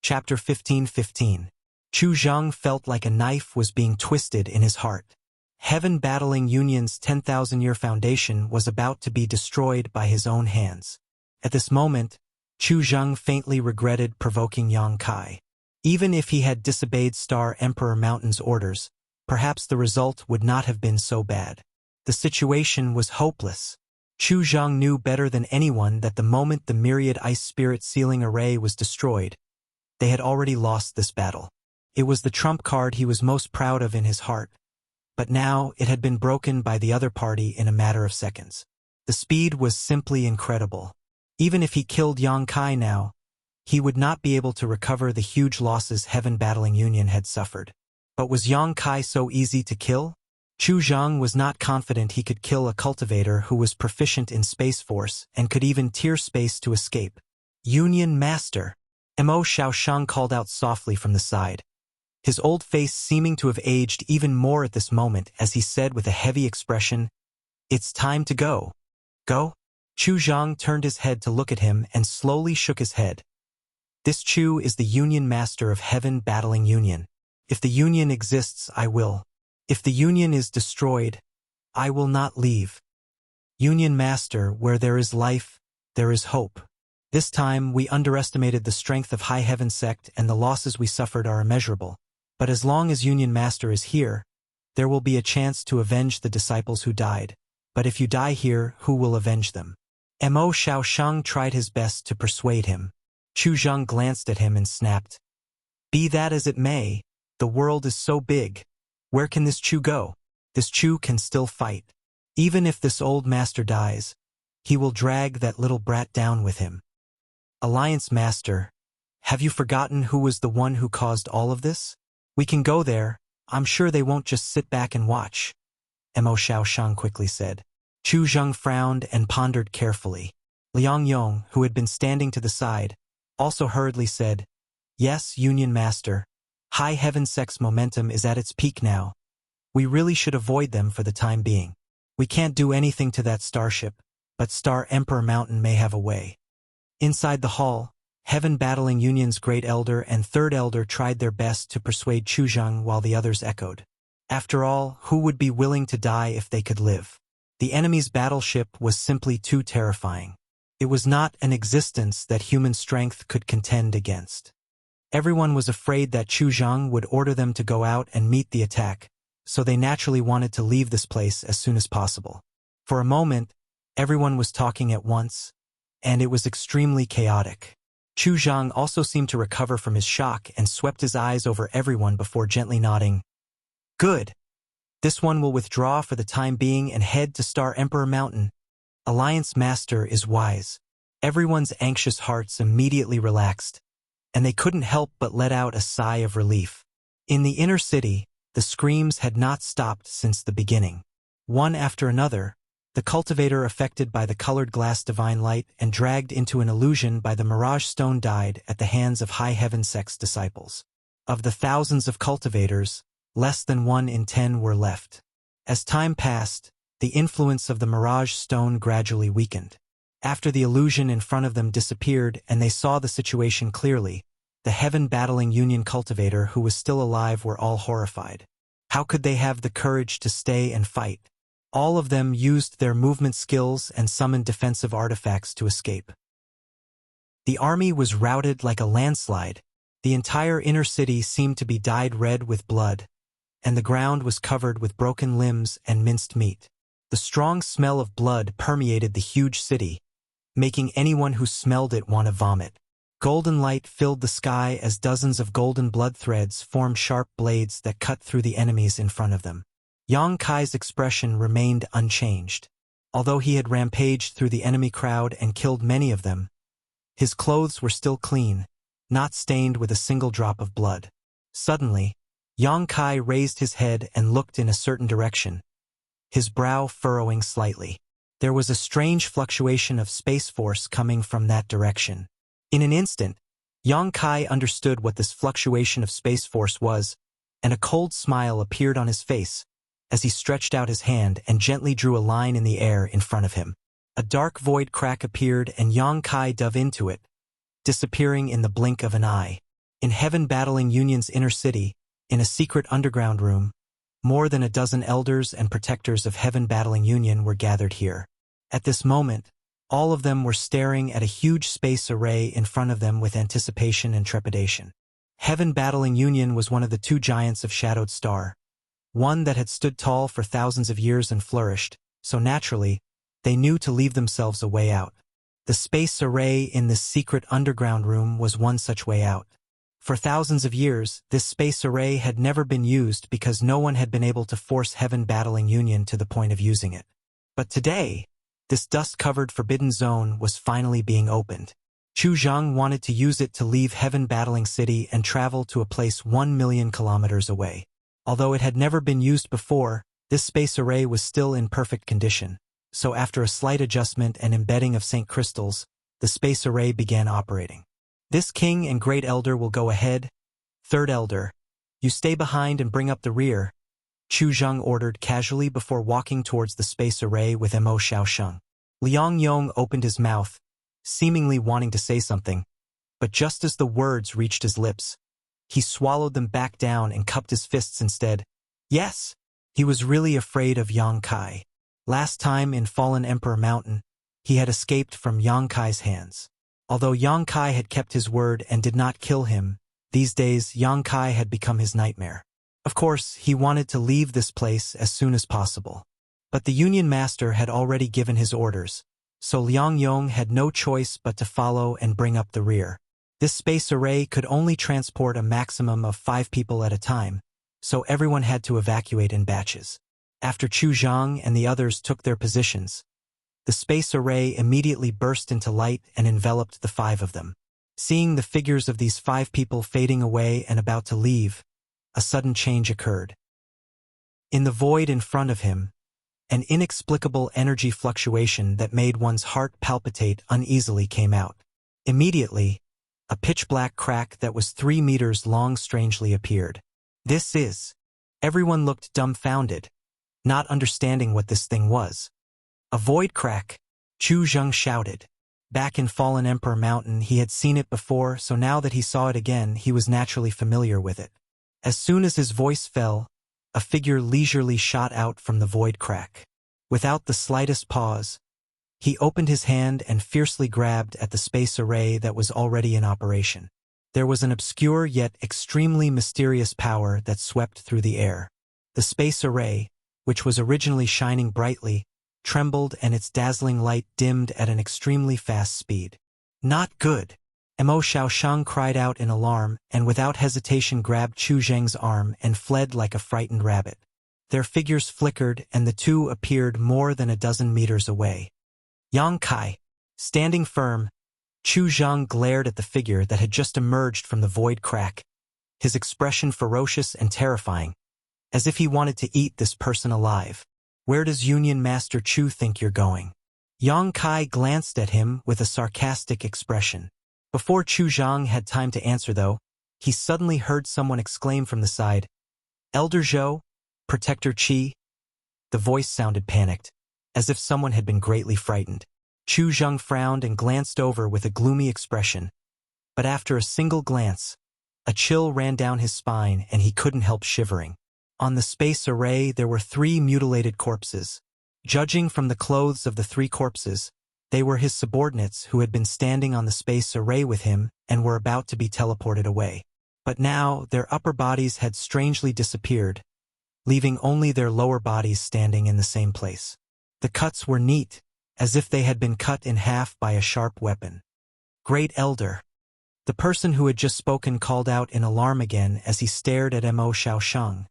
Chapter 15:15. Chu Zheng felt like a knife was being twisted in his heart. Heaven Battling Union's 10,000-year foundation was about to be destroyed by his own hands. At this moment, Chu Zheng faintly regretted provoking Yang Kai. Even if he had disobeyed Star Emperor Mountain's orders, perhaps the result would not have been so bad. The situation was hopeless. Chu Zheng knew better than anyone that the moment the myriad ice spirit sealing array was destroyed, they had already lost this battle. It was the trump card he was most proud of in his heart, but now it had been broken by the other party in a matter of seconds. The speed was simply incredible. Even if he killed Yang Kai now, he would not be able to recover the huge losses Heaven Battling Union had suffered. But was Yang Kai so easy to kill? Chu Zheng was not confident he could kill a cultivator who was proficient in Space Force and could even tear space to escape. Union Master! Mo Xiaosheng called out softly from the side, his old face seeming to have aged even more at this moment as he said with a heavy expression, "It's time to go." Go? Chu Zheng turned his head to look at him and slowly shook his head. This Chu is the Union Master of Heaven Battling Union. If the Union exists, I will. If the Union is destroyed, I will not leave. Union Master, where there is life, there is hope. This time, we underestimated the strength of High Heaven Sect and the losses we suffered are immeasurable. But as long as Union Master is here, there will be a chance to avenge the disciples who died. But if you die here, who will avenge them? Mo Xiaosheng tried his best to persuade him. Chu Zheng glanced at him and snapped, "Be that as it may, the world is so big. Where can this Chu go? This Chu can still fight. Even if this old master dies, he will drag that little brat down with him." Alliance Master, have you forgotten who was the one who caused all of this? We can go there. I'm sure they won't just sit back and watch, Mo Xiaosheng quickly said. Chu Zheng frowned and pondered carefully. Liang Yong, who had been standing to the side, also hurriedly said, "Yes, Union Master. High Heaven Sect's momentum is at its peak now. We really should avoid them for the time being. We can't do anything to that starship, but Star Emperor Mountain may have a way." Inside the hall, Heaven Battling Union's Great Elder and Third Elder tried their best to persuade Chu Zheng while the others echoed. After all, who would be willing to die if they could live? The enemy's battleship was simply too terrifying. It was not an existence that human strength could contend against. Everyone was afraid that Chu Zheng would order them to go out and meet the attack, so they naturally wanted to leave this place as soon as possible. For a moment, everyone was talking at once, and it was extremely chaotic. Chu Zheng also seemed to recover from his shock and swept his eyes over everyone before gently nodding. "Good. This one will withdraw for the time being and head to Star Emperor Mountain. Alliance Master is wise." Everyone's anxious hearts immediately relaxed, and they couldn't help but let out a sigh of relief. In the inner city, the screams had not stopped since the beginning. One after another, the cultivator affected by the colored glass divine light and dragged into an illusion by the mirage stone died at the hands of High Heaven Sect's disciples. Of the thousands of cultivators, less than 1 in 10 were left. As time passed, the influence of the mirage stone gradually weakened. After the illusion in front of them disappeared and they saw the situation clearly, the Heaven Battling Union cultivator who was still alive were all horrified. How could they have the courage to stay and fight? All of them used their movement skills and summoned defensive artifacts to escape. The army was routed like a landslide. The entire inner city seemed to be dyed red with blood, and the ground was covered with broken limbs and minced meat. The strong smell of blood permeated the huge city, making anyone who smelled it want to vomit. Golden light filled the sky as dozens of golden blood threads formed sharp blades that cut through the enemies in front of them. Yang Kai's expression remained unchanged. Although he had rampaged through the enemy crowd and killed many of them, his clothes were still clean, not stained with a single drop of blood. Suddenly, Yang Kai raised his head and looked in a certain direction, his brow furrowing slightly. There was a strange fluctuation of space force coming from that direction. In an instant, Yang Kai understood what this fluctuation of space force was, and a cold smile appeared on his face as he stretched out his hand and gently drew a line in the air in front of him. A dark void crack appeared and Yang Kai dove into it, disappearing in the blink of an eye. In Heaven Battling Union's inner city, in a secret underground room, more than a dozen elders and protectors of Heaven Battling Union were gathered here. At this moment, all of them were staring at a huge space array in front of them with anticipation and trepidation. Heaven Battling Union was one of the two giants of Shadowed Star, one that had stood tall for thousands of years and flourished, so naturally, they knew to leave themselves a way out. The space array in this secret underground room was one such way out. For thousands of years, this space array had never been used because no one had been able to force Heaven Battling Union to the point of using it. But today, this dust-covered forbidden zone was finally being opened. Chu Zhang wanted to use it to leave Heaven Battling City and travel to a place 1 million kilometers away. Although it had never been used before, this space array was still in perfect condition. So after a slight adjustment and embedding of St. Crystals, the space array began operating. This king and great elder will go ahead. Third elder, you stay behind and bring up the rear, Chu Zhang ordered casually before walking towards the space array with Mo Xiaosheng. Liang Yong opened his mouth, seemingly wanting to say something, but just as the words reached his lips, he swallowed them back down and cupped his fists instead. Yes, he was really afraid of Yang Kai. Last time in Fallen Emperor Mountain, he had escaped from Yang Kai's hands. Although Yang Kai had kept his word and did not kill him, these days Yang Kai had become his nightmare. Of course, he wanted to leave this place as soon as possible. But the Union Master had already given his orders, so Liang Yong had no choice but to follow and bring up the rear. This space array could only transport a maximum of 5 people at a time, so everyone had to evacuate in batches. After Chu Zhang and the others took their positions, the space array immediately burst into light and enveloped the 5 of them. Seeing the figures of these 5 people fading away and about to leave, a sudden change occurred. In the void in front of him, an inexplicable energy fluctuation that made one's heart palpitate uneasily came out. Immediately, a pitch-black crack that was 3 meters long strangely appeared. This is... Everyone looked dumbfounded, not understanding what this thing was. A void crack, Chu Zhang shouted. Back in Fallen Emperor Mountain, he had seen it before, so now that he saw it again, he was naturally familiar with it. As soon as his voice fell, a figure leisurely shot out from the void crack. Without the slightest pause, he opened his hand and fiercely grabbed at the space array that was already in operation. There was an obscure yet extremely mysterious power that swept through the air. The space array, which was originally shining brightly, trembled and its dazzling light dimmed at an extremely fast speed. Not good! Mo Xiaosheng cried out in alarm and without hesitation grabbed Chu Zhang's arm and fled like a frightened rabbit. Their figures flickered and the two appeared more than a dozen meters away. Yang Kai, standing firm, Chu Zhang glared at the figure that had just emerged from the void crack, his expression ferocious and terrifying, as if he wanted to eat this person alive. Where does Union Master Chu think you're going? Yang Kai glanced at him with a sarcastic expression. Before Chu Zhang had time to answer though, he suddenly heard someone exclaim from the side, "Elder Zhou? Protector Qi?" The voice sounded panicked, as if someone had been greatly frightened. Chu Zhang frowned and glanced over with a gloomy expression, but after a single glance, a chill ran down his spine and he couldn't help shivering. On the space array there were 3 mutilated corpses. Judging from the clothes of the 3 corpses, they were his subordinates who had been standing on the space array with him and were about to be teleported away. But now their upper bodies had strangely disappeared, leaving only their lower bodies standing in the same place. The cuts were neat, as if they had been cut in half by a sharp weapon. "Great Elder!" The person who had just spoken called out in alarm again as he stared at Mo Xiaosheng,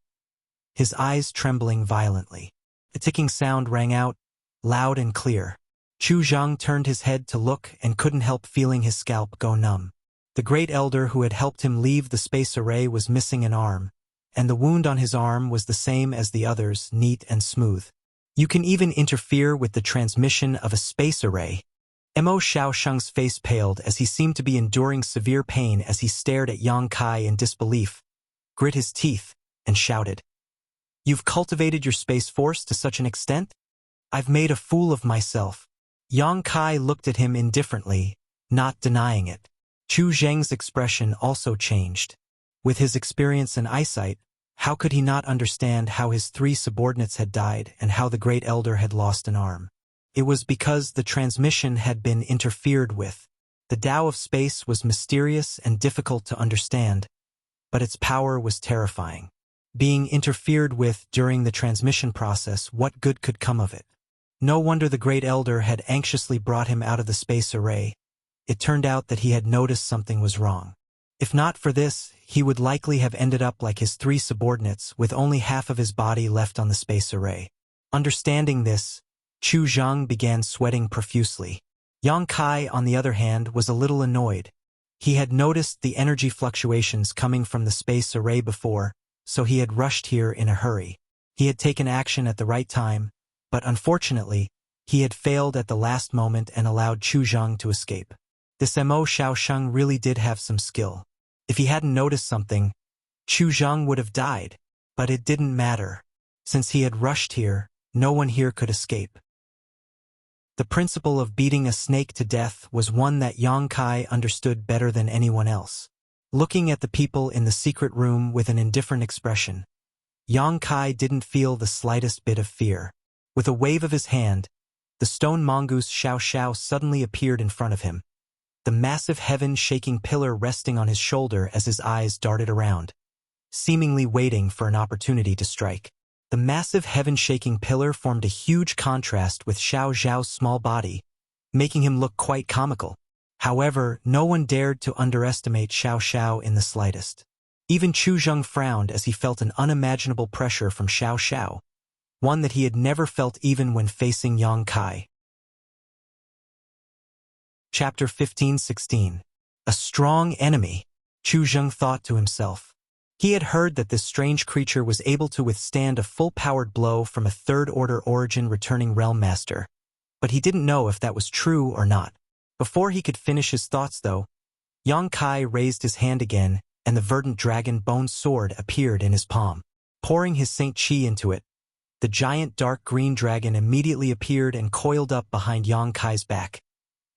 his eyes trembling violently. The ticking sound rang out, loud and clear. Chu Zhang turned his head to look and couldn't help feeling his scalp go numb. The great elder who had helped him leave the space array was missing an arm, and the wound on his arm was the same as the others, neat and smooth. You can even interfere with the transmission of a space array. Mo Xiaosheng's face paled as he seemed to be enduring severe pain as he stared at Yang Kai in disbelief, grit his teeth, and shouted, "You've cultivated your space force to such an extent? I've made a fool of myself." Yang Kai looked at him indifferently, not denying it. Chu Zheng's expression also changed. With his experience and eyesight, how could he not understand how his 3 subordinates had died and how the Great Elder had lost an arm? It was because the transmission had been interfered with. The Tao of space was mysterious and difficult to understand, but its power was terrifying. Being interfered with during the transmission process, what good could come of it? No wonder the Great Elder had anxiously brought him out of the space array. It turned out that he had noticed something was wrong. If not for this, he would likely have ended up like his 3 subordinates with only half of his body left on the space array. Understanding this, Chu Zhang began sweating profusely. Yang Kai, on the other hand, was a little annoyed. He had noticed the energy fluctuations coming from the space array before, so he had rushed here in a hurry. He had taken action at the right time, but unfortunately, he had failed at the last moment and allowed Chu Zhang to escape. This Mo Xiaosheng really did have some skill. If he hadn't noticed something, Chu Zhang would have died, but it didn't matter. Since he had rushed here, no one here could escape. The principle of beating a snake to death was one that Yang Kai understood better than anyone else. Looking at the people in the secret room with an indifferent expression, Yang Kai didn't feel the slightest bit of fear. With a wave of his hand, the stone mongoose Xiao Xiao suddenly appeared in front of him, the massive heaven-shaking pillar resting on his shoulder as his eyes darted around, seemingly waiting for an opportunity to strike. The massive heaven-shaking pillar formed a huge contrast with Xiao Xiao's small body, making him look quite comical. However, no one dared to underestimate Xiao Xiao in the slightest. Even Chu Zheng frowned as he felt an unimaginable pressure from Xiao Xiao, one that he had never felt even when facing Yang Kai. Chapter 15-16. A strong enemy, Chu Zheng thought to himself. He had heard that this strange creature was able to withstand a full-powered blow from a third-order origin returning realm master, but he didn't know if that was true or not. Before he could finish his thoughts, though, Yang Kai raised his hand again, and the verdant dragon bone sword appeared in his palm. Pouring his Saint Qi into it, the giant dark green dragon immediately appeared and coiled up behind Yang Kai's back,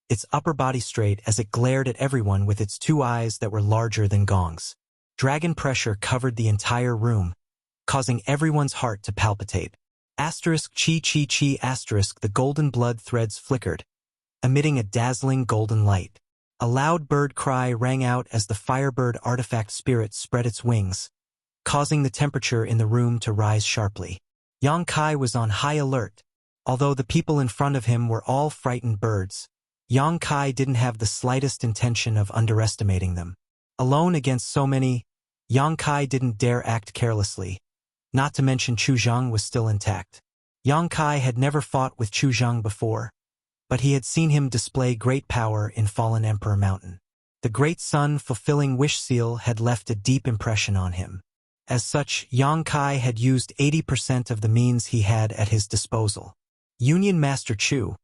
its upper body straight as it glared at everyone with its 2 eyes that were larger than gongs. Dragon pressure covered the entire room, causing everyone's heart to palpitate. Asterisk chi chi chi asterisk the golden blood threads flickered, emitting a dazzling golden light. A loud bird cry rang out as the firebird artifact spirit spread its wings, causing the temperature in the room to rise sharply. Yang Kai was on high alert. Although the people in front of him were all frightened birds, Yang Kai didn't have the slightest intention of underestimating them. Alone against so many, Yang Kai didn't dare act carelessly. Not to mention Chu Zhang was still intact. Yang Kai had never fought with Chu Zhang before, but he had seen him display great power in Fallen Emperor Mountain. The Great Sun fulfilling wish seal had left a deep impression on him. As such, Yang Kai had used 80% of the means he had at his disposal. Union Master Chu,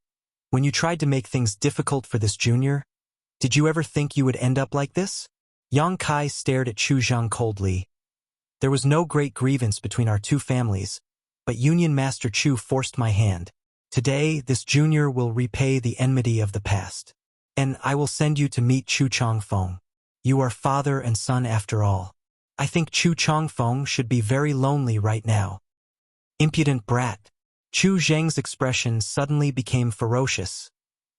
when you tried to make things difficult for this junior, did you ever think you would end up like this? Yang Kai stared at Chu Zhang coldly. There was no great grievance between our 2 families, but Union Master Chu forced my hand. Today, this junior will repay the enmity of the past. And I will send you to meet Chu Chongfeng. You are father and son after all. I think Chu Chongfeng should be very lonely right now. Impudent brat. Chu Zheng's expression suddenly became ferocious,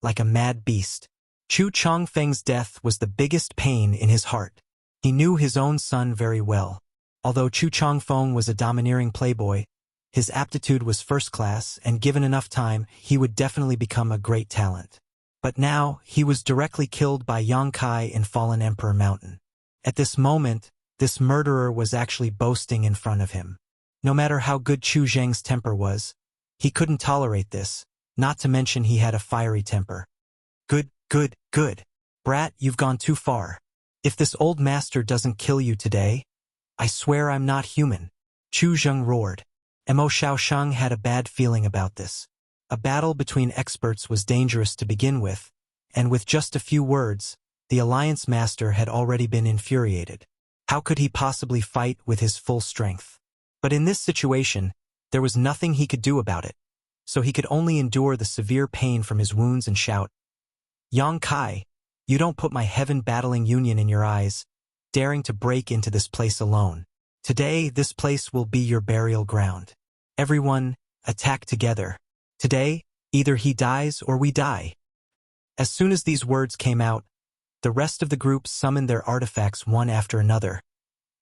like a mad beast. Chu Chongfeng's death was the biggest pain in his heart. He knew his own son very well. Although Chu Chongfeng was a domineering playboy, his aptitude was first class, and given enough time, he would definitely become a great talent. But now, he was directly killed by Yang Kai in Fallen Emperor Mountain. At this moment, this murderer was actually boasting in front of him. No matter how good Chu Zheng's temper was, he couldn't tolerate this, not to mention he had a fiery temper. Good. Brat, you've gone too far. If this old master doesn't kill you today, I swear I'm not human. Chu Zheng roared. Mo Xiaosheng had a bad feeling about this. A battle between experts was dangerous to begin with, and with just a few words, the Alliance Master had already been infuriated. How could he possibly fight with his full strength? But in this situation, there was nothing he could do about it, so he could only endure the severe pain from his wounds and shout, Yang Kai, You don't put my heaven-battling union in your eyes, daring to break into this place alone. Today, this place will be your burial ground. Everyone, attack together. Today, either he dies or we die." As soon as these words came out, the rest of the group summoned their artifacts one after another,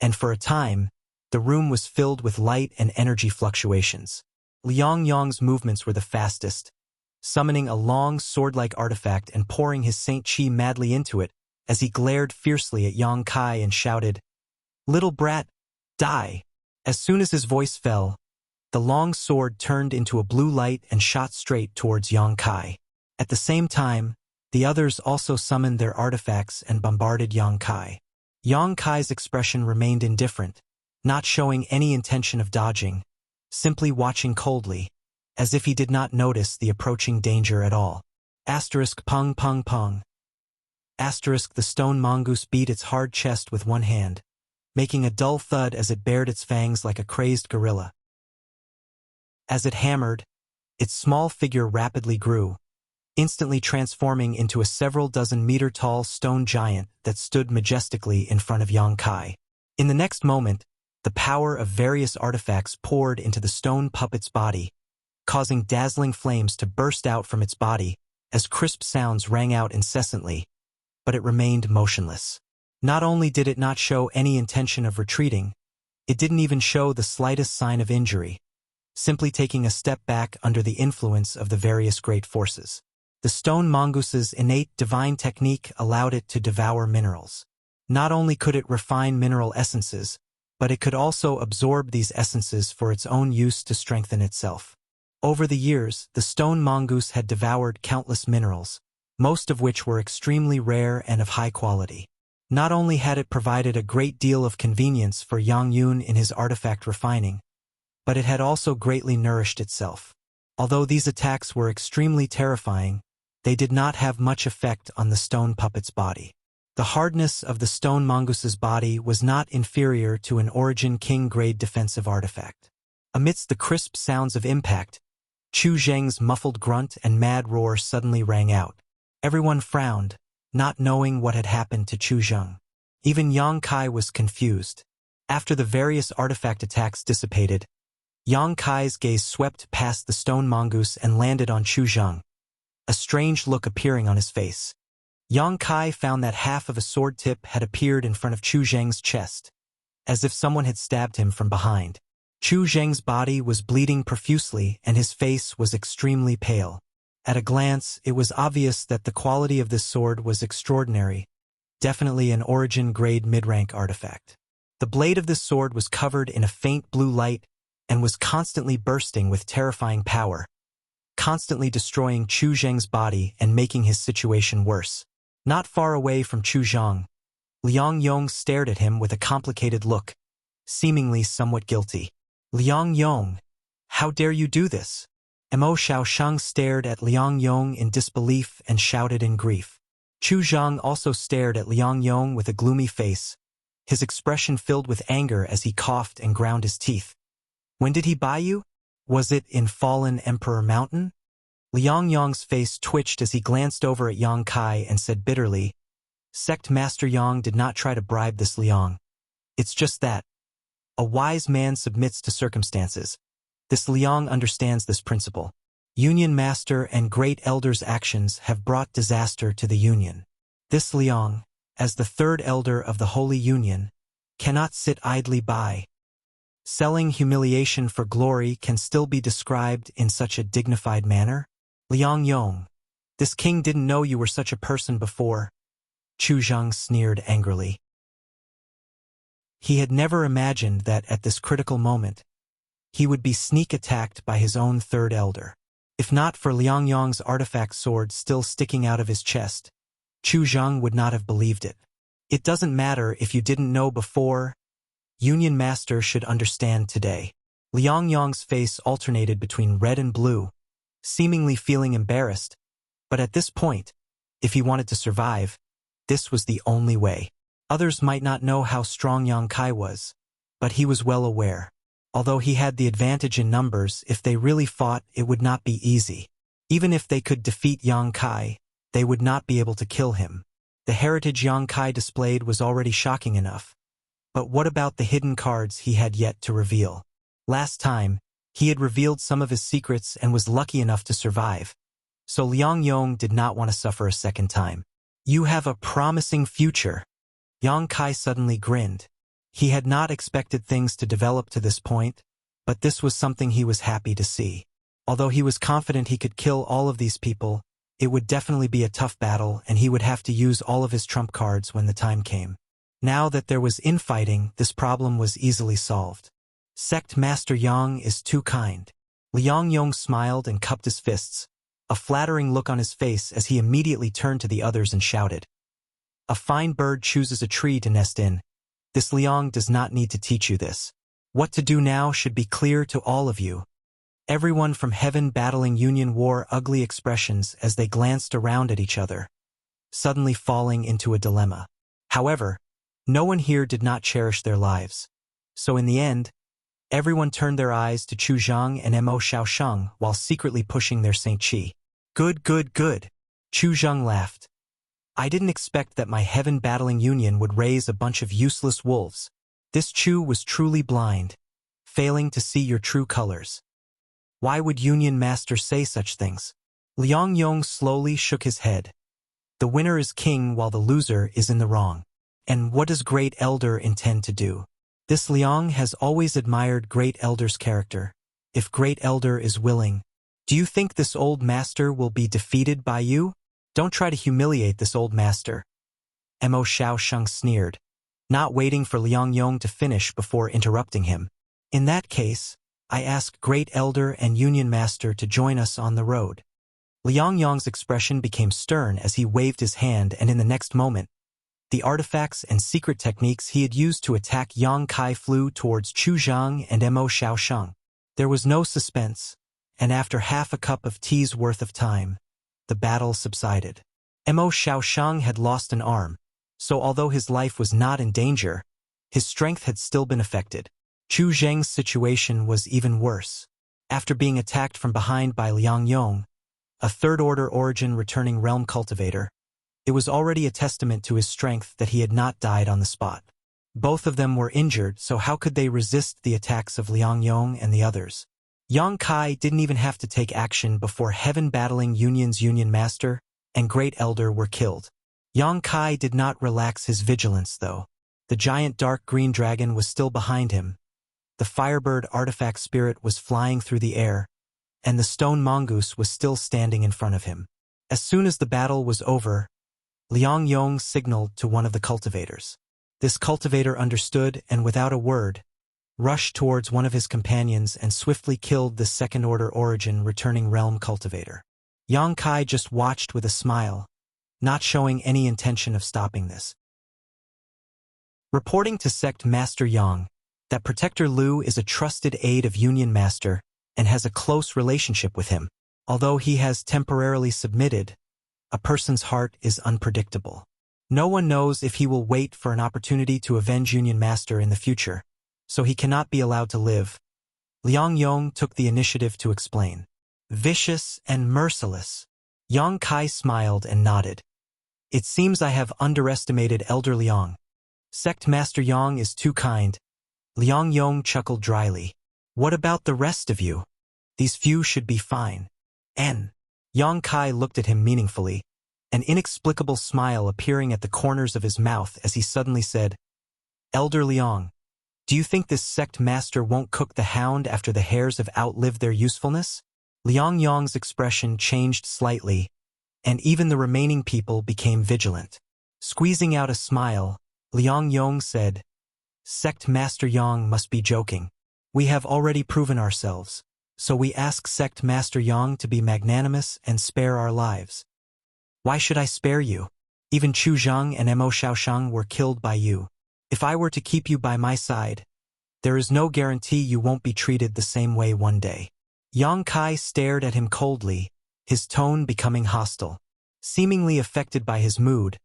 and for a time, the room was filled with light and energy fluctuations. Liang Yong's movements were the fastest, summoning a long sword-like artifact and pouring his Saint Chi madly into it as he glared fiercely at Yang Kai and shouted, "Little brat, die!" As soon as his voice fell, the long sword turned into a blue light and shot straight towards Yang Kai. At the same time, the others also summoned their artifacts and bombarded Yang Kai. Yang Kai's expression remained indifferent, not showing any intention of dodging, simply watching coldly, as if he did not notice the approaching danger at all. Asterisk pung pung pung. Asterisk the stone mongoose beat its hard chest with one hand, making a dull thud as it bared its fangs like a crazed gorilla. As it hammered, its small figure rapidly grew, instantly transforming into a several-dozen-meter-tall stone giant that stood majestically in front of Yang Kai. In the next moment, the power of various artifacts poured into the stone puppet's body, causing dazzling flames to burst out from its body as crisp sounds rang out incessantly, but it remained motionless. Not only did it not show any intention of retreating, it didn't even show the slightest sign of injury, simply taking a step back under the influence of the various great forces. The stone mongoose's innate divine technique allowed it to devour minerals. Not only could it refine mineral essences, but it could also absorb these essences for its own use to strengthen itself. Over the years, the stone mongoose had devoured countless minerals, most of which were extremely rare and of high quality. Not only had it provided a great deal of convenience for Yang Yun in his artifact refining, but it had also greatly nourished itself. Although these attacks were extremely terrifying, they did not have much effect on the stone puppet's body. The hardness of the stone mongoose's body was not inferior to an Origin King-grade defensive artifact. Amidst the crisp sounds of impact, Chu Zheng's muffled grunt and mad roar suddenly rang out. Everyone frowned, not knowing what had happened to Chu Zheng. Even Yang Kai was confused. After the various artifact attacks dissipated, Yang Kai's gaze swept past the stone mongoose and landed on Chu Zheng, a strange look appearing on his face. Yang Kai found that half of a sword tip had appeared in front of Chu Zheng's chest, as if someone had stabbed him from behind. Chu Zheng's body was bleeding profusely and his face was extremely pale. At a glance, it was obvious that the quality of this sword was extraordinary, definitely an Origin-grade mid-rank artifact. The blade of this sword was covered in a faint blue light and was constantly bursting with terrifying power, constantly destroying Chu Zheng's body and making his situation worse. Not far away from Chu Zheng, Liang Yong stared at him with a complicated look, seemingly somewhat guilty. "Liang Yong, how dare you do this?" Mo Xiaosheng stared at Liang Yong in disbelief and shouted in grief. Chu Zheng also stared at Liang Yong with a gloomy face, his expression filled with anger as he coughed and ground his teeth. "When did he buy you? Was it in Fallen Emperor Mountain?" Liang Yong's face twitched as he glanced over at Yang Kai and said bitterly, "Sect Master Yang did not try to bribe this Liang. It's just that. A wise man submits to circumstances. This Liang understands this principle. Union Master and Great Elder's actions have brought disaster to the Union. This Liang, as the third elder of the Holy Union, cannot sit idly by. Selling humiliation for glory can still be described in such a dignified manner? Liang Yong, this king didn't know you were such a person before." Chu Zheng sneered angrily. He had never imagined that at this critical moment, he would be sneak-attacked by his own third elder. If not for Liang Yong's artifact sword still sticking out of his chest, Chu Zheng would not have believed it. It doesn't matter if you didn't know before. Union Master should understand today. Liang Yong's face alternated between red and blue, seemingly feeling embarrassed, but at this point, if he wanted to survive, this was the only way. Others might not know how strong Yang Kai was, but he was well aware. Although he had the advantage in numbers, if they really fought, it would not be easy. Even if they could defeat Yang Kai, they would not be able to kill him. The heritage Yang Kai displayed was already shocking enough. But what about the hidden cards he had yet to reveal? Last time, he had revealed some of his secrets and was lucky enough to survive. So Liang Yong did not want to suffer a second time. You have a promising future. Yang Kai suddenly grinned. He had not expected things to develop to this point, but this was something he was happy to see. Although he was confident he could kill all of these people, it would definitely be a tough battle and he would have to use all of his trump cards when the time came. Now that there was infighting, this problem was easily solved. Sect Master Yang is too kind. Liang Yong smiled and cupped his fists, a flattering look on his face as he immediately turned to the others and shouted. A fine bird chooses a tree to nest in. This Liang does not need to teach you this. What to do now should be clear to all of you. Everyone from Heaven Battling Union wore ugly expressions as they glanced around at each other, suddenly falling into a dilemma. However, no one here did not cherish their lives. So in the end, everyone turned their eyes to Chu Zhang and Mo Xiaosheng while secretly pushing their Saint Qi. Good, good, good. Chu Zhang laughed. I didn't expect that my Heaven Battling Union would raise a bunch of useless wolves. This Chu was truly blind, failing to see your true colors. Why would Union Master say such things? Liang Yong slowly shook his head. The winner is king while the loser is in the wrong. And what does Great Elder intend to do? This Liang has always admired Great Elder's character. If Great Elder is willing, do you think this old master will be defeated by you? Don't try to humiliate this old master. Mo Xiaosheng sneered, not waiting for Liang Yong to finish before interrupting him. In that case, I ask Great Elder and Union Master to join us on the road. Liang Yong's expression became stern as he waved his hand, and in the next moment, the artifacts and secret techniques he had used to attack Yang Kai flew towards Chu Zhang and Mo Xiaosheng. There was no suspense, and after half a cup of tea's worth of time, the battle subsided. Mo Xiaosheng had lost an arm, so although his life was not in danger, his strength had still been affected. Chu Zheng's situation was even worse. After being attacked from behind by Liang Yong, a third-order origin returning realm cultivator, it was already a testament to his strength that he had not died on the spot. Both of them were injured, so how could they resist the attacks of Liang Yong and the others? Yang Kai didn't even have to take action before Heaven Battling Union's Union Master and Great Elder were killed. Yang Kai did not relax his vigilance, though. The giant dark green dragon was still behind him. The Firebird artifact spirit was flying through the air, and the stone mongoose was still standing in front of him. As soon as the battle was over, Liang Yong signaled to one of the cultivators. This cultivator understood and without a word, rushed towards one of his companions and swiftly killed the second-order origin returning realm cultivator. Yang Kai just watched with a smile, not showing any intention of stopping this. Reporting to Sect Master Yang, that Protector Lu is a trusted aide of Union Master and has a close relationship with him. Although he has temporarily submitted, a person's heart is unpredictable. No one knows if he will wait for an opportunity to avenge Union Master in the future, so he cannot be allowed to live. Liang Yong took the initiative to explain. Vicious and merciless. Yang Kai smiled and nodded. It seems I have underestimated Elder Liang. Sect Master Yang is too kind. Liang Yong chuckled dryly. What about the rest of you? These few should be fine. Yang Kai looked at him meaningfully, an inexplicable smile appearing at the corners of his mouth as he suddenly said, Elder Liang, do you think this sect master won't cook the hound after the hares have outlived their usefulness? Liang Yong's expression changed slightly, and even the remaining people became vigilant. Squeezing out a smile, Liang Yong said, Sect Master Yang must be joking. We have already proven ourselves, so we ask Sect Master Yang to be magnanimous and spare our lives. Why should I spare you? Even Chu Zhang and Mo Xiaosheng were killed by you. If I were to keep you by my side, there is no guarantee you won't be treated the same way one day. Yang Kai stared at him coldly, his tone becoming hostile. Seemingly affected by his mood,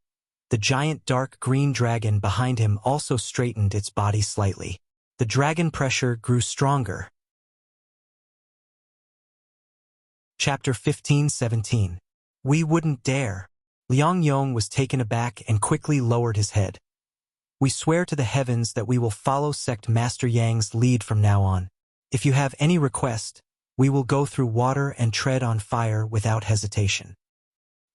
the giant dark green dragon behind him also straightened its body slightly. The dragon pressure grew stronger. Chapter 15-17. We wouldn't dare. Liang Yong was taken aback and quickly lowered his head. We swear to the heavens that we will follow Sect Master Yang's lead from now on. If you have any request, we will go through water and tread on fire without hesitation.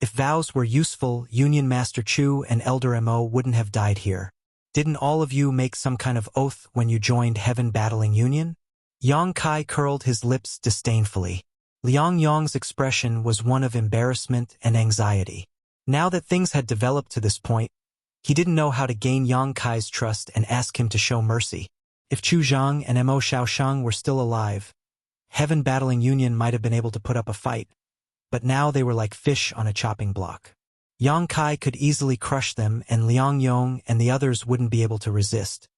If vows were useful, Union Master Chu and Elder Mo wouldn't have died here. Didn't all of you make some kind of oath when you joined Heaven Battling Union? Yang Kai curled his lips disdainfully. Liang Yong's expression was one of embarrassment and anxiety. Now that things had developed to this point, he didn't know how to gain Yang Kai's trust and ask him to show mercy. If Chu Zhang and Mo Shaoshang were still alive, Heaven Battling Union might have been able to put up a fight, but now they were like fish on a chopping block. Yang Kai could easily crush them, and Liang Yong and the others wouldn't be able to resist.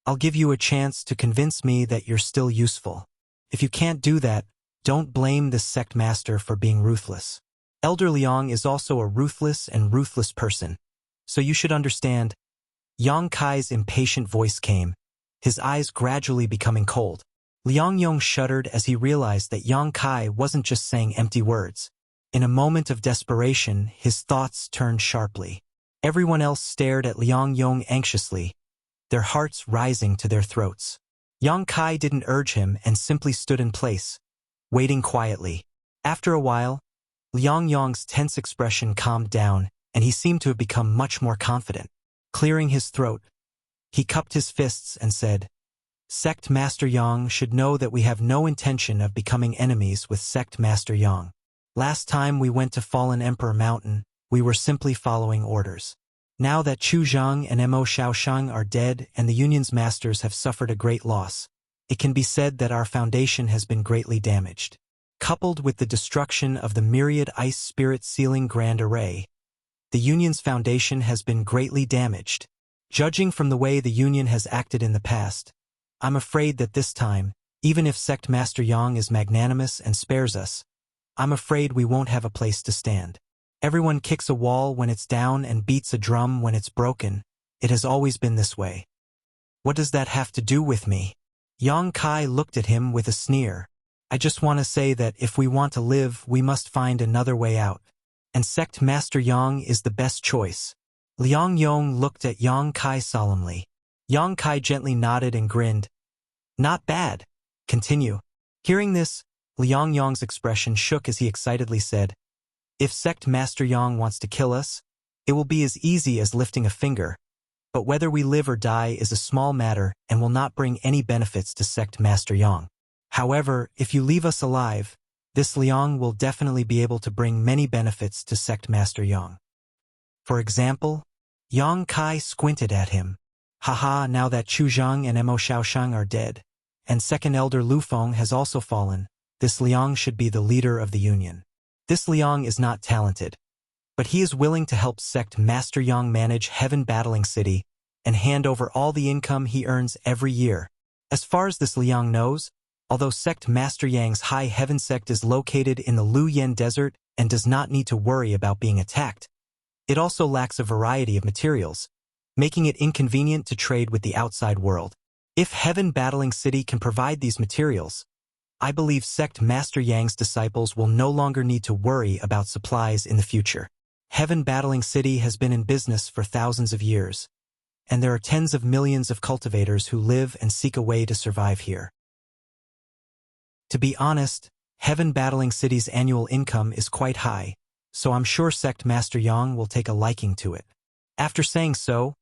I'll give you a chance to convince me that you're still useful. If you can't do that, don't blame this sect master for being ruthless. Elder Liang is also a ruthless and ruthless person, so you should understand. Yang Kai's impatient voice came, his eyes gradually becoming cold. Liang Yong shuddered as he realized that Yang Kai wasn't just saying empty words. In a moment of desperation, his thoughts turned sharply. Everyone else stared at Liang Yong anxiously, their hearts rising to their throats. Yang Kai didn't urge him and simply stood in place, waiting quietly. After a while, Liang Yong's tense expression calmed down, and he seemed to have become much more confident. Clearing his throat, he cupped his fists and said, Sect Master Yang should know that we have no intention of becoming enemies with Sect Master Yang. Last time we went to Fallen Emperor Mountain, we were simply following orders. Now that Chu Zhang and Mo Shaoshang are dead and the Union's masters have suffered a great loss, it can be said that our foundation has been greatly damaged. Coupled with the destruction of the myriad ice spirit sealing grand array, the Union's foundation has been greatly damaged. Judging from the way the Union has acted in the past, I'm afraid that this time, even if Sect Master Yang is magnanimous and spares us, I'm afraid we won't have a place to stand. Everyone kicks a wall when it's down and beats a drum when it's broken. It has always been this way. What does that have to do with me? Yang Kai looked at him with a sneer. I just want to say that if we want to live, we must find another way out. And Sect Master Yang is the best choice. Liang Yong looked at Yang Kai solemnly. Yang Kai gently nodded and grinned. Not bad. Continue. Hearing this, Liang Yong's expression shook as he excitedly said, If Sect Master Yang wants to kill us, it will be as easy as lifting a finger, but whether we live or die is a small matter and will not bring any benefits to Sect Master Yang. However, if you leave us alive, this Liang will definitely be able to bring many benefits to Sect Master Yang. For example, Yang Kai squinted at him. Haha, now that Chu Zhang and Mo Shaoshang are dead, and Second Elder Lu Feng has also fallen, this Liang should be the leader of the Union. This Liang is not talented, but he is willing to help Sect Master Yang manage Heaven Battling City and hand over all the income he earns every year. As far as this Liang knows, although Sect Master Yang's High Heaven Sect is located in the Lu Yen Desert and does not need to worry about being attacked, it also lacks a variety of materials, making it inconvenient to trade with the outside world. If Heaven Battling City can provide these materials, I believe Sect Master Yang's disciples will no longer need to worry about supplies in the future. Heaven Battling City has been in business for thousands of years, and there are tens of millions of cultivators who live and seek a way to survive here. To be honest, Heaven Battling City's annual income is quite high, so I'm sure Sect Master Yang will take a liking to it. After saying so,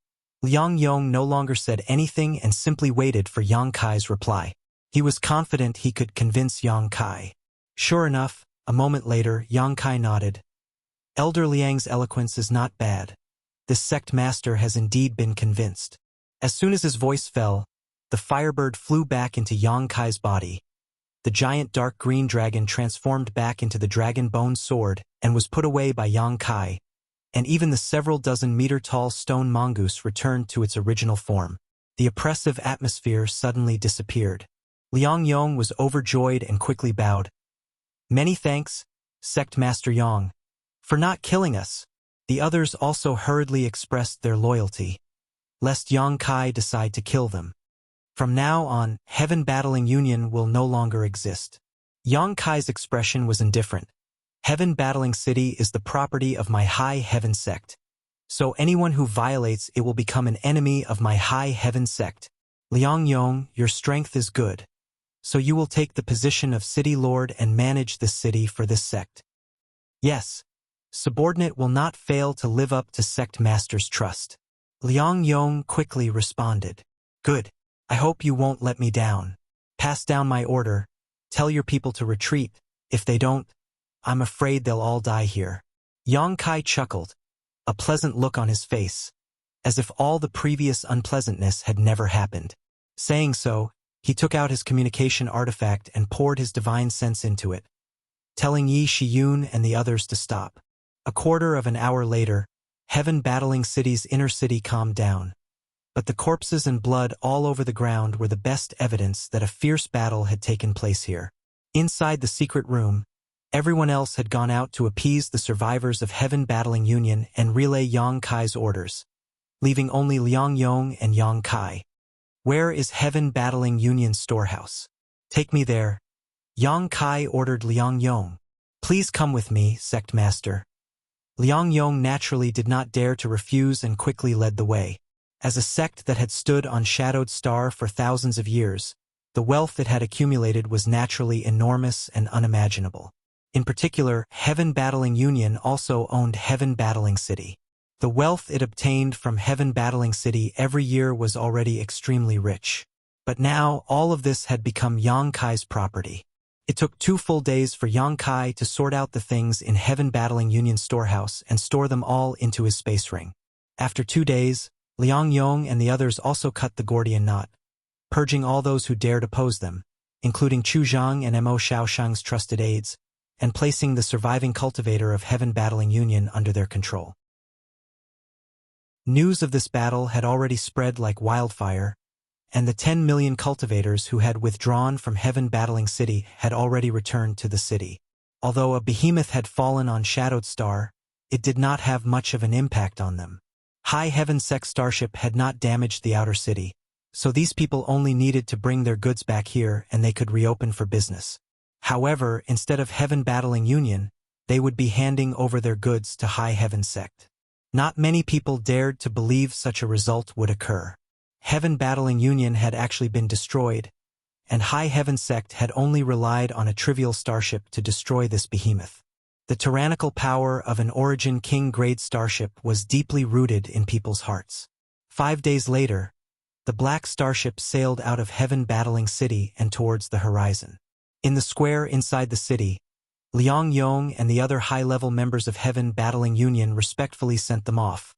Liang Yong no longer said anything and simply waited for Yang Kai's reply. He was confident he could convince Yang Kai. Sure enough, a moment later, Yang Kai nodded. Elder Liang's eloquence is not bad. This sect master has indeed been convinced. As soon as his voice fell, the firebird flew back into Yang Kai's body. The giant dark green dragon transformed back into the dragon bone sword and was put away by Yang Kai, and even the several dozen meter-tall stone mongoose returned to its original form. The oppressive atmosphere suddenly disappeared. Liang Yong was overjoyed and quickly bowed. Many thanks, Sect Master Yang, for not killing us. The others also hurriedly expressed their loyalty, lest Yang Kai decide to kill them. From now on, Heaven Battling Union will no longer exist. Yang Kai's expression was indifferent. Heaven Battling City is the property of my High Heaven sect. So anyone who violates it will become an enemy of my High Heaven sect. Liang Yong, your strength is good. So you will take the position of city lord and manage this city for this sect. Yes. Subordinate will not fail to live up to sect master's trust. Liang Yong quickly responded. Good. I hope you won't let me down. Pass down my order. Tell your people to retreat. If they don't, I'm afraid they'll all die here. Yang Kai chuckled, a pleasant look on his face, as if all the previous unpleasantness had never happened. Saying so, he took out his communication artifact and poured his divine sense into it, telling Yi Shiyun and the others to stop. A quarter of an hour later, Heaven Battling City's inner city calmed down, but the corpses and blood all over the ground were the best evidence that a fierce battle had taken place here. Inside the secret room, everyone else had gone out to appease the survivors of Heaven Battling Union and relay Yang Kai's orders, leaving only Liang Yong and Yang Kai. Where is Heaven Battling Union's storehouse? Take me there. Yang Kai ordered Liang Yong. Please come with me, sect master. Liang Yong naturally did not dare to refuse and quickly led the way. As a sect that had stood on Shadowed Star for thousands of years, the wealth it had accumulated was naturally enormous and unimaginable. In particular, Heaven Battling Union also owned Heaven Battling City. The wealth it obtained from Heaven Battling City every year was already extremely rich. But now, all of this had become Yang Kai's property. It took 2 full days for Yang Kai to sort out the things in Heaven Battling Union's storehouse and store them all into his space ring. After 2 days, Liang Yong and the others also cut the Gordian knot, purging all those who dared oppose them, including Chu Zhang and Mo Shaoshang's trusted aides, and placing the surviving cultivator of Heaven Battling Union under their control. News of this battle had already spread like wildfire, and the 10 million cultivators who had withdrawn from Heaven Battling City had already returned to the city. Although a behemoth had fallen on Shadowed Star, it did not have much of an impact on them. High Heaven Sect Starship had not damaged the outer city, so these people only needed to bring their goods back here and they could reopen for business. However, instead of Heaven Battling Union, they would be handing over their goods to High Heaven Sect. Not many people dared to believe such a result would occur. Heaven Battling Union had actually been destroyed, and High Heaven Sect had only relied on a trivial starship to destroy this behemoth. The tyrannical power of an Origin King-grade starship was deeply rooted in people's hearts. 5 days later, the black starship sailed out of Heaven Battling City and towards the horizon. In the square inside the city, Liang Yong and the other high-level members of Heaven Battling Union respectfully sent them off,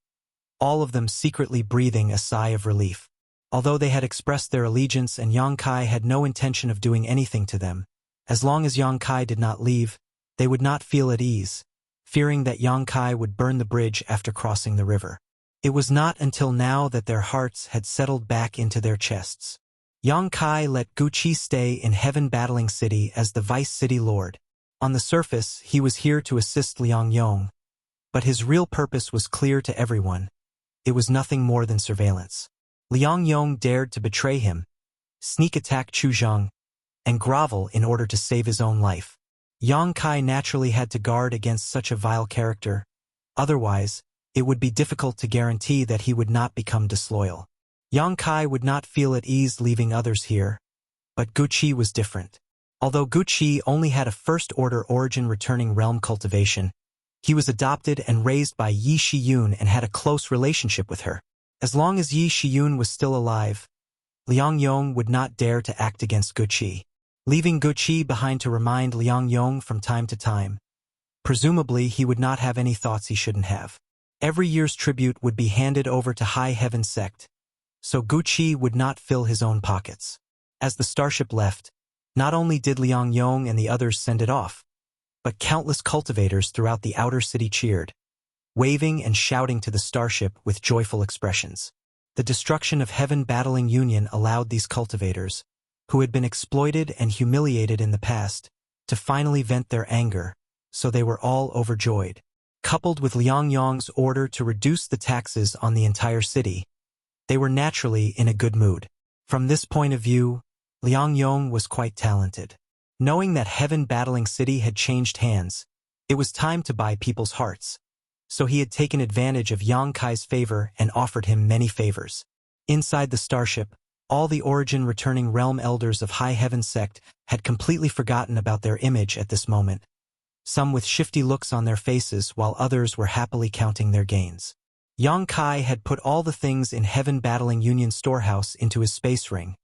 all of them secretly breathing a sigh of relief. Although they had expressed their allegiance and Yang Kai had no intention of doing anything to them, as long as Yang Kai did not leave, they would not feel at ease, fearing that Yang Kai would burn the bridge after crossing the river. It was not until now that their hearts had settled back into their chests. Yang Kai let Guqi stay in Heaven Battling City as the Vice City Lord. On the surface, he was here to assist Liang Yong, but his real purpose was clear to everyone. It was nothing more than surveillance. Liang Yong dared to betray him, sneak attack Chu Zhang, and grovel in order to save his own life. Yang Kai naturally had to guard against such a vile character. Otherwise, it would be difficult to guarantee that he would not become disloyal. Yang Kai would not feel at ease leaving others here, but Guqi was different. Although Guqi only had a first-order origin returning realm cultivation, he was adopted and raised by Yi Shiyun and had a close relationship with her. As long as Yi Shiyun was still alive, Liang Yong would not dare to act against Guqi, leaving Guqi behind to remind Liang Yong from time to time. Presumably, he would not have any thoughts he shouldn't have. Every year's tribute would be handed over to High Heaven Sect, so Guqi would not fill his own pockets. As the starship left, not only did Liang Yong and the others send it off, but countless cultivators throughout the outer city cheered, waving and shouting to the starship with joyful expressions. The destruction of Heaven Battling Union allowed these cultivators, who had been exploited and humiliated in the past, to finally vent their anger, so they were all overjoyed. Coupled with Liang Yong's order to reduce the taxes on the entire city, they were naturally in a good mood. From this point of view, Liang Yong was quite talented. Knowing that Heaven Battling City had changed hands, It was time to buy people's hearts. So he had taken advantage of Yang Kai's favor and offered him many favors. Inside the starship, all the origin-returning realm elders of High Heaven sect had completely forgotten about their image at this moment, some with shifty looks on their faces while others were happily counting their gains. Yang Kai had put all the things in Heaven Battling Union storehouse into his space ring,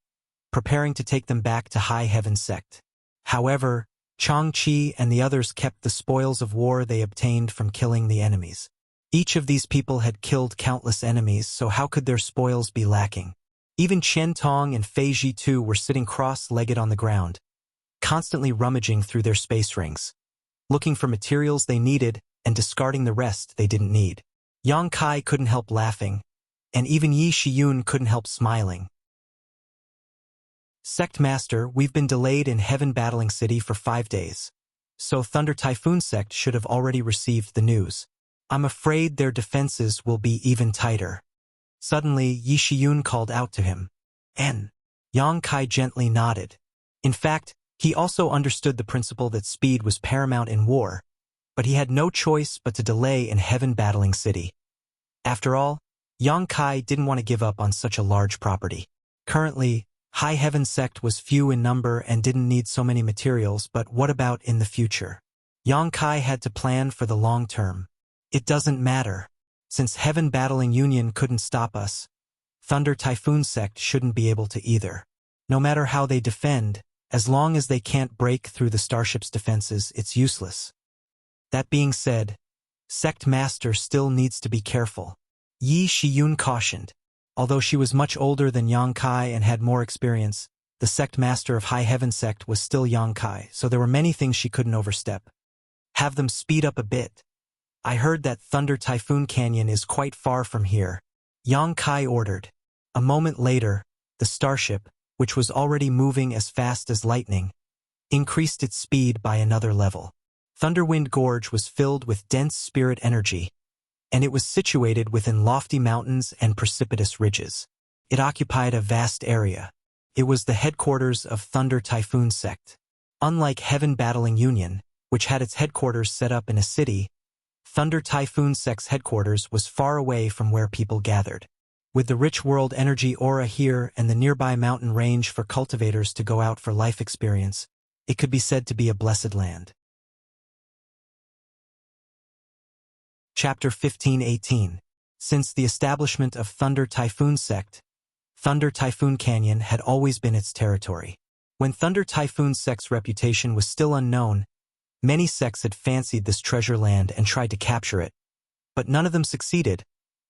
preparing to take them back to High Heaven sect. However, Chang-Chi and the others kept the spoils of war they obtained from killing the enemies. Each of these people had killed countless enemies, so how could their spoils be lacking? Even Chen Tong and Fei Ji too were sitting cross-legged on the ground, constantly rummaging through their space rings, looking for materials they needed and discarding the rest they didn't need. Yang Kai couldn't help laughing, and even Yi Shiyun couldn't help smiling. Sect Master, we've been delayed in Heaven Battling City for 5 days, so Thunder Typhoon Sect should have already received the news. I'm afraid their defenses will be even tighter. Suddenly, Yi Shiyun called out to him. N. Yang Kai gently nodded. In fact, he also understood the principle that speed was paramount in war, but he had no choice but to delay in Heaven Battling City. After all, Yang Kai didn't want to give up on such a large property. Currently, High Heaven sect was few in number and didn't need so many materials, but what about in the future? Yang Kai had to plan for the long term. It doesn't matter. Since Heaven Battling Union couldn't stop us, Thunder Typhoon sect shouldn't be able to either. No matter how they defend, as long as they can't break through the starship's defenses, it's useless. That being said, Sect Master still needs to be careful. Yi Shiyun cautioned. Although she was much older than Yang Kai and had more experience, the Sect Master of High Heaven sect was still Yang Kai, so there were many things she couldn't overstep. Have them speed up a bit. I heard that Thunder Typhoon Canyon is quite far from here, Yang Kai ordered. A moment later, the starship, which was already moving as fast as lightning, increased its speed by another level. Thunderwind Gorge was filled with dense spirit energy, and it was situated within lofty mountains and precipitous ridges. It occupied a vast area. It was the headquarters of Thunder Typhoon sect. Unlike Heaven Battling Union, which had its headquarters set up in a city, Thunder Typhoon sect's headquarters was far away from where people gathered. With the rich world energy aura here and the nearby mountain range for cultivators to go out for life experience, it could be said to be a blessed land. Chapter 15:18. Since the establishment of Thunder Typhoon sect, Thunder Typhoon Canyon had always been its territory. When Thunder Typhoon sect's reputation was still unknown, many sects had fancied this treasure land and tried to capture it, but none of them succeeded,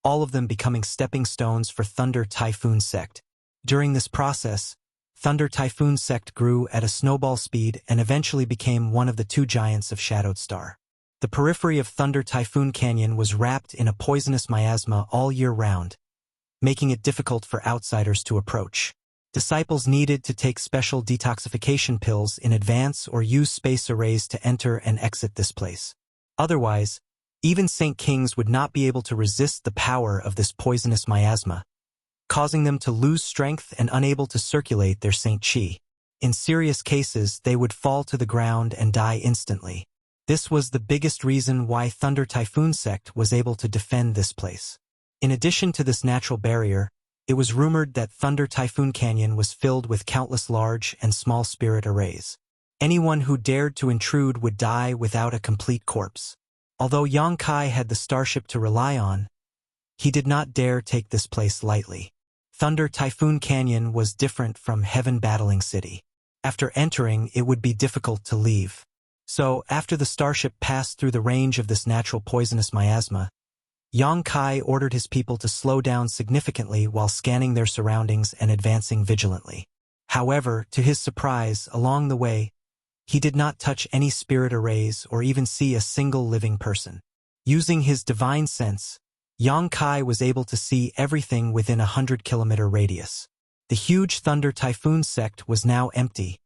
all of them becoming stepping stones for Thunder Typhoon sect. During this process, Thunder Typhoon sect grew at a snowball speed and eventually became one of the 2 giants of Shadowed Star. The periphery of Thunder Typhoon Canyon was wrapped in a poisonous miasma all year round, making it difficult for outsiders to approach. Disciples needed to take special detoxification pills in advance or use space arrays to enter and exit this place. Otherwise, even Saint Kings would not be able to resist the power of this poisonous miasma, causing them to lose strength and unable to circulate their Saint Chi. In serious cases, they would fall to the ground and die instantly. This was the biggest reason why Thunder Typhoon sect was able to defend this place. In addition to this natural barrier, it was rumored that Thunder Typhoon Canyon was filled with countless large and small spirit arrays. Anyone who dared to intrude would die without a complete corpse. Although Yang Kai had the starship to rely on, he did not dare take this place lightly. Thunder Typhoon Canyon was different from Heaven Battling City. After entering, it would be difficult to leave. So, after the starship passed through the range of this natural poisonous miasma, Yang Kai ordered his people to slow down significantly while scanning their surroundings and advancing vigilantly. However, to his surprise, along the way, he did not touch any spirit arrays or even see a single living person. Using his divine sense, Yang Kai was able to see everything within a 100-kilometer radius. The huge Thunder Typhoon sect was now empty,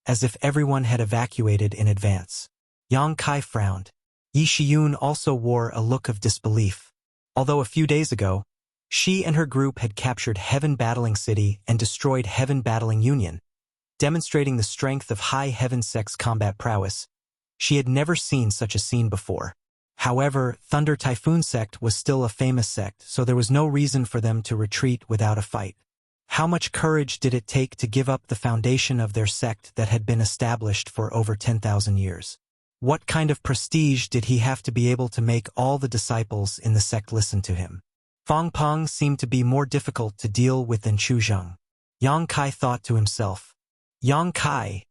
as if everyone had evacuated in advance. Yang Kai frowned. Yi Shiyun also wore a look of disbelief. Although a few days ago, she and her group had captured Heaven Battling City and destroyed Heaven Battling Union, demonstrating the strength of High Heaven sect's combat prowess, She had never seen such a scene before. However, Thunder Typhoon Sect was still a famous sect, so there was no reason for them to retreat without a fight. How much courage did it take to give up the foundation of their sect that had been established for over 10,000 years? What kind of prestige did he have to be able to make all the disciples in the sect listen to him? Fang Peng seemed to be more difficult to deal with than Chu Zheng. Yang Kai thought to himself, Yang Kai,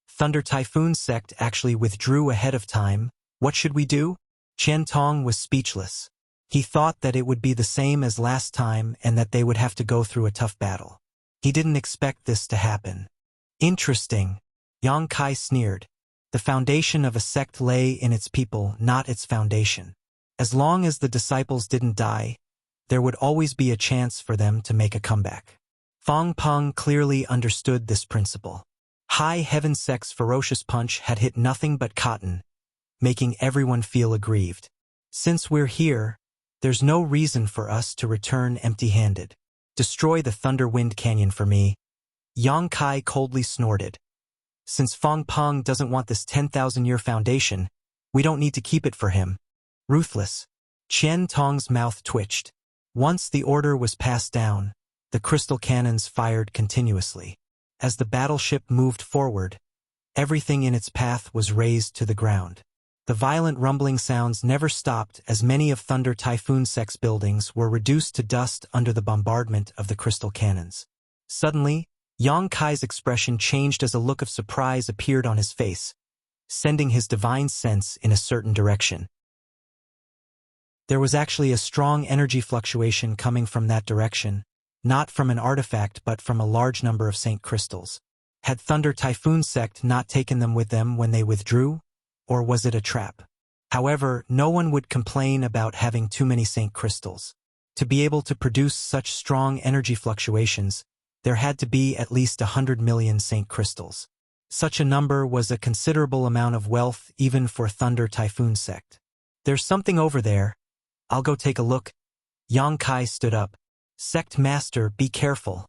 Thunder Typhoon Sect actually withdrew ahead of time. What should we do? Qian Tong was speechless. He thought that it would be the same as last time and that they would have to go through a tough battle. He didn't expect this to happen. Interesting, Yang Kai sneered. The foundation of a sect lay in its people, not its foundation. As long as the disciples didn't die, there would always be a chance for them to make a comeback. Fang Peng clearly understood this principle. High Heaven Sect's ferocious punch had hit nothing but cotton, making everyone feel aggrieved. Since we're here, there's no reason for us to return empty-handed. Destroy the Thunder Wind Canyon for me. Yang Kai coldly snorted. Since Fang Peng doesn't want this 10,000-year foundation, we don't need to keep it for him. Ruthless. Qian Tong's mouth twitched. Once the order was passed down, the crystal cannons fired continuously. As the battleship moved forward, everything in its path was razed to the ground. The violent rumbling sounds never stopped as many of Thunder Typhoon Sect's buildings were reduced to dust under the bombardment of the crystal cannons. Suddenly, Yang Kai's expression changed as a look of surprise appeared on his face, sending his divine sense in a certain direction. There was actually a strong energy fluctuation coming from that direction, not from an artifact but from a large number of Saint crystals. Had Thunder Typhoon Sect not taken them with them when they withdrew? Or was it a trap? However, no one would complain about having too many Saint crystals. To be able to produce such strong energy fluctuations, there had to be at least 100 million Saint crystals. Such a number was a considerable amount of wealth even for Thunder Typhoon Sect. There's something over there. I'll go take a look. Yang Kai stood up. Sect Master, be careful.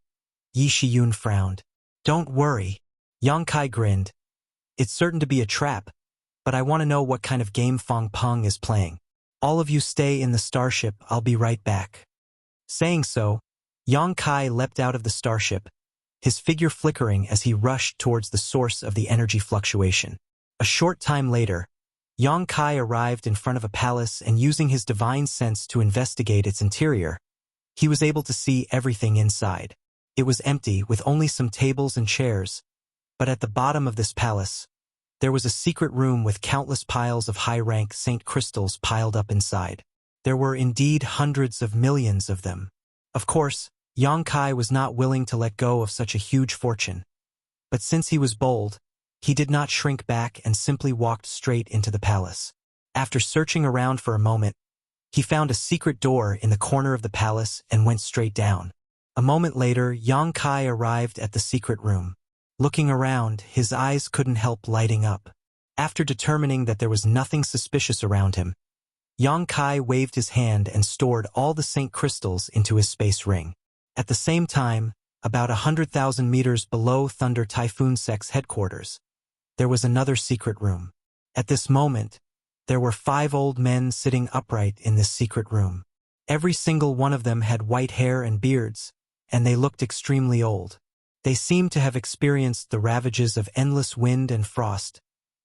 Yi Shiyun frowned. Don't worry. Yang Kai grinned. It's certain to be a trap, but I want to know what kind of game Fang Peng is playing. All of you stay in the starship, I'll be right back. Saying so, Yang Kai leapt out of the starship, his figure flickering as he rushed towards the source of the energy fluctuation. A short time later, Yang Kai arrived in front of a palace and using his divine sense to investigate its interior, he was able to see everything inside. It was empty with only some tables and chairs, but at the bottom of this palace, there was a secret room with countless piles of high-rank Saint crystals piled up inside. There were indeed hundreds of millions of them. Of course, Yang Kai was not willing to let go of such a huge fortune. But since he was bold, he did not shrink back and simply walked straight into the palace. After searching around for a moment, he found a secret door in the corner of the palace and went straight down. A moment later, Yang Kai arrived at the secret room. Looking around, his eyes couldn't help lighting up. After determining that there was nothing suspicious around him, Yang Kai waved his hand and stored all the Saint crystals into his space ring. At the same time, about 100,000 meters below Thunder Typhoon Sect's headquarters, there was another secret room. At this moment, there were 5 old men sitting upright in this secret room. Every single one of them had white hair and beards, and they looked extremely old. They seemed to have experienced the ravages of endless wind and frost,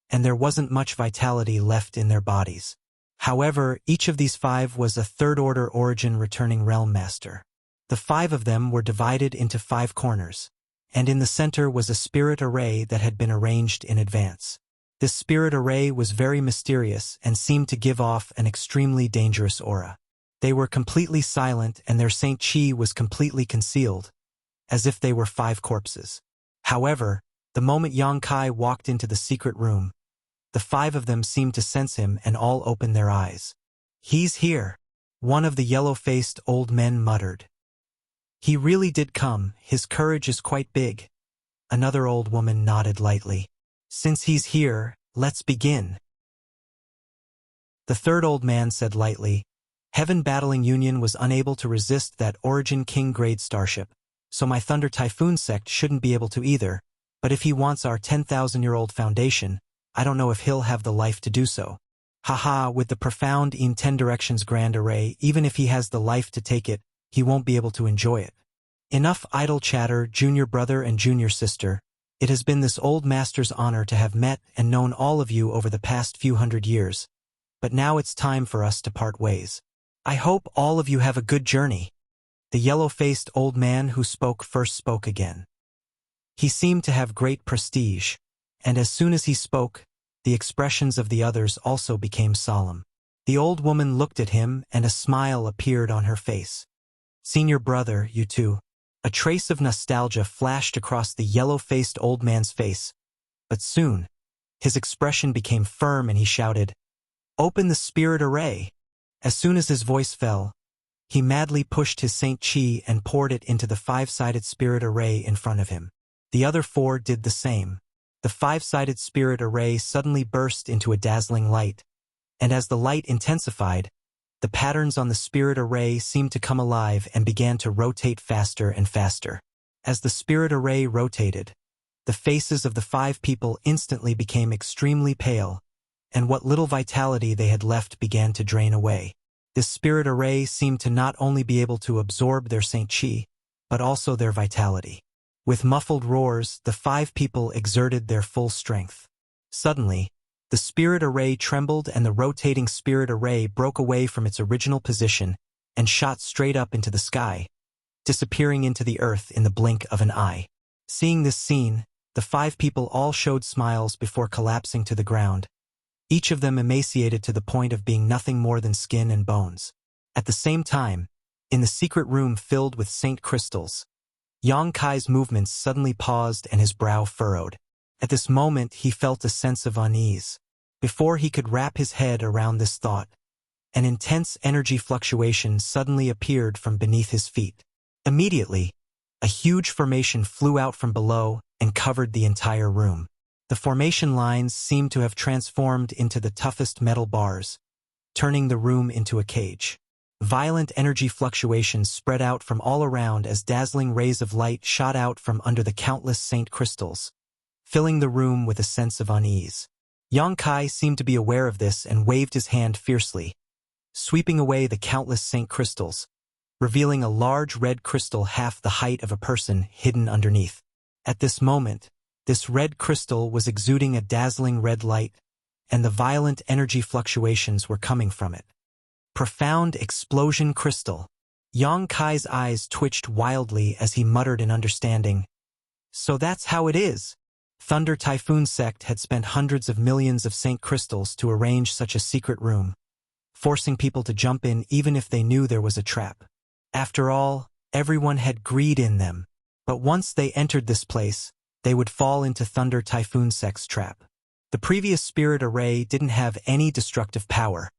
and there wasn't much vitality left in their bodies. However, each of these 5 was a third-order origin returning realm master. The 5 of them were divided into 5 corners, and in the center was a spirit array that had been arranged in advance. This spirit array was very mysterious and seemed to give off an extremely dangerous aura. They were completely silent and their Saint Chi was completely concealed, as if they were 5 corpses. However, the moment Yang Kai walked into the secret room, the 5 of them seemed to sense him and all opened their eyes. He's here, one of the yellow-faced old men muttered. He really did come, his courage is quite big. Another old woman nodded lightly. Since he's here, let's begin. The third old man said lightly, Heaven Battling Union was unable to resist that Origin King grade starship, so my Thunder Typhoon Sect shouldn't be able to either, but if he wants our 10,000-year-old foundation, I don't know if he'll have the life to do so. Haha, with the profound in 10 directions grand array, even if he has the life to take it, he won't be able to enjoy it. Enough idle chatter, junior brother and junior sister. It has been this old master's honor to have met and known all of you over the past few hundred years. But now it's time for us to part ways. I hope all of you have a good journey. The yellow-faced old man who spoke first spoke again. He seemed to have great prestige, and as soon as he spoke, the expressions of the others also became solemn. The old woman looked at him, and a smile appeared on her face. Senior brother, you too. A trace of nostalgia flashed across the yellow-faced old man's face, but soon, his expression became firm and he shouted, "Open the spirit array!" As soon as his voice fell, he madly pushed his Saint Chi and poured it into the five-sided spirit array in front of him. The other four did the same. The five-sided spirit array suddenly burst into a dazzling light, and as the light intensified, the patterns on the spirit array seemed to come alive and began to rotate faster and faster. As the spirit array rotated, the faces of the 5 people instantly became extremely pale, and what little vitality they had left began to drain away. This spirit array seemed to not only be able to absorb their Saint Chi, but also their vitality. With muffled roars, the 5 people exerted their full strength. Suddenly, the spirit array trembled and the rotating spirit array broke away from its original position and shot straight up into the sky, disappearing into the earth in the blink of an eye. Seeing this scene, the 5 people all showed smiles before collapsing to the ground, each of them emaciated to the point of being nothing more than skin and bones. At the same time, in the secret room filled with Saint crystals, Yang Kai's movements suddenly paused and his brow furrowed. At this moment he felt a sense of unease. Before he could wrap his head around this thought, an intense energy fluctuation suddenly appeared from beneath his feet. Immediately, a huge formation flew out from below and covered the entire room. The formation lines seemed to have transformed into the toughest metal bars, turning the room into a cage. Violent energy fluctuations spread out from all around as dazzling rays of light shot out from under the countless Saint crystals, filling the room with a sense of unease. Yang Kai seemed to be aware of this and waved his hand fiercely, sweeping away the countless Saint crystals, revealing a large red crystal half the height of a person hidden underneath. At this moment, this red crystal was exuding a dazzling red light, and the violent energy fluctuations were coming from it. Profound explosion crystal. Yang Kai's eyes twitched wildly as he muttered in understanding. So that's how it is. Thunder Typhoon Sect had spent hundreds of millions of Saint crystals to arrange such a secret room, forcing people to jump in even if they knew there was a trap. After all, everyone had greed in them, but once they entered this place, they would fall into Thunder Typhoon Sect's trap. The previous spirit array didn't have any destructive power,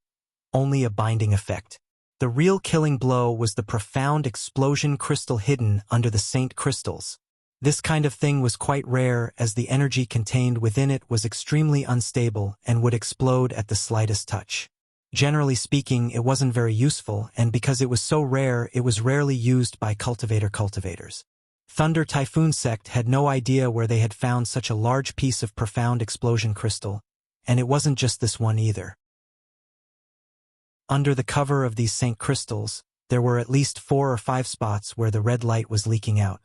only a binding effect. The real killing blow was the profound explosion crystal hidden under the Saint crystals. This kind of thing was quite rare as the energy contained within it was extremely unstable and would explode at the slightest touch. Generally speaking, it wasn't very useful, and because it was so rare, it was rarely used by cultivators. Thunder Typhoon Sect had no idea where they had found such a large piece of profound explosion crystal, and it wasn't just this one either. Under the cover of these Saint crystals, there were at least 4 or 5 spots where the red light was leaking out.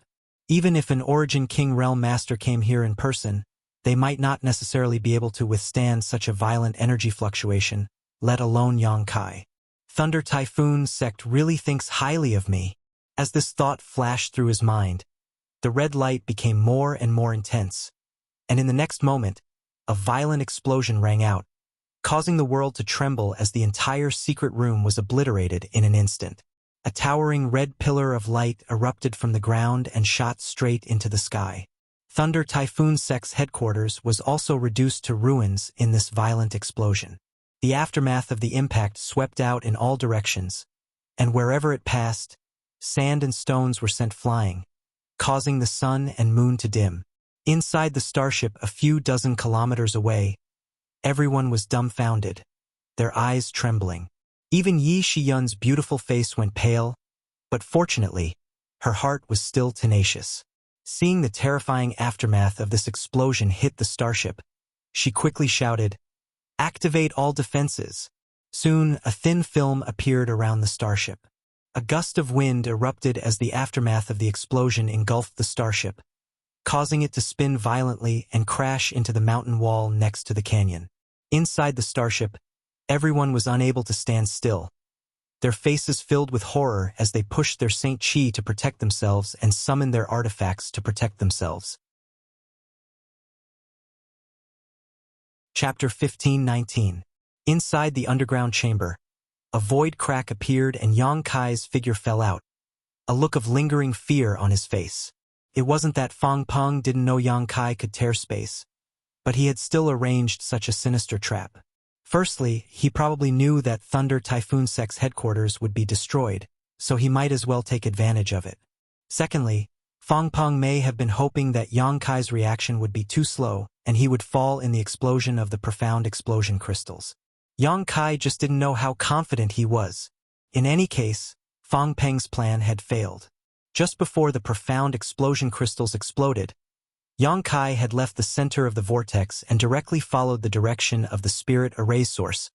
Even if an Origin King Realm Master came here in person, they might not necessarily be able to withstand such a violent energy fluctuation, let alone Yang Kai. Thunder Typhoon Sect really thinks highly of me. As this thought flashed through his mind, the red light became more and more intense, and in the next moment, a violent explosion rang out, causing the world to tremble as the entire secret room was obliterated in an instant. A towering red pillar of light erupted from the ground and shot straight into the sky. Thunder Typhoon Sect's headquarters was also reduced to ruins in this violent explosion. The aftermath of the impact swept out in all directions, and wherever it passed, sand and stones were sent flying, causing the sun and moon to dim. Inside the starship a few dozen kilometers away, everyone was dumbfounded, their eyes trembling. Even Yi Shiyun's beautiful face went pale, but fortunately, her heart was still tenacious. Seeing the terrifying aftermath of this explosion hit the starship, She quickly shouted, "Activate all defenses." Soon, a thin film appeared around the starship. A gust of wind erupted as the aftermath of the explosion engulfed the starship, causing it to spin violently and crash into the mountain wall next to the canyon. Inside the starship, everyone was unable to stand still, their faces filled with horror as they pushed their Saint Chi to protect themselves and summoned their artifacts to protect themselves. Chapter 15:19. Inside the underground chamber, a void crack appeared and Yang Kai's figure fell out, a look of lingering fear on his face. It wasn't that Fang Peng didn't know Yang Kai could tear space, but he had still arranged such a sinister trap. Firstly, he probably knew that Thunder Typhoon Sect's headquarters would be destroyed, so he might as well take advantage of it. Secondly, Fang Peng may have been hoping that Yang Kai's reaction would be too slow and he would fall in the explosion of the profound explosion crystals. Yang Kai just didn't know how confident he was. In any case, Fang Peng's plan had failed. Just before the profound explosion crystals exploded, Yang Kai had left the center of the vortex and directly followed the direction of the spirit array source,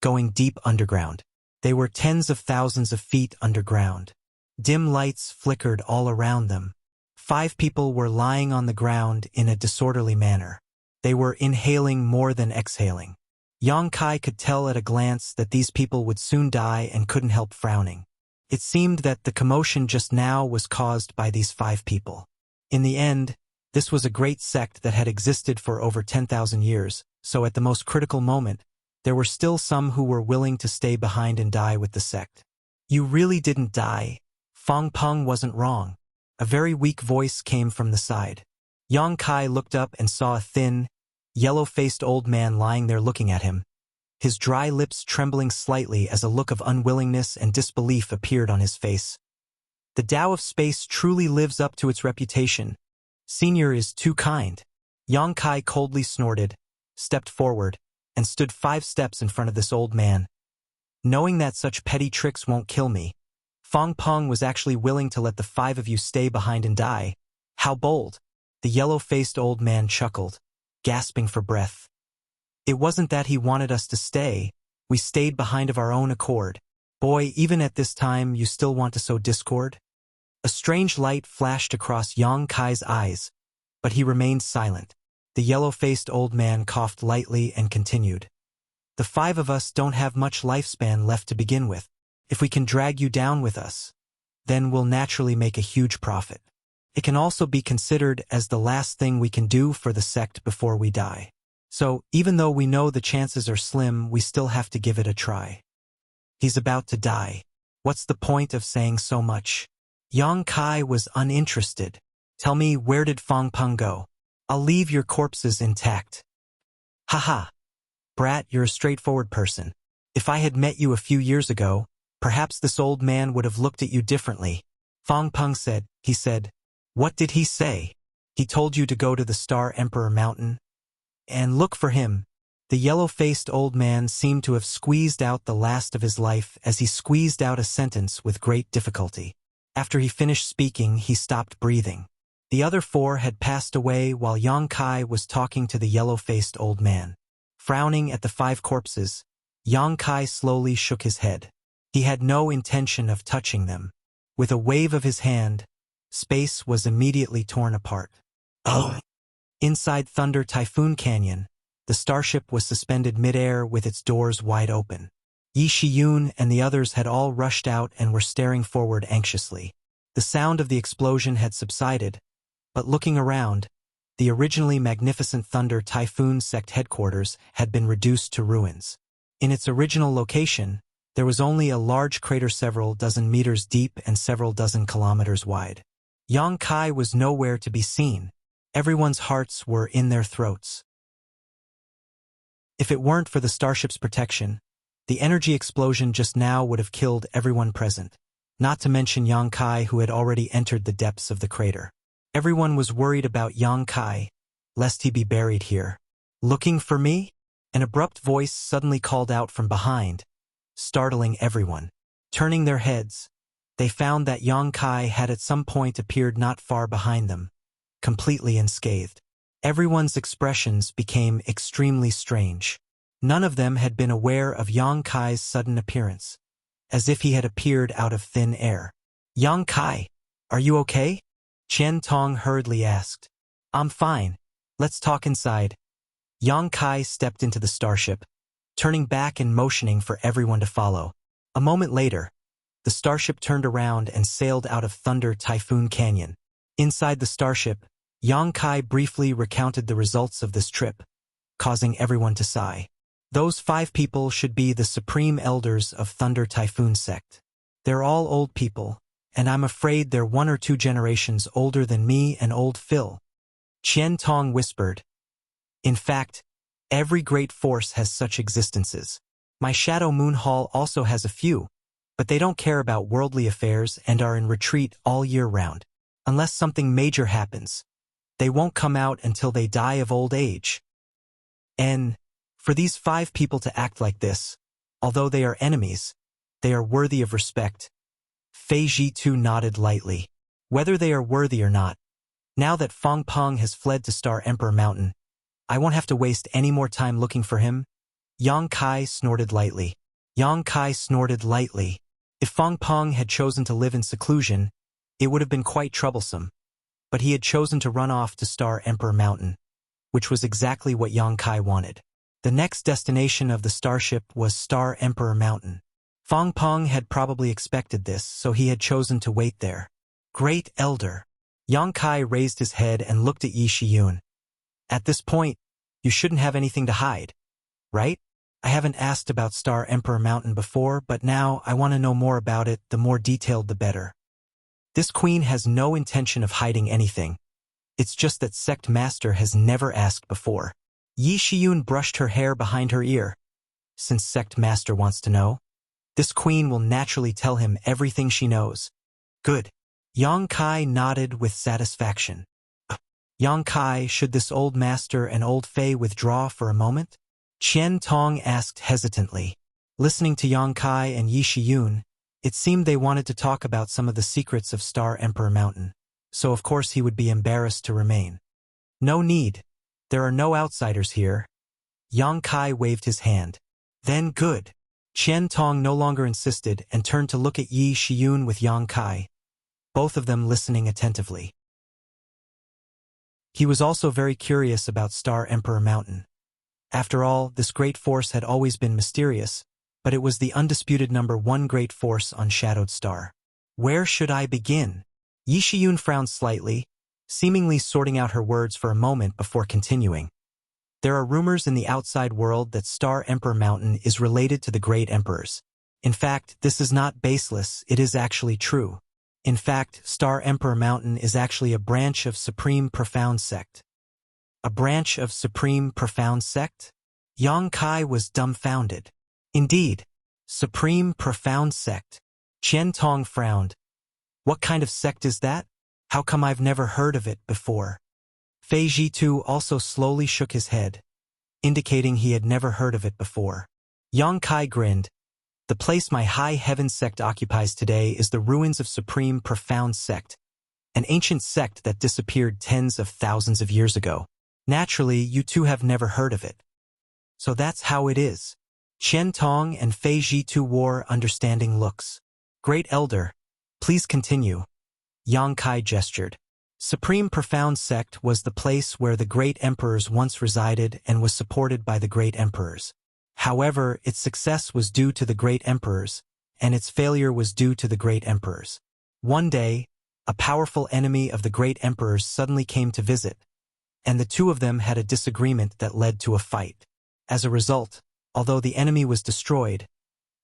going deep underground. They were tens of thousands of feet underground. Dim lights flickered all around them. 5 people were lying on the ground in a disorderly manner. They were inhaling more than exhaling. Yang Kai could tell at a glance that these people would soon die and couldn't help frowning. It seemed that the commotion just now was caused by these 5 people. In the end, this was a great sect that had existed for over 10,000 years, so at the most critical moment, there were still some who were willing to stay behind and die with the sect. "You really didn't die." Fang Peng wasn't wrong. A very weak voice came from the side. Yang Kai looked up and saw a thin, yellow-faced old man lying there looking at him, his dry lips trembling slightly as a look of unwillingness and disbelief appeared on his face. The Tao of Space truly lives up to its reputation. Senior is too kind. Yang Kai coldly snorted, stepped forward, and stood 5 steps in front of this old man. Knowing that such petty tricks won't kill me, Fang Peng was actually willing to let the 5 of you stay behind and die. How bold! The yellow-faced old man chuckled, gasping for breath. It wasn't that he wanted us to stay, we stayed behind of our own accord. Boy, even at this time you still want to sow discord? A strange light flashed across Yang Kai's eyes, but he remained silent. The yellow-faced old man coughed lightly and continued. "The 5 of us don't have much lifespan left to begin with. If we can drag you down with us, then we'll naturally make a huge profit. It can also be considered as the last thing we can do for the sect before we die. So, even though we know the chances are slim, we still have to give it a try." He's about to die. What's the point of saying so much? Yang Kai was uninterested. "Tell me, where did Fang Peng go? I'll leave your corpses intact." "Haha. Brat, you're a straightforward person. If I had met you a few years ago, perhaps this old man would have looked at you differently." Fang Peng said. He said, "What did he say?" "He told you to go to the Star Emperor Mountain and look for him." The yellow-faced old man seemed to have squeezed out the last of his life as he squeezed out a sentence with great difficulty. After he finished speaking, he stopped breathing. The other 4 had passed away while Yang Kai was talking to the yellow-faced old man. Frowning at the 5 corpses, Yang Kai slowly shook his head. He had no intention of touching them. With a wave of his hand, space was immediately torn apart. Oh! Inside Thunder Typhoon Canyon, the starship was suspended midair with its doors wide open. Yi Shiyun and the others had all rushed out and were staring forward anxiously. The sound of the explosion had subsided, but looking around, the originally magnificent Thunder Typhoon Sect headquarters had been reduced to ruins. In its original location, there was only a large crater several dozen meters deep and several dozen kilometers wide. Yang Kai was nowhere to be seen. Everyone's hearts were in their throats. If it weren't for the starship's protection, the energy explosion just now would have killed everyone present, not to mention Yang Kai, who had already entered the depths of the crater. Everyone was worried about Yang Kai, lest he be buried here. "Looking for me?" An abrupt voice suddenly called out from behind, startling everyone. Turning their heads, they found that Yang Kai had at some point appeared not far behind them, completely unscathed. Everyone's expressions became extremely strange. None of them had been aware of Yang Kai's sudden appearance, as if he had appeared out of thin air. Yang Kai, are you okay? Qian Tong hurriedly asked. I'm fine. Let's talk inside. Yang Kai stepped into the starship, turning back and motioning for everyone to follow. A moment later, the starship turned around and sailed out of Thunder Typhoon Canyon. Inside the starship, Yang Kai briefly recounted the results of this trip, causing everyone to sigh. Those 5 people should be the supreme elders of Thunder Typhoon sect. They're all old people, and I'm afraid they're 1 or 2 generations older than me and old Phil. Qian Tong whispered. In fact, every great force has such existences. My Shadow Moon Hall also has a few, but they don't care about worldly affairs and are in retreat all year round. Unless something major happens, they won't come out until they die of old age. And for these 5 people to act like this, although they are enemies, they are worthy of respect. Fei Zhitu nodded lightly. Whether they are worthy or not, now that Fang Peng has fled to Star Emperor Mountain, I won't have to waste any more time looking for him. Yang Kai snorted lightly. Yang Kai snorted lightly. If Fang Peng had chosen to live in seclusion, it would have been quite troublesome. But he had chosen to run off to Star Emperor Mountain, which was exactly what Yang Kai wanted. The next destination of the starship was Star Emperor Mountain. Fang Peng had probably expected this, so he had chosen to wait there. Great Elder. Yang Kai raised his head and looked at Yi Shiyun. At this point, you shouldn't have anything to hide, right? I haven't asked about Star Emperor Mountain before, but now I want to know more about it. The more detailed, the better. This queen has no intention of hiding anything. It's just that Sect Master has never asked before. Yi Shiyun brushed her hair behind her ear. Since Sect Master wants to know, this queen will naturally tell him everything she knows. Good. Yang Kai nodded with satisfaction. Yang Kai, should this old master and old Fei withdraw for a moment? Qian Tong asked hesitantly. Listening to Yang Kai and Yi Shiyun, it seemed they wanted to talk about some of the secrets of Star Emperor Mountain, so of course he would be embarrassed to remain. No need. There are no outsiders here. Yang Kai waved his hand. Then good. Qian Tong no longer insisted and turned to look at Yi Shiyun with Yang Kai, both of them listening attentively. He was also very curious about Star Emperor Mountain. After all, this great force had always been mysterious, but it was the undisputed #1 great force on Shadowed Star. Where should I begin? Yi Shiyun frowned slightly, seemingly sorting out her words for a moment before continuing. There are rumors in the outside world that Star Emperor Mountain is related to the Great Emperors. In fact, this is not baseless, it is actually true. In fact, Star Emperor Mountain is actually a branch of Supreme Profound Sect. A branch of Supreme Profound Sect? Yang Kai was dumbfounded. Indeed, Supreme Profound Sect. Qian Tong frowned. What kind of sect is that? How come I've never heard of it before? Fei Zhitu also slowly shook his head, indicating he had never heard of it before. Yang Kai grinned. The place my High Heaven sect occupies today is the ruins of Supreme Profound Sect, an ancient sect that disappeared tens of thousands of years ago. Naturally, you two have never heard of it. So that's how it is. Qian Tong and Fei Zhitu wore understanding looks. Great Elder, please continue. Yang Kai gestured. Supreme Profound Sect was the place where the Great Emperors once resided and was supported by the Great Emperors. However, its success was due to the Great Emperors, and its failure was due to the Great Emperors. One day, a powerful enemy of the Great Emperors suddenly came to visit, and the two of them had a disagreement that led to a fight. As a result, although the enemy was destroyed,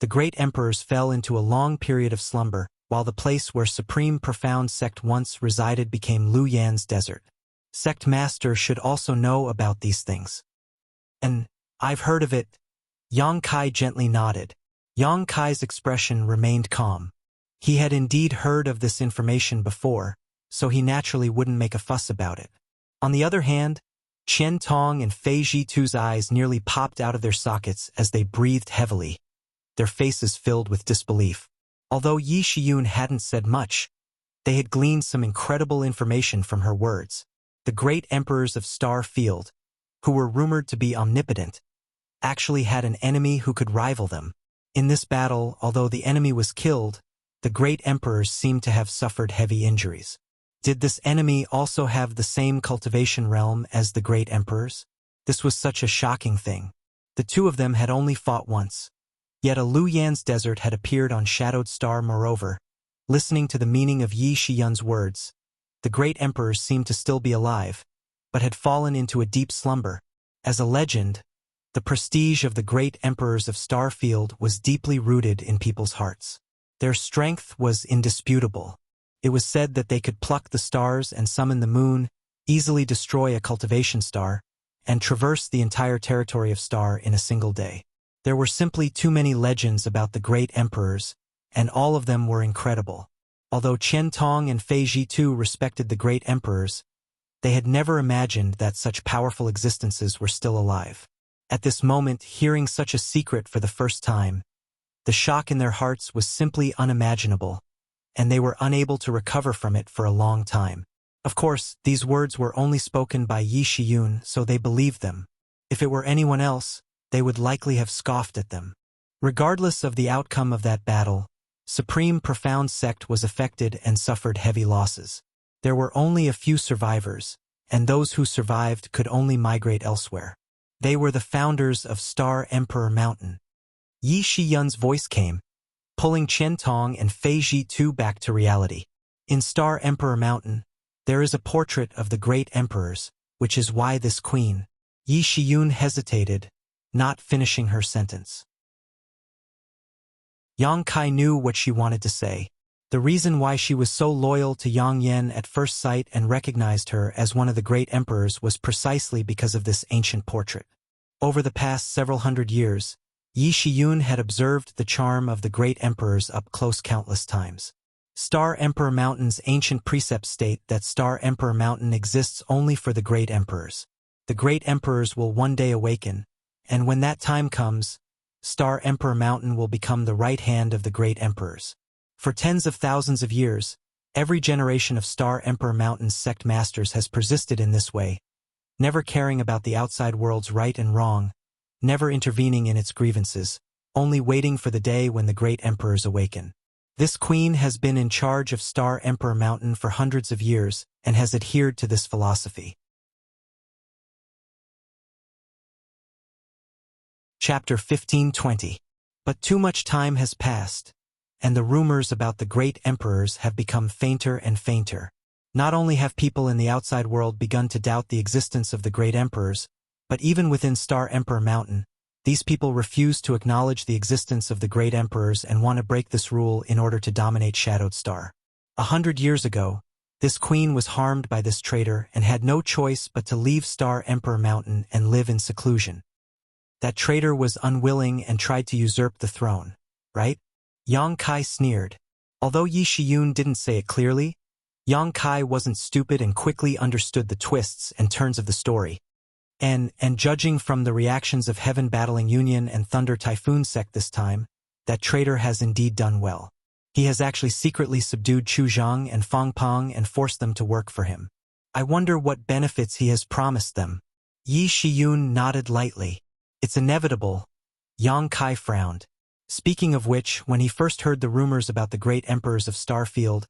the Great Emperors fell into a long period of slumber, while the place where Supreme Profound Sect once resided became Lu Yan's desert. Sect Master should also know about these things. And I've heard of it. Yang Kai gently nodded. Yang Kai's expression remained calm. He had indeed heard of this information before, so he naturally wouldn't make a fuss about it. On the other hand, Qian Tong and Fei Zhitu's eyes nearly popped out of their sockets as they breathed heavily, their faces filled with disbelief. Although Yi Shiyun hadn't said much, they had gleaned some incredible information from her words. the great emperors of Star Field, who were rumored to be omnipotent, actually had an enemy who could rival them. In this battle, although the enemy was killed, the great emperors seemed to have suffered heavy injuries. Did this enemy also have the same cultivation realm as the great emperors? This was such a shocking thing. The two of them had only fought once. Yet a Lu Yan's desert had appeared on Shadowed Star. Moreover, listening to the meaning of Yi Shiyun's words, the great emperors seemed to still be alive, but had fallen into a deep slumber. As a legend, the prestige of the great emperors of Starfield was deeply rooted in people's hearts. Their strength was indisputable. It was said that they could pluck the stars and summon the moon, easily destroy a cultivation star, and traverse the entire territory of Star in a single day. There were simply too many legends about the great emperors, and all of them were incredible. Although Qian Tong and Fei Ji too respected the great emperors, they had never imagined that such powerful existences were still alive. At this moment, hearing such a secret for the first time, the shock in their hearts was simply unimaginable, and they were unable to recover from it for a long time. Of course, these words were only spoken by Yi Shiyun, so they believed them. If it were anyone else, they would likely have scoffed at them. Regardless of the outcome of that battle, Supreme Profound Sect was affected and suffered heavy losses. There were only a few survivors, and those who survived could only migrate elsewhere. They were the founders of Star Emperor Mountain. Yi Shiyun's voice came, pulling Qian Tong and Fei Ji too back to reality. In Star Emperor Mountain, there is a portrait of the great emperors, which is why this queen. Yi Shiyun hesitated, not finishing her sentence. Yang Kai knew what she wanted to say. The reason why she was so loyal to Yang Yan at first sight and recognized her as one of the great emperors was precisely because of this ancient portrait. Over the past several hundred years, Yi Shiyun had observed the charm of the great emperors up close countless times. Star Emperor Mountain's ancient precepts state that Star Emperor Mountain exists only for the great emperors. The great emperors will one day awaken, and when that time comes, Star Emperor Mountain will become the right hand of the great emperors. For tens of thousands of years, every generation of Star Emperor Mountain's sect masters has persisted in this way, never caring about the outside world's right and wrong, never intervening in its grievances, only waiting for the day when the great emperors awaken. This queen has been in charge of Star Emperor Mountain for hundreds of years and has adhered to this philosophy. Chapter 15:20. But too much time has passed, and the rumors about the great emperors have become fainter and fainter. Not only have people in the outside world begun to doubt the existence of the great emperors, but even within Star Emperor Mountain, these people refuse to acknowledge the existence of the great emperors and want to break this rule in order to dominate Shadowed Star. 100 years ago, this queen was harmed by this traitor and had no choice but to leave Star Emperor Mountain and live in seclusion. That traitor was unwilling and tried to usurp the throne, right? Yang Kai sneered. Although Yi Shiyun didn't say it clearly, Yang Kai wasn't stupid and quickly understood the twists and turns of the story. And judging from the reactions of Heaven Battling Union and Thunder Typhoon Sect this time, that traitor has indeed done well. He has actually secretly subdued Chu Zhang and Fang Peng and forced them to work for him. I wonder what benefits he has promised them. Yi Shiyun nodded lightly. It's inevitable. Yang Kai frowned. Speaking of which, when he first heard the rumors about the great emperors of Starfield,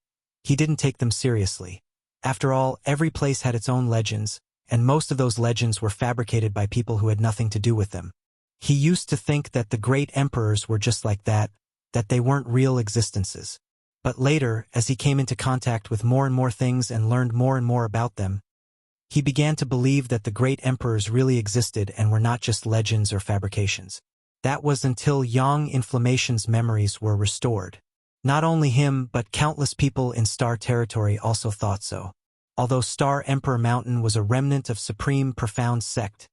he didn't take them seriously. After all, every place had its own legends, and most of those legends were fabricated by people who had nothing to do with them. He used to think that the great emperors were just like that they weren't real existences. But later, as he came into contact with more and more things and learned more and more about them, he began to believe that the great emperors really existed and were not just legends or fabrications. That was until Yang Inflammation's memories were restored. Not only him, but countless people in Star Territory also thought so. Although Star Emperor Mountain was a remnant of Supreme Profound Sect,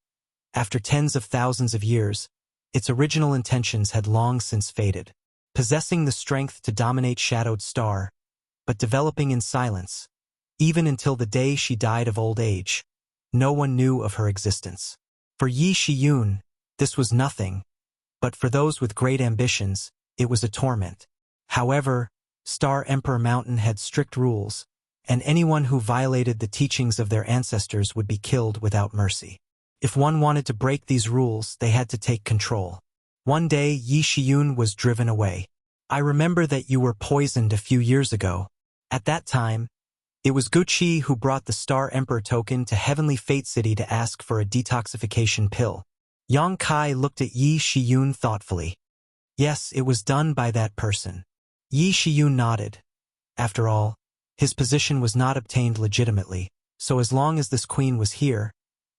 after tens of thousands of years, its original intentions had long since faded. Possessing the strength to dominate Shadowed Star, but developing in silence, even until the day she died of old age, no one knew of her existence. For Yi Shiyun, this was nothing, but for those with great ambitions, it was a torment. However, Star Emperor Mountain had strict rules, and anyone who violated the teachings of their ancestors would be killed without mercy. If one wanted to break these rules, they had to take control. One day, Yi Shiyun was driven away. I remember that you were poisoned a few years ago. At that time, it was Guqi who brought the Star Emperor token to Heavenly Fate City to ask for a detoxification pill. Yang Kai looked at Yi Shiyun thoughtfully. Yes, it was done by that person. Yi Shiyun nodded. After all, his position was not obtained legitimately, so as long as this queen was here,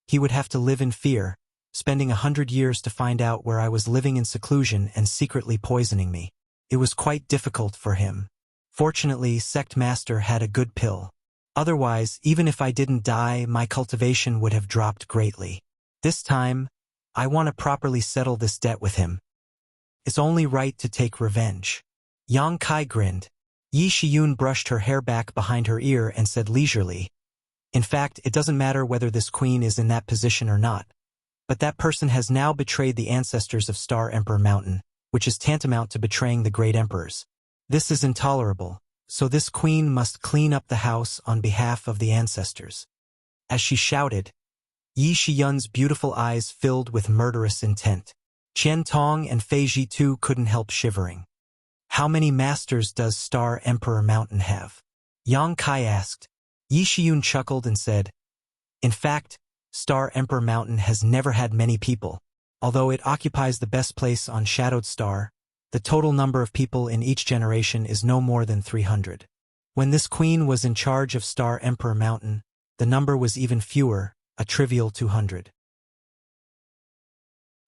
he would have to live in fear, spending 100 years to find out where I was living in seclusion and secretly poisoning me. It was quite difficult for him. Fortunately, Sect Master had a good pill. Otherwise, even if I didn't die, my cultivation would have dropped greatly. This time, I want to properly settle this debt with him. It's only right to take revenge. Yang Kai grinned. Yi Shiyun brushed her hair back behind her ear and said leisurely, in fact, it doesn't matter whether this queen is in that position or not. But that person has now betrayed the ancestors of Star Emperor Mountain, which is tantamount to betraying the great emperors. This is intolerable, so this queen must clean up the house on behalf of the ancestors. As she shouted, Yi Shiyun's beautiful eyes filled with murderous intent. Qian Tong and Fei Ji too couldn't help shivering. How many masters does Star Emperor Mountain have? Yang Kai asked. Yi Shiyun chuckled and said, in fact, Star Emperor Mountain has never had many people. Although it occupies the best place on Shadowed Star, the total number of people in each generation is no more than 300. When this queen was in charge of Star Emperor Mountain, the number was even fewer, a trivial 200.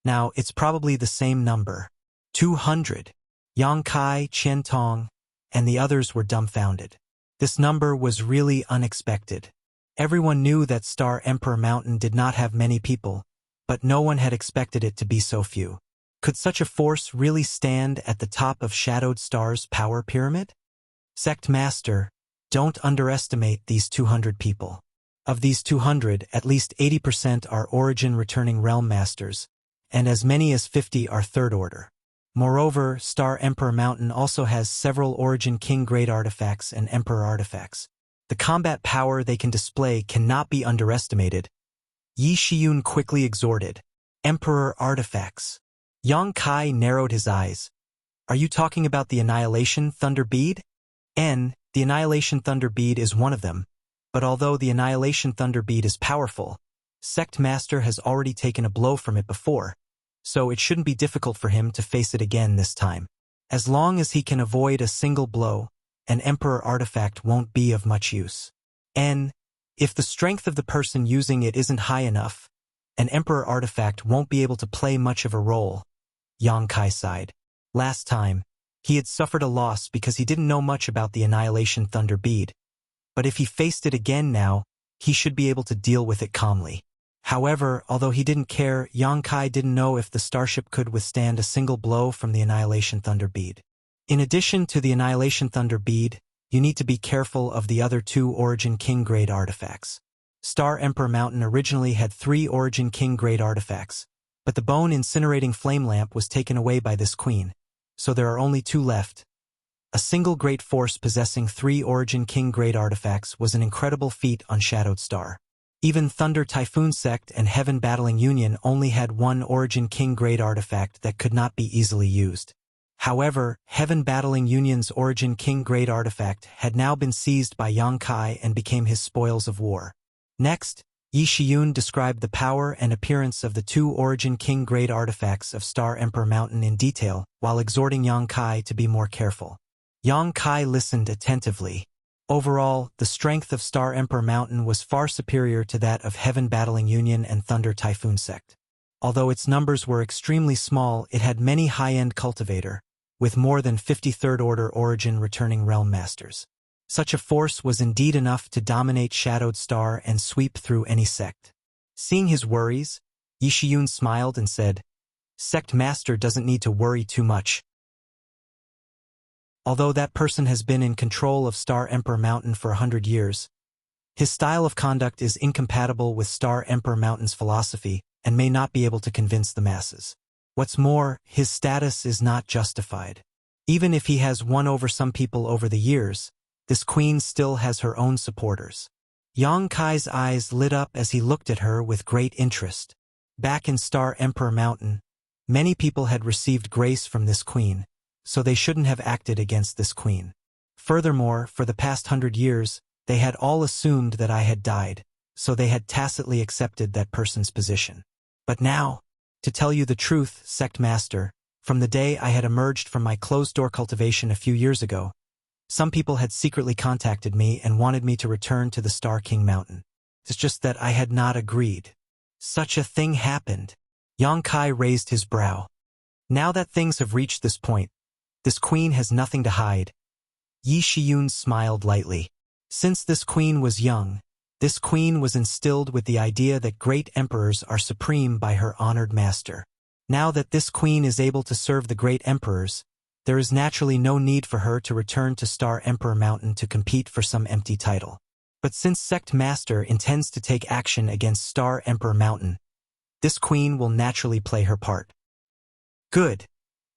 Now, it's probably the same number. 200. Yang Kai, Qian Tong, and the others were dumbfounded. This number was really unexpected. Everyone knew that Star Emperor Mountain did not have many people, but no one had expected it to be so few. Could such a force really stand at the top of Shadowed Star's power pyramid? Sect Master, don't underestimate these 200 people. Of these 200, at least 80% are Origin Returning Realm Masters, and as many as 50 are Third Order. Moreover, Star Emperor Mountain also has several Origin King grade artifacts and Emperor artifacts. The combat power they can display cannot be underestimated. Yi Shiyun quickly exhorted, Emperor artifacts. Yang Kai narrowed his eyes. Are you talking about the Annihilation Thunder Bead? The Annihilation Thunder Bead is one of them, but although the Annihilation Thunder Bead is powerful, Sect Master has already taken a blow from it before, so it shouldn't be difficult for him to face it again this time. As long as he can avoid a single blow, an Emperor artifact won't be of much use. If the strength of the person using it isn't high enough, an Emperor artifact won't be able to play much of a role. Yang Kai sighed. Last time, he had suffered a loss because he didn't know much about the Annihilation Thunder Bead. But if he faced it again now, he should be able to deal with it calmly. However, although he didn't care, Yang Kai didn't know if the starship could withstand a single blow from the Annihilation Thunder Bead. In addition to the Annihilation Thunder Bead, you need to be careful of the other 2 Origin King grade artifacts. Star Emperor Mountain originally had 3 Origin King grade artifacts, but the Bone Incinerating Flame Lamp was taken away by this queen, so there are only 2 left. A single great force possessing 3 Origin King grade artifacts was an incredible feat on Shadowed Star. Even Thunder Typhoon Sect and Heaven Battling Union only had 1 Origin King grade artifact that could not be easily used. However, Heaven Battling Union's Origin King grade artifact had now been seized by Yang Kai and became his spoils of war. Next, Yi Shiyun described the power and appearance of the 2 Origin King grade artifacts of Star Emperor Mountain in detail, while exhorting Yang Kai to be more careful. Yang Kai listened attentively. Overall, the strength of Star Emperor Mountain was far superior to that of Heaven Battling Union and Thunder Typhoon Sect. Although its numbers were extremely small, it had many high-end cultivator, with more than 50 Third Order Origin Returning Realm Masters. Such a force was indeed enough to dominate Shadowed Star and sweep through any sect. Seeing his worries, Yi Shiyun smiled and said, Sect Master doesn't need to worry too much. Although that person has been in control of Star Emperor Mountain for 100 years, his style of conduct is incompatible with Star Emperor Mountain's philosophy and may not be able to convince the masses. What's more, his status is not justified. Even if he has won over some people over the years, this queen still has her own supporters. Yang Kai's eyes lit up as he looked at her with great interest. Back in Star Emperor Mountain, many people had received grace from this queen, so they shouldn't have acted against this queen. Furthermore, for the past 100 years, they had all assumed that I had died, so they had tacitly accepted that person's position. But now, to tell you the truth, Sect Master, from the day I had emerged from my closed-door cultivation a few years ago, some people had secretly contacted me and wanted me to return to the Star King Mountain. It's just that I had not agreed. Such a thing happened. Yang Kai raised his brow. Now that things have reached this point, this queen has nothing to hide. Yi Shiyun smiled lightly. Since this queen was young, this queen was instilled with the idea that great emperors are supreme by her honored master. Now that this queen is able to serve the great emperors, there is naturally no need for her to return to Star Emperor Mountain to compete for some empty title. But since Sect Master intends to take action against Star Emperor Mountain, this queen will naturally play her part. Good.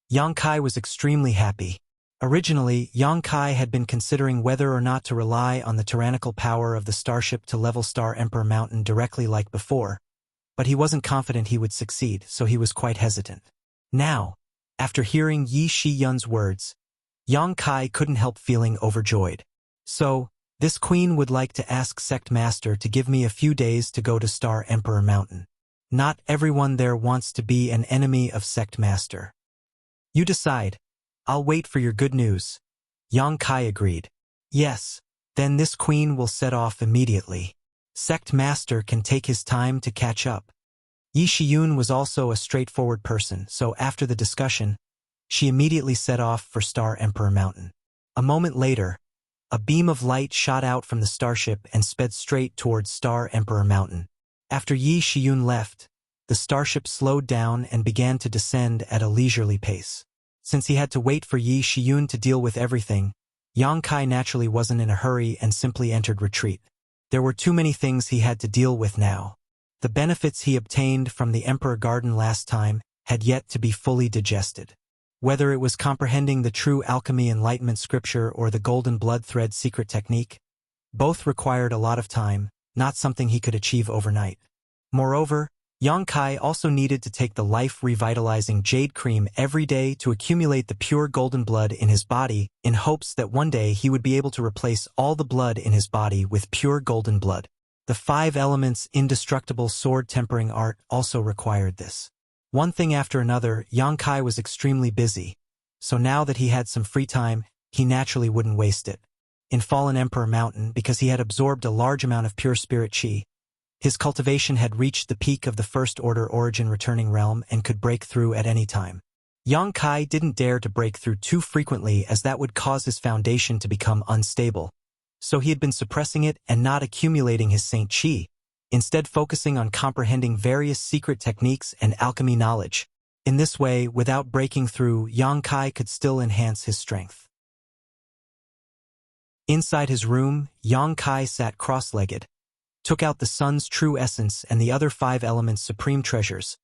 Yang Kai was extremely happy. Originally, Yang Kai had been considering whether or not to rely on the tyrannical power of the starship to level Star Emperor Mountain directly like before, but he wasn't confident he would succeed, so he was quite hesitant. Now, after hearing Yi Shiyun's words, Yang Kai couldn't help feeling overjoyed. So, this queen would like to ask Sect Master to give me a few days to go to Star Emperor Mountain. Not everyone there wants to be an enemy of Sect Master. You decide. I'll wait for your good news. Yang Kai agreed. Yes, then this queen will set off immediately. Sect Master can take his time to catch up. Yi Shiyun was also a straightforward person, so after the discussion, she immediately set off for Star Emperor Mountain. A moment later, a beam of light shot out from the starship and sped straight towards Star Emperor Mountain. After Yi Shiyun left, the starship slowed down and began to descend at a leisurely pace. Since he had to wait for Yi Shiyun to deal with everything, Yang Kai naturally wasn't in a hurry and simply entered retreat. There were too many things he had to deal with now. The benefits he obtained from the Emperor Garden last time had yet to be fully digested. Whether it was comprehending the true alchemy enlightenment scripture or the golden blood thread secret technique, both required a lot of time, not something he could achieve overnight. Moreover, Yang Kai also needed to take the life-revitalizing jade cream every day to accumulate the pure golden blood in his body in hopes that one day he would be able to replace all the blood in his body with pure golden blood. The 5 elements indestructible sword tempering art also required this. One thing after another, Yang Kai was extremely busy, so now that he had some free time, he naturally wouldn't waste it. In Fallen Emperor Mountain, because he had absorbed a large amount of pure spirit chi, his cultivation had reached the peak of the First Order Origin Returning Realm and could break through at any time. Yang Kai didn't dare to break through too frequently as that would cause his foundation to become unstable, so he had been suppressing it and not accumulating his Saint Chi, instead focusing on comprehending various secret techniques and alchemy knowledge. In this way, without breaking through, Yang Kai could still enhance his strength. Inside his room, Yang Kai sat cross-legged, took out the sun's true essence and the other 5 elements' supreme treasures,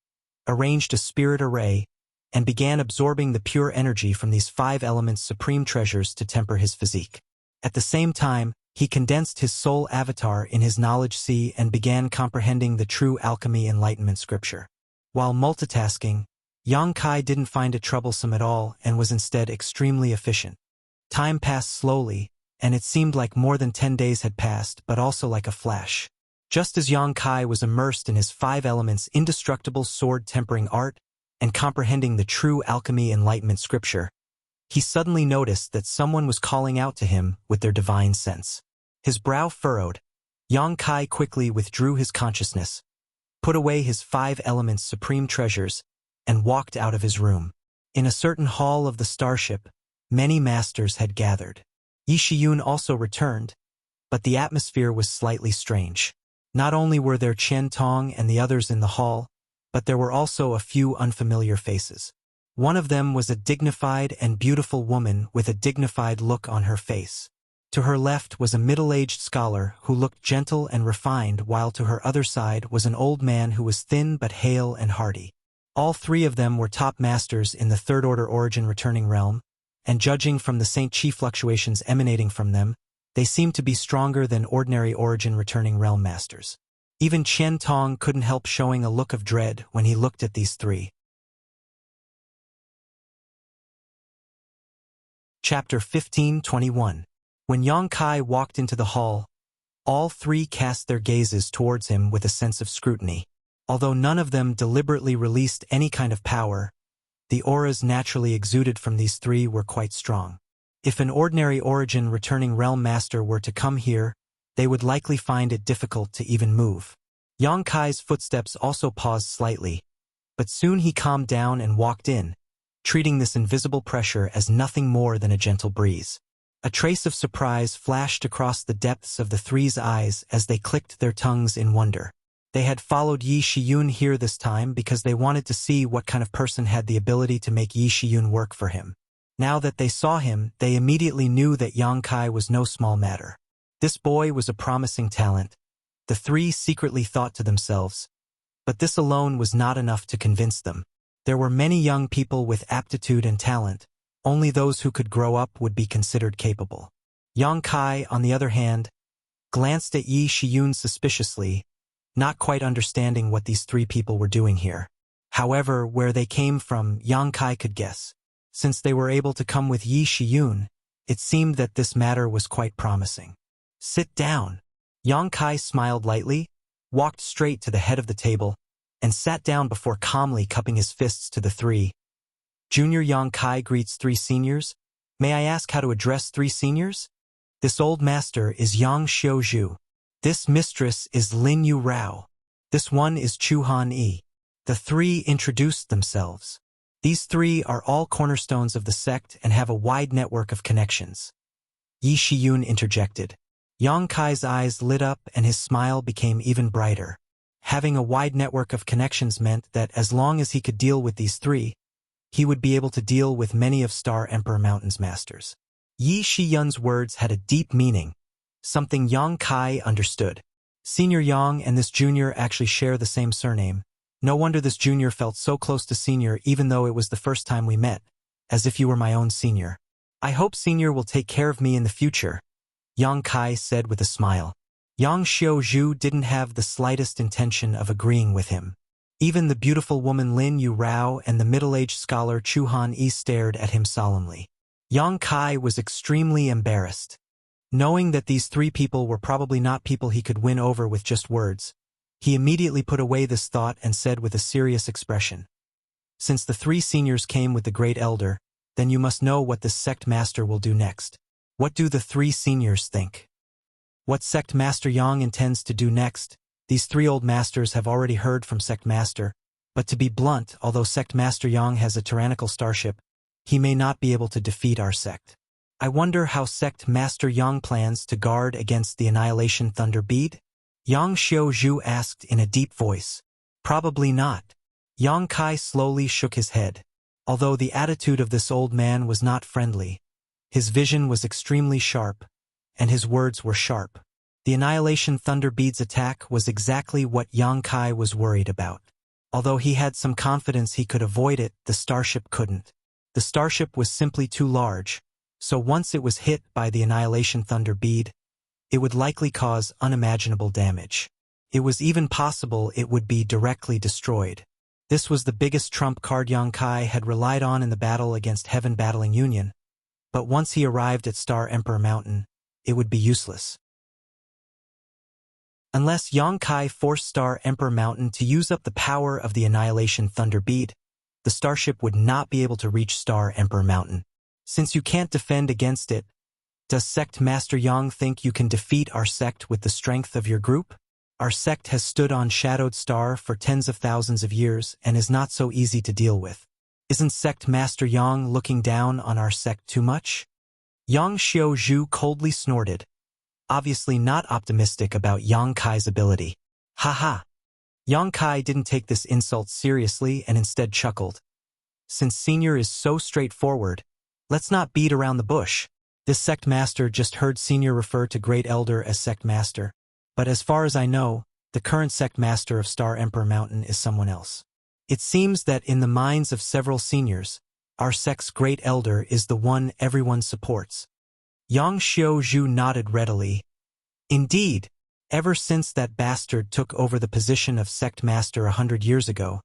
arranged a spirit array, and began absorbing the pure energy from these 5 elements' supreme treasures to temper his physique. At the same time, he condensed his soul avatar in his knowledge sea and began comprehending the true alchemy enlightenment scripture. While multitasking, Yang Kai didn't find it troublesome at all and was instead extremely efficient. Time passed slowly, and it seemed like more than 10 days had passed, but also like a flash. Just as Yang Kai was immersed in his 5 elements indestructible sword tempering art and comprehending the true alchemy enlightenment scripture, he suddenly noticed that someone was calling out to him with their divine sense. His brow furrowed. Yang Kai quickly withdrew his consciousness, put away his 5 elements supreme treasures, and walked out of his room. In a certain hall of the starship, many masters had gathered. Yi Shiyun also returned, but the atmosphere was slightly strange. Not only were there Chen Tong and the others in the hall, but there were also a few unfamiliar faces. One of them was a dignified and beautiful woman with a dignified look on her face. To her left was a middle-aged scholar who looked gentle and refined, while to her other side was an old man who was thin but hale and hearty. All 3 of them were top masters in the Third Order Origin Returning Realm, and judging from the Saint Chi fluctuations emanating from them, They seemed to be stronger than ordinary origin returning realm masters. Even Qian Tong couldn't help showing a look of dread when he looked at these three. Chapter 15:21. When Yang Kai walked into the hall, all three cast their gazes towards him with a sense of scrutiny. Although none of them deliberately released any kind of power, the auras naturally exuded from these three were quite strong. If an ordinary origin returning realm master were to come here, they would likely find it difficult to even move. Yang Kai's footsteps also paused slightly, but soon he calmed down and walked in, treating this invisible pressure as nothing more than a gentle breeze. A trace of surprise flashed across the depths of the three's eyes as they clicked their tongues in wonder. They had followed Yi Shiyun here this time because they wanted to see what kind of person had the ability to make Yi Shiyun work for him. Now that they saw him, they immediately knew that Yang Kai was no small matter. This boy was a promising talent, the three secretly thought to themselves. But this alone was not enough to convince them. There were many young people with aptitude and talent. Only those who could grow up would be considered capable. Yang Kai, on the other hand, glanced at Yi Shiyun suspiciously, not quite understanding what these three people were doing here. However, where they came from, Yang Kai could guess. Since they were able to come with Yi Shiyun, it seemed that this matter was quite promising. Sit down. Yang Kai smiled lightly, walked straight to the head of the table, and sat down before calmly cupping his fists to the three. Junior Yang Kai greets three seniors. May I ask how to address three seniors? This old master is Yang Xiuzhu. This mistress is Lin Yu Rao. This one is Chu Han Yi. The three introduced themselves. These three are all cornerstones of the sect and have a wide network of connections. Yi Shiyun interjected. Yang Kai's eyes lit up and his smile became even brighter. Having a wide network of connections meant that as long as he could deal with these three, he would be able to deal with many of Star Emperor Mountain's masters. Yi Shiyun's words had a deep meaning, something Yang Kai understood. Senior Yang and this junior actually share the same surname. No wonder this junior felt so close to senior even though it was the first time we met, as if you were my own senior. I hope senior will take care of me in the future, Yang Kai said with a smile. Yang Xiuzhu didn't have the slightest intention of agreeing with him. Even the beautiful woman Lin Yu Rao and the middle-aged scholar Chu Han Yi stared at him solemnly. Yang Kai was extremely embarrassed. Knowing that these three people were probably not people he could win over with just words, he immediately put away this thought and said with a serious expression, "Since the three seniors came with the great elder, then you must know what this sect master will do next. What do the three seniors think?" What sect master Yang intends to do next, these three old masters have already heard from sect master, but to be blunt, although sect master Yang has a tyrannical starship, he may not be able to defeat our sect. I wonder how sect master Yang plans to guard against the annihilation thunder bead? Yang Xiuzhu asked in a deep voice. Probably not. Yang Kai slowly shook his head. Although the attitude of this old man was not friendly, his vision was extremely sharp, and his words were sharp. The annihilation thunder bead's attack was exactly what Yang Kai was worried about. Although he had some confidence he could avoid it, the starship couldn't. The starship was simply too large, so once it was hit by the annihilation thunder bead, it would likely cause unimaginable damage. It was even possible it would be directly destroyed. This was the biggest trump card Yang Kai had relied on in the battle against Heaven Battling Union, but once he arrived at Star Emperor Mountain, it would be useless. Unless Yang Kai forced Star Emperor Mountain to use up the power of the annihilation thunder bead, the starship would not be able to reach Star Emperor Mountain. Since you can't defend against it, does Sect Master Yang think you can defeat our sect with the strength of your group? Our sect has stood on Shadowed Star for tens of thousands of years and is not so easy to deal with. Isn't Sect Master Yang looking down on our sect too much? Yang Xiuzhu coldly snorted, obviously not optimistic about Yang Kai's ability. Haha. Yang Kai didn't take this insult seriously and instead chuckled. Since Senior is so straightforward, let's not beat around the bush. This sect master just heard Senior refer to Great Elder as sect master, but as far as I know, the current sect master of Star Emperor Mountain is someone else. It seems that in the minds of several seniors, our sect's Great Elder is the one everyone supports. Yang Xiaozhu nodded readily. Indeed, ever since that bastard took over the position of sect master 100 years ago,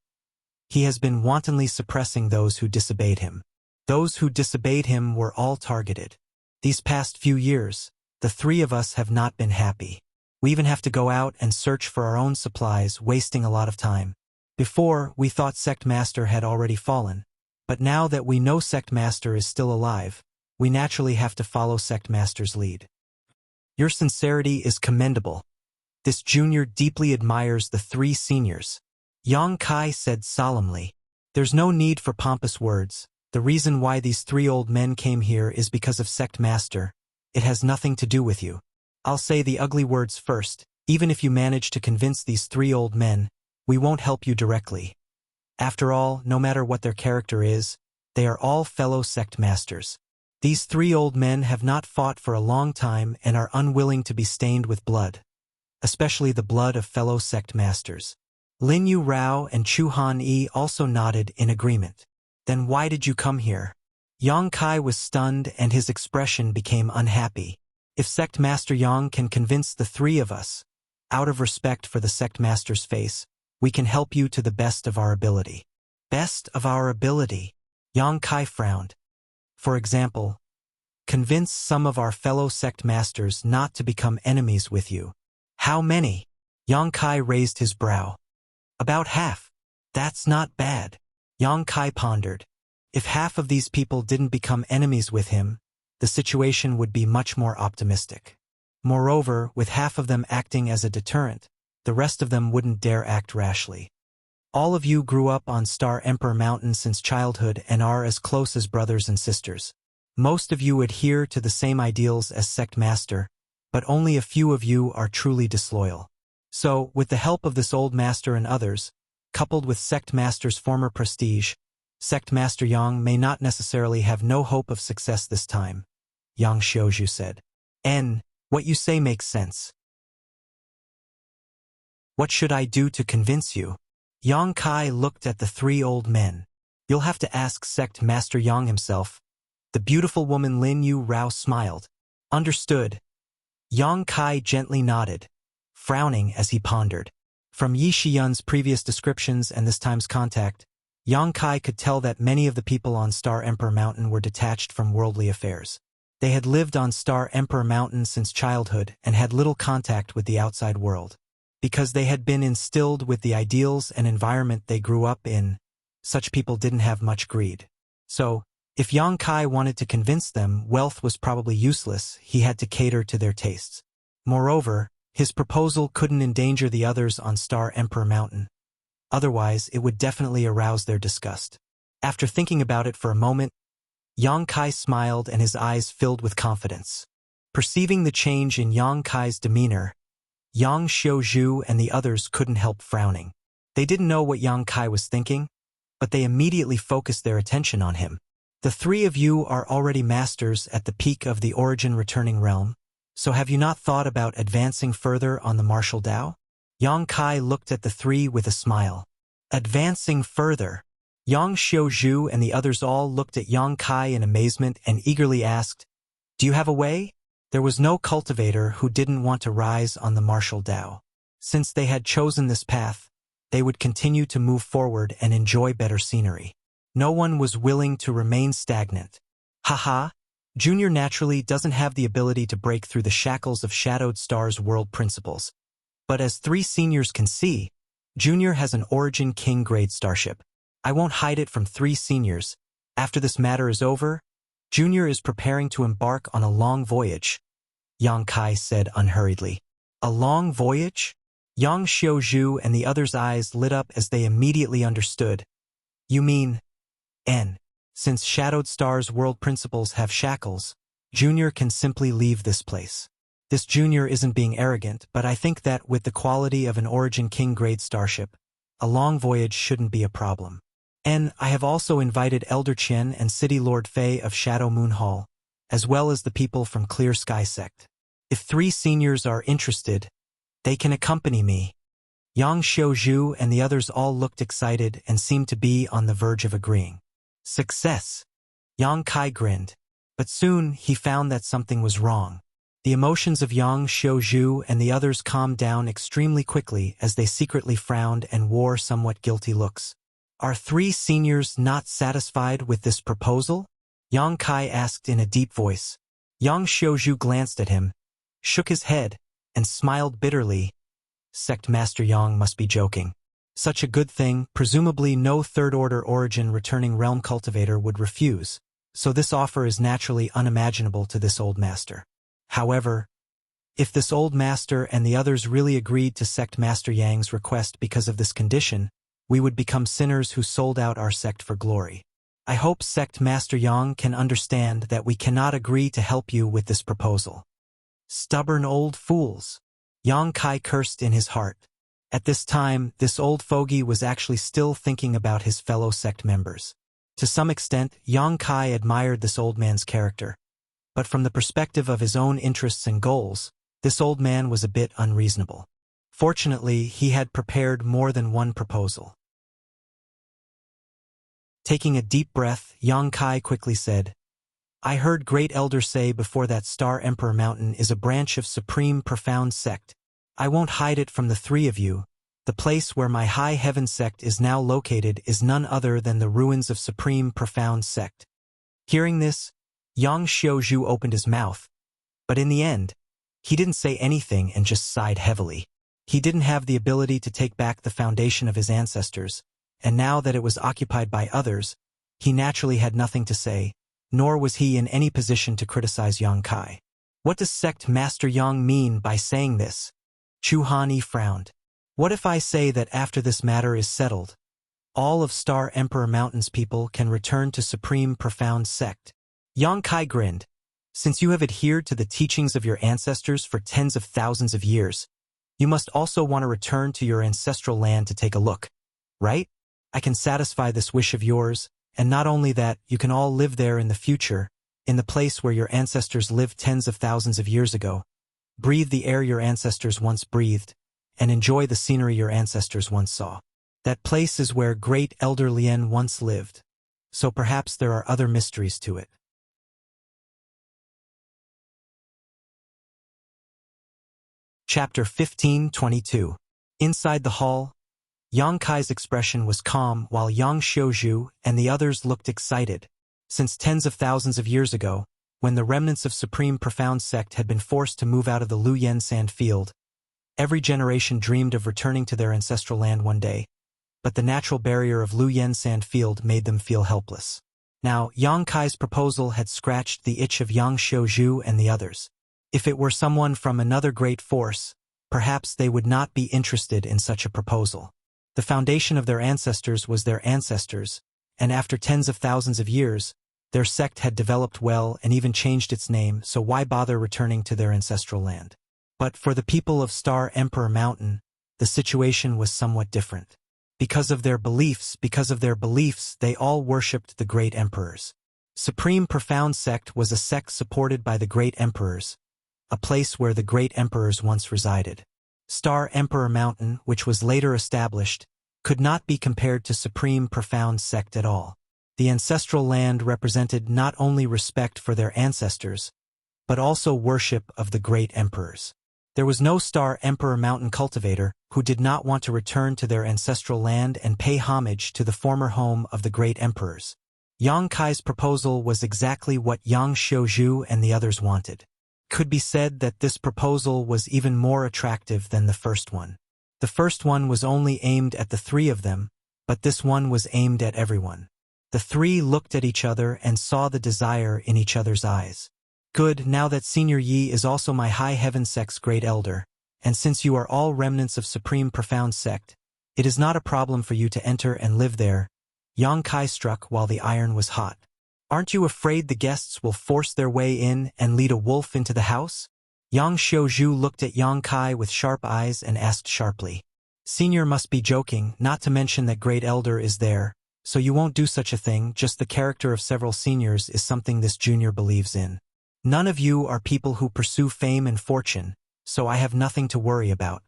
he has been wantonly suppressing those who disobeyed him. Those who disobeyed him were all targeted. These past few years, the three of us have not been happy. We even have to go out and search for our own supplies, wasting a lot of time. Before, we thought Sect Master had already fallen, but now that we know Sect Master is still alive, we naturally have to follow Sect Master's lead. Your sincerity is commendable. This junior deeply admires the three seniors. Yang Kai said solemnly. There's no need for pompous words. The reason why these three old men came here is because of Sect Master. It has nothing to do with you. I'll say the ugly words first. Even if you manage to convince these three old men, we won't help you directly. After all, no matter what their character is, they are all fellow Sect Masters. These three old men have not fought for a long time and are unwilling to be stained with blood, especially the blood of fellow Sect Masters. Lin Yu Rao and Chu Han Yi also nodded in agreement. Then why did you come here? Yang Kai was stunned and his expression became unhappy. If Sect Master Yang can convince the three of us, out of respect for the Sect Master's face, we can help you to the best of our ability. Best of our ability? Yang Kai frowned. For example, convince some of our fellow Sect Masters not to become enemies with you. How many? Yang Kai raised his brow. About half. That's not bad. Yang Kai pondered. If half of these people didn't become enemies with him, the situation would be much more optimistic. Moreover, with half of them acting as a deterrent, the rest of them wouldn't dare act rashly. All of you grew up on Star Emperor Mountain since childhood and are as close as brothers and sisters. Most of you adhere to the same ideals as Sect Master, but only a few of you are truly disloyal. So, with the help of this old master and others, coupled with Sect Master's former prestige, Sect Master Yang may not necessarily have no hope of success this time, Yang Xiaozhu said. What you say makes sense. What should I do to convince you? Yang Kai looked at the three old men. You'll have to ask Sect Master Yang himself. The beautiful woman Lin Yu Rao smiled. Understood. Yang Kai gently nodded, frowning as he pondered. From Yi Shiyun's previous descriptions and this time's contact, Yang Kai could tell that many of the people on Star Emperor Mountain were detached from worldly affairs. They had lived on Star Emperor Mountain since childhood and had little contact with the outside world. Because they had been instilled with the ideals and environment they grew up in, such people didn't have much greed. So, if Yang Kai wanted to convince them wealth was probably useless, he had to cater to their tastes. Moreover, his proposal couldn't endanger the others on Star Emperor Mountain. Otherwise, it would definitely arouse their disgust. After thinking about it for a moment, Yang Kai smiled and his eyes filled with confidence. Perceiving the change in Yang Kai's demeanor, Yang Xiaozhu and the others couldn't help frowning. They didn't know what Yang Kai was thinking, but they immediately focused their attention on him. The three of you are already masters at the peak of the origin returning realm, so have you not thought about advancing further on the martial Tao? Yang Kai looked at the three with a smile. Advancing further? Yang Xiaozhu and the others all looked at Yang Kai in amazement and eagerly asked, Do you have a way? There was no cultivator who didn't want to rise on the martial Tao. Since they had chosen this path, they would continue to move forward and enjoy better scenery. No one was willing to remain stagnant. Haha, Junior naturally doesn't have the ability to break through the shackles of Shadowed Star's world principles. But as three seniors can see, Junior has an Origin King grade starship. I won't hide it from three seniors. After this matter is over, Junior is preparing to embark on a long voyage, Yang Kai said unhurriedly. A long voyage? Yang Xiaozhu and the others' eyes lit up as they immediately understood. You mean, since Shadowed Star's world principles have shackles, Junior can simply leave this place. This Junior isn't being arrogant, but I think that with the quality of an Origin King grade starship, a long voyage shouldn't be a problem. I have also invited Elder Qian and City Lord Fei of Shadow Moon Hall, as well as the people from Clear Sky Sect. If three seniors are interested, they can accompany me. Yang Xiaozhu and the others all looked excited and seemed to be on the verge of agreeing. Success! Yang Kai grinned. But soon, he found that something was wrong. The emotions of Yang Xiuzhu and the others calmed down extremely quickly as they secretly frowned and wore somewhat guilty looks. Are 3 seniors not satisfied with this proposal? Yang Kai asked in a deep voice. Yang Xiuzhu glanced at him, shook his head, and smiled bitterly. Sect Master Yang must be joking. Such a good thing, presumably no third-order origin returning realm cultivator would refuse, so this offer is naturally unimaginable to this old master. However, if this old master and the others really agreed to Sect Master Yang's request because of this condition, we would become sinners who sold out our sect for glory. I hope Sect Master Yang can understand that we cannot agree to help you with this proposal. Stubborn old fools. Yang Kai cursed in his heart. At this time, this old fogey was actually still thinking about his fellow sect members. To some extent, Yang Kai admired this old man's character. But from the perspective of his own interests and goals, this old man was a bit unreasonable. Fortunately, he had prepared more than one proposal. Taking a deep breath, Yang Kai quickly said, I heard Great Elder say before that Star Emperor Mountain is a branch of Supreme Profound Sect. I won't hide it from the 3 of you. The place where my High Heaven Sect is now located is none other than the ruins of Supreme Profound Sect. Hearing this, Yang Xiuzhu opened his mouth, but in the end, he didn't say anything and just sighed heavily. He didn't have the ability to take back the foundation of his ancestors, and now that it was occupied by others, he naturally had nothing to say, nor was he in any position to criticize Yang Kai. What does Sect Master Yang mean by saying this? Chu Hanyi frowned. What if I say that after this matter is settled, all of Star Emperor Mountain's people can return to Supreme Profound Sect? Yang Kai grinned. Since you have adhered to the teachings of your ancestors for tens of thousands of years, you must also want to return to your ancestral land to take a look, right? I can satisfy this wish of yours, and not only that, you can all live there in the future, in the place where your ancestors lived tens of thousands of years ago. Breathe the air your ancestors once breathed, and enjoy the scenery your ancestors once saw. That place is where Great Elder Lien once lived, so perhaps there are other mysteries to it. Chapter 15:22. Inside the hall, Yang Kai's expression was calm while Yang Xiuzhu and the others looked excited. Since tens of thousands of years ago, when the remnants of Supreme Profound Sect had been forced to move out of the Luyen Sand Field, every generation dreamed of returning to their ancestral land one day, but the natural barrier of Luyen Sand Field made them feel helpless. Now, Yang Kai's proposal had scratched the itch of Yang Xiuzhu and the others. If it were someone from another great force, perhaps they would not be interested in such a proposal. The foundation of their ancestors was their ancestors, and after tens of thousands of years, their sect had developed well and even changed its name, so why bother returning to their ancestral land? But for the people of Star Emperor Mountain, the situation was somewhat different. Because of their beliefs, they all worshipped the great emperors. Supreme Profound Sect was a sect supported by the great emperors, a place where the great emperors once resided. Star Emperor Mountain, which was later established, could not be compared to Supreme Profound Sect at all. The ancestral land represented not only respect for their ancestors, but also worship of the great emperors. There was no Star Emperor Mountain cultivator who did not want to return to their ancestral land and pay homage to the former home of the great emperors. Yang Kai's proposal was exactly what Yang Xiuzhu and the others wanted. Could be said that this proposal was even more attractive than the first one. The first one was only aimed at the 3 of them, but this one was aimed at everyone. The 3 looked at each other and saw the desire in each other's eyes. Good, now that Senior Yi is also my High Heaven Sect's Great Elder, and since you are all remnants of Supreme Profound Sect, it is not a problem for you to enter and live there. Yang Kai struck while the iron was hot. Aren't you afraid the guests will force their way in and lead a wolf into the house? Yang Xiuzhu looked at Yang Kai with sharp eyes and asked sharply. Senior must be joking, not to mention that Great Elder is there, so you won't do such a thing. Just the character of several seniors is something this junior believes in. None of you are people who pursue fame and fortune, so I have nothing to worry about.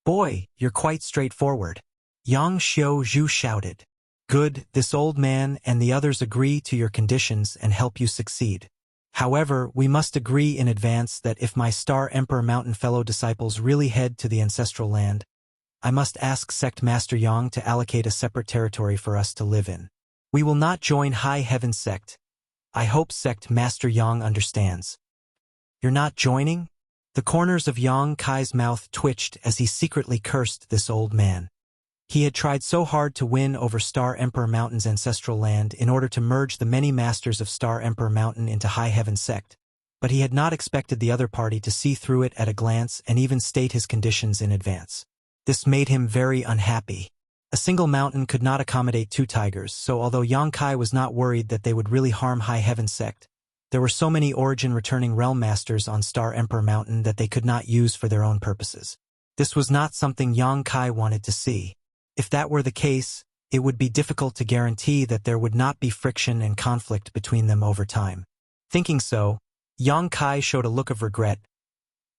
Boy, you're quite straightforward. Yang Xiuzhu shouted. Good, this old man and the others agree to your conditions and help you succeed. However, we must agree in advance that if my Star Emperor Mountain fellow disciples really head to the ancestral land, I must ask Sect Master Yang to allocate a separate territory for us to live in. We will not join High Heaven Sect. I hope Sect Master Yang understands. You're not joining? The corners of Yang Kai's mouth twitched as he secretly cursed this old man. He had tried so hard to win over Star Emperor Mountain's ancestral land in order to merge the many masters of Star Emperor Mountain into High Heaven Sect, but he had not expected the other party to see through it at a glance and even state his conditions in advance. This made him very unhappy. A single mountain could not accommodate two tigers, so although Yang Kai was not worried that they would really harm High Heaven Sect, there were so many origin-returning realm masters on Star Emperor Mountain that they could not use for their own purposes. This was not something Yang Kai wanted to see. If that were the case, it would be difficult to guarantee that there would not be friction and conflict between them over time. Thinking so, Yang Kai showed a look of regret.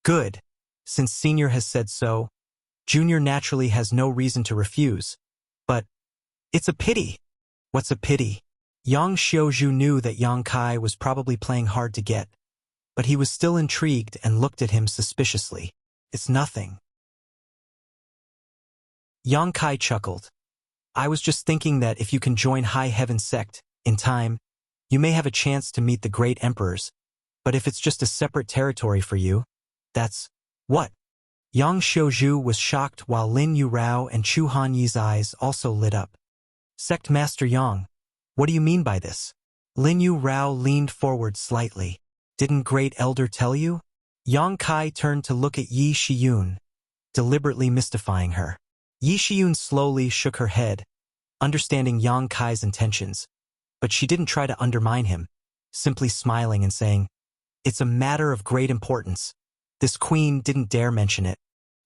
Good. Since Senior has said so, Junior naturally has no reason to refuse. But it's a pity. What's a pity? Yang Xiaozhu knew that Yang Kai was probably playing hard to get, but he was still intrigued and looked at him suspiciously. It's nothing. Yang Kai chuckled. I was just thinking that if you can join High Heaven Sect, in time, you may have a chance to meet the great emperors, but if it's just a separate territory for you, that's what? Yang Xiaozhu was shocked while Lin Yu Rao and Chu Hanyi's eyes also lit up. Sect Master Yang, what do you mean by this? Lin Yu Rao leaned forward slightly. Didn't Great Elder tell you? Yang Kai turned to look at Yi Shiyun, deliberately mystifying her. Yi Shiyun slowly shook her head, understanding Yang Kai's intentions, but she didn't try to undermine him, simply smiling and saying, It's a matter of great importance. This queen didn't dare mention it.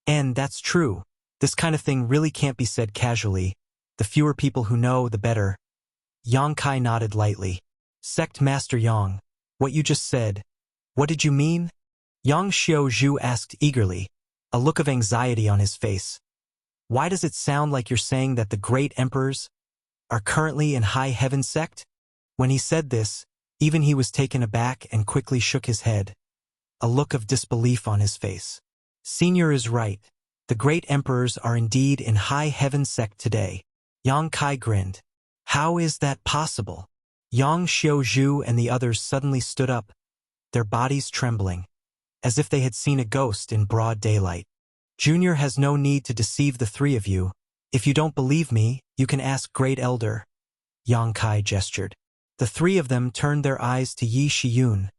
And that's true. This kind of thing really can't be said casually. The fewer people who know, the better. Yang Kai nodded lightly. Sect Master Yang, what you just said, what did you mean? Yang Xiaozhu asked eagerly, a look of anxiety on his face. Why does it sound like you're saying that the great emperors are currently in High Heaven Sect? When he said this, even he was taken aback and quickly shook his head, a look of disbelief on his face. Senior is right. The great emperors are indeed in High Heaven Sect today. Yang Kai grinned. How is that possible? Yang Xiaozhu and the others suddenly stood up, their bodies trembling, as if they had seen a ghost in broad daylight. Junior has no need to deceive the three of you. If you don't believe me, you can ask Great Elder. Yang Kai gestured. The three of them turned their eyes to Yi Shiyun,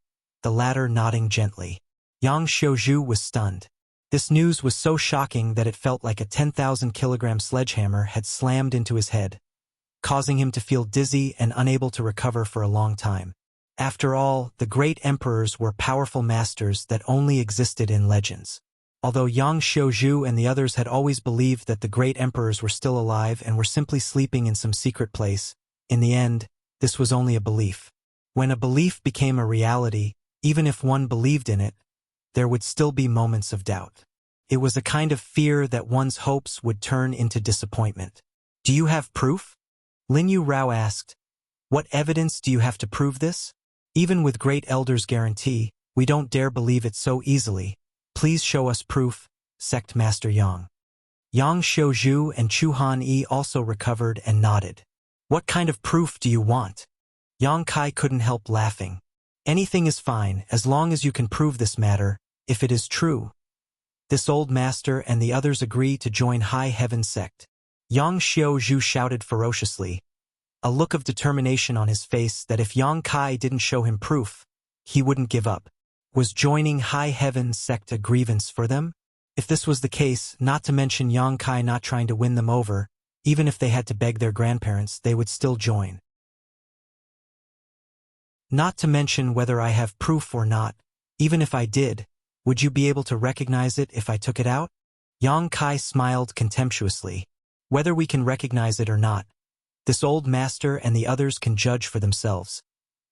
the latter nodding gently. Yang Xiaozhu was stunned. This news was so shocking that it felt like a 10,000-kilogram sledgehammer had slammed into his head, causing him to feel dizzy and unable to recover for a long time. After all, the great emperors were powerful masters that only existed in legends. Although Yang Xiaozhu and the others had always believed that the great emperors were still alive and were simply sleeping in some secret place, in the end, this was only a belief. When a belief became a reality, even if one believed in it, there would still be moments of doubt. It was a kind of fear that one's hopes would turn into disappointment. Do you have proof? Lin Yu Rao asked. What evidence do you have to prove this? Even with Great Elder's guarantee, we don't dare believe it so easily. Please show us proof, Sect Master Yang. Yang Xiaozhu and Chu Han-yi also recovered and nodded. What kind of proof do you want? Yang Kai couldn't help laughing. Anything is fine, as long as you can prove this matter, if it is true. This old master and the others agree to join High Heaven Sect. Yang Xiaozhu shouted ferociously, a look of determination on his face that if Yang Kai didn't show him proof, he wouldn't give up. Was joining High Heaven Sect a grievance for them? If this was the case, not to mention Yang Kai not trying to win them over, even if they had to beg their grandparents, they would still join. Not to mention whether I have proof or not, even if I did, would you be able to recognize it if I took it out? Yang Kai smiled contemptuously. Whether we can recognize it or not, this old master and the others can judge for themselves.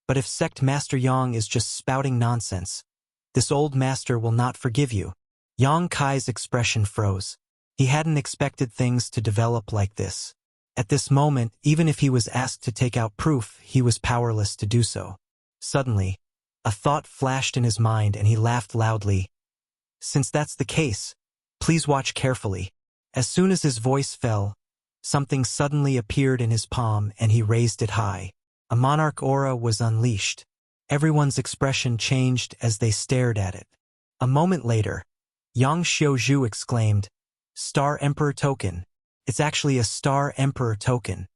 But if Sect Master Yang is just spouting nonsense, this old master will not forgive you. Yang Kai's expression froze. He hadn't expected things to develop like this. At this moment, even if he was asked to take out proof, he was powerless to do so. Suddenly, A thought flashed in his mind and he laughed loudly. Since that's the case, please watch carefully. As soon as his voice fell, something suddenly appeared in his palm and he raised it high. A monarch aura was unleashed. Everyone's expression changed as they stared at it. A moment later, Yang Xiaozhu exclaimed, "Star Emperor token. It's actually a Star Emperor token."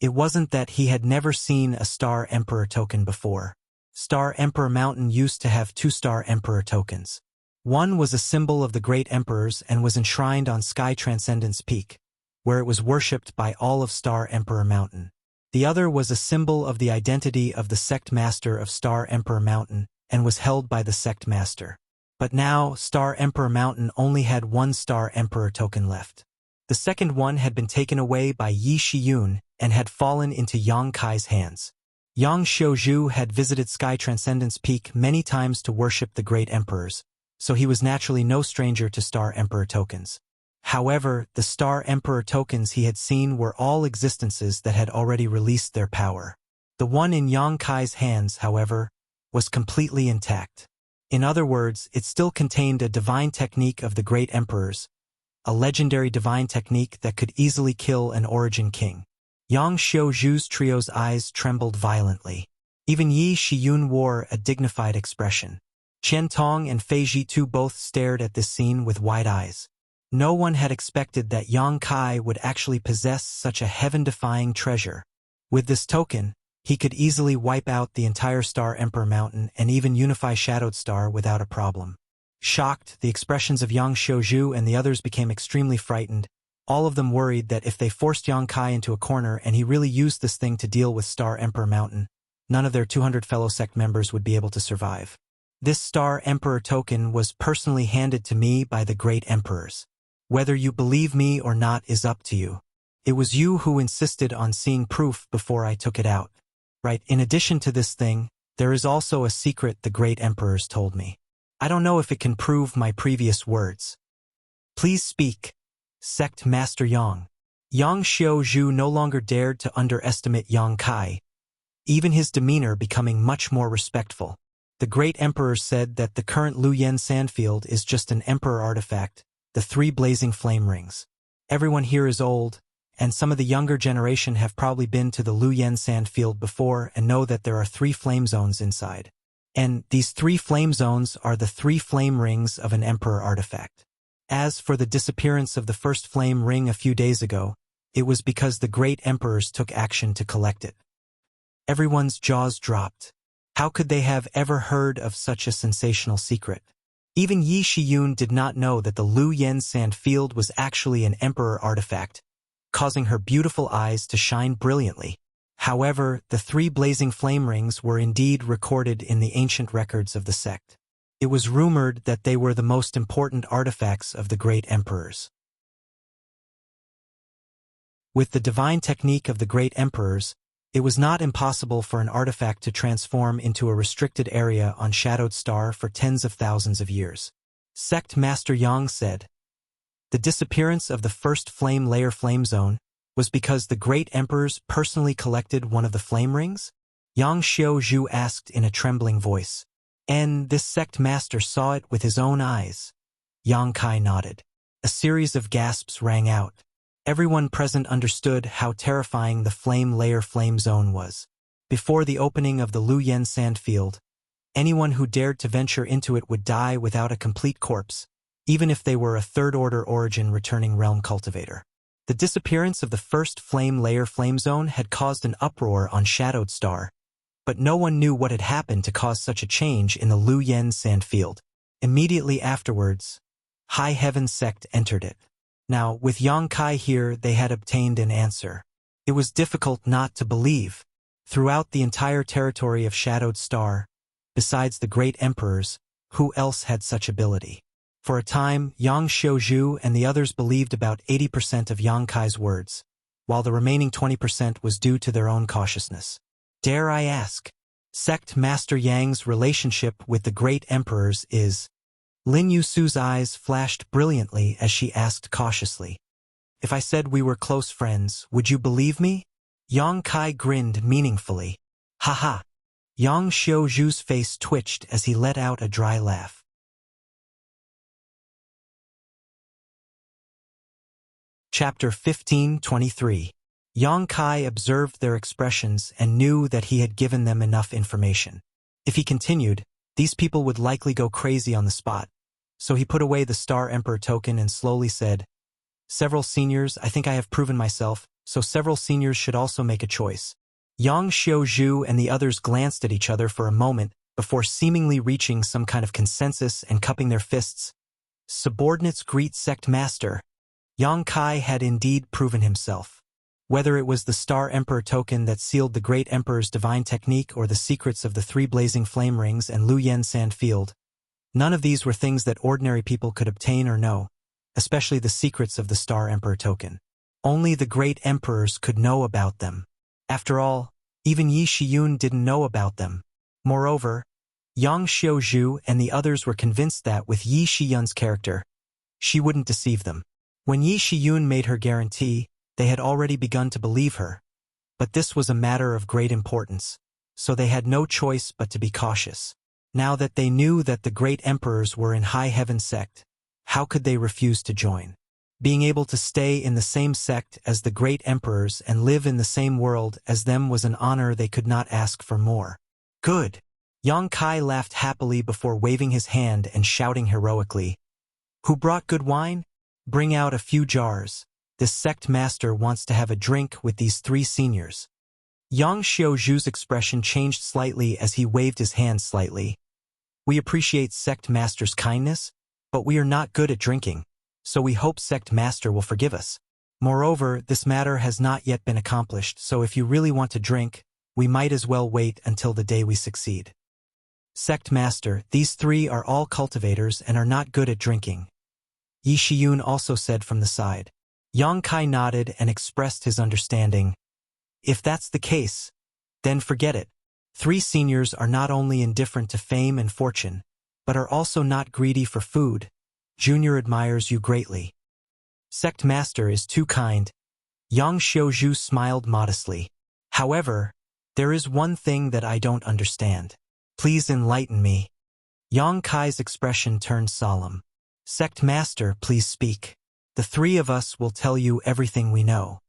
It wasn't that he had never seen a Star Emperor token before. Star Emperor Mountain used to have 2 Star Emperor tokens. One was a symbol of the great emperors and was enshrined on Sky Transcendence Peak, where it was worshipped by all of Star Emperor Mountain. The other was a symbol of the identity of the sect master of Star Emperor Mountain and was held by the sect master. But now, Star Emperor Mountain only had 1 Star Emperor token left. The second one had been taken away by Yi Shiyun and had fallen into Yang Kai's hands. Yang Xiaozhu had visited Sky Transcendence Peak many times to worship the great emperors, so he was naturally no stranger to Star Emperor tokens. However, the Star Emperor tokens he had seen were all existences that had already released their power. The one in Yang Kai's hands, however, was completely intact. In other words, it still contained a divine technique of the great emperors, a legendary divine technique that could easily kill an origin king. Yang Xiaozhu's trio's eyes trembled violently. Even Yi Shiyun wore a dignified expression. Qian Tong and Fei Zhitu both stared at this scene with wide eyes. No one had expected that Yang Kai would actually possess such a heaven-defying treasure. With this token, he could easily wipe out the entire Star Emperor Mountain and even unify Shadowed Star without a problem. Shocked, the expressions of Yang Xiaozhu and the others became extremely frightened. All of them worried that if they forced Yang Kai into a corner and he really used this thing to deal with Star Emperor Mountain, none of their 200 fellow sect members would be able to survive. This Star Emperor token was personally handed to me by the great emperors. Whether you believe me or not is up to you. It was you who insisted on seeing proof before I took it out. Right, in addition to this thing, there is also a secret the great emperors told me. I don't know if it can prove my previous words. Please speak. Sect Master Yang. Yang Xiaozhu no longer dared to underestimate Yang Kai, even his demeanor becoming much more respectful. The great emperor said that the current Luoyan Sandfield is just an emperor artifact, the 3 blazing flame rings. Everyone here is old, and some of the younger generation have probably been to the Luoyan Sandfield before and know that there are 3 flame zones inside. And these 3 flame zones are the 3 flame rings of an emperor artifact. As for the disappearance of the first flame ring a few days ago, it was because the great emperors took action to collect it. Everyone's jaws dropped. How could they have ever heard of such a sensational secret? Even Yi Shiyun did not know that the Luoyan Sand Field was actually an emperor artifact, causing her beautiful eyes to shine brilliantly. However, the 3 blazing flame rings were indeed recorded in the ancient records of the sect. It was rumored that they were the most important artifacts of the great emperors. With the divine technique of the great emperors, it was not impossible for an artifact to transform into a restricted area on Shadowed Star for tens of thousands of years. Sect Master Yang said, "The disappearance of the first flame layer flame zone was because the great emperors personally collected one of the flame rings?" Yang Xiaozhu asked in a trembling voice. "And this sect master saw it with his own eyes?" Yang Kai nodded. A series of gasps rang out. Everyone present understood how terrifying the flame layer flame zone was. Before the opening of the Luoyan Sandfield, anyone who dared to venture into it would die without a complete corpse, even if they were a third-order origin returning realm cultivator. The disappearance of the first flame layer flame zone had caused an uproar on Shadowed Star, but no one knew what had happened to cause such a change in the Luoyan Sandfield. Immediately afterwards, High Heaven Sect entered it. Now, with Yang Kai here, they had obtained an answer. It was difficult not to believe. Throughout the entire territory of Shadowed Star, besides the great emperors, who else had such ability? For a time, Yang Xiaozhu and the others believed about 80% of Yang Kai's words, while the remaining 20% was due to their own cautiousness. Dare I ask, Sect Master Yang's relationship with the great emperors is... Lin Yusu's eyes flashed brilliantly as she asked cautiously. If I said we were close friends, would you believe me? Yang Kai grinned meaningfully. Haha. Yang Xiaozhu's face twitched as he let out a dry laugh. Chapter 15:23. Yang Kai observed their expressions and knew that he had given them enough information. If he continued, these people would likely go crazy on the spot. So he put away the Star Emperor token and slowly said, "Several seniors, I think I have proven myself, so several seniors should also make a choice." Yang Xiaozhu and the others glanced at each other for a moment before seemingly reaching some kind of consensus and cupping their fists. Subordinates greet sect master. Yang Kai had indeed proven himself. Whether it was the Star Emperor token that sealed the Great Emperor's divine technique or the secrets of the 3 blazing flame rings and Lu Yen sand field, none of these were things that ordinary people could obtain or know, especially the secrets of the Star Emperor token. Only the Great Emperors could know about them. After all, even Yi Shiyun didn't know about them. Moreover, Yang Xiaozhu and the others were convinced that with Yi Shiyun's character, she wouldn't deceive them. When Yi Shiyun made her guarantee, they had already begun to believe her. But this was a matter of great importance, so they had no choice but to be cautious. Now that they knew that the Great Emperors were in High Heaven sect, how could they refuse to join? Being able to stay in the same sect as the Great Emperors and live in the same world as them was an honor they could not ask for more. Good! Yang Kai laughed happily before waving his hand and shouting heroically, "Who brought good wine? Bring out a few jars. This sect master wants to have a drink with these 3 seniors." Yang Xiaozhu's expression changed slightly as he waved his hand slightly. "We appreciate sect master's kindness, but we are not good at drinking, so we hope sect master will forgive us. Moreover, this matter has not yet been accomplished, so if you really want to drink, we might as well wait until the day we succeed." "Sect master, these 3 are all cultivators and are not good at drinking," Yi Shiyun also said from the side. Yang Kai nodded and expressed his understanding. "If that's the case, then forget it. 3 seniors are not only indifferent to fame and fortune, but are also not greedy for food. Junior admires you greatly." "Sect master is too kind." Yang Xiaozhu smiled modestly. "However, there is one thing that I don't understand. Please enlighten me." Yang Kai's expression turned solemn. "Sect master, please speak. The 3 of us will tell you everything we know."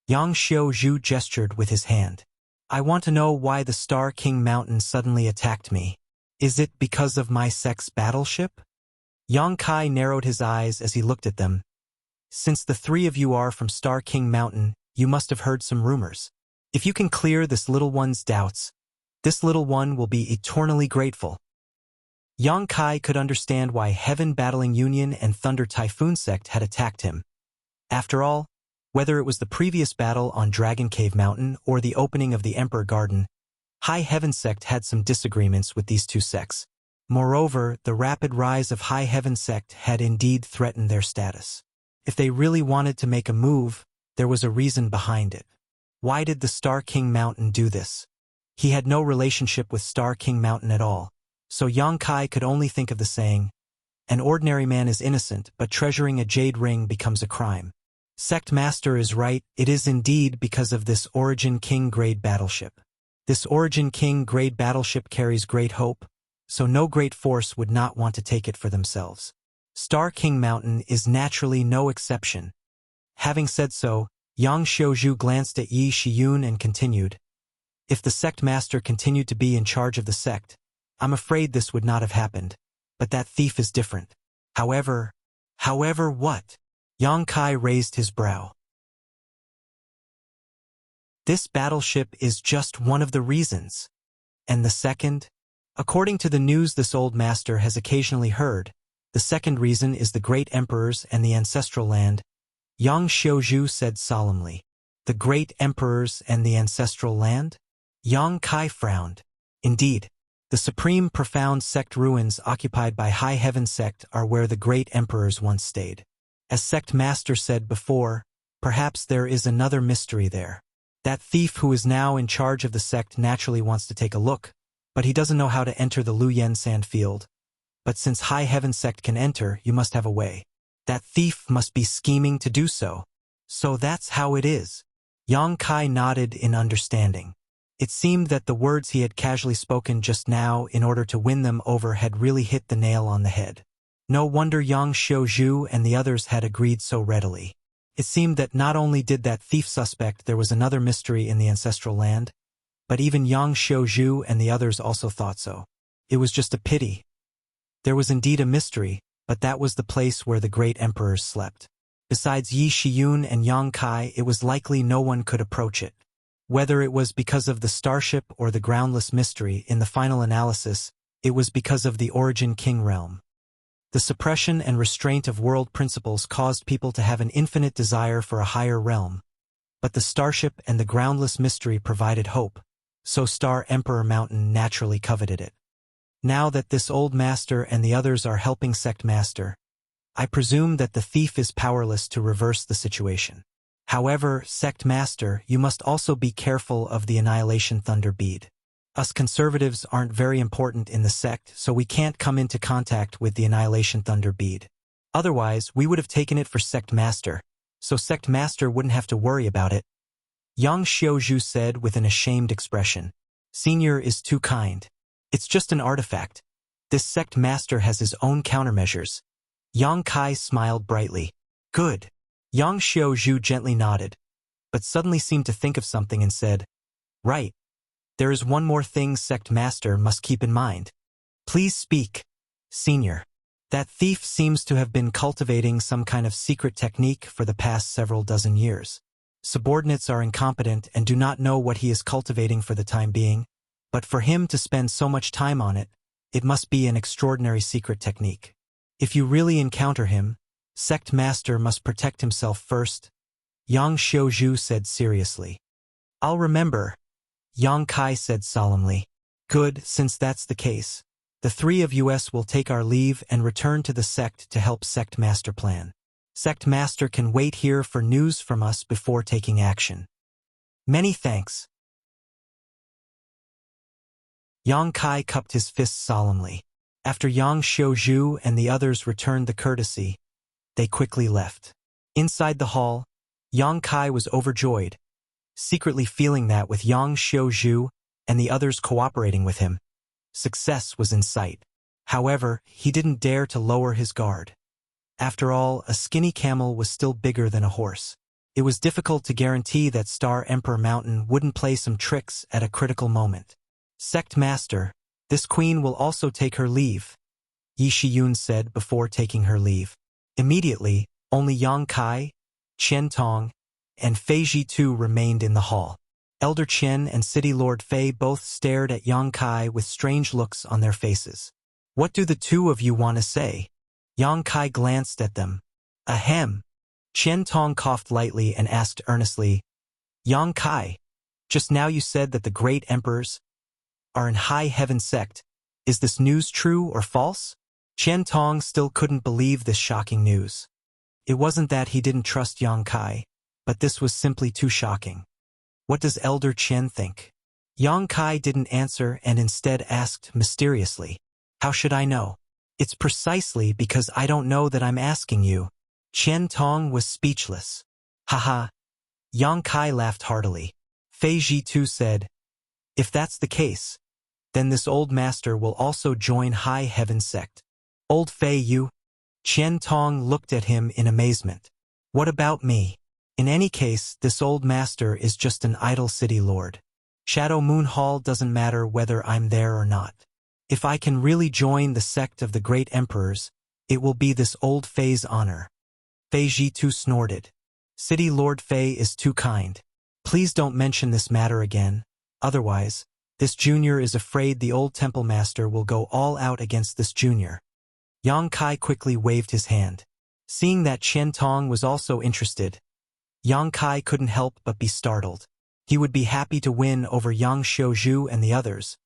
Yang Xiaozhu gestured with his hand. "I want to know why the Star King Mountain suddenly attacked me. Is it because of my sect's battleship?" Yang Kai narrowed his eyes as he looked at them. "Since the 3 of you are from Star King Mountain, you must have heard some rumors. If you can clear this little one's doubts, this little one will be eternally grateful." Yang Kai could understand why Heaven Battling Union and Thunder Typhoon sect had attacked him. After all, whether it was the previous battle on Dragon Cave Mountain or the opening of the Emperor Garden, High Heaven sect had some disagreements with these 2 sects. Moreover, the rapid rise of High Heaven sect had indeed threatened their status. If they really wanted to make a move, there was a reason behind it. Why did the Star King Mountain do this? He had no relationship with Star King Mountain at all, so Yang Kai could only think of the saying, "An ordinary man is innocent, but treasuring a jade ring becomes a crime." Sect master is right, it is indeed because of this Origin King grade battleship. This Origin King grade battleship carries great hope, so no great force would not want to take it for themselves. Star King Mountain is naturally no exception. Having said so, Yang Xiaozhu glanced at Yi Shiyun and continued, "If the sect master continued to be in charge of the sect, I'm afraid this would not have happened, but that thief is different. However what?" Yang Kai raised his brow. "This battleship is just one of the reasons. And the second? According to the news this old master has occasionally heard, the second reason is the Great Emperors and the Ancestral Land," Yang Xiaozhu said solemnly. "The Great Emperors and the Ancestral Land?" Yang Kai frowned. "Indeed. The supreme profound sect ruins occupied by High Heaven sect are where the Great Emperors once stayed. As sect master said before, perhaps there is another mystery there. That thief who is now in charge of the sect naturally wants to take a look, but he doesn't know how to enter the Lu Yen sand field. But since High Heaven sect can enter, you must have a way. That thief must be scheming to do so. So that's how it is." Yang Kai nodded in understanding. It seemed that the words he had casually spoken just now in order to win them over had really hit the nail on the head. No wonder Yang Xiaozhu and the others had agreed so readily. It seemed that not only did that thief suspect there was another mystery in the ancestral land, but even Yang Xiaozhu and the others also thought so. It was just a pity. There was indeed a mystery, but that was the place where the great emperors slept. Besides Yi Shiyun and Yang Kai, it was likely no one could approach it. Whether it was because of the starship or the groundless mystery, in the final analysis, it was because of the origin king realm. The suppression and restraint of world principles caused people to have an infinite desire for a higher realm. But the starship and the groundless mystery provided hope, so Star Emperor Mountain naturally coveted it. Now that this old master and the others are helping Sect Master, I presume that the thief is powerless to reverse the situation. However, Sect Master, you must also be careful of the Annihilation Thunder Bead. Us conservatives aren't very important in the sect, so we can't come into contact with the Annihilation Thunder Bead. Otherwise, we would have taken it for Sect Master, so Sect Master wouldn't have to worry about it. Yang Xiaozhu said with an ashamed expression. Senior is too kind. It's just an artifact. This Sect Master has his own countermeasures. Yang Kai smiled brightly. Good. Yang Xiaozhu gently nodded, but suddenly seemed to think of something and said, Right. There is one more thing Sect Master must keep in mind. Please speak, Senior. That thief seems to have been cultivating some kind of secret technique for the past several dozen years. Subordinates are incompetent and do not know what he is cultivating for the time being, but for him to spend so much time on it, it must be an extraordinary secret technique. If you really encounter him, Sect Master must protect himself first, Yang Xiaozhu said seriously. I'll remember, Yang Kai said solemnly. Good, since that's the case. The three of us will take our leave and return to the sect to help Sect Master plan. Sect Master can wait here for news from us before taking action. Many thanks. Yang Kai cupped his fists solemnly. After Yang Xiaozhu and the others returned the courtesy, they quickly left. Inside the hall, Yang Kai was overjoyed, secretly feeling that with Yang Xiaozhu and the others cooperating with him, success was in sight. However, he didn't dare to lower his guard. After all, a skinny camel was still bigger than a horse. It was difficult to guarantee that Star Emperor Mountain wouldn't play some tricks at a critical moment. Sect Master, this queen will also take her leave, Yi Shiyun said before taking her leave. Immediately, only Yang Kai, Qian Tong, and Fei Zhitu remained in the hall. Elder Qian and City Lord Fei both stared at Yang Kai with strange looks on their faces. What do the two of you want to say? Yang Kai glanced at them. Ahem. Qian Tong coughed lightly and asked earnestly, Yang Kai, just now you said that the great emperors are in High Heaven sect. Is this news true or false? Qian Tong still couldn't believe this shocking news. It wasn't that he didn't trust Yang Kai, but this was simply too shocking. What does Elder Qian think? Yang Kai didn't answer and instead asked mysteriously, How should I know? It's precisely because I don't know that I'm asking you. Qian Tong was speechless. Haha. Yang Kai laughed heartily. Fei Zhitu said, If that's the case, then this old master will also join High Heaven sect. Old Fei, you? Qian Tong looked at him in amazement. What about me? In any case, this old master is just an idle city lord. Shadow Moon Hall doesn't matter whether I'm there or not. If I can really join the sect of the great emperors, it will be this old Fei's honor. Fei Zhitu snorted. City Lord Fei is too kind. Please don't mention this matter again. Otherwise, this junior is afraid the old temple master will go all out against this junior. Yang Kai quickly waved his hand. Seeing that Qian Tong was also interested, Yang Kai couldn't help but be startled. He would be happy to win over Yang Xiaozhu and the others,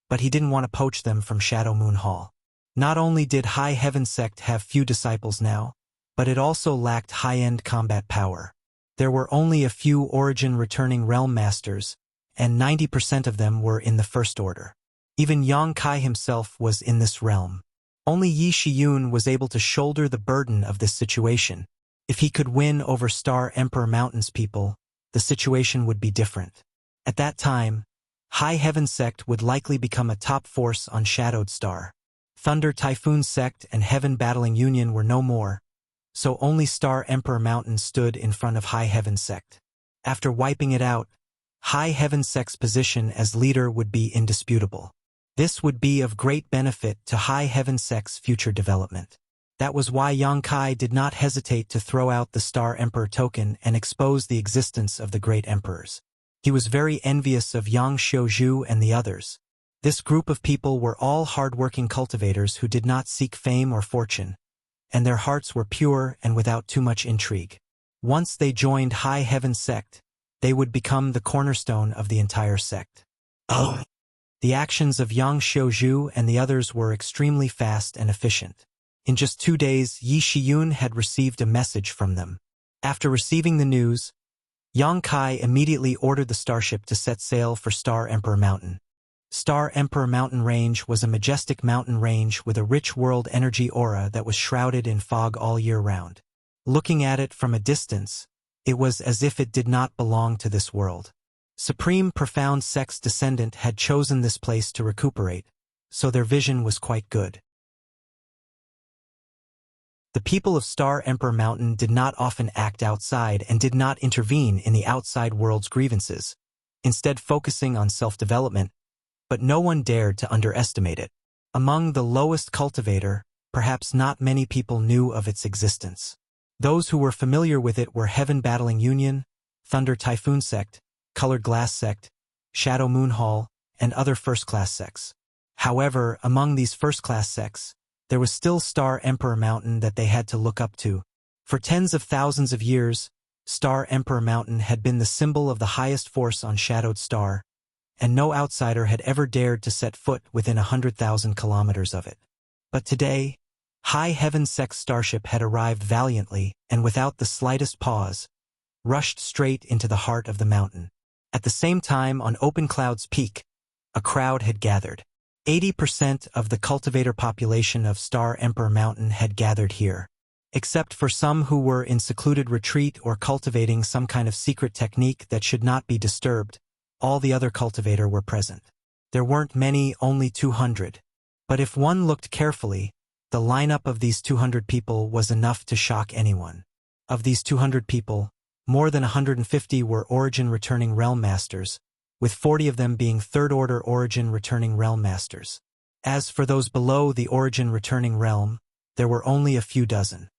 but he didn't want to poach them from Shadow Moon Hall. Not only did High Heaven sect have few disciples now, but it also lacked high-end combat power. There were only a few origin returning realm masters, and 90% of them were in the First Order. Even Yang Kai himself was in this realm. Only Yi Shiyun was able to shoulder the burden of this situation. If he could win over Star Emperor Mountain's people, the situation would be different. At that time, High Heaven Sect would likely become a top force on Shadowed Star. Thunder Typhoon Sect and Heaven Battling Union were no more, so only Star Emperor Mountain stood in front of High Heaven Sect. After wiping it out, High Heaven Sect's position as leader would be indisputable. This would be of great benefit to High Heaven Sect's future development. That was why Yang Kai did not hesitate to throw out the Star Emperor token and expose the existence of the Great Emperors. He was very envious of Yang Xiuzhu and the others. This group of people were all hard-working cultivators who did not seek fame or fortune, and their hearts were pure and without too much intrigue. Once they joined High Heaven Sect, they would become the cornerstone of the entire sect. Oh! The actions of Yang Xiuzhu and the others were extremely fast and efficient. In just 2 days, Yi Shiyun had received a message from them. After receiving the news, Yang Kai immediately ordered the starship to set sail for Star Emperor Mountain. Star Emperor Mountain Range was a majestic mountain range with a rich world energy aura that was shrouded in fog all year round. Looking at it from a distance, it was as if it did not belong to this world. Supreme Profound Sect's descendant had chosen this place to recuperate, so their vision was quite good. The people of Star Emperor Mountain did not often act outside and did not intervene in the outside world's grievances, instead focusing on self-development, but no one dared to underestimate it. Among the lowest cultivator, perhaps not many people knew of its existence. Those who were familiar with it were Heaven Battling Union, Thunder Typhoon Sect, Colored Glass Sect, Shadow Moon Hall, and other first-class sects. However, among these first-class sects, there was still Star Emperor Mountain that they had to look up to. For tens of thousands of years, Star Emperor Mountain had been the symbol of the highest force on Shadowed Star, and no outsider had ever dared to set foot within 100,000 kilometers of it. But today, High Heaven Sect's starship had arrived valiantly and without the slightest pause, rushed straight into the heart of the mountain. At the same time, on Open Cloud's peak, a crowd had gathered. 80% of the cultivator population of Star Emperor Mountain had gathered here. Except for some who were in secluded retreat or cultivating some kind of secret technique that should not be disturbed, all the other cultivator were present. There weren't many, only 200. But if one looked carefully, the lineup of these 200 people was enough to shock anyone. Of these 200 people, more than 150 were Origin Returning Realm Masters, with 40 of them being Third-Order Origin Returning Realm Masters. As for those below the Origin Returning Realm, there were only a few dozen.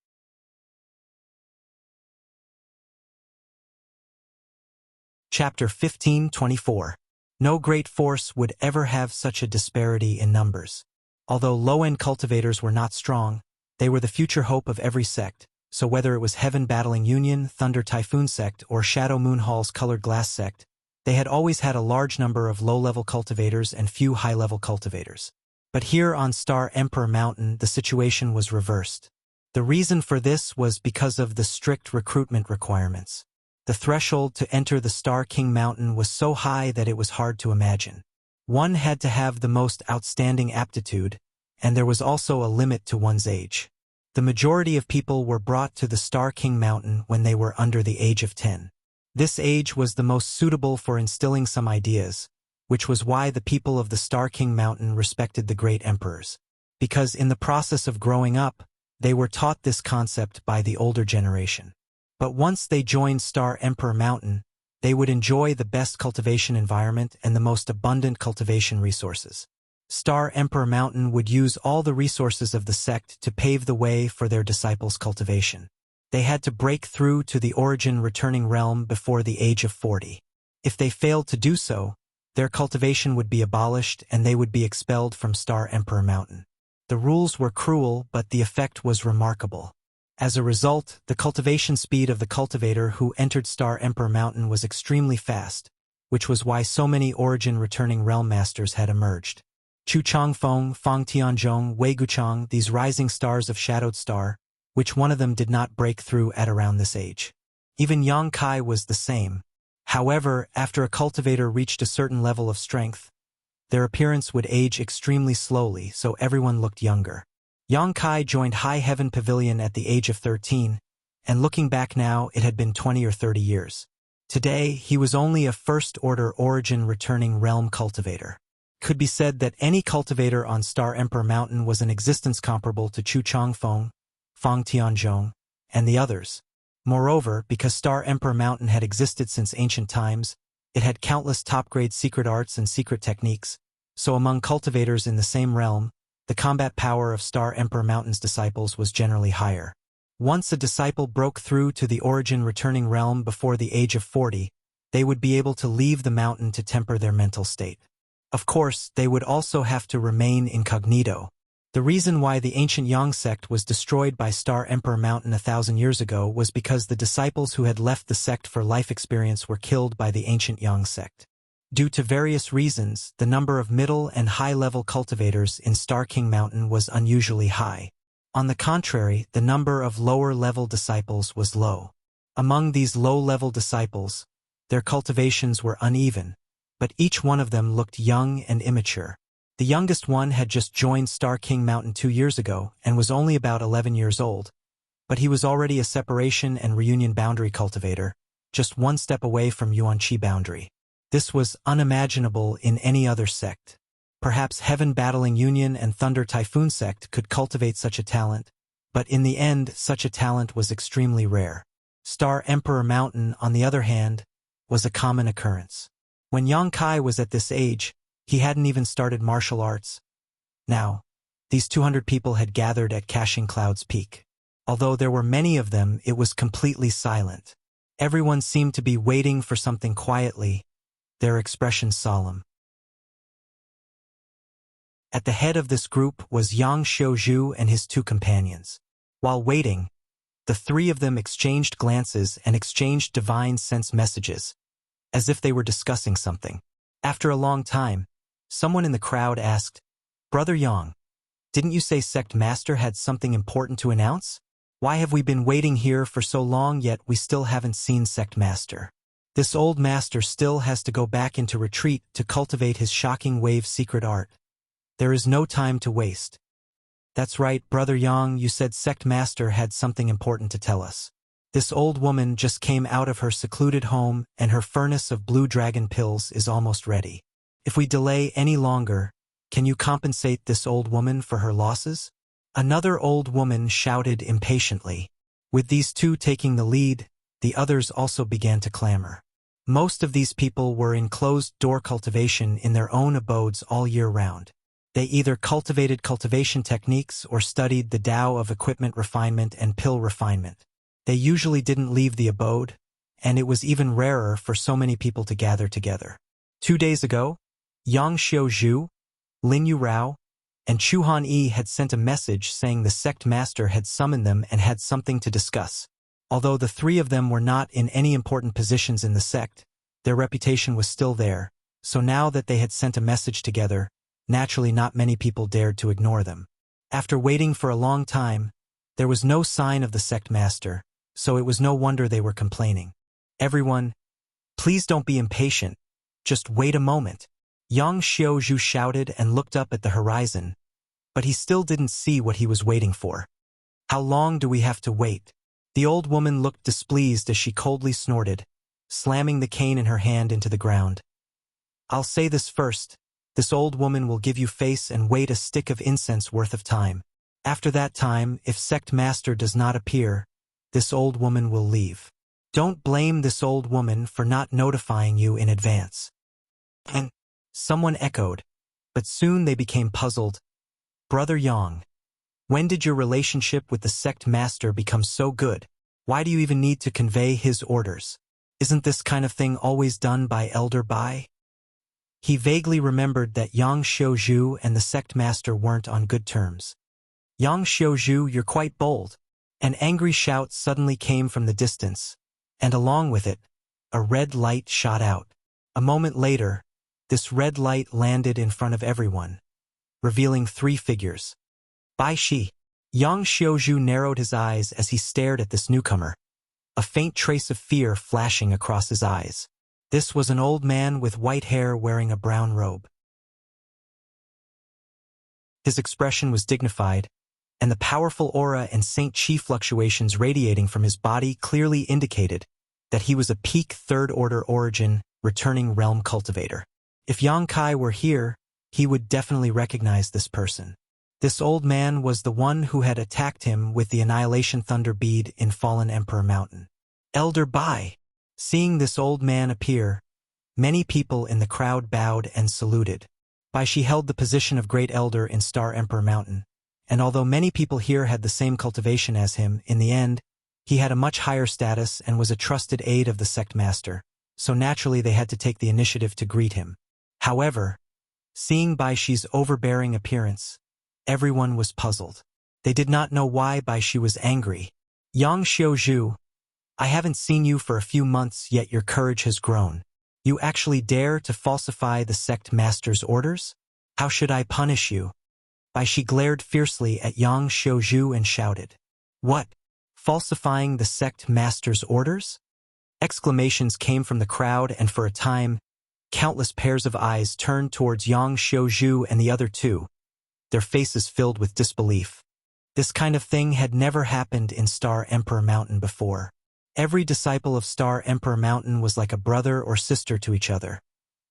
Chapter 15:24. No great force would ever have such a disparity in numbers. Although low-end cultivators were not strong, they were the future hope of every sect, so whether it was Heaven Battling Union, Thunder Typhoon Sect, or Shadow Moon Hall's Colored Glass Sect, they had always had a large number of low-level cultivators and few high-level cultivators. But here on Star Emperor Mountain, the situation was reversed. The reason for this was because of the strict recruitment requirements. The threshold to enter the Star King Mountain was so high that it was hard to imagine. One had to have the most outstanding aptitude, and there was also a limit to one's age. The majority of people were brought to the Star King Mountain when they were under the age of 10. This age was the most suitable for instilling some ideas, which was why the people of the Star King Mountain respected the great emperors. Because in the process of growing up, they were taught this concept by the older generation. But once they joined Star Emperor Mountain, they would enjoy the best cultivation environment and the most abundant cultivation resources. Star Emperor Mountain would use all the resources of the sect to pave the way for their disciples' cultivation. They had to break through to the Origin Returning Realm before the age of 40. If they failed to do so, their cultivation would be abolished and they would be expelled from Star Emperor Mountain. The rules were cruel, but the effect was remarkable. As a result, the cultivation speed of the cultivator who entered Star Emperor Mountain was extremely fast, which was why so many Origin Returning Realm Masters had emerged. Chu Changfeng, Fang Tianzhong, Wei Guchang, these rising stars of Shadowed Star, which one of them did not break through at around this age. Even Yang Kai was the same. However, after a cultivator reached a certain level of strength, their appearance would age extremely slowly, so everyone looked younger. Yang Kai joined High Heaven Pavilion at the age of 13, and looking back now, it had been 20 or 30 years. Today, he was only a first-order origin-returning realm cultivator. Could be said that any cultivator on Star Emperor Mountain was an existence comparable to Chu Changfeng, Fang Tianzhong, and the others. Moreover, because Star Emperor Mountain had existed since ancient times, it had countless top-grade secret arts and secret techniques, so among cultivators in the same realm, the combat power of Star Emperor Mountain's disciples was generally higher. Once a disciple broke through to the origin-returning realm before the age of 40, they would be able to leave the mountain to temper their mental state. Of course, they would also have to remain incognito. The reason why the ancient Yang sect was destroyed by Star Emperor Mountain 1,000 years ago was because the disciples who had left the sect for life experience were killed by the ancient Yang sect. Due to various reasons, the number of middle and high-level cultivators in Star King Mountain was unusually high. On the contrary, the number of lower-level disciples was low. Among these low-level disciples, their cultivations were uneven, but each one of them looked young and immature. The youngest one had just joined Star King Mountain 2 years ago and was only about 11 years old, but he was already a separation and reunion boundary cultivator, just one step away from Yuan-Chi boundary. This was unimaginable in any other sect. Perhaps Heaven Battling Union and Thunder Typhoon sect could cultivate such a talent, but in the end such a talent was extremely rare. Star Emperor Mountain, on the other hand, was a common occurrence. When Yang Kai was at this age, he hadn't even started martial arts. Now, these 200 people had gathered at Caching Cloud's peak. Although there were many of them, it was completely silent. Everyone seemed to be waiting for something quietly, their expressions solemn. At the head of this group was Yang Xiuzhu and his 2 companions. While waiting, the 3 of them exchanged glances and exchanged divine sense messages, as if they were discussing something. After a long time, someone in the crowd asked, "Brother Yang, didn't you say Sect Master had something important to announce? Why have we been waiting here for so long yet we still haven't seen Sect Master? This old master still has to go back into retreat to cultivate his shocking wave secret art. There is no time to waste." "That's right, Brother Yang, you said Sect Master had something important to tell us. This old woman just came out of her secluded home and her furnace of blue dragon pills is almost ready. If we delay any longer, can you compensate this old woman for her losses?" Another old woman shouted impatiently. With these 2 taking the lead, the others also began to clamor. Most of these people were in closed-door cultivation in their own abodes all year round. They either cultivated cultivation techniques or studied the Tao of equipment refinement and pill refinement. They usually didn't leave the abode, and it was even rarer for so many people to gather together. 2 days ago, Yang Xiuzhu, Lin Yurao, and Chu Han-Yi had sent a message saying the sect master had summoned them and had something to discuss. Although the 3 of them were not in any important positions in the sect, their reputation was still there, so now that they had sent a message together, naturally not many people dared to ignore them. After waiting for a long time, there was no sign of the sect master, so it was no wonder they were complaining. "Everyone, please don't be impatient. Just wait a moment." Yang Xiuzhu shouted and looked up at the horizon, but he still didn't see what he was waiting for. "How long do we have to wait?" The old woman looked displeased as she coldly snorted, slamming the cane in her hand into the ground. "I'll say this first. This old woman will give you face and wait a stick of incense worth of time. After that time, if Sect Master does not appear, this old woman will leave. Don't blame this old woman for not notifying you in advance." And someone echoed, but soon they became puzzled. "Brother Yang, when did your relationship with the Sect Master become so good? Why do you even need to convey his orders? Isn't this kind of thing always done by Elder Bai?" He vaguely remembered that Yang Xiuzhu and the Sect Master weren't on good terms. "Yang Xiuzhu, you're quite bold." An angry shout suddenly came from the distance, and along with it, a red light shot out. A moment later, this red light landed in front of everyone, revealing 3 figures. "Bai Shi." Yang Xiuzhu narrowed his eyes as he stared at this newcomer, a faint trace of fear flashing across his eyes. This was an old man with white hair wearing a brown robe. His expression was dignified, and the powerful aura and Saint Chi fluctuations radiating from his body clearly indicated that he was a peak third-order origin, returning realm cultivator. If Yang Kai were here, he would definitely recognize this person. This old man was the one who had attacked him with the Annihilation Thunder Bead in Fallen Emperor Mountain. Elder Bai. Seeing this old man appear, many people in the crowd bowed and saluted. Bai Shi held the position of Great Elder in Star Emperor Mountain, and although many people here had the same cultivation as him, in the end, he had a much higher status and was a trusted aide of the sect master, so naturally they had to take the initiative to greet him. However, seeing Bai Shi's overbearing appearance, everyone was puzzled. They did not know why Bai Shi was angry. Yang Xiaozhu, I haven't seen you for a few months, yet your courage has grown. You actually dare to falsify the sect master's orders? How should I punish you? Bai Shi glared fiercely at Yang Xiaozhu and shouted, What? Falsifying the sect master's orders? Exclamations came from the crowd, and for a time, countless pairs of eyes turned towards Yang Xiaozhu and the other two, their faces filled with disbelief. This kind of thing had never happened in Star Emperor Mountain before. Every disciple of Star Emperor Mountain was like a brother or sister to each other,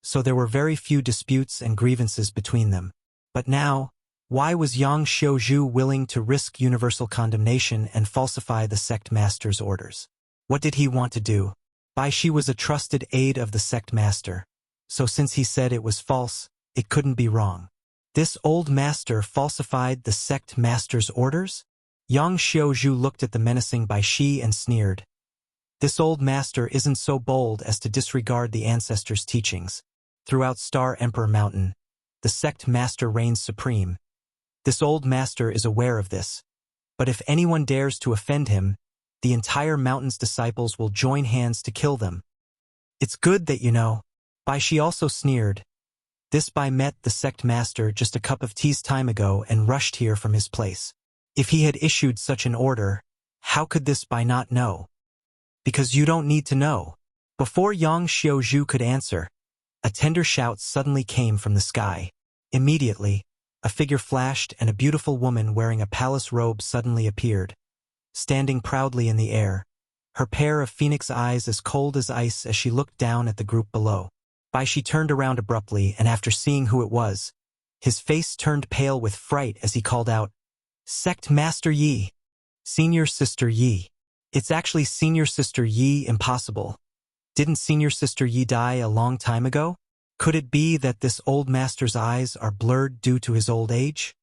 so there were very few disputes and grievances between them. But now, why was Yang Xiaozhu willing to risk universal condemnation and falsify the sect master's orders? What did he want to do? Bai Shi was a trusted aide of the sect master, so since he said it was false, it couldn't be wrong. This old master falsified the sect master's orders? Yang Xiaozhu looked at the menacing Bai Shi and sneered. This old master isn't so bold as to disregard the ancestors' teachings. Throughout Star Emperor Mountain, the sect master reigns supreme. This old master is aware of this. But if anyone dares to offend him, the entire mountain's disciples will join hands to kill them. It's good that you know. Bai Shi also sneered. This Bai met the sect master just a cup of tea's time ago and rushed here from his place. If he had issued such an order, how could this Bai not know? Because you don't need to know. Before Yang Xiaozhu could answer, a tender shout suddenly came from the sky. Immediately, a figure flashed and a beautiful woman wearing a palace robe suddenly appeared, standing proudly in the air, her pair of phoenix eyes as cold as ice as she looked down at the group below. Bai Shi turned around abruptly, and after seeing who it was, his face turned pale with fright as he called out, Sect Master Yi! Senior Sister Yi! It's actually Senior Sister Yi. Impossible. Didn't Senior Sister Yi die a long time ago? Could it be that this old master's eyes are blurred due to his old age?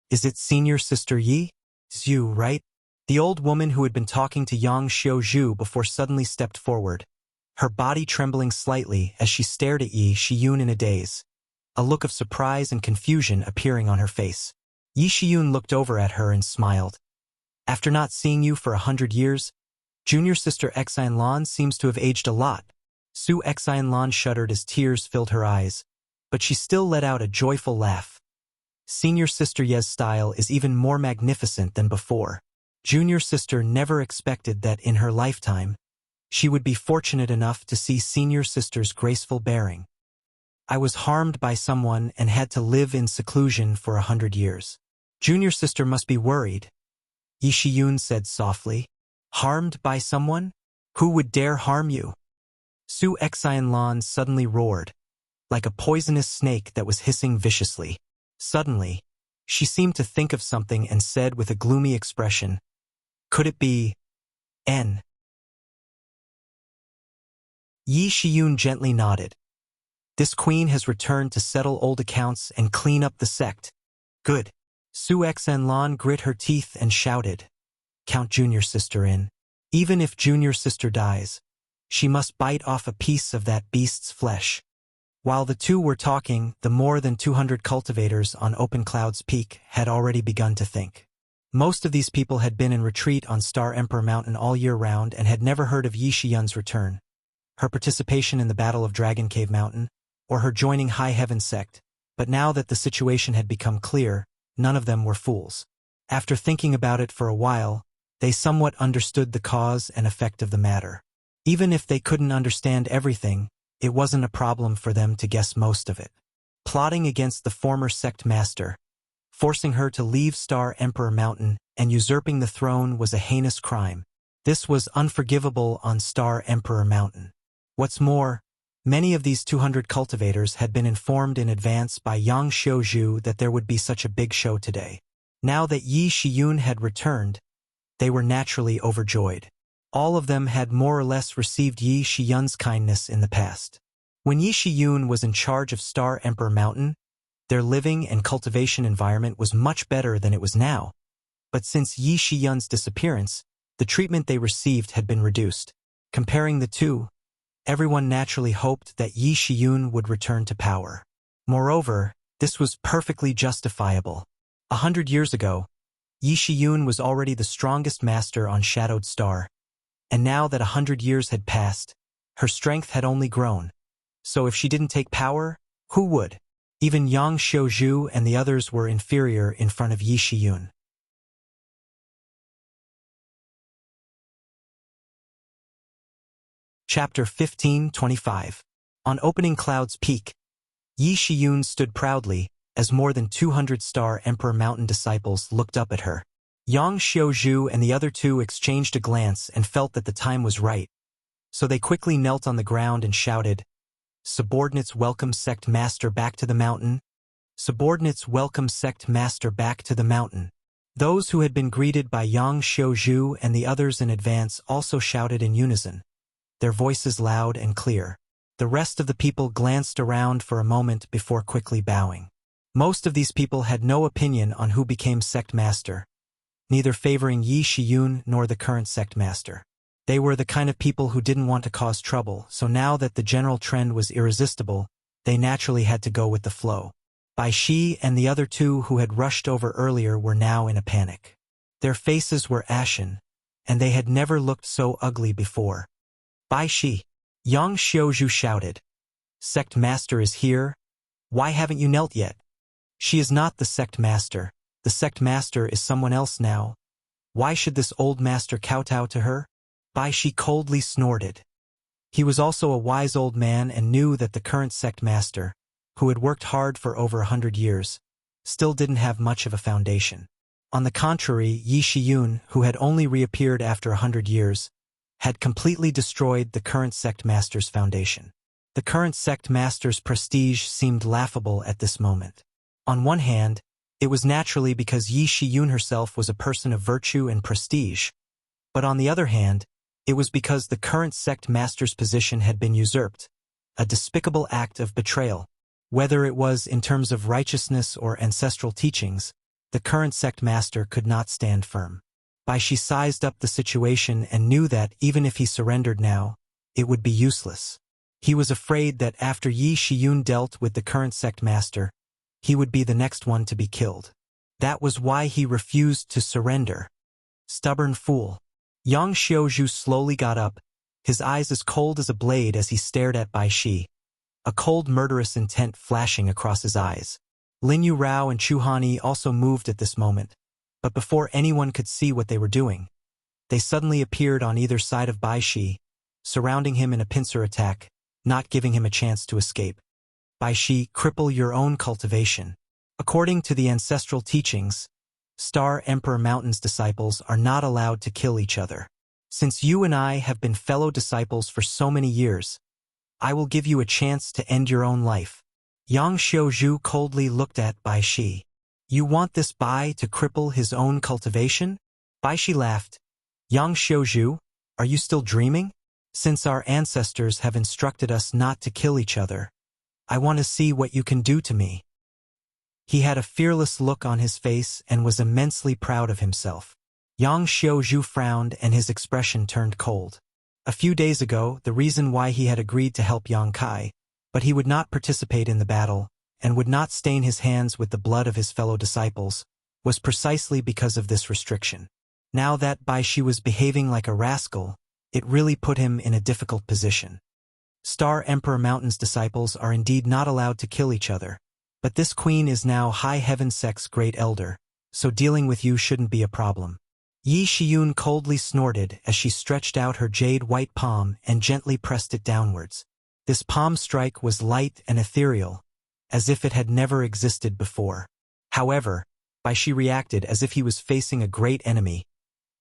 Is it Senior Sister Yi? It's you, right? The old woman who had been talking to Yang Xiaozhu before suddenly stepped forward, her body trembling slightly as she stared at Yi Shiyun in a daze, a look of surprise and confusion appearing on her face. Yi Shiyun looked over at her and smiled. After not seeing you for 100 years, Junior Sister Exine Lan seems to have aged a lot. Su Exine Lan shuddered as tears filled her eyes, but she still let out a joyful laugh. Senior Sister Ye's style is even more magnificent than before. Junior Sister never expected that in her lifetime, she would be fortunate enough to see Senior Sister's graceful bearing. I was harmed by someone and had to live in seclusion for 100 years. Junior Sister must be worried. Yi Shiyun said softly. Harmed by someone? Who would dare harm you? Su Exine Lan suddenly roared, like a poisonous snake that was hissing viciously. Suddenly, she seemed to think of something and said with a gloomy expression, Could it be N? Yi Shiyun gently nodded. This queen has returned to settle old accounts and clean up the sect. Good. Su Exine Lan grit her teeth and shouted, Count Junior Sister in. Even if Junior Sister dies, she must bite off a piece of that beast's flesh. While the two were talking, the more than 200 cultivators on Open Cloud's peak had already begun to think. Most of these people had been in retreat on Star Emperor Mountain all year round and had never heard of Yi Shiyun's return, her participation in the Battle of Dragon Cave Mountain, or her joining High Heaven sect, but now that the situation had become clear, none of them were fools. After thinking about it for a while, they somewhat understood the cause and effect of the matter. Even if they couldn't understand everything, it wasn't a problem for them to guess most of it. Plotting against the former sect master, forcing her to leave Star Emperor Mountain, and usurping the throne was a heinous crime. This was unforgivable on Star Emperor Mountain. What's more, many of these 200 cultivators had been informed in advance by Yang Xiuzhu that there would be such a big show today. Now that Yi Shiyun had returned, they were naturally overjoyed. All of them had more or less received Yi Shiyun's kindness in the past. When Yi Shiyun was in charge of Star Emperor Mountain, their living and cultivation environment was much better than it was now. But since Yi Shiyun's disappearance, the treatment they received had been reduced. Comparing the two, everyone naturally hoped that Yi Shiyun would return to power. Moreover, this was perfectly justifiable. 100 years ago, Yi Shiyun was already the strongest master on Shadowed Star, and now that 100 years had passed, her strength had only grown. So if she didn't take power, who would? Even Yang Xiuzhu and the others were inferior in front of Yi Shiyun. Chapter 15:25. On opening Cloud's Peak, Yi Shiyun stood proudly as more than 200 Star Emperor Mountain disciples looked up at her. Yang Xiuzhu and the other two exchanged a glance and felt that the time was right. So they quickly knelt on the ground and shouted, "Subordinates welcome Sect Master back to the mountain. Subordinates welcome Sect Master back to the mountain." Those who had been greeted by Yang Xiuzhu and the others in advance also shouted in unison, their voices loud and clear. The rest of the people glanced around for a moment before quickly bowing. Most of these people had no opinion on who became Sect Master, neither favoring Yi Shiyun nor the current Sect Master. They were the kind of people who didn't want to cause trouble, so now that the general trend was irresistible, they naturally had to go with the flow. Bai Shi and the other two who had rushed over earlier were now in a panic. Their faces were ashen, and they had never looked so ugly before. "Bai Shi," Yang Xiuzhu shouted. "Sect Master is here. Why haven't you knelt yet?" "She is not the Sect Master. The Sect Master is someone else now. Why should this old master kowtow to her?" Bai Shi coldly snorted. He was also a wise old man and knew that the current Sect Master, who had worked hard for over 100 years, still didn't have much of a foundation. On the contrary, Yi Shiyun, who had only reappeared after 100 years, had completely destroyed the current Sect Master's foundation. The current Sect Master's prestige seemed laughable at this moment. On one hand, it was naturally because Yi Shiyun herself was a person of virtue and prestige, but on the other hand, it was because the current Sect Master's position had been usurped, a despicable act of betrayal. Whether it was in terms of righteousness or ancestral teachings, the current Sect Master could not stand firm. Bai Shi sized up the situation and knew that even if he surrendered now, it would be useless. He was afraid that after Yi Shiyun dealt with the current Sect Master, he would be the next one to be killed. That was why he refused to surrender. Stubborn fool. Yang Xiuzhu slowly got up, his eyes as cold as a blade as he stared at Bai Shi, a cold murderous intent flashing across his eyes. Lin Yu Rao and Chu Hanyi also moved at this moment, but before anyone could see what they were doing, they suddenly appeared on either side of Bai Shi, surrounding him in a pincer attack, not giving him a chance to escape. Bai Shi, cripple your own cultivation. According to the ancestral teachings, Star Emperor Mountain's disciples are not allowed to kill each other. Since you and I have been fellow disciples for so many years, I will give you a chance to end your own life. Yang Xiuzhu coldly looked at Bai Shi. You want this Bai to cripple his own cultivation? Bai Shi laughed. Yang Xiuzhu, are you still dreaming? Since our ancestors have instructed us not to kill each other, I want to see what you can do to me. He had a fearless look on his face and was immensely proud of himself. Yang Xiuzhu frowned and his expression turned cold. A few days ago, the reason why he had agreed to help Yang Kai, but he would not participate in the battle, and would not stain his hands with the blood of his fellow disciples, was precisely because of this restriction. Now that Bai Shi was behaving like a rascal, it really put him in a difficult position. Star Emperor Mountain's disciples are indeed not allowed to kill each other, but this queen is now High Heaven Sect's great elder, so dealing with you shouldn't be a problem. Yi Shiyun coldly snorted as she stretched out her jade-white palm and gently pressed it downwards. This palm strike was light and ethereal, as if it had never existed before. However, Bai Shi reacted as if he was facing a great enemy,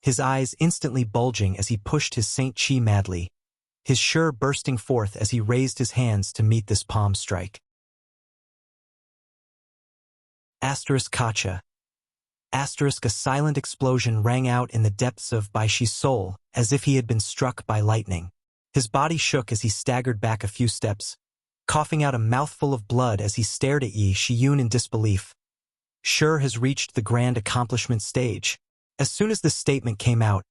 his eyes instantly bulging as he pushed his Saint Chi madly, his Shi bursting forth as he raised his hands to meet this palm strike. Asterisk Kacha. Asterisk a silent explosion rang out in the depths of Baishi's soul, as if he had been struck by lightning. His body shook as he staggered back a few steps, coughing out a mouthful of blood as he stared at Yi Shiyun in disbelief. Shi has reached the grand accomplishment stage. As soon as this statement came out,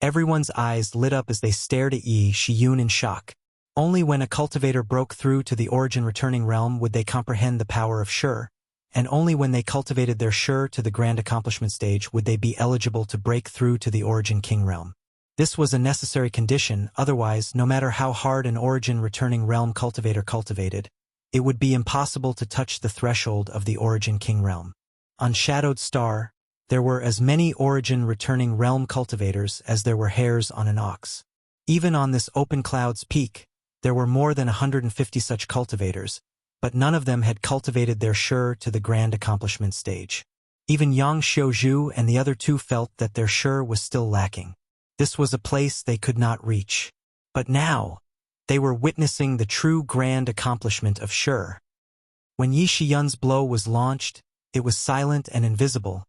everyone's eyes lit up as they stared at Yi Shiyun in shock. Only when a cultivator broke through to the origin returning realm would they comprehend the power of Shi, and only when they cultivated their Shi to the grand accomplishment stage would they be eligible to break through to the origin king realm. This was a necessary condition, otherwise, no matter how hard an origin returning realm cultivator cultivated, it would be impossible to touch the threshold of the origin king realm. On Shadowed Star, there were as many origin returning realm cultivators as there were hairs on an ox. Even on this open cloud's peak, there were more than 150 such cultivators, but none of them had cultivated their Shi to the grand accomplishment stage. Even Yang Xiuzhu and the other two felt that their Shi was still lacking. This was a place they could not reach. But now, they were witnessing the true grand accomplishment of Shi. When Yi Shiyun's blow was launched, it was silent and invisible,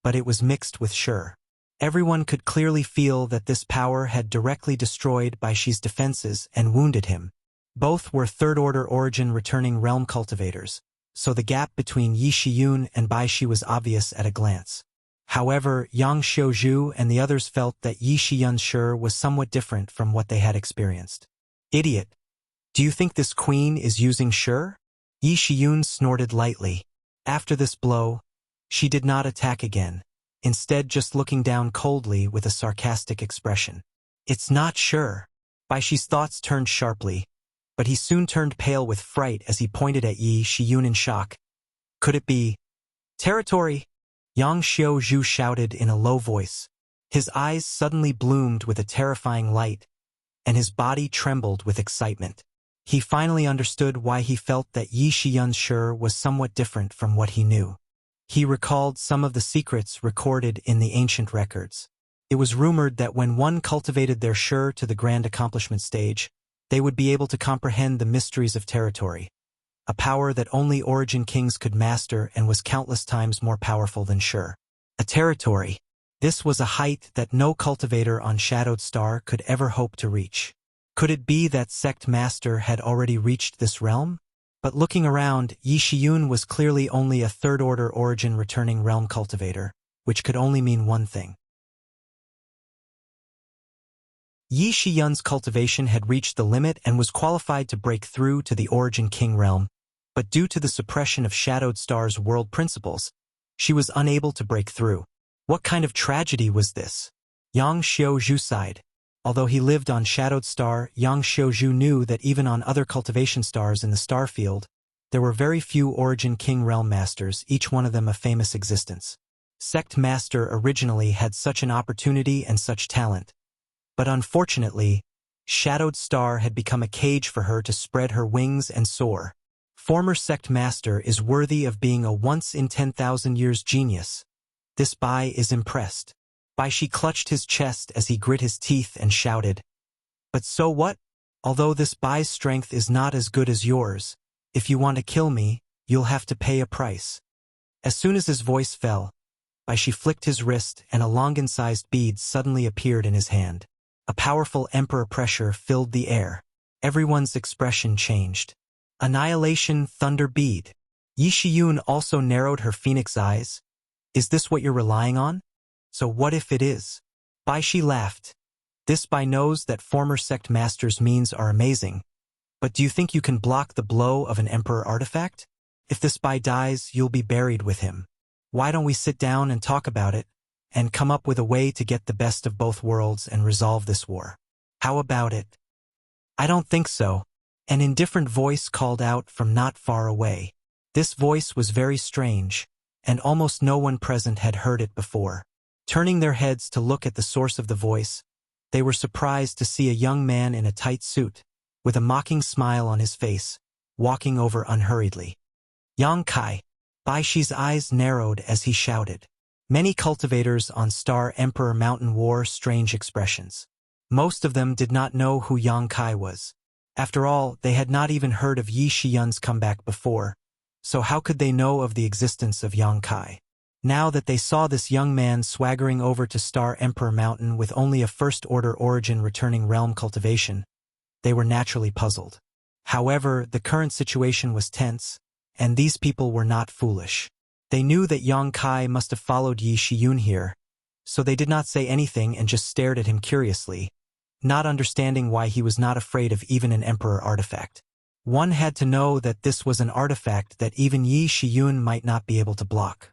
but it was mixed with Shi. Everyone could clearly feel that this power had directly destroyed Baishi's defenses and wounded him. Both were third-order origin returning realm cultivators, so the gap between Yi Shiyun and Baishi was obvious at a glance. However, Yang Xiuzhu and the others felt that Yi Shiyun's Shi was somewhat different from what they had experienced. Idiot! Do you think this queen is using Shi? Yi Shiyun snorted lightly. After this blow, she did not attack again, instead just looking down coldly with a sarcastic expression. It's not Shi. Baishi's thoughts turned sharply, but he soon turned pale with fright as he pointed at Yi Shiyun in shock. Could it be territory? Yang Xiuzhu shouted in a low voice. His eyes suddenly bloomed with a terrifying light, and his body trembled with excitement. He finally understood why he felt that Yi Shiyun's Shi was somewhat different from what he knew. He recalled some of the secrets recorded in the ancient records. It was rumored that when one cultivated their Shi to the grand accomplishment stage, they would be able to comprehend the mysteries of territory, a power that only origin kings could master and was countless times more powerful than Shi. A territory. This was a height that no cultivator on Shadowed Star could ever hope to reach. Could it be that Sect Master had already reached this realm? But looking around, Yi Shiyun was clearly only a third-order origin returning realm cultivator, which could only mean one thing. Yi Shiyun's cultivation had reached the limit and was qualified to break through to the origin king realm, but due to the suppression of Shadowed Star's world principles, she was unable to break through. What kind of tragedy was this? Yang Xiuzhu sighed. Although he lived on Shadowed Star, Yang Xiuzhu knew that even on other cultivation stars in the star field, there were very few origin king realm masters, each one of them a famous existence. Sect Master originally had such an opportunity and such talent. But unfortunately, Shadowed Star had become a cage for her to spread her wings and soar. Former Sect Master is worthy of being a once-in-10,000 years genius. This Bai is impressed. Baishi clutched his chest as he grit his teeth and shouted. But so what? Although this Bai's strength is not as good as yours, if you want to kill me, you'll have to pay a price. As soon as his voice fell, Baishi flicked his wrist and a Longan-sized bead suddenly appeared in his hand. A powerful emperor pressure filled the air. Everyone's expression changed. Annihilation Thunder Bead. Yi Shiyun also narrowed her phoenix eyes. Is this what you're relying on? So what if it is? Baishi laughed. This Bai knows that former sect master's means are amazing, but do you think you can block the blow of an emperor artifact? If this Bai dies, you'll be buried with him. Why don't we sit down and talk about it, and come up with a way to get the best of both worlds and resolve this war? How about it? I don't think so. An indifferent voice called out from not far away. This voice was very strange, and almost no one present had heard it before. Turning their heads to look at the source of the voice, they were surprised to see a young man in a tight suit, with a mocking smile on his face, walking over unhurriedly. Yang Kai. Baishi's eyes narrowed as he shouted. Many cultivators on Star Emperor Mountain wore strange expressions. Most of them did not know who Yang Kai was. After all, they had not even heard of Yi Shiyun's comeback before, so how could they know of the existence of Yang Kai? Now that they saw this young man swaggering over to Star Emperor Mountain with only a first-order origin returning realm cultivation, they were naturally puzzled. However, the current situation was tense, and these people were not foolish. They knew that Yang Kai must have followed Yi Shiyun here, so they did not say anything and just stared at him curiously, not understanding why he was not afraid of even an emperor artifact. One had to know that this was an artifact that even Yi Shiyun might not be able to block.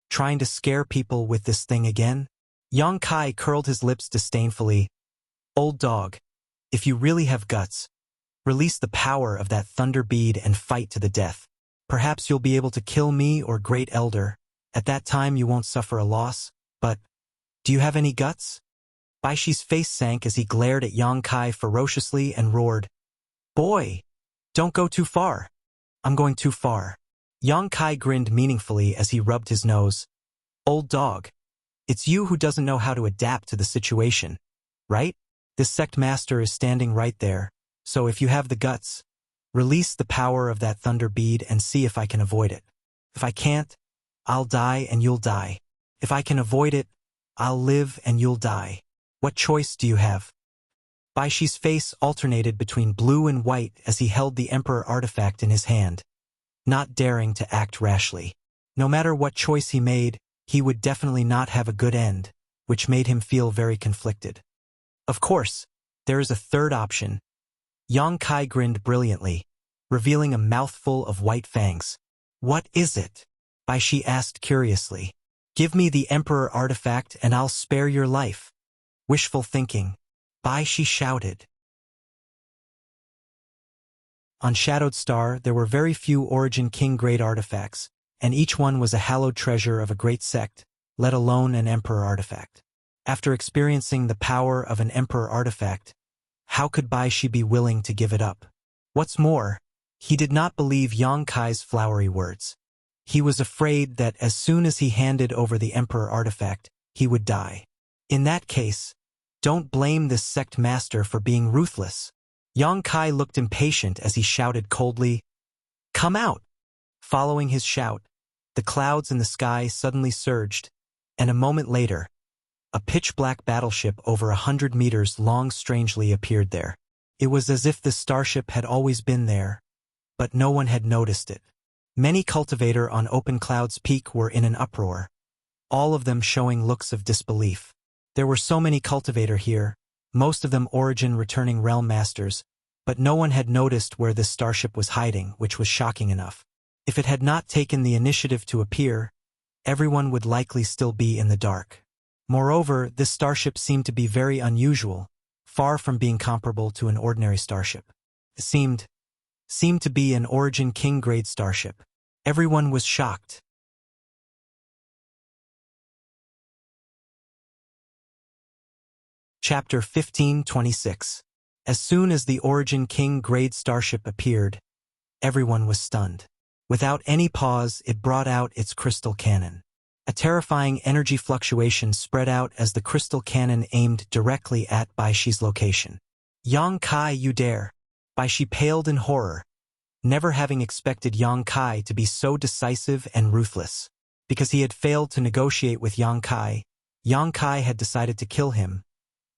Trying to scare people with this thing again? Yang Kai curled his lips disdainfully. Old dog, if you really have guts, release the power of that thunder bead and fight to the death. Perhaps you'll be able to kill me or Great Elder. At that time you won't suffer a loss, but do you have any guts? Baishi's face sank as he glared at Yang Kai ferociously and roared, Boy, don't go too far. I'm going too far. Yang Kai grinned meaningfully as he rubbed his nose. Old dog, it's you who doesn't know how to adapt to the situation, right? This sect master is standing right there, so if you have the guts, release the power of that thunder bead and see if I can avoid it. If I can't, I'll die and you'll die. If I can avoid it, I'll live and you'll die. What choice do you have? Baishi's face alternated between blue and white as he held the Emperor artifact in his hand, not daring to act rashly. No matter what choice he made, he would definitely not have a good end, which made him feel very conflicted. Of course, there is a third option. Yang Kai grinned brilliantly, revealing a mouthful of white fangs. What is it? Baishi asked curiously. Give me the Emperor artifact and I'll spare your life. Wishful thinking, Baishi shouted. On Shadowed Star, there were very few Origin King grade artifacts, and each one was a hallowed treasure of a great sect, let alone an Emperor artifact. After experiencing the power of an Emperor artifact, how could Baishi be willing to give it up? What's more, he did not believe Yang Kai's flowery words. He was afraid that as soon as he handed over the Emperor artifact, he would die. In that case, don't blame this sect master for being ruthless. Yang Kai looked impatient as he shouted coldly, Come out! Following his shout, the clouds in the sky suddenly surged, and a moment later, a pitch-black battleship over 100 meters long strangely appeared there. It was as if the starship had always been there, but no one had noticed it. Many cultivator on Open Cloud's peak were in an uproar, all of them showing looks of disbelief. There were so many cultivator here, most of them Origin returning realm masters, but no one had noticed where this starship was hiding, which was shocking enough. If it had not taken the initiative to appear, everyone would likely still be in the dark. Moreover, this starship seemed to be very unusual, far from being comparable to an ordinary starship. It seemed to be an Origin King grade starship. Everyone was shocked. Chapter 15:26. As soon as the Origin King grade starship appeared, everyone was stunned. Without any pause, it brought out its crystal cannon. A terrifying energy fluctuation spread out as the crystal cannon aimed directly at Baishi's location. Yang Kai, you dare! Baishi paled in horror, never having expected Yang Kai to be so decisive and ruthless. Because he had failed to negotiate with Yang Kai had decided to kill him,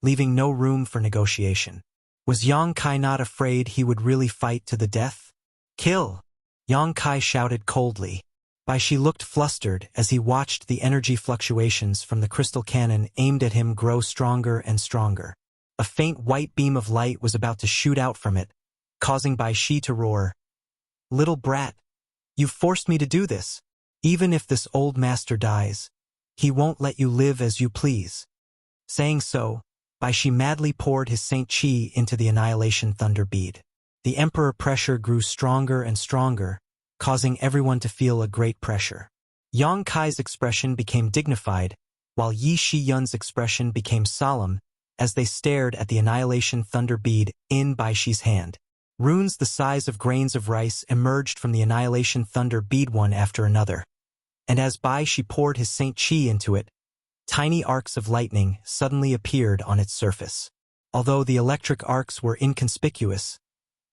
leaving no room for negotiation. Was Yang Kai not afraid he would really fight to the death? Kill! Yang Kai shouted coldly. Baishi looked flustered as he watched the energy fluctuations from the crystal cannon aimed at him grow stronger and stronger. A faint white beam of light was about to shoot out from it, causing Baishi to roar. Little brat, you've forced me to do this. Even if this old master dies, he won't let you live as you please. Saying so, Baishi madly poured his Saint Chi into the Annihilation Thunder Bead. The Emperor pressure grew stronger and stronger, causing everyone to feel a great pressure. Yang Kai's expression became dignified, while Yi Shiyun's expression became solemn as they stared at the Annihilation Thunder Bead in Baishi's hand. Runes the size of grains of rice emerged from the Annihilation Thunder Bead one after another. and as Bai Shi poured his Saint Qi into it, tiny arcs of lightning suddenly appeared on its surface. Although the electric arcs were inconspicuous,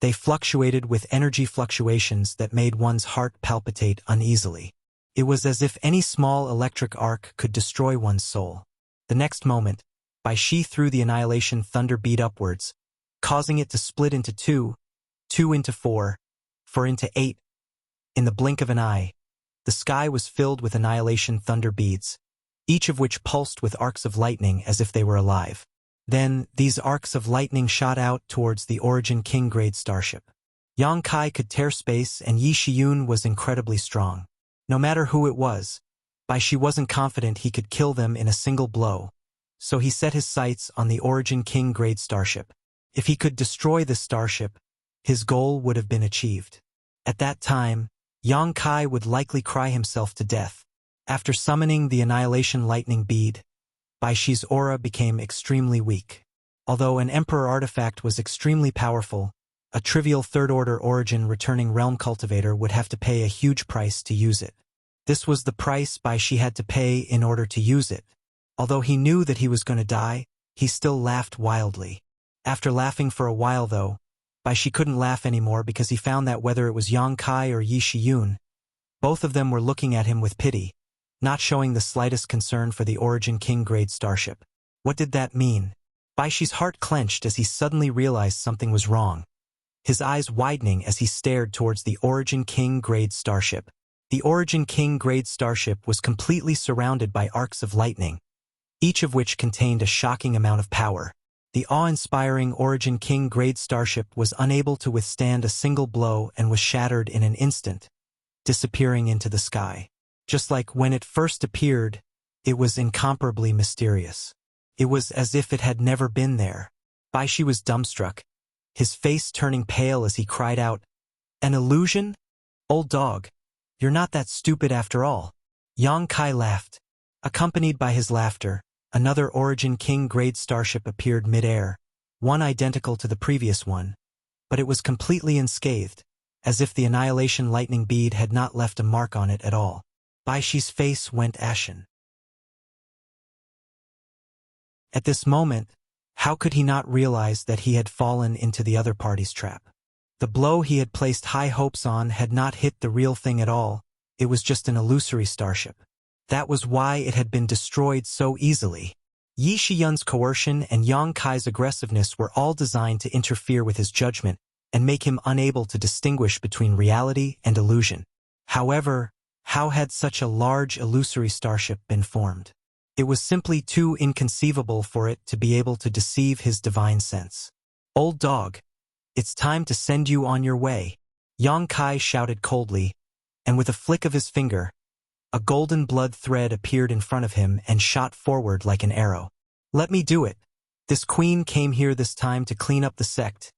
they fluctuated with energy fluctuations that made one's heart palpitate uneasily. It was as if any small electric arc could destroy one's soul. The next moment, Bai Shi threw the annihilation thunder bead upwards, causing it to split into two into four into 8. In the blink of an eye, the sky was filled with annihilation thunder beads, each of which pulsed with arcs of lightning as if they were alive. Then, these arcs of lightning shot out towards the Origin King-grade starship. Yang Kai could tear space and Yi Shiyun was incredibly strong. No matter who it was, Bai Shi wasn't confident he could kill them in a single blow, so he set his sights on the Origin King-grade starship. If he could destroy this starship, his goal would have been achieved. At that time, Yang Kai would likely cry himself to death. After summoning the annihilation lightning bead, Bai Shi's aura became extremely weak. Although an Emperor artifact was extremely powerful, a trivial third-order origin returning realm cultivator would have to pay a huge price to use it. This was the price Bai Shi had to pay in order to use it. Although he knew that he was going to die, he still laughed wildly. After laughing for a while though, Bai Shi couldn't laugh anymore because he found that whether it was Yang Kai or Yi Shiyun, both of them were looking at him with pity, not showing the slightest concern for the Origin King-grade starship. What did that mean? Bai Shi's heart clenched as he suddenly realized something was wrong, his eyes widening as he stared towards the Origin King-grade starship. The Origin King-grade starship was completely surrounded by arcs of lightning, each of which contained a shocking amount of power. The awe-inspiring Origin King-grade starship was unable to withstand a single blow and was shattered in an instant, disappearing into the sky. Just like when it first appeared, it was incomparably mysterious. It was as if it had never been there. Bai Shi was dumbstruck, his face turning pale as he cried out, "An illusion? Old dog, you're not that stupid after all." Yang Kai laughed. Accompanied by his laughter, another Origin King-grade starship appeared mid-air, one identical to the previous one, but it was completely unscathed, as if the annihilation lightning bead had not left a mark on it at all. Bai Shi's face went ashen. At this moment, how could he not realize that he had fallen into the other party's trap? The blow he had placed high hopes on had not hit the real thing at all, it was just an illusory starship. That was why it had been destroyed so easily. Yi Shiyun's coercion and Yang Kai's aggressiveness were all designed to interfere with his judgment and make him unable to distinguish between reality and illusion. However, how had such a large illusory starship been formed? It was simply too inconceivable for it to be able to deceive his divine sense. "Old dog, it's time to send you on your way," Yang Kai shouted coldly, and with a flick of his finger, a golden blood thread appeared in front of him and shot forward like an arrow. "Let me do it. This queen came here this time to clean up the sect,"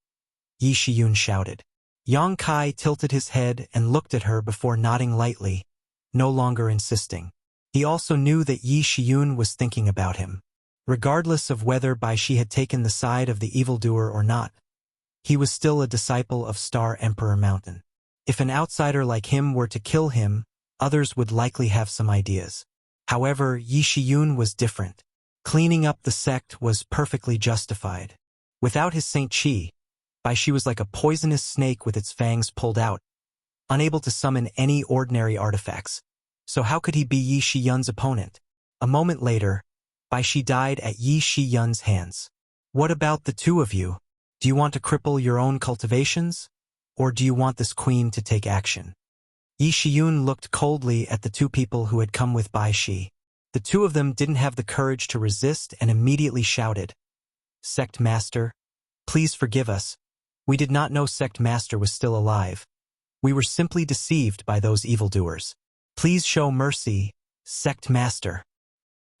Yi Shiyun shouted. Yang Kai tilted his head and looked at her before nodding lightly, no longer insisting. He also knew that Yi Shiyun was thinking about him. Regardless of whether Bai Shi had taken the side of the evildoer or not, he was still a disciple of Star Emperor Mountain. If an outsider like him were to kill him, others would likely have some ideas. However, Yi Shiyun was different. Cleaning up the sect was perfectly justified. Without his Saint Qi, Bai Shi was like a poisonous snake with its fangs pulled out, unable to summon any ordinary artifacts. So how could he be Yi Shiyun's opponent? A moment later, Bai Shi died at Yi Shiyun's hands. "What about the two of you? Do you want to cripple your own cultivations? Or do you want this queen to take action?" Yi Shiyun looked coldly at the two people who had come with Bai Shi. The two of them didn't have the courage to resist and immediately shouted, "Sect Master, please forgive us. We did not know Sect Master was still alive. We were simply deceived by those evildoers. Please show mercy, Sect Master."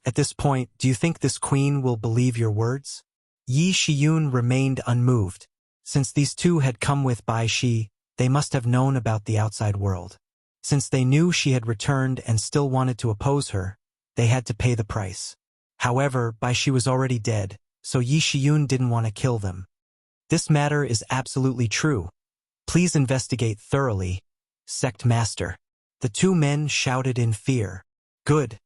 At this point, do you think this queen will believe your words? Yi Shiyun remained unmoved. Since these two had come with Bai Shi, they must have known about the outside world. Since they knew she had returned and still wanted to oppose her, they had to pay the price. However, Bai Shi was already dead, so Yi Shiyun didn't want to kill them. "This matter is absolutely true. Please investigate thoroughly, Sect Master." The two men shouted in fear. Good.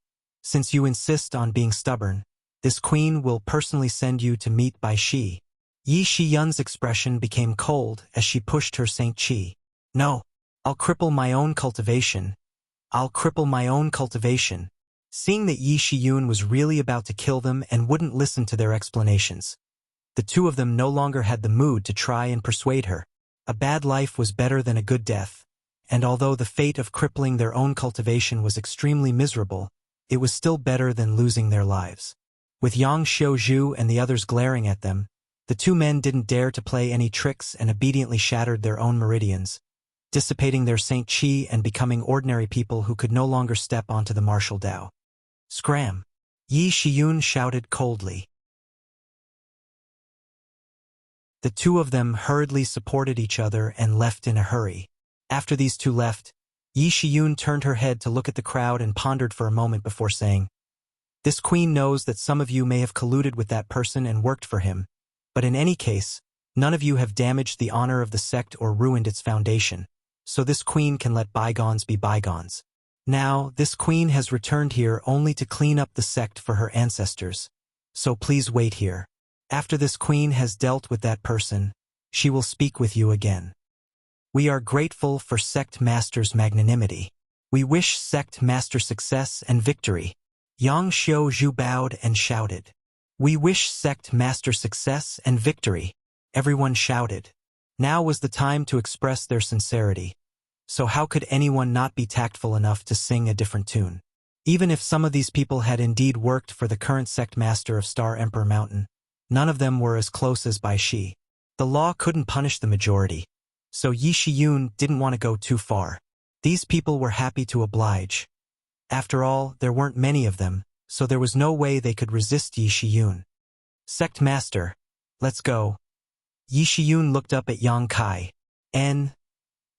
Since you insist on being stubborn, this queen will personally send you to meet Bai Shi. Yi Shiyun's expression became cold as she pushed her Saint Qi. No, I'll cripple my own cultivation. I'll cripple my own cultivation. Seeing that Yi Shiyun was really about to kill them and wouldn't listen to their explanations, the two of them no longer had the mood to try and persuade her. A bad life was better than a good death, and although the fate of crippling their own cultivation was extremely miserable, it was still better than losing their lives. With Yang Xiaozhu and the others glaring at them, the two men didn't dare to play any tricks and obediently shattered their own meridians, dissipating their Saint Qi and becoming ordinary people who could no longer step onto the martial Tao. Scram! Yi Shiyun shouted coldly. The two of them hurriedly supported each other and left in a hurry. After these two left, Yi Shiyun turned her head to look at the crowd and pondered for a moment before saying, "This queen knows that some of you may have colluded with that person and worked for him, but in any case, none of you have damaged the honor of the sect or ruined its foundation, so this queen can let bygones be bygones. Now, this queen has returned here only to clean up the sect for her ancestors, so please wait here. After this queen has dealt with that person, she will speak with you again. We are grateful for Sect Master's magnanimity. We wish Sect Master success and victory." Yang Xiaozhu bowed and shouted. "We wish Sect Master success and victory." Everyone shouted. Now was the time to express their sincerity. So how could anyone not be tactful enough to sing a different tune? Even if some of these people had indeed worked for the current Sect Master of Star Emperor Mountain, none of them were as close as Bai Shi. The law couldn't punish the majority, so Yi Shiyun didn't want to go too far. These people were happy to oblige. After all, there weren't many of them, so there was no way they could resist Yi Shiyun. "Sect Master, let's go." Yi Shiyun looked up at Yang Kai.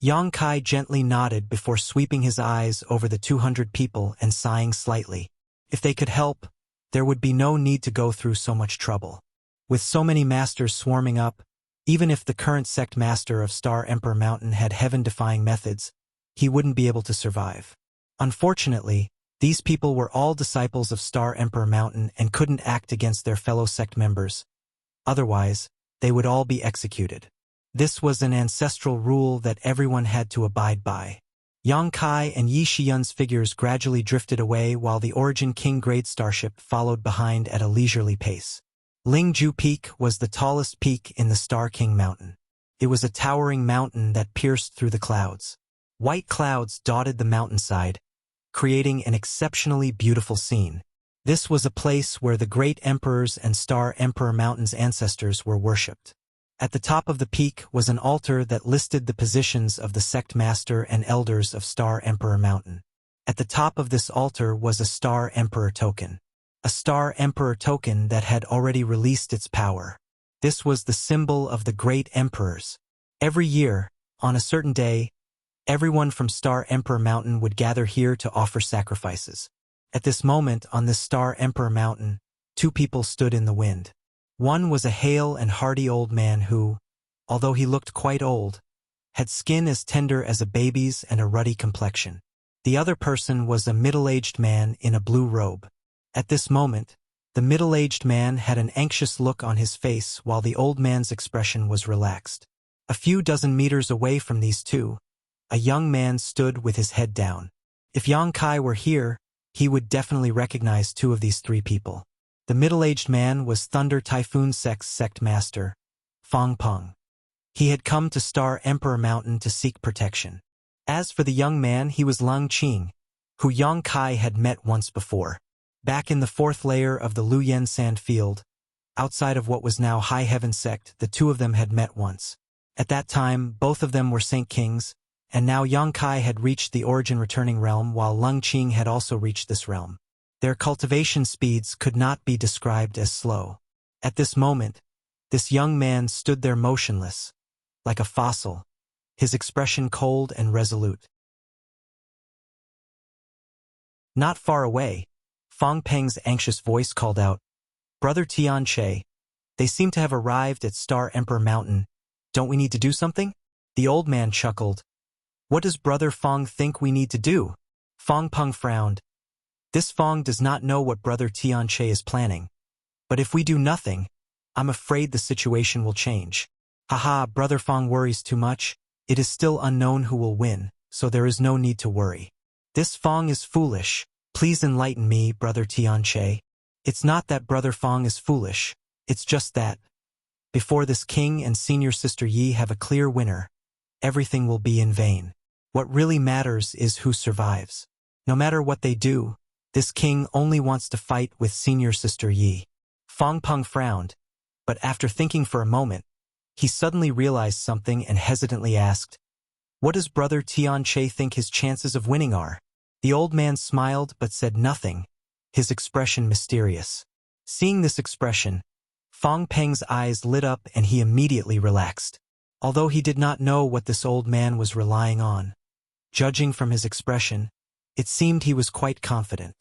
Yang Kai gently nodded before sweeping his eyes over the 200 people and sighing slightly. If they could help, there would be no need to go through so much trouble. With so many masters swarming up, even if the current sect master of Star Emperor Mountain had heaven-defying methods, he wouldn't be able to survive. Unfortunately, these people were all disciples of Star Emperor Mountain and couldn't act against their fellow sect members. Otherwise, they would all be executed. This was an ancestral rule that everyone had to abide by. Yang Kai and Yi Shiyun's figures gradually drifted away while the Origin King grade starship followed behind at a leisurely pace. Lingju Peak was the tallest peak in the Star King Mountain. It was a towering mountain that pierced through the clouds. White clouds dotted the mountainside, creating an exceptionally beautiful scene. This was a place where the great emperors and Star Emperor Mountain's ancestors were worshipped. At the top of the peak was an altar that listed the positions of the sect master and elders of Star Emperor Mountain. At the top of this altar was a Star Emperor token. A Star Emperor token that had already released its power. This was the symbol of the great emperors. Every year, on a certain day, everyone from Star Emperor Mountain would gather here to offer sacrifices. At this moment on this Star Emperor Mountain, two people stood in the wind. One was a hale and hearty old man who, although he looked quite old, had skin as tender as a baby's and a ruddy complexion. The other person was a middle-aged man in a blue robe. At this moment, the middle-aged man had an anxious look on his face while the old man's expression was relaxed. A few dozen meters away from these two, a young man stood with his head down. If Yang Kai were here, he would definitely recognize two of these three people. The middle-aged man was Thunder Typhoon sect master, Fang Peng. He had come to Star Emperor Mountain to seek protection. As for the young man, he was Lung Qing, who Yang Kai had met once before. Back in the fourth layer of the Luyen Sand Field, outside of what was now High Heaven Sect, the two of them had met once. At that time, both of them were Saint Kings, and now Yang Kai had reached the Origin Returning Realm while Lung Qing had also reached this realm. Their cultivation speeds could not be described as slow. At this moment, this young man stood there motionless, like a fossil, his expression cold and resolute. Not far away, Fang Peng's anxious voice called out, "Brother Tian Che, they seem to have arrived at Star Emperor Mountain. Don't we need to do something?" The old man chuckled. What does Brother Fong think we need to do? Fong Peng frowned. This Fong does not know what Brother Tianche is planning. But if we do nothing, I'm afraid the situation will change. Haha, Brother Fong worries too much. It is still unknown who will win, so there is no need to worry. This Fong is foolish. Please enlighten me, Brother Tianche. It's not that Brother Fong is foolish. It's just that, before this king and senior sister Yi have a clear winner, everything will be in vain. What really matters is who survives. No matter what they do, this king only wants to fight with senior sister Yi. Fong Peng frowned, but after thinking for a moment, he suddenly realized something and hesitantly asked, "What does Brother Tianche think his chances of winning are?" The old man smiled but said nothing, his expression mysterious. Seeing this expression, Fong Peng's eyes lit up and he immediately relaxed. Although he did not know what this old man was relying on, judging from his expression, it seemed he was quite confident.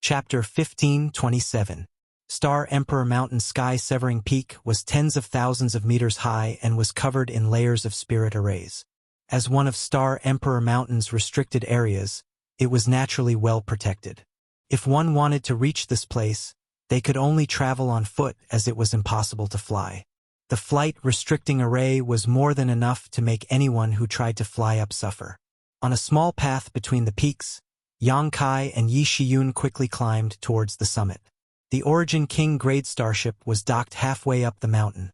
Chapter 15:27. Star Emperor Mountain sky-severing peak was tens of thousands of meters high and was covered in layers of spirit arrays. As one of Star Emperor Mountain's restricted areas, it was naturally well protected. If one wanted to reach this place, they could only travel on foot as it was impossible to fly. The flight-restricting array was more than enough to make anyone who tried to fly up suffer. On a small path between the peaks, Yang Kai and Yi Shiyun quickly climbed towards the summit. The Origin King grade starship was docked halfway up the mountain,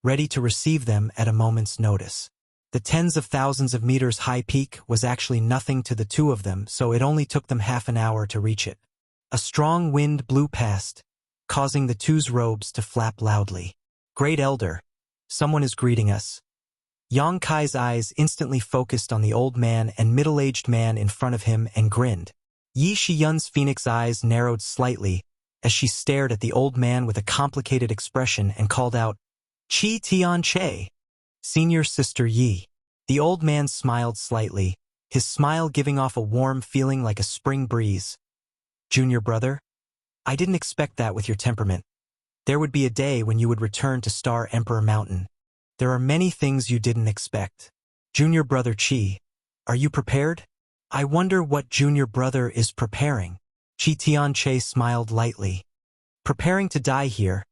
ready to receive them at a moment's notice. The tens of thousands of meters high peak was actually nothing to the two of them, so it only took them half an hour to reach it. A strong wind blew past, causing the two's robes to flap loudly. "Great Elder, someone is greeting us." Yang Kai's eyes instantly focused on the old man and middle-aged man in front of him and grinned. Yi Shiyun's phoenix eyes narrowed slightly as she stared at the old man with a complicated expression and called out, "Qi Tianche, senior sister Yi." The old man smiled slightly, his smile giving off a warm feeling like a spring breeze. "Junior brother, I didn't expect that with your temperament. There would be a day when you would return to Star Emperor Mountain. There are many things you didn't expect. Junior brother Qi, are you prepared? I wonder what junior brother is preparing." Qi Tianche smiled lightly. "Preparing to die here.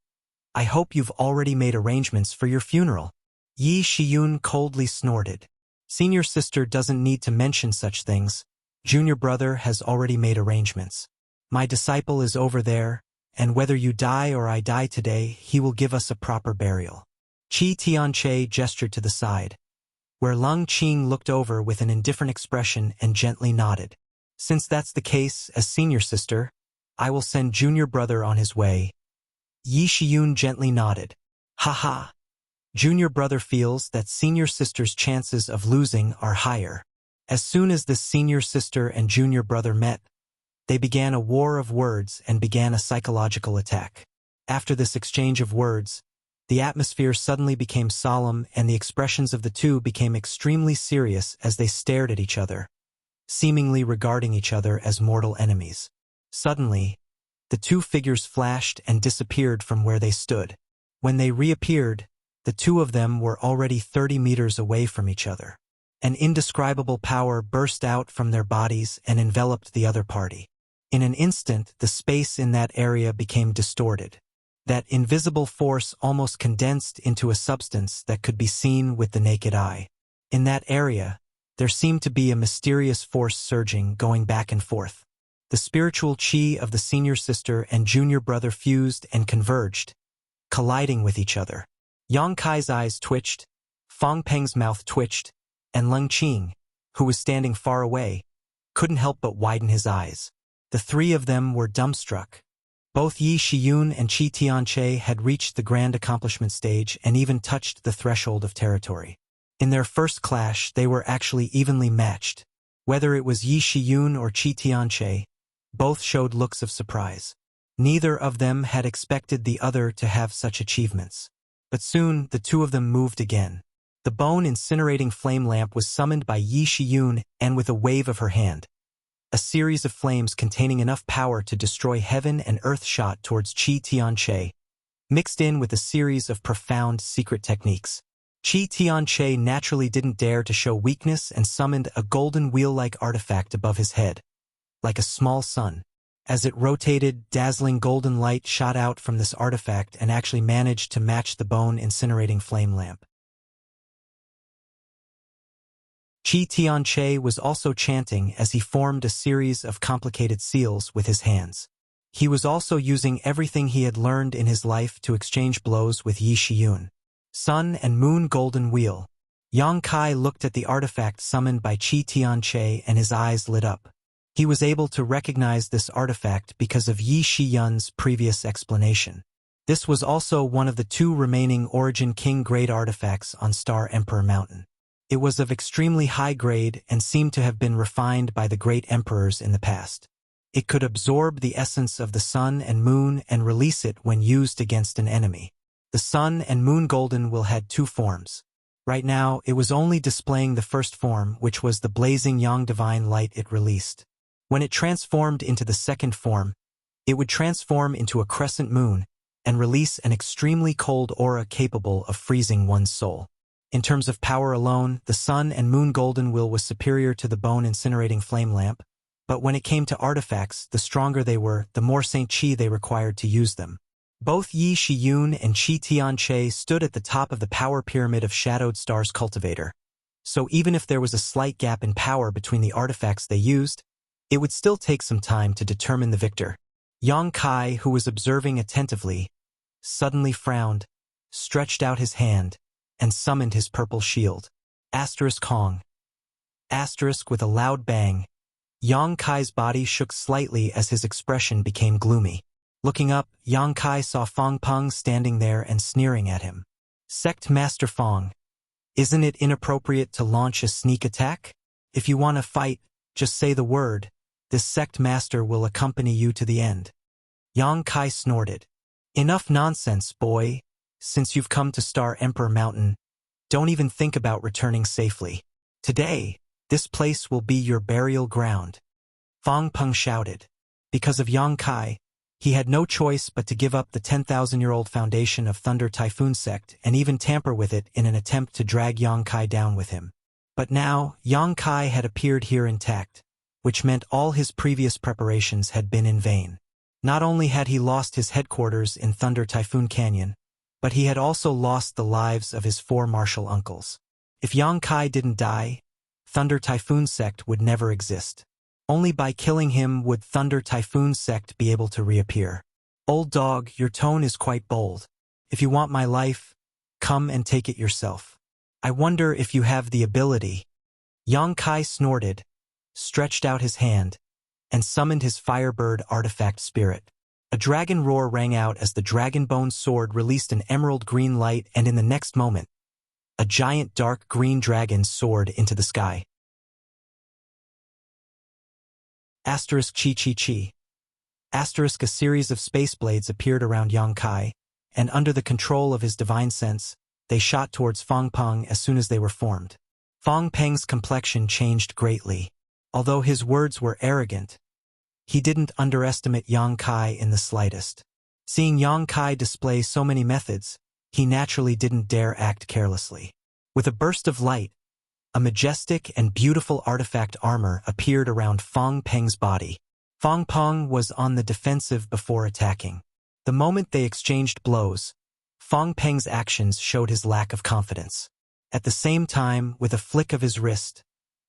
I hope you've already made arrangements for your funeral." Yi Shiyun coldly snorted. "Senior sister doesn't need to mention such things. Junior brother has already made arrangements. My disciple is over there, and whether you die or I die today, he will give us a proper burial." Qi Tianche gestured to the side, where Lung Qing looked over with an indifferent expression and gently nodded. "Since that's the case, as senior sister, I will send junior brother on his way." Yi Shiyun gently nodded. "Haha. Junior brother feels that senior sister's chances of losing are higher." As soon as the senior sister and junior brother met, they began a war of words and began a psychological attack. After this exchange of words, the atmosphere suddenly became solemn and the expressions of the two became extremely serious as they stared at each other, seemingly regarding each other as mortal enemies. Suddenly, the two figures flashed and disappeared from where they stood. When they reappeared, the two of them were already 30 meters away from each other. An indescribable power burst out from their bodies and enveloped the other party. In an instant, the space in that area became distorted. That invisible force almost condensed into a substance that could be seen with the naked eye. In that area, there seemed to be a mysterious force surging, going back and forth. The spiritual qi of the senior sister and junior brother fused and converged, colliding with each other. Yang Kai's eyes twitched, Fong Peng's mouth twitched, and Lung Qing, who was standing far away, couldn't help but widen his eyes. The three of them were dumbstruck. Both Yi Shiyun and Qi Tianche had reached the grand accomplishment stage and even touched the threshold of territory. In their first clash, they were actually evenly matched. Whether it was Yi Shiyun or Qi Tianche, both showed looks of surprise. Neither of them had expected the other to have such achievements. But soon, the two of them moved again. The bone-incinerating flame lamp was summoned by Yi Shiyun, and with a wave of her hand, a series of flames containing enough power to destroy heaven and earth shot towards Qi Tianche. mixed in with a series of profound secret techniques. Qi Tianche naturally didn't dare to show weakness and summoned a golden wheel-like artifact above his head, like a small sun. As it rotated, dazzling golden light shot out from this artifact and actually managed to match the bone-incinerating flame lamp. Qi Tianche was also chanting as he formed a series of complicated seals with his hands. He was also using everything he had learned in his life to exchange blows with Yi Shiyun. Sun and Moon Golden Wheel. Yang Kai looked at the artifact summoned by Qi Tianche and his eyes lit up. He was able to recognize this artifact because of Yi Shiyun's previous explanation. This was also one of the 2 remaining Origin King grade artifacts on Star Emperor Mountain. It was of extremely high grade and seemed to have been refined by the great emperors in the past. It could absorb the essence of the sun and moon and release it when used against an enemy. The Sun and Moon Golden Will had 2 forms. Right now, it was only displaying the first form, which was the blazing Yang divine light it released. When it transformed into the second form, it would transform into a crescent moon and release an extremely cold aura capable of freezing one's soul. In terms of power alone, the Sun and Moon Golden Will was superior to the bone-incinerating flame lamp, but when it came to artifacts, the stronger they were, the more Saint Qi they required to use them. Both Yi Shiyun and Qi Tianche stood at the top of the power pyramid of Shadowed Star's cultivator. So even if there was a slight gap in power between the artifacts they used, it would still take some time to determine the victor. Yang Kai, who was observing attentively, suddenly frowned, stretched out his hand, and summoned his purple shield. Hong. With a loud bang, Yang Kai's body shook slightly as his expression became gloomy. Looking up, Yang Kai saw Fong Peng standing there and sneering at him. Sect Master Fong, isn't it inappropriate to launch a sneak attack? If you want to fight, just say the word. This sect master will accompany you to the end. Yang Kai snorted. Enough nonsense, boy. Since you've come to Star Emperor Mountain, don't even think about returning safely. Today, this place will be your burial ground. Fong Peng shouted. Because of Yang Kai, he had no choice but to give up the 10,000-year-old foundation of Thunder Typhoon Sect and even tamper with it in an attempt to drag Yang Kai down with him. But now, Yang Kai had appeared here intact, which meant all his previous preparations had been in vain. Not only had he lost his headquarters in Thunder Typhoon Canyon, but he had also lost the lives of his 4 martial uncles. If Yang Kai didn't die, Thunder Typhoon Sect would never exist. Only by killing him would Thunder Typhoon Sect be able to reappear. Old dog, your tone is quite bold. If you want my life, come and take it yourself. I wonder if you have the ability. Yang Kai snorted, stretched out his hand, and summoned his Firebird artifact spirit. A dragon roar rang out as the Dragonbone sword released an emerald green light, and in the next moment, a giant dark green dragon soared into the sky. Chi. A series of space blades appeared around Yang Kai, and under the control of his divine sense, they shot towards Fong Peng as soon as they were formed. Fong Peng's complexion changed greatly. Although his words were arrogant, he didn't underestimate Yang Kai in the slightest. Seeing Yang Kai display so many methods, he naturally didn't dare act carelessly. With a burst of light, a majestic and beautiful artifact armor appeared around Fong Peng's body. Fong Peng was on the defensive before attacking. The moment they exchanged blows, Fong Peng's actions showed his lack of confidence. At the same time, with a flick of his wrist,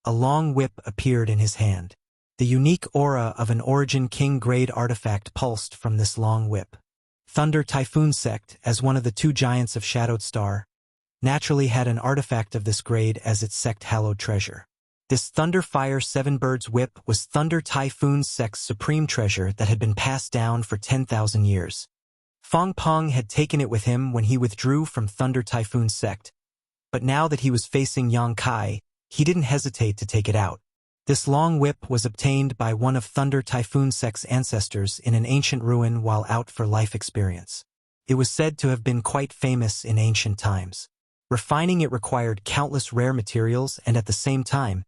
a long whip appeared in his hand. The unique aura of an Origin King grade artifact pulsed from this long whip. Thunder Typhoon Sect, as one of the 2 giants of Shadowed Star, naturally had an artifact of this grade as its sect-hallowed treasure. This Thunderfire 7 Birds whip was Thunder Typhoon Sect's supreme treasure that had been passed down for 10,000 years. Fong Peng had taken it with him when he withdrew from Thunder Typhoon Sect, but now that he was facing Yang Kai, he didn't hesitate to take it out. This long whip was obtained by one of Thunder Typhoon Sect's ancestors in an ancient ruin while out for life experience. It was said to have been quite famous in ancient times. Refining it required countless rare materials, and at the same time,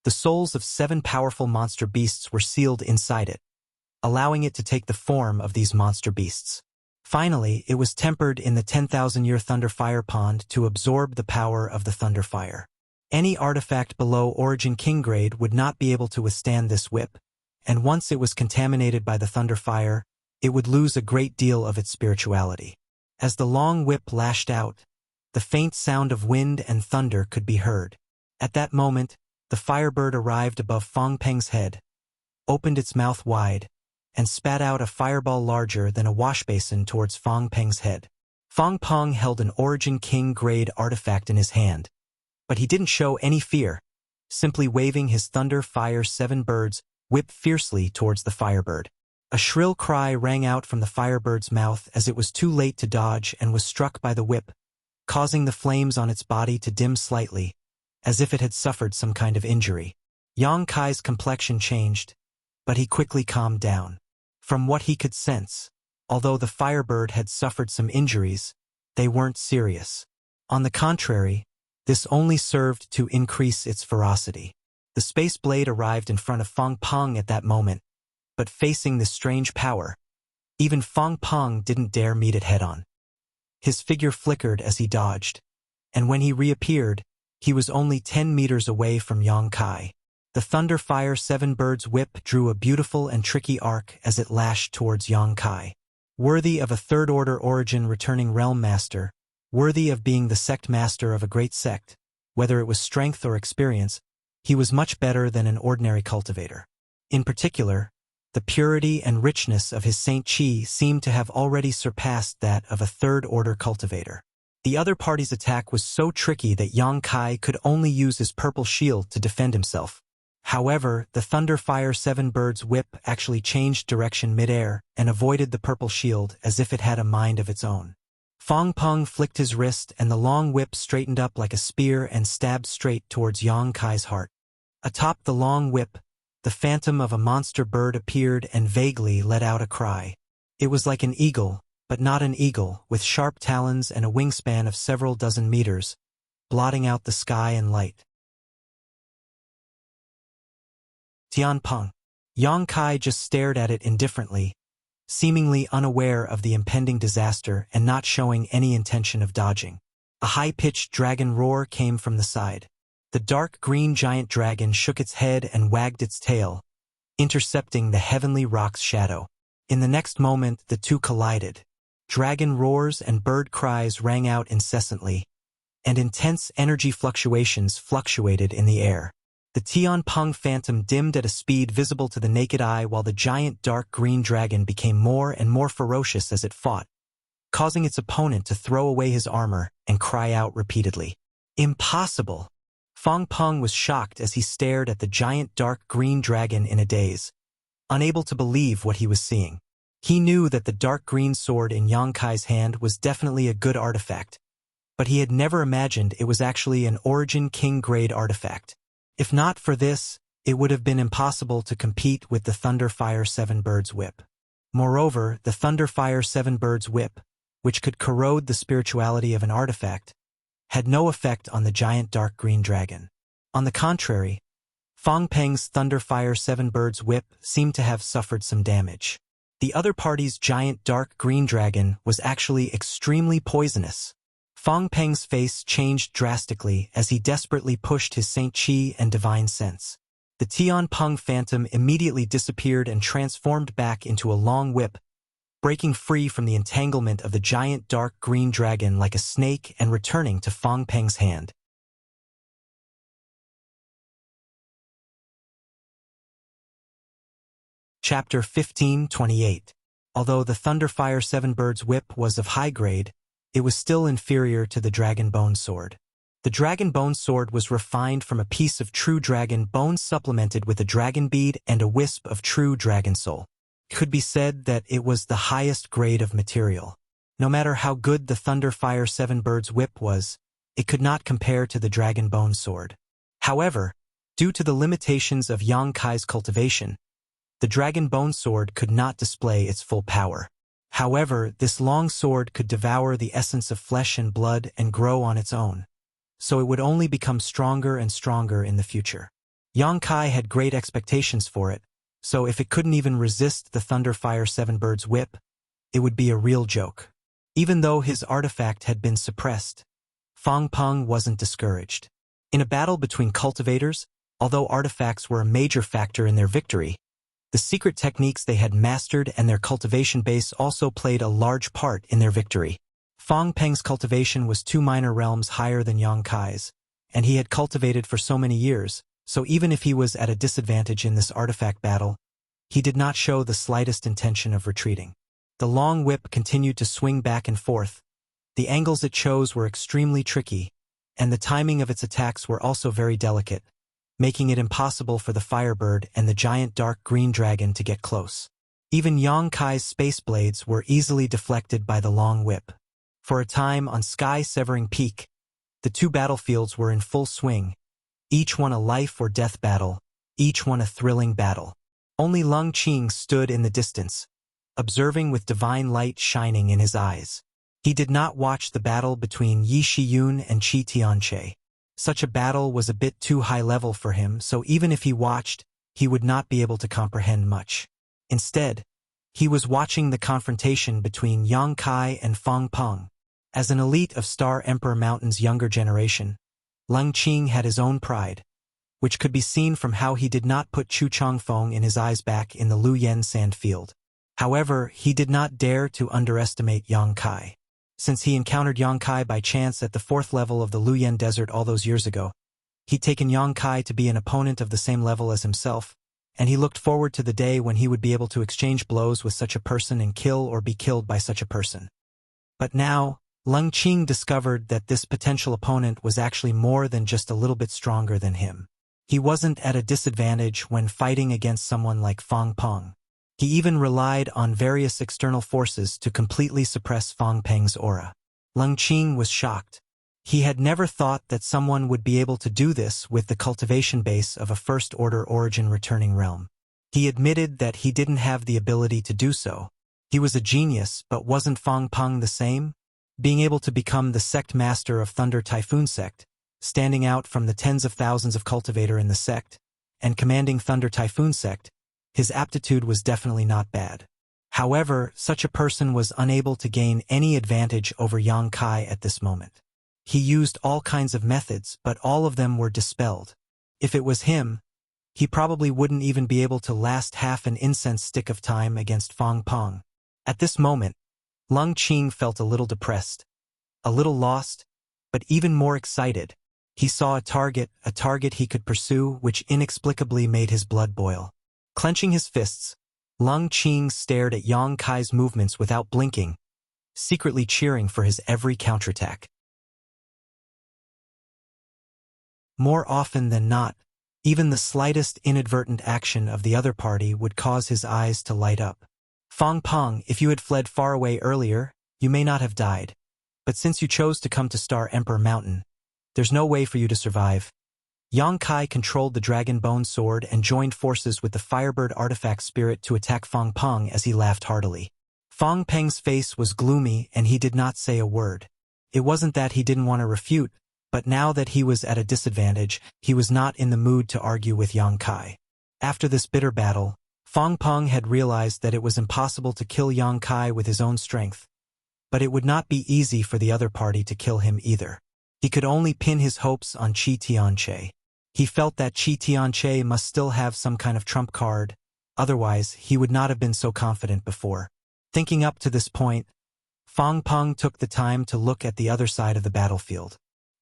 the souls of 7 powerful monster beasts were sealed inside it, allowing it to take the form of these monster beasts. Finally, it was tempered in the 10,000-year Thunder Fire Pond to absorb the power of the Thunder Fire. Any artifact below Origin King grade would not be able to withstand this whip, and once it was contaminated by the Thunder Fire, it would lose a great deal of its spirituality. As the long whip lashed out, the faint sound of wind and thunder could be heard. At that moment, the Firebird arrived above Fong Peng's head, opened its mouth wide, and spat out a fireball larger than a washbasin towards Fong Peng's head. Fong Peng held an Origin King grade artifact in his hand, but he didn't show any fear, simply waving his Thunder Fire 7 Birds whip fiercely towards the Firebird. A shrill cry rang out from the Firebird's mouth as it was too late to dodge and was struck by the whip, causing the flames on its body to dim slightly, as if it had suffered some kind of injury. Yang Kai's complexion changed, but he quickly calmed down. From what he could sense, although the Firebird had suffered some injuries, they weren't serious. On the contrary, this only served to increase its ferocity. The Space Blade arrived in front of Fong Peng at that moment, but facing this strange power, even Fong Peng didn't dare meet it head-on. His figure flickered as he dodged, and when he reappeared, he was only 10 meters away from Yang Kai. The Thunder Fire 7 Birds whip drew a beautiful and tricky arc as it lashed towards Yang Kai. Worthy of a third-order origin returning realm master, worthy of being the sect master of a great sect, whether it was strength or experience, he was much better than an ordinary cultivator. In particular, the purity and richness of his Saint Chi seemed to have already surpassed that of a third-order cultivator. The other party's attack was so tricky that Yang Kai could only use his purple shield to defend himself. However, the Thunder Fire 7 Birds whip actually changed direction mid-air and avoided the purple shield as if it had a mind of its own. Fong Peng flicked his wrist and the long whip straightened up like a spear and stabbed straight towards Yang Kai's heart. Atop the long whip, the phantom of a monster bird appeared and vaguely let out a cry. It was like an eagle, but not an eagle, with sharp talons and a wingspan of several dozen meters, blotting out the sky and light. Tian Peng. Yang Kai just stared at it indifferently, seemingly unaware of the impending disaster and not showing any intention of dodging. A high-pitched dragon roar came from the side. The dark green giant dragon shook its head and wagged its tail, intercepting the heavenly rock's shadow. In the next moment, the two collided. Dragon roars and bird cries rang out incessantly, and intense energy fluctuations fluctuated in the air. The Tian Peng phantom dimmed at a speed visible to the naked eye while the giant dark green dragon became more and more ferocious as it fought, causing its opponent to throw away his armor and cry out repeatedly. Impossible! Fong Peng was shocked as he stared at the giant dark green dragon in a daze, unable to believe what he was seeing. He knew that the dark green sword in Yang Kai's hand was definitely a good artifact, but he had never imagined it was actually an Origin King grade artifact. If not for this, it would have been impossible to compete with the Thunder Fire 7 Birds whip. Moreover, the Thunder Fire 7 Birds whip, which could corrode the spirituality of an artifact, had no effect on the giant dark green dragon. On the contrary, Fong Peng's Thunder Fire 7 Birds whip seemed to have suffered some damage. The other party's giant dark green dragon was actually extremely poisonous. Fong Peng's face changed drastically as he desperately pushed his Saint Chi and Divine Sense. The Tian Peng phantom immediately disappeared and transformed back into a long whip, breaking free from the entanglement of the giant dark green dragon like a snake and returning to Fong Peng's hand. Chapter 15:28. Although the Thunder Fire 7 Birds whip was of high grade, it was still inferior to the Dragon Bone Sword. The Dragon Bone Sword was refined from a piece of true dragon bone supplemented with a dragon bead and a wisp of true dragon soul. It could be said that it was the highest grade of material. No matter how good the Thunder Fire 7 Birds whip was, it could not compare to the Dragon Bone Sword. However, due to the limitations of Yang Kai's cultivation, the Dragon Bone Sword could not display its full power. However, this long sword could devour the essence of flesh and blood and grow on its own, so it would only become stronger and stronger in the future. Yang Kai had great expectations for it, so if it couldn't even resist the Thunder Fire 7 Birds whip, it would be a real joke. Even though his artifact had been suppressed, Fang Peng wasn't discouraged. In a battle between cultivators, although artifacts were a major factor in their victory, the secret techniques they had mastered and their cultivation base also played a large part in their victory. Fang Peng's cultivation was 2 minor realms higher than Yang Kai's, and he had cultivated for so many years, so even if he was at a disadvantage in this artifact battle, he did not show the slightest intention of retreating. The long whip continued to swing back and forth. The angles it chose were extremely tricky, and the timing of its attacks were also very delicate, making it impossible for the Firebird and the giant dark green dragon to get close. Even Yang Kai's space blades were easily deflected by the long whip. For a time on Sky-Severing Peak, the 2 battlefields were in full swing, each one a life or death battle, each one a thrilling battle. Only Lung Qing stood in the distance, observing with divine light shining in his eyes. He did not watch the battle between Yi Shiyun and Qi Tianche. Such a battle was a bit too high level for him, so even if he watched, he would not be able to comprehend much. Instead, he was watching the confrontation between Yang Kai and Fang Peng. As an elite of Star Emperor Mountain's younger generation, Lung Qing had his own pride, which could be seen from how he did not put Chu Changfeng in his eyes back in the Lu Yen sand field. However, he did not dare to underestimate Yang Kai. Since he encountered Yang Kai by chance at the 4th level of the Lu Yen Desert all those years ago, he'd taken Yang Kai to be an opponent of the same level as himself, and he looked forward to the day when he would be able to exchange blows with such a person and kill or be killed by such a person. But now, Lung Qing discovered that this potential opponent was actually more than just a little bit stronger than him. He wasn't at a disadvantage when fighting against someone like Fang Peng. He even relied on various external forces to completely suppress Fang Peng's aura. Lung Qing was shocked. He had never thought that someone would be able to do this with the cultivation base of a first-order origin returning realm. He admitted that he didn't have the ability to do so. He was a genius, but wasn't Fang Peng the same? Being able to become the sect master of Thunder Typhoon Sect, standing out from the tens of thousands of cultivator in the sect, and commanding Thunder Typhoon Sect, his aptitude was definitely not bad. However, such a person was unable to gain any advantage over Yang Kai at this moment. He used all kinds of methods, but all of them were dispelled. If it was him, he probably wouldn't even be able to last half an incense stick of time against Fang Peng. At this moment, Lung Qing felt a little depressed, a little lost, but even more excited. He saw a target he could pursue, which inexplicably made his blood boil. Clenching his fists, Lung Qing stared at Yang Kai's movements without blinking, secretly cheering for his every counterattack. More often than not, even the slightest inadvertent action of the other party would cause his eyes to light up. Fang Peng, if you had fled far away earlier, you may not have died. But since you chose to come to Star Emperor Mountain, there's no way for you to survive. Yang Kai controlled the Dragon Bone Sword and joined forces with the Firebird Artifact Spirit to attack Fang Peng as he laughed heartily. Fang Peng's face was gloomy and he did not say a word. It wasn't that he didn't want to refute, but now that he was at a disadvantage, he was not in the mood to argue with Yang Kai. After this bitter battle, Fang Peng had realized that it was impossible to kill Yang Kai with his own strength, but it would not be easy for the other party to kill him either. He could only pin his hopes on Qi Tianche. He felt that Qi Tianche must still have some kind of trump card, otherwise he would not have been so confident before. Thinking up to this point, Fang Peng took the time to look at the other side of the battlefield.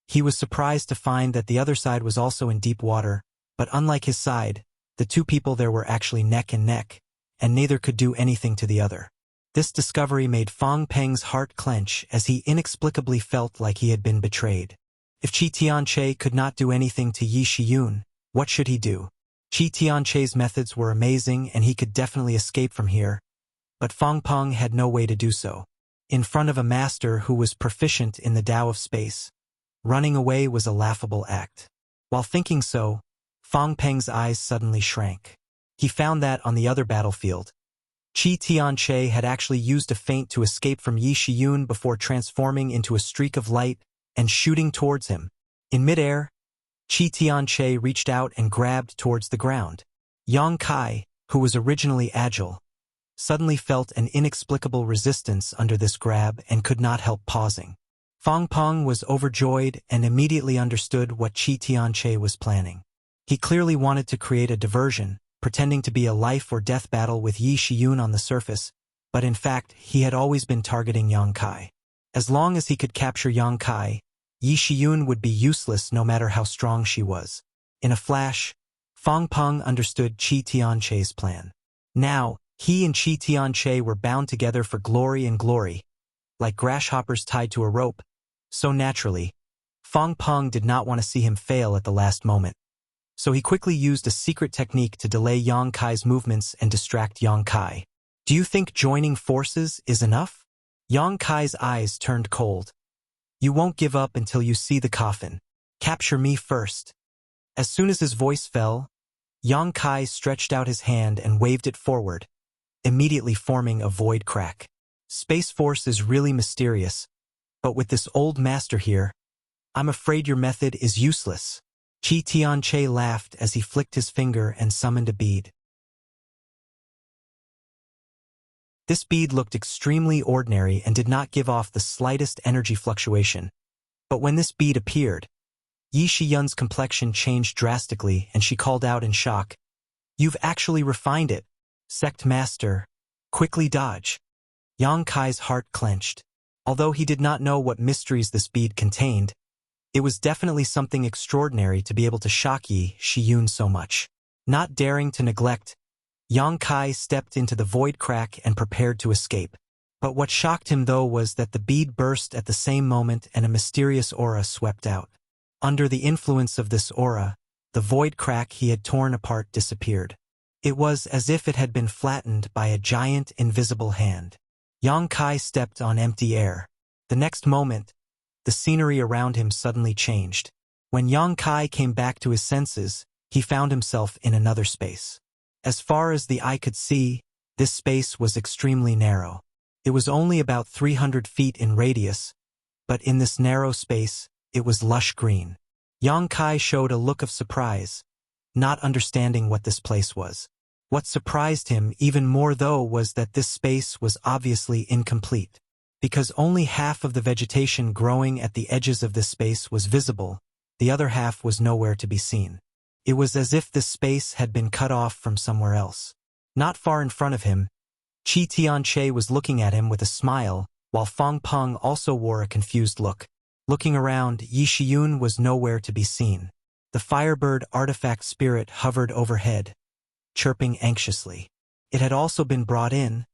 He was surprised to find that the other side was also in deep water, but unlike his side, the 2 people there were actually neck and neck, and neither could do anything to the other. This discovery made Fang Peng's heart clench as he inexplicably felt like he had been betrayed. If Qi Tianche could not do anything to Yi Shiyun, what should he do? Qi Tianche's methods were amazing and he could definitely escape from here, but Fang Peng had no way to do so. In front of a master who was proficient in the Tao of space, running away was a laughable act. While thinking so, Fang Peng's eyes suddenly shrank. He found that on the other battlefield, Qi Tianche had actually used a feint to escape from Yi Shiyun before transforming into a streak of light and shooting towards him. In midair, Qi Tianche reached out and grabbed towards the ground. Yang Kai, who was originally agile, suddenly felt an inexplicable resistance under this grab and could not help pausing. Fang Peng was overjoyed and immediately understood what Qi Tianche was planning. He clearly wanted to create a diversion, pretending to be a life-or-death battle with Yi Shiyun on the surface, but in fact he had always been targeting Yang Kai. As long as he could capture Yang Kai, Yi Shiyun would be useless no matter how strong she was. In a flash, Fang Peng understood Qi Tianche's plan. Now, he and Qi Tianche were bound together for glory and glory, like grasshoppers tied to a rope, so naturally, Fang Peng did not want to see him fail at the last moment. So he quickly used a secret technique to delay Yang Kai's movements and distract Yang Kai. Do you think joining forces is enough? Yang Kai's eyes turned cold. You won't give up until you see the coffin. Capture me first. As soon as his voice fell, Yang Kai stretched out his hand and waved it forward, immediately forming a void crack. Space Force is really mysterious, but with this old master here, I'm afraid your method is useless. Qi Tianche laughed as he flicked his finger and summoned a bead. This bead looked extremely ordinary and did not give off the slightest energy fluctuation. But when this bead appeared, Yi Shiyun's complexion changed drastically and she called out in shock. You've actually refined it. Sect Master, quickly dodge. Yang Kai's heart clenched. Although he did not know what mysteries this bead contained, it was definitely something extraordinary to be able to shock Yi Shiyun so much. Not daring to neglect, Yang Kai stepped into the void crack and prepared to escape. But what shocked him though was that the bead burst at the same moment and a mysterious aura swept out. Under the influence of this aura, the void crack he had torn apart disappeared. It was as if it had been flattened by a giant invisible hand. Yang Kai stepped on empty air. The next moment, the scenery around him suddenly changed. When Yang Kai came back to his senses, he found himself in another space. As far as the eye could see, this space was extremely narrow. It was only about 300 feet in radius, but in this narrow space, it was lush green. Yang Kai showed a look of surprise, not understanding what this place was. What surprised him even more though was that this space was obviously incomplete. Because only half of the vegetation growing at the edges of this space was visible, the other half was nowhere to be seen. It was as if this space had been cut off from somewhere else. Not far in front of him, Qi Tianche was looking at him with a smile, while Fang Peng also wore a confused look. Looking around, Yi Shiyun was nowhere to be seen. The Firebird artifact spirit hovered overhead, chirping anxiously. It had also been brought in,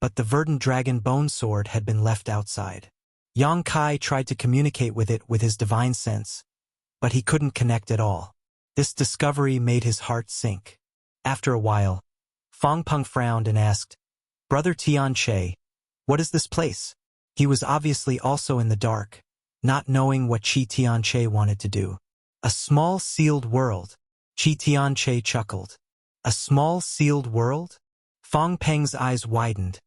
but the verdant dragon bone sword had been left outside. Yang Kai tried to communicate with it with his divine sense, but he couldn't connect at all. This discovery made his heart sink. After a while, Fang Peng frowned and asked, Brother Tianche, what is this place? He was obviously also in the dark, not knowing what Qi Tianche wanted to do. A small sealed world. Qi Tianche chuckled. A small sealed world? Fang Peng's eyes widened,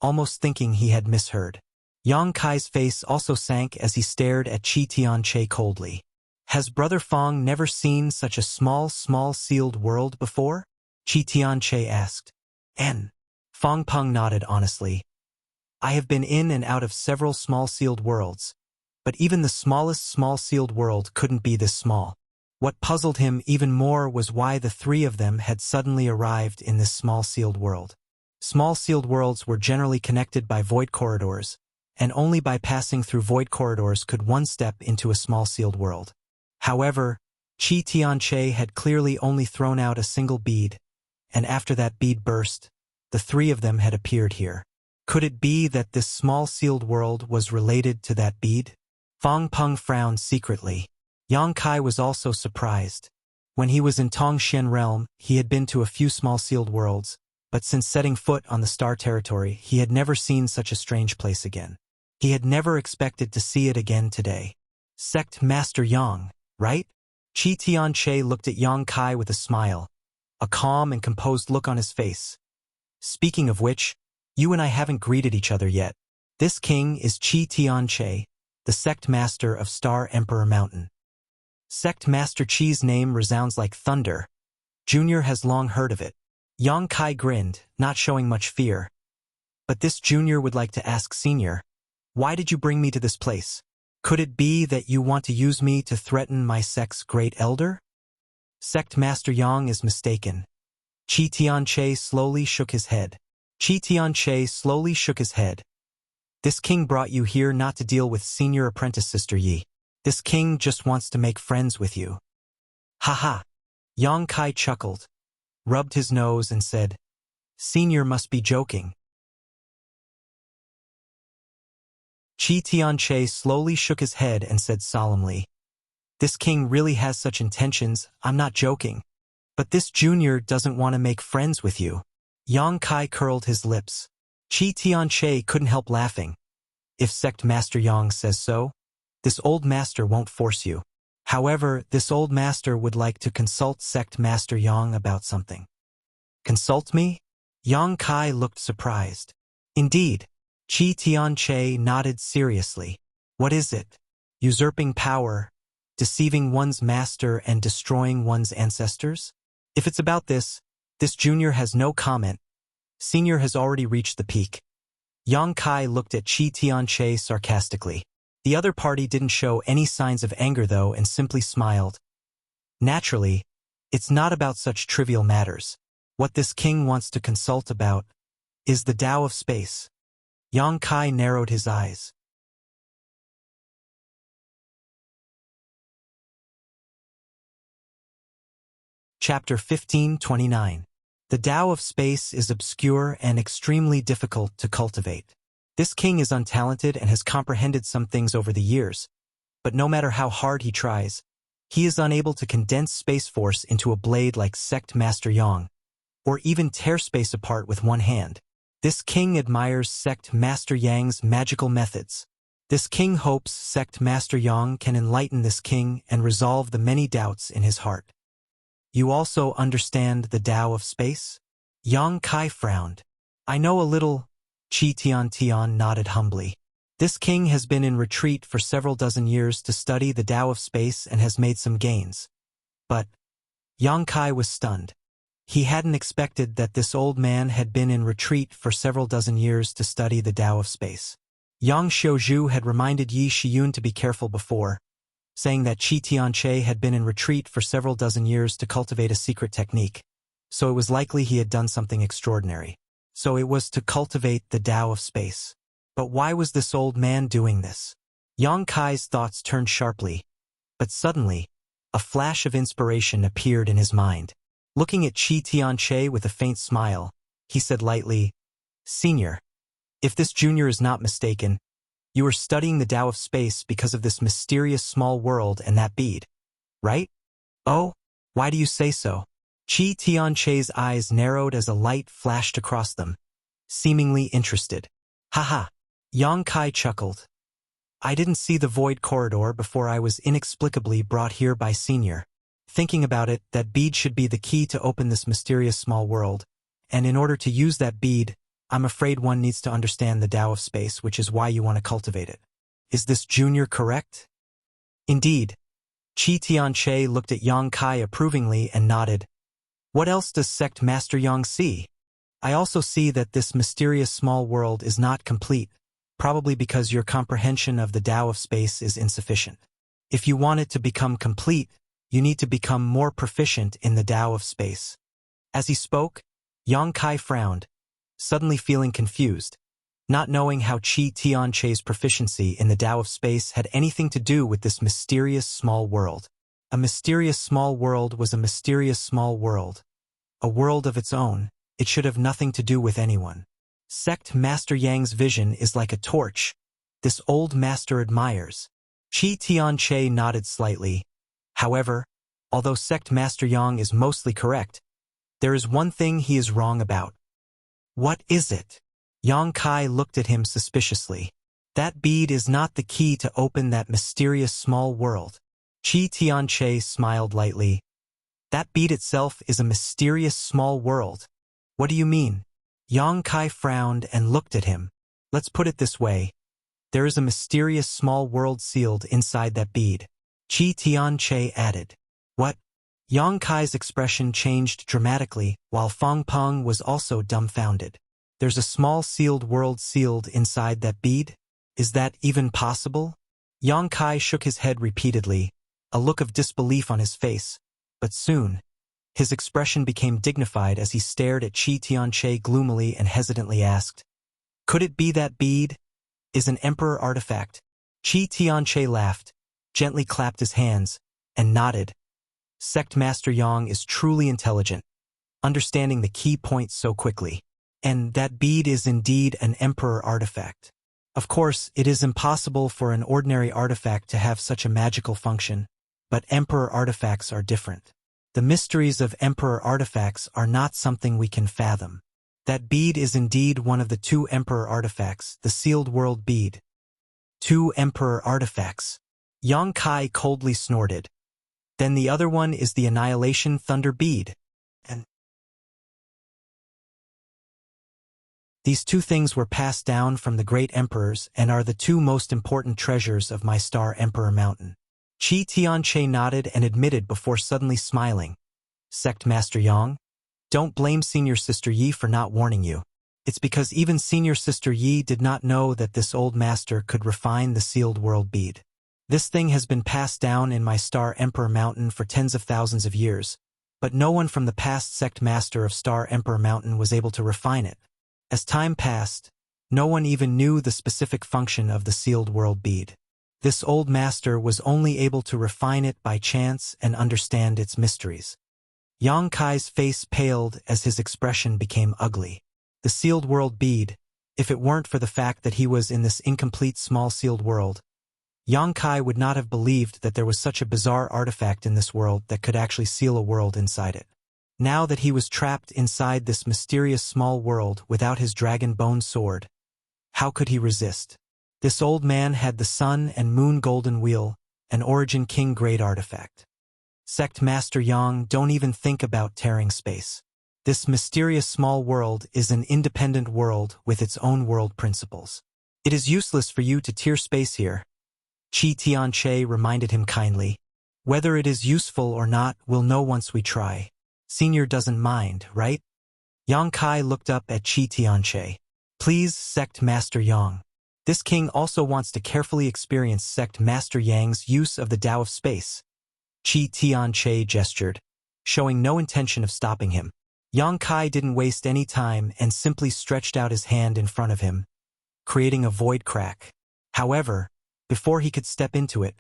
almost thinking he had misheard. Yang Kai's face also sank as he stared at Qi Tianche coldly. Has Brother Fang never seen such a small sealed world before? Qi Tianche asked. Fang Peng nodded honestly. I have been in and out of several small sealed worlds, but even the smallest small sealed world couldn't be this small. What puzzled him even more was why the three of them had suddenly arrived in this small sealed world. Small sealed worlds were generally connected by void corridors, and only by passing through void corridors could one step into a small sealed world. However, Qi Tianche had clearly only thrown out a single bead, and after that bead burst, the three of them had appeared here. Could it be that this small sealed world was related to that bead? Fang Peng frowned secretly. Yang Kai was also surprised. When he was in Tongxian realm, he had been to a few small sealed worlds, but since setting foot on the star territory, he had never seen such a strange place again. He had never expected to see it again today. Sect Master Yang, right? Qi Tianche looked at Yang Kai with a smile, a calm and composed look on his face. Speaking of which, you and I haven't greeted each other yet. This king is Qi Tianche, the sect master of Star Emperor Mountain. Sect Master Qi's name resounds like thunder. Junior has long heard of it. Yang Kai grinned, not showing much fear. But this junior would like to ask senior, why did you bring me to this place? Could it be that you want to use me to threaten my sect's great elder? Sect Master Yang is mistaken. Qi Tianche slowly shook his head. Qi Tianche slowly shook his head. This king brought you here not to deal with senior apprentice Sister Yi. This king just wants to make friends with you. Ha. Yang Kai chuckled, rubbed his nose and said, Senior must be joking. Qi Tianche slowly shook his head and said solemnly, This king really has such intentions, I'm not joking. But this junior doesn't want to make friends with you. Yang Kai curled his lips. Qi Tianche couldn't help laughing. If Sect Master Yang says so, this old master won't force you. However, this old master would like to consult Sect Master Yang about something. Consult me? Yang Kai looked surprised. Indeed. Qi Tianche nodded seriously. What is it? Usurping power, deceiving one's master and destroying one's ancestors? If it's about this junior has no comment. Senior has already reached the peak. Yang Kai looked at Qi Tianche sarcastically. The other party didn't show any signs of anger though and simply smiled. Naturally, it's not about such trivial matters. What this king wants to consult about is the Tao of space. Yang Kai narrowed his eyes. Chapter 1529. The Tao of space is obscure and extremely difficult to cultivate. This king is untalented and has comprehended some things over the years, but no matter how hard he tries, he is unable to condense space force into a blade like Sect Master Yang, or even tear space apart with one hand. This king admires Sect Master Yang's magical methods. This king hopes Sect Master Yang can enlighten this king and resolve the many doubts in his heart. You also understand the Tao of space? Yang Kai frowned. I know a little. Qi Tian nodded humbly. This king has been in retreat for several dozen years to study the Tao of space and has made some gains. But Yang Kai was stunned. He hadn't expected that this old man had been in retreat for several dozen years to study the Tao of space. Yang Xiaozhu had reminded Yi Shiyun to be careful before, saying that Qi Tianche had been in retreat for several dozen years to cultivate a secret technique, so it was likely he had done something extraordinary. So it was to cultivate the Tao of space. But why was this old man doing this? Yang Kai's thoughts turned sharply, but suddenly, a flash of inspiration appeared in his mind. Looking at Qi Tianche with a faint smile, he said lightly, Senior, if this junior is not mistaken, you are studying the Tao of space because of this mysterious small world and that bead, right? Oh, why do you say so? Qi Tianche's eyes narrowed as a light flashed across them, seemingly interested. Haha. Yang Kai chuckled. I didn't see the void corridor before I was inexplicably brought here by Senior. Thinking about it, that bead should be the key to open this mysterious small world, and in order to use that bead, I'm afraid one needs to understand the Tao of space, which is why you want to cultivate it. Is this junior correct? Indeed. Qi Tianche looked at Yang Kai approvingly and nodded. What else does Sect Master Yang see? I also see that this mysterious small world is not complete, probably because your comprehension of the Tao of space is insufficient. If you want it to become complete, you need to become more proficient in the Tao of space. As he spoke, Yang Kai frowned, suddenly feeling confused, not knowing how Qi Tianche's proficiency in the Tao of space had anything to do with this mysterious small world. A mysterious small world was a mysterious small world. A world of its own, it should have nothing to do with anyone. Sect Master Yang's vision is like a torch. This old master admires. Qi Tianche nodded slightly. However, although Sect Master Yang is mostly correct, there is one thing he is wrong about. What is it? Yang Kai looked at him suspiciously. That bead is not the key to open that mysterious small world. Qi Tianche smiled lightly. That bead itself is a mysterious small world. What do you mean? Yang Kai frowned and looked at him. Let's put it this way. There is a mysterious small world sealed inside that bead. Qi Tianche added. What? Yang Kai's expression changed dramatically, while Feng Peng was also dumbfounded. There's a small sealed world sealed inside that bead? Is that even possible? Yang Kai shook his head repeatedly, a look of disbelief on his face, but soon, his expression became dignified as he stared at Qi Tianche gloomily and hesitantly asked, "Could it be that bead is an emperor artifact?" Qi Tianche laughed, gently clapped his hands, and nodded. Sect Master Yang is truly intelligent, understanding the key points so quickly. And that bead is indeed an emperor artifact. Of course, it is impossible for an ordinary artifact to have such a magical function, but emperor artifacts are different. The mysteries of emperor artifacts are not something we can fathom. That bead is indeed one of the 2 emperor artifacts, the sealed world bead. 2 emperor artifacts. Yang Kai coldly snorted. Then the other one is the annihilation thunder bead. And these 2 things were passed down from the great emperors and are the 2 most important treasures of my Star Emperor Mountain. Qi Tianche nodded and admitted before suddenly smiling. Sect Master Yang, don't blame Senior Sister Yi for not warning you. It's because even Senior Sister Yi did not know that this old master could refine the sealed world bead. This thing has been passed down in my Star Emperor Mountain for tens of thousands of years, but no one from the past sect master of Star Emperor Mountain was able to refine it. As time passed, no one even knew the specific function of the sealed world bead. This old master was only able to refine it by chance and understand its mysteries. Yang Kai's face paled as his expression became ugly. The sealed world bead, if it weren't for the fact that he was in this incomplete small sealed world, Yang Kai would not have believed that there was such a bizarre artifact in this world that could actually seal a world inside it. Now that he was trapped inside this mysterious small world without his dragon bone sword, how could he resist? This old man had the Sun and Moon Golden Wheel, an Origin King grade artifact. Sect Master Yang, don't even think about tearing space. This mysterious small world is an independent world with its own world principles. It is useless for you to tear space here. Qi Tianche reminded him kindly. Whether it is useful or not, we'll know once we try. Senior doesn't mind, right? Yang Kai looked up at Qi Tianche. Please, Sect Master Yang. This king also wants to carefully experience Sect Master Yang's use of the Tao of Space. Qi Tianche gestured, showing no intention of stopping him. Yang Kai didn't waste any time and simply stretched out his hand in front of him, creating a void crack. However, before he could step into it,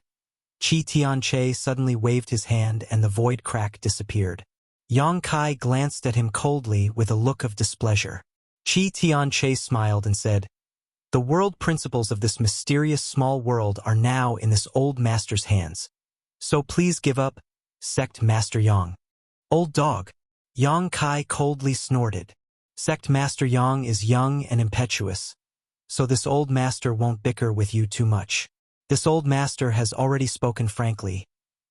Qi Tianche suddenly waved his hand and the void crack disappeared. Yang Kai glanced at him coldly with a look of displeasure. Qi Tianche smiled and said, "The world principles of this mysterious small world are now in this old master's hands. So please give up, Sect Master Yang." Old dog. Yang Kai coldly snorted. Sect Master Yang is young and impetuous, so this old master won't bicker with you too much. This old master has already spoken frankly.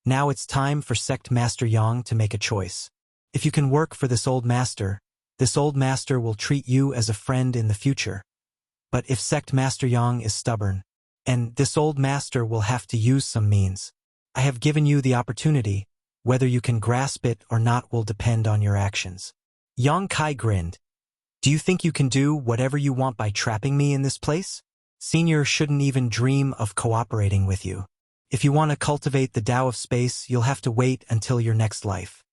Now it's time for Sect Master Yang to make a choice. If you can work for this old master will treat you as a friend in the future. But if Sect Master Yang is stubborn, and this old master will have to use some means, I have given you the opportunity. Whether you can grasp it or not will depend on your actions. Yang Kai grinned. Do you think you can do whatever you want by trapping me in this place? Senior shouldn't even dream of cooperating with you. If you want to cultivate the Tao of Space, you'll have to wait until your next life.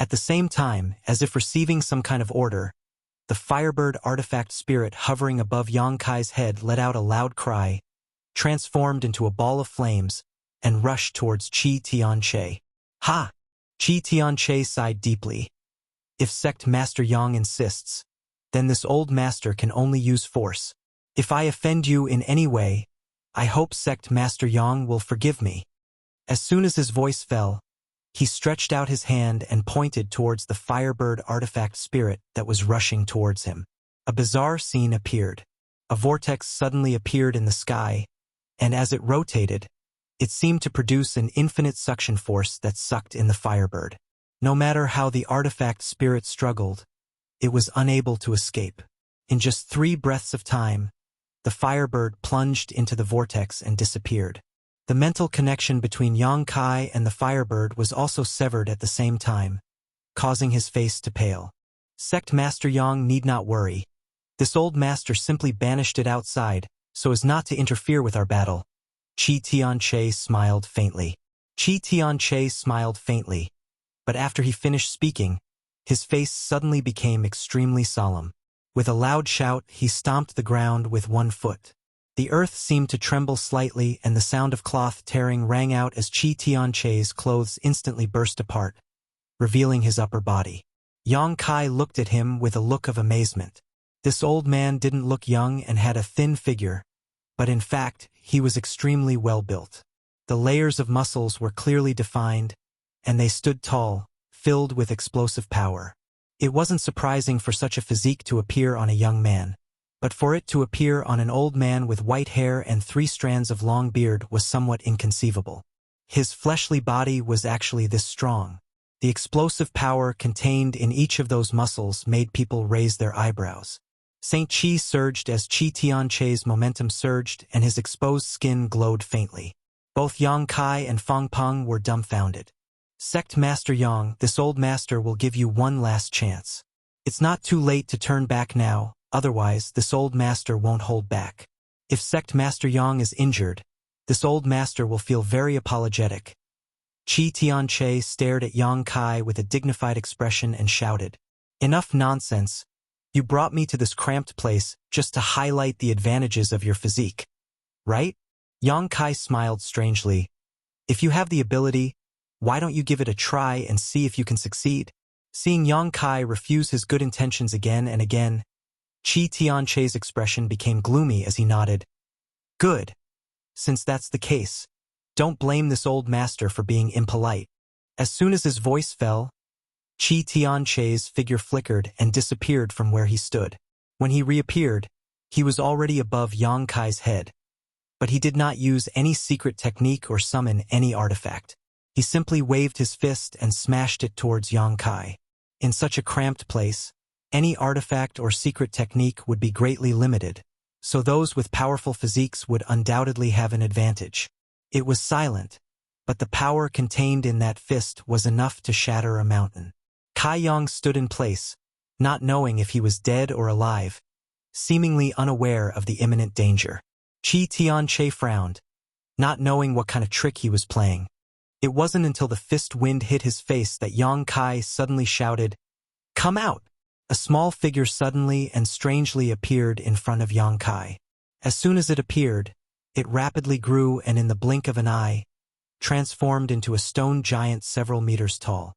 At the same time, as if receiving some kind of order, the Firebird artifact spirit hovering above Yang Kai's head let out a loud cry, transformed into a ball of flames, and rushed towards Qi Tianche. Ha! Qi Tianche sighed deeply. If Sect Master Yang insists, then this old master can only use force. If I offend you in any way, I hope Sect Master Yang will forgive me. As soon as his voice fell, he stretched out his hand and pointed towards the Firebird artifact spirit that was rushing towards him. A bizarre scene appeared. A vortex suddenly appeared in the sky, and as it rotated, it seemed to produce an infinite suction force that sucked in the Firebird. No matter how the artifact spirit struggled, it was unable to escape. In just 3 breaths of time, the Firebird plunged into the vortex and disappeared. The mental connection between Yang Kai and the Firebird was also severed at the same time, causing his face to pale. Sect Master Yang need not worry. This old master simply banished it outside, so as not to interfere with our battle. Qi Tianche smiled faintly. Qi Tianche smiled faintly, but after he finished speaking, his face suddenly became extremely solemn. With a loud shout, he stomped the ground with one foot. The earth seemed to tremble slightly, and the sound of cloth tearing rang out as Qi Tianche's clothes instantly burst apart, revealing his upper body. Yang Kai looked at him with a look of amazement. This old man didn't look young and had a thin figure, but in fact, he was extremely well built. The layers of muscles were clearly defined, and they stood tall, filled with explosive power. It wasn't surprising for such a physique to appear on a young man, but for it to appear on an old man with white hair and 3 strands of long beard was somewhat inconceivable. His fleshly body was actually this strong. The explosive power contained in each of those muscles made people raise their eyebrows. Saint Qi surged as Qi Tianche's momentum surged, and his exposed skin glowed faintly. Both Yang Kai and Fang Peng were dumbfounded. Sect Master Yang, this old master will give you one last chance. It's not too late to turn back now, otherwise this old master won't hold back. If Sect Master Yang is injured, this old master will feel very apologetic. Qi Tianche stared at Yang Kai with a dignified expression and shouted, "Enough nonsense. You brought me to this cramped place just to highlight the advantages of your physique, right?" Yang Kai smiled strangely. "If you have the ability, why don't you give it a try and see if you can succeed?" Seeing Yang Kai refuse his good intentions again and again, Qi Tianche's expression became gloomy as he nodded. "Good. Since that's the case, don't blame this old master for being impolite." As soon as his voice fell, Qi Tianche's figure flickered and disappeared from where he stood. When he reappeared, he was already above Yang Kai's head. But he did not use any secret technique or summon any artifact. He simply waved his fist and smashed it towards Yang Kai. In such a cramped place, any artifact or secret technique would be greatly limited, so those with powerful physiques would undoubtedly have an advantage. It was silent, but the power contained in that fist was enough to shatter a mountain. Kai Yang stood in place, not knowing if he was dead or alive, seemingly unaware of the imminent danger. Qi Tianche frowned, not knowing what kind of trick he was playing. It wasn't until the fist wind hit his face that Yang Kai suddenly shouted, "Come out!" A small figure suddenly and strangely appeared in front of Yang Kai. As soon as it appeared, it rapidly grew and in the blink of an eye, transformed into a stone giant several meters tall.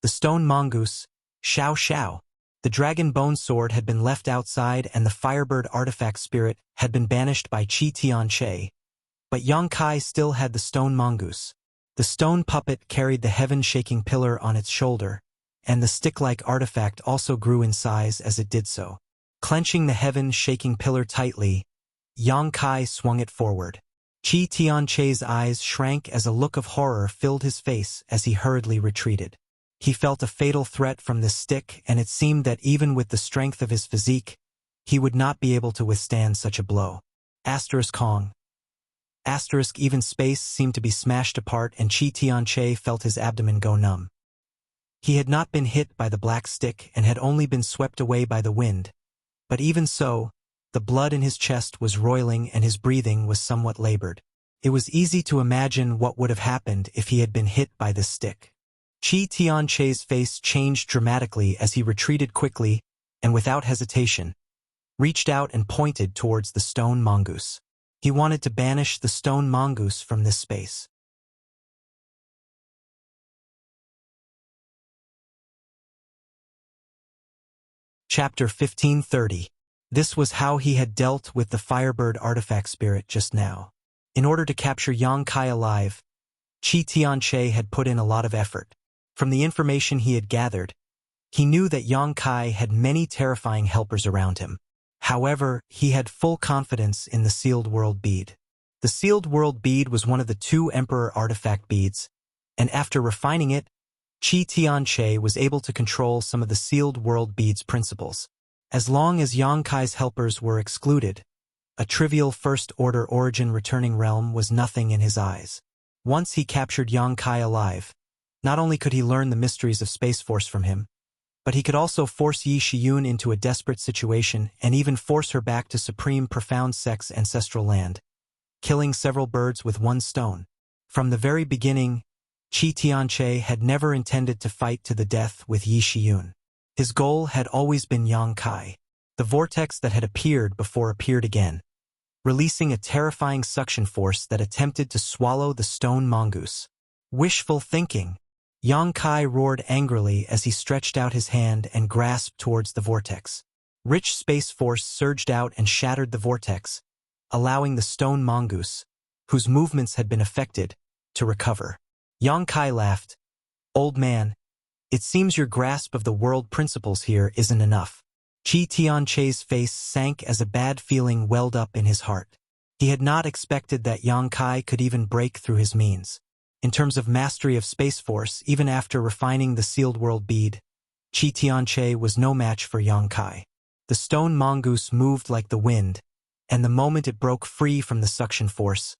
The stone mongoose, Xiao Xiao. The dragon bone sword had been left outside and the firebird artifact spirit had been banished by Qi Tianche, but Yang Kai still had the stone mongoose. The stone puppet carried the heaven-shaking pillar on its shoulder, and the stick-like artifact also grew in size as it did so. Clenching the heaven-shaking pillar tightly, Yang Kai swung it forward. Qi Tianche's eyes shrank as a look of horror filled his face as he hurriedly retreated. He felt a fatal threat from this stick, and it seemed that even with the strength of his physique, he would not be able to withstand such a blow. Kong. Even space seemed to be smashed apart, and Qi Tianche felt his abdomen go numb. He had not been hit by the black stick and had only been swept away by the wind, but even so, the blood in his chest was roiling and his breathing was somewhat labored. It was easy to imagine what would have happened if he had been hit by this stick. Qi Tianche's face changed dramatically as he retreated quickly and without hesitation, reached out and pointed towards the stone mongoose. He wanted to banish the stone mongoose from this space. Chapter 1530. This was how he had dealt with the Firebird artifact spirit just now. In order to capture Yang Kai alive, Qi Tianche had put in a lot of effort. From the information he had gathered, he knew that Yang Kai had many terrifying helpers around him. However, he had full confidence in the Sealed World Bead. The Sealed World Bead was one of the 2 Emperor artifact beads, and after refining it, Qi Tianche was able to control some of the Sealed World Bead's principles. As long as Yang Kai's helpers were excluded, A trivial first-order origin returning realm was nothing in his eyes. Once he captured Yang Kai alive, not only could he learn the mysteries of Space Force from him, but he could also force Yi Shiyun into a desperate situation and even force her back to supreme profound sex ancestral land, killing several birds with one stone. From the very beginning, Qi Tianche had never intended to fight to the death with Yi Shiyun. His goal had always been Yang Kai, the vortex that had appeared before appeared again, releasing a terrifying suction force that attempted to swallow the stone mongoose. Wishful thinking. Yang Kai roared angrily as he stretched out his hand and grasped towards the vortex. Rich space force surged out and shattered the vortex, allowing the stone mongoose, whose movements had been affected, to recover. Yang Kai laughed. "Old man, it seems your grasp of the world principles here isn't enough." Qi Tianche's face sank as a bad feeling welled up in his heart. He had not expected that Yang Kai could even break through his means. In terms of mastery of Space Force, even after refining the sealed world bead, Qi Tianche was no match for Yang Kai. The stone mongoose moved like the wind, and the moment it broke free from the suction force,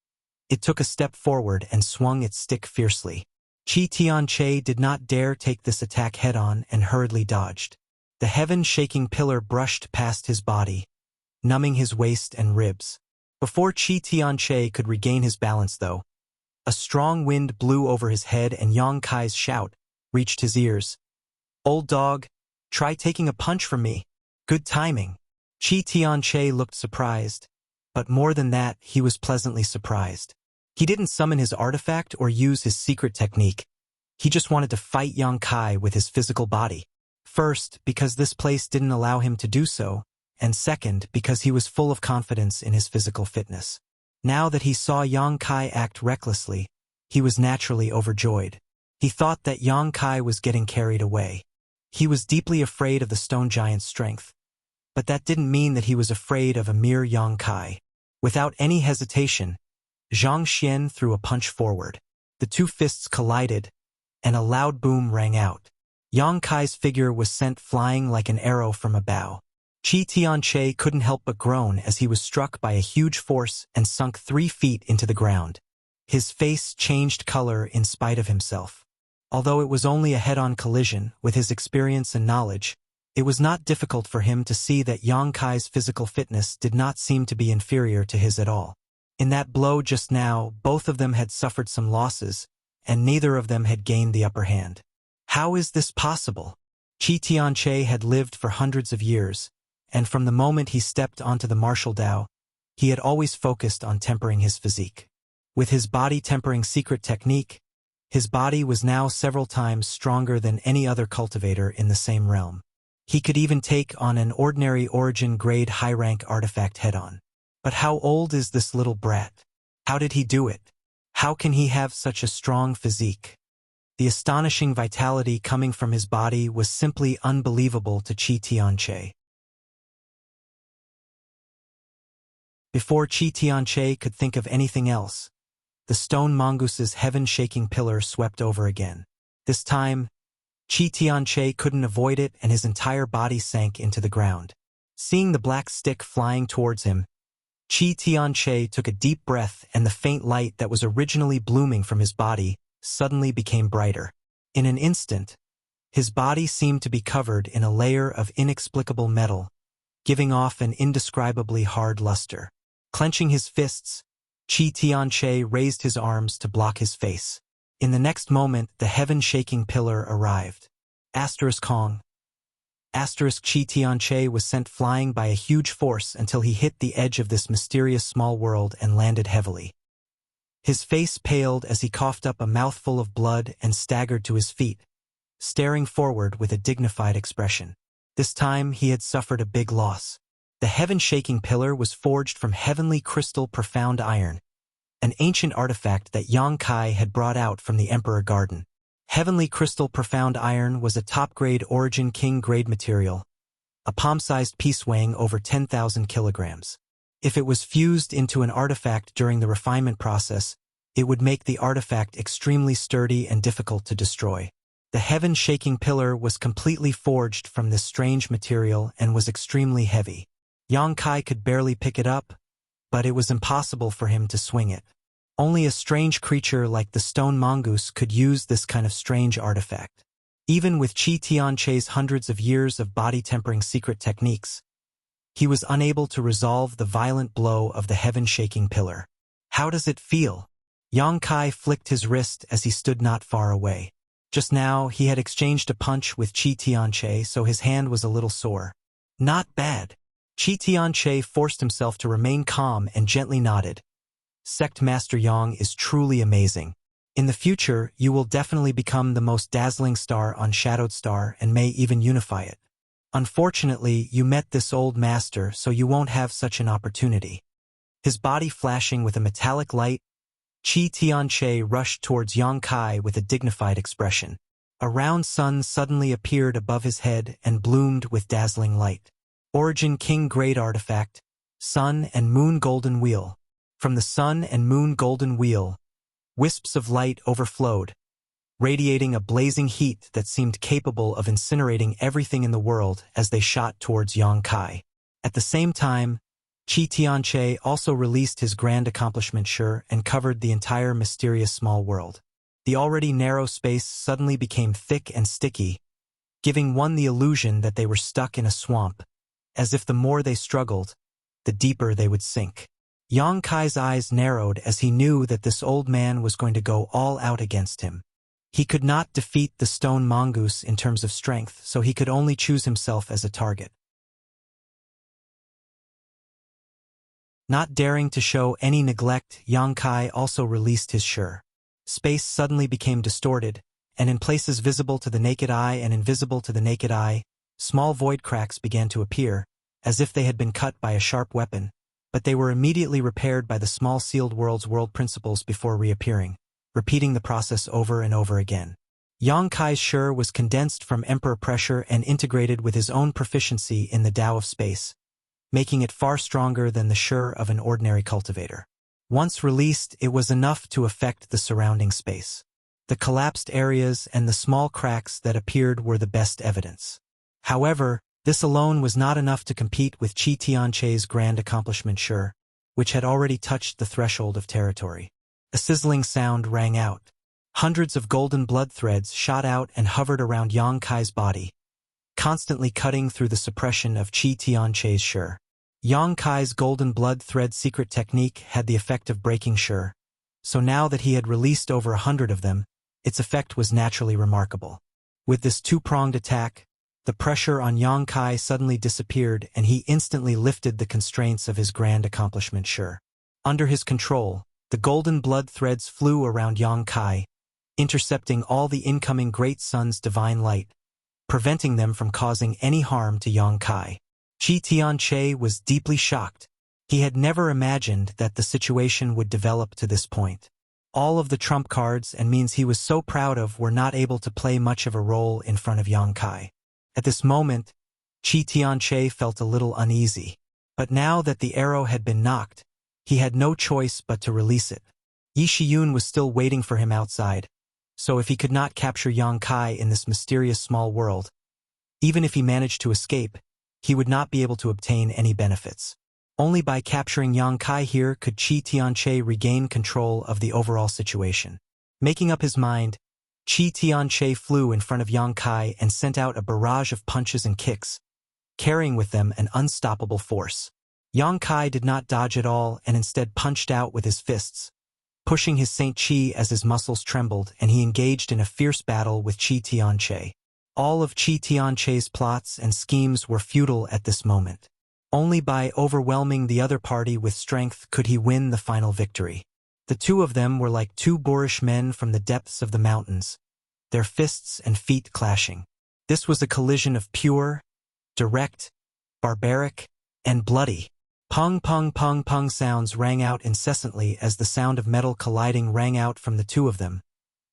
it took a step forward and swung its stick fiercely. Qi Tianche did not dare take this attack head-on and hurriedly dodged. The heaven-shaking pillar brushed past his body, numbing his waist and ribs. Before Qi Tianche could regain his balance, though, a strong wind blew over his head and Yang Kai's shout reached his ears. "Old dog, try taking a punch from me." Good timing. Qi Tianche looked surprised, but more than that, he was pleasantly surprised. He didn't summon his artifact or use his secret technique. He just wanted to fight Yang Kai with his physical body. First, because this place didn't allow him to do so, and second, because he was full of confidence in his physical fitness. Now that he saw Yang Kai act recklessly, he was naturally overjoyed. He thought that Yang Kai was getting carried away. He was deeply afraid of the stone giant's strength, but that didn't mean that he was afraid of a mere Yang Kai. Without any hesitation, Zhang Xian threw a punch forward. The two fists collided, and a loud boom rang out. Yang Kai's figure was sent flying like an arrow from a bow. Qi Tianche couldn't help but groan as he was struck by a huge force and sunk 3 feet into the ground. His face changed color in spite of himself. Although it was only a head-on collision, with his experience and knowledge, it was not difficult for him to see that Yang Kai's physical fitness did not seem to be inferior to his at all. In that blow just now, both of them had suffered some losses, and neither of them had gained the upper hand. How is this possible? Qi Tianche had lived for hundreds of years, and from the moment he stepped onto the martial Dao, he had always focused on tempering his physique. With his body-tempering secret technique, his body was now several times stronger than any other cultivator in the same realm. He could even take on an ordinary origin-grade high-rank artifact head-on. But how old is this little brat? How did he do it? How can he have such a strong physique? The astonishing vitality coming from his body was simply unbelievable to Qi Tianche. Before Qi Tianche could think of anything else, the stone mongoose's heaven-shaking pillar swept over again. This time, Qi Tianche couldn't avoid it and his entire body sank into the ground. Seeing the black stick flying towards him, Qi Tianche took a deep breath and the faint light that was originally blooming from his body suddenly became brighter. In an instant, his body seemed to be covered in a layer of inexplicable metal, giving off an indescribably hard luster. Clenching his fists, Qi Tianche raised his arms to block his face. In the next moment, the heaven-shaking pillar arrived. Kong. Qi Tianche was sent flying by a huge force until he hit the edge of this mysterious small world and landed heavily. His face paled as he coughed up a mouthful of blood and staggered to his feet, staring forward with a dignified expression. This time he had suffered a big loss. The heaven-shaking pillar was forged from heavenly crystal profound iron, an ancient artifact that Yang Kai had brought out from the Emperor Garden. Heavenly crystal profound iron was a top-grade origin king-grade material, a palm-sized piece weighing over 10,000 kilograms. If it was fused into an artifact during the refinement process, it would make the artifact extremely sturdy and difficult to destroy. The heaven-shaking pillar was completely forged from this strange material and was extremely heavy. Yang Kai could barely pick it up, but it was impossible for him to swing it. Only a strange creature like the stone mongoose could use this kind of strange artifact. Even with Qi Tianque's hundreds of years of body-tempering secret techniques, he was unable to resolve the violent blow of the heaven-shaking pillar. How does it feel? Yang Kai flicked his wrist as he stood not far away. Just now, he had exchanged a punch with Qi Tianque, so his hand was a little sore. Not bad. Qi Tianque forced himself to remain calm and gently nodded. Sect Master Yang is truly amazing. In the future, you will definitely become the most dazzling star on Shadowed Star and may even unify it. Unfortunately, you met this old master, so you won't have such an opportunity. His body flashing with a metallic light, Qi Tianque rushed towards Yang Kai with a dignified expression. A round sun suddenly appeared above his head and bloomed with dazzling light. Origin King Great Artifact, Sun and Moon Golden Wheel. From the Sun and Moon Golden Wheel, wisps of light overflowed, radiating a blazing heat that seemed capable of incinerating everything in the world as they shot towards Yang Kai. At the same time, Qi Tianque also released his grand accomplishment Shi and covered the entire mysterious small world. The already narrow space suddenly became thick and sticky, giving one the illusion that they were stuck in a swamp, as if the more they struggled, the deeper they would sink. Yang Kai's eyes narrowed as he knew that this old man was going to go all out against him. He could not defeat the stone mongoose in terms of strength, so he could only choose himself as a target. Not daring to show any neglect, Yang Kai also released his Shi. Space suddenly became distorted, and in places visible to the naked eye and invisible to the naked eye, small void cracks began to appear, as if they had been cut by a sharp weapon, but they were immediately repaired by the small sealed world's world principles before reappearing, repeating the process over and over again. Yang Kai's Shi was condensed from Emperor pressure and integrated with his own proficiency in the Tao of space, making it far stronger than the Shi of an ordinary cultivator. Once released, it was enough to affect the surrounding space. The collapsed areas and the small cracks that appeared were the best evidence. However, this alone was not enough to compete with Qi Tianque's grand accomplishment Shi, which had already touched the threshold of territory. A sizzling sound rang out. Hundreds of golden blood threads shot out and hovered around Yang Kai's body, constantly cutting through the suppression of Qi Tianque's Shi. Yang Kai's golden blood thread secret technique had the effect of breaking Shi, so now that he had released over 100 of them, its effect was naturally remarkable. With this two-pronged attack, the pressure on Yang Kai suddenly disappeared and he instantly lifted the constraints of his grand accomplishment Shi. Under his control, the golden blood threads flew around Yang Kai, intercepting all the incoming Great Sun's divine light, preventing them from causing any harm to Yang Kai. Qi Tianque was deeply shocked. He had never imagined that the situation would develop to this point. All of the trump cards and means he was so proud of were not able to play much of a role in front of Yang Kai. At this moment, Qi Tianque felt a little uneasy. But now that the arrow had been knocked, he had no choice but to release it. Yi Shiyun was still waiting for him outside, so if he could not capture Yang Kai in this mysterious small world, even if he managed to escape, he would not be able to obtain any benefits. Only by capturing Yang Kai here could Qi Tianque regain control of the overall situation. Making up his mind, Qi Tianque flew in front of Yang Kai and sent out a barrage of punches and kicks, carrying with them an unstoppable force. Yang Kai did not dodge at all and instead punched out with his fists, pushing his Saint Qi as his muscles trembled and he engaged in a fierce battle with Qi Tianque. All of Qi Tianque's plots and schemes were futile at this moment. Only by overwhelming the other party with strength could he win the final victory. The two of them were like two boorish men from the depths of the mountains, their fists and feet clashing. This was a collision of pure, direct, barbaric, and bloody. Pung pung pung pung sounds rang out incessantly as the sound of metal colliding rang out from the two of them,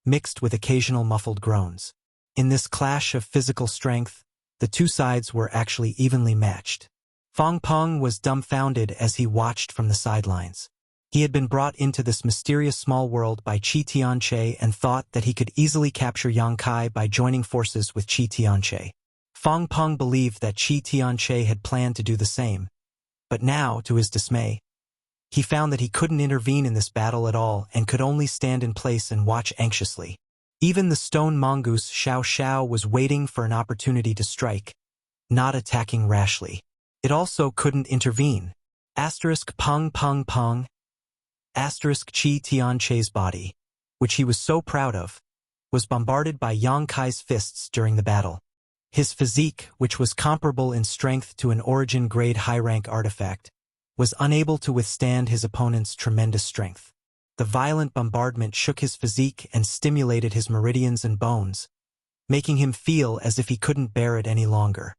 mixed with occasional muffled groans. In this clash of physical strength, the two sides were actually evenly matched. Fang Peng was dumbfounded as he watched from the sidelines. He had been brought into this mysterious small world by Qi Tianque and thought that he could easily capture Yang Kai by joining forces with Qi Tianque. Fang Peng believed that Qi Tianque had planned to do the same, but now, to his dismay, He found that he couldn't intervene in this battle at all and could only stand in place and watch anxiously. Even the stone mongoose Xiao Xiao was waiting for an opportunity to strike, not attacking rashly. It also couldn't intervene. Asterisk pung pung pung. Asterisk Qi Tianche's body, which he was so proud of, was bombarded by Yang Kai's fists during the battle. His physique, which was comparable in strength to an origin-grade high-rank artifact, was unable to withstand his opponent's tremendous strength. The violent bombardment shook his physique and stimulated his meridians and bones, making him feel as if he couldn't bear it any longer.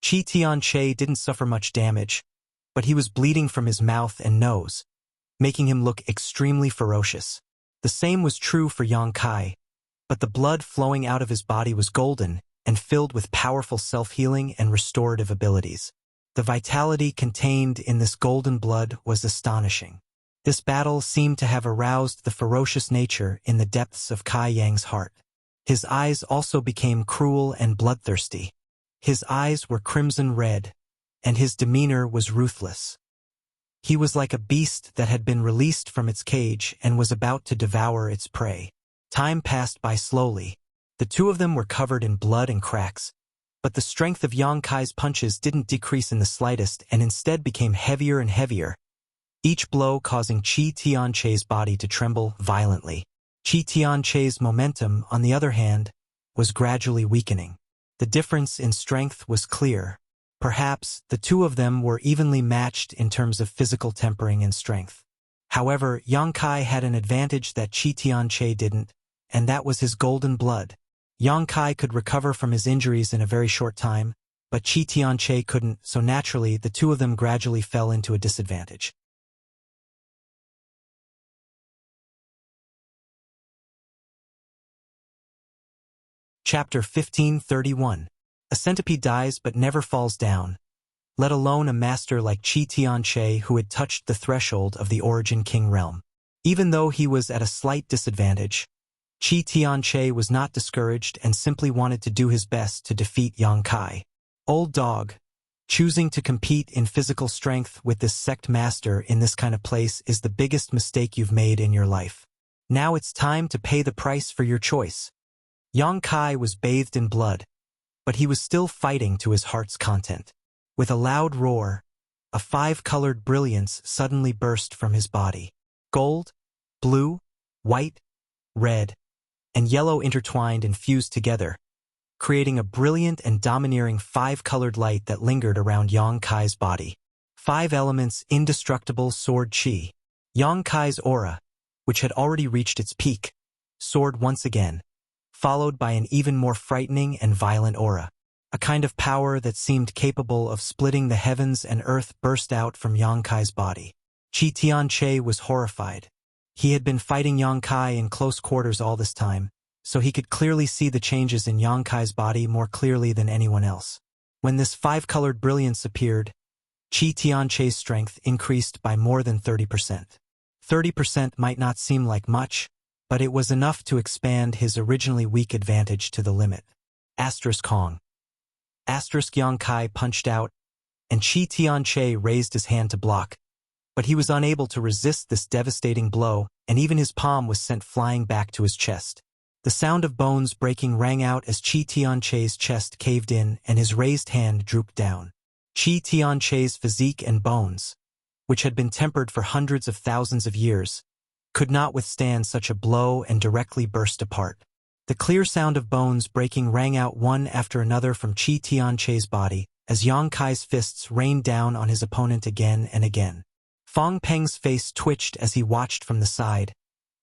Qi Tianche didn't suffer much damage, but he was bleeding from his mouth and nose, making him look extremely ferocious. The same was true for Yang Kai, but the blood flowing out of his body was golden and filled with powerful self-healing and restorative abilities. The vitality contained in this golden blood was astonishing. This battle seemed to have aroused the ferocious nature in the depths of Kai Yang's heart. His eyes also became cruel and bloodthirsty. His eyes were crimson red, and his demeanor was ruthless. He was like a beast that had been released from its cage and was about to devour its prey. Time passed by slowly. The two of them were covered in blood and cracks, but the strength of Yang Kai's punches didn't decrease in the slightest and instead became heavier and heavier, each blow causing Qi Tianche's body to tremble violently. Qi Tianche's momentum, on the other hand, was gradually weakening. The difference in strength was clear. Perhaps the two of them were evenly matched in terms of physical tempering and strength. However, Yang Kai had an advantage that Qi Tianche didn't, and that was his golden blood. Yang Kai could recover from his injuries in a very short time, but Qi Tianche couldn't, so naturally the two of them gradually fell into a disadvantage. Chapter 1531. A centipede dies but never falls down, let alone a master like Qi Tianche who had touched the threshold of the Origin King realm. Even though he was at a slight disadvantage, Qi Tianche was not discouraged and simply wanted to do his best to defeat Yang Kai. Old dog, choosing to compete in physical strength with this sect master in this kind of place is the biggest mistake you've made in your life. Now it's time to pay the price for your choice. Yang Kai was bathed in blood, but he was still fighting to his heart's content. With a loud roar, a five-colored brilliance suddenly burst from his body. Gold, blue, white, red, and yellow intertwined and fused together, creating a brilliant and domineering five-colored light that lingered around Yang Kai's body. Five elements indestructible sword chi. Yang Kai's aura, which had already reached its peak, soared once again, followed by an even more frightening and violent aura. A kind of power that seemed capable of splitting the heavens and earth burst out from Yang Kai's body. Qi Tianche was horrified. He had been fighting Yang Kai in close quarters all this time, so he could clearly see the changes in Yang Kai's body more clearly than anyone else. When this five-colored brilliance appeared, Qi Tianche's strength increased by more than 30%. 30% might not seem like much, but it was enough to expand his originally weak advantage to the limit. Asterisk Kong. Asterisk Yang Kai punched out, and Qi Tianche raised his hand to block, but he was unable to resist this devastating blow, and even his palm was sent flying back to his chest. The sound of bones breaking rang out as Qi Tianche's chest caved in and his raised hand drooped down. Qi Tianche's physique and bones, which had been tempered for hundreds of thousands of years, could not withstand such a blow and directly burst apart. The clear sound of bones breaking rang out one after another from Qi Tianche's body as Yang Kai's fists rained down on his opponent again and again. Fong Peng's face twitched as he watched from the side,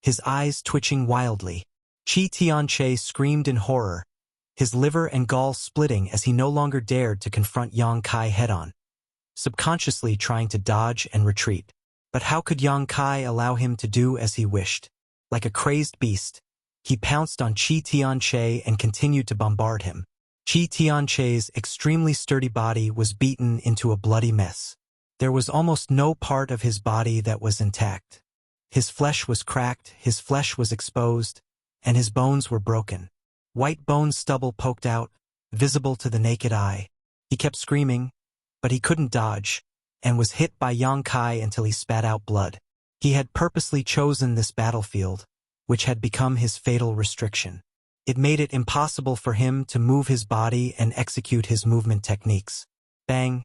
his eyes twitching wildly. Qi Tianche screamed in horror, his liver and gall splitting as he no longer dared to confront Yang Kai head-on, subconsciously trying to dodge and retreat. But how could Yang Kai allow him to do as he wished? Like a crazed beast, he pounced on Qi Tianche and continued to bombard him. Qi Tianche's extremely sturdy body was beaten into a bloody mess. There was almost no part of his body that was intact. His flesh was cracked, his flesh was exposed, and his bones were broken. White bone stubble poked out, visible to the naked eye. He kept screaming, but he couldn't dodge, and was hit by Yang Kai until he spat out blood. He had purposely chosen this battlefield, which had become his fatal restriction. It made it impossible for him to move his body and execute his movement techniques. Bang!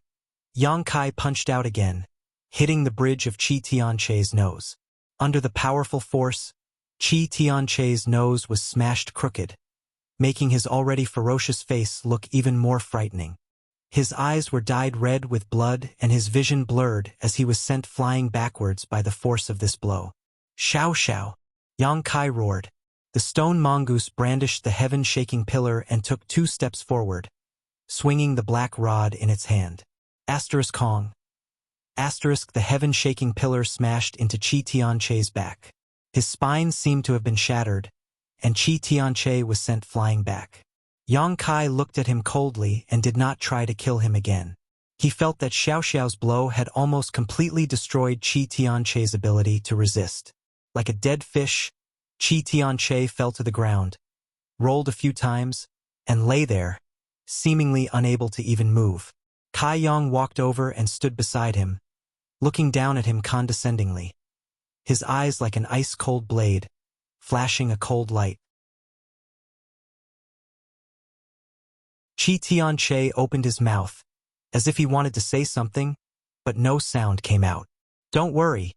Yang Kai punched out again, hitting the bridge of Qi Tianche's nose. Under the powerful force, Qi Tianche's nose was smashed crooked, making his already ferocious face look even more frightening. His eyes were dyed red with blood and his vision blurred as he was sent flying backwards by the force of this blow. Xiao Xiao! Yang Kai roared. The stone mongoose brandished the heaven-shaking pillar and took 2 steps forward, swinging the black rod in its hand. Asterisk Kong. Asterisk the heaven-shaking pillar smashed into Qi Tianche's back. His spine seemed to have been shattered, and Qi Tianche was sent flying back. Yang Kai looked at him coldly and did not try to kill him again. He felt that Xiao Xiao's blow had almost completely destroyed Qi Tianche's ability to resist. Like a dead fish, Qi Tianche fell to the ground, rolled a few times, and lay there, seemingly unable to even move. Kai Yang walked over and stood beside him, looking down at him condescendingly, his eyes like an ice-cold blade, flashing a cold light. Qi Tianche opened his mouth, as if he wanted to say something, but no sound came out. Don't worry.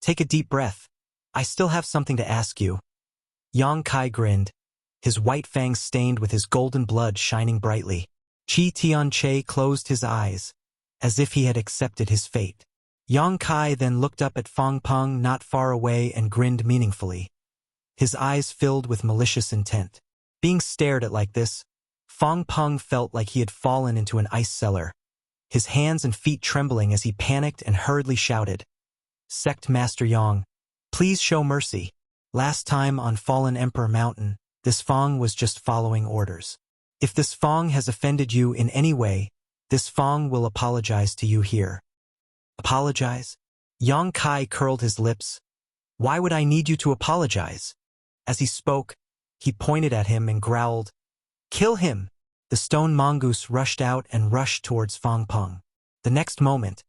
Take a deep breath. I still have something to ask you. Yang Kai grinned, his white fangs stained with his golden blood shining brightly. Qi Tianche closed his eyes, as if he had accepted his fate. Yang Kai then looked up at Fang Peng not far away and grinned meaningfully, his eyes filled with malicious intent. Being stared at like this, Fang Peng felt like he had fallen into an ice cellar, his hands and feet trembling as he panicked and hurriedly shouted, "Sect Master Yang, please show mercy. Last time on Fallen Emperor Mountain, this Fang was just following orders. If this Fang has offended you in any way, this Fang will apologize to you here." Apologize? Yang Kai curled his lips. Why would I need you to apologize? As he spoke, he pointed at him and growled, "Kill him!" The stone mongoose rushed out and rushed towards Fang Peng. The next moment,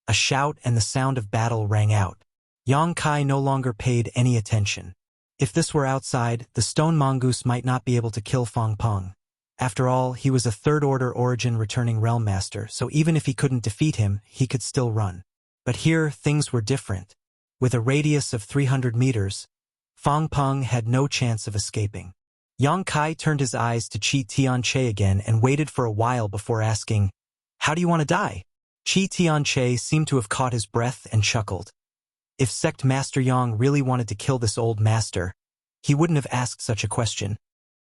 a shout and the sound of battle rang out. Yang Kai no longer paid any attention. If this were outside, the stone mongoose might not be able to kill Fang Peng. After all, he was a third-order origin returning realm master, so even if he couldn't defeat him, he could still run. But here, things were different. With a radius of 300 meters, Fang Peng had no chance of escaping. Yang Kai turned his eyes to Qi Tianche again and waited for a while before asking, "How do you want to die?" Qi Tianche seemed to have caught his breath and chuckled. If Sect Master Yang really wanted to kill this old master, he wouldn't have asked such a question.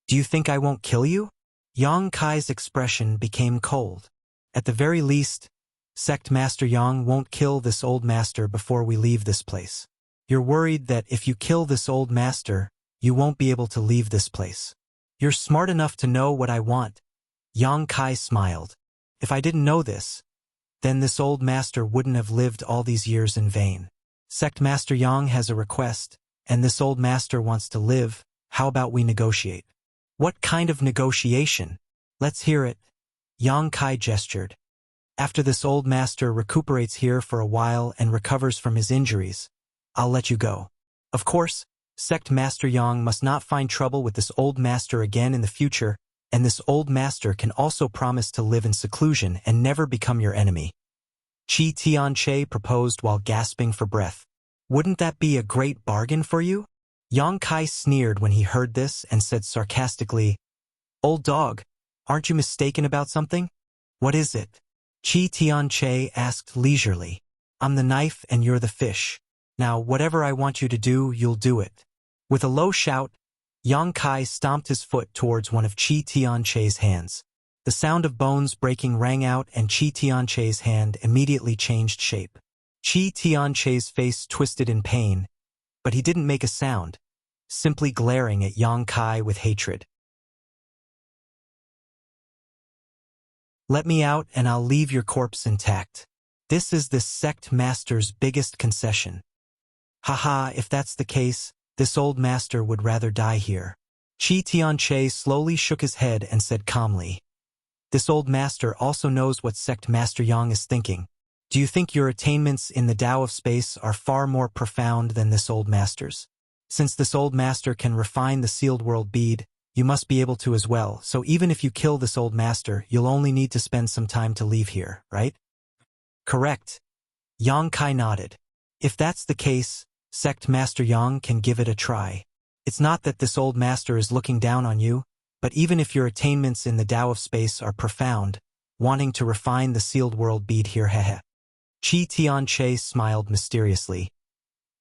"Do you think I won't kill you?" Yang Kai's expression became cold. At the very least, Sect Master Yang won't kill this old master before we leave this place. You're worried that if you kill this old master, you won't be able to leave this place. You're smart enough to know what I want. Yang Kai smiled. If I didn't know this, then this old master wouldn't have lived all these years in vain. Sect Master Yang has a request, and this old master wants to live. How about we negotiate? What kind of negotiation? Let's hear it. Yang Kai gestured. After this old master recuperates here for a while and recovers from his injuries, I'll let you go. Of course, Sect Master Yang must not find trouble with this old master again in the future, and this old master can also promise to live in seclusion and never become your enemy. Qi Tianche proposed while gasping for breath. Wouldn't that be a great bargain for you? Yang Kai sneered when he heard this and said sarcastically, "Old dog, aren't you mistaken about something? What is it?" Qi Tianche asked leisurely. "I'm the knife and you're the fish. Now whatever I want you to do, you'll do it." With a low shout, Yang Kai stomped his foot towards one of Qi Tianche's hands. The sound of bones breaking rang out and Qi Tianche's hand immediately changed shape. Qi Tianche's face twisted in pain, but he didn't make a sound, simply glaring at Yang Kai with hatred. "Let me out and I'll leave your corpse intact. This is this sect master's biggest concession." "Haha, if that's the case, this old master would rather die here." Qi Tianche slowly shook his head and said calmly, This old master also knows what Sect Master Yang is thinking. Do you think your attainments in the Tao of space are far more profound than this old master's? Since this old master can refine the sealed world bead, you must be able to as well, so even if you kill this old master, you'll only need to spend some time to leave here, right? Correct. Yang Kai nodded. If that's the case, Sect Master Yang can give it a try. It's not that this old master is looking down on you, but even if your attainments in the Tao of space are profound, wanting to refine the sealed world bead here hehe. Qi Tianche smiled mysteriously.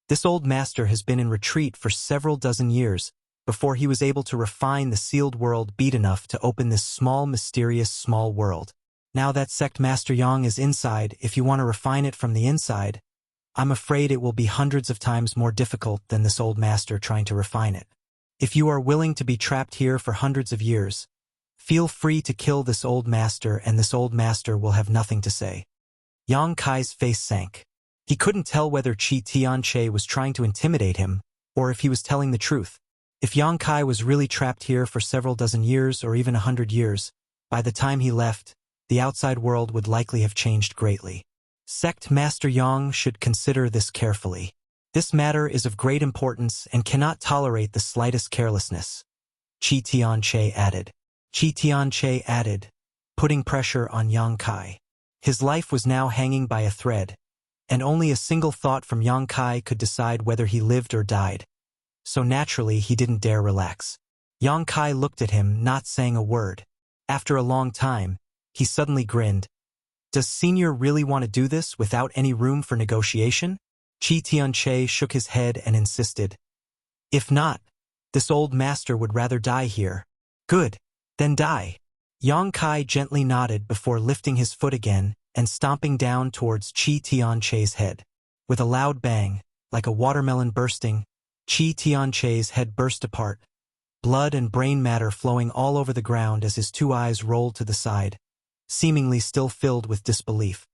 This old master has been in retreat for several dozen years before he was able to refine the sealed world bead enough to open this small mysterious small world. Now that Sect Master Yang is inside, if you want to refine it from the inside, I'm afraid it will be hundreds of times more difficult than this old master trying to refine it. If you are willing to be trapped here for hundreds of years, feel free to kill this old master and this old master will have nothing to say. Yang Kai's face sank. He couldn't tell whether Qi Tianche was trying to intimidate him or if he was telling the truth. If Yang Kai was really trapped here for several dozen years or even 100 years, by the time he left, the outside world would likely have changed greatly. Sect Master Yang should consider this carefully. This matter is of great importance and cannot tolerate the slightest carelessness. Qi Tianche added. Qi Tianche added, putting pressure on Yang Kai. His life was now hanging by a thread, and only a single thought from Yang Kai could decide whether he lived or died. So naturally, he didn't dare relax. Yang Kai looked at him, not saying a word. After a long time, he suddenly grinned. Does Senior really want to do this without any room for negotiation? Qi Tianche shook his head and insisted. If not, this old master would rather die here. Good, then die. Yang Kai gently nodded before lifting his foot again and stomping down towards Qi Tianche's head. With a loud bang, like a watermelon bursting, Qi Tianche's head burst apart, blood and brain matter flowing all over the ground as his two eyes rolled to the side, seemingly still filled with disbelief.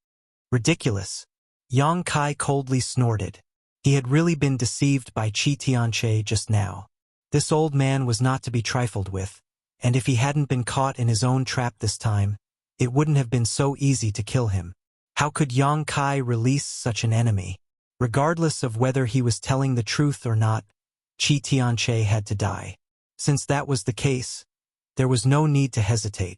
Ridiculous. Yang Kai coldly snorted. He had really been deceived by Qi Tianche just now. This old man was not to be trifled with, and if he hadn't been caught in his own trap this time, it wouldn't have been so easy to kill him. How could Yang Kai release such an enemy? Regardless of whether he was telling the truth or not, Qi Tianche had to die. Since that was the case, there was no need to hesitate.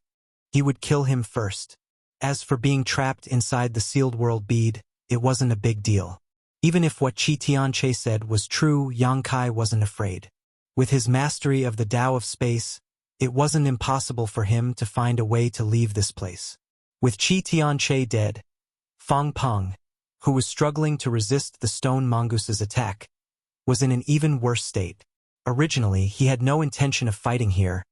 He would kill him first. As for being trapped inside the sealed world bead, it wasn't a big deal. Even if what Qi Tianche said was true, Yang Kai wasn't afraid. With his mastery of the Tao of space, it wasn't impossible for him to find a way to leave this place. With Qi Tianche dead, Fang Peng, who was struggling to resist the stone mongoose's attack, was in an even worse state. Originally, he had no intention of fighting here,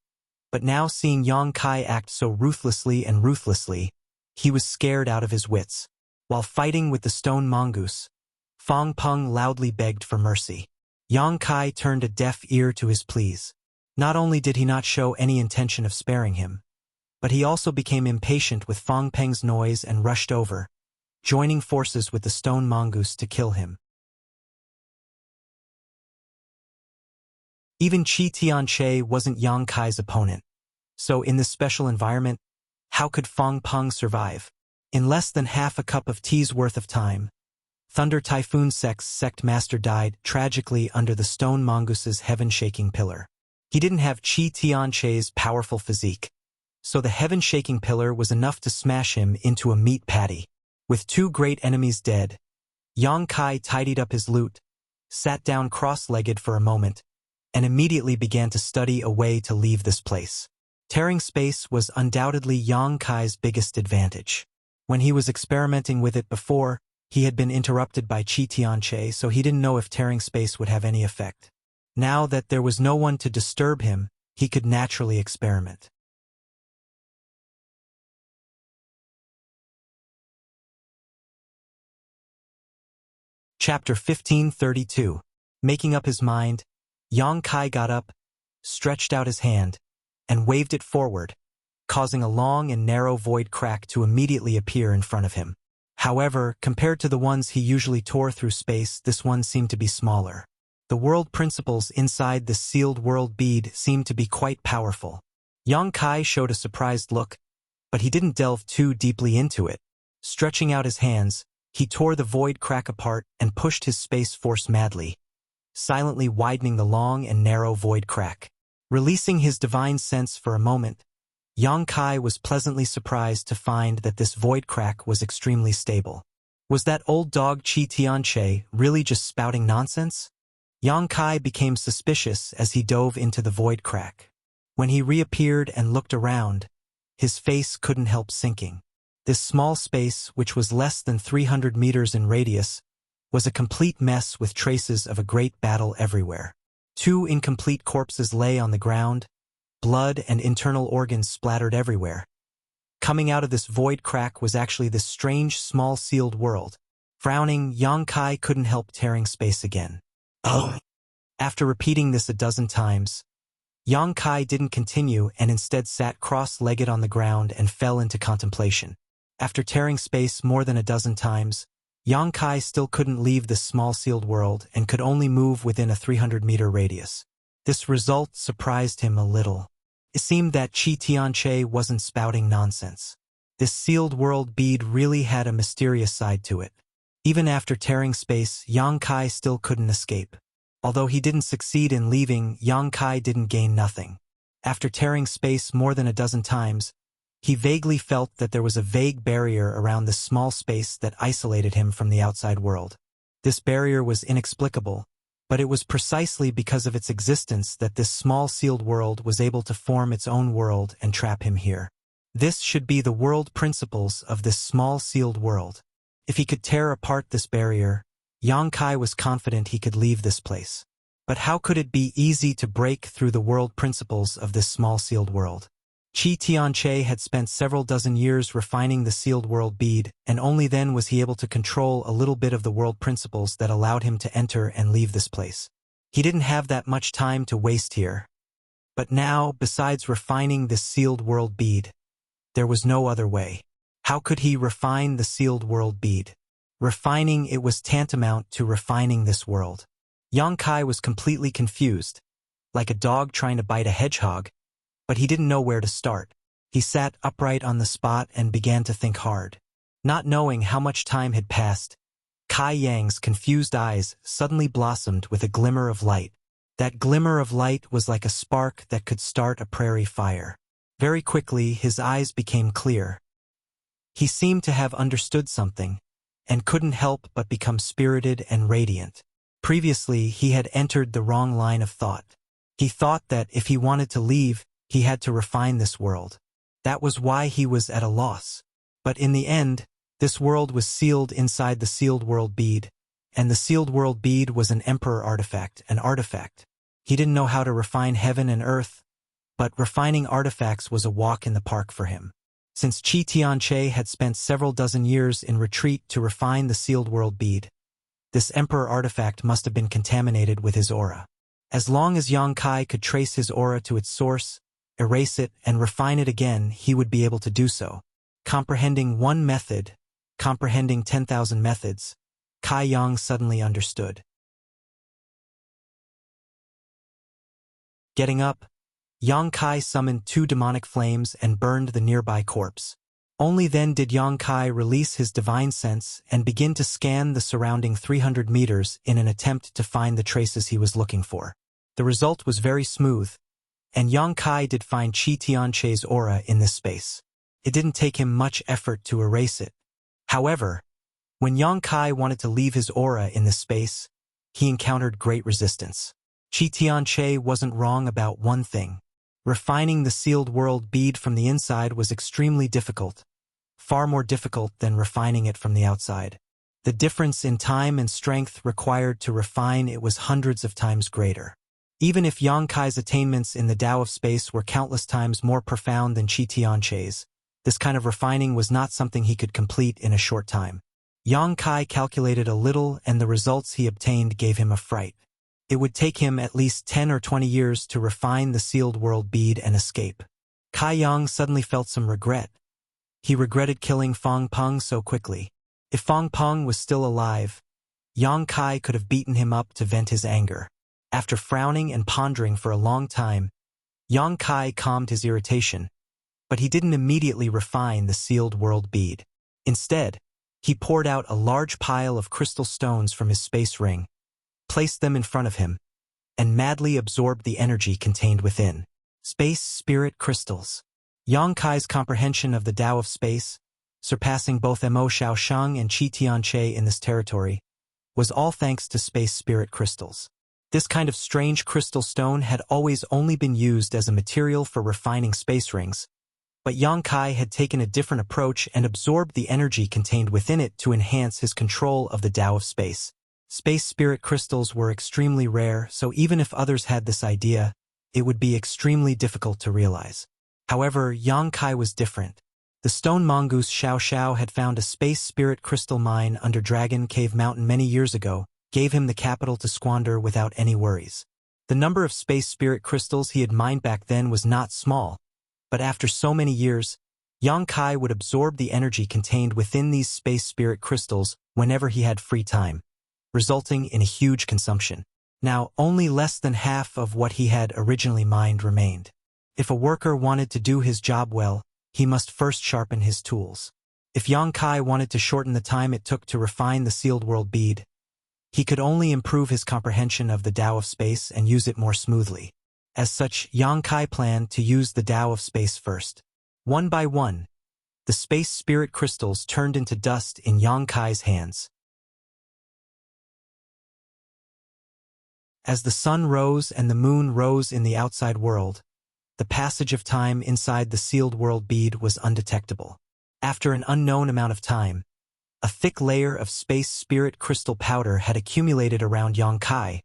but now seeing Yang Kai act so ruthlessly, he was scared out of his wits. While fighting with the stone mongoose, Fang Peng loudly begged for mercy. Yang Kai turned a deaf ear to his pleas. Not only did he not show any intention of sparing him, but he also became impatient with Fang Peng's noise and rushed over, joining forces with the stone mongoose to kill him. Even Qi Tianche wasn't Yang Kai's opponent, so in this special environment, how could Fang Peng survive? In less than half a cup of tea's worth of time, Thunder Typhoon Sect Master died tragically under the stone mongoose's heaven-shaking pillar. He didn't have Qi Tianche's powerful physique, so the heaven-shaking pillar was enough to smash him into a meat patty. With two great enemies dead, Yang Kai tidied up his loot, sat down cross-legged for a moment, and immediately began to study a way to leave this place. Tearing space was undoubtedly Yang Kai's biggest advantage. When he was experimenting with it before, he had been interrupted by Qi Tianche, so he didn't know if tearing space would have any effect. Now that there was no one to disturb him, he could naturally experiment. Chapter 1532. Making up his mind, Yang Kai got up, stretched out his hand, and waved it forward, causing a long and narrow void crack to immediately appear in front of him. However, compared to the ones he usually tore through space, this one seemed to be smaller. The world principles inside the sealed world bead seemed to be quite powerful. Yang Kai showed a surprised look, But he didn't delve too deeply into it. Stretching out his hands, he tore the void crack apart and pushed his space force madly, silently widening the long and narrow void crack. Releasing his divine sense for a moment, Yang Kai was pleasantly surprised to find that this void crack was extremely stable. Was that old dog Qi Tianche really just spouting nonsense? Yang Kai became suspicious as he dove into the void crack. When he reappeared and looked around, his face couldn't help sinking. This small space, which was less than 300 meters in radius, was a complete mess with traces of a great battle everywhere. 2 incomplete corpses lay on the ground, blood and internal organs splattered everywhere. Coming out of this void crack was actually this strange small sealed world. Frowning, Yang Kai couldn't help tearing space again. Oh! After repeating this a dozen times, Yang Kai didn't continue and instead sat cross-legged on the ground and fell into contemplation. After tearing space more than a dozen times, Yang Kai still couldn't leave this small sealed world and could only move within a 300-meter radius. This result surprised him a little. It seemed that Qi Tianche wasn't spouting nonsense. This sealed world bead really had a mysterious side to it. Even after tearing space, Yang Kai still couldn't escape. Although he didn't succeed in leaving, Yang Kai didn't gain nothing. After tearing space more than a dozen times, he vaguely felt that there was a vague barrier around this small space that isolated him from the outside world. This barrier was inexplicable, but it was precisely because of its existence that this small sealed world was able to form its own world and trap him here. This should be the world principles of this small sealed world. If he could tear apart this barrier, Yang Kai was confident he could leave this place. But how could it be easy to break through the world principles of this small sealed world? Qi Tianche had spent several dozen years refining the sealed world bead, and only then was he able to control a little bit of the world principles that allowed him to enter and leave this place. He didn't have that much time to waste here. But now, besides refining this sealed world bead, there was no other way. How could he refine the sealed world bead? Refining it was tantamount to refining this world. Yang Kai was completely confused, like a dog trying to bite a hedgehog, but he didn't know where to start. He sat upright on the spot and began to think hard. Not knowing how much time had passed, Kai Yang's confused eyes suddenly blossomed with a glimmer of light. That glimmer of light was like a spark that could start a prairie fire. Very quickly, his eyes became clear. He seemed to have understood something, and couldn't help but become spirited and radiant. Previously, he had entered the wrong line of thought. He thought that if he wanted to leave, he had to refine this world. That was why he was at a loss. But in the end, this world was sealed inside the sealed world bead, and the sealed world bead was an emperor artifact, an artifact. He didn't know how to refine heaven and earth, but refining artifacts was a walk in the park for him. Since Qi Tianche had spent several dozen years in retreat to refine the sealed world bead, this emperor artifact must have been contaminated with his aura. As long as Yang Kai could trace his aura to its source, erase it, and refine it again, he would be able to do so. Comprehending one method, comprehending 10,000 methods, Kai Yang suddenly understood. Getting up, Yang Kai summoned 2 demonic flames and burned the nearby corpse. Only then did Yang Kai release his divine sense and begin to scan the surrounding 300 meters in an attempt to find the traces he was looking for. The result was very smooth, and Yang Kai did find Qi Tianche's aura in this space. It didn't take him much effort to erase it. However, when Yang Kai wanted to leave his aura in this space, he encountered great resistance. Qi Tianche wasn't wrong about one thing. Refining the sealed world bead from the inside was extremely difficult, far more difficult than refining it from the outside. The difference in time and strength required to refine it was hundreds of times greater. Even if Yang Kai's attainments in the Tao of space were countless times more profound than Qi Tianche's, this kind of refining was not something he could complete in a short time. Yang Kai calculated a little, and the results he obtained gave him a fright. It would take him at least 10 or 20 years to refine the sealed world bead and escape. Kai Yang suddenly felt some regret. He regretted killing Fang Peng so quickly. If Fang Peng was still alive, Yang Kai could have beaten him up to vent his anger. After frowning and pondering for a long time, Yang Kai calmed his irritation. But he didn't immediately refine the sealed world bead. Instead, he poured out a large pile of crystal stones from his space ring, placed them in front of him, and madly absorbed the energy contained within. Space spirit crystals. Yang Kai's comprehension of the Tao of space, surpassing both Mo Xiaosheng and Qi Tianche in this territory, was all thanks to space spirit crystals. This kind of strange crystal stone had always only been used as a material for refining space rings, but Yang Kai had taken a different approach and absorbed the energy contained within it to enhance his control of the Tao of space. Space spirit crystals were extremely rare, so even if others had this idea, it would be extremely difficult to realize. However, Yang Kai was different. The stone mongoose Xiao Xiao had found a space spirit crystal mine under Dragon Cave Mountain many years ago, gave him the capital to squander without any worries. The number of space spirit crystals he had mined back then was not small, but after so many years, Yang Kai would absorb the energy contained within these space spirit crystals whenever he had free time, resulting in a huge consumption. Now, only less than half of what he had originally mined remained. If a worker wanted to do his job well, he must first sharpen his tools. If Yang Kai wanted to shorten the time it took to refine the sealed world bead, he could only improve his comprehension of the Tao of space and use it more smoothly. As such, Yang Kai planned to use the Tao of space first. One by one, the space spirit crystals turned into dust in Yang Kai's hands. As the sun rose and the moon rose in the outside world, the passage of time inside the sealed world bead was undetectable. After an unknown amount of time, a thick layer of space spirit crystal powder had accumulated around Yang Kai,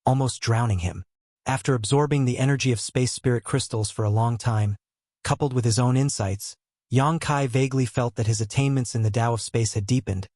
almost drowning him. After absorbing the energy of space spirit crystals for a long time, coupled with his own insights, Yang Kai vaguely felt that his attainments in the Tao of space had deepened,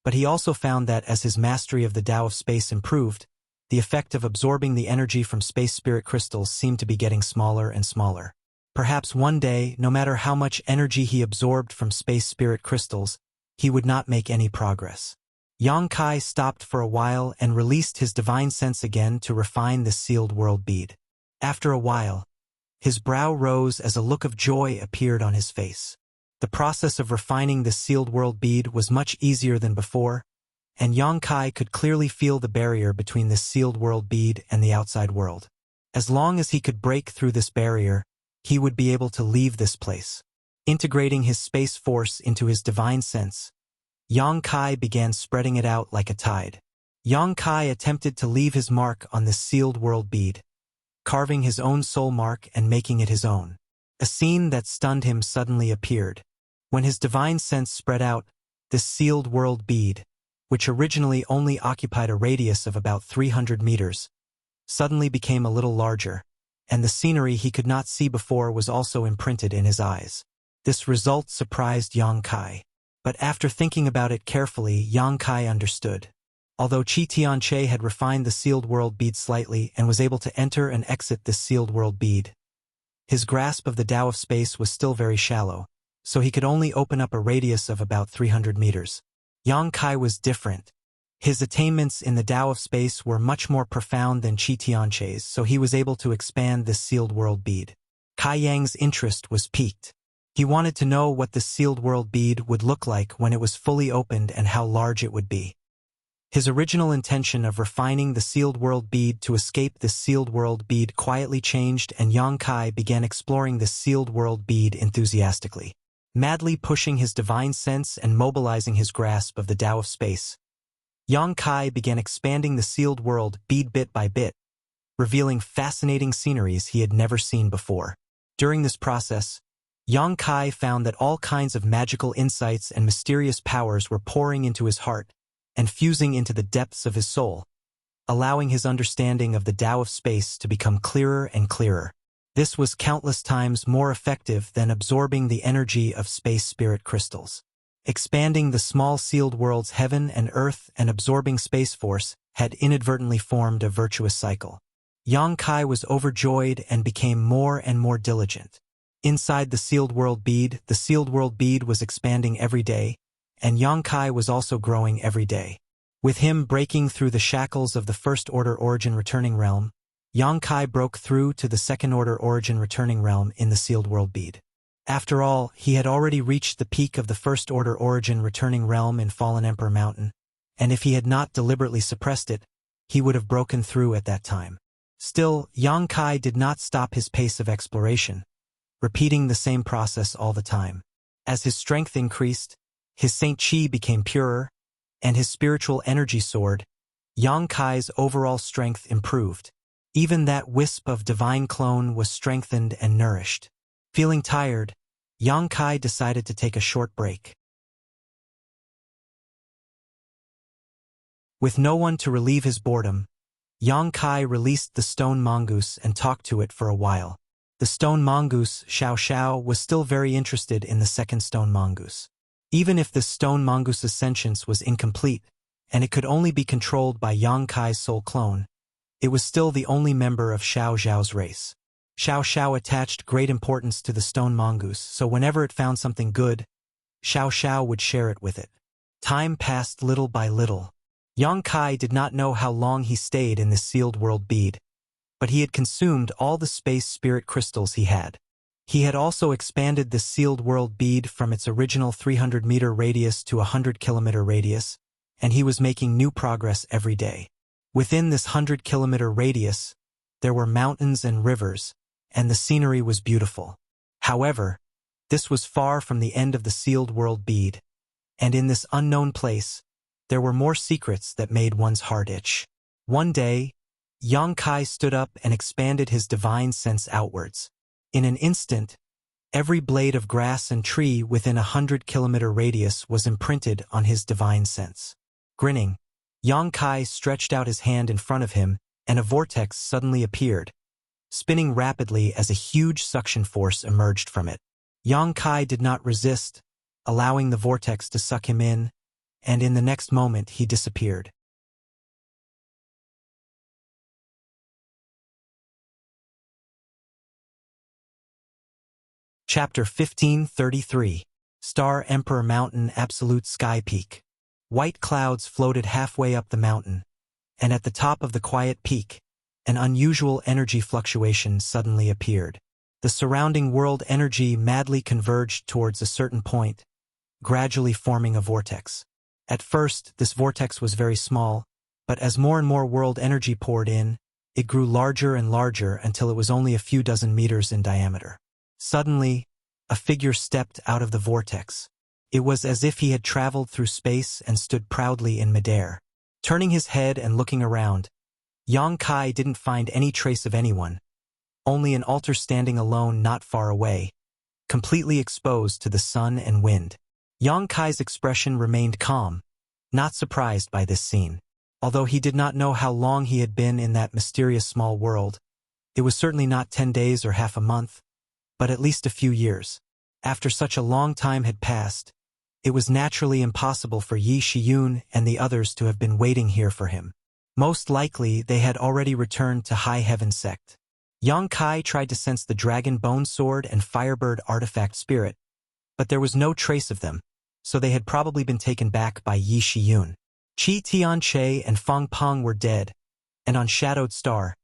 but he also found that as his mastery of the Tao of space improved, the effect of absorbing the energy from space spirit crystals seemed to be getting smaller and smaller. Perhaps one day, no matter how much energy he absorbed from space spirit crystals, he would not make any progress. Yang Kai stopped for a while and released his divine sense again to refine the sealed world bead. After a while, his brow rose as a look of joy appeared on his face. The process of refining the sealed world bead was much easier than before, and Yang Kai could clearly feel the barrier between this sealed world bead and the outside world. As long as he could break through this barrier, he would be able to leave this place. Integrating his space force into his divine sense, Yang Kai began spreading it out like a tide. Yang Kai attempted to leave his mark on this sealed world bead, carving his own soul mark and making it his own. A scene that stunned him suddenly appeared. When his divine sense spread out, this sealed world bead, which originally only occupied a radius of about 300 meters, suddenly became a little larger, and the scenery he could not see before was also imprinted in his eyes. This result surprised Yang Kai. But after thinking about it carefully, Yang Kai understood. Although Qi Tianche had refined the sealed world bead slightly and was able to enter and exit this sealed world bead, his grasp of the Tao of space was still very shallow, so he could only open up a radius of about 300 meters. Yang Kai was different. His attainments in the Tao of space were much more profound than Qi Tianche's, so he was able to expand this sealed world bead. Kai Yang's interest was piqued. He wanted to know what the sealed world bead would look like when it was fully opened and how large it would be. His original intention of refining the sealed world bead to escape this sealed world bead quietly changed, and Yang Kai began exploring this sealed world bead enthusiastically. Madly pushing his divine sense and mobilizing his grasp of the Tao of space, Yang Kai began expanding the sealed world bead bit by bit, revealing fascinating sceneries he had never seen before. During this process, Yang Kai found that all kinds of magical insights and mysterious powers were pouring into his heart and fusing into the depths of his soul, allowing his understanding of the Tao of space to become clearer and clearer. This was countless times more effective than absorbing the energy of space spirit crystals. Expanding the small sealed worlds heaven and earth and absorbing space force had inadvertently formed a virtuous cycle. Yang Kai was overjoyed and became more and more diligent. Inside the sealed world bead was expanding every day, and Yang Kai was also growing every day. With him breaking through the shackles of the first-order origin returning realm, Yang Kai broke through to the second-order origin returning realm in the sealed world bead. After all, he had already reached the peak of the First Order origin returning realm in Fallen Emperor Mountain, and if he had not deliberately suppressed it, he would have broken through at that time. Still, Yang Kai did not stop his pace of exploration, repeating the same process all the time. As his strength increased, his Saint Chi became purer, and his spiritual energy soared. Yang Kai's overall strength improved. Even that wisp of divine clone was strengthened and nourished. Feeling tired, Yang Kai decided to take a short break. With no one to relieve his boredom, Yang Kai released the stone mongoose and talked to it for a while. The stone mongoose, Xiao Xiao, was still very interested in the second stone mongoose. Even if the stone mongoose's sentience was incomplete, and it could only be controlled by Yang Kai's soul clone, it was still the only member of Xiao Xiao's race. Xiao Xiao attached great importance to the stone mongoose, so whenever it found something good, Xiao Xiao would share it with it. Time passed little by little. Yang Kai did not know how long he stayed in this sealed world bead, but he had consumed all the space spirit crystals he had. He had also expanded the sealed world bead from its original 300-meter radius to a 100-kilometer radius, and he was making new progress every day. Within this 100-kilometer radius, there were mountains and rivers, and the scenery was beautiful. However, this was far from the end of the sealed world bead, and in this unknown place, there were more secrets that made one's heart itch. One day, Yang Kai stood up and expanded his divine sense outwards. In an instant, every blade of grass and tree within a 100-kilometer radius was imprinted on his divine sense. Grinning, Yang Kai stretched out his hand in front of him, and a vortex suddenly appeared, spinning rapidly as a huge suction force emerged from it. Yang Kai did not resist, allowing the vortex to suck him in, and in the next moment he disappeared. Chapter 1533. Star Emperor Mountain Absolute Sky Peak. White clouds floated halfway up the mountain, and at the top of the quiet peak, an unusual energy fluctuation suddenly appeared. The surrounding world energy madly converged towards a certain point, gradually forming a vortex. At first, this vortex was very small, but as more and more world energy poured in, it grew larger and larger until it was only a few dozen meters in diameter. Suddenly, a figure stepped out of the vortex. It was as if he had traveled through space and stood proudly in midair. Turning his head and looking around, Yang Kai didn't find any trace of anyone, only an altar standing alone not far away, completely exposed to the sun and wind. Yang Kai's expression remained calm, not surprised by this scene. Although he did not know how long he had been in that mysterious small world, it was certainly not 10 days or half a month, but at least a few years. After such a long time had passed, it was naturally impossible for Yi Shiyun and the others to have been waiting here for him. Most likely, they had already returned to High Heaven Sect. Yang Kai tried to sense the Dragon Bone Sword and Firebird Artifact Spirit, but there was no trace of them, so they had probably been taken back by Yi Shiyun. Qi Tianche and Feng Peng were dead, and on Shadowed Star,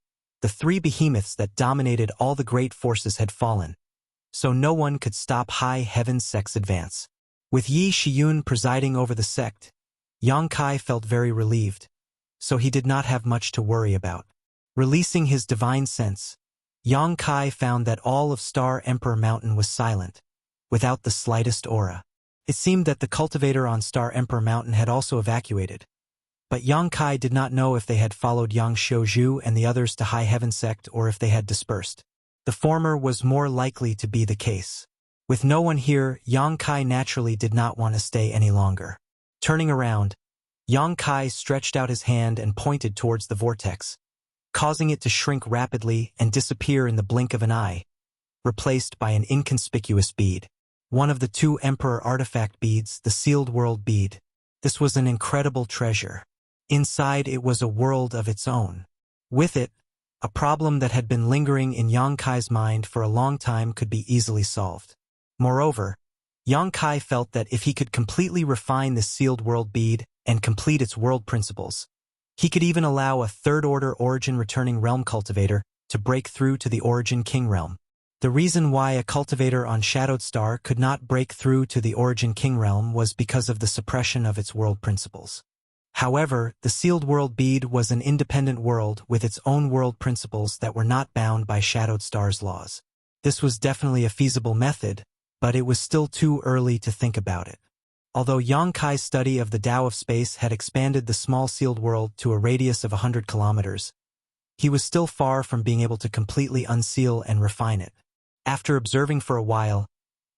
the three behemoths that dominated all the great forces had fallen, so no one could stop High Heaven Sect's advance. With Yi Shiyun presiding over the sect, Yang Kai felt very relieved, so he did not have much to worry about. Releasing his divine sense, Yang Kai found that all of Star Emperor Mountain was silent, without the slightest aura. It seemed that the cultivator on Star Emperor Mountain had also evacuated, but Yang Kai did not know if they had followed Yang Xiuzhu and the others to High Heaven Sect or if they had dispersed. The former was more likely to be the case. With no one here, Yang Kai naturally did not want to stay any longer. Turning around, Yang Kai stretched out his hand and pointed towards the vortex, causing it to shrink rapidly and disappear in the blink of an eye, replaced by an inconspicuous bead. One of the two Emperor artifact beads, the Sealed World bead. This was an incredible treasure. Inside it was a world of its own. With it, a problem that had been lingering in Yang Kai's mind for a long time could be easily solved. Moreover, Yang Kai felt that if he could completely refine this Sealed World bead and complete its world principles, he could even allow a third-order origin returning realm cultivator to break through to the origin king realm. The reason why a cultivator on Shadowed Star could not break through to the Origin King realm was because of the suppression of its world principles. However, the Sealed World Bead was an independent world with its own world principles that were not bound by Shadowed Star's laws. This was definitely a feasible method, but it was still too early to think about it. Although Yang Kai's study of the Tao of space had expanded the small sealed world to a radius of 100 kilometers, he was still far from being able to completely unseal and refine it. After observing for a while,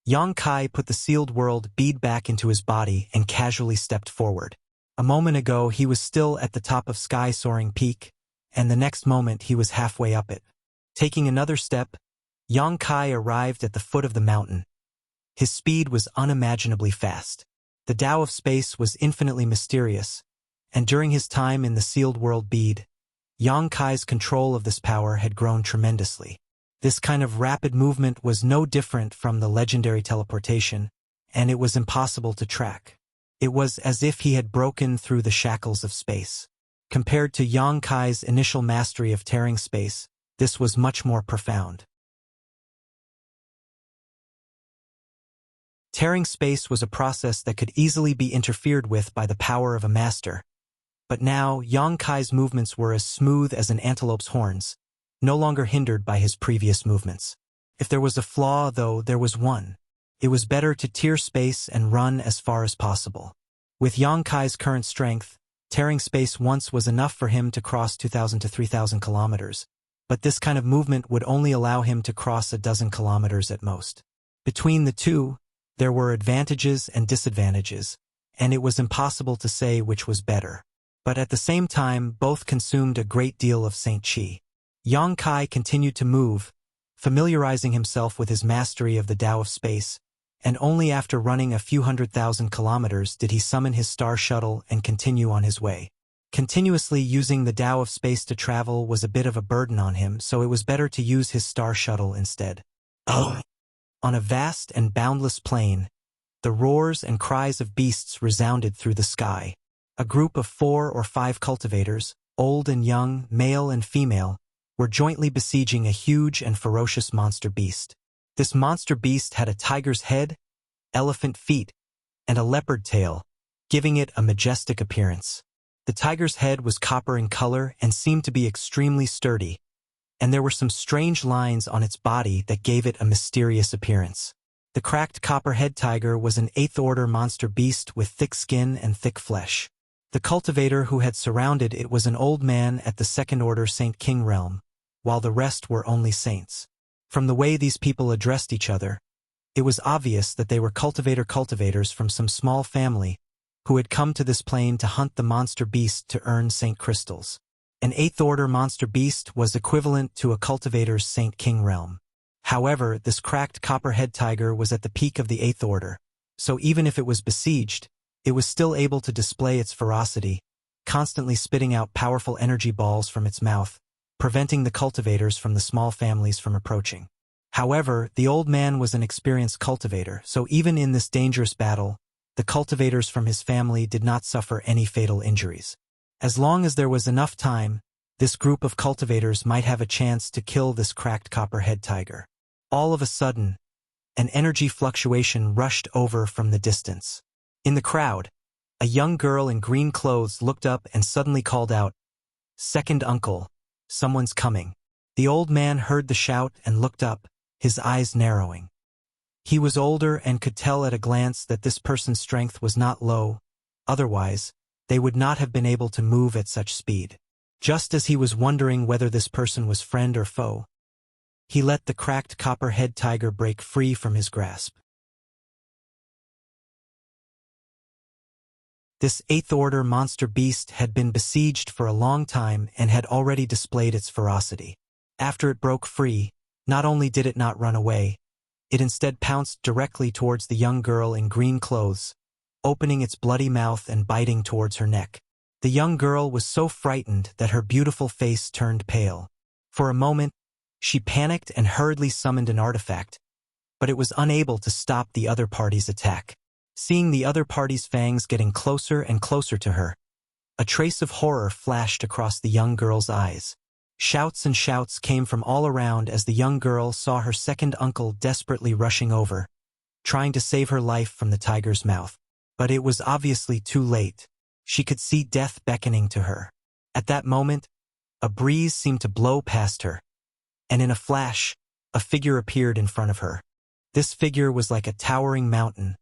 Yang Kai put the sealed world bead back into his body and casually stepped forward. A moment ago he was still at the top of Sky Soaring Peak, and the next moment he was halfway up it. Taking another step, Yang Kai arrived at the foot of the mountain. His speed was unimaginably fast. The Tao of space was infinitely mysterious, and during his time in the sealed world bead, Yang Kai's control of this power had grown tremendously. This kind of rapid movement was no different from the legendary teleportation, and it was impossible to track. It was as if he had broken through the shackles of space. Compared to Yang Kai's initial mastery of tearing space, this was much more profound. Tearing space was a process that could easily be interfered with by the power of a master. But now, Yang Kai's movements were as smooth as an antelope's horns, no longer hindered by his previous movements. If there was a flaw, though, there was one. It was better to tear space and run as far as possible. With Yang Kai's current strength, tearing space once was enough for him to cross 2,000 to 3,000 kilometers, but this kind of movement would only allow him to cross a dozen kilometers at most. Between the two, there were advantages and disadvantages, and it was impossible to say which was better. But at the same time, both consumed a great deal of Saint Chi. Yang Kai continued to move, familiarizing himself with his mastery of the Tao of space, and only after running a few 100,000 kilometers did he summon his star shuttle and continue on his way. Continuously using the Tao of space to travel was a bit of a burden on him, so it was better to use his star shuttle instead. On a vast and boundless plain, the roars and cries of beasts resounded through the sky. A group of 4 or 5 cultivators, old and young, male and female, were jointly besieging a huge and ferocious monster beast. This monster beast had a tiger's head, elephant feet, and a leopard tail, giving it a majestic appearance. The tiger's head was copper in color and seemed to be extremely sturdy, and there were some strange lines on its body that gave it a mysterious appearance. The cracked copper-head tiger was an 8th-order monster beast with thick skin and thick flesh. The cultivator who had surrounded it was an old man at the 2nd-order Saint King realm, while the rest were only saints. From the way these people addressed each other, it was obvious that they were cultivators from some small family who had come to this plane to hunt the monster beast to earn Saint crystals. An 8th-order monster beast was equivalent to a cultivator's Saint King realm. However, this cracked copper-head tiger was at the peak of the 8th order, so even if it was besieged, it was still able to display its ferocity, constantly spitting out powerful energy balls from its mouth, preventing the cultivators from the small families from approaching. However, the old man was an experienced cultivator, so even in this dangerous battle, the cultivators from his family did not suffer any fatal injuries. As long as there was enough time, this group of cultivators might have a chance to kill this cracked copper-head tiger. All of a sudden, an energy fluctuation rushed over from the distance. In the crowd, a young girl in green clothes looked up and suddenly called out, "Second uncle, someone's coming." The old man heard the shout and looked up, his eyes narrowing. He was older and could tell at a glance that this person's strength was not low, otherwise, they would not have been able to move at such speed. Just as he was wondering whether this person was friend or foe, he let the cracked copper-head tiger break free from his grasp. This 8th-order monster beast had been besieged for a long time and had already displayed its ferocity. After it broke free, not only did it not run away, it instead pounced directly towards the young girl in green clothes, opening its bloody mouth and biting towards her neck. The young girl was so frightened that her beautiful face turned pale. For a moment, she panicked and hurriedly summoned an artifact, but it was unable to stop the other party's attack. Seeing the other party's fangs getting closer and closer to her, a trace of horror flashed across the young girl's eyes. Shouts and shouts came from all around as the young girl saw her second uncle desperately rushing over, trying to save her life from the tiger's mouth. But it was obviously too late. She could see death beckoning to her. At that moment, a breeze seemed to blow past her, and in a flash, a figure appeared in front of her. This figure was like a towering mountain,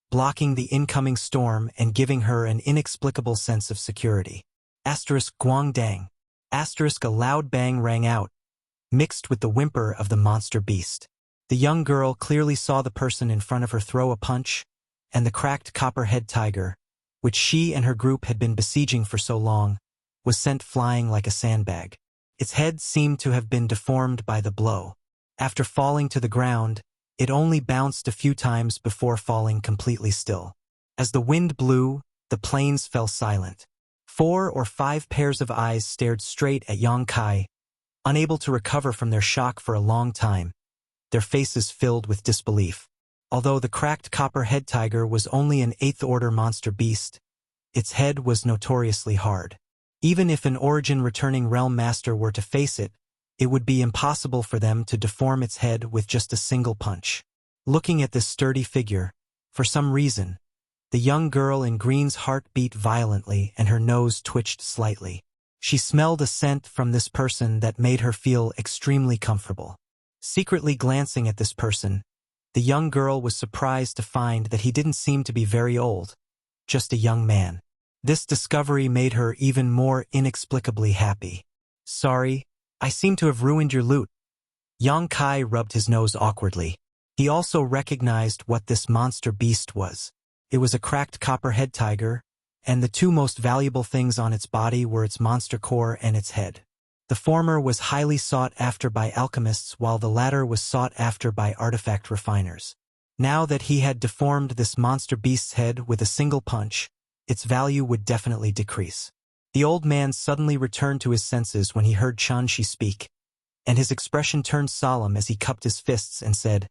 blocking the incoming storm and giving her an inexplicable sense of security. Asterisk Guangdang. Asterisk a loud bang rang out, mixed with the whimper of the monster beast. The young girl clearly saw the person in front of her throw a punch, and the cracked copperhead tiger, which she and her group had been besieging for so long, was sent flying like a sandbag. Its head seemed to have been deformed by the blow. After falling to the ground, it only bounced a few times before falling completely still. As the wind blew, the plains fell silent. 4 or 5 pairs of eyes stared straight at Yang Kai, unable to recover from their shock for a long time, their faces filled with disbelief. Although the cracked copperhead tiger was only an 8th-order monster beast, its head was notoriously hard. Even if an origin-returning realm master were to face it, it would be impossible for them to deform its head with just a single punch. Looking at this sturdy figure, for some reason, the young girl in green's heart beat violently and her nose twitched slightly. She smelled a scent from this person that made her feel extremely comfortable. Secretly glancing at this person, the young girl was surprised to find that he didn't seem to be very old, just a young man. This discovery made her even more inexplicably happy. Sorry, I seem to have ruined your loot. Yang Kai rubbed his nose awkwardly. He also recognized what this monster beast was. It was a cracked copperhead tiger, and the 2 most valuable things on its body were its monster core and its head. The former was highly sought after by alchemists while the latter was sought after by artifact refiners. Now that he had deformed this monster beast's head with a single punch, its value would definitely decrease. The old man suddenly returned to his senses when he heard Chanshi speak, and his expression turned solemn as he cupped his fists and said,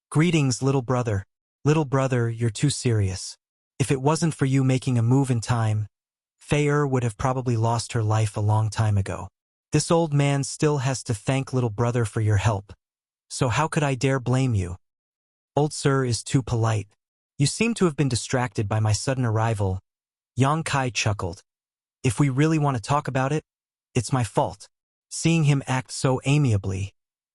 "Greetings, little brother. Little brother, you're too serious. If it wasn't for you making a move in time, Fei would have probably lost her life a long time ago. This old man still has to thank little brother for your help, so how could I dare blame you? Old sir is too polite. You seem to have been distracted by my sudden arrival." Yang Kai chuckled. "If we really want to talk about it, it's my fault." Seeing him act so amiably,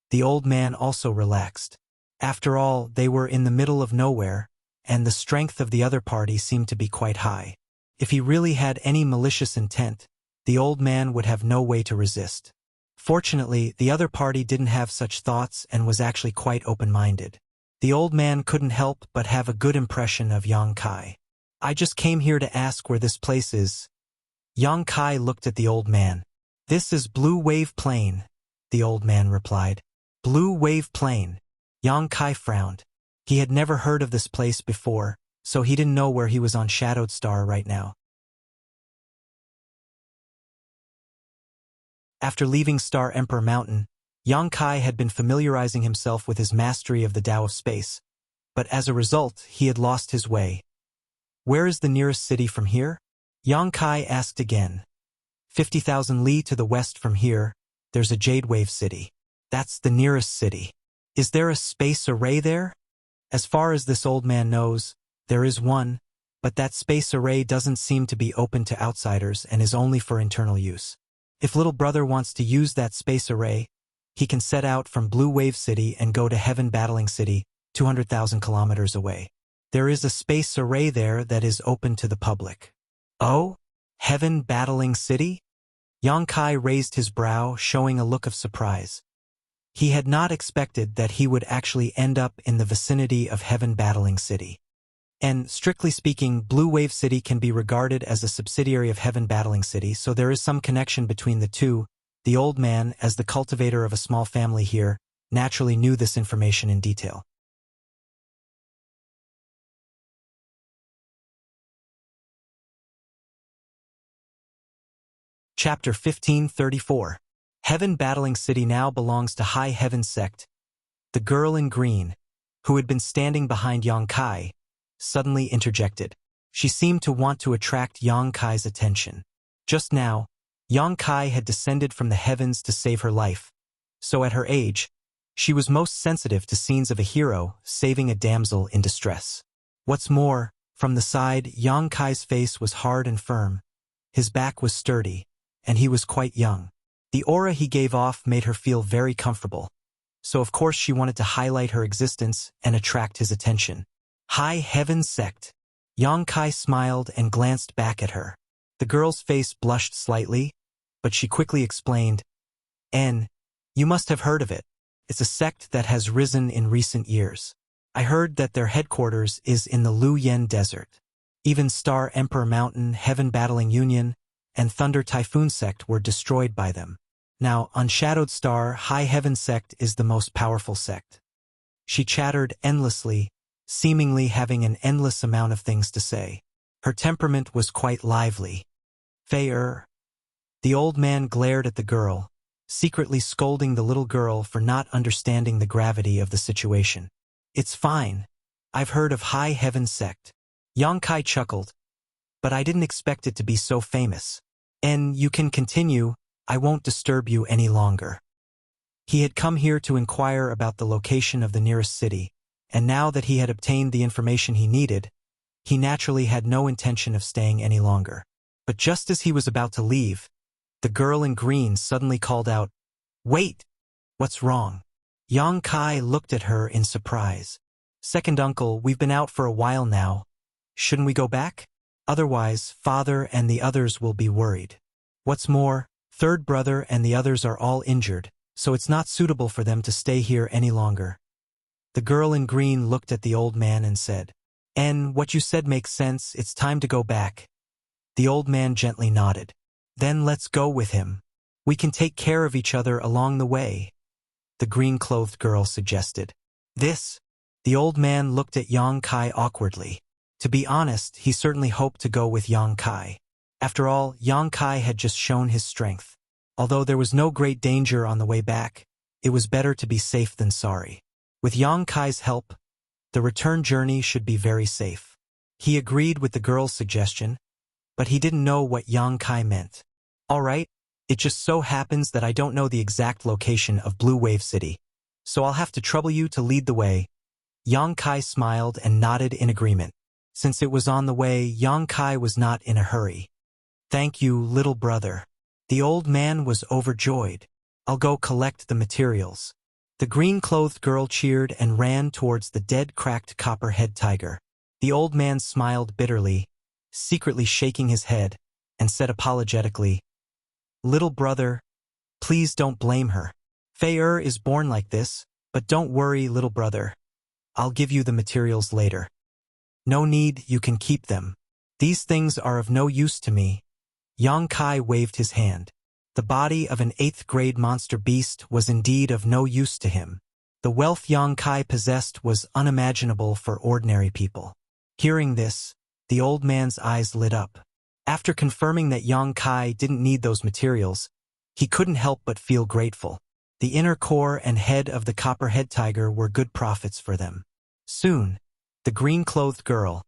the old man also relaxed. After all, they were in the middle of nowhere, and the strength of the other party seemed to be quite high. If he really had any malicious intent, the old man would have no way to resist. Fortunately, the other party didn't have such thoughts and was actually quite open-minded. The old man couldn't help but have a good impression of Yang Kai. "I just came here to ask where this place is." Yang Kai looked at the old man. "This is Blue Wave Plain," the old man replied. "Blue Wave Plain." Yang Kai frowned. He had never heard of this place before, so he didn't know where he was on Shadowed Star right now. After leaving Star Emperor Mountain, Yang Kai had been familiarizing himself with his mastery of the Tao of Space, but as a result, he had lost his way. "Where is the nearest city from here?" Yang Kai asked again. 50,000 li to the west from here, there's a Jade Wave City. That's the nearest city. Is there a space array there? As far as this old man knows, there is one, but that space array doesn't seem to be open to outsiders and is only for internal use. If little brother wants to use that space array, he can set out from Blue Wave City and go to Heaven Battling City, 200,000 kilometers away. There is a space array there that is open to the public. Oh? Heaven Battling City? Yang Kai raised his brow, showing a look of surprise. He had not expected that he would actually end up in the vicinity of Heaven Battling City. And, strictly speaking, Blue Wave City can be regarded as a subsidiary of Heaven Battling City, so there is some connection between the two. The old man, as the cultivator of a small family here, naturally knew this information in detail. Chapter 1534. Heaven Battling City now belongs to High Heaven Sect. The girl in green, who had been standing behind Yang Kai, suddenly interjected. She seemed to want to attract Yang Kai's attention. Just now, Yang Kai had descended from the heavens to save her life, so at her age, she was most sensitive to scenes of a hero saving a damsel in distress. What's more, from the side, Yang Kai's face was hard and firm, his back was sturdy, and he was quite young. The aura he gave off made her feel very comfortable, so of course she wanted to highlight her existence and attract his attention. High Heaven Sect. Yang Kai smiled and glanced back at her. The girl's face blushed slightly, but she quickly explained, You must have heard of it. It's a sect that has risen in recent years. I heard that their headquarters is in the Lu Yen Desert. Even Star Emperor Mountain, Heaven Battling Union, and Thunder Typhoon Sect were destroyed by them. Now, Unshadowed Star, High Heaven Sect is the most powerful sect. She chattered endlessly, seemingly having an endless amount of things to say. Her temperament was quite lively. Fei-er. The old man glared at the girl, secretly scolding the little girl for not understanding the gravity of the situation. It's fine. I've heard of High Heaven Sect. Yang Kai chuckled. But I didn't expect it to be so famous. And you can continue, I won't disturb you any longer. He had come here to inquire about the location of the nearest city, and now that he had obtained the information he needed, he naturally had no intention of staying any longer. But just as he was about to leave, the girl in green suddenly called out, Wait! What's wrong? Yang Kai looked at her in surprise. Second uncle, we've been out for a while now. Shouldn't we go back? Otherwise, father and the others will be worried. What's more, third brother and the others are all injured, so it's not suitable for them to stay here any longer. The girl in green looked at the old man and said, What you said makes sense, it's time to go back. The old man gently nodded. Then let's go with him. We can take care of each other along the way. The green-clothed girl suggested. The old man looked at Yang Kai awkwardly. To be honest, he certainly hoped to go with Yang Kai. After all, Yang Kai had just shown his strength. Although there was no great danger on the way back, it was better to be safe than sorry. With Yang Kai's help, the return journey should be very safe. He agreed with the girl's suggestion, but he didn't know what Yang Kai meant. All right, it just so happens that I don't know the exact location of Blue Wave City, so I'll have to trouble you to lead the way. Yang Kai smiled and nodded in agreement. Since it was on the way, Yang Kai was not in a hurry. Thank you, little brother. The old man was overjoyed. I'll go collect the materials. The green-clothed girl cheered and ran towards the dead, cracked copperhead tiger. The old man smiled bitterly, secretly shaking his head, and said apologetically, Little brother, please don't blame her. Fei-er is born like this, but don't worry, little brother. I'll give you the materials later. No need, you can keep them. These things are of no use to me. Yang Kai waved his hand. The body of an 8th-grade monster beast was indeed of no use to him. The wealth Yang Kai possessed was unimaginable for ordinary people. Hearing this, the old man's eyes lit up. After confirming that Yang Kai didn't need those materials, he couldn't help but feel grateful. The inner core and head of the copperhead tiger were good profits for them. Soon, the green-clothed girl,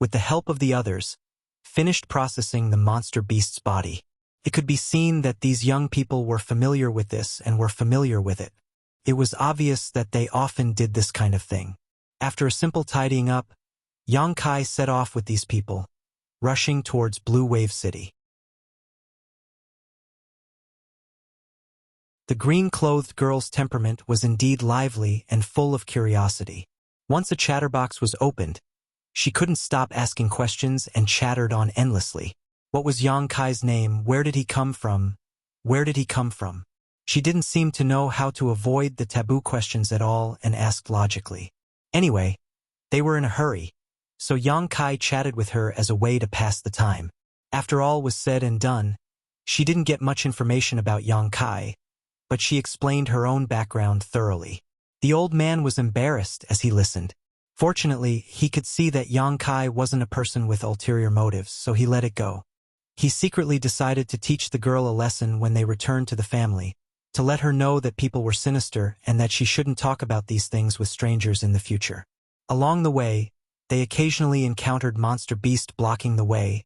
with the help of the others, finished processing the monster beast's body. It could be seen that these young people were familiar with this and were familiar with it. It was obvious that they often did this kind of thing. After a simple tidying up, Yang Kai set off with these people, rushing towards Blue Wave City. The green-clothed girl's temperament was indeed lively and full of curiosity. Once a chatterbox was opened, she couldn't stop asking questions and chattered on endlessly. What was Yang Kai's name? Where did he come from? Where did he come from? She didn't seem to know how to avoid the taboo questions at all and asked logically. Anyway, they were in a hurry, so Yang Kai chatted with her as a way to pass the time. After all was said and done, she didn't get much information about Yang Kai, but she explained her own background thoroughly. The old man was embarrassed as he listened. Fortunately, he could see that Yang Kai wasn't a person with ulterior motives, so he let it go. He secretly decided to teach the girl a lesson when they returned to the family, to let her know that people were sinister and that she shouldn't talk about these things with strangers in the future. Along the way, they occasionally encountered monster beast blocking the way,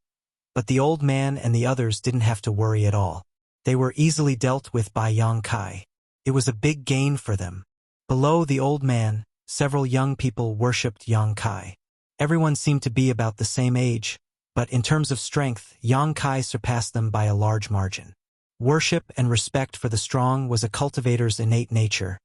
but the old man and the others didn't have to worry at all. They were easily dealt with by Yang Kai. It was a big gain for them. Below the old man, several young people worshipped Yang Kai. Everyone seemed to be about the same age, but in terms of strength, Yang Kai surpassed them by a large margin. Worship and respect for the strong was a cultivator's innate nature,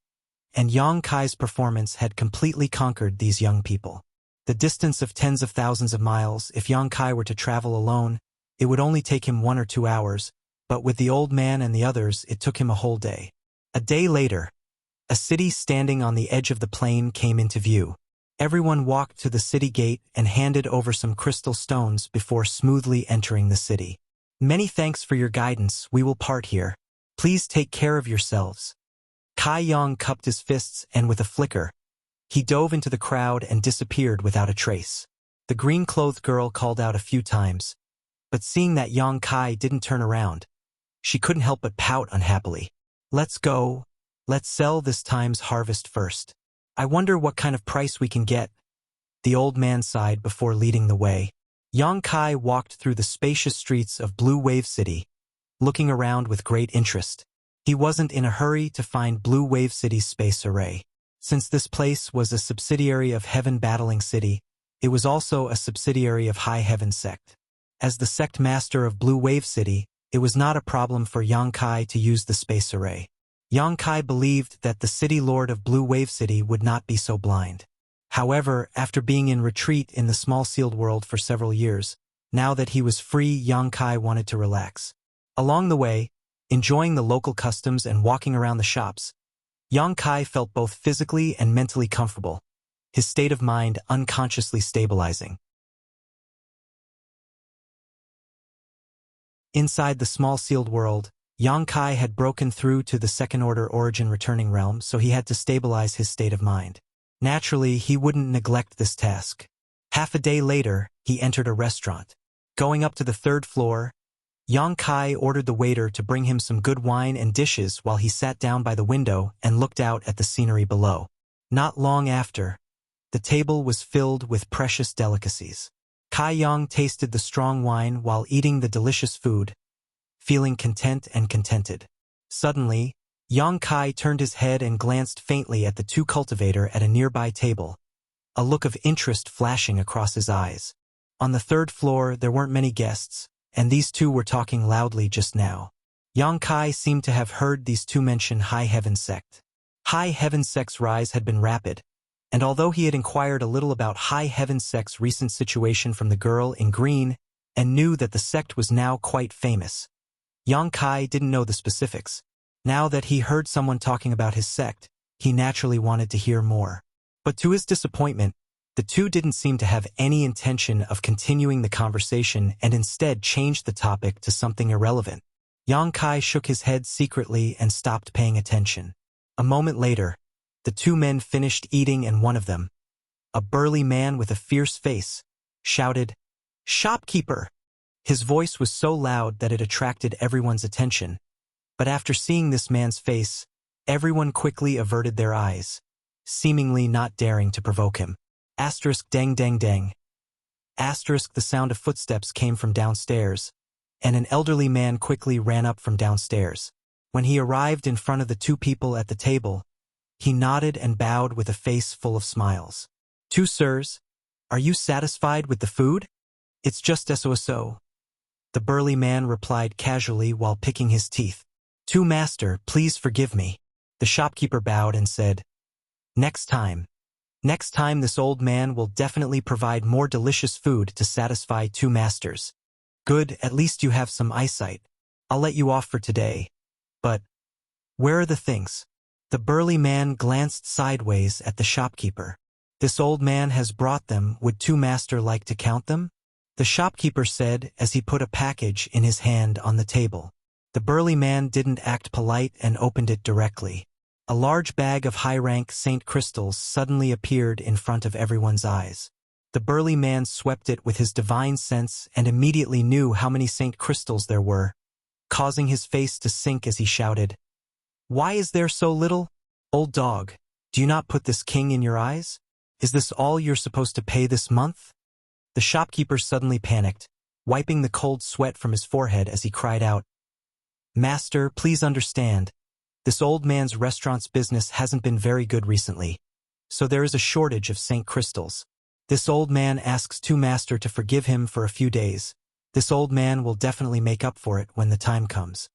and Yang Kai's performance had completely conquered these young people. The distance of tens of thousands of miles, if Yang Kai were to travel alone, it would only take him 1 or 2 hours, but with the old man and the others, it took him a whole day. A day later, a city standing on the edge of the plain came into view. Everyone walked to the city gate and handed over some crystal stones before smoothly entering the city. Many thanks for your guidance, we will part here. Please take care of yourselves. Kai Yang cupped his fists and with a flicker, he dove into the crowd and disappeared without a trace. The green-clothed girl called out a few times, but seeing that Yang Kai didn't turn around, she couldn't help but pout unhappily. Let's go. Let's sell this time's harvest first. I wonder what kind of price we can get. The old man sighed before leading the way. Yang Kai walked through the spacious streets of Blue Wave City, looking around with great interest. He wasn't in a hurry to find Blue Wave City's space array. Since this place was a subsidiary of Heaven Battling City, it was also a subsidiary of High Heaven Sect. As the sect master of Blue Wave City, it was not a problem for Yang Kai to use the space array. Yang Kai believed that the city lord of Blue Wave City would not be so blind. However, after being in retreat in the small sealed world for several years, now that he was free, Yang Kai wanted to relax. Along the way, enjoying the local customs and walking around the shops, Yang Kai felt both physically and mentally comfortable, his state of mind unconsciously stabilizing. Inside the small sealed world, Yang Kai had broken through to the second-order origin returning realm, so he had to stabilize his state of mind. Naturally, he wouldn't neglect this task. Half a day later, he entered a restaurant. Going up to the 3rd floor, Yang Kai ordered the waiter to bring him some good wine and dishes while he sat down by the window and looked out at the scenery below. Not long after, the table was filled with precious delicacies. Kai Yang tasted the strong wine while eating the delicious food, feeling content and contented. Suddenly, Yang Kai turned his head and glanced faintly at the 2 cultivator at a nearby table, a look of interest flashing across his eyes. On the 3rd floor, there weren't many guests, and these 2 were talking loudly just now. Yang Kai seemed to have heard these 2 mention High Heaven Sect. High Heaven Sect's rise had been rapid, and although he had inquired a little about High Heaven Sect's recent situation from the girl in green and knew that the sect was now quite famous, Yang Kai didn't know the specifics. Now that he heard someone talking about his sect, he naturally wanted to hear more. But to his disappointment, the 2 didn't seem to have any intention of continuing the conversation and instead changed the topic to something irrelevant. Yang Kai shook his head secretly and stopped paying attention. A moment later, the 2 men finished eating and one of them, a burly man with a fierce face, shouted, "Shopkeeper!" His voice was so loud that it attracted everyone's attention, but after seeing this man's face, everyone quickly averted their eyes, seemingly not daring to provoke him. Asterisk dang dang dang. Asterisk the sound of footsteps came from downstairs, and an elderly man quickly ran up from downstairs. When he arrived in front of the 2 people at the table, he nodded and bowed with a face full of smiles. "2 sirs, are you satisfied with the food? It's just so. The burly man replied casually while picking his teeth. "2 master, please forgive me." The shopkeeper bowed and said, Next time this old man will definitely provide more delicious food to satisfy 2 masters. Good, at least you have some eyesight. I'll let you off for today. But where are the things?" The burly man glanced sideways at the shopkeeper. "This old man has brought them. Would 2 master like to count them?" The shopkeeper said as he put a package in his hand on the table. The burly man didn't act polite and opened it directly. A large bag of high-rank Saint crystals suddenly appeared in front of everyone's eyes. The burly man swept it with his divine sense and immediately knew how many Saint crystals there were, causing his face to sink as he shouted, "Why is there so little? Old dog, do you not put this king in your eyes? Is this all you're supposed to pay this month?" The shopkeeper suddenly panicked, wiping the cold sweat from his forehead as he cried out, Master, please understand. This old man's restaurant's business hasn't been very good recently, so there is a shortage of Saint crystals. This old man asks to Master to forgive him for a few days. This old man will definitely make up for it when the time comes.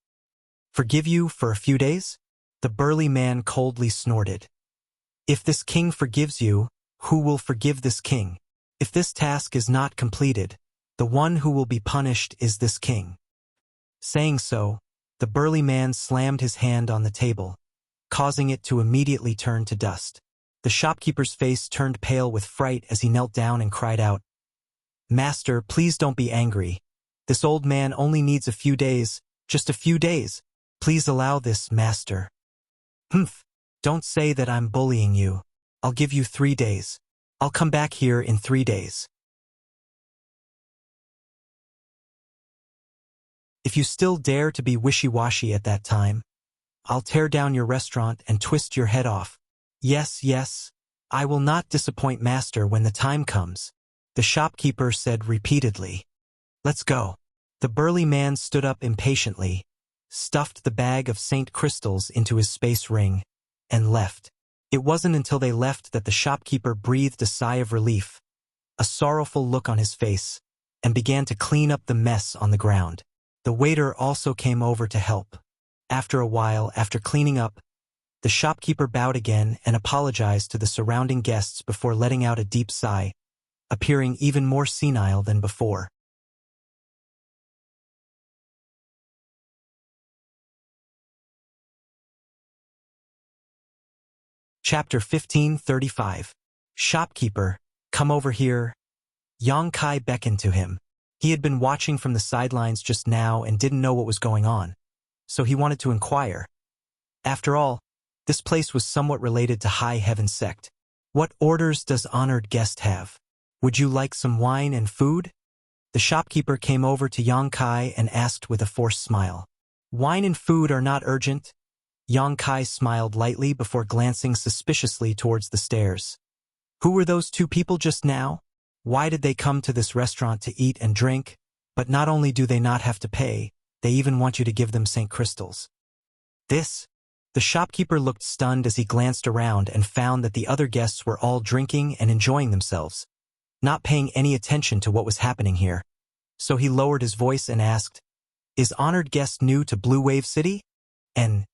Forgive you for a few days? The burly man coldly snorted. If this king forgives you, who will forgive this king? If this task is not completed, the one who will be punished is this king. Saying so, the burly man slammed his hand on the table, causing it to immediately turn to dust. The shopkeeper's face turned pale with fright as he knelt down and cried out, Master, please don't be angry. This old man only needs a few days, just a few days. Please allow this, Master. Humph, don't say that I'm bullying you. I'll give you 3 days. I'll come back here in 3 days. If you still dare to be wishy-washy at that time, I'll tear down your restaurant and twist your head off. Yes, yes, I will not disappoint Master when the time comes, the shopkeeper said repeatedly. Let's go. The burly man stood up impatiently, stuffed the bag of Saint crystals into his space ring, and left. It wasn't until they left that the shopkeeper breathed a sigh of relief, a sorrowful look on his face, and began to clean up the mess on the ground. The waiter also came over to help. After a while, after cleaning up, the shopkeeper bowed again and apologized to the surrounding guests before letting out a deep sigh, appearing even more senile than before. Chapter 1535. Shopkeeper, come over here. Yang Kai beckoned to him. He had been watching from the sidelines just now and didn't know what was going on, so he wanted to inquire. After all, this place was somewhat related to High Heaven sect. What orders does honored guest have? Would you like some wine and food? The shopkeeper came over to Yang Kai and asked with a forced smile. Wine and food are not urgent. Yang Kai smiled lightly before glancing suspiciously towards the stairs. Who were those 2 people just now? Why did they come to this restaurant to eat and drink? But not only do they not have to pay, they even want you to give them Saint crystals. The shopkeeper looked stunned as he glanced around and found that the other guests were all drinking and enjoying themselves, not paying any attention to what was happening here. So he lowered his voice and asked, Is honored guest new to Blue Wave City? And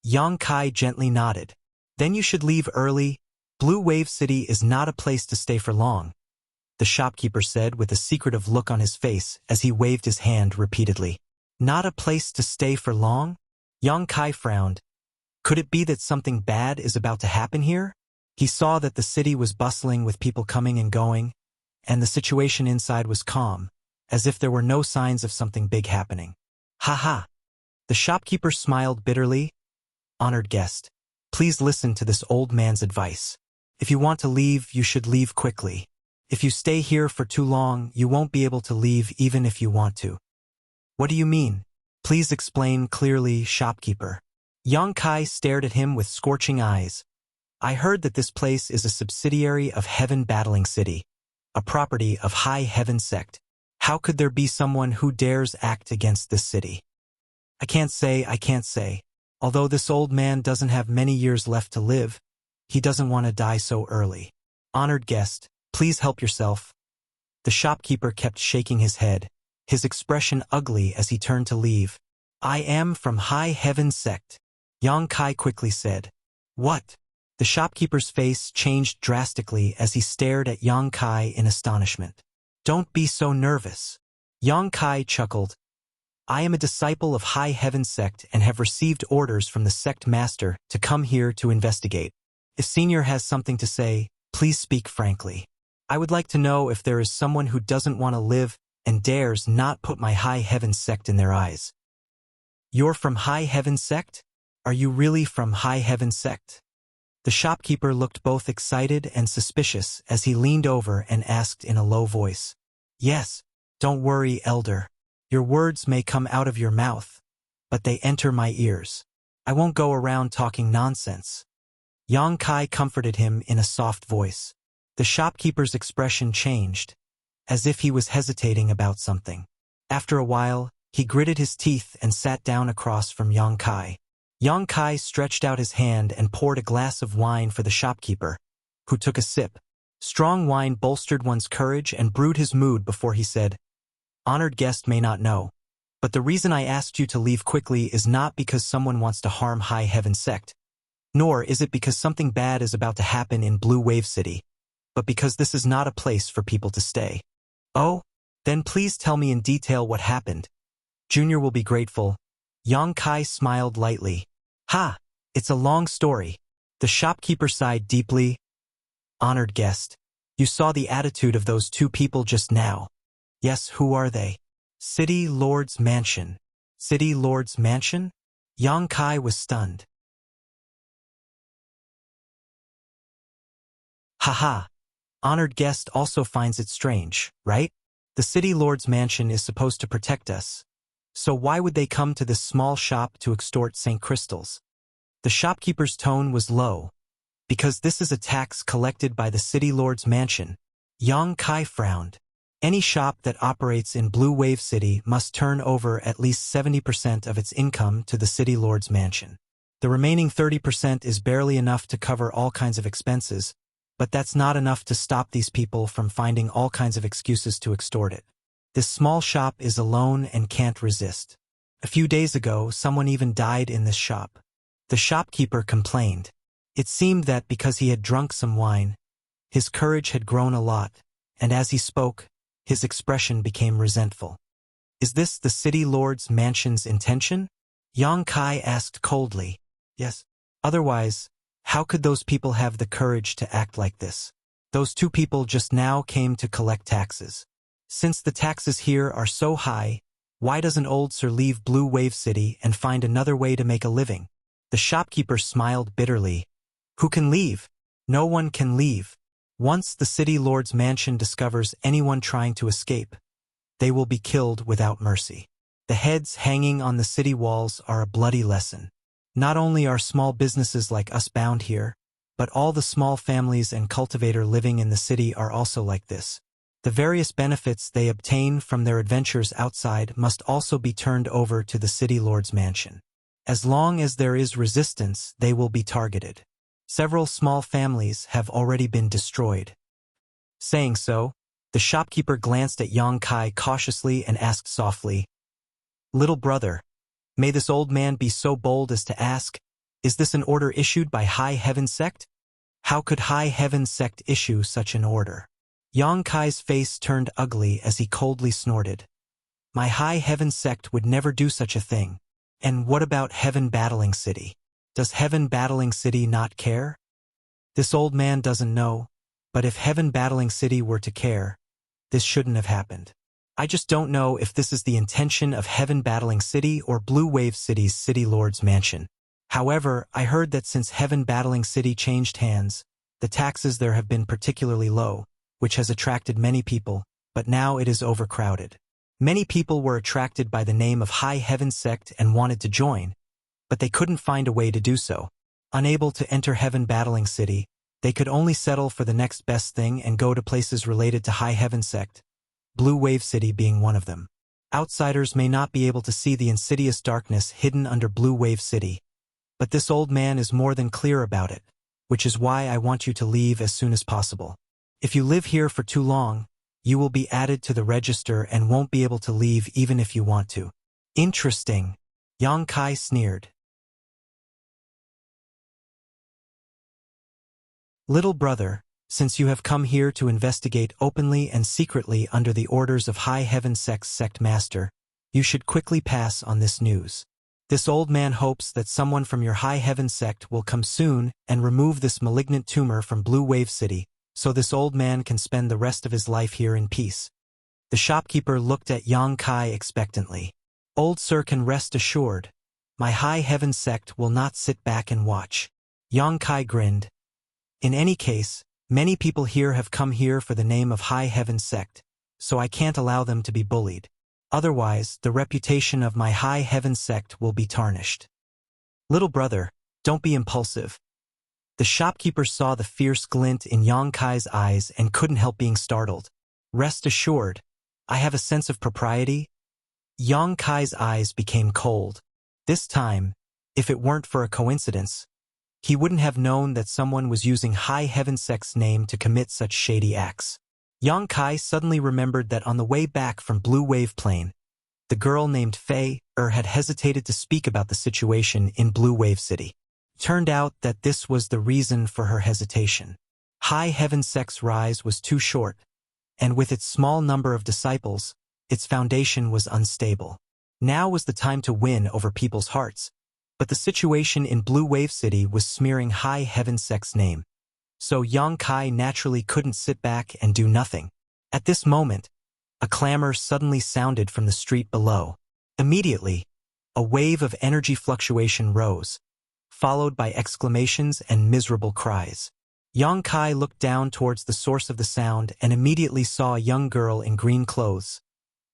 Yang Kai gently nodded. Then you should leave early. Blue Wave City is not a place to stay for long, the shopkeeper said with a secretive look on his face as he waved his hand repeatedly. Not a place to stay for long? Yang Kai frowned. Could it be that something bad is about to happen here? He saw that the city was bustling with people coming and going, and the situation inside was calm, as if there were no signs of something big happening. Ha ha! The shopkeeper smiled bitterly. Honored guest, please listen to this old man's advice. If you want to leave, you should leave quickly. If you stay here for too long, you won't be able to leave even if you want to. What do you mean? Please explain clearly, shopkeeper. Yang Kai stared at him with scorching eyes. I heard that this place is a subsidiary of Heaven Battling City, a property of High Heaven sect. How could there be someone who dares act against this city? I can't say. Although this old man doesn't have many years left to live, he doesn't want to die so early. Honored guest, please help yourself. The shopkeeper kept shaking his head, his expression ugly as he turned to leave. I am from High Heaven sect, Yang Kai quickly said. What? The shopkeeper's face changed drastically as he stared at Yang Kai in astonishment. Don't be so nervous. Yang Kai chuckled. I am a disciple of High Heaven sect and have received orders from the sect master to come here to investigate. If Senior has something to say, please speak frankly. I would like to know if there is someone who doesn't want to live and dares not put my High Heaven sect in their eyes. You're from High Heaven sect? Are you really from High Heaven sect? The shopkeeper looked both excited and suspicious as he leaned over and asked in a low voice. Yes, don't worry, elder. Your words may come out of your mouth, but they enter my ears. I won't go around talking nonsense. Yang Kai comforted him in a soft voice. The shopkeeper's expression changed, as if he was hesitating about something. After a while, He gritted his teeth and sat down across from Yang Kai. Yang Kai stretched out his hand and poured a glass of wine for the shopkeeper, who took a sip. Strong wine bolstered one's courage and brewed his mood before he said, "Honored guest may not know, but the reason I asked you to leave quickly is not because someone wants to harm High Heaven Sect, nor is it because something bad is about to happen in Blue Wave City, but because this is not a place for people to stay." "Oh? Then please tell me in detail what happened. Junior will be grateful." Yang Kai smiled lightly. "Ha! It's a long story." The shopkeeper sighed deeply. "Honored guest, you saw the attitude of those two people just now." "Yes, who are they?" "City Lord's Mansion." "City Lord's Mansion?" Yang Kai was stunned. "Haha. Honored guest also finds it strange, right? The City Lord's Mansion is supposed to protect us. So why would they come to this small shop to extort St. Crystals?" The shopkeeper's tone was low. "Because this is a tax collected by the City Lord's Mansion." Yang Kai frowned. Any shop that operates in Blue Wave City must turn over at least 70% of its income to the City Lord's Mansion. The remaining 30% is barely enough to cover all kinds of expenses, but that's not enough to stop these people from finding all kinds of excuses to extort it. This small shop is alone and can't resist. A few days ago, someone even died in this shop. The shopkeeper complained. It seemed that because he had drunk some wine, his courage had grown a lot, and as he spoke, his expression became resentful. "Is this the City Lord's Mansion's intention?" Yang Kai asked coldly. "Yes. Otherwise, how could those people have the courage to act like this? Those two people just now came to collect taxes. Since the taxes here are so high, why doesn't old Sir leave Blue Wave City and find another way to make a living?" The shopkeeper smiled bitterly. "Who can leave? No one can leave. Once the City Lord's Mansion discovers anyone trying to escape, they will be killed without mercy. The heads hanging on the city walls are a bloody lesson. Not only are small businesses like us bound here, but all the small families and cultivator living in the city are also like this. The various benefits they obtain from their adventures outside must also be turned over to the City Lord's Mansion. As long as there is resistance, they will be targeted. Several small families have already been destroyed." Saying so, the shopkeeper glanced at Yang Kai cautiously and asked softly, "Little brother, may this old man be so bold as to ask, is this an order issued by High Heaven Sect? How could High Heaven Sect issue such an order?" Yang Kai's face turned ugly as he coldly snorted. "My High Heaven Sect would never do such a thing. And what about Heaven Battling City? Does Heaven Battling City not care?" This old man doesn't know, but if Heaven Battling City were to care, this shouldn't have happened. I just don't know if this is the intention of Heaven Battling City or Blue Wave City's City Lord's Mansion. However, I heard that since Heaven Battling City changed hands, the taxes there have been particularly low, which has attracted many people, but now it is overcrowded. Many people were attracted by the name of High Heaven Sect and wanted to join, but they couldn't find a way to do so. Unable to enter Heaven Battling City, they could only settle for the next best thing and go to places related to High Heaven Sect, Blue Wave City being one of them. Outsiders may not be able to see the insidious darkness hidden under Blue Wave City, but this old man is more than clear about it, which is why I want you to leave as soon as possible. If you live here for too long, you will be added to the register and won't be able to leave even if you want to." "Interesting," Yang Kai sneered. "Little brother, since you have come here to investigate openly and secretly under the orders of High Heaven Sect's sect master, you should quickly pass on this news. This old man hopes that someone from your High Heaven Sect will come soon and remove this malignant tumor from Blue Wave City, so this old man can spend the rest of his life here in peace." The shopkeeper looked at Yang Kai expectantly. "Old sir can rest assured. My High Heaven Sect will not sit back and watch." Yang Kai grinned. "In any case, many people here have come here for the name of High Heaven Sect, so I can't allow them to be bullied. Otherwise, the reputation of my High Heaven Sect will be tarnished." "Little brother, don't be impulsive." The shopkeeper saw the fierce glint in Yang Kai's eyes and couldn't help being startled. "Rest assured, I have a sense of propriety. Yang Kai's eyes became cold. This time, if it weren't for a coincidence, he wouldn't have known that someone was using High Heaven Sect's name to commit such shady acts. Yang Kai suddenly remembered that on the way back from Blue Wave Plain, the girl named Fei had hesitated to speak about the situation in Blue Wave City. Turned out that this was the reason for her hesitation. High Heaven Sect's rise was too short, and with its small number of disciples, its foundation was unstable. Now was the time to win over people's hearts, but the situation in Blue Wave City was smearing High Heaven Sect's name. So Yang Kai naturally couldn't sit back and do nothing. At this moment, a clamor suddenly sounded from the street below. Immediately, a wave of energy fluctuation rose, followed by exclamations and miserable cries. Yang Kai looked down towards the source of the sound and immediately saw a young girl in green clothes,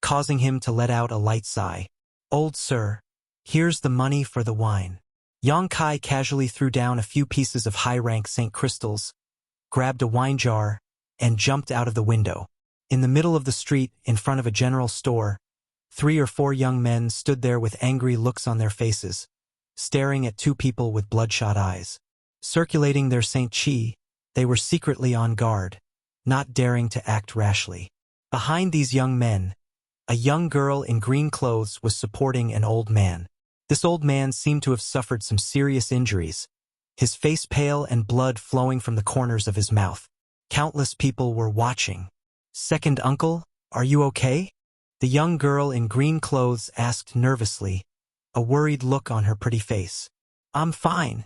causing him to let out a light sigh. "Old sir, here's the money for the wine." Yang Kai casually threw down a few pieces of high-rank St. Crystals, grabbed a wine jar, and jumped out of the window. In the middle of the street, in front of a general store, 3 or 4 young men stood there with angry looks on their faces, staring at 2 people with bloodshot eyes. Circulating their St. Chi, they were secretly on guard, not daring to act rashly. Behind these young men, a young girl in green clothes was supporting an old man. This old man seemed to have suffered some serious injuries, his face pale and blood flowing from the corners of his mouth. Countless people were watching. "Second uncle, are you okay?" The young girl in green clothes asked nervously, a worried look on her pretty face. "I'm fine."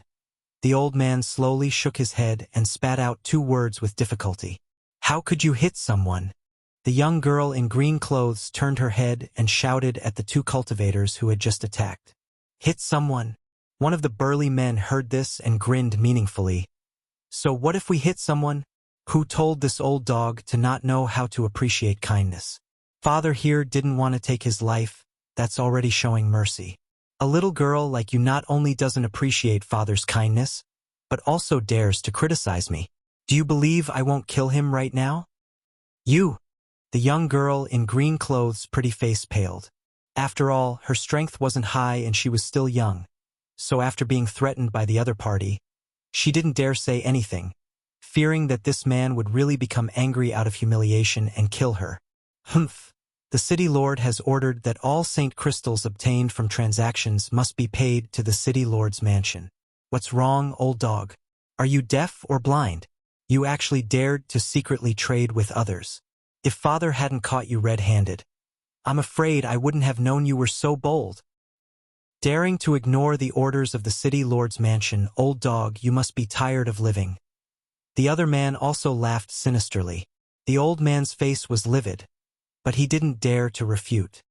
The old man slowly shook his head and spat out 2 words with difficulty. "How could you hit someone?" The young girl in green clothes turned her head and shouted at the 2 cultivators who had just attacked. "Hit someone?" One of the burly men heard this and grinned meaningfully. "So what if we hit someone? Who told this old dog to not know how to appreciate kindness? Father here didn't want to take his life, that's already showing mercy. A little girl like you not only doesn't appreciate father's kindness, but also dares to criticize me. Do you believe I won't kill him right now?" "You!" The young girl in green clothes' pretty face paled. After all, her strength wasn't high and she was still young. So after being threatened by the other party, she didn't dare say anything, fearing that this man would really become angry out of humiliation and kill her. "Humph. The city lord has ordered that all St. Crystals obtained from transactions must be paid to the city lord's mansion. What's wrong, old dog? Are you deaf or blind? You actually dared to secretly trade with others. If father hadn't caught you red-handed, I'm afraid I wouldn't have known you were so bold. Daring to ignore the orders of the city lord's mansion, old dog, you must be tired of living." The other man also laughed sinisterly. The old man's face was livid, but he didn't dare to refute.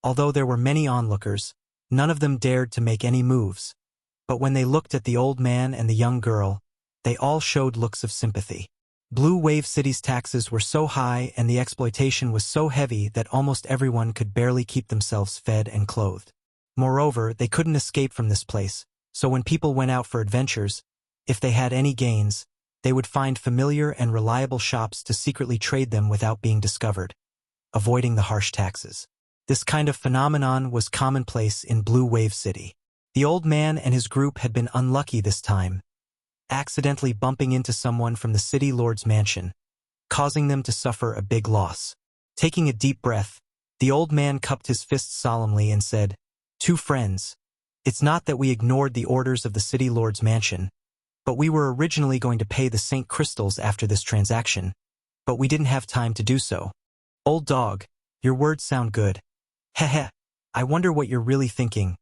Although there were many onlookers, none of them dared to make any moves, but when they looked at the old man and the young girl, they all showed looks of sympathy. Blue Wave City's taxes were so high and the exploitation was so heavy that almost everyone could barely keep themselves fed and clothed. Moreover, they couldn't escape from this place, so when people went out for adventures, if they had any gains, they would find familiar and reliable shops to secretly trade them without being discovered, avoiding the harsh taxes. This kind of phenomenon was commonplace in Blue Wave City. The old man and his group had been unlucky this time, accidentally bumping into someone from the city lord's mansion, causing them to suffer a big loss. Taking a deep breath, the old man cupped his fists solemnly and said, "Two friends, it's not that we ignored the orders of the city lord's mansion, but we were originally going to pay the St. Crystals after this transaction, but we didn't have time to do so. Old dog, your words sound good. Heh. I wonder what you're really thinking."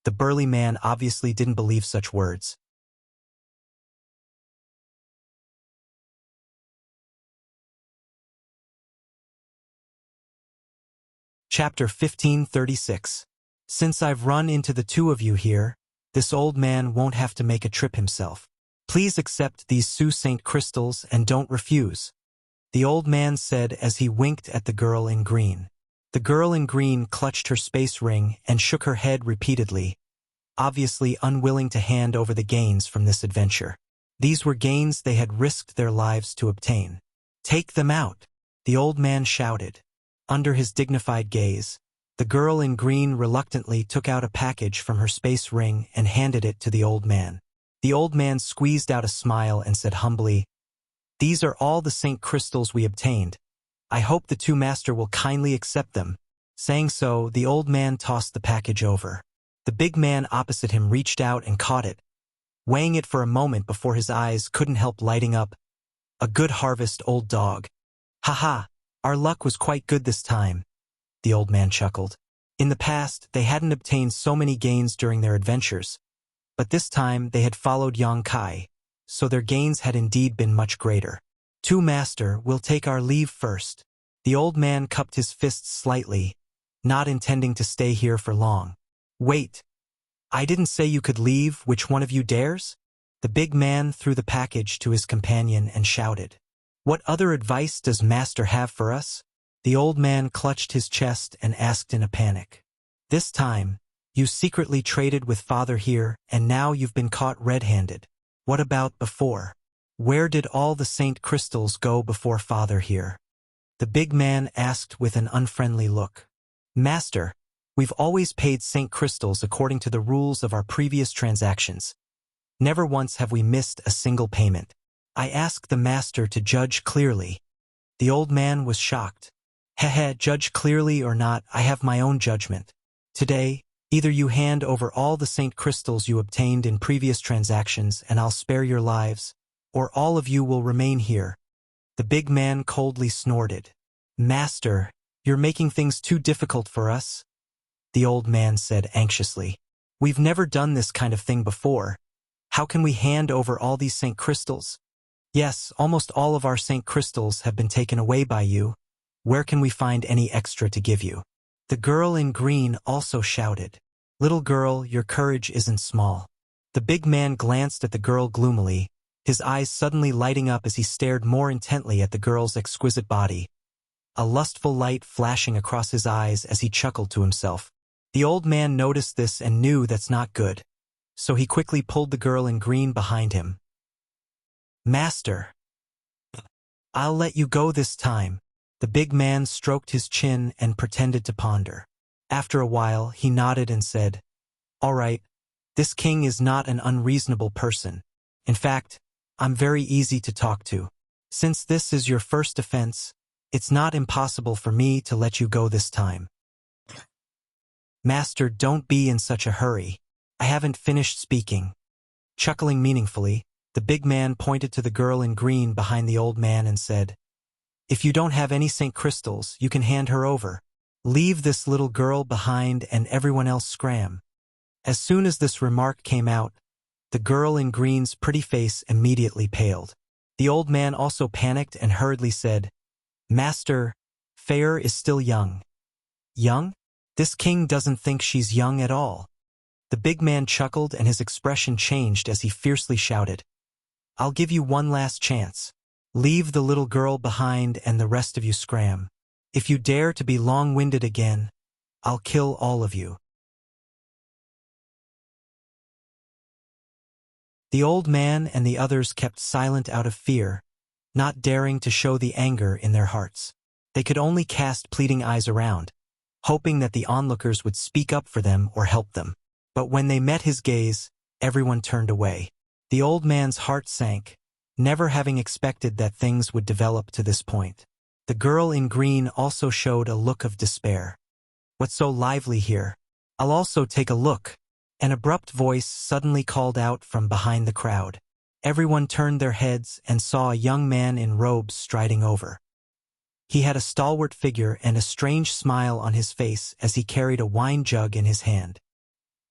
The burly man obviously didn't believe such words. Chapter 1536. Since I've run into the 2 of you here, this old man won't have to make a trip himself. Please accept these St. Crystals and don't refuse, the old man said as he winked at the girl in green. The girl in green clutched her space ring and shook her head repeatedly, obviously unwilling to hand over the gains from this adventure. These were gains they had risked their lives to obtain. Take them out, the old man shouted. Under his dignified gaze, the girl in green reluctantly took out a package from her space ring and handed it to the old man. The old man squeezed out a smile and said humbly, "These are all the Saint crystals we obtained. I hope the two master will kindly accept them." Saying so, the old man tossed the package over. The big man opposite him reached out and caught it, weighing it for a moment before his eyes couldn't help lighting up. "A good harvest, old dog. Ha, our luck was quite good this time," the old man chuckled. In the past, they hadn't obtained so many gains during their adventures, but this time they had followed Yang Kai, so their gains had indeed been much greater. "Two master, we'll take our leave first." The old man cupped his fists slightly, not intending to stay here for long. "Wait, I didn't say you could leave. Which one of you dares?" The big man threw the package to his companion and shouted. "What other advice does master have for us?" The old man clutched his chest and asked in a panic. "This time, you secretly traded with father here, and now you've been caught red-handed. What about before? Where did all the Saint crystals go before father here?" The big man asked with an unfriendly look. "Master, we've always paid Saint crystals according to the rules of our previous transactions. Never once have we missed a single payment. I ask the master to judge clearly." The old man was shocked. Judge clearly or not, I have my own judgment. Today, either you hand over all the Saint crystals you obtained in previous transactions and I'll spare your lives, or all of you will remain here." The big man coldly snorted. "Master, you're making things too difficult for us," the old man said anxiously. "We've never done this kind of thing before. How can we hand over all these Saint crystals?" "Yes, almost all of our Saint crystals have been taken away by you. Where can we find any extra to give you?" The girl in green also shouted. "Little girl, your courage isn't small." The big man glanced at the girl gloomily, his eyes suddenly lighting up as he stared more intently at the girl's exquisite body, a lustful light flashing across his eyes as he chuckled to himself. The old man noticed this and knew that's not good, so he quickly pulled the girl in green behind him. "Master, I'll let you go this time." The big man stroked his chin and pretended to ponder. After a while, he nodded and said, "All right, this king is not an unreasonable person. In fact, I'm very easy to talk to. Since this is your first offense, it's not impossible for me to let you go this time." "Master, don't be in such a hurry. I haven't finished speaking." Chuckling meaningfully, the big man pointed to the girl in green behind the old man and said, "If you don't have any Saint crystals, you can hand her over. Leave this little girl behind and everyone else scram." As soon as this remark came out, the girl in green's pretty face immediately paled. The old man also panicked and hurriedly said, "Master, Fair is still young." "Young? This king doesn't think she's young at all." The big man chuckled and his expression changed as he fiercely shouted, "I'll give you one last chance. Leave the little girl behind and the rest of you scram. If you dare to be long-winded again, I'll kill all of you." The old man and the others kept silent out of fear, not daring to show the anger in their hearts. They could only cast pleading eyes around, hoping that the onlookers would speak up for them or help them. But when they met his gaze, everyone turned away. The old man's heart sank, never having expected that things would develop to this point. The girl in green also showed a look of despair. "What's so lively here? I'll also take a look." An abrupt voice suddenly called out from behind the crowd. Everyone turned their heads and saw a young man in robes striding over. He had a stalwart figure and a strange smile on his face as he carried a wine jug in his hand.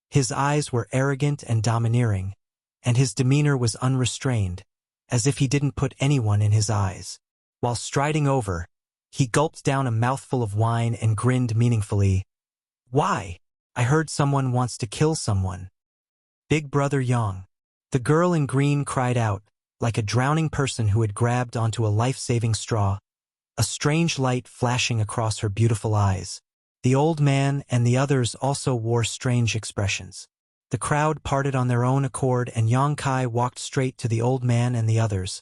His eyes were arrogant and domineering, and his demeanor was unrestrained, as if he didn't put anyone in his eyes. While striding over, he gulped down a mouthful of wine and grinned meaningfully. "Why? I heard someone wants to kill someone." "Big Brother Yang." The girl in green cried out, like a drowning person who had grabbed onto a life-saving straw, a strange light flashing across her beautiful eyes. The old man and the others also wore strange expressions. The crowd parted on their own accord and Yang Kai walked straight to the old man and the others,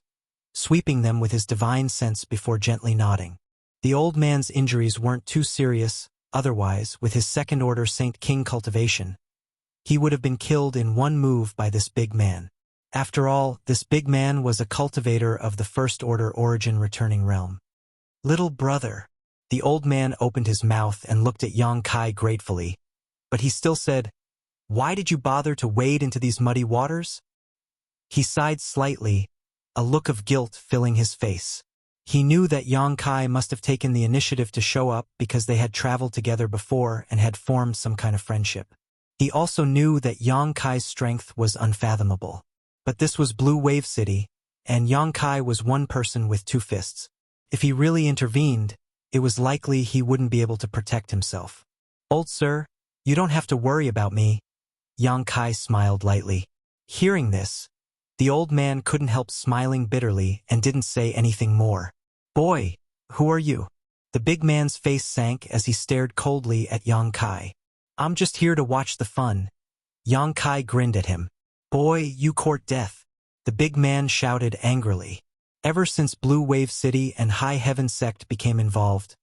sweeping them with his divine sense before gently nodding. The old man's injuries weren't too serious, otherwise, with his second-order Saint King cultivation, he would have been killed in one move by this big man. After all, this big man was a cultivator of the first-order origin returning realm. Little brother. The old man opened his mouth and looked at Yang Kai gratefully, but he still said, "Why did you bother to wade into these muddy waters?" He sighed slightly, a look of guilt filling his face. He knew that Yang Kai must have taken the initiative to show up because they had traveled together before and had formed some kind of friendship. He also knew that Yang Kai's strength was unfathomable. But this was Blue Wave City, and Yang Kai was one person with two fists. If he really intervened, it was likely he wouldn't be able to protect himself. "Old sir, you don't have to worry about me." Yang Kai smiled lightly. Hearing this, the old man couldn't help smiling bitterly and didn't say anything more. "Boy, who are you?" The big man's face sank as he stared coldly at Yang Kai. "I'm just here to watch the fun." Yang Kai grinned at him. "Boy, you court death," the big man shouted angrily. Ever since Blue Wave City and High Heaven Sect became involved,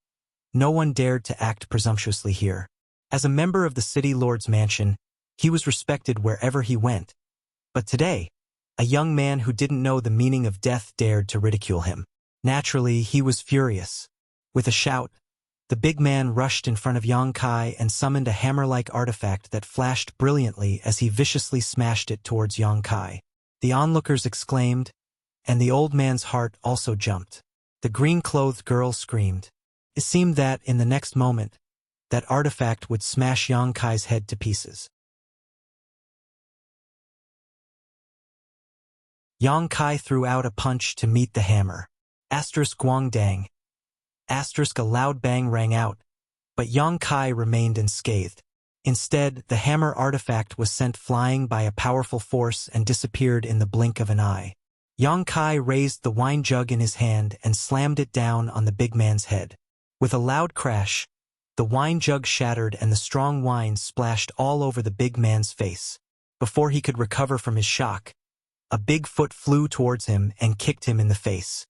no one dared to act presumptuously here. As a member of the City Lord's mansion, he was respected wherever he went. But today, a young man who didn't know the meaning of death dared to ridicule him. Naturally, he was furious. With a shout, the big man rushed in front of Yang Kai and summoned a hammer-like artifact that flashed brilliantly as he viciously smashed it towards Yang Kai. The onlookers exclaimed, and the old man's heart also jumped. The green-clothed girl screamed. It seemed that, in the next moment, that artifact would smash Yang Kai's head to pieces. Yang Kai threw out a punch to meet the hammer. Asterisk Guangdang. Asterisk a loud bang rang out, but Yang Kai remained unscathed. Instead, the hammer artifact was sent flying by a powerful force and disappeared in the blink of an eye. Yang Kai raised the wine jug in his hand and slammed it down on the big man's head. With a loud crash, the wine jug shattered and the strong wine splashed all over the big man's face. Before he could recover from his shock, a big foot flew towards him and kicked him in the face.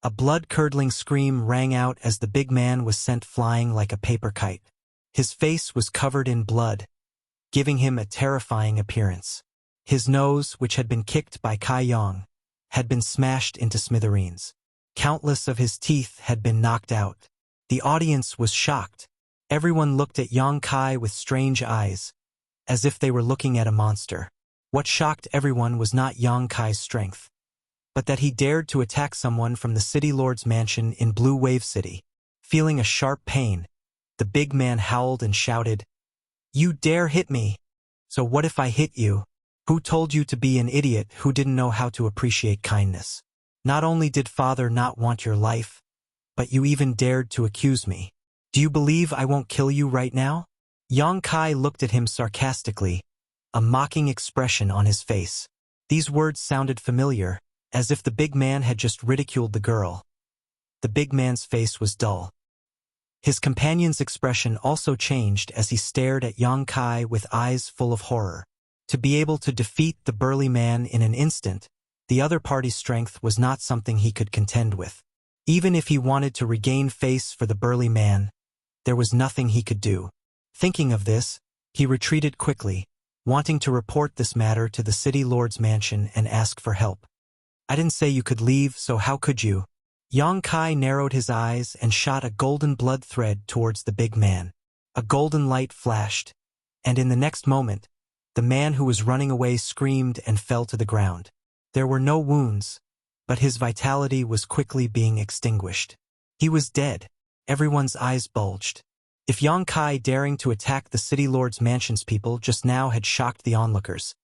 A blood-curdling scream rang out as the big man was sent flying like a paper kite. His face was covered in blood, giving him a terrifying appearance. His nose, which had been kicked by Kai Yang, had been smashed into smithereens. Countless of his teeth had been knocked out. The audience was shocked. Everyone looked at Yang Kai with strange eyes, as if they were looking at a monster. What shocked everyone was not Yang Kai's strength, but that he dared to attack someone from the City Lord's mansion in Blue Wave City. Feeling a sharp pain, the big man howled and shouted, "You dare hit me! So what if I hit you? Who told you to be an idiot who didn't know how to appreciate kindness? Not only did father not want your life, but you even dared to accuse me. Do you believe I won't kill you right now?" Yang Kai looked at him sarcastically, a mocking expression on his face. These words sounded familiar, as if the big man had just ridiculed the girl. The big man's face was dull. His companion's expression also changed as he stared at Yang Kai with eyes full of horror. To be able to defeat the burly man in an instant, the other party's strength was not something he could contend with. Even if he wanted to regain face for the burly man, there was nothing he could do. Thinking of this, he retreated quickly, wanting to report this matter to the City Lord's mansion and ask for help. "I didn't say you could leave, so how could you?" Yang Kai narrowed his eyes and shot a golden blood thread towards the big man. A golden light flashed, and in the next moment, the man who was running away screamed and fell to the ground. There were no wounds, but his vitality was quickly being extinguished. He was dead. Everyone's eyes bulged. If Yang Kai daring to attack the City Lord's mansion's people just now had shocked the onlookers,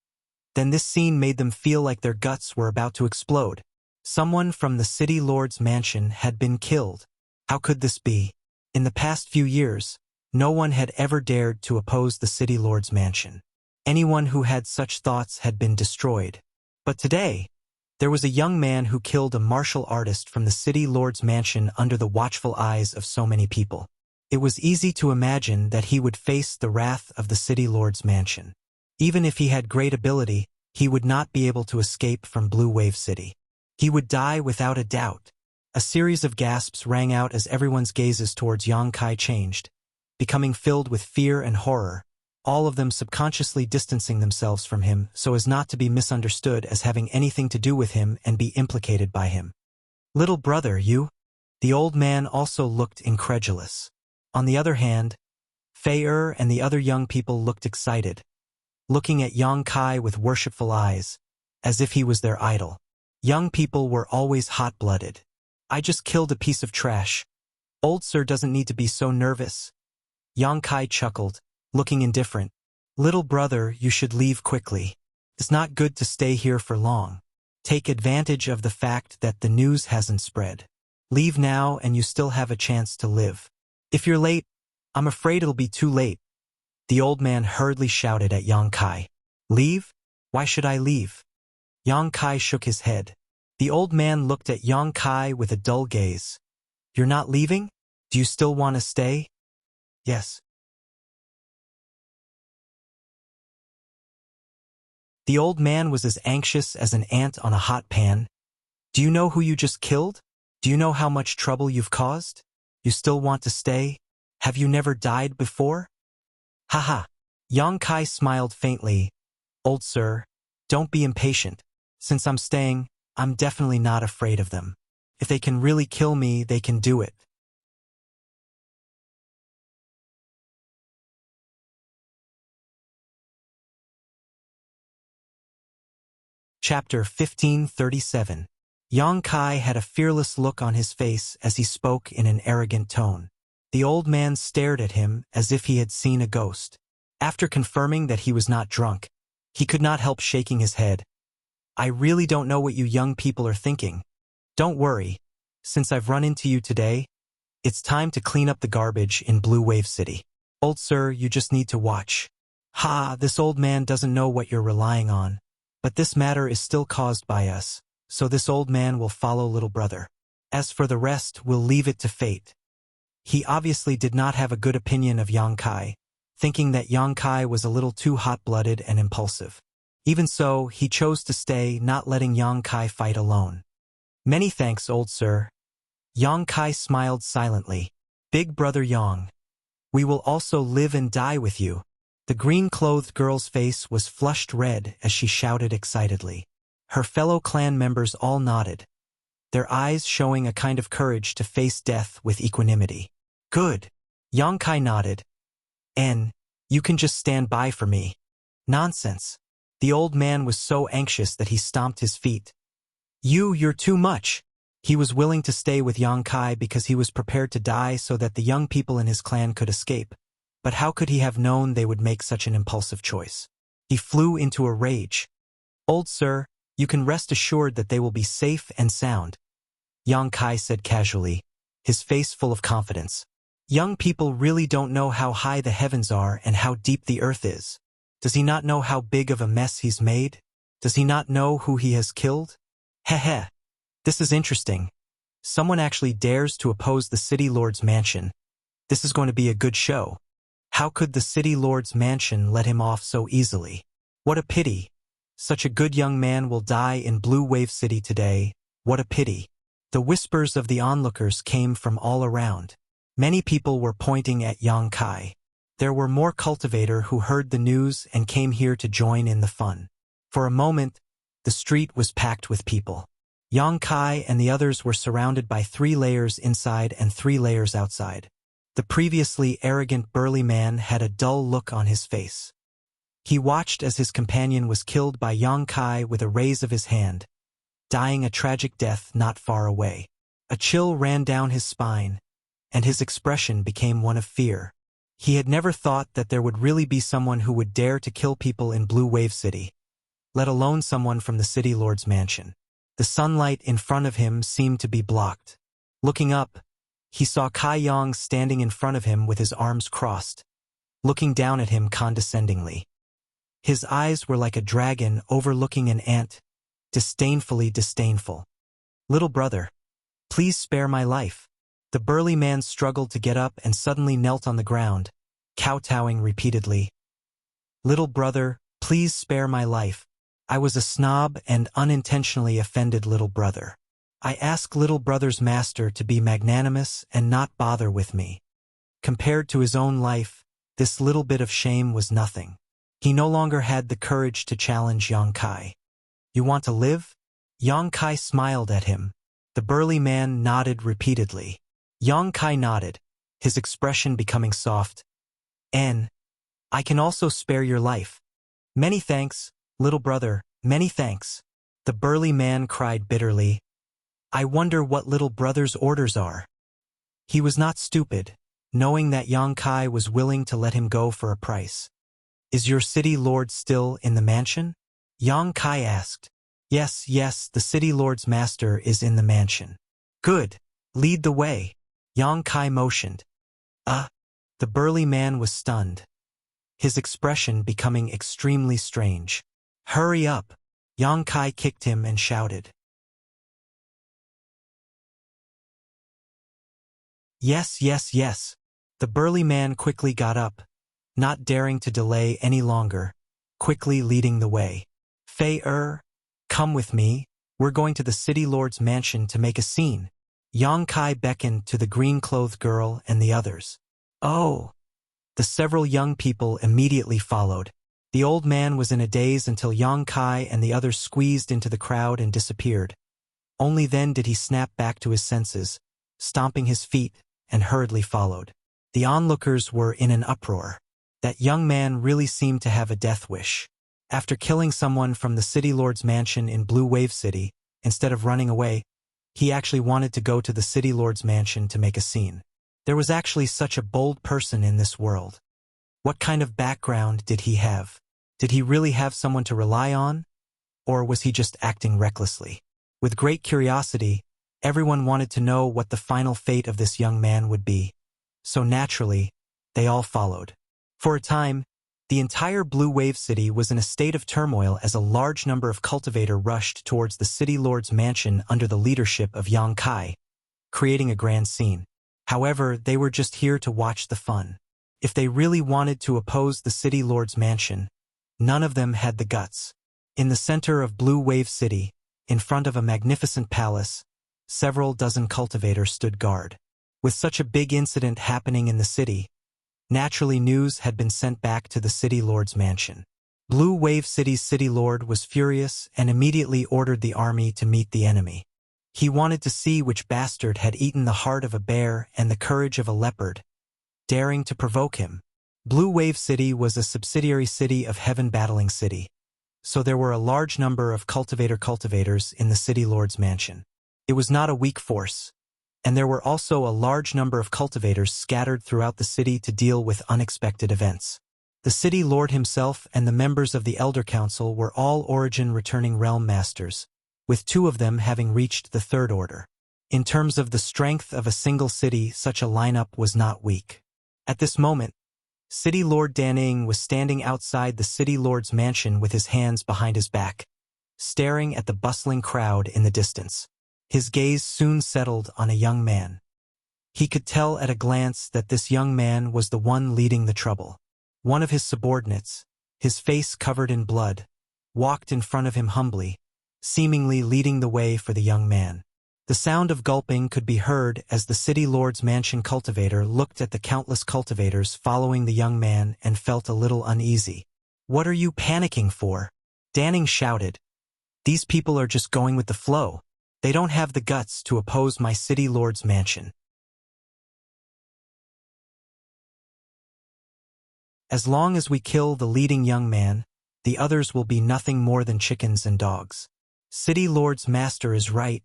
then this scene made them feel like their guts were about to explode. Someone from the City Lord's mansion had been killed. How could this be? In the past few years, no one had ever dared to oppose the City Lord's mansion. Anyone who had such thoughts had been destroyed. But today, there was a young man who killed a martial artist from the City Lord's mansion under the watchful eyes of so many people. It was easy to imagine that he would face the wrath of the City Lord's mansion. Even if he had great ability, he would not be able to escape from Blue Wave City. He would die without a doubt. A series of gasps rang out as everyone's gazes towards Yang Kai changed, becoming filled with fear and horror, all of them subconsciously distancing themselves from him so as not to be misunderstood as having anything to do with him and be implicated by him. "Little brother, you?" The old man also looked incredulous. On the other hand, Fei and the other young people looked excited, looking at Yang Kai with worshipful eyes, as if he was their idol. Young people were always hot-blooded. "I just killed a piece of trash. Old sir doesn't need to be so nervous." Yang Kai chuckled, looking indifferent. "Little brother, you should leave quickly. It's not good to stay here for long. Take advantage of the fact that the news hasn't spread. Leave now and you still have a chance to live. If you're late, I'm afraid it'll be too late." The old man hurriedly shouted at Yang Kai. "Leave? Why should I leave?" Yang Kai shook his head. The old man looked at Yang Kai with a dull gaze. "You're not leaving? Do you still want to stay?" "Yes." The old man was as anxious as an ant on a hot pan. "Do you know who you just killed? Do you know how much trouble you've caused? You still want to stay? Have you never died before?" "Haha." Yang Kai smiled faintly. "Old sir, don't be impatient. Since I'm staying, I'm definitely not afraid of them. If they can really kill me, they can do it." Chapter 1537. Yang Kai had a fearless look on his face as he spoke in an arrogant tone. The old man stared at him as if he had seen a ghost. After confirming that he was not drunk, he could not help shaking his head. "I really don't know what you young people are thinking. Don't worry. Since I've run into you today, it's time to clean up the garbage in Blue Wave City. Old sir, you just need to watch." "Ha, this old man doesn't know what you're relying on. But this matter is still caused by us, so this old man will follow little brother. As for the rest, we'll leave it to fate." He obviously did not have a good opinion of Yang Kai, thinking that Yang Kai was a little too hot-blooded and impulsive. Even so, he chose to stay, not letting Yang Kai fight alone. "Many thanks, old sir." Yang Kai smiled silently. "Big brother Yang, we will also live and die with you." The green-clothed girl's face was flushed red as she shouted excitedly. Her fellow clan members all nodded, their eyes showing a kind of courage to face death with equanimity. "Good." Yang Kai nodded. "And you can just stand by for me." "Nonsense." The old man was so anxious that he stomped his feet. You're too much." He was willing to stay with Yang Kai because he was prepared to die so that the young people in his clan could escape. But how could he have known they would make such an impulsive choice? He flew into a rage. "Old sir, you can rest assured that they will be safe and sound," Yang Kai said casually, his face full of confidence. "Young people really don't know how high the heavens are and how deep the earth is. Does he not know how big of a mess he's made? Does he not know who he has killed? Heh. This is interesting. Someone actually dares to oppose the city lord's mansion. This is going to be a good show. How could the city lord's mansion let him off so easily? What a pity. Such a good young man will die in Blue Wave City today. What a pity." The whispers of the onlookers came from all around. Many people were pointing at Yang Kai. There were more cultivator who heard the news and came here to join in the fun. For a moment, the street was packed with people. Yang Kai and the others were surrounded by 3 layers inside and 3 layers outside. The previously arrogant burly man had a dull look on his face. He watched as his companion was killed by Yang Kai with a raise of his hand, dying a tragic death not far away. A chill ran down his spine, and his expression became one of fear. He had never thought that there would really be someone who would dare to kill people in Blue Wave City, let alone someone from the city lord's mansion. The sunlight in front of him seemed to be blocked. Looking up, he saw Kai Yang standing in front of him with his arms crossed, looking down at him condescendingly. His eyes were like a dragon overlooking an ant, disdainfully disdainful. "Little brother, please spare my life." The burly man struggled to get up and suddenly knelt on the ground, kowtowing repeatedly. "Little brother, please spare my life." I was a snob and unintentionally offended little brother. I asked little brother's master to be magnanimous and not bother with me. Compared to his own life, this little bit of shame was nothing. He no longer had the courage to challenge Yang Kai. You want to live? Yang Kai smiled at him. The burly man nodded repeatedly. Yang Kai nodded, his expression becoming soft. I can also spare your life. Many thanks, little brother, many thanks. The burly man cried bitterly. I wonder what little brother's orders are. He was not stupid, knowing that Yang Kai was willing to let him go for a price. Is your city lord still in the mansion? Yang Kai asked. Yes, the city lord's master is in the mansion. Good. Lead the way. Yang Kai motioned. The burly man was stunned, his expression becoming extremely strange. Hurry up. Yang Kai kicked him and shouted. Yes. The burly man quickly got up, not daring to delay any longer, quickly leading the way. Come with me, we're going to the city lord's mansion to make a scene. Yang Kai beckoned to the green-clothed girl and the others. Oh! The several young people immediately followed. The old man was in a daze until Yang Kai and the others squeezed into the crowd and disappeared. Only then did he snap back to his senses, stomping his feet, and hurriedly followed. The onlookers were in an uproar. That young man really seemed to have a death wish. After killing someone from the city lord's mansion in Blue Wave City, instead of running away, he actually wanted to go to the city lord's mansion to make a scene. There was actually such a bold person in this world. What kind of background did he have? Did he really have someone to rely on? Or was he just acting recklessly? With great curiosity, everyone wanted to know what the final fate of this young man would be. So naturally, they all followed. For a time, the entire Blue Wave City was in a state of turmoil as a large number of cultivators rushed towards the city lord's mansion under the leadership of Yang Kai, creating a grand scene. However, they were just here to watch the fun. If they really wanted to oppose the city lord's mansion, none of them had the guts. In the center of Blue Wave City, in front of a magnificent palace, several dozen cultivators stood guard. With such a big incident happening in the city, naturally news had been sent back to the city lord's mansion. Blue Wave City's city lord was furious and immediately ordered the army to meet the enemy. He wanted to see which bastard had eaten the heart of a bear and the courage of a leopard, daring to provoke him. Blue Wave City was a subsidiary city of Heaven Battling City, so there were a large number of cultivators in the city lord's mansion. It was not a weak force, and there were also a large number of cultivators scattered throughout the city to deal with unexpected events. The city lord himself and the members of the Elder Council were all origin-returning realm masters, with 2 of them having reached the 3rd order. In terms of the strength of a single city, such a lineup was not weak. At this moment, City Lord Daning was standing outside the City Lord's mansion with his hands behind his back, staring at the bustling crowd in the distance. His gaze soon settled on a young man. He could tell at a glance that this young man was the one leading the trouble. One of his subordinates, his face covered in blood, walked in front of him humbly, seemingly leading the way for the young man. The sound of gulping could be heard as the city lord's mansion cultivator looked at the countless cultivators following the young man and felt a little uneasy. What are you panicking for? Daning shouted. These people are just going with the flow. They don't have the guts to oppose my city lord's mansion. As long as we kill the leading young man, the others will be nothing more than chickens and dogs. City Lord's master is right.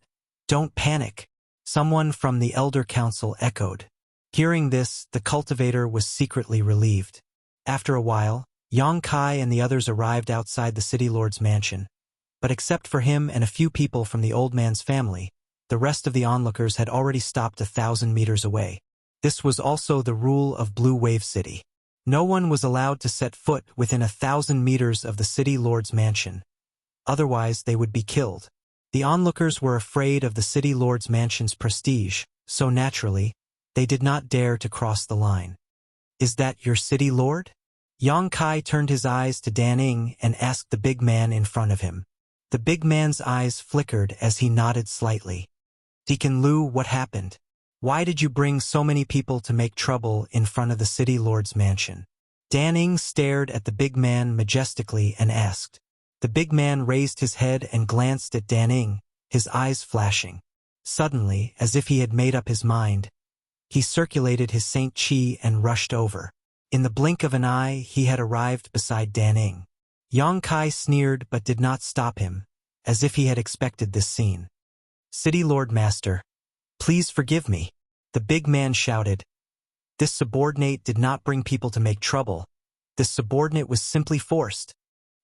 Don't panic. Someone from the Elder Council echoed. Hearing this, the cultivator was secretly relieved. After a while, Yang Kai and the others arrived outside the City Lord's mansion. But except for him and a few people from the old man's family, the rest of the onlookers had already stopped 1,000 meters away. This was also the rule of Blue Wave City. No one was allowed to set foot within 1,000 meters of the City Lord's mansion. Otherwise, they would be killed. The onlookers were afraid of the City Lord's mansion's prestige, so naturally, they did not dare to cross the line. Is that your City Lord? Yang Kai turned his eyes to Dan Ing and asked the big man in front of him. The big man's eyes flickered as he nodded slightly. Deacon Lu, what happened? Why did you bring so many people to make trouble in front of the city lord's mansion? Dan Ing stared at the big man majestically and asked. The big man raised his head and glanced at Dan Ing, his eyes flashing. Suddenly, as if he had made up his mind, he circulated his Saint Chi and rushed over. In the blink of an eye, he had arrived beside Dan Ing. Yang Kai sneered but did not stop him, as if he had expected this scene. City Lord Master, please forgive me, the big man shouted. This subordinate did not bring people to make trouble. This subordinate was simply forced.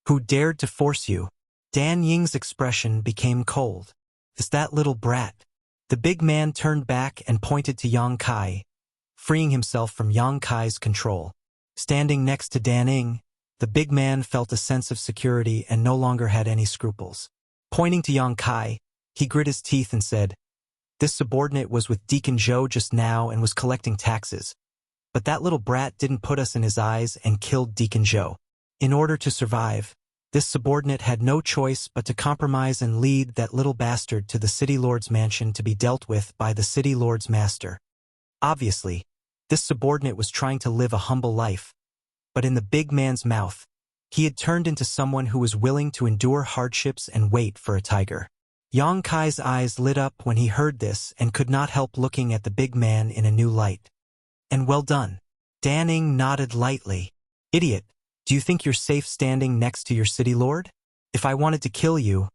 Who dared to force you? Dan Ying's expression became cold. Is that little brat? The big man turned back and pointed to Yang Kai, freeing himself from Yang Kai's control. Standing next to Dan Ing, the big man felt a sense of security and no longer had any scruples. Pointing to Yang Kai, he grit his teeth and said, This subordinate was with Deacon Zhou just now and was collecting taxes. But that little brat didn't put us in his eyes and killed Deacon Zhou. In order to survive, this subordinate had no choice but to compromise and lead that little bastard to the city lord's mansion to be dealt with by the city lord's master. Obviously, this subordinate was trying to live a humble life, but in the big man's mouth, he had turned into someone who was willing to endure hardships and wait for a tiger. Yang Kai's eyes lit up when he heard this and could not help looking at the big man in a new light. And well done. Dan Ing nodded lightly. Idiot, do you think you're safe standing next to your city lord? If I wanted to kill you,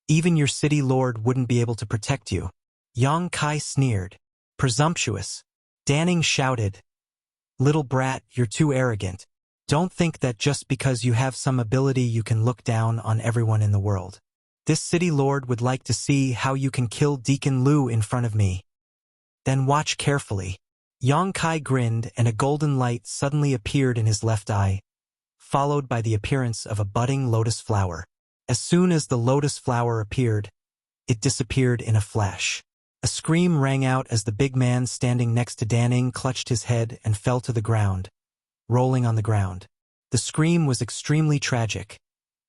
even your city lord wouldn't be able to protect you. Yang Kai sneered. Presumptuous. Dan Ing shouted. Little brat, you're too arrogant. Don't think that just because you have some ability you can look down on everyone in the world. This city lord would like to see how you can kill Deacon Lu in front of me. Then watch carefully. Yang Kai grinned and a golden light suddenly appeared in his left eye, followed by the appearance of a budding lotus flower. As soon as the lotus flower appeared, it disappeared in a flash. A scream rang out as the big man standing next to Dan Ing clutched his head and fell to the ground, rolling on the ground. The scream was extremely tragic,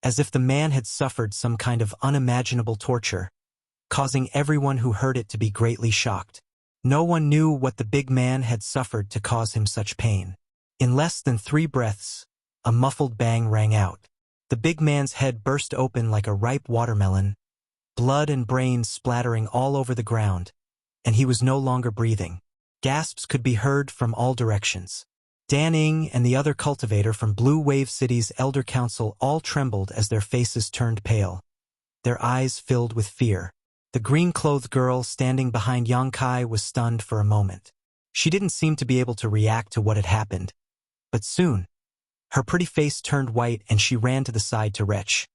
as if the man had suffered some kind of unimaginable torture, causing everyone who heard it to be greatly shocked. No one knew what the big man had suffered to cause him such pain. In less than 3 breaths, a muffled bang rang out. The big man's head burst open like a ripe watermelon, blood and brains splattering all over the ground, and he was no longer breathing. Gasps could be heard from all directions. Dan Ing and the other cultivator from Blue Wave City's Elder Council all trembled as their faces turned pale. Their eyes filled with fear. The green-clothed girl standing behind Yang Kai was stunned for a moment. She didn't seem to be able to react to what had happened. But soon, her pretty face turned white and she ran to the side to retch.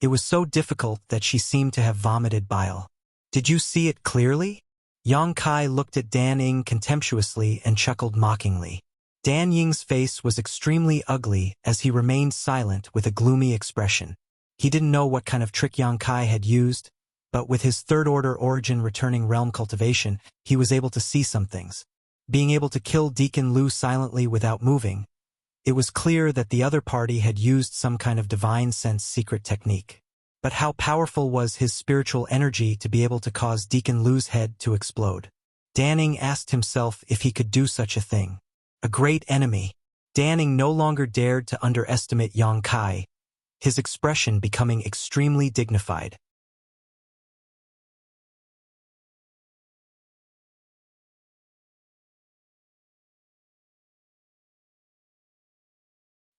It was so difficult that she seemed to have vomited bile. Did you see it clearly? Yang Kai looked at Dan Ing contemptuously and chuckled mockingly. Dan Ying's face was extremely ugly as he remained silent with a gloomy expression. He didn't know what kind of trick Yang Kai had used, but with his third-order origin returning realm cultivation, he was able to see some things. Being able to kill Deacon Lu silently without moving, it was clear that the other party had used some kind of divine sense secret technique. But how powerful was his spiritual energy to be able to cause Deacon Lu's head to explode? Dan Ing asked himself if he could do such a thing. A great enemy. Dan Ing no longer dared to underestimate Yang Kai, his expression becoming extremely dignified.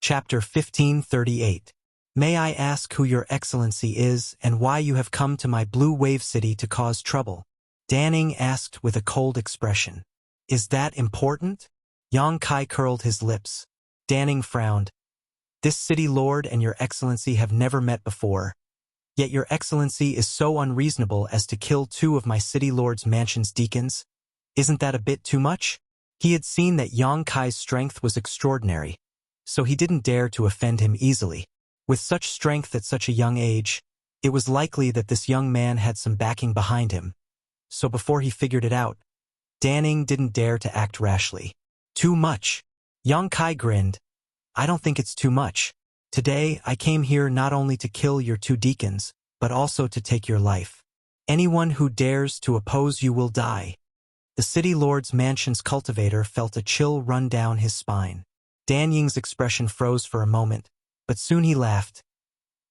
Chapter 1538. May I ask who your excellency is and why you have come to my Blue Wave City to cause trouble? Dan Ing asked with a cold expression. Is that important? Yang Kai curled his lips. Dan Ing frowned. This city lord and your excellency have never met before, yet your excellency is so unreasonable as to kill 2 of my city lord's mansion's deacons. Isn't that a bit too much? He had seen that Yang Kai's strength was extraordinary, so he didn't dare to offend him easily. With such strength at such a young age, it was likely that this young man had some backing behind him. So before he figured it out, Dan didn't dare to act rashly. Too much. Yang Kai grinned. I don't think it's too much. Today, I came here not only to kill your 2 deacons, but also to take your life. Anyone who dares to oppose you will die. The city lord's mansion's cultivator felt a chill run down his spine. Dan Ying's expression froze for a moment, but soon he laughed.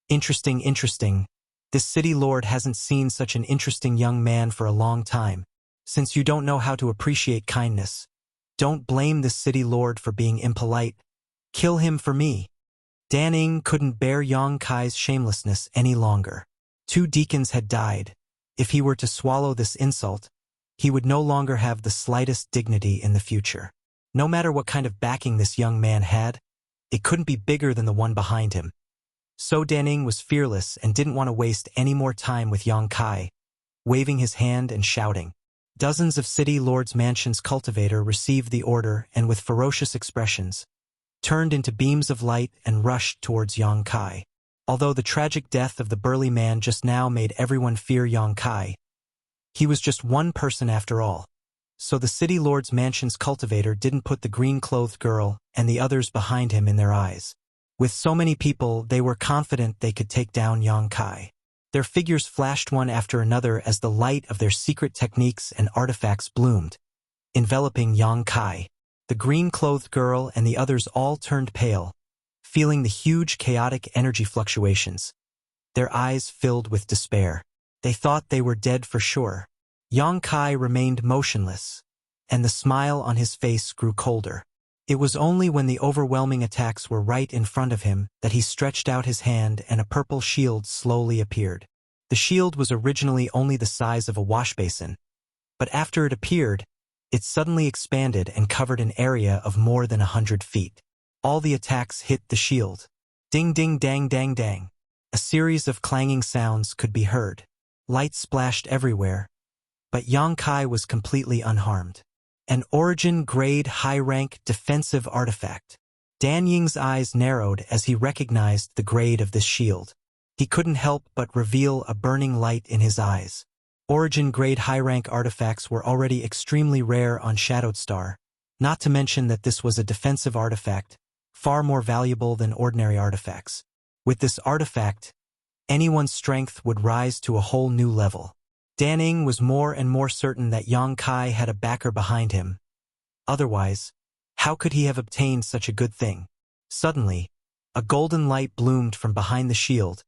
Interesting, interesting. This city lord hasn't seen such an interesting young man for a long time. Since you don't know how to appreciate kindness, don't blame this city lord for being impolite. Kill him for me. Dan Ying couldn't bear Yang Kai's shamelessness any longer. 2 deacons had died. If he were to swallow this insult, he would no longer have the slightest dignity in the future. No matter what kind of backing this young man had, it couldn't be bigger than the one behind him. So Dan Ying was fearless and didn't want to waste any more time with Yang Kai, waving his hand and shouting. Dozens of city lord's mansion's cultivator received the order and with ferocious expressions, turned into beams of light and rushed towards Yang Kai. Although the tragic death of the burly man just now made everyone fear Yang Kai, he was just one person after all. So the city lord's mansion's cultivator didn't put the green-clothed girl and the others behind him in their eyes. With so many people, they were confident they could take down Yang Kai. Their figures flashed one after another as the light of their secret techniques and artifacts bloomed, enveloping Yang Kai. The green-clothed girl and the others all turned pale, feeling the huge chaotic energy fluctuations. Their eyes filled with despair. They thought they were dead for sure. Yang Kai remained motionless, and the smile on his face grew colder. It was only when the overwhelming attacks were right in front of him that he stretched out his hand and a purple shield slowly appeared. The shield was originally only the size of a washbasin, but after it appeared, it suddenly expanded and covered an area of more than 100 feet. All the attacks hit the shield. Ding ding dang dang dang. A series of clanging sounds could be heard. Light splashed everywhere, but Yang Kai was completely unharmed. An origin-grade high-rank defensive artifact. Dan Ying's eyes narrowed as he recognized the grade of this shield. He couldn't help but reveal a burning light in his eyes. Origin-grade high-rank artifacts were already extremely rare on Shadowed Star, not to mention that this was a defensive artifact, far more valuable than ordinary artifacts. With this artifact, anyone's strength would rise to a whole new level. Dan Ying was more and more certain that Yang Kai had a backer behind him. Otherwise, how could he have obtained such a good thing? Suddenly, a golden light bloomed from behind the shield,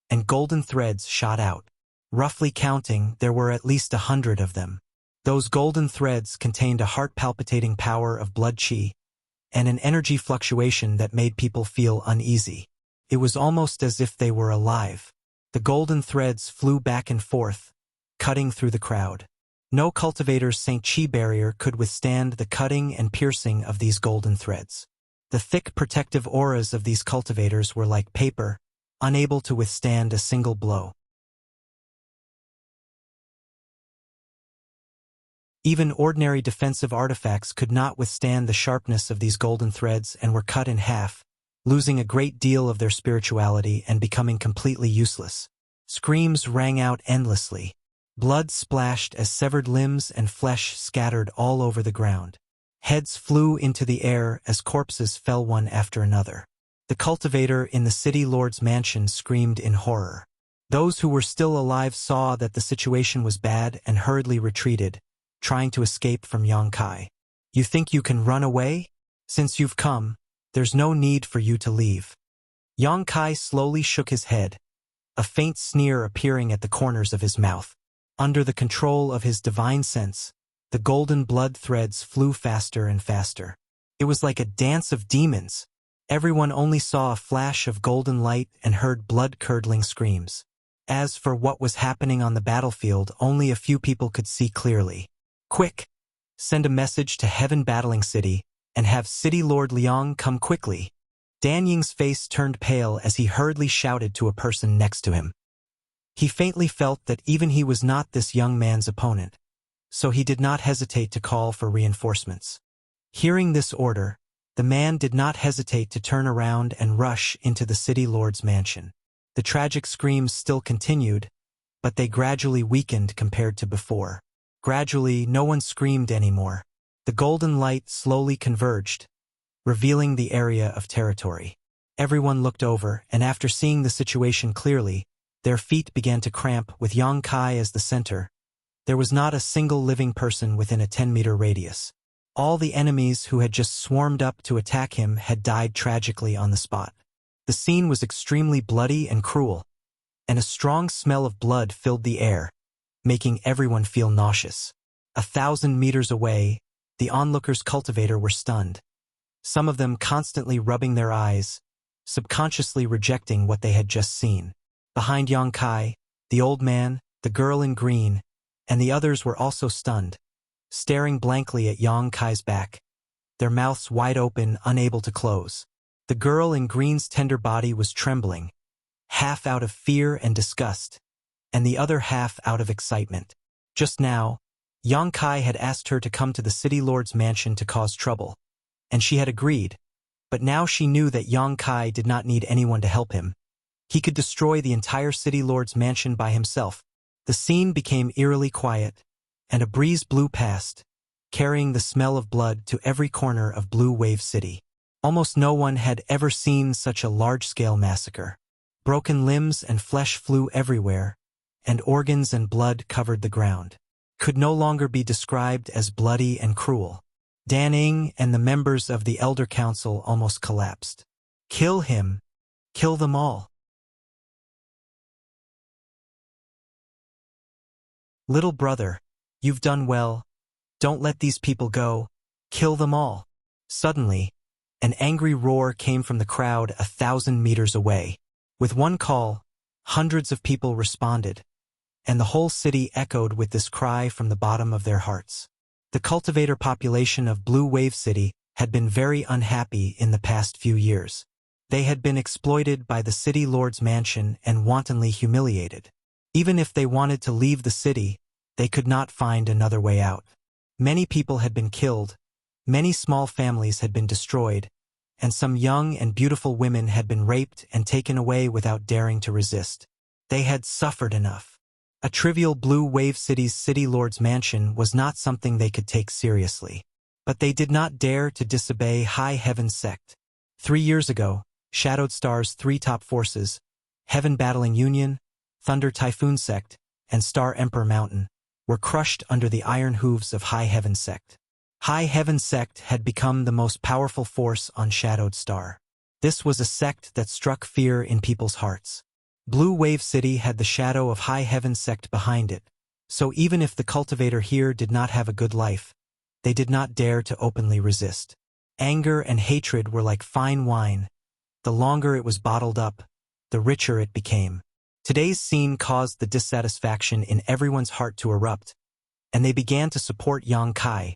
and golden threads shot out. Roughly counting, there were at least 100 of them. Those golden threads contained a heart-palpitating power of blood qi, and an energy fluctuation that made people feel uneasy. It was almost as if they were alive. The golden threads flew back and forth, cutting through the crowd. No cultivator's St. Qi barrier could withstand the cutting and piercing of these golden threads. The thick protective auras of these cultivators were like paper, unable to withstand a single blow. Even ordinary defensive artifacts could not withstand the sharpness of these golden threads and were cut in half, losing a great deal of their spirituality and becoming completely useless. Screams rang out endlessly. Blood splashed as severed limbs and flesh scattered all over the ground. Heads flew into the air as corpses fell one after another. The cultivator in the city lord's mansion screamed in horror. Those who were still alive saw that the situation was bad and hurriedly retreated, trying to escape from Yang Kai. You think you can run away? Since you've come, there's no need for you to leave. Yang Kai slowly shook his head, a faint sneer appearing at the corners of his mouth. Under the control of his divine sense, the golden blood threads flew faster and faster. It was like a dance of demons. Everyone only saw a flash of golden light and heard blood-curdling screams. As for what was happening on the battlefield, only a few people could see clearly. Quick! Send a message to Heaven Battling City, and have City Lord Liang come quickly. Dan Ying's face turned pale as he hurriedly shouted to a person next to him. He faintly felt that even he was not this young man's opponent, so he did not hesitate to call for reinforcements. Hearing this order, the man did not hesitate to turn around and rush into the city lord's mansion. The tragic screams still continued, but they gradually weakened compared to before. Gradually, no one screamed anymore. The golden light slowly converged, revealing the area of territory. Everyone looked over, and after seeing the situation clearly, their feet began to cramp with Yang Kai as the center. There was not a single living person within a 10-meter radius. All the enemies who had just swarmed up to attack him had died tragically on the spot. The scene was extremely bloody and cruel, and a strong smell of blood filled the air, making everyone feel nauseous. 1,000 meters away, the onlookers' cultivator were stunned, some of them constantly rubbing their eyes, subconsciously rejecting what they had just seen. Behind Yang Kai, the old man, the girl in green, and the others were also stunned, staring blankly at Yang Kai's back, their mouths wide open, unable to close. The girl in green's tender body was trembling, half out of fear and disgust, and the other half out of excitement. Just now, Yang Kai had asked her to come to the city lord's mansion to cause trouble, and she had agreed, but now she knew that Yang Kai did not need anyone to help him. He could destroy the entire city lord's mansion by himself. The scene became eerily quiet, and a breeze blew past, carrying the smell of blood to every corner of Blue Wave City. Almost no one had ever seen such a large-scale massacre. Broken limbs and flesh flew everywhere, and organs and blood covered the ground. Could no longer be described as bloody and cruel. Dan Ing and the members of the Elder Council almost collapsed. Kill him. Kill them all. Little brother, you've done well. Don't let these people go. Kill them all. Suddenly, an angry roar came from the crowd 1,000 meters away. With one call, hundreds of people responded, and the whole city echoed with this cry from the bottom of their hearts. The cultivator population of Blue Wave City had been very unhappy in the past few years. They had been exploited by the city lord's mansion and wantonly humiliated. Even if they wanted to leave the city, they could not find another way out. Many people had been killed, many small families had been destroyed, and some young and beautiful women had been raped and taken away without daring to resist. They had suffered enough. A trivial Blue Wave City's city lord's mansion was not something they could take seriously. But they did not dare to disobey High Heaven Sect. 3 years ago, Shadowed Star's 3 top forces, Heaven Battling Union, Thunder Typhoon Sect, and Star Emperor Mountain, were crushed under the iron hooves of High Heaven Sect. High Heaven Sect had become the most powerful force on Shadowed Star. This was a sect that struck fear in people's hearts. Blue Wave City had the shadow of High Heaven Sect behind it, so even if the cultivator here did not have a good life, they did not dare to openly resist. Anger and hatred were like fine wine. The longer it was bottled up, the richer it became. Today's scene caused the dissatisfaction in everyone's heart to erupt, and they began to support Yang Kai,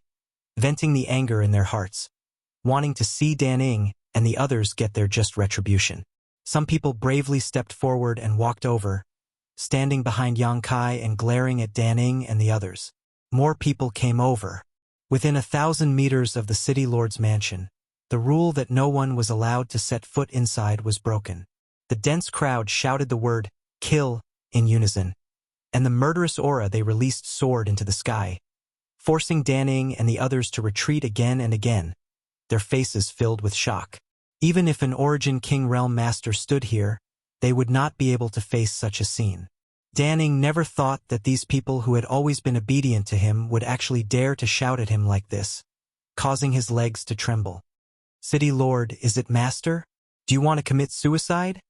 venting the anger in their hearts, wanting to see Dan Ing and the others get their just retribution. Some people bravely stepped forward and walked over, standing behind Yang Kai and glaring at Dan Ing and the others. More people came over. Within 1,000 meters of the city lord's mansion, the rule that no one was allowed to set foot inside was broken. The dense crowd shouted the word, "Kill," in unison, and the murderous aura they released soared into the sky, forcing Dan Ing and the others to retreat again and again, their faces filled with shock. Even if an Origin King Realm Master stood here, they would not be able to face such a scene. Dan Ing never thought that these people who had always been obedient to him would actually dare to shout at him like this, causing his legs to tremble. "City Lord, is it Master? Do you want to commit suicide?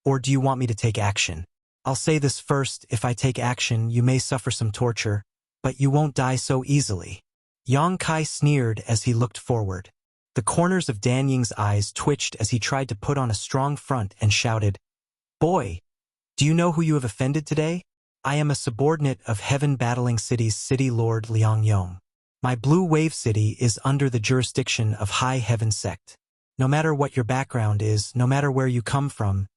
Or do you want me to take action? I'll say this first, if I take action, you may suffer some torture, but you won't die so easily." Yang Kai sneered as he looked forward. The corners of Dan Ying's eyes twitched as he tried to put on a strong front and shouted, "Boy, do you know who you have offended today? I am a subordinate of Heaven Battling City's City Lord Liang Yong. My Blue Wave City is under the jurisdiction of High Heaven Sect. No matter what your background is, no matter where you come from,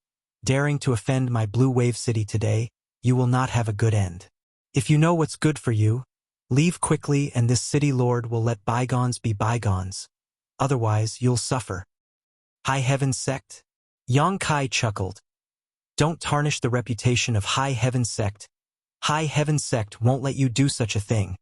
daring to offend my Blue Wave City today, you will not have a good end. If you know what's good for you, leave quickly and this City Lord will let bygones be bygones. Otherwise, you'll suffer." High Heaven Sect? Yang Kai chuckled. "Don't tarnish the reputation of High Heaven Sect. High Heaven Sect won't let you do such a thing.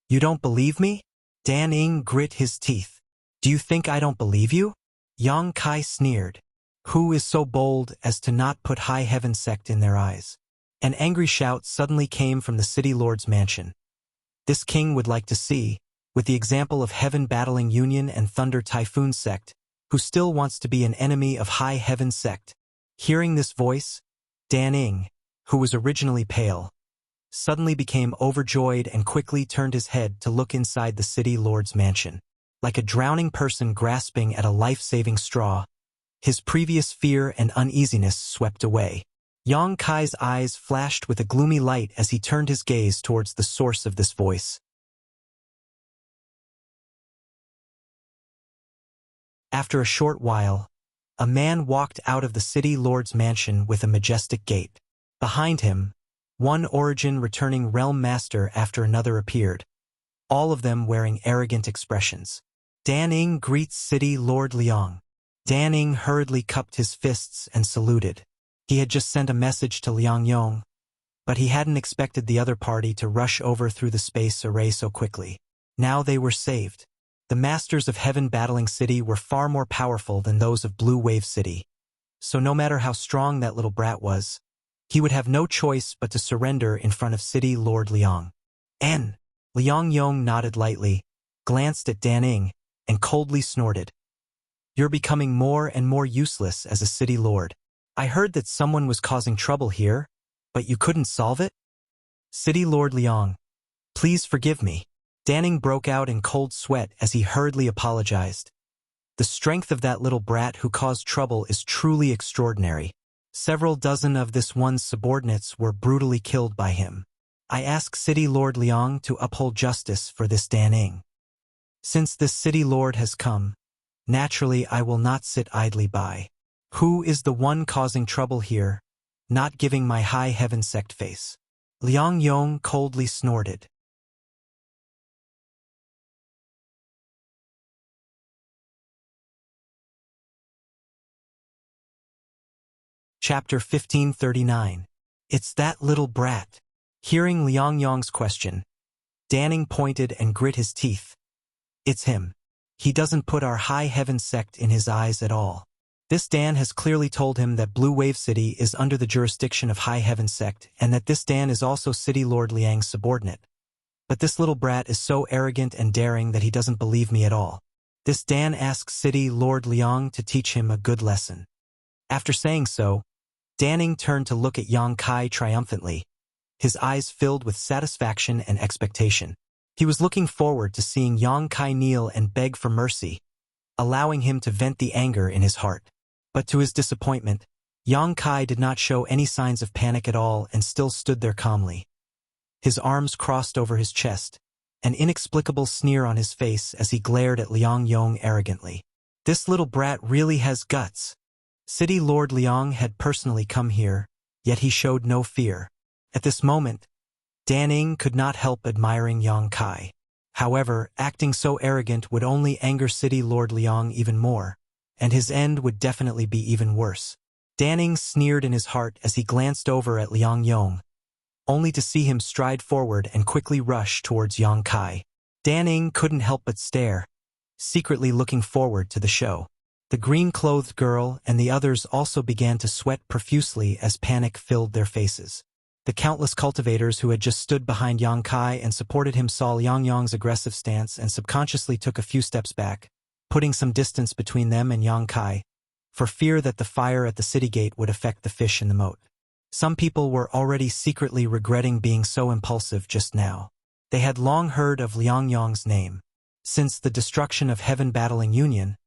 You don't believe me? Dan Ing grit his teeth. Do you think I don't believe you? Yang Kai sneered. Who is so bold as to not put high heaven sect in their eyes? An angry shout suddenly came from the city lord's mansion. This king would like to see, with the example of Heaven Battling Union and Thunder Typhoon sect, who still wants to be an enemy of High Heaven sect. Hearing this voice, Dan Ing, who was originally pale, suddenly became overjoyed and quickly turned his head to look inside the city lord's mansion. Like a drowning person grasping at a life-saving straw, his previous fear and uneasiness swept away. Yang Kai's eyes flashed with a gloomy light as he turned his gaze towards the source of this voice. After a short while, a man walked out of the city lord's mansion with a majestic gait. Behind him, one origin returning realm master after another appeared, all of them wearing arrogant expressions. Dan Ing greets city lord Liang. Dan Ing hurriedly cupped his fists and saluted. He had just sent a message to Liang Yong, but he hadn't expected the other party to rush over through the space array so quickly. Now they were saved. The masters of Heaven Battling City were far more powerful than those of Blue Wave City. So no matter how strong that little brat was, he would have no choice but to surrender in front of City Lord Liang. Liang Yong nodded lightly, glanced at Dan Ing, and coldly snorted. You're becoming more and more useless as a city lord. I heard that someone was causing trouble here, but you couldn't solve it? City Lord Liang, please forgive me. Dan Ing broke out in cold sweat as he hurriedly apologized. The strength of that little brat who caused trouble is truly extraordinary. Several dozen of this one's subordinates were brutally killed by him. I ask City Lord Liang to uphold justice for this Dan Ing. Since this city lord has come, naturally I will not sit idly by. Who is the one causing trouble here, not giving my high heaven sect face? Liang Yong coldly snorted. Chapter 1539. It's that little brat. Hearing Liang Yong's question, Dan Ing pointed and grit his teeth. It's him. He doesn't put our high heaven sect in his eyes at all. This Dan has clearly told him that Blue Wave City is under the jurisdiction of High Heaven Sect and that this Dan is also City Lord Liang's subordinate. But this little brat is so arrogant and daring that he doesn't believe me at all. This Dan asks City Lord Liang to teach him a good lesson. After saying so, Dan Ing turned to look at Yang Kai triumphantly, his eyes filled with satisfaction and expectation. He was looking forward to seeing Yang Kai kneel and beg for mercy, allowing him to vent the anger in his heart. But to his disappointment, Yang Kai did not show any signs of panic at all and still stood there calmly. His arms crossed over his chest, an inexplicable sneer on his face as he glared at Liang Yong arrogantly. This little brat really has guts. City Lord Liang had personally come here, yet he showed no fear. At this moment, Dan Ing could not help admiring Yang Kai. However, acting so arrogant would only anger City Lord Liang even more, and his end would definitely be even worse. Dan Ing sneered in his heart as he glanced over at Liang Yong, only to see him stride forward and quickly rush towards Yang Kai. Dan Ing couldn't help but stare, secretly looking forward to the show. The green-clothed girl and the others also began to sweat profusely as panic filled their faces. The countless cultivators who had just stood behind Yang Kai and supported him saw Liang Yong's aggressive stance and subconsciously took a few steps back, putting some distance between them and Yang Kai, for fear that the fire at the city gate would affect the fish in the moat. Some people were already secretly regretting being so impulsive just now. They had long heard of Liang Yong's name. Since the destruction of Heaven Battling Union,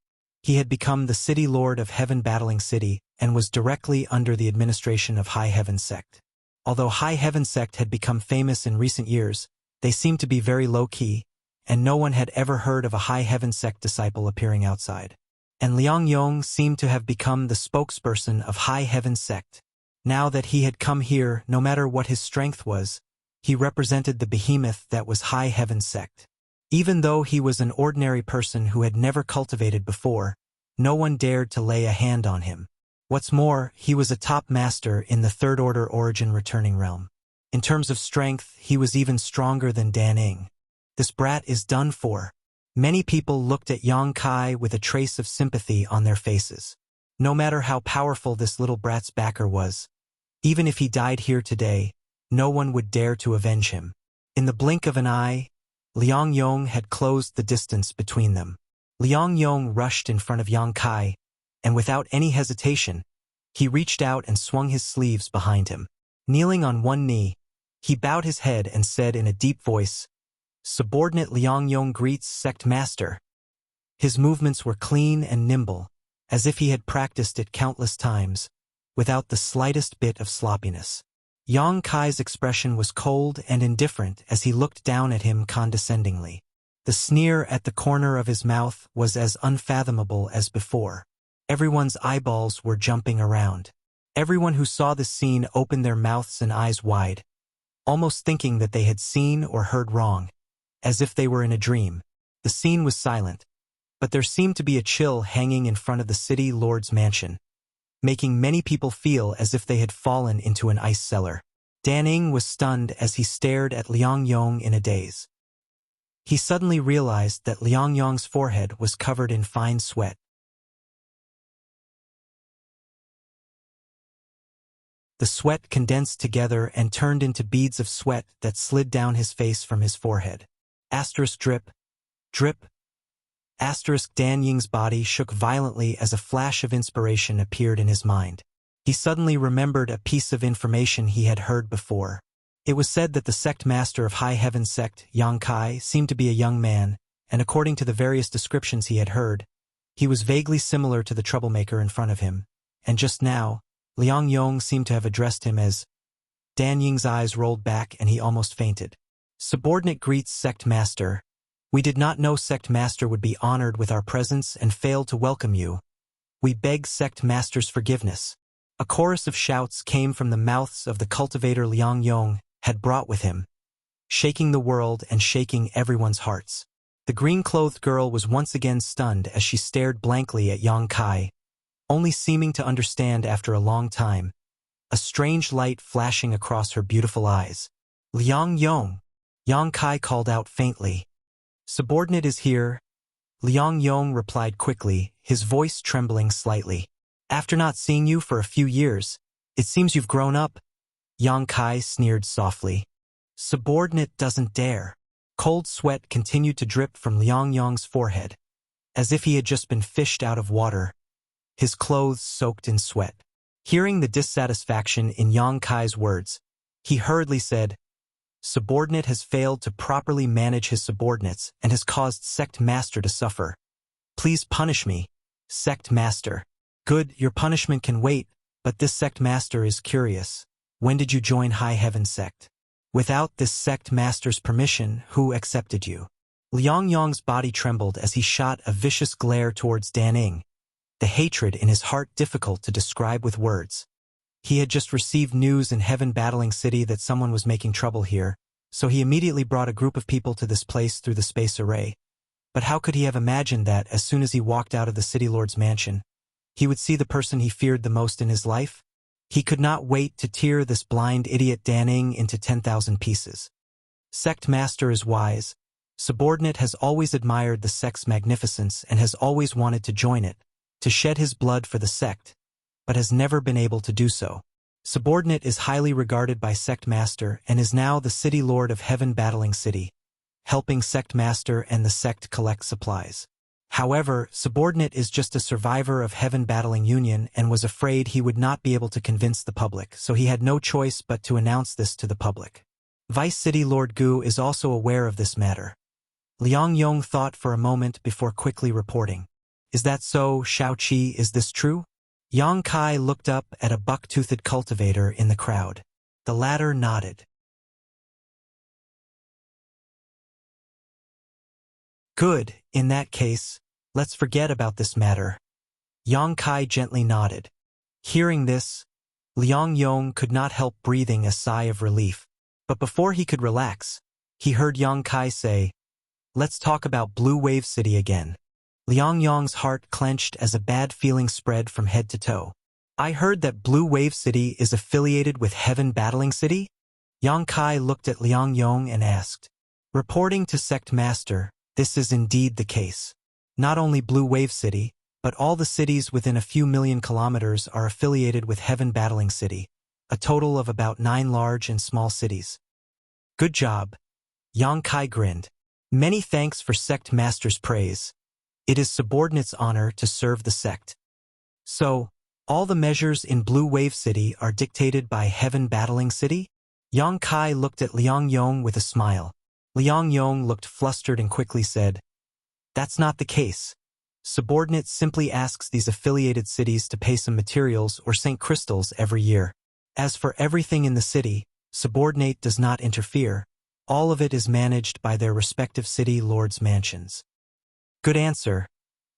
he had become the city lord of Heaven Battling City and was directly under the administration of High Heaven Sect. Although High Heaven Sect had become famous in recent years, they seemed to be very low-key, and no one had ever heard of a High Heaven Sect disciple appearing outside. And Liang Yong seemed to have become the spokesperson of High Heaven Sect. Now that he had come here, no matter what his strength was, he represented the behemoth that was High Heaven Sect. Even though he was an ordinary person who had never cultivated before, no one dared to lay a hand on him. What's more, he was a top master in the Third Order Origin Returning Realm. In terms of strength, he was even stronger than Dan Ing. This brat is done for. Many people looked at Yang Kai with a trace of sympathy on their faces. No matter how powerful this little brat's backer was, even if he died here today, no one would dare to avenge him. In the blink of an eye, Liang Yong had closed the distance between them. Liang Yong rushed in front of Yang Kai, and without any hesitation, he reached out and swung his sleeves behind him. Kneeling on one knee, he bowed his head and said in a deep voice, "Subordinate Liang Yong greets sect master." His movements were clean and nimble, as if he had practiced it countless times, without the slightest bit of sloppiness. Yang Kai's expression was cold and indifferent as he looked down at him condescendingly. The sneer at the corner of his mouth was as unfathomable as before. Everyone's eyeballs were jumping around. Everyone who saw this scene opened their mouths and eyes wide, almost thinking that they had seen or heard wrong, as if they were in a dream. The scene was silent, but there seemed to be a chill hanging in front of the city lord's mansion, making many people feel as if they had fallen into an ice cellar. Dan Ing was stunned as he stared at Liang Yong in a daze. He suddenly realized that Liang Yong's forehead was covered in fine sweat. The sweat condensed together and turned into beads of sweat that slid down his face from his forehead. Asterisk drip, drip. Asterisk Dan Ying's body shook violently as a flash of inspiration appeared in his mind. He suddenly remembered a piece of information he had heard before. It was said that the sect master of High Heaven sect, Yang Kai, seemed to be a young man, and according to the various descriptions he had heard, he was vaguely similar to the troublemaker in front of him, and just now, Liang Yong seemed to have addressed him as. Dan Ying's eyes rolled back and he almost fainted. Subordinate greets sect master. We did not know sect master would be honored with our presence and failed to welcome you. We beg sect master's forgiveness. A chorus of shouts came from the mouths of the cultivator Liang Yong had brought with him, shaking the world and shaking everyone's hearts. The green-clothed girl was once again stunned as she stared blankly at Yang Kai, only seeming to understand after a long time, a strange light flashing across her beautiful eyes. Liang Yong, Yang Kai called out faintly. Subordinate is here. Liang Yong replied quickly, his voice trembling slightly. After not seeing you for a few years, it seems you've grown up. Yang Kai sneered softly. Subordinate doesn't dare. Cold sweat continued to drip from Liang Yong's forehead, as if he had just been fished out of water, his clothes soaked in sweat. Hearing the dissatisfaction in Yang Kai's words, he hurriedly said, Subordinate has failed to properly manage his subordinates and has caused sect master to suffer. Please punish me, sect master. Good, your punishment can wait, but this sect master is curious. When did you join High Heaven sect? Without this sect master's permission, who accepted you? Liang Yong's body trembled as he shot a vicious glare towards Dan Ing, the hatred in his heart difficult to describe with words. He had just received news in Heaven Battling City that someone was making trouble here, so he immediately brought a group of people to this place through the space array. But how could he have imagined that, as soon as he walked out of the city lord's mansion, he would see the person he feared the most in his life? He could not wait to tear this blind idiot Dan Ing into 10,000 pieces. Sect master is wise. Subordinate has always admired the sect's magnificence and has always wanted to join it, to shed his blood for the sect, but has never been able to do so. Subordinate is highly regarded by sect master and is now the city lord of Heaven Battling City, helping sect master and the sect collect supplies. However, Subordinate is just a survivor of Heaven Battling Union and was afraid he would not be able to convince the public, so he had no choice but to announce this to the public. Vice City Lord Gu is also aware of this matter. Liang Yong thought for a moment before quickly reporting. Is that so, Shaoqi, is this true? Yang Kai looked up at a buck-toothed cultivator in the crowd. The latter nodded. Good, in that case, let's forget about this matter. Yang Kai gently nodded. Hearing this, Liang Yong could not help breathing a sigh of relief. But before he could relax, he heard Yang Kai say, Let's talk about Blue Wave City again. Liang Yong's heart clenched as a bad feeling spread from head to toe. I heard that Blue Wave City is affiliated with Heaven Battling City? Yang Kai looked at Liang Yong and asked. Reporting to Sect Master, this is indeed the case. Not only Blue Wave City, but all the cities within a few million kilometers are affiliated with Heaven Battling City, a total of about 9 large and small cities. Good job. Yang Kai grinned. Many thanks for Sect Master's praise. It is subordinate's honor to serve the sect. So, all the measures in Blue Wave City are dictated by Heaven Battling City? Yang Kai looked at Liang Yong with a smile. Liang Yong looked flustered and quickly said, "That's not the case. Subordinate simply asks these affiliated cities to pay some materials or St. Crystals every year. As for everything in the city, subordinate does not interfere. All of it is managed by their respective city lords' mansions." Good answer.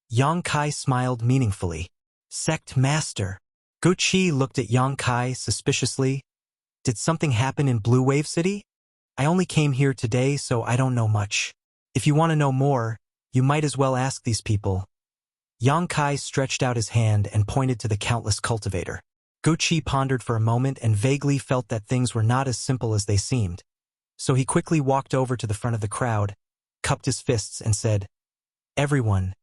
Yang Kai smiled meaningfully. Sect Master. Guqi looked at Yang Kai suspiciously. Did something happen in Blue Wave City? I only came here today, so I don't know much. If you want to know more, you might as well ask these people. Yang Kai stretched out his hand and pointed to the countless cultivator. Guqi pondered for a moment and vaguely felt that things were not as simple as they seemed. So he quickly walked over to the front of the crowd, cupped his fists and said, "Everyone,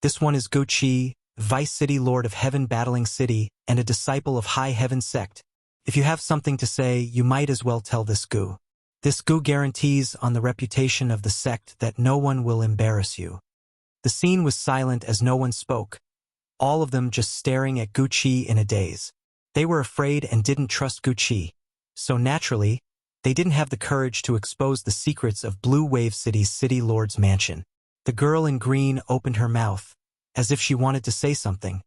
this one is Guqi, Vice City Lord of Heaven Battling City and a disciple of High Heaven Sect. If you have something to say, you might as well tell this Gu. This Gu guarantees on the reputation of the sect that no one will embarrass you." The scene was silent as no one spoke, all of them just staring at Guqi in a daze. They were afraid and didn't trust Guqi, so naturally, they didn't have the courage to expose the secrets of Blue Wave City's City Lord's mansion. The girl in green opened her mouth, as if she wanted to say something,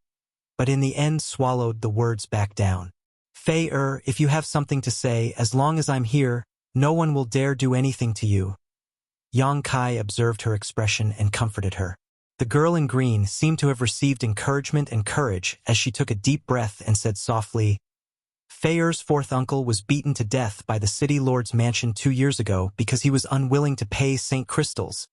but in the end swallowed the words back down. "Fei if you have something to say, as long as I'm here, no one will dare do anything to you." Yang Kai observed her expression and comforted her. The girl in green seemed to have received encouragement and courage as she took a deep breath and said softly, "Fei's fourth uncle was beaten to death by the City Lord's mansion 2 years ago because he was unwilling to pay St. Crystals.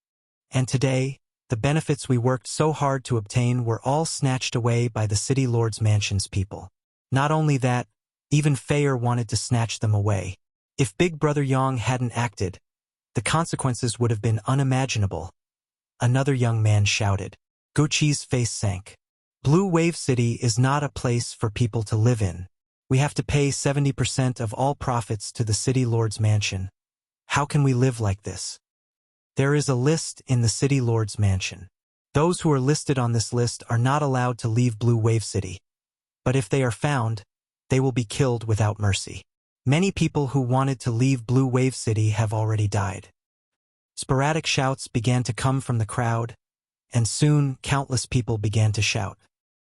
And today, the benefits we worked so hard to obtain were all snatched away by the City Lord's mansion's people. Not only that, even Fei wanted to snatch them away. If Big Brother Yang hadn't acted, the consequences would have been unimaginable." Another young man shouted. Guqi's face sank. "Blue Wave City is not a place for people to live in. We have to pay 70% of all profits to the City Lord's mansion. How can we live like this?" There is a list in the City Lord's mansion. Those who are listed on this list are not allowed to leave Blue Wave City. But if they are found, they will be killed without mercy. Many people who wanted to leave Blue Wave City have already died. Sporadic shouts began to come from the crowd, and soon countless people began to shout.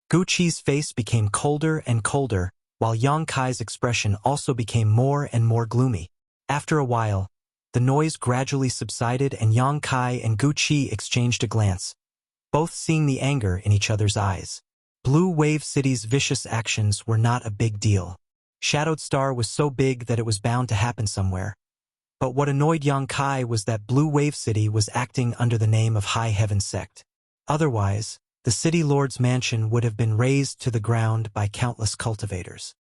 Guqi's face became colder and colder, while Yang Kai's expression also became more and more gloomy. After a while, the noise gradually subsided and Yang Kai and Guqi exchanged a glance, both seeing the anger in each other's eyes. Blue Wave City's vicious actions were not a big deal. Shadowed Star was so big that it was bound to happen somewhere. But what annoyed Yang Kai was that Blue Wave City was acting under the name of High Heaven Sect. Otherwise, the City Lord's mansion would have been razed to the ground by countless cultivators.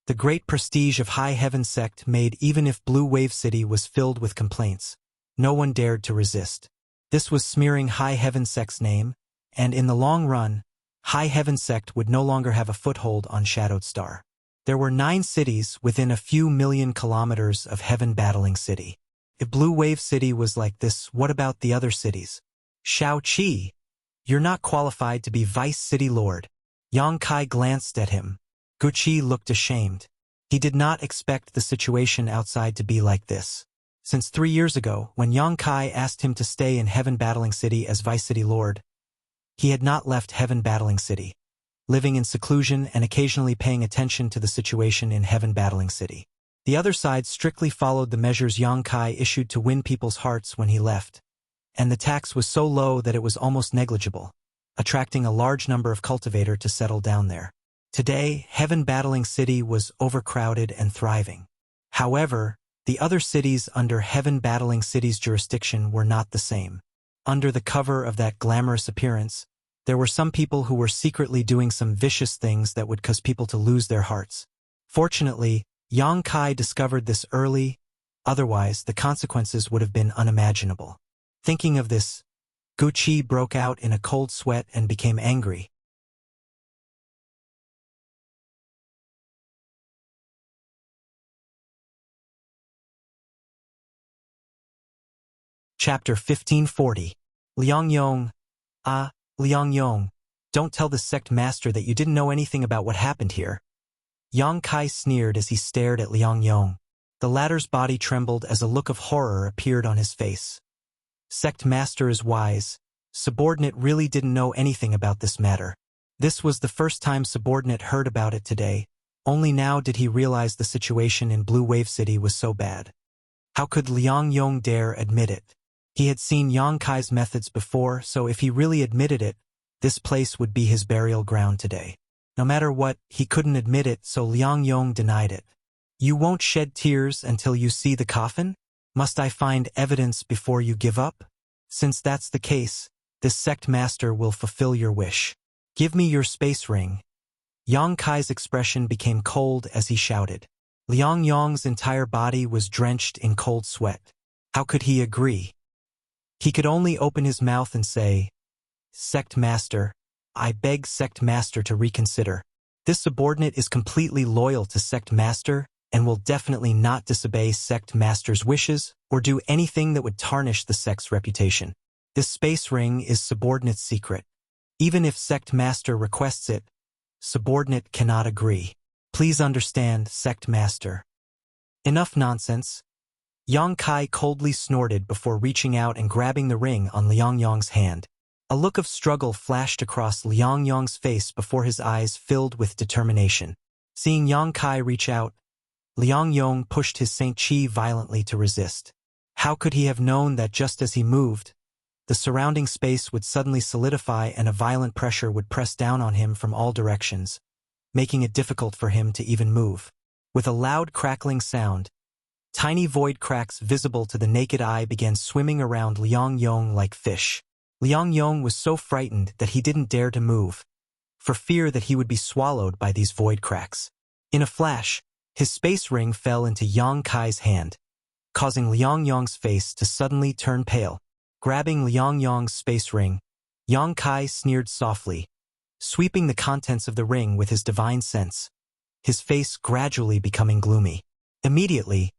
The great prestige of High Heaven Sect made even if Blue Wave City was filled with complaints, no one dared to resist. This was smearing High Heaven Sect's name, and in the long run, High Heaven Sect would no longer have a foothold on Shadowed Star. There were 9 cities within a few million kilometers of Heaven Battling City. If Blue Wave City was like this, what about the other cities? Shao Qi, you're not qualified to be Vice City Lord. Yang Kai glanced at him. Guqi looked ashamed. He did not expect the situation outside to be like this. Since 3 years ago, when Yang Kai asked him to stay in Heaven Battling City as Vice City Lord, he had not left Heaven Battling City, living in seclusion and occasionally paying attention to the situation in Heaven Battling City. The other side strictly followed the measures Yang Kai issued to win people's hearts when he left, and the tax was so low that it was almost negligible, attracting a large number of cultivators to settle down there. Today, Heaven Battling City was overcrowded and thriving. However, the other cities under Heaven Battling City's jurisdiction were not the same. Under the cover of that glamorous appearance, there were some people who were secretly doing some vicious things that would cause people to lose their hearts. Fortunately, Yang Kai discovered this early, otherwise the consequences would have been unimaginable. Thinking of this, Wuxia broke out in a cold sweat and became angry. Chapter 1540. Liang Yong. Liang Yong, don't tell the sect master that you didn't know anything about what happened here. Yang Kai sneered as he stared at Liang Yong. The latter's body trembled as a look of horror appeared on his face. Sect master is wise. Subordinate really didn't know anything about this matter. This was the first time subordinate heard about it today. Only now did he realize the situation in Blue Wave City was so bad. How could Liang Yong dare admit it? He had seen Yang Kai's methods before, so if he really admitted it, this place would be his burial ground today. No matter what, he couldn't admit it, so Liang Yong denied it. You won't shed tears until you see the coffin? Must I find evidence before you give up? Since that's the case, this sect master will fulfill your wish. Give me your space ring. Yang Kai's expression became cold as he shouted. Liang Yong's entire body was drenched in cold sweat. How could he agree? He could only open his mouth and say, Sect Master, I beg Sect Master to reconsider. This subordinate is completely loyal to Sect Master and will definitely not disobey Sect Master's wishes or do anything that would tarnish the sect's reputation. This space ring is subordinate's secret. Even if Sect Master requests it, subordinate cannot agree. Please understand, Sect Master. Enough nonsense. Yang Kai coldly snorted before reaching out and grabbing the ring on Liang Yong's hand. A look of struggle flashed across Liang Yong's face before his eyes filled with determination. Seeing Yang Kai reach out, Liang Yong pushed his Saint Chi violently to resist. How could he have known that just as he moved, the surrounding space would suddenly solidify and a violent pressure would press down on him from all directions, making it difficult for him to even move. With a loud crackling sound, tiny void cracks visible to the naked eye began swimming around Liang Yong like fish. Liang Yong was so frightened that he didn't dare to move, for fear that he would be swallowed by these void cracks. In a flash, his space ring fell into Yang Kai's hand, causing Liang Yong's face to suddenly turn pale. Grabbing Liang Yong's space ring, Yang Kai sneered softly, sweeping the contents of the ring with his divine sense, his face gradually becoming gloomy. Immediately,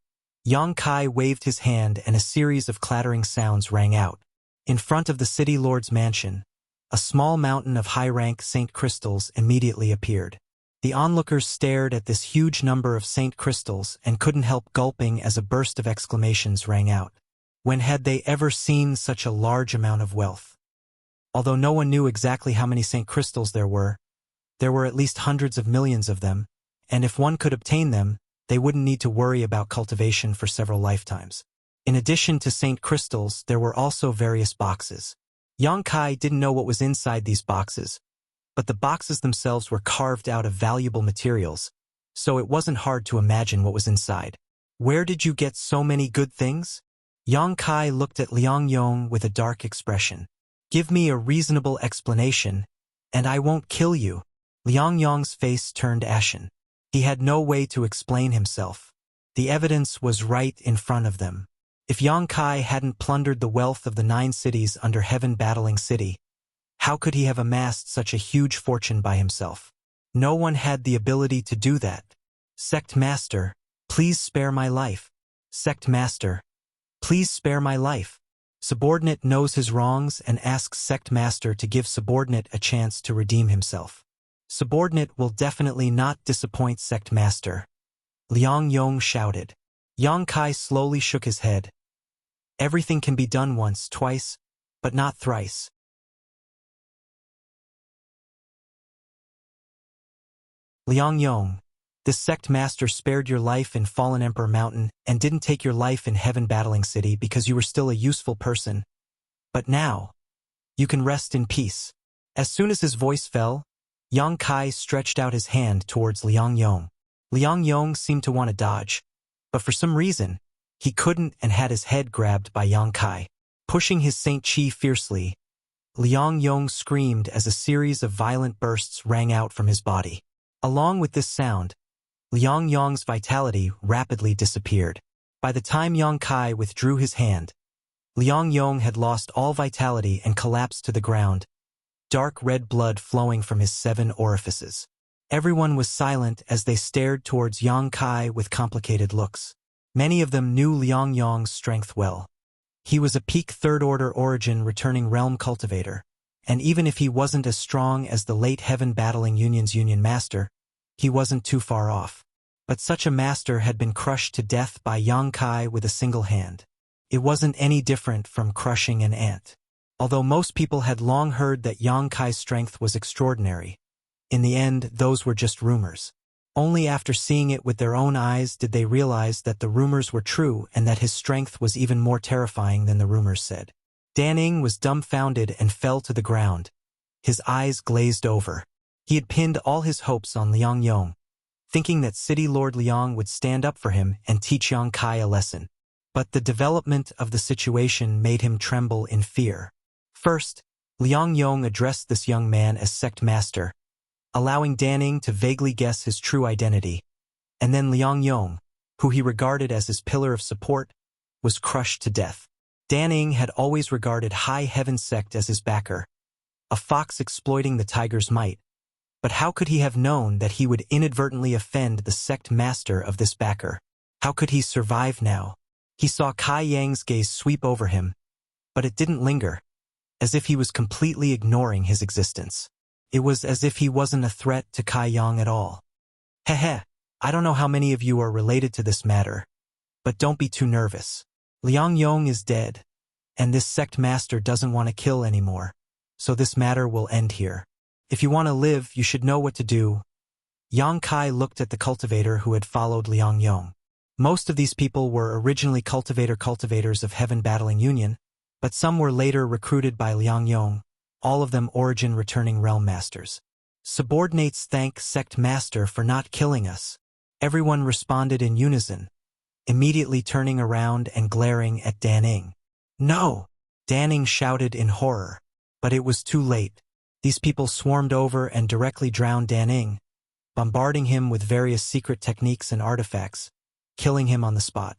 Yang Kai waved his hand and a series of clattering sounds rang out. In front of the city lord's mansion, a small mountain of high-rank Saint crystals immediately appeared. The onlookers stared at this huge number of Saint crystals and couldn't help gulping as a burst of exclamations rang out. When had they ever seen such a large amount of wealth? Although no one knew exactly how many Saint crystals there were at least hundreds of millions of them, and if one could obtain them, they wouldn't need to worry about cultivation for several lifetimes. In addition to Saint crystals, there were also various boxes. Yang Kai didn't know what was inside these boxes, but the boxes themselves were carved out of valuable materials, so it wasn't hard to imagine what was inside. Where did you get so many good things? Yang Kai looked at Liang Yong with a dark expression. Give me a reasonable explanation, and I won't kill you. Liang Yong's face turned ashen. He had no way to explain himself. The evidence was right in front of them. If Yang Kai hadn't plundered the wealth of the 9 cities under Heaven Battling City, how could he have amassed such a huge fortune by himself? No one had the ability to do that. Sect Master, please spare my life. Sect Master, please spare my life. Subordinate knows his wrongs and asks Sect Master to give Subordinate a chance to redeem himself. Subordinate will definitely not disappoint Sect Master. Liang Yong shouted. Yang Kai slowly shook his head. Everything can be done once, twice, but not thrice. Liang Yong, this sect master spared your life in Fallen Emperor Mountain and didn't take your life in Heaven Battling City because you were still a useful person. But now, you can rest in peace. As soon as his voice fell, Yang Kai stretched out his hand towards Liang Yong. Liang Yong seemed to want to dodge, but for some reason, he couldn't and had his head grabbed by Yang Kai. Pushing his Saint Chi fiercely, Liang Yong screamed as a series of violent bursts rang out from his body. Along with this sound, Liang Yong's vitality rapidly disappeared. By the time Yang Kai withdrew his hand, Liang Yong had lost all vitality and collapsed to the ground, dark red blood flowing from his 7 orifices. Everyone was silent as they stared towards Yang Kai with complicated looks. Many of them knew Liang Yong's strength well. He was a peak third-order origin returning realm cultivator, and even if he wasn't as strong as the late Heaven Battling Union's Union Master, he wasn't too far off. But such a master had been crushed to death by Yang Kai with a single hand. It wasn't any different from crushing an ant. Although most people had long heard that Yang Kai's strength was extraordinary, in the end, those were just rumors. Only after seeing it with their own eyes did they realize that the rumors were true and that his strength was even more terrifying than the rumors said. Dan Ing was dumbfounded and fell to the ground. His eyes glazed over. He had pinned all his hopes on Liang Yong, thinking that City Lord Liang would stand up for him and teach Yang Kai a lesson. But the development of the situation made him tremble in fear. First, Liang Yong addressed this young man as sect master, allowing Dan Ing to vaguely guess his true identity. And then Liang Yong, who he regarded as his pillar of support, was crushed to death. Dan Ing had always regarded High Heaven Sect as his backer, a fox exploiting the tiger's might. But how could he have known that he would inadvertently offend the sect master of this backer? How could he survive now? He saw Kai Yang's gaze sweep over him, but it didn't linger, as if he was completely ignoring his existence. It was as if he wasn't a threat to Kai Yang at all. Heh, I don't know how many of you are related to this matter, but don't be too nervous. Liang Yong is dead, and this sect master doesn't want to kill anymore, so this matter will end here. If you want to live, you should know what to do. Yang Kai looked at the cultivator who had followed Liang Yong. Most of these people were originally cultivators of Heaven Battling Union, but some were later recruited by Liang Yong, all of them origin returning realm masters. Subordinates thank sect master for not killing us. Everyone responded in unison, immediately turning around and glaring at Dan Ing. No! Dan Ing shouted in horror, but it was too late. These people swarmed over and directly drowned Dan Ing, bombarding him with various secret techniques and artifacts, killing him on the spot.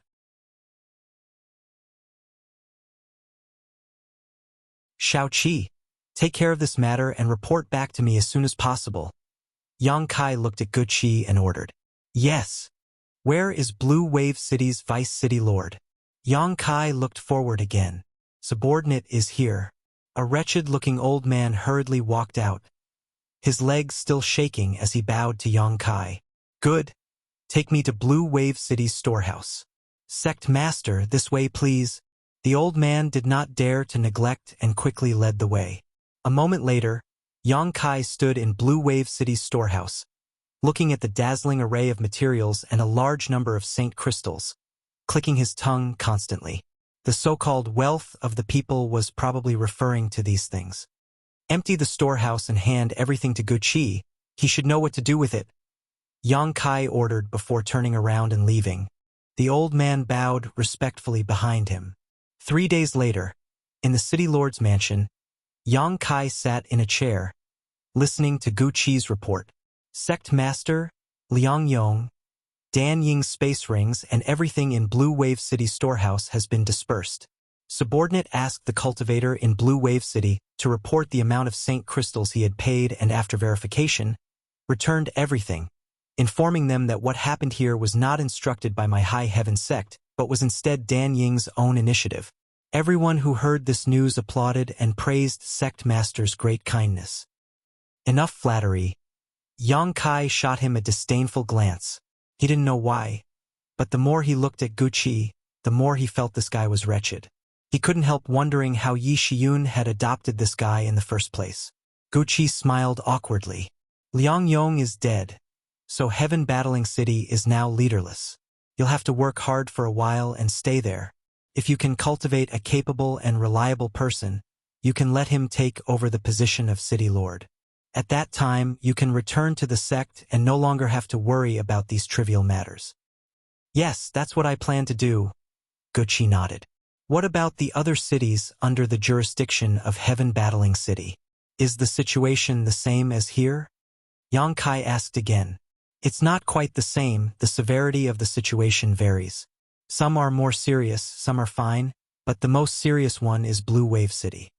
Shao Qi, take care of this matter and report back to me as soon as possible. Yang Kai looked at Gu Qi and ordered. Yes. Where is Blue Wave City's Vice City Lord? Yang Kai looked forward again. Subordinate is here. A wretched-looking old man hurriedly walked out, his legs still shaking as he bowed to Yang Kai. Good. Take me to Blue Wave City's storehouse. Sect Master, this way please. The old man did not dare to neglect and quickly led the way. A moment later, Yang Kai stood in Blue Wave City's storehouse, looking at the dazzling array of materials and a large number of saint crystals, clicking his tongue constantly. The so-called wealth of the people was probably referring to these things. Empty the storehouse and hand everything to Gu Qi. He should know what to do with it. Yang Kai ordered before turning around and leaving. The old man bowed respectfully behind him. 3 days later, in the city lord's mansion, Yang Kai sat in a chair, listening to Gu Qi's report. Sect Master, Liang Yong, Dan Ying's space rings and everything in Blue Wave City's storehouse has been dispersed. Subordinate asked the cultivator in Blue Wave City to report the amount of saint crystals he had paid and after verification, returned everything, informing them that what happened here was not instructed by my High Heaven sect, but was instead Dan Ying's own initiative. Everyone who heard this news applauded and praised Sect Master's great kindness. Enough flattery. Yang Kai shot him a disdainful glance. He didn't know why, but the more he looked at Gu Qi, the more he felt this guy was wretched. He couldn't help wondering how Yi Shiyun had adopted this guy in the first place. Gu Qi smiled awkwardly. Liang Yong is dead, so Heaven Battling City is now leaderless. You'll have to work hard for a while and stay there. If you can cultivate a capable and reliable person, you can let him take over the position of City Lord. At that time, you can return to the sect and no longer have to worry about these trivial matters. Yes, that's what I plan to do. Gu Qi nodded. What about the other cities under the jurisdiction of Heaven Battling City? Is the situation the same as here? Yang Kai asked again. It's not quite the same, the severity of the situation varies. Some are more serious, some are fine, but the most serious one is Blue Wave City.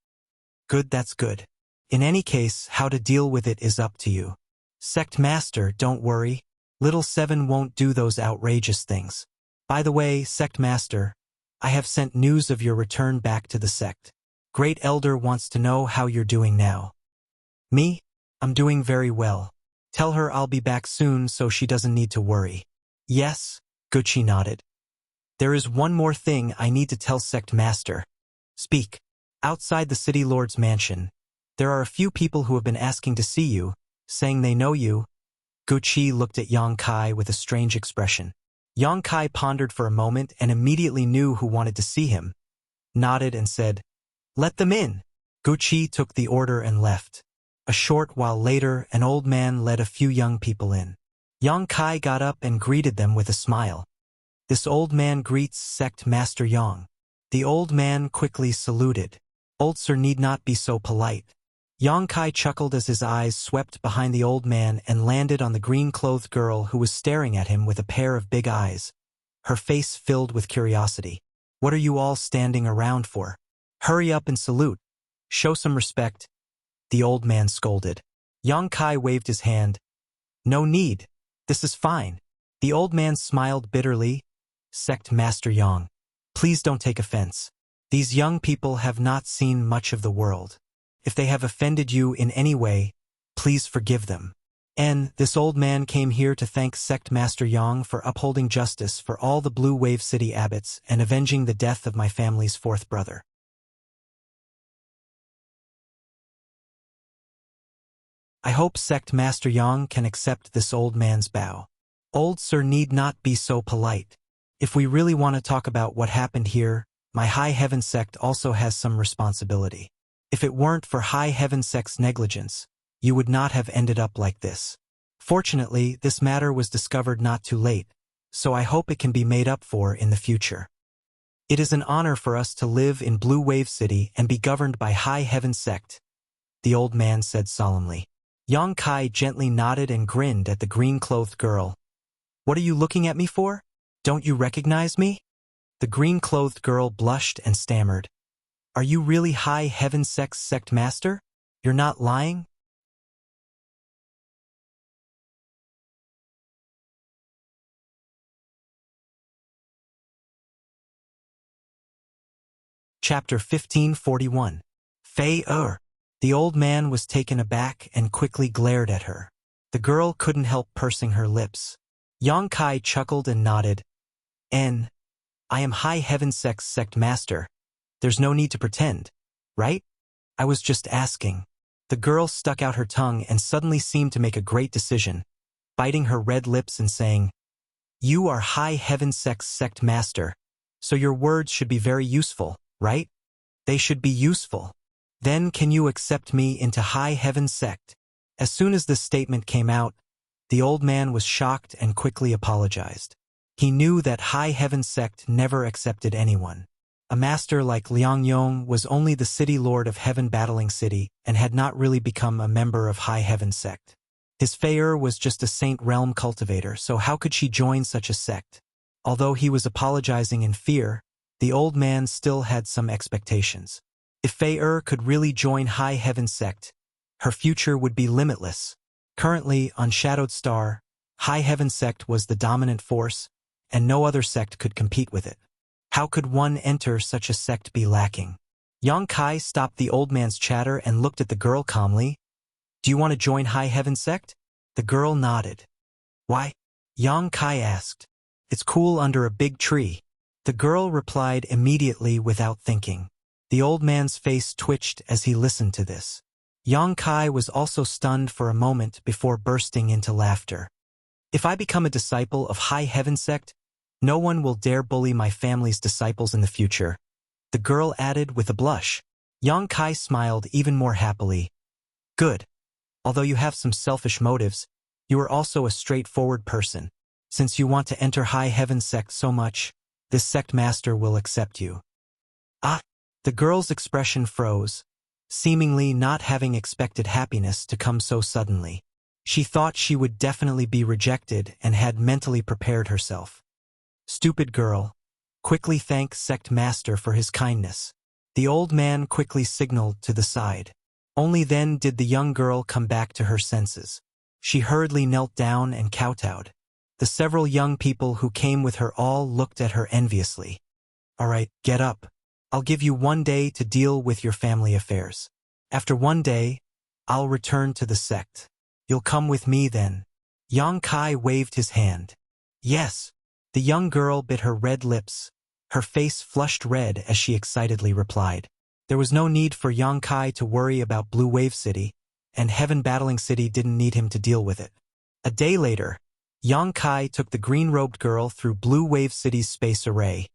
Good, that's good. In any case, how to deal with it is up to you. Sect Master, don't worry. Little Seven won't do those outrageous things. By the way, Sect Master, I have sent news of your return back to the sect. Great Elder wants to know how you're doing now. Me? I'm doing very well. Tell her I'll be back soon so she doesn't need to worry. Yes, Gucci nodded. There is one more thing I need to tell Sect Master. Speak. Outside the City Lord's mansion, there are a few people who have been asking to see you, saying they know you. Gucci looked at Yang Kai with a strange expression. Yang Kai pondered for a moment and immediately knew who wanted to see him, nodded and said, "Let them in." Gucci took the order and left. A short while later, an old man led a few young people in. Yang Kai got up and greeted them with a smile. This old man greets Sect Master Yang. The old man quickly saluted. Old sir need not be so polite. Yang Kai chuckled as his eyes swept behind the old man and landed on the green-clothed girl who was staring at him with a pair of big eyes, her face filled with curiosity. What are you all standing around for? Hurry up and salute. Show some respect. The old man scolded. Yang Kai waved his hand. No need. This is fine. The old man smiled bitterly. Sect Master Yang, please don't take offense. These young people have not seen much of the world. If they have offended you in any way, please forgive them. And this old man came here to thank Sect Master Yang for upholding justice for all the Blue Wave City abbots and avenging the death of my family's fourth brother. I hope Sect Master Yang can accept this old man's bow. Old sir need not be so polite. If we really want to talk about what happened here, my High Heaven sect also has some responsibility. If it weren't for High Heaven sect's negligence, you would not have ended up like this. Fortunately, this matter was discovered not too late, so I hope it can be made up for in the future. It is an honor for us to live in Blue Wave City and be governed by High Heaven sect, the old man said solemnly. Yang Kai gently nodded and grinned at the green-clothed girl. What are you looking at me for? Don't you recognize me? The green-clothed girl blushed and stammered. Are you really High Heaven sect's sect master? You're not lying? Chapter 1541. Fei-er. The old man was taken aback and quickly glared at her. The girl couldn't help pursing her lips. Yang Kai chuckled and nodded. I am High Heaven sect's sect master. There's no need to pretend, right? I was just asking. The girl stuck out her tongue and suddenly seemed to make a great decision, biting her red lips and saying, You are High Heaven sect's sect master, so your words should be very useful, right? They should be useful. Then can you accept me into High Heaven sect? As soon as this statement came out, the old man was shocked and quickly apologized. He knew that High Heaven sect never accepted anyone. A master like Liang Yong was only the city lord of Heaven Battling City and had not really become a member of High Heaven sect. His Fei-er was just a Saint Realm cultivator, so how could she join such a sect? Although he was apologizing in fear, the old man still had some expectations. If Fei-er could really join High Heaven sect, her future would be limitless. Currently, on Shadowed Star, High Heaven sect was the dominant force, and no other sect could compete with it. How could one enter such a sect be lacking? Yang Kai stopped the old man's chatter and looked at the girl calmly. Do you want to join High Heaven sect? The girl nodded. Why? Yang Kai asked. It's cool under a big tree. The girl replied immediately without thinking. The old man's face twitched as he listened to this. Yang Kai was also stunned for a moment before bursting into laughter. If I become a disciple of High Heaven sect, no one will dare bully my family's disciples in the future, the girl added with a blush. Yang Kai smiled even more happily. Good. Although you have some selfish motives, you are also a straightforward person. Since you want to enter High Heaven sect so much, this sect master will accept you. Ah! The girl's expression froze, seemingly not having expected happiness to come so suddenly. She thought she would definitely be rejected and had mentally prepared herself. Stupid girl. Quickly thank sect master for his kindness. The old man quickly signaled to the side. Only then did the young girl come back to her senses. She hurriedly knelt down and kowtowed. The several young people who came with her all looked at her enviously. All right, get up. I'll give you 1 day to deal with your family affairs. After 1 day, I'll return to the sect. You'll come with me then. Yang Kai waved his hand. Yes. The young girl bit her red lips. Her face flushed red as she excitedly replied. There was no need for Yang Kai to worry about Blue Wave City, and Heaven Battling City didn't need him to deal with it. A day later, Yang Kai took the green-robed girl through Blue Wave City's space array,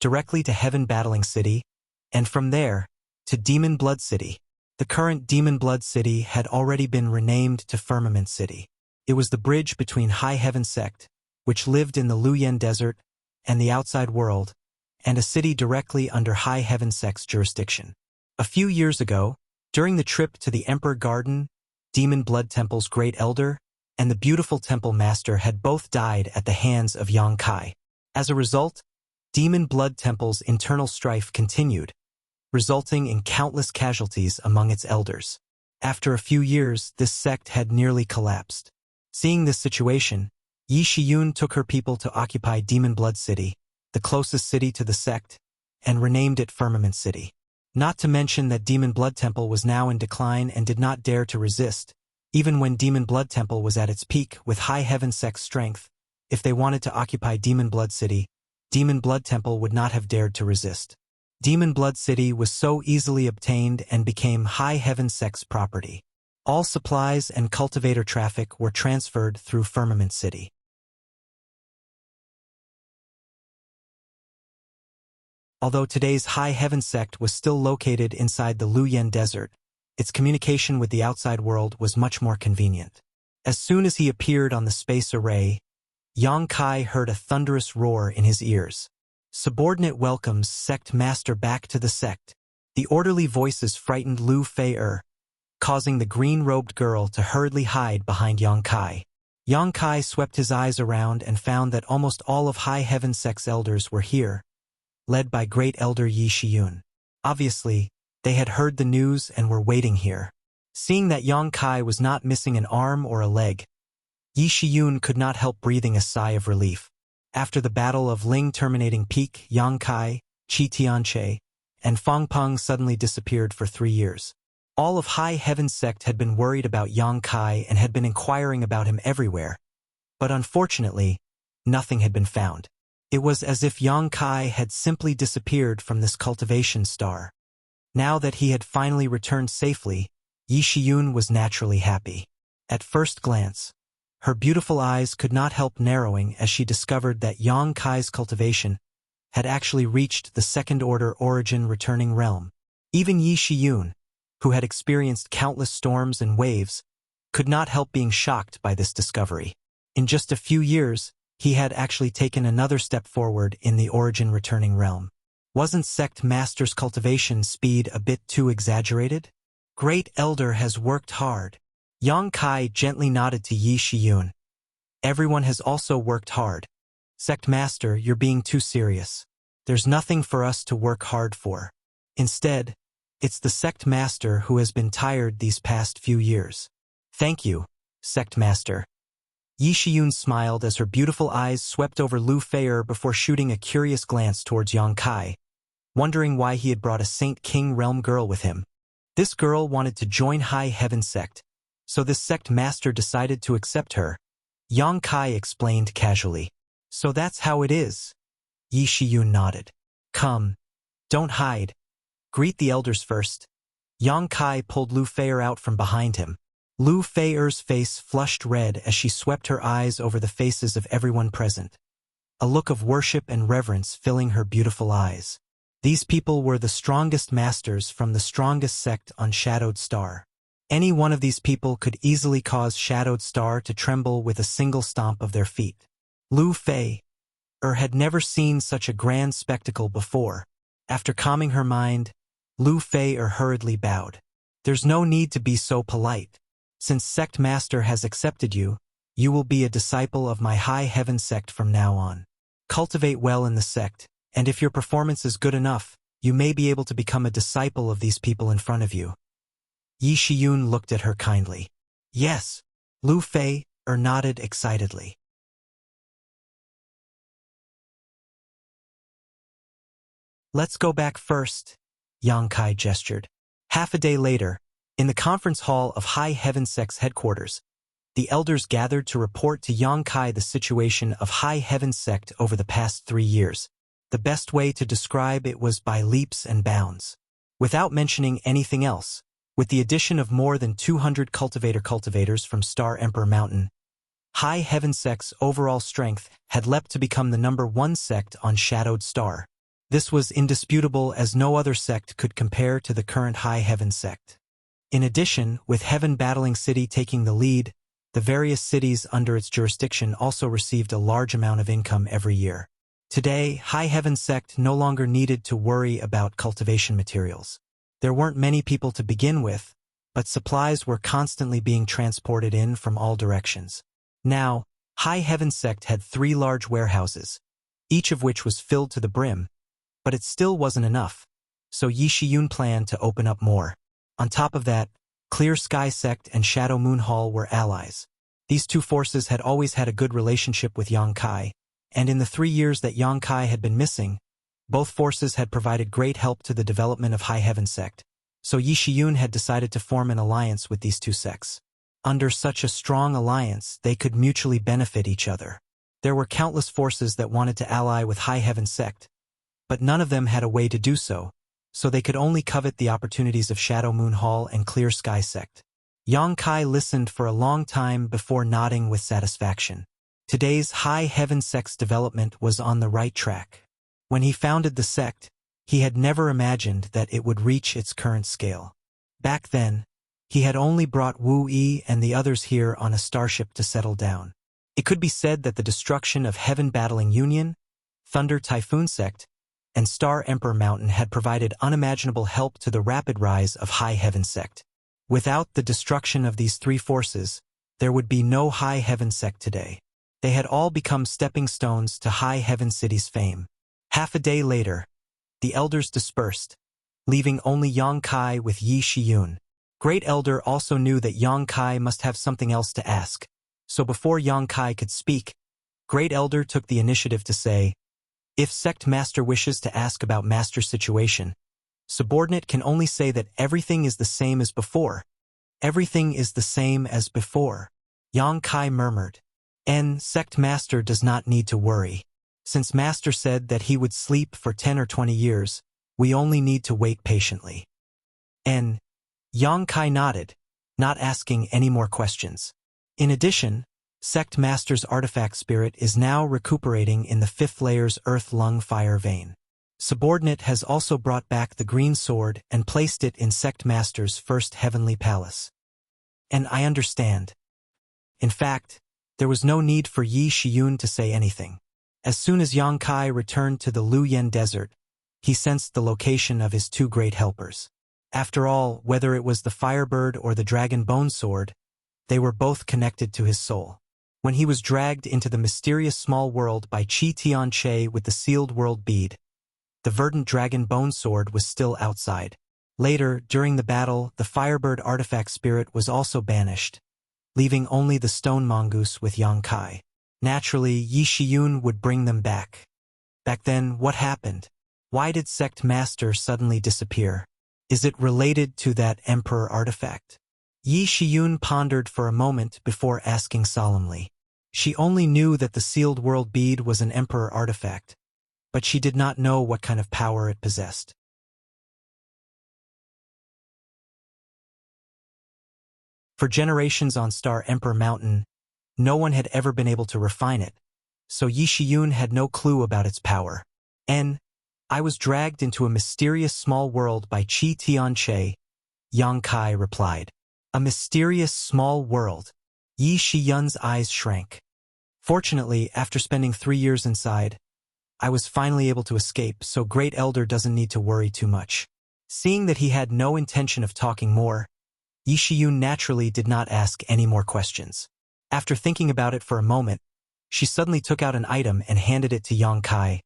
directly to Heaven Battling City, and from there, to Demon Blood City. The current Demon Blood City had already been renamed to Firmament City. It was the bridge between High Heaven Sect, which lived in the Luyen Desert, and the outside world, and a city directly under High Heaven Sect's jurisdiction. A few years ago, during the trip to the Emperor Garden, Demon Blood Temple's Great Elder and the beautiful Temple Master had both died at the hands of Yang Kai. As a result, Demon Blood Temple's internal strife continued, resulting in countless casualties among its elders. After a few years, this sect had nearly collapsed. Seeing this situation, Yi Shiyun took her people to occupy Demon Blood City, the closest city to the sect, and renamed it Firmament City. Not to mention that Demon Blood Temple was now in decline and did not dare to resist, even when Demon Blood Temple was at its peak with High Heaven Sect's strength. If they wanted to occupy Demon Blood City, Demon Blood Temple would not have dared to resist. Demon Blood City was so easily obtained and became High Heaven Sect's property. All supplies and cultivator traffic were transferred through Firmament City. Although today's High Heaven Sect was still located inside the Luyen Desert, its communication with the outside world was much more convenient. As soon as he appeared on the space array, Yang Kai heard a thunderous roar in his ears. Subordinate welcomes Sect Master back to the sect. The orderly voices frightened Lu Fei, causing the green-robed girl to hurriedly hide behind Yang Kai. Yang Kai swept his eyes around and found that almost all of High Heaven Sect's elders were here, led by Great Elder Yi Shiyun. Obviously, they had heard the news and were waiting here. Seeing that Yang Kai was not missing an arm or a leg, Yi Shiyun could not help breathing a sigh of relief. After the Battle of Ling Terminating Peak, Yang Kai, Qi Tianche, and Fang Peng suddenly disappeared for 3 years. All of High Heaven Sect had been worried about Yang Kai and had been inquiring about him everywhere. But unfortunately, nothing had been found. It was as if Yang Kai had simply disappeared from this cultivation star. Now that he had finally returned safely, Yi Shiyun was naturally happy. At first glance, her beautiful eyes could not help narrowing as she discovered that Yang Kai's cultivation had actually reached the second-order origin returning realm. Even Yi Shiyun, who had experienced countless storms and waves, could not help being shocked by this discovery. In just a few years, he had actually taken another step forward in the origin returning realm. Wasn't Sect Master's cultivation speed a bit too exaggerated? Great Elder has worked hard. Yang Kai gently nodded to Yi Shiyun. Everyone has also worked hard. Sect Master, you're being too serious. There's nothing for us to work hard for. Instead, it's the Sect Master who has been tired these past few years. Thank you, Sect Master. Yi Shiyun smiled as her beautiful eyes swept over Lu Fei before shooting a curious glance towards Yang Kai, wondering why he had brought a Saint King Realm girl with him. This girl wanted to join High Heaven Sect, so this Sect Master decided to accept her. Yang Kai explained casually. So that's how it is. Yi Shiyun nodded. Come. Don't hide. Greet the elders first. Yang Kai pulled Lu Fei out from behind him. Lu Fei's face flushed red as she swept her eyes over the faces of everyone present, a look of worship and reverence filling her beautiful eyes. These people were the strongest masters from the strongest sect on Shadowed Star. Any one of these people could easily cause Shadowed Star to tremble with a single stomp of their feet. Lu Fei had never seen such a grand spectacle before. After calming her mind, Lu Fei hurriedly bowed. There's no need to be so polite. Since Sect Master has accepted you, you will be a disciple of my High Heaven sect from now on. Cultivate well in the sect, and if your performance is good enough, you may be able to become a disciple of these people in front of you. Yi Shiyun looked at her kindly. Yes, Lu Fei nodded excitedly. Let's go back first, Yang Kai gestured. Half a day later, in the conference hall of High Heaven Sect's headquarters, the elders gathered to report to Yang Kai the situation of High Heaven Sect over the past 3 years. The best way to describe it was by leaps and bounds. Without mentioning anything else, with the addition of more than 200 cultivators from Star Emperor Mountain, High Heaven Sect's overall strength had leapt to become the #1 sect on Shadowed Star. This was indisputable, as no other sect could compare to the current High Heaven Sect. In addition, with Heaven Battling City taking the lead, the various cities under its jurisdiction also received a large amount of income every year. Today, High Heaven Sect no longer needed to worry about cultivation materials. There weren't many people to begin with, but supplies were constantly being transported in from all directions. Now, High Heaven Sect had 3 large warehouses, each of which was filled to the brim, but it still wasn't enough, so Yi Shiyun planned to open up more. On top of that, Clear Sky Sect and Shadow Moon Hall were allies. These 2 forces had always had a good relationship with Yang Kai, and in the 3 years that Yang Kai had been missing, both forces had provided great help to the development of High Heaven Sect, so Yi Shiyun had decided to form an alliance with these 2 sects. Under such a strong alliance, they could mutually benefit each other. There were countless forces that wanted to ally with High Heaven Sect, but none of them had a way to do so they could only covet the opportunities of Shadow Moon Hall and Clear Sky Sect. Yang Kai listened for a long time before nodding with satisfaction. Today's High Heaven Sect's development was on the right track. When he founded the sect, he had never imagined that it would reach its current scale. Back then, he had only brought Wu Yi and the others here on a starship to settle down. It could be said that the destruction of Heaven Battling Union, Thunder Typhoon Sect, and Star Emperor Mountain had provided unimaginable help to the rapid rise of High Heaven Sect. Without the destruction of these 3 forces, there would be no High Heaven Sect today. They had all become stepping stones to High Heaven City's fame. Half a day later, the elders dispersed, leaving only Yang Kai with Yi Shiyun. Great Elder also knew that Yang Kai must have something else to ask, so before Yang Kai could speak, Great Elder took the initiative to say, "If Sect Master wishes to ask about Master's situation, subordinate can only say that everything is the same as before." Everything is the same as before, Yang Kai murmured. Sect Master does not need to worry. Since Master said that he would sleep for 10 or 20 years, we only need to wait patiently. Yang Kai nodded, not asking any more questions. In addition, Sect Master's artifact spirit is now recuperating in the 5th layer's Earth Lung Fire Vein. Subordinate has also brought back the green sword and placed it in Sect Master's first heavenly palace. I understand. In fact, there was no need for Yi Shiyun to say anything. As soon as Yang Kai returned to the Luyen Desert, he sensed the location of his 2 great helpers. After all, whether it was the Firebird or the Dragon Bone Sword, they were both connected to his soul. When he was dragged into the mysterious small world by Qi Tianche with the sealed world bead, the verdant Dragon Bone Sword was still outside. Later, during the battle, the Firebird artifact spirit was also banished, leaving only the stone mongoose with Yang Kai. Naturally, Yi Shiyun would bring them back. Back then, what happened? Why did Sect Master suddenly disappear? Is it related to that Emperor artifact? Yi Shiyun pondered for a moment before asking solemnly. She only knew that the sealed world bead was an Emperor artifact, but she did not know what kind of power it possessed. For generations on Star Emperor Mountain, no one had ever been able to refine it, so Yi Shiyun had no clue about its power. I was dragged into a mysterious small world by Qi Tianche, Yang Kai replied. A mysterious small world. Yi Shiyun's eyes shrank. Fortunately, after spending 3 years inside, I was finally able to escape, so Great Elder doesn't need to worry too much. Seeing that he had no intention of talking more, Yi Shiyun naturally did not ask any more questions. After thinking about it for a moment, she suddenly took out an item and handed it to Yang Kai.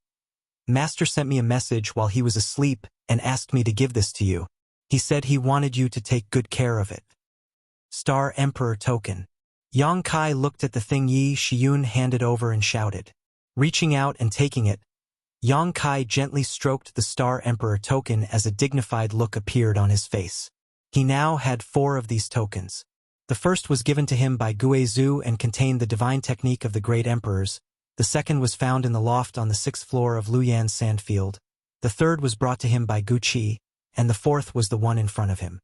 Master sent me a message while he was asleep and asked me to give this to you. He said he wanted you to take good care of it. Star Emperor Token. Yang Kai looked at the thing Yi Shiyun handed over and shouted. Reaching out and taking it, Yang Kai gently stroked the Star Emperor token as a dignified look appeared on his face. He now had 4 of these tokens. The first was given to him by Guizhu and contained the divine technique of the great emperors. The second was found in the loft on the 6th floor of Luyan's sandfield. The third was brought to him by Gu Qi, and the fourth was the one in front of him.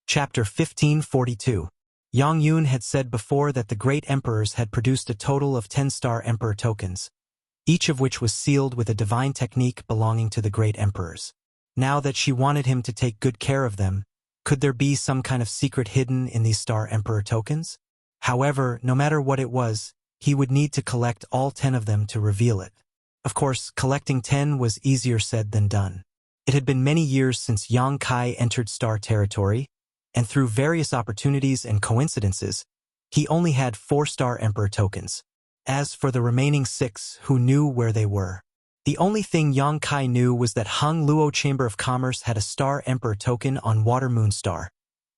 Chapter 1542. Yang Yun had said before that the great emperors had produced a total of 10 Star Emperor tokens, each of which was sealed with a divine technique belonging to the great emperors. Now that she wanted him to take good care of them, could there be some kind of secret hidden in these Star Emperor tokens? However, no matter what it was, he would need to collect all 10 of them to reveal it. Of course, collecting 10 was easier said than done. It had been many years since Yang Kai entered Star territory, and through various opportunities and coincidences, he only had 4 Star Emperor tokens. As for the remaining 6, who knew where they were? The only thing Yang Kai knew was that Hung Luo Chamber of Commerce had a Star Emperor token on Water Moon Star,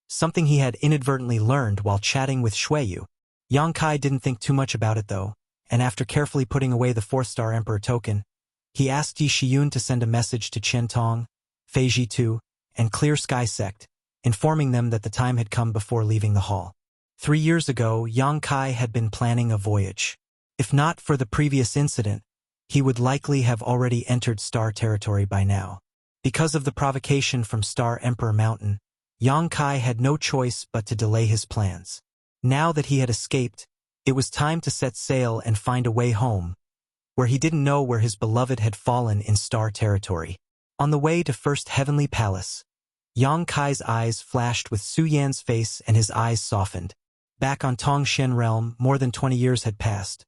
something he had inadvertently learned while chatting with Shuiyu. Yang Kai didn't think too much about it though, and after carefully putting away the 4th Star Emperor token, he asked Yi Shiyun to send a message to Chen Tong, Feiji Tu, and Clear Sky Sect, informing them that the time had come before leaving the hall. 3 years ago, Yang Kai had been planning a voyage. If not for the previous incident, he would likely have already entered Star territory by now. Because of the provocation from Star Emperor Mountain, Yang Kai had no choice but to delay his plans. Now that he had escaped, it was time to set sail and find a way home, where he didn't know where his beloved had fallen in Star territory. On the way to First Heavenly Palace, Yang Kai's eyes flashed with Su Yan's face and his eyes softened. Back on Tongshen realm, more than 20 years had passed.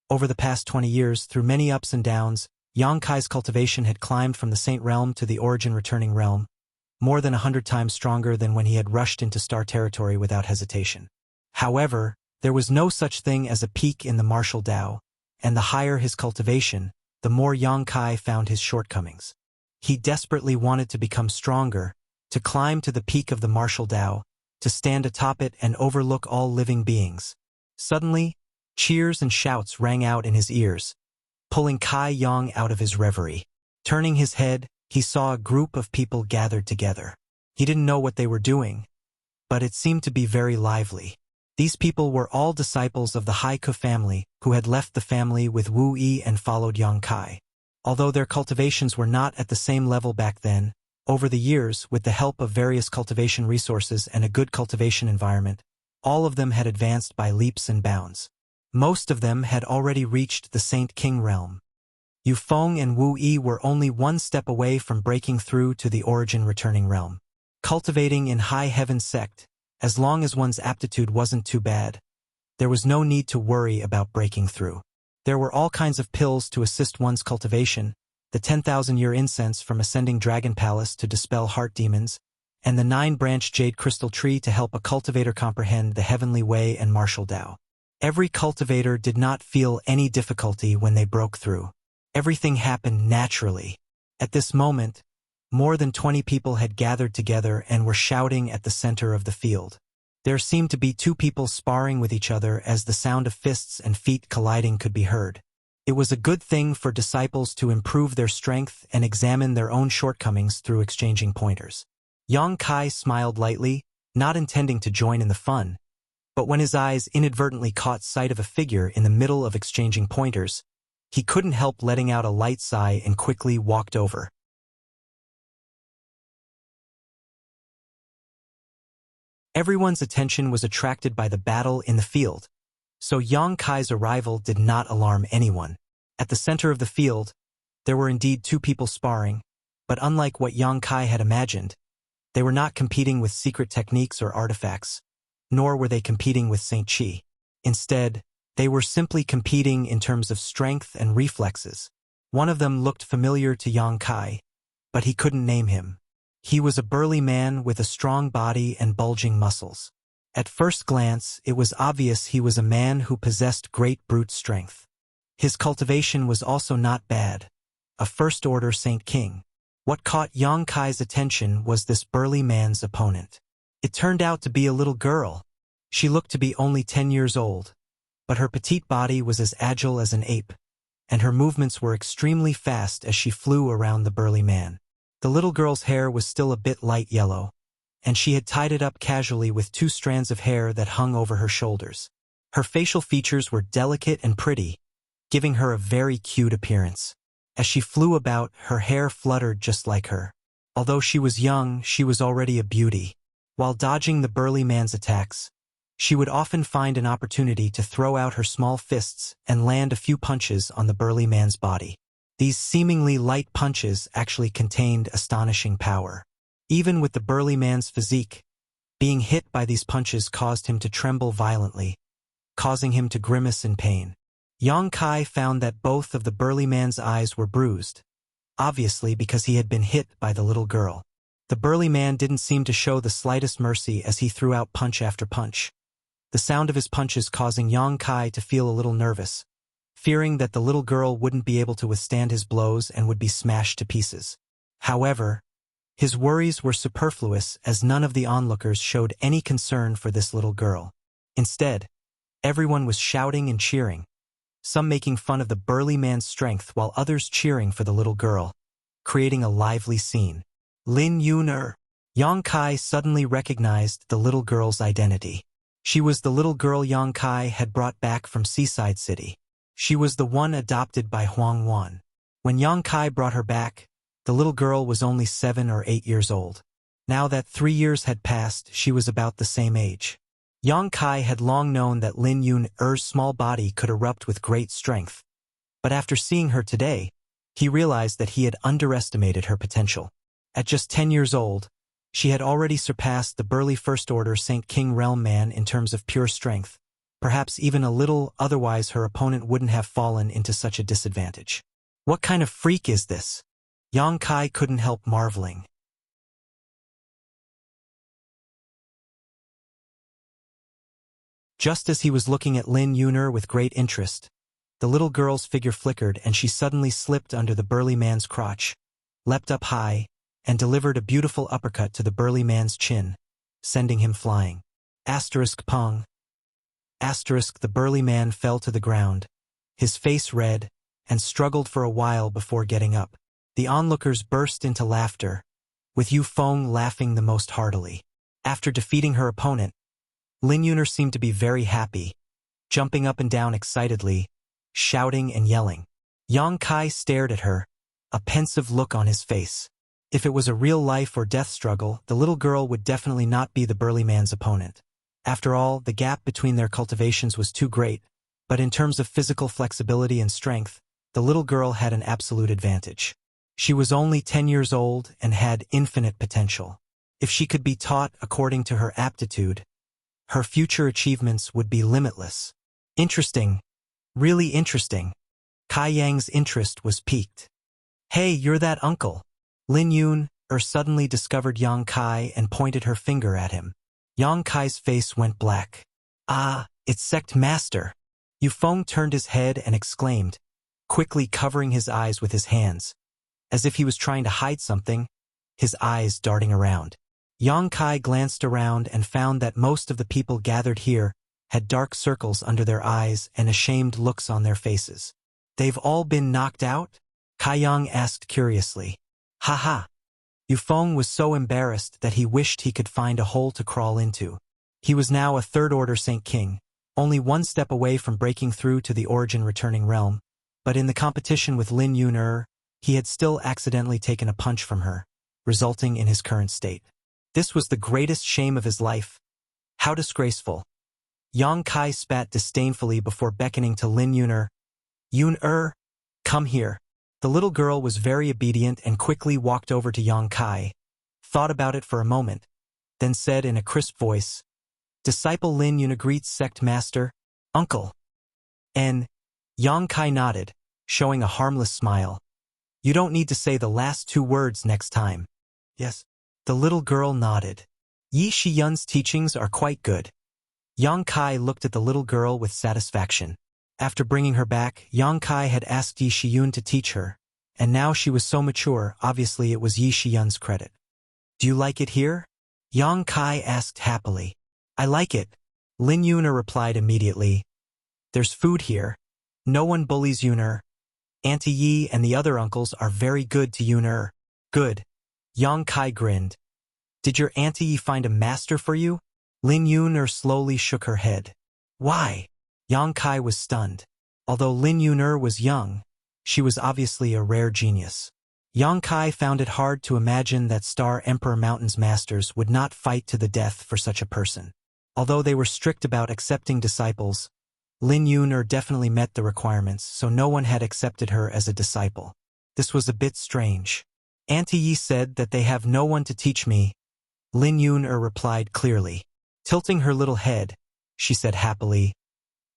Over the past 20 years, through many ups and downs, Yang Kai's cultivation had climbed from the Saint realm to the Origin Returning realm, more than 100 times stronger than when he had rushed into Star territory without hesitation. However, there was no such thing as a peak in the martial Tao, and the higher his cultivation, the more Yang Kai found his shortcomings. He desperately wanted to become stronger, to climb to the peak of the martial Tao, to stand atop it and overlook all living beings. Suddenly, cheers and shouts rang out in his ears, pulling Kai Yang out of his reverie. Turning his head, he saw a group of people gathered together. He didn't know what they were doing, but it seemed to be very lively. These people were all disciples of the Haiku family who had left the family with Wu Yi and followed Yang Kai. Although their cultivations were not at the same level back then, over the years, with the help of various cultivation resources and a good cultivation environment, all of them had advanced by leaps and bounds. Most of them had already reached the Saint King realm. Yu Feng and Wu Yi were only one step away from breaking through to the Origin Returning realm. Cultivating in High Heaven sect, as long as one's aptitude wasn't too bad, there was no need to worry about breaking through. There were all kinds of pills to assist one's cultivation, the 10,000-year incense from Ascending Dragon Palace to dispel heart demons, and the 9-branch jade crystal tree to help a cultivator comprehend the heavenly way and martial Tao. Every cultivator did not feel any difficulty when they broke through. Everything happened naturally. At this moment, more than 20 people had gathered together and were shouting at the center of the field. There seemed to be 2 people sparring with each other as the sound of fists and feet colliding could be heard. It was a good thing for disciples to improve their strength and examine their own shortcomings through exchanging pointers. Yang Kai smiled lightly, not intending to join in the fun, but when his eyes inadvertently caught sight of a figure in the middle of exchanging pointers, he couldn't help letting out a light sigh and quickly walked over. Everyone's attention was attracted by the battle in the field, so Yang Kai's arrival did not alarm anyone. At the center of the field, there were indeed 2 people sparring, but unlike what Yang Kai had imagined, they were not competing with secret techniques or artifacts, nor were they competing with Saint Chi. Instead, They were simply competing in terms of strength and reflexes. One of them looked familiar to Yang Kai, but he couldn't name him. He was a burly man with a strong body and bulging muscles. At first glance, it was obvious he was a man who possessed great brute strength. His cultivation was also not bad, a first-order Saint King. What caught Yang Kai's attention was this burly man's opponent. It turned out to be a little girl. She looked to be only 10 years old, but her petite body was as agile as an ape, and her movements were extremely fast as she flew around the burly man. The little girl's hair was still a bit light yellow, and she had tied it up casually with 2 strands of hair that hung over her shoulders. Her facial features were delicate and pretty, giving her a very cute appearance. As she flew about, her hair fluttered just like her. Although she was young, she was already a beauty. While dodging the burly man's attacks, she would often find an opportunity to throw out her small fists and land a few punches on the burly man's body. These seemingly light punches actually contained astonishing power. Even with the burly man's physique, being hit by these punches caused him to tremble violently, causing him to grimace in pain. Yang Kai found that both of the burly man's eyes were bruised, obviously because he had been hit by the little girl. The burly man didn't seem to show the slightest mercy as he threw out punch after punch, the sound of his punches causing Yang Kai to feel a little nervous, fearing that the little girl wouldn't be able to withstand his blows and would be smashed to pieces. However, his worries were superfluous as none of the onlookers showed any concern for this little girl. Instead, everyone was shouting and cheering, some making fun of the burly man's strength while others cheering for the little girl, creating a lively scene. Lin Yun. Yang Kai suddenly recognized the little girl's identity. She was the little girl Yang Kai had brought back from Seaside City. She was the one adopted by Huang Wan. When Yang Kai brought her back, the little girl was only 7 or 8 years old. Now that 3 years had passed, she was about the same age. Yang Kai had long known that Lin Yun's small body could erupt with great strength, but after seeing her today, he realized that he had underestimated her potential. At just 10 years old, she had already surpassed the burly first-order Saint King realm man in terms of pure strength, perhaps even a little, otherwise her opponent wouldn't have fallen into such a disadvantage. What kind of freak is this? Yang Kai couldn't help marveling. Just as he was looking at Lin Yun with great interest, the little girl's figure flickered and she suddenly slipped under the burly man's crotch, leapt up high, and delivered a beautiful uppercut to the burly man's chin, sending him flying. Pong. The burly man fell to the ground, his face red, and struggled for a while before getting up. The onlookers burst into laughter, with Yu Feng laughing the most heartily. After defeating her opponent, Lin Yun seemed to be very happy, jumping up and down excitedly, shouting and yelling. Yang Kai stared at her, a pensive look on his face. If it was a real life or death struggle, the little girl would definitely not be the burly man's opponent. After all, the gap between their cultivations was too great, but in terms of physical flexibility and strength, the little girl had an absolute advantage. She was only 10 years old and had infinite potential. If she could be taught according to her aptitude, her future achievements would be limitless. Interesting. Really interesting. Kai Yang's interest was piqued. Hey, you're that uncle. Lin Yun suddenly discovered Yang Kai and pointed her finger at him. Yang Kai's face went black. Ah, it's Sect Master. Yu Feng turned his head and exclaimed, quickly covering his eyes with his hands, as if he was trying to hide something, his eyes darting around. Yang Kai glanced around and found that most of the people gathered here had dark circles under their eyes and ashamed looks on their faces. They've all been knocked out? Kai Yang asked curiously. Haha. Yu Feng was so embarrassed that he wished he could find a hole to crawl into. He was now a third-order Saint King, only one step away from breaking through to the origin-returning realm, but in the competition with Lin Yun, he had still accidentally taken a punch from her, resulting in his current state. This was the greatest shame of his life. How disgraceful. Yang Kai spat disdainfully before beckoning to Lin Yun. Yun, come here. The little girl was very obedient and quickly walked over to Yang Kai, thought about it for a moment, then said in a crisp voice, Disciple Lin Yun greets Sect Master, Uncle. And Yang Kai nodded, showing a harmless smile. You don't need to say the last 2 words next time. Yes. The little girl nodded. Yi Shiyun's teachings are quite good. Yang Kai looked at the little girl with satisfaction. After bringing her back, Yang Kai had asked Yi Shiyun to teach her, and now she was so mature, obviously it was Yi Shiyun's credit. Do you like it here? Yang Kai asked happily. I like it. Lin Yuner replied immediately. There's food here. No one bullies Yuner. Auntie Yi and the other uncles are very good to Yuner. Good. Yang Kai grinned. Did your Auntie Yi find a master for you? Lin Yuner slowly shook her head. Why? Yang Kai was stunned. Although Lin Yuner was young, she was obviously a rare genius. Yang Kai found it hard to imagine that Star Emperor Mountain's masters would not fight to the death for such a person. Although they were strict about accepting disciples, Lin Yuner definitely met the requirements, so no one had accepted her as a disciple. This was a bit strange. Auntie Yi said that they have no one to teach me. Lin Yuner replied clearly. Tilting her little head, she said happily,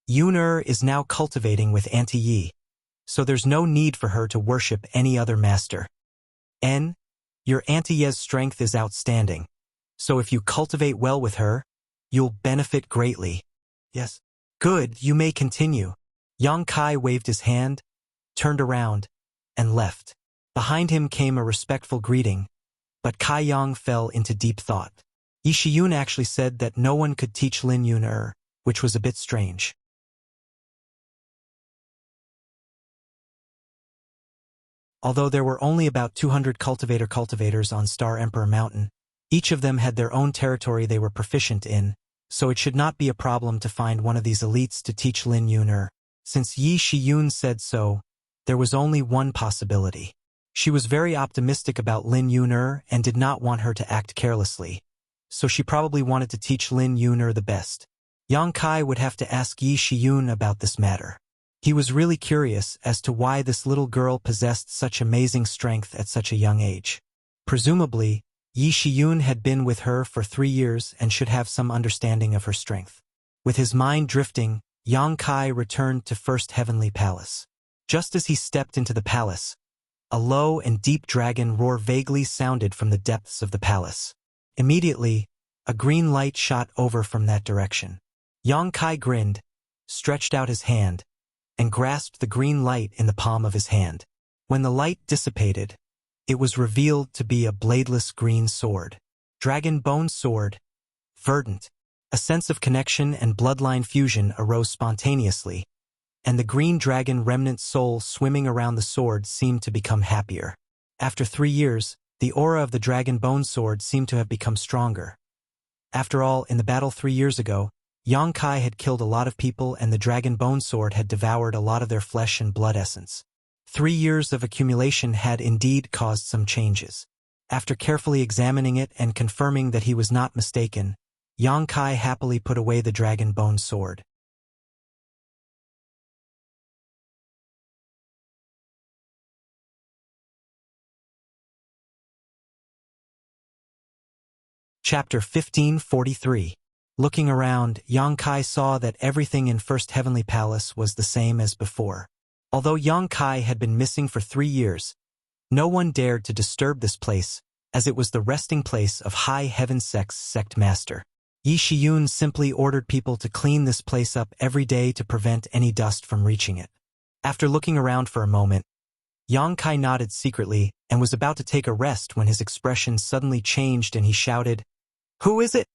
Yuner is now cultivating with Auntie Yi, so there's no need for her to worship any other master. N, your Auntie Yi's strength is outstanding, so if you cultivate well with her, you'll benefit greatly. Yes. Good, you may continue. Yang Kai waved his hand, turned around, and left. Behind him came a respectful greeting, but Kai Yang fell into deep thought. Yi Shiyun actually said that no one could teach Lin Yuner, which was a bit strange. Although there were only about 200 cultivators on Star Emperor Mountain, each of them had their own territory they were proficient in, so it should not be a problem to find one of these elites to teach Lin Yuner. Since Yi Shiyun said so, there was only one possibility. She was very optimistic about Lin Yuner and did not want her to act carelessly, so she probably wanted to teach Lin Yuner the best. Yang Kai would have to ask Yi Shiyun about this matter. He was really curious as to why this little girl possessed such amazing strength at such a young age. Presumably, Yi Shiyun had been with her for 3 years and should have some understanding of her strength. With his mind drifting, Yang Kai returned to First Heavenly Palace. Just as he stepped into the palace, a low and deep dragon roar vaguely sounded from the depths of the palace. Immediately, a green light shot over from that direction. Yang Kai grinned, stretched out his hand, and grasped the green light in the palm of his hand. When the light dissipated, it was revealed to be a bladeless green sword. Dragon Bone Sword. Verdant. A sense of connection and bloodline fusion arose spontaneously, and the green dragon remnant soul swimming around the sword seemed to become happier. After 3 years, the aura of the Dragon Bone Sword seemed to have become stronger. After all, in the battle 3 years ago, Yang Kai had killed a lot of people and the Dragon Bone Sword had devoured a lot of their flesh and blood essence. 3 years of accumulation had indeed caused some changes. After carefully examining it and confirming that he was not mistaken, Yang Kai happily put away the Dragon Bone Sword. Chapter 1543. Looking around, Yang Kai saw that everything in First Heavenly Palace was the same as before. Although Yang Kai had been missing for 3 years, no one dared to disturb this place, as it was the resting place of High Heaven Sect's sect master. Yi Shiyun simply ordered people to clean this place up every day to prevent any dust from reaching it. After looking around for a moment, Yang Kai nodded secretly and was about to take a rest when his expression suddenly changed and he shouted, "Who is it?"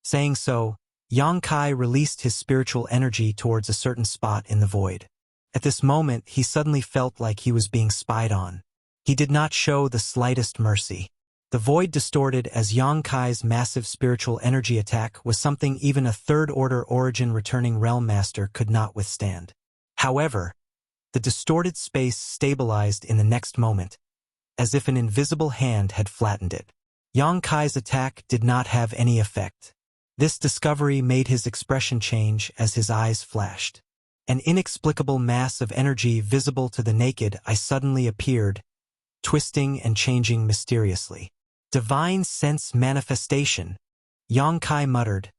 Saying so, Yang Kai released his spiritual energy towards a certain spot in the void. At this moment, he suddenly felt like he was being spied on. He did not show the slightest mercy. The void distorted as Yang Kai's massive spiritual energy attack was something even a third-order origin returning realm master could not withstand. However, the distorted space stabilized in the next moment, as if an invisible hand had flattened it. Yang Kai's attack did not have any effect. This discovery made his expression change as his eyes flashed. An inexplicable mass of energy visible to the naked eye suddenly appeared, twisting and changing mysteriously. Divine sense manifestation, Yang Kai muttered,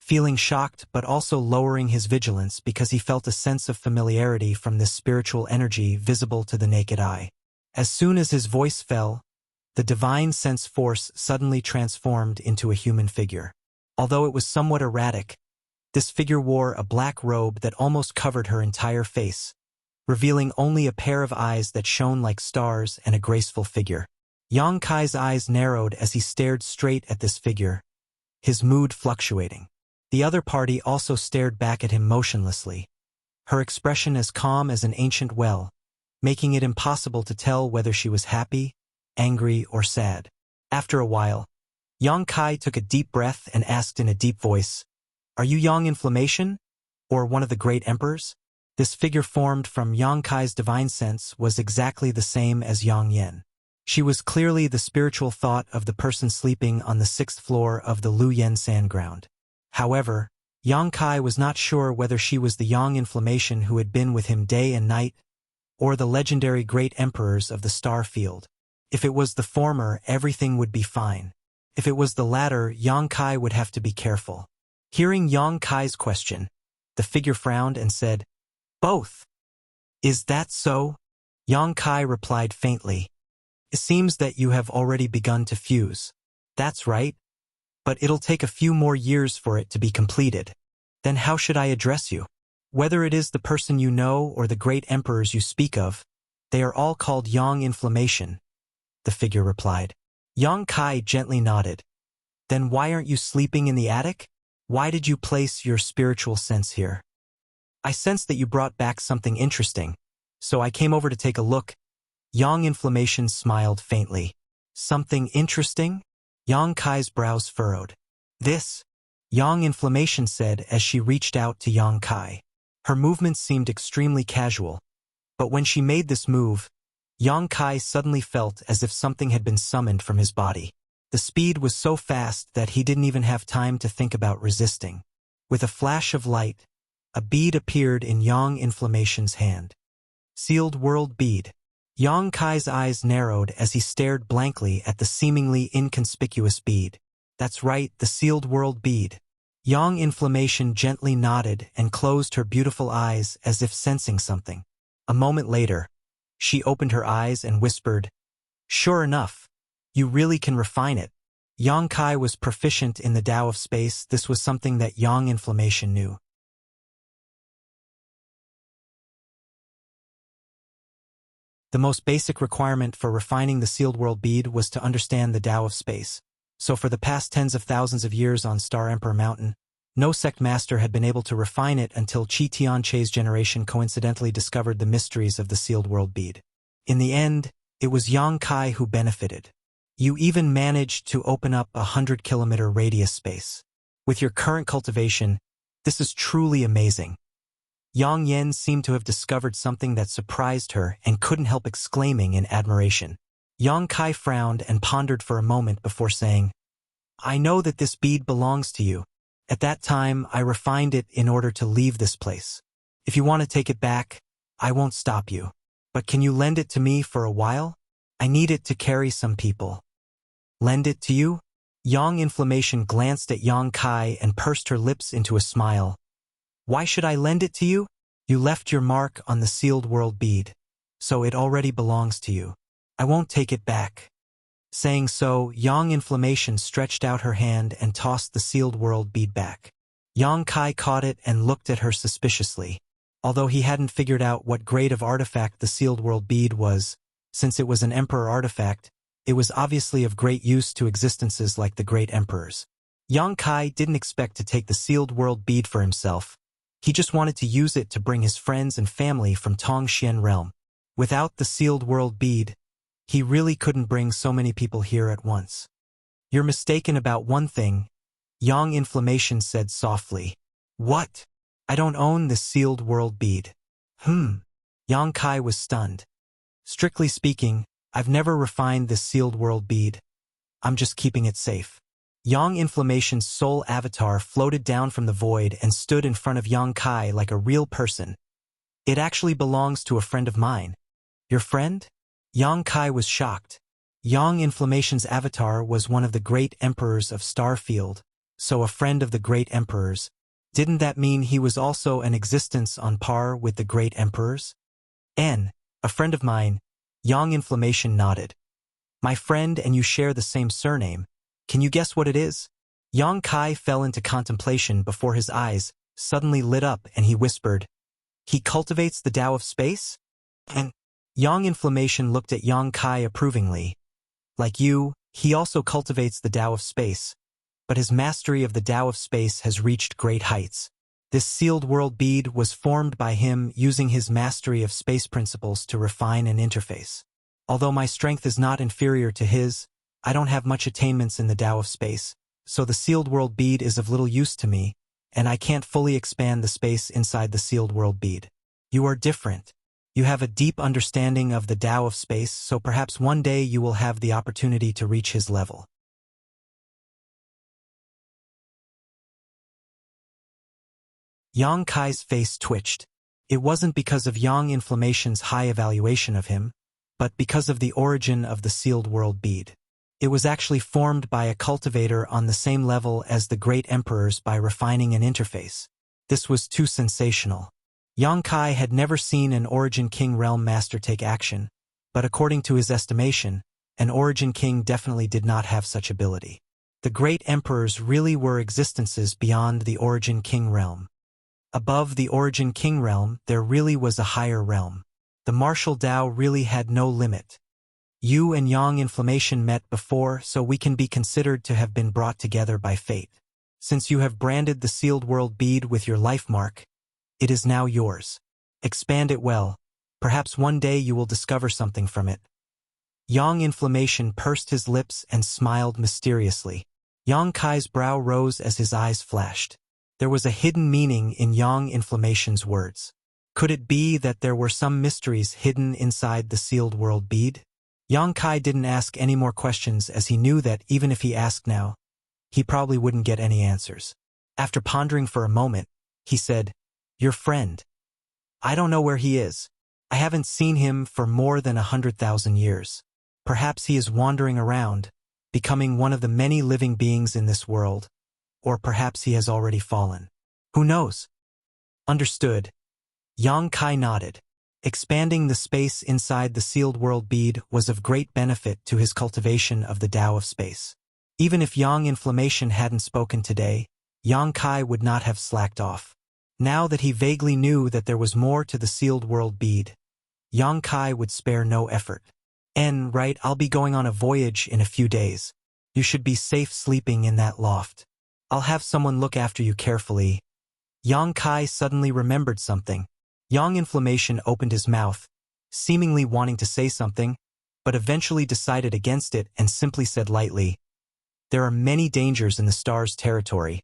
feeling shocked but also lowering his vigilance because he felt a sense of familiarity from this spiritual energy visible to the naked eye. As soon as his voice fell, the divine sense force suddenly transformed into a human figure. Although it was somewhat erratic, this figure wore a black robe that almost covered her entire face, revealing only a pair of eyes that shone like stars and a graceful figure. Yang Kai's eyes narrowed as he stared straight at this figure, his mood fluctuating. The other party also stared back at him motionlessly, her expression as calm as an ancient well, making it impossible to tell whether she was happy, angry, or sad. After a while, Yang Kai took a deep breath and asked in a deep voice, "Are you Yang Inflammation, or one of the great emperors?" This figure formed from Yang Kai's divine sense was exactly the same as Yang Yen. She was clearly the spiritual thought of the person sleeping on the 6th floor of the Lu Yen sand ground. However, Yang Kai was not sure whether she was the Yang Inflammation who had been with him day and night, or the legendary great emperors of the star field. If it was the former, everything would be fine. If it was the latter, Yang Kai would have to be careful. Hearing Yang Kai's question, the figure frowned and said, "Both. Is that so?" Yang Kai replied faintly, "It seems that you have already begun to fuse." "That's right. But it'll take a few more years for it to be completed." "Then how should I address you?" "Whether it is the person you know or the great emperors you speak of, they are all called Yang Inflammation," the figure replied. Yang Kai gently nodded. "Then why aren't you sleeping in the attic? Why did you place your spiritual sense here?" "I sensed that you brought back something interesting, so I came over to take a look." Yang Inflammation smiled faintly. "Something interesting?" Yang Kai's brows furrowed. "This," Yang Inflammation said as she reached out to Yang Kai. Her movements seemed extremely casual, but when she made this move, Yang Kai suddenly felt as if something had been summoned from his body. The speed was so fast that he didn't even have time to think about resisting. With a flash of light, a bead appeared in Yang Inflammation's hand. Sealed world bead. Yang Kai's eyes narrowed as he stared blankly at the seemingly inconspicuous bead. "That's right, the sealed world bead." Yang Inflammation gently nodded and closed her beautiful eyes as if sensing something. A moment later, she opened her eyes and whispered, "Sure enough, you really can refine it." Yang Kai was proficient in the Tao of space. This was something that Yang Inflammation knew. The most basic requirement for refining the sealed world bead was to understand the Tao of space. So for the past tens of thousands of years on Star Emperor Mountain, no sect master had been able to refine it until Qi Tianche's generation coincidentally discovered the mysteries of the sealed world bead. In the end, it was Yang Kai who benefited. You even managed to open up a 100-kilometer radius space. With your current cultivation, this is truly amazing. Yang Yen seemed to have discovered something that surprised her and couldn't help exclaiming in admiration. Yang Kai frowned and pondered for a moment before saying, "I know that this bead belongs to you. At that time, I refined it in order to leave this place. If you want to take it back, I won't stop you. But can you lend it to me for a while? I need it to carry some people." "Lend it to you?" Yang Inflammation glanced at Yang Kai and pursed her lips into a smile. "Why should I lend it to you? You left your mark on the sealed world bead, so it already belongs to you. I won't take it back." Saying so, Yang Inflammation stretched out her hand and tossed the sealed world bead back. Yang Kai caught it and looked at her suspiciously. Although he hadn't figured out what grade of artifact the sealed world bead was, since it was an emperor artifact, it was obviously of great use to existences like the great emperors. Yang Kai didn't expect to take the sealed world bead for himself. He just wanted to use it to bring his friends and family from Tongxian realm. Without the sealed world bead, he really couldn't bring so many people here at once. "You're mistaken about one thing," Yang Inflammation said softly. "What?" "I don't own this sealed world bead." Yang Kai was stunned. "Strictly speaking, I've never refined this sealed world bead. I'm just keeping it safe." Yang Inflammation's soul avatar floated down from the void and stood in front of Yang Kai like a real person. "It actually belongs to a friend of mine." "Your friend?" Yang Kai was shocked. Yang Inflammation's avatar was one of the great emperors of Starfield, So a friend of the great emperors. Didn't that mean he was also an existence on par with the great emperors? A friend of mine. Yang Inflammation nodded. My friend, and you share the same surname. Can you guess what it is? Yang Kai fell into contemplation before his eyes suddenly lit up and he whispered, "He cultivates the Tao of space?" And Yang Inflammation looked at Yang Kai approvingly. Like you, he also cultivates the Tao of space, but his mastery of the Tao of space has reached great heights. This sealed world bead was formed by him using his mastery of space principles to refine an interface. Although my strength is not inferior to his, I don't have much attainments in the Tao of space, so the sealed world bead is of little use to me, and I can't fully expand the space inside the sealed world bead. You are different. You have a deep understanding of the Tao of space, so perhaps one day you will have the opportunity to reach his level. Yang Kai's face twitched. It wasn't because of Yang Inflammation's high evaluation of him, but because of the origin of the sealed world bead. It was actually formed by a cultivator on the same level as the great emperors by refining an interface. This was too sensational. Yang Kai had never seen an Origin King realm master take action, but according to his estimation, an Origin King definitely did not have such ability. The great emperors really were existences beyond the Origin King realm. Above the Origin King realm, there really was a higher realm. The martial Tao really had no limit. You and Yang Inflammation met before, so we can be considered to have been brought together by fate. Since you have branded the sealed world bead with your life mark, it is now yours. Expand it well. Perhaps one day you will discover something from it. Yang Inflammation pursed his lips and smiled mysteriously. Yang Kai's brow rose as his eyes flashed. There was a hidden meaning in Yang Inflammation's words. Could it be that there were some mysteries hidden inside the sealed world bead? Yang Kai didn't ask any more questions as he knew that even if he asked now, he probably wouldn't get any answers. After pondering for a moment, he said, "Your friend. I don't know where he is. I haven't seen him for more than 100,000 years. Perhaps he is wandering around, becoming one of the many living beings in this world, or perhaps he has already fallen. Who knows?" Understood. Yang Kai nodded. Expanding the space inside the sealed world bead was of great benefit to his cultivation of the Tao of space. Even if Yang Inflammation hadn't spoken today, Yang Kai would not have slacked off. Now that he vaguely knew that there was more to the sealed world bead, Yang Kai would spare no effort. Right, I'll be going on a voyage in a few days. You should be safe sleeping in that loft. I'll have someone look after you carefully. Yang Kai suddenly remembered something. Yang Inflammation opened his mouth, seemingly wanting to say something, but eventually decided against it and simply said lightly, "There are many dangers in the star's territory.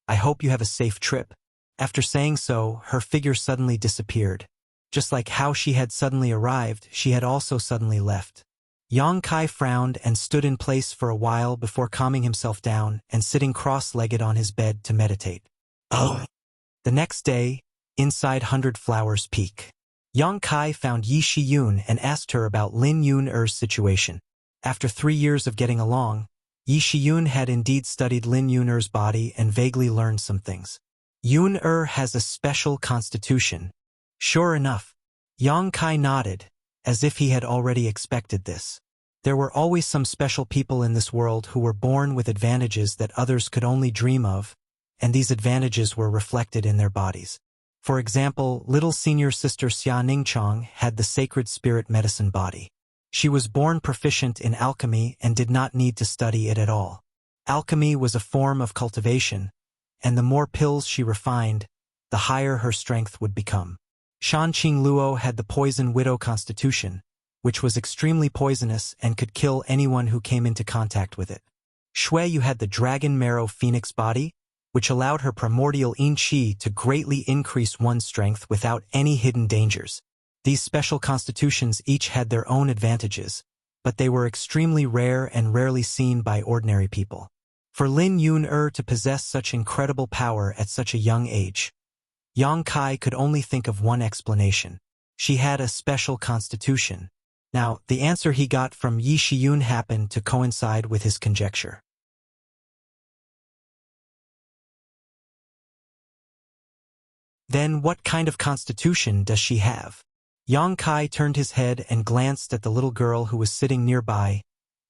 I hope you have a safe trip." After saying so, her figure suddenly disappeared. Just like how she had suddenly arrived, she had also suddenly left. Yang Kai frowned and stood in place for a while before calming himself down and sitting cross-legged on his bed to meditate. The next day, inside 100 Flowers Peak, Yang Kai found Yi Shiyun and asked her about Lin Yun-er's situation. After 3 years of getting along, Yi Shiyun had indeed studied Lin Yun-er's body and vaguely learned some things. Yun-er has a special constitution. Sure enough, Yang Kai nodded, as if he had already expected this. There were always some special people in this world who were born with advantages that others could only dream of, and these advantages were reflected in their bodies. For example, little senior sister Xia Ningchong had the sacred spirit medicine body. She was born proficient in alchemy and did not need to study it at all. Alchemy was a form of cultivation, and the more pills she refined, the higher her strength would become. Shan Qingluo had the poison widow constitution, which was extremely poisonous and could kill anyone who came into contact with it. Shuiyu had the dragon marrow phoenix body, which allowed her primordial yin qi to greatly increase one's strength without any hidden dangers. These special constitutions each had their own advantages, but they were extremely rare and rarely seen by ordinary people. For Lin Yun-er to possess such incredible power at such a young age, Yang Kai could only think of one explanation. She had a special constitution. Now, the answer he got from Yi Shiyun happened to coincide with his conjecture. Then what kind of constitution does she have? Yang Kai turned his head and glanced at the little girl who was sitting nearby,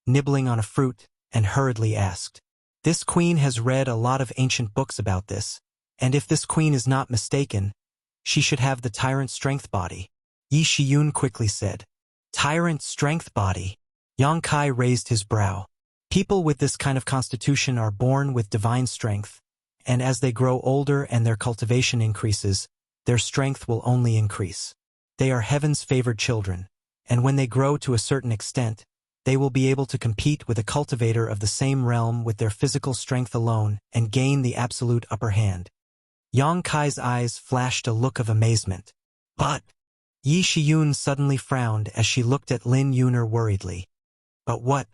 nibbling on a fruit, and hurriedly asked, "This queen has read a lot of ancient books about this, and if this queen is not mistaken, she should have the tyrant strength body." Yi Shiyun quickly said, "Tyrant strength body?" Yang Kai raised his brow. People with this kind of constitution are born with divine strength, and as they grow older and their cultivation increases, their strength will only increase. They are heaven's favored children, and when they grow to a certain extent, they will be able to compete with a cultivator of the same realm with their physical strength alone and gain the absolute upper hand. Yang Kai's eyes flashed a look of amazement. But Yi Shiyun suddenly frowned as she looked at Lin Yuner worriedly. But what?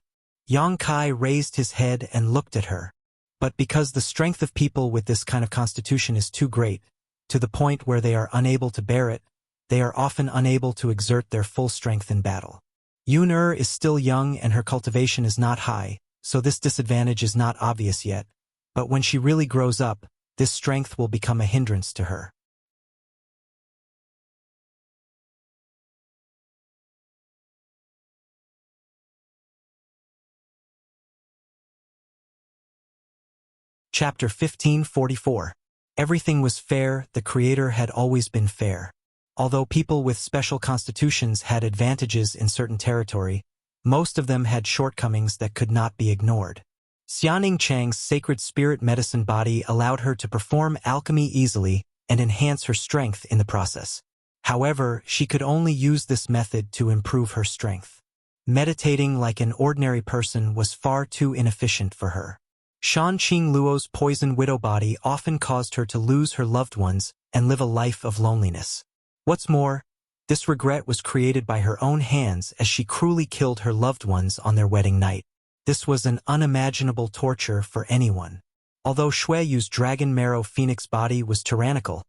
Yang Kai raised his head and looked at her. But because the strength of people with this kind of constitution is too great, to the point where they are unable to bear it, they are often unable to exert their full strength in battle. Yuner is still young and her cultivation is not high, so this disadvantage is not obvious yet, but when she really grows up, this strength will become a hindrance to her. Chapter 1544. Everything was fair, the Creator had always been fair. Although people with special constitutions had advantages in certain territory, most of them had shortcomings that could not be ignored. Xianing Chang's sacred spirit medicine body allowed her to perform alchemy easily and enhance her strength in the process. However, she could only use this method to improve her strength. Meditating like an ordinary person was far too inefficient for her. Shan Qing Luo's poison widow body often caused her to lose her loved ones and live a life of loneliness. What's more, this regret was created by her own hands as she cruelly killed her loved ones on their wedding night. This was an unimaginable torture for anyone. Although Shui Yu's dragon marrow phoenix body was tyrannical,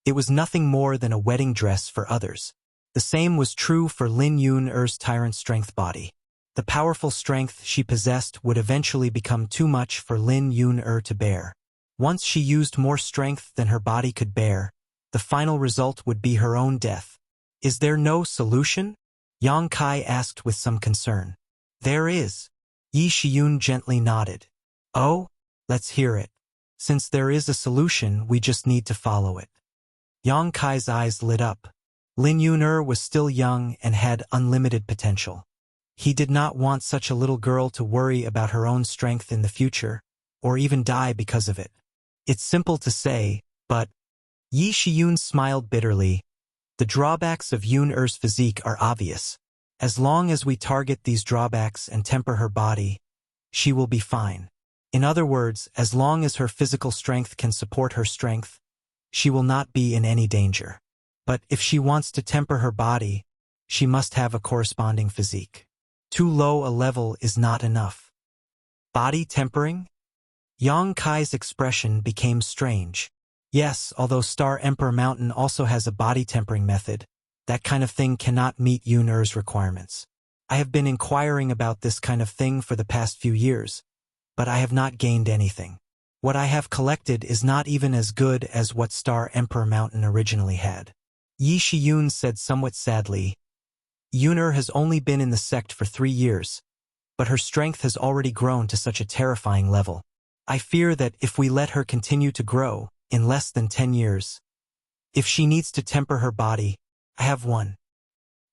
it was nothing more than a wedding dress for others. The same was true for Lin Yuner's tyrant strength body. The powerful strength she possessed would eventually become too much for Lin Yuner to bear. Once she used more strength than her body could bear, the final result would be her own death. Is there no solution? Yang Kai asked with some concern. There is. Yi Shiyun gently nodded. Oh? Let's hear it. Since there is a solution, we just need to follow it. Yang Kai's eyes lit up. Lin Yuner was still young and had unlimited potential. He did not want such a little girl to worry about her own strength in the future, or even die because of it. It's simple to say, but Yi Shiyun smiled bitterly. The drawbacks of Yuner's physique are obvious. As long as we target these drawbacks and temper her body, she will be fine. In other words, as long as her physical strength can support her strength, she will not be in any danger. But if she wants to temper her body, she must have a corresponding physique. Too low a level is not enough. Body tempering? Yang Kai's expression became strange. Yes, although Star Emperor Mountain also has a body tempering method, that kind of thing cannot meet Yuner's requirements. I have been inquiring about this kind of thing for the past few years, but I have not gained anything. What I have collected is not even as good as what Star Emperor Mountain originally had. Yi Shiyun said somewhat sadly, Yuner has only been in the sect for 3 years, but her strength has already grown to such a terrifying level. I fear that if we let her continue to grow, in less than 10 years, if she needs to temper her body, I have one.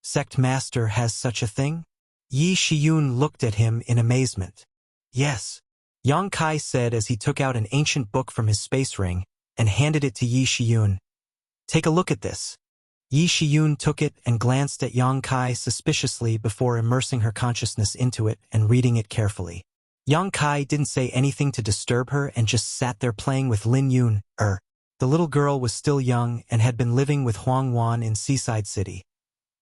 Sect Master has such a thing? Yi Shiyun looked at him in amazement. Yes. Yang Kai said as he took out an ancient book from his space ring and handed it to Yi Shiyun. Take a look at this. Yi Shiyun took it and glanced at Yang Kai suspiciously before immersing her consciousness into it and reading it carefully. Yang Kai didn't say anything to disturb her and just sat there playing with Lin Yuner. The little girl was still young and had been living with Huang Wan in Seaside City,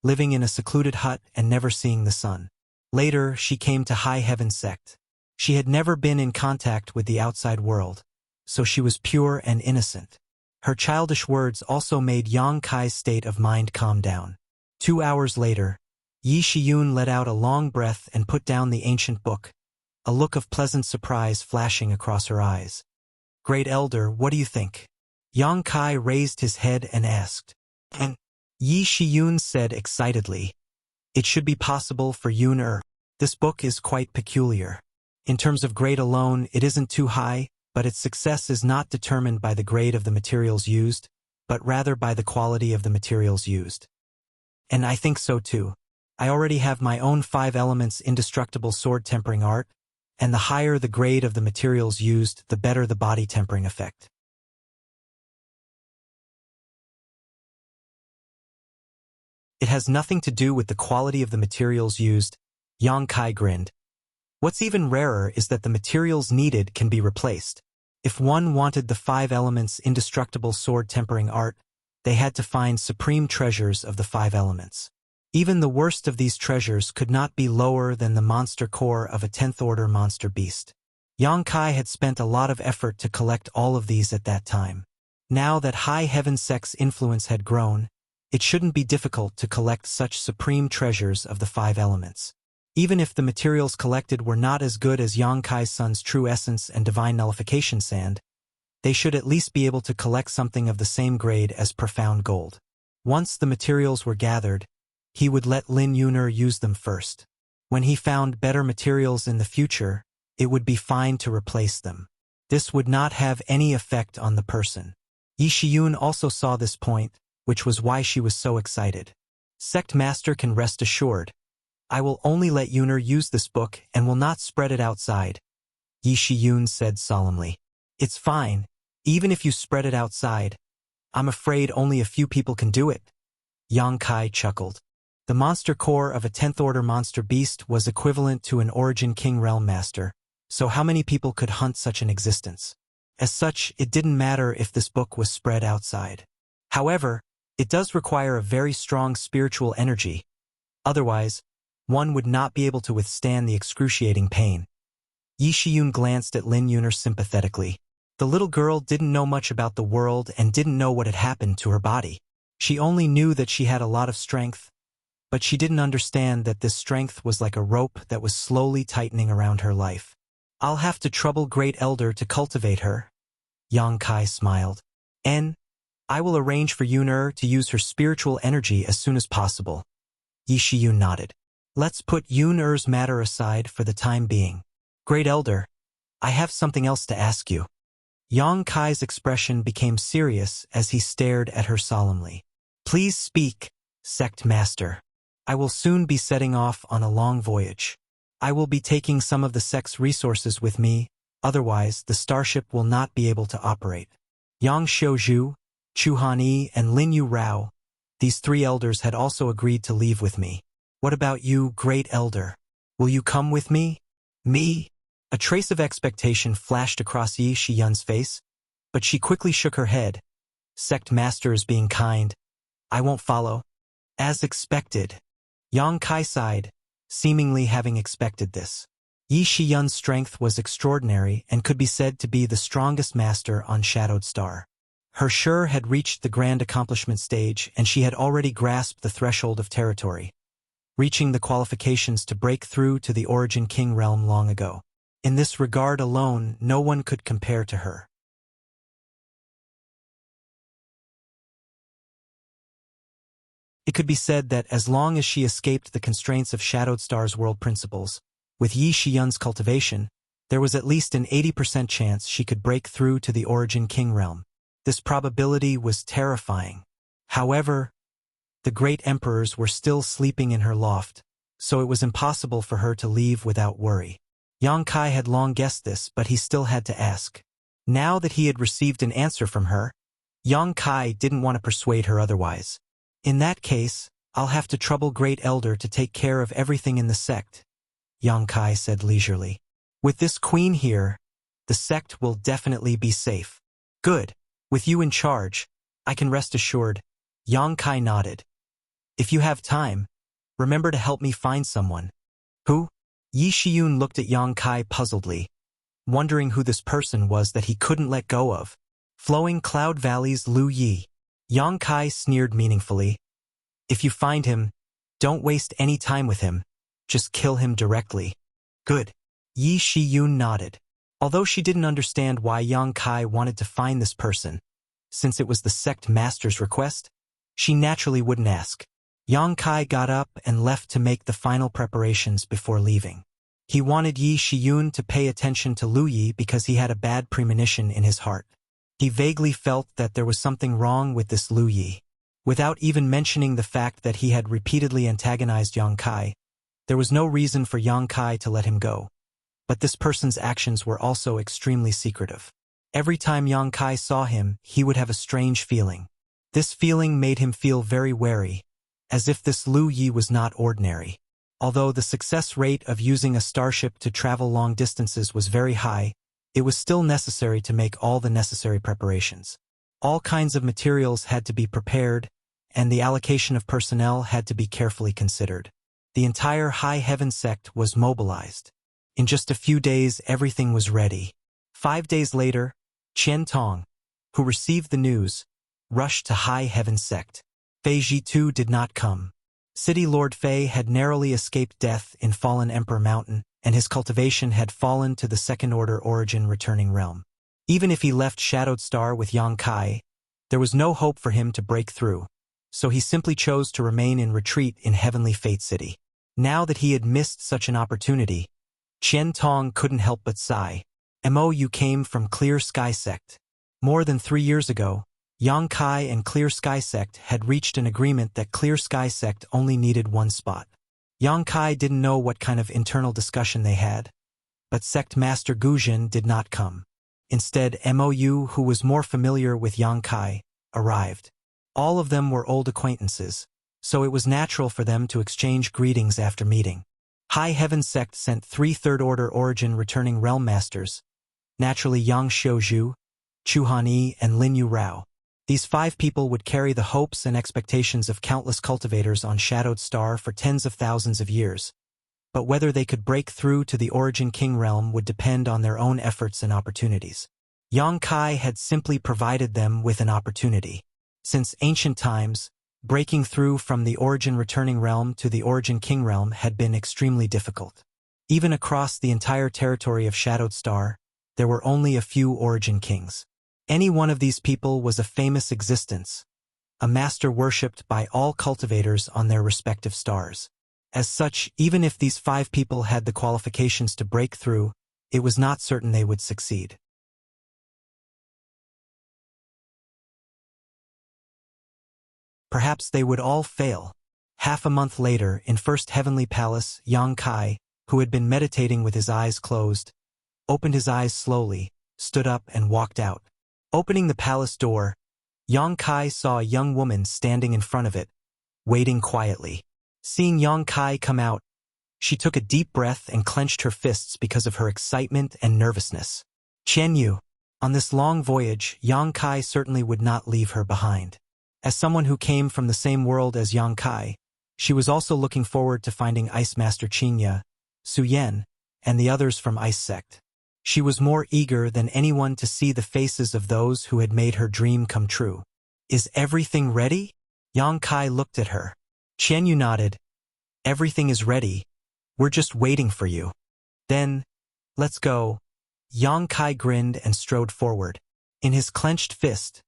living in a secluded hut and never seeing the sun. Later, she came to High Heaven Sect. She had never been in contact with the outside world, so she was pure and innocent. Her childish words also made Yang Kai's state of mind calm down. 2 hours later, Yi Shiyun let out a long breath and put down the ancient book, a look of pleasant surprise flashing across her eyes. Great Elder, what do you think? Yang Kai raised his head and asked. And Yi Shiyun said excitedly, "It should be possible for Yun-er. This book is quite peculiar. In terms of grade alone, it isn't too high, but its success is not determined by the grade of the materials used, but rather by the quality of the materials used. And I think so too. I already have my own 5 elements indestructible sword tempering art, and the higher the grade of the materials used, the better the body tempering effect." "It has nothing to do with the quality of the materials used," Yang Kai grinned. "What's even rarer is that the materials needed can be replaced. If one wanted the 5 elements indestructible sword tempering art, they had to find supreme treasures of the 5 elements. Even the worst of these treasures could not be lower than the monster core of a 10th order monster beast. Yang Kai had spent a lot of effort to collect all of these at that time. Now that High Heaven Sect's influence had grown, it shouldn't be difficult to collect such supreme treasures of the 5 elements. Even if the materials collected were not as good as Yang Kai's son's true essence and divine nullification sand, they should at least be able to collect something of the same grade as profound gold. Once the materials were gathered, he would let Lin Yun'er use them first. When he found better materials in the future, it would be fine to replace them. This would not have any effect on the person. Yi Shiyun also saw this point, which was why she was so excited. "Sect Master can rest assured. I will only let Yun'er use this book and will not spread it outside," Yi Shiyun said solemnly. "It's fine, even if you spread it outside. I'm afraid only a few people can do it." Yang Kai chuckled. The monster core of a 10th order monster beast was equivalent to an Origin King Realm Master, so how many people could hunt such an existence? As such, it didn't matter if this book was spread outside. However, it does require a very strong spiritual energy. Otherwise, one would not be able to withstand the excruciating pain. Yi Shiyun glanced at Lin Yun'er sympathetically. The little girl didn't know much about the world and didn't know what had happened to her body. She only knew that she had a lot of strength, but she didn't understand that this strength was like a rope that was slowly tightening around her life. "I'll have to trouble Great Elder to cultivate her," Yang Kai smiled. "And I will arrange for Yun'er to use her spiritual energy as soon as possible." Yi Shiyun nodded. "Let's put Yun'er's matter aside for the time being. Great Elder, I have something else to ask you." Yang Kai's expression became serious as he stared at her solemnly. "Please speak, Sect Master. I will soon be setting off on a long voyage. I will be taking some of the sect's resources with me, otherwise the starship will not be able to operate. Yang Xiuzhu, Chu Han-yi, and Lin Yu Rao, these 3 elders had also agreed to leave with me. What about you, Great Elder? Will you come with me?" "Me?" A trace of expectation flashed across Yi Shiyun's face, but she quickly shook her head. "Sect Master is being kind. I won't follow." "As expected." Yang Kai sighed, seemingly having expected this. Yi Shiyun's strength was extraordinary and could be said to be the strongest master on Shadowed Star. Her Shur had reached the grand accomplishment stage and she had already grasped the threshold of territory, reaching the qualifications to break through to the Origin King realm long ago. In this regard alone, no one could compare to her. It could be said that as long as she escaped the constraints of Shadowed Star's world principles, with Yi Shiyun's cultivation, there was at least an 80% chance she could break through to the Origin King realm. This probability was terrifying. However, the great emperors were still sleeping in her loft, so it was impossible for her to leave without worry. Yang Kai had long guessed this, but he still had to ask. Now that he had received an answer from her, Yang Kai didn't want to persuade her otherwise. "In that case, I'll have to trouble Great Elder to take care of everything in the sect," Yang Kai said leisurely. "With this queen here, the sect will definitely be safe." "Good. With you in charge, I can rest assured." Yang Kai nodded. "If you have time, remember to help me find someone." "Who?" Yi Shiyun looked at Yang Kai puzzledly, wondering who this person was that he couldn't let go of. Flowing Cloud Valley's Lu Yi. Yang Kai sneered meaningfully. "If you find him, don't waste any time with him. Just kill him directly." "Good." Yi Shiyun nodded. Although she didn't understand why Yang Kai wanted to find this person, since it was the sect master's request, she naturally wouldn't ask. Yang Kai got up and left to make the final preparations before leaving. He wanted Yi Shiyun to pay attention to Lu Yi because he had a bad premonition in his heart. He vaguely felt that there was something wrong with this Lu Yi. Without even mentioning the fact that he had repeatedly antagonized Yang Kai, there was no reason for Yang Kai to let him go. But this person's actions were also extremely secretive. Every time Yang Kai saw him, he would have a strange feeling. This feeling made him feel very wary, as if this Lu Yi was not ordinary. Although the success rate of using a starship to travel long distances was very high, it was still necessary to make all the necessary preparations. All kinds of materials had to be prepared, and the allocation of personnel had to be carefully considered. The entire High Heaven sect was mobilized. In just a few days, everything was ready. 5 days later, Qian Tong, who received the news, rushed to High Heaven sect. Fei Zhitu did not come. City Lord Fei had narrowly escaped death in Fallen Emperor Mountain, and his cultivation had fallen to the second-order origin returning realm. Even if he left Shadowed Star with Yang Kai, there was no hope for him to break through, so he simply chose to remain in retreat in Heavenly Fate City. Now that he had missed such an opportunity, Qian Tong couldn't help but sigh. MOU came from Clear Sky Sect. More than 3 years ago, Yang Kai and Clear Sky Sect had reached an agreement that Clear Sky Sect only needed one spot. Yang Kai didn't know what kind of internal discussion they had, but Sect Master Guzhen did not come. Instead, MOU, who was more familiar with Yang Kai, arrived. All of them were old acquaintances, so it was natural for them to exchange greetings after meeting. High Heaven Sect sent 3 third-order origin returning realm masters, naturally Yang Xiuzhu, Chu Han-yi, and Lin Yu Rao. These 5 people would carry the hopes and expectations of countless cultivators on Shadowed Star for tens of thousands of years. But whether they could break through to the Origin King realm would depend on their own efforts and opportunities. Yang Kai had simply provided them with an opportunity. Since ancient times, breaking through from the Origin Returning realm to the Origin King realm had been extremely difficult. Even across the entire territory of Shadowed Star, there were only a few Origin Kings. Any one of these people was a famous existence, a master worshipped by all cultivators on their respective stars. As such, even if these 5 people had the qualifications to break through, it was not certain they would succeed. Perhaps they would all fail. Half a month later, in First Heavenly Palace, Yang Kai, who had been meditating with his eyes closed, opened his eyes slowly, stood up and walked out. Opening the palace door, Yang Kai saw a young woman standing in front of it, waiting quietly. Seeing Yang Kai come out, she took a deep breath and clenched her fists because of her excitement and nervousness. Chen Yu. On this long voyage, Yang Kai certainly would not leave her behind. As someone who came from the same world as Yang Kai, she was also looking forward to finding Ice Master Qingya, Su Yan, and the others from Ice Sect. She was more eager than anyone to see the faces of those who had made her dream come true. Is everything ready? Yang Kai looked at her. Chen Yu nodded. Everything is ready. We're just waiting for you. Then, let's go. Yang Kai grinned and strode forward. In his clenched fist,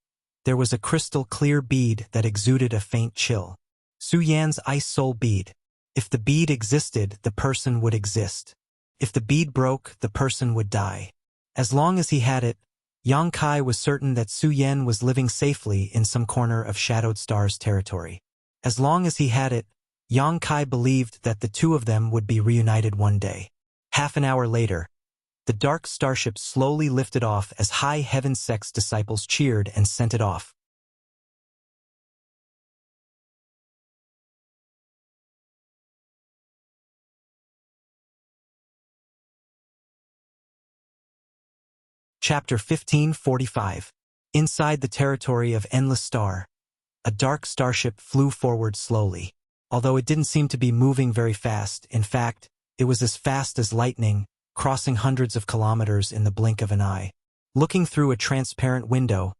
there was a crystal-clear bead that exuded a faint chill. Su Yan's Ice Soul Bead. If the bead existed, the person would exist. If the bead broke, the person would die. As long as he had it, Yang Kai was certain that Su Yan was living safely in some corner of Shadowed Star's territory. As long as he had it, Yang Kai believed that the two of them would be reunited one day. Half an hour later, the dark starship slowly lifted off as High Heaven Sect's disciples cheered and sent it off. Chapter 1545. Inside the territory of Endless Star, a dark starship flew forward slowly. Although it didn't seem to be moving very fast, in fact, it was as fast as lightning, crossing hundreds of kilometers in the blink of an eye. Looking through a transparent window,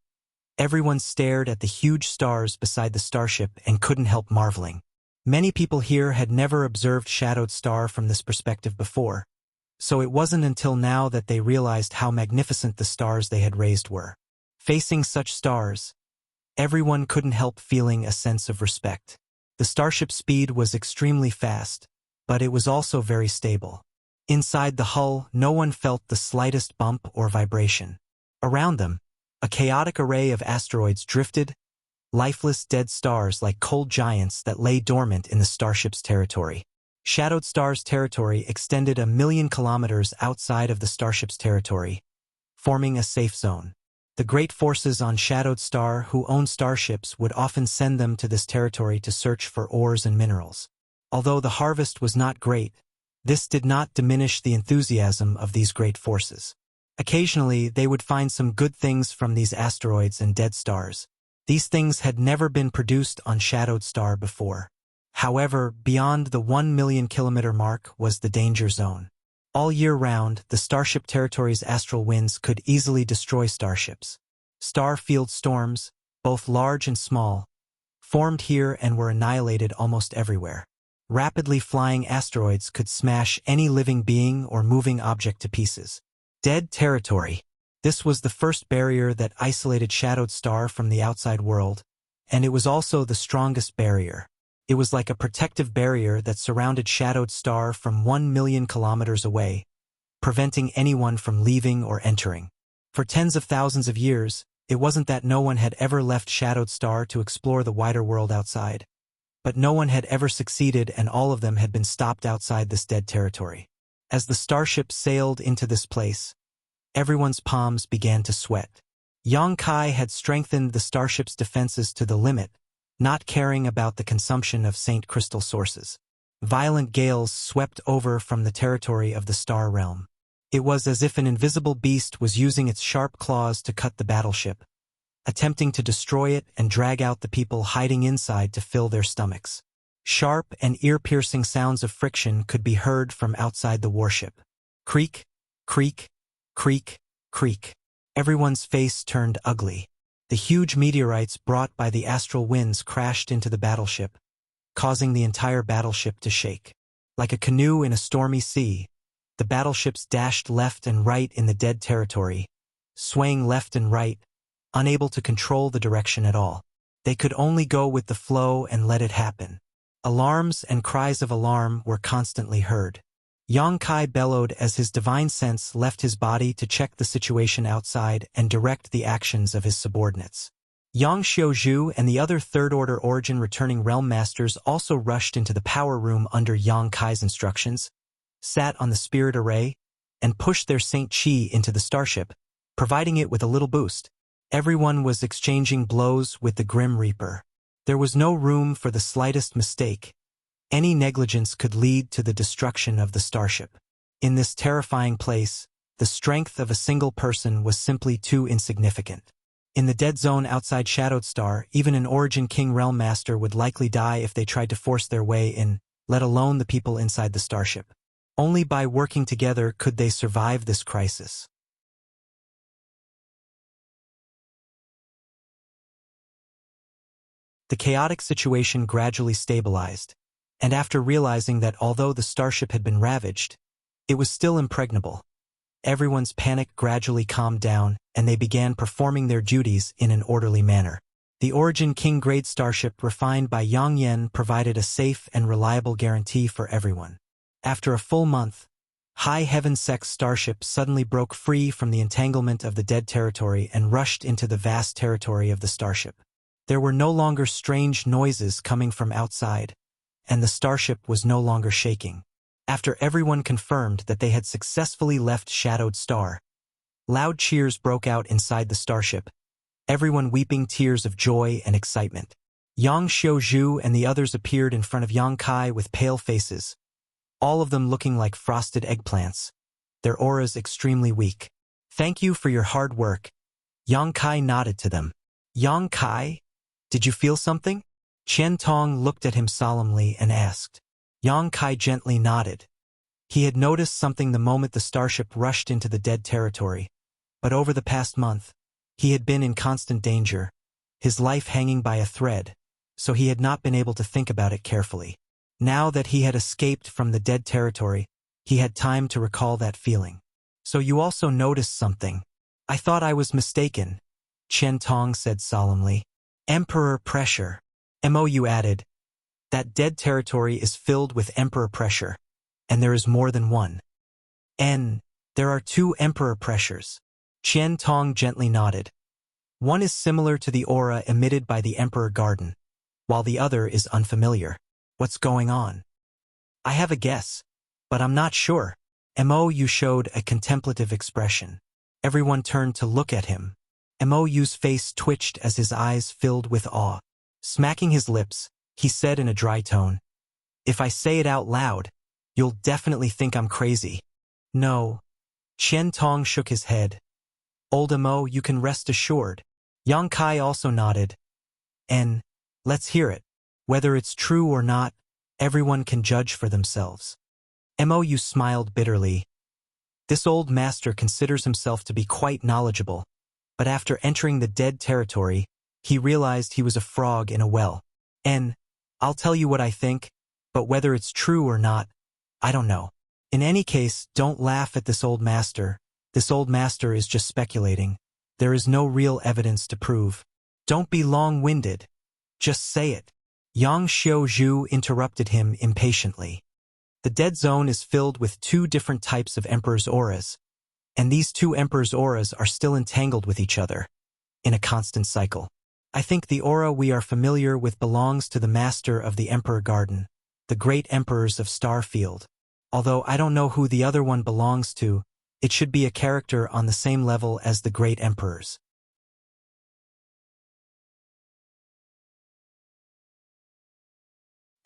everyone stared at the huge stars beside the starship and couldn't help marveling. Many people here had never observed Shadowed Star from this perspective before, so it wasn't until now that they realized how magnificent the stars they had raised were. Facing such stars, Everyone couldn't help feeling a sense of respect. The starship's speed was extremely fast, but it was also very stable. Inside the hull, no one felt the slightest bump or vibration. Around them, a chaotic array of asteroids drifted, lifeless dead stars like cold giants that lay dormant in the starship's territory. Shadowed Star's territory extended 1,000,000 kilometers outside of the starship's territory, forming a safe zone. The great forces on Shadowed Star who owned starships would often send them to this territory to search for ores and minerals. Although the harvest was not great, this did not diminish the enthusiasm of these great forces. Occasionally, they would find some good things from these asteroids and dead stars. These things had never been produced on Shadowed Star before. However, beyond the 1,000,000-kilometer mark was the danger zone. All year round, the starship territory's astral winds could easily destroy starships. Star field storms, both large and small, formed here and were annihilated almost everywhere. Rapidly flying asteroids could smash any living being or moving object to pieces. Dead territory. This was the first barrier that isolated Shadowed Star from the outside world, and it was also the strongest barrier. It was like a protective barrier that surrounded Shadowed Star from 1,000,000 kilometers away, preventing anyone from leaving or entering. For tens of thousands of years, it wasn't that no one had ever left Shadowed Star to explore the wider world outside, but no one had ever succeeded, and all of them had been stopped outside this dead territory. As the starship sailed into this place, everyone's palms began to sweat. Yang Kai had strengthened the starship's defenses to the limit, not caring about the consumption of Saint Crystal sources. Violent gales swept over from the territory of the star realm. It was as if an invisible beast was using its sharp claws to cut the battleship, attempting to destroy it and drag out the people hiding inside to fill their stomachs. Sharp and ear-piercing sounds of friction could be heard from outside the warship. Creak, creak, creak, creak. Everyone's face turned ugly. The huge meteorites brought by the astral winds crashed into the battleship, causing the entire battleship to shake. Like a canoe in a stormy sea, the battleships dashed left and right in the dead territory, swaying left and right, unable to control the direction at all. They could only go with the flow and let it happen. Alarms and cries of alarm were constantly heard. Yang Kai bellowed as his divine sense left his body to check the situation outside and direct the actions of his subordinates. Yang Xiaozhu and the other third-order origin returning realm masters also rushed into the power room under Yang Kai's instructions, sat on the spirit array, and pushed their Saint Qi into the starship, providing it with a little boost. Everyone was exchanging blows with the Grim Reaper. There was no room for the slightest mistake. Any negligence could lead to the destruction of the starship. In this terrifying place, the strength of a single person was simply too insignificant. In the dead zone outside Shadowed Star, even an Origin King Realm Master would likely die if they tried to force their way in, let alone the people inside the starship. Only by working together could they survive this crisis. The chaotic situation gradually stabilized, and after realizing that although the starship had been ravaged, it was still impregnable, everyone's panic gradually calmed down, and they began performing their duties in an orderly manner. The Origin King grade starship refined by Yang Yen provided a safe and reliable guarantee for everyone. After a full month, High Heaven Sex starship suddenly broke free from the entanglement of the dead territory and rushed into the vast territory of the starship. There were no longer strange noises coming from outside, and the starship was no longer shaking. After everyone confirmed that they had successfully left Shadowed Star, loud cheers broke out inside the starship, everyone weeping tears of joy and excitement. Yang Xiaozhu and the others appeared in front of Yang Kai with pale faces, all of them looking like frosted eggplants, their auras extremely weak. "Thank you for your hard work." Yang Kai nodded to them. "Yang Kai, did you feel something?" Qian Tong looked at him solemnly and asked. Yang Kai gently nodded. He had noticed something the moment the starship rushed into the dead territory, but over the past month, he had been in constant danger, his life hanging by a thread, so he had not been able to think about it carefully. Now that he had escaped from the dead territory, he had time to recall that feeling. "So you also noticed something. I thought I was mistaken," Qian Tong said solemnly. Emperor pressure. MOU added, that dead territory is filled with emperor pressure, and there is more than one. N. There are two emperor pressures. Qian Tong gently nodded. One is similar to the aura emitted by the Emperor Garden, while the other is unfamiliar. What's going on? I have a guess, but I'm not sure. MOU showed a contemplative expression. Everyone turned to look at him. MOU's face twitched as his eyes filled with awe. Smacking his lips, he said in a dry tone, "If I say it out loud, you'll definitely think I'm crazy." No. Qian Tong shook his head. Old Mo, you can rest assured. Yang Kai also nodded. And let's hear it. Whether it's true or not, everyone can judge for themselves. MOU smiled bitterly. This old master considers himself to be quite knowledgeable, but after entering the dead territory, he realized he was a frog in a well. And I'll tell you what I think, but whether it's true or not, I don't know. In any case, don't laugh at this old master. This old master is just speculating. There is no real evidence to prove. Don't be long-winded. Just say it. Yang Xiaozhu interrupted him impatiently. The dead zone is filled with two different types of Emperor's auras, and these two Emperor's auras are still entangled with each other, in a constant cycle. I think the aura we are familiar with belongs to the master of the Emperor Garden, the great emperors of Starfield. Although I don't know who the other one belongs to, it should be a character on the same level as the great emperors.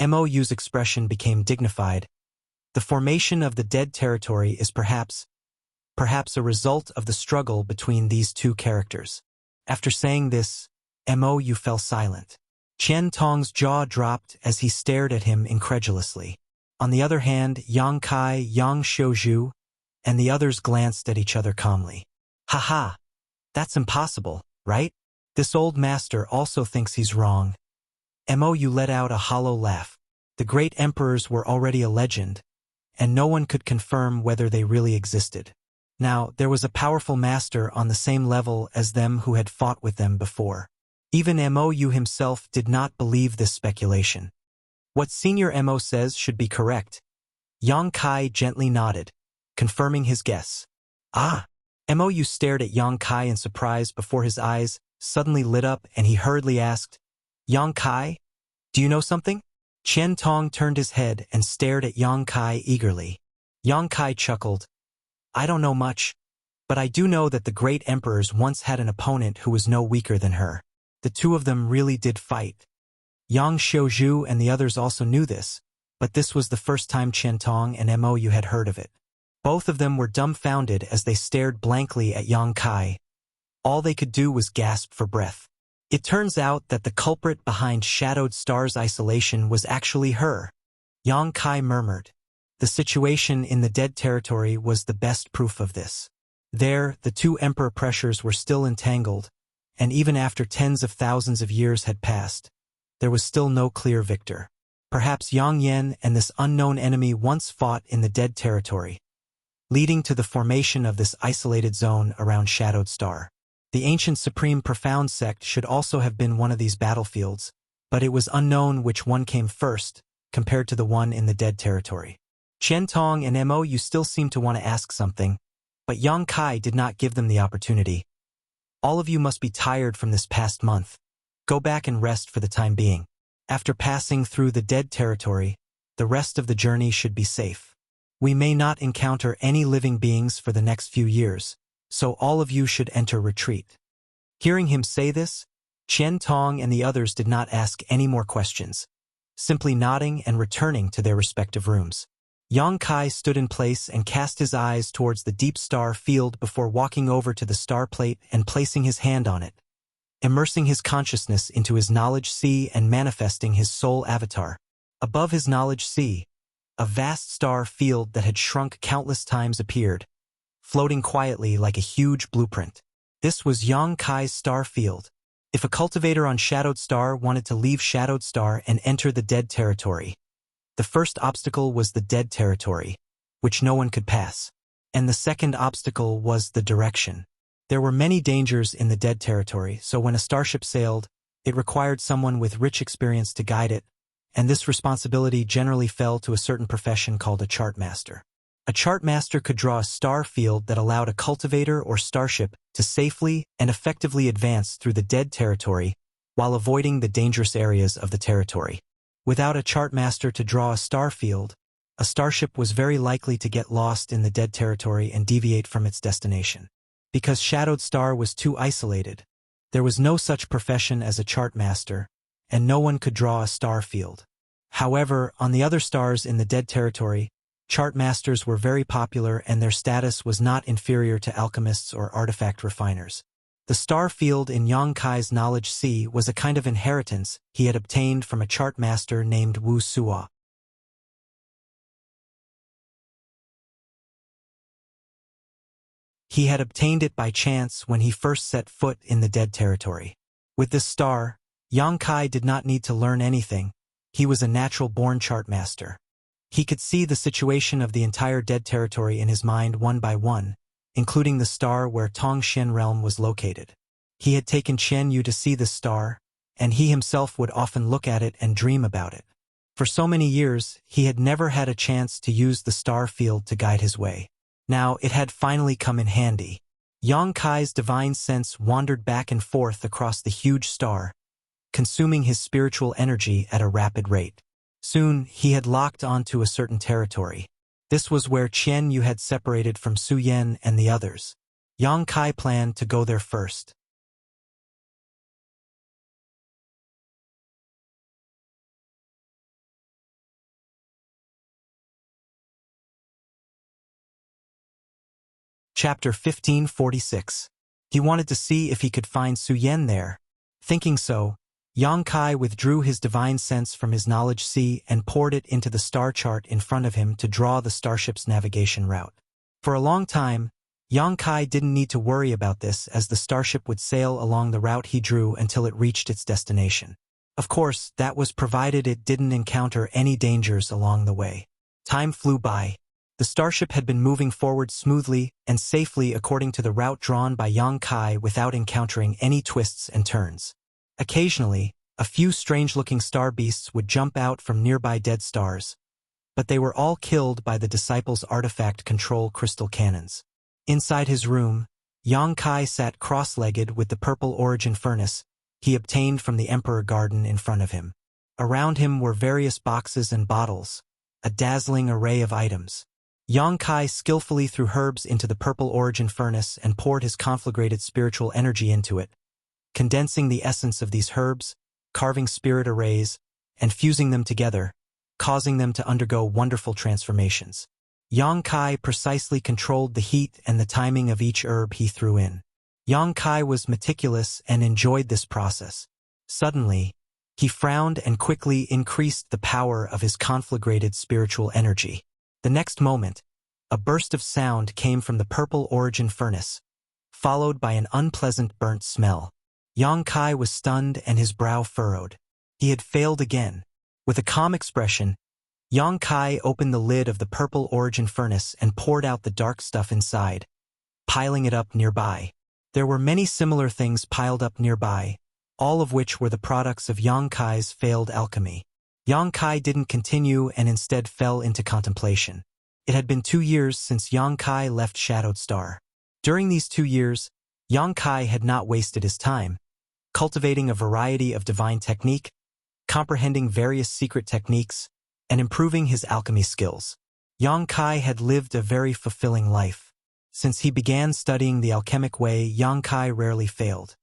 MOU's expression became dignified. The formation of the dead territory is perhaps a result of the struggle between these two characters. After saying this, MOU fell silent. Qian Tong's jaw dropped as he stared at him incredulously. On the other hand, Yang Kai, Yang Xiaozhu, and the others glanced at each other calmly. Haha, that's impossible, right? This old master also thinks he's wrong. MOU let out a hollow laugh. The great emperors were already a legend, and no one could confirm whether they really existed. Now, there was a powerful master on the same level as them who had fought with them before. Even MOU himself did not believe this speculation. What Senior MO says should be correct. Yang Kai gently nodded, confirming his guess. Ah! MOU stared at Yang Kai in surprise before his eyes suddenly lit up and he hurriedly asked, Yang Kai, do you know something? Qian Tong turned his head and stared at Yang Kai eagerly. Yang Kai chuckled. I don't know much, but I do know that the great emperors once had an opponent who was no weaker than her. The two of them really did fight. Yang Xiaozhu and the others also knew this, but this was the first time Qian Tong and MOU had heard of it. Both of them were dumbfounded as they stared blankly at Yang Kai. All they could do was gasp for breath. It turns out that the culprit behind Shadowed Star's isolation was actually her. Yang Kai murmured. The situation in the dead territory was the best proof of this. There, the two emperor pressures were still entangled, and even after tens of thousands of years had passed, there was still no clear victor. Perhaps Yang Yan and this unknown enemy once fought in the dead territory, leading to the formation of this isolated zone around Shadowed Star. The ancient Supreme Profound Sect should also have been one of these battlefields, but it was unknown which one came first, compared to the one in the dead territory. Qian Tong and MOU still seemed to want to ask something, but Yang Kai did not give them the opportunity. All of you must be tired from this past month. Go back and rest for the time being. After passing through the dead territory, the rest of the journey should be safe. We may not encounter any living beings for the next few years, so all of you should enter retreat. Hearing him say this, Qian Tong and the others did not ask any more questions, simply nodding and returning to their respective rooms. Yang Kai stood in place and cast his eyes towards the deep star field before walking over to the star plate and placing his hand on it, immersing his consciousness into his knowledge sea and manifesting his soul avatar. Above his knowledge sea, a vast star field that had shrunk countless times appeared, floating quietly like a huge blueprint. This was Yang Kai's star field. If a cultivator on Shadowed Star wanted to leave Shadowed Star and enter the dead territory, the first obstacle was the dead territory, which no one could pass, and the second obstacle was the direction. There were many dangers in the dead territory, so when a starship sailed, It required someone with rich experience to guide it, and this responsibility generally fell to a certain profession called a chart master. A chart master could draw a star field that allowed a cultivator or starship to safely and effectively advance through the dead territory while avoiding the dangerous areas of the territory. Without a chart master to draw a star field, a starship was very likely to get lost in the dead territory and deviate from its destination. Because Shadowed Star was too isolated, there was no such profession as a chart master, and no one could draw a star field. However, on the other stars in the dead territory, chart masters were very popular and their status was not inferior to alchemists or artifact refiners. The star field in Yang Kai's knowledge sea was a kind of inheritance he had obtained from a chart master named Wuxia. He had obtained it by chance when he first set foot in the dead territory. With this star, Yang Kai did not need to learn anything. He was a natural-born chart master. He could see the situation of the entire dead territory in his mind one by one, including the star where Tongxian realm was located. He had taken Qian Yu to see this star, and he himself would often look at it and dream about it. For so many years, he had never had a chance to use the star field to guide his way. Now it had finally come in handy. Yang Kai's divine sense wandered back and forth across the huge star, consuming his spiritual energy at a rapid rate. Soon, he had locked onto a certain territory. This was where Qian Yu had separated from Su Yan and the others. Yang Kai planned to go there first. Chapter 1546. He wanted to see if he could find Su Yan there. Thinking so, Yang Kai withdrew his divine sense from his knowledge sea and poured it into the star chart in front of him to draw the starship's navigation route. For a long time, Yang Kai didn't need to worry about this as the starship would sail along the route he drew until it reached its destination. Of course, that was provided it didn't encounter any dangers along the way. Time flew by. The starship had been moving forward smoothly and safely according to the route drawn by Yang Kai without encountering any twists and turns. Occasionally, a few strange-looking star beasts would jump out from nearby dead stars, but they were all killed by the disciples' artifact control crystal cannons. Inside his room, Yang Kai sat cross-legged with the purple origin furnace he obtained from the Emperor Garden in front of him. Around him were various boxes and bottles, a dazzling array of items. Yang Kai skillfully threw herbs into the purple origin furnace and poured his conflagrated spiritual energy into it, condensing the essence of these herbs, carving spirit arrays, and fusing them together, causing them to undergo wonderful transformations. Yang Kai precisely controlled the heat and the timing of each herb he threw in. Yang Kai was meticulous and enjoyed this process. Suddenly, he frowned and quickly increased the power of his conflagrated spiritual energy. The next moment, a burst of sound came from the purple origin furnace, followed by an unpleasant burnt smell. Yang Kai was stunned and his brow furrowed. He had failed again. With a calm expression, Yang Kai opened the lid of the purple origin furnace and poured out the dark stuff inside, piling it up nearby. There were many similar things piled up nearby, all of which were the products of Yang Kai's failed alchemy. Yang Kai didn't continue and instead fell into contemplation. It had been 2 years since Yang Kai left Shadowed Star. During these 2 years, Yang Kai had not wasted his time, cultivating a variety of divine technique, comprehending various secret techniques, and improving his alchemy skills. Yang Kai had lived a very fulfilling life. Since he began studying the alchemic way, Yang Kai rarely failed.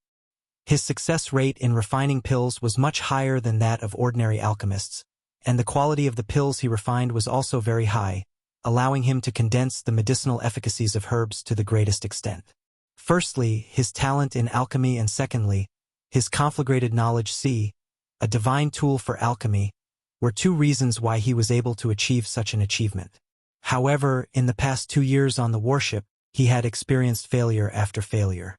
His success rate in refining pills was much higher than that of ordinary alchemists, and the quality of the pills he refined was also very high, allowing him to condense the medicinal efficacies of herbs to the greatest extent. Firstly, his talent in alchemy, and secondly, his conflagrated knowledge sea, a divine tool for alchemy, were 2 reasons why he was able to achieve such an achievement. However, in the past 2 years on the warship, he had experienced failure after failure.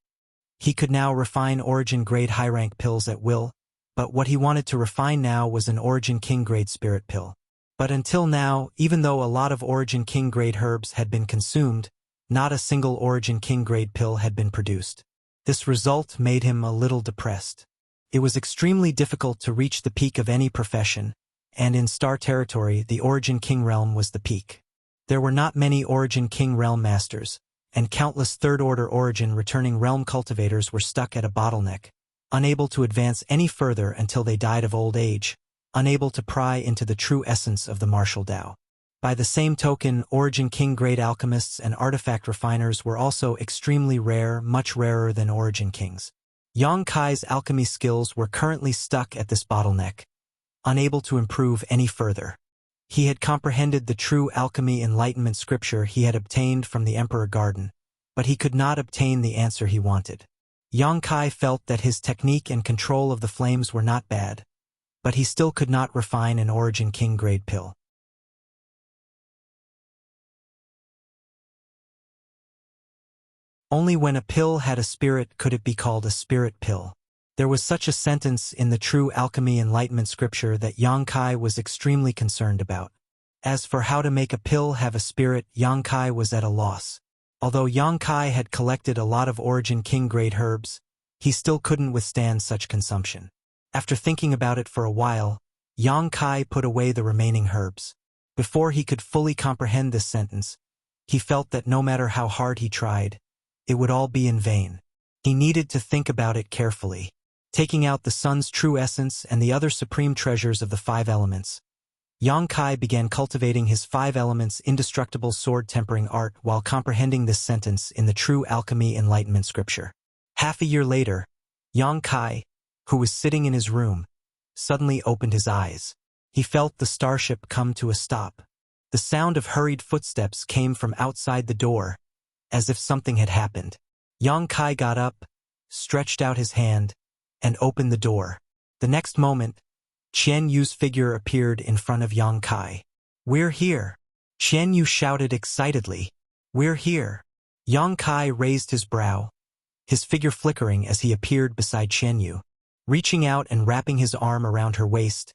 He could now refine origin-grade high-rank pills at will, but what he wanted to refine now was an origin king-grade spirit pill. But until now, even though a lot of origin king-grade herbs had been consumed, not a single origin king-grade pill had been produced. This result made him a little depressed. It was extremely difficult to reach the peak of any profession, and in Star Territory, the Origin King Realm was the peak. There were not many Origin King Realm Masters, and countless Third-Order Origin returning realm cultivators were stuck at a bottleneck, unable to advance any further until they died of old age, unable to pry into the true essence of the martial Tao. By the same token, Origin King-grade alchemists and artifact refiners were also extremely rare, much rarer than Origin Kings. Yang Kai's alchemy skills were currently stuck at this bottleneck, unable to improve any further. He had comprehended the true alchemy enlightenment scripture he had obtained from the Emperor Garden, but he could not obtain the answer he wanted. Yang Kai felt that his technique and control of the flames were not bad, but he still could not refine an Origin King-grade pill. Only when a pill had a spirit could it be called a spirit pill. There was such a sentence in the true alchemy enlightenment scripture that Yang Kai was extremely concerned about. As for how to make a pill have a spirit, Yang Kai was at a loss. Although Yang Kai had collected a lot of Origin King-grade herbs, he still couldn't withstand such consumption. After thinking about it for a while, Yang Kai put away the remaining herbs. Before he could fully comprehend this sentence, he felt that no matter how hard he tried, it would all be in vain. He needed to think about it carefully. Taking out the sun's true essence and the other supreme treasures of the 5 elements, Yang Kai began cultivating his 5 elements indestructible sword tempering art while comprehending this sentence in the true alchemy enlightenment scripture. Half a year later, Yang Kai, who was sitting in his room, suddenly opened his eyes. He felt the starship come to a stop. The sound of hurried footsteps came from outside the door, as if something had happened. Yang Kai got up, stretched out his hand, and opened the door. The next moment, Qian Yu's figure appeared in front of Yang Kai. "We're here!" Qian Yu shouted excitedly. "We're here!" Yang Kai raised his brow, his figure flickering as he appeared beside Qian Yu. Reaching out and wrapping his arm around her waist,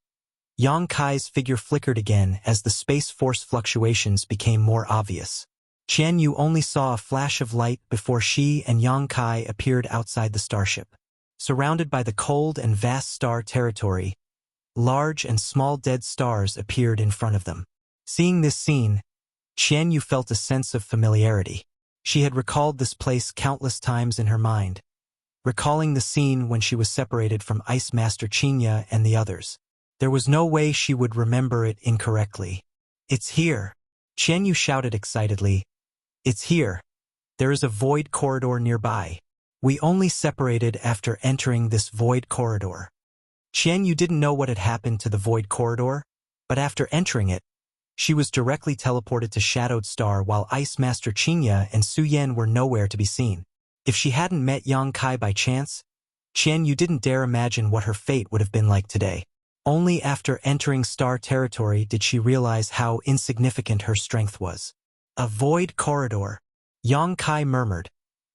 Yang Kai's figure flickered again as the space force fluctuations became more obvious. Qian Yu only saw a flash of light before she and Yang Kai appeared outside the starship. Surrounded by the cold and vast star territory, large and small dead stars appeared in front of them. Seeing this scene, Qian Yu felt a sense of familiarity. She had recalled this place countless times in her mind, recalling the scene when she was separated from Ice Master Qinya and the others. There was no way she would remember it incorrectly. "It's here!" Qian Yu shouted excitedly. "It's here! There is a void corridor nearby. We only separated after entering this void corridor." Qian Yu didn't know what had happened to the void corridor, but after entering it, she was directly teleported to Shadowed Star while Ice Master Qinya and Su Yan were nowhere to be seen. If she hadn't met Yang Kai by chance, Qian Yu didn't dare imagine what her fate would have been like today. Only after entering Star Territory did she realize how insignificant her strength was. "A void corridor," Yang Kai murmured,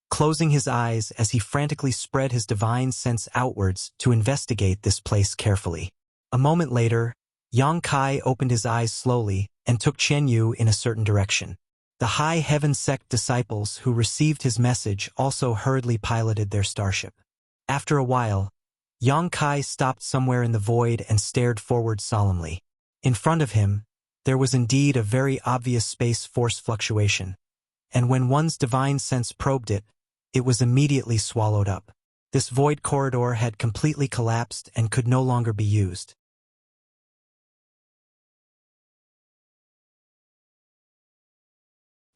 closing his eyes as he frantically spread his divine sense outwards to investigate this place carefully. A moment later, Yang Kai opened his eyes slowly and took Qian Yu in a certain direction. The High Heaven Sect disciples who received his message also hurriedly piloted their starship. After a while, Yang Kai stopped somewhere in the void and stared forward solemnly. In front of him, there was indeed a very obvious space force fluctuation, and when one's divine sense probed it, it was immediately swallowed up. This void corridor had completely collapsed and could no longer be used.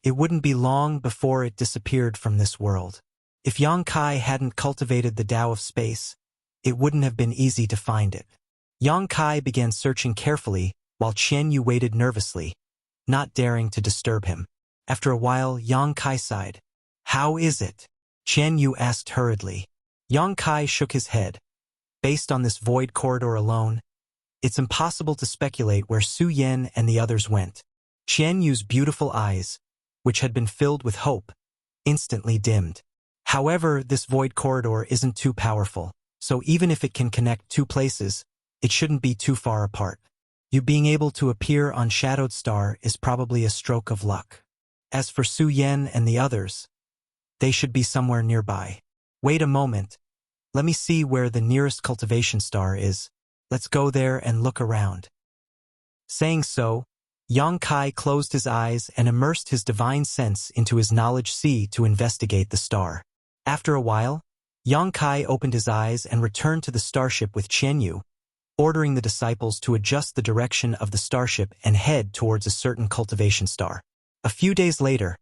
It wouldn't be long before it disappeared from this world. If Yang Kai hadn't cultivated the Tao of space, it wouldn't have been easy to find it. Yang Kai began searching carefully while Qian Yu waited nervously, not daring to disturb him. After a while, Yang Kai sighed. "How is it?" Qian Yu asked hurriedly. Yang Kai shook his head. "Based on this void corridor alone, it's impossible to speculate where Su Yan and the others went." Qian Yu's beautiful eyes, which had been filled with hope, instantly dimmed. "However, this void corridor isn't too powerful, so even if it can connect 2 places, it shouldn't be too far apart. You being able to appear on Shadowed Star is probably a stroke of luck. As for Su Yan and the others, they should be somewhere nearby. Wait a moment. Let me see where the nearest cultivation star is. Let's go there and look around. Saying so, Yang Kai closed his eyes and immersed his divine sense into his knowledge sea to investigate the star. After a while, Yang Kai opened his eyes and returned to the starship with Qian Yu, ordering the disciples to adjust the direction of the starship and head towards a certain cultivation star. A few days later,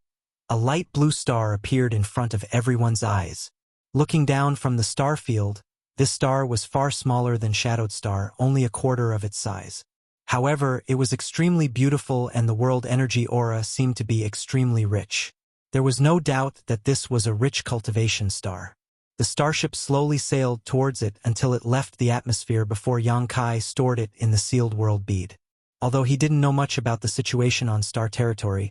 a light blue star appeared in front of everyone's eyes. Looking down from the star field, this star was far smaller than Shadowed Star, only a quarter of its size. However, it was extremely beautiful and the world energy aura seemed to be extremely rich. There was no doubt that this was a rich cultivation star. The starship slowly sailed towards it until it left the atmosphere before Yang Kai stored it in the sealed world bead. Although he didn't know much about the situation on star territory,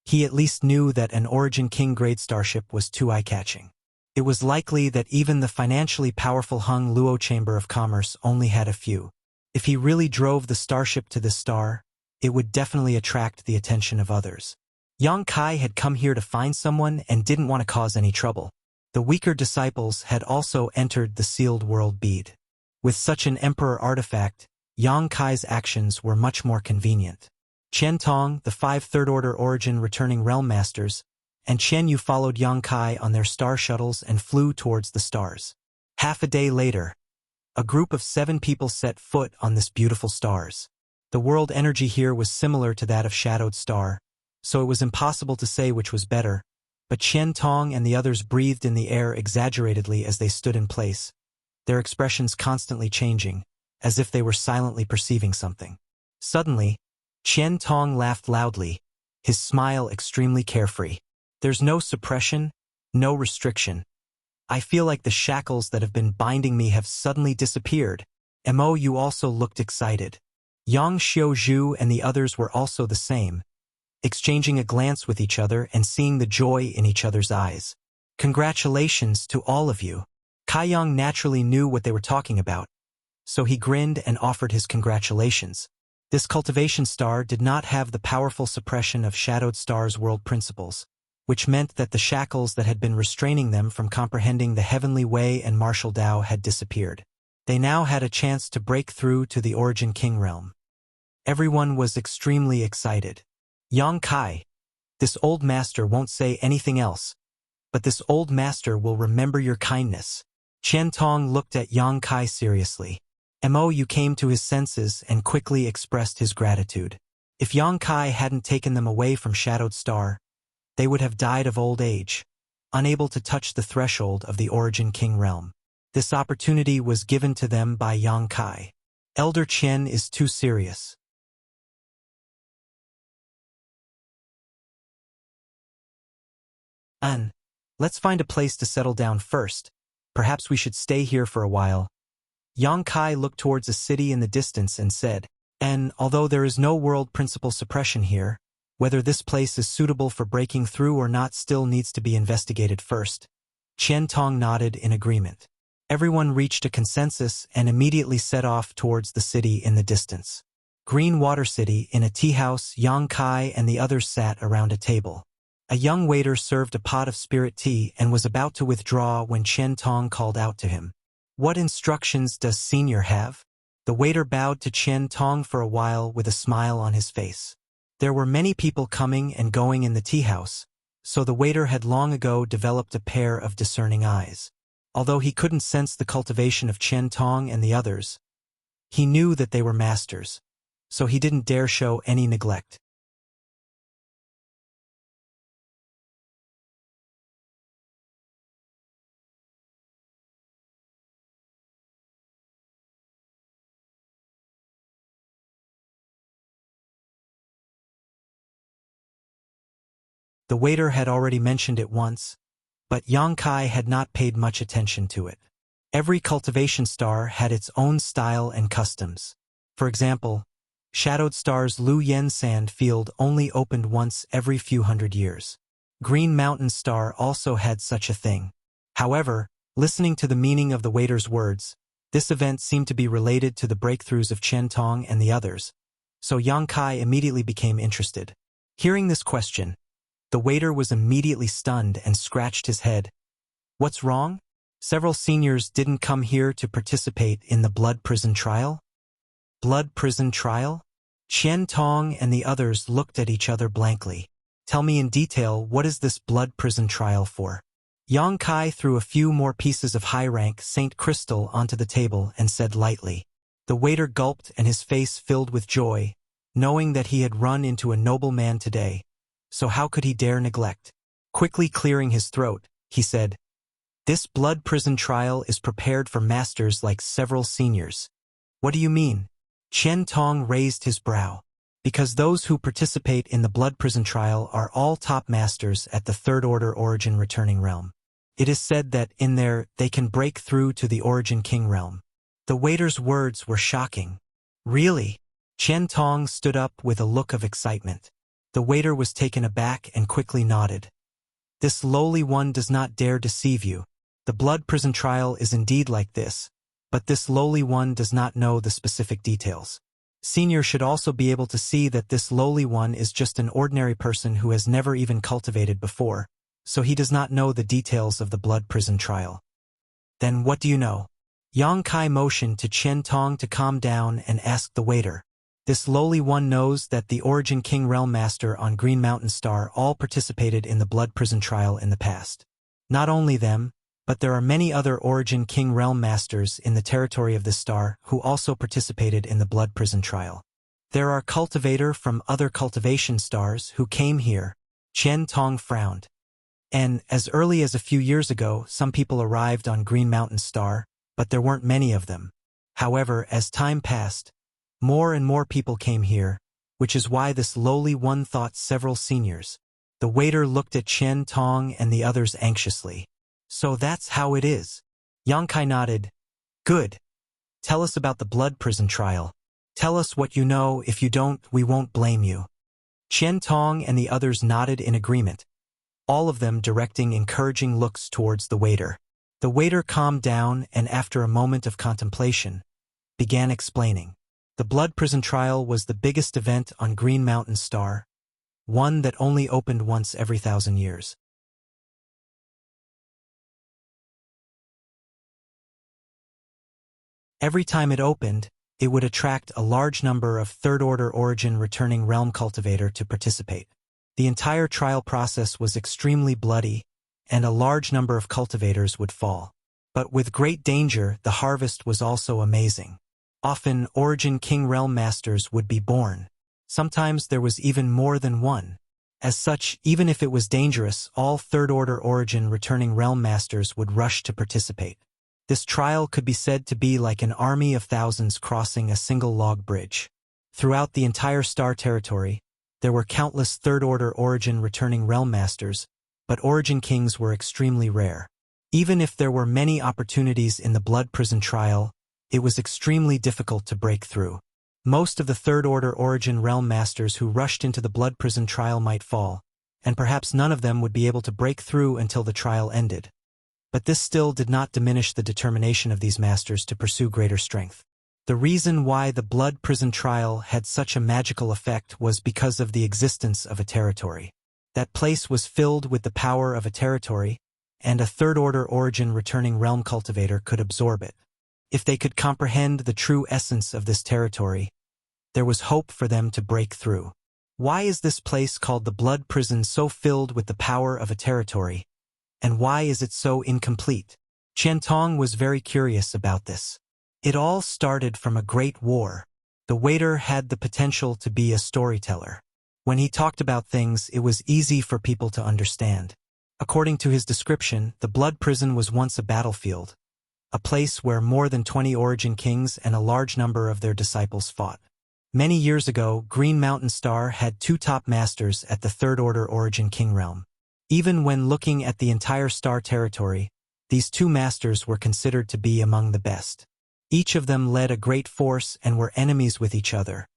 he at least knew that an Origin King grade starship was too eye-catching. It was likely that even the financially powerful Hung Luo Chamber of Commerce only had a few. If he really drove the starship to this star, it would definitely attract the attention of others. Yang Kai had come here to find someone and didn't want to cause any trouble. The weaker disciples had also entered the sealed world bead. With such an emperor artifact, Yang Kai's actions were much more convenient. Qian Tong, the 5 third-order Origin returning realm masters, and Qian Yu followed Yang Kai on their star shuttles and flew towards the stars. Half a day later, a group of 7 people set foot on this beautiful stars. The world energy here was similar to that of Shadowed Star, so it was impossible to say which was better, but Qian Tong and the others breathed in the air exaggeratedly as they stood in place, their expressions constantly changing, as if they were silently perceiving something. Suddenly, Qian Tong laughed loudly, his smile extremely carefree. There's no suppression, no restriction. I feel like the shackles that have been binding me have suddenly disappeared. Mo, you also looked excited. Yang Xiaozhu and the others were also the same, exchanging a glance with each other and seeing the joy in each other's eyes. Congratulations to all of you. Kai Yang naturally knew what they were talking about, so he grinned and offered his congratulations. This cultivation star did not have the powerful suppression of Shadowed Star's world principles, which meant that the shackles that had been restraining them from comprehending the heavenly way and martial Tao had disappeared. They now had a chance to break through to the Origin King realm. Everyone was extremely excited. Yang Kai, this old master won't say anything else, but this old master will remember your kindness. Qian Tong looked at Yang Kai seriously. Mo Yu came to his senses and quickly expressed his gratitude. If Yang Kai hadn't taken them away from Shadowed Star, they would have died of old age, unable to touch the threshold of the Origin King realm. This opportunity was given to them by Yang Kai. Elder Qian is too serious. Let's find a place to settle down first. Perhaps we should stay here for a while. Yang Kai looked towards a city in the distance and said, and although there is no world principle suppression here, whether this place is suitable for breaking through or not still needs to be investigated first. Qian Tong nodded in agreement. Everyone reached a consensus and immediately set off towards the city in the distance. Green Water City, in a tea house, Yang Kai and the others sat around a table. A young waiter served a pot of spirit tea and was about to withdraw when Qian Tong called out to him. What instructions does Senior have? The waiter bowed to Qian Tong for a while with a smile on his face. There were many people coming and going in the tea house, so the waiter had long ago developed a pair of discerning eyes. Although he couldn't sense the cultivation of Qian Tong and the others, he knew that they were masters, so he didn't dare show any neglect. The waiter had already mentioned it once, but Yang Kai had not paid much attention to it. Every cultivation star had its own style and customs. For example, Shadowed Star's Lu Yen sand field only opened once every few hundred years. Green Mountain Star also had such a thing. However, listening to the meaning of the waiter's words, this event seemed to be related to the breakthroughs of Qian Tong and the others, so Yang Kai immediately became interested. Hearing this question, the waiter was immediately stunned and scratched his head. What's wrong? Several seniors didn't come here to participate in the blood prison trial? Blood prison trial? Qian Tong and the others looked at each other blankly. Tell me in detail, what is this blood prison trial for? Yang Kai threw a few more pieces of high-rank Saint Crystal onto the table and said lightly. The waiter gulped and his face filled with joy, knowing that he had run into a noble man today. So how could he dare neglect? Quickly clearing his throat, he said, "This blood prison trial is prepared for masters like several seniors." What do you mean? Qian Tong raised his brow. Because those who participate in the blood prison trial are all top masters at the Third Order Origin Returning Realm. It is said that in there they can break through to the Origin King realm. The waiter's words were shocking. Really? Qian Tong stood up with a look of excitement. The waiter was taken aback and quickly nodded. This lowly one does not dare deceive you. The blood prison trial is indeed like this, but this lowly one does not know the specific details. Senior should also be able to see that this lowly one is just an ordinary person who has never even cultivated before, so he does not know the details of the blood prison trial. Then what do you know? Yang Kai motioned to Qian Tong to calm down and asked the waiter. This lowly one knows that the Origin King Realm Master on Green Mountain Star all participated in the blood prison trial in the past. Not only them, but there are many other Origin King Realm Masters in the territory of this star who also participated in the blood prison trial. There are cultivator from other cultivation stars who came here. Qian Tong frowned. And as early as a few years ago, some people arrived on Green Mountain Star, but there weren't many of them. However, as time passed, more and more people came here, which is why this lowly one thought several seniors. The waiter looked at Qian Tong and the others anxiously. So that's how it is. Yang Kai nodded. Good. Tell us about the blood prison trial. Tell us what you know. If you don't, we won't blame you. Qian Tong and the others nodded in agreement, all of them directing encouraging looks towards the waiter. The waiter calmed down and after a moment of contemplation, began explaining. The blood prison trial was the biggest event on Green Mountain Star, one that only opened once every 1,000 years. Every time it opened, it would attract a large number of Third Order Origin Returning Realm Cultivator to participate. The entire trial process was extremely bloody, and a large number of cultivators would fall. But with great danger, the harvest was also amazing. Often, Origin King Realm Masters would be born. Sometimes there was even more than one. As such, even if it was dangerous, all Third Order Origin Returning Realm Masters would rush to participate. This trial could be said to be like an army of thousands crossing a single log bridge. Throughout the entire star territory, there were countless Third Order Origin Returning Realm Masters, but Origin Kings were extremely rare. Even if there were many opportunities in the blood prison trial, it was extremely difficult to break through. Most of the Third Order Origin Realm Masters who rushed into the blood prison trial might fall, and perhaps none of them would be able to break through until the trial ended. But this still did not diminish the determination of these masters to pursue greater strength. The reason why the blood prison trial had such a magical effect was because of the existence of a territory. That place was filled with the power of a territory, and a Third Order Origin Returning Realm Cultivator could absorb it. If they could comprehend the true essence of this territory, there was hope for them to break through. Why is this place called the blood prison so filled with the power of a territory? And why is it so incomplete? Qian Tong was very curious about this. It all started from a great war. The waiter had the potential to be a storyteller. When he talked about things, it was easy for people to understand. According to his description, the blood prison was once a battlefield, a place where more than 20 Origin Kings and a large number of their disciples fought. Many years ago, Green Mountain Star had two top masters at the Third Order Origin King realm. Even when looking at the entire star territory, these two masters were considered to be among the best. Each of them led a great force and were enemies with each other,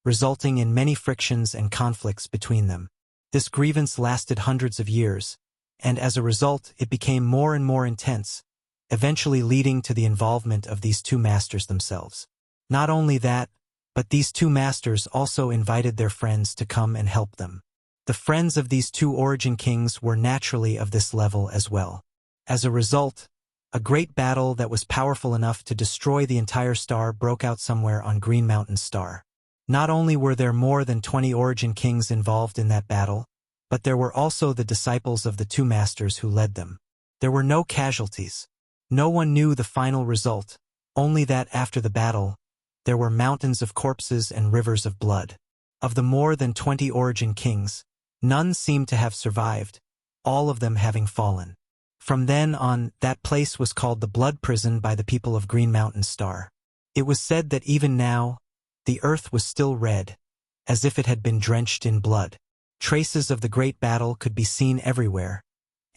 resulting in many frictions and conflicts between them. This grievance lasted hundreds of years, and as a result, it became more and more intense, eventually leading to the involvement of these two masters themselves. Not only that, but these two masters also invited their friends to come and help them. The friends of these two Origin Kings were naturally of this level as well. As a result, A great battle that was powerful enough to destroy the entire star broke out somewhere on Green Mountain's star. Not only were there more than 20 Origin Kings involved in that battle, but there were also the disciples of the two masters who led them. There were no casualties. No one knew the final result, only that after the battle, there were mountains of corpses and rivers of blood. Of the more than 20 Origin Kings, none seemed to have survived, all of them having fallen. From then on, that place was called the Blood Prison by the people of Green Mountain Star. It was said that even now, the earth was still red, as if it had been drenched in blood. Traces of the great battle could be seen everywhere,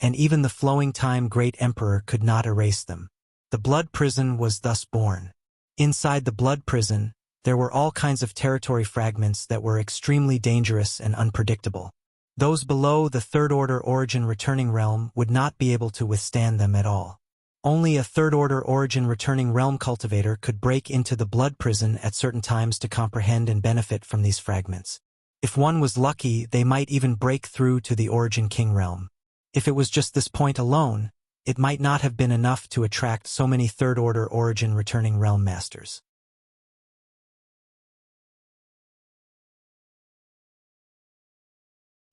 and even the flowing time great emperor could not erase them. The Blood Prison was thus born. Inside the Blood Prison, there were all kinds of territory fragments that were extremely dangerous and unpredictable. Those below the third-order origin returning realm would not be able to withstand them at all. Only a third-order origin returning realm cultivator could break into the Blood Prison at certain times to comprehend and benefit from these fragments. If one was lucky, they might even break through to the Origin King realm. If it was just this point alone, it might not have been enough to attract so many third-order origin returning realm masters.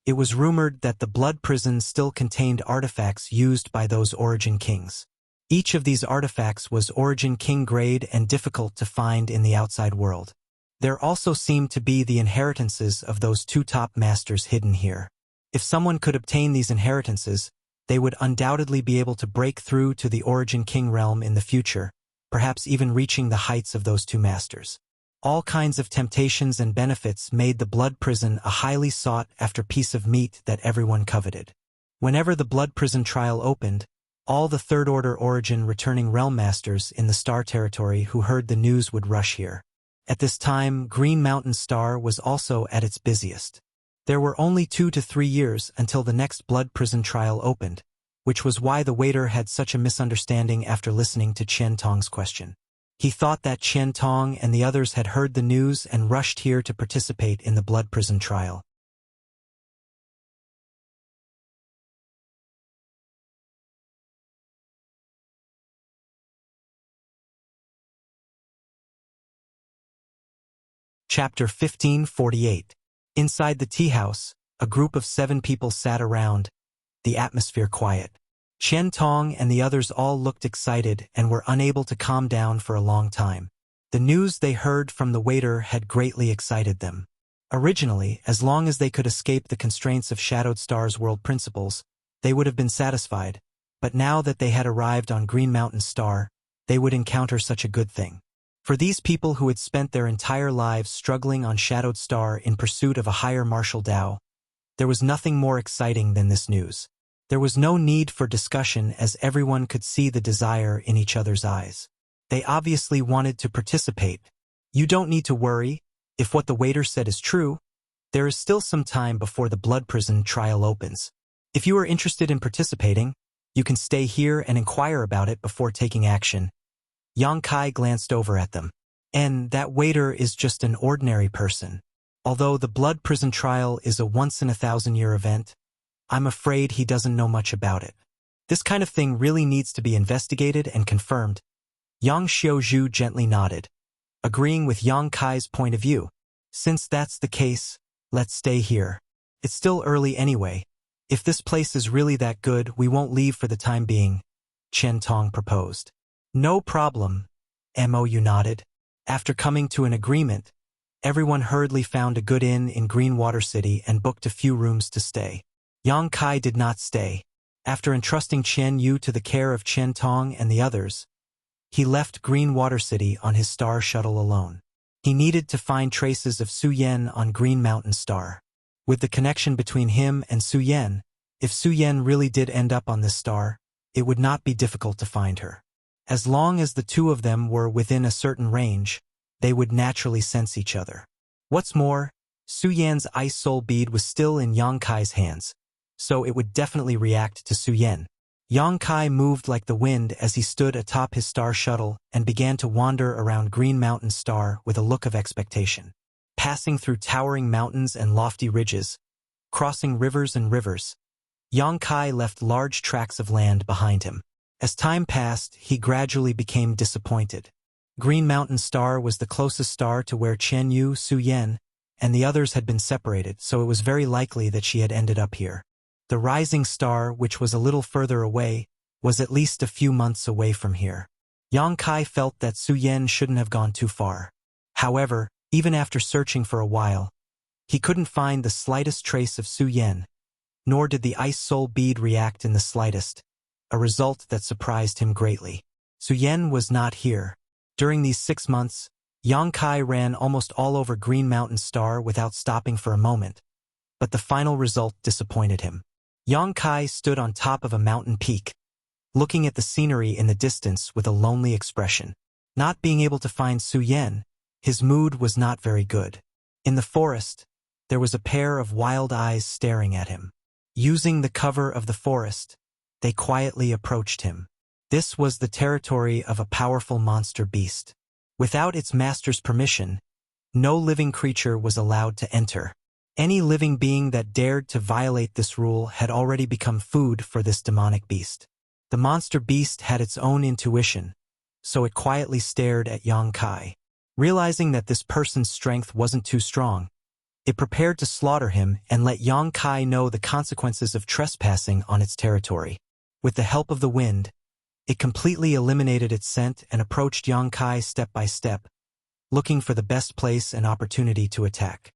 It was rumored that the Blood Prison still contained artifacts used by those Origin Kings. Each of these artifacts was Origin King grade and difficult to find in the outside world. There also seemed to be the inheritances of those two top masters hidden here. If someone could obtain these inheritances, they would undoubtedly be able to break through to the Origin King realm in the future, perhaps even reaching the heights of those two masters. All kinds of temptations and benefits made the Blood Prison a highly sought-after piece of meat that everyone coveted. Whenever the Blood Prison trial opened, all the third-order origin returning realm masters in the star territory who heard the news would rush here. At this time, Green Mountain Star was also at its busiest. There were only 2 to 3 years until the next Blood Prison trial opened, which was why the waiter had such a misunderstanding after listening to Qian Tong's question. He thought that Qian Tong and the others had heard the news and rushed here to participate in the Blood Prison trial. Chapter 1548. Inside the tea house, a group of 7 people sat around, the atmosphere quiet. Qian Tong and the others all looked excited and were unable to calm down for a long time. The news they heard from the waiter had greatly excited them. Originally, as long as they could escape the constraints of Shadowed Star's world principles, they would have been satisfied, but now that they had arrived on Green Mountain Star, they would encounter such a good thing. For these people who had spent their entire lives struggling on Shadowed Star in pursuit of a higher martial Tao, there was nothing more exciting than this news. There was no need for discussion as everyone could see the desire in each other's eyes. They obviously wanted to participate. You don't need to worry. If what the waiter said is true, there is still some time before the Blood Prison trial opens. If you are interested in participating, you can stay here and inquire about it before taking action. Yang Kai glanced over at them. And that waiter is just an ordinary person. Although the Blood Prison trial is a once-in-a-thousand-year event, I'm afraid he doesn't know much about it. This kind of thing really needs to be investigated and confirmed. Yang Xiaozhu gently nodded, agreeing with Yang Kai's point of view. Since that's the case, let's stay here. It's still early anyway. If this place is really that good, we won't leave for the time being, Qian Tong proposed. No problem, Mo nodded. After coming to an agreement, everyone hurriedly found a good inn in Greenwater City and booked a few rooms to stay. Yang Kai did not stay. After entrusting Qian Yu to the care of Qian Tong and the others, he left Greenwater City on his star shuttle alone. He needed to find traces of Su Yan on Green Mountain Star. With the connection between him and Su Yan, if Su Yan really did end up on this star, it would not be difficult to find her. As long as the two of them were within a certain range, they would naturally sense each other. What's more, Su Yan's ice soul bead was still in Yang Kai's hands, so it would definitely react to Su Yan. Yang Kai moved like the wind as he stood atop his star shuttle and began to wander around Green Mountain Star with a look of expectation. Passing through towering mountains and lofty ridges, crossing rivers and rivers, Yang Kai left large tracts of land behind him. As time passed, he gradually became disappointed. Green Mountain Star was the closest star to where Chen Yu Su Yen and the others had been separated, so it was very likely that she had ended up here. The rising star, which was a little further away, was at least a few months away from here. Yang Kai felt that Su Yen shouldn't have gone too far. However, even after searching for a while, he couldn't find the slightest trace of Su Yen, nor did the ice soul bead react in the slightest, a result that surprised him greatly. Su Yen was not here. During these 6 months, Yang Kai ran almost all over Green Mountain Star without stopping for a moment, but the final result disappointed him. Yang Kai stood on top of a mountain peak, looking at the scenery in the distance with a lonely expression. Not being able to find Su Yen, his mood was not very good. In the forest, there was a pair of wild eyes staring at him. Using the cover of the forest, they quietly approached him. This was the territory of a powerful monster beast. Without its master's permission, no living creature was allowed to enter. Any living being that dared to violate this rule had already become food for this demonic beast. The monster beast had its own intuition, so it quietly stared at Yang Kai. Realizing that this person's strength wasn't too strong, it prepared to slaughter him and let Yang Kai know the consequences of trespassing on its territory. With the help of the wind, it completely eliminated its scent and approached Yang Kai step by step, looking for the best place and opportunity to attack.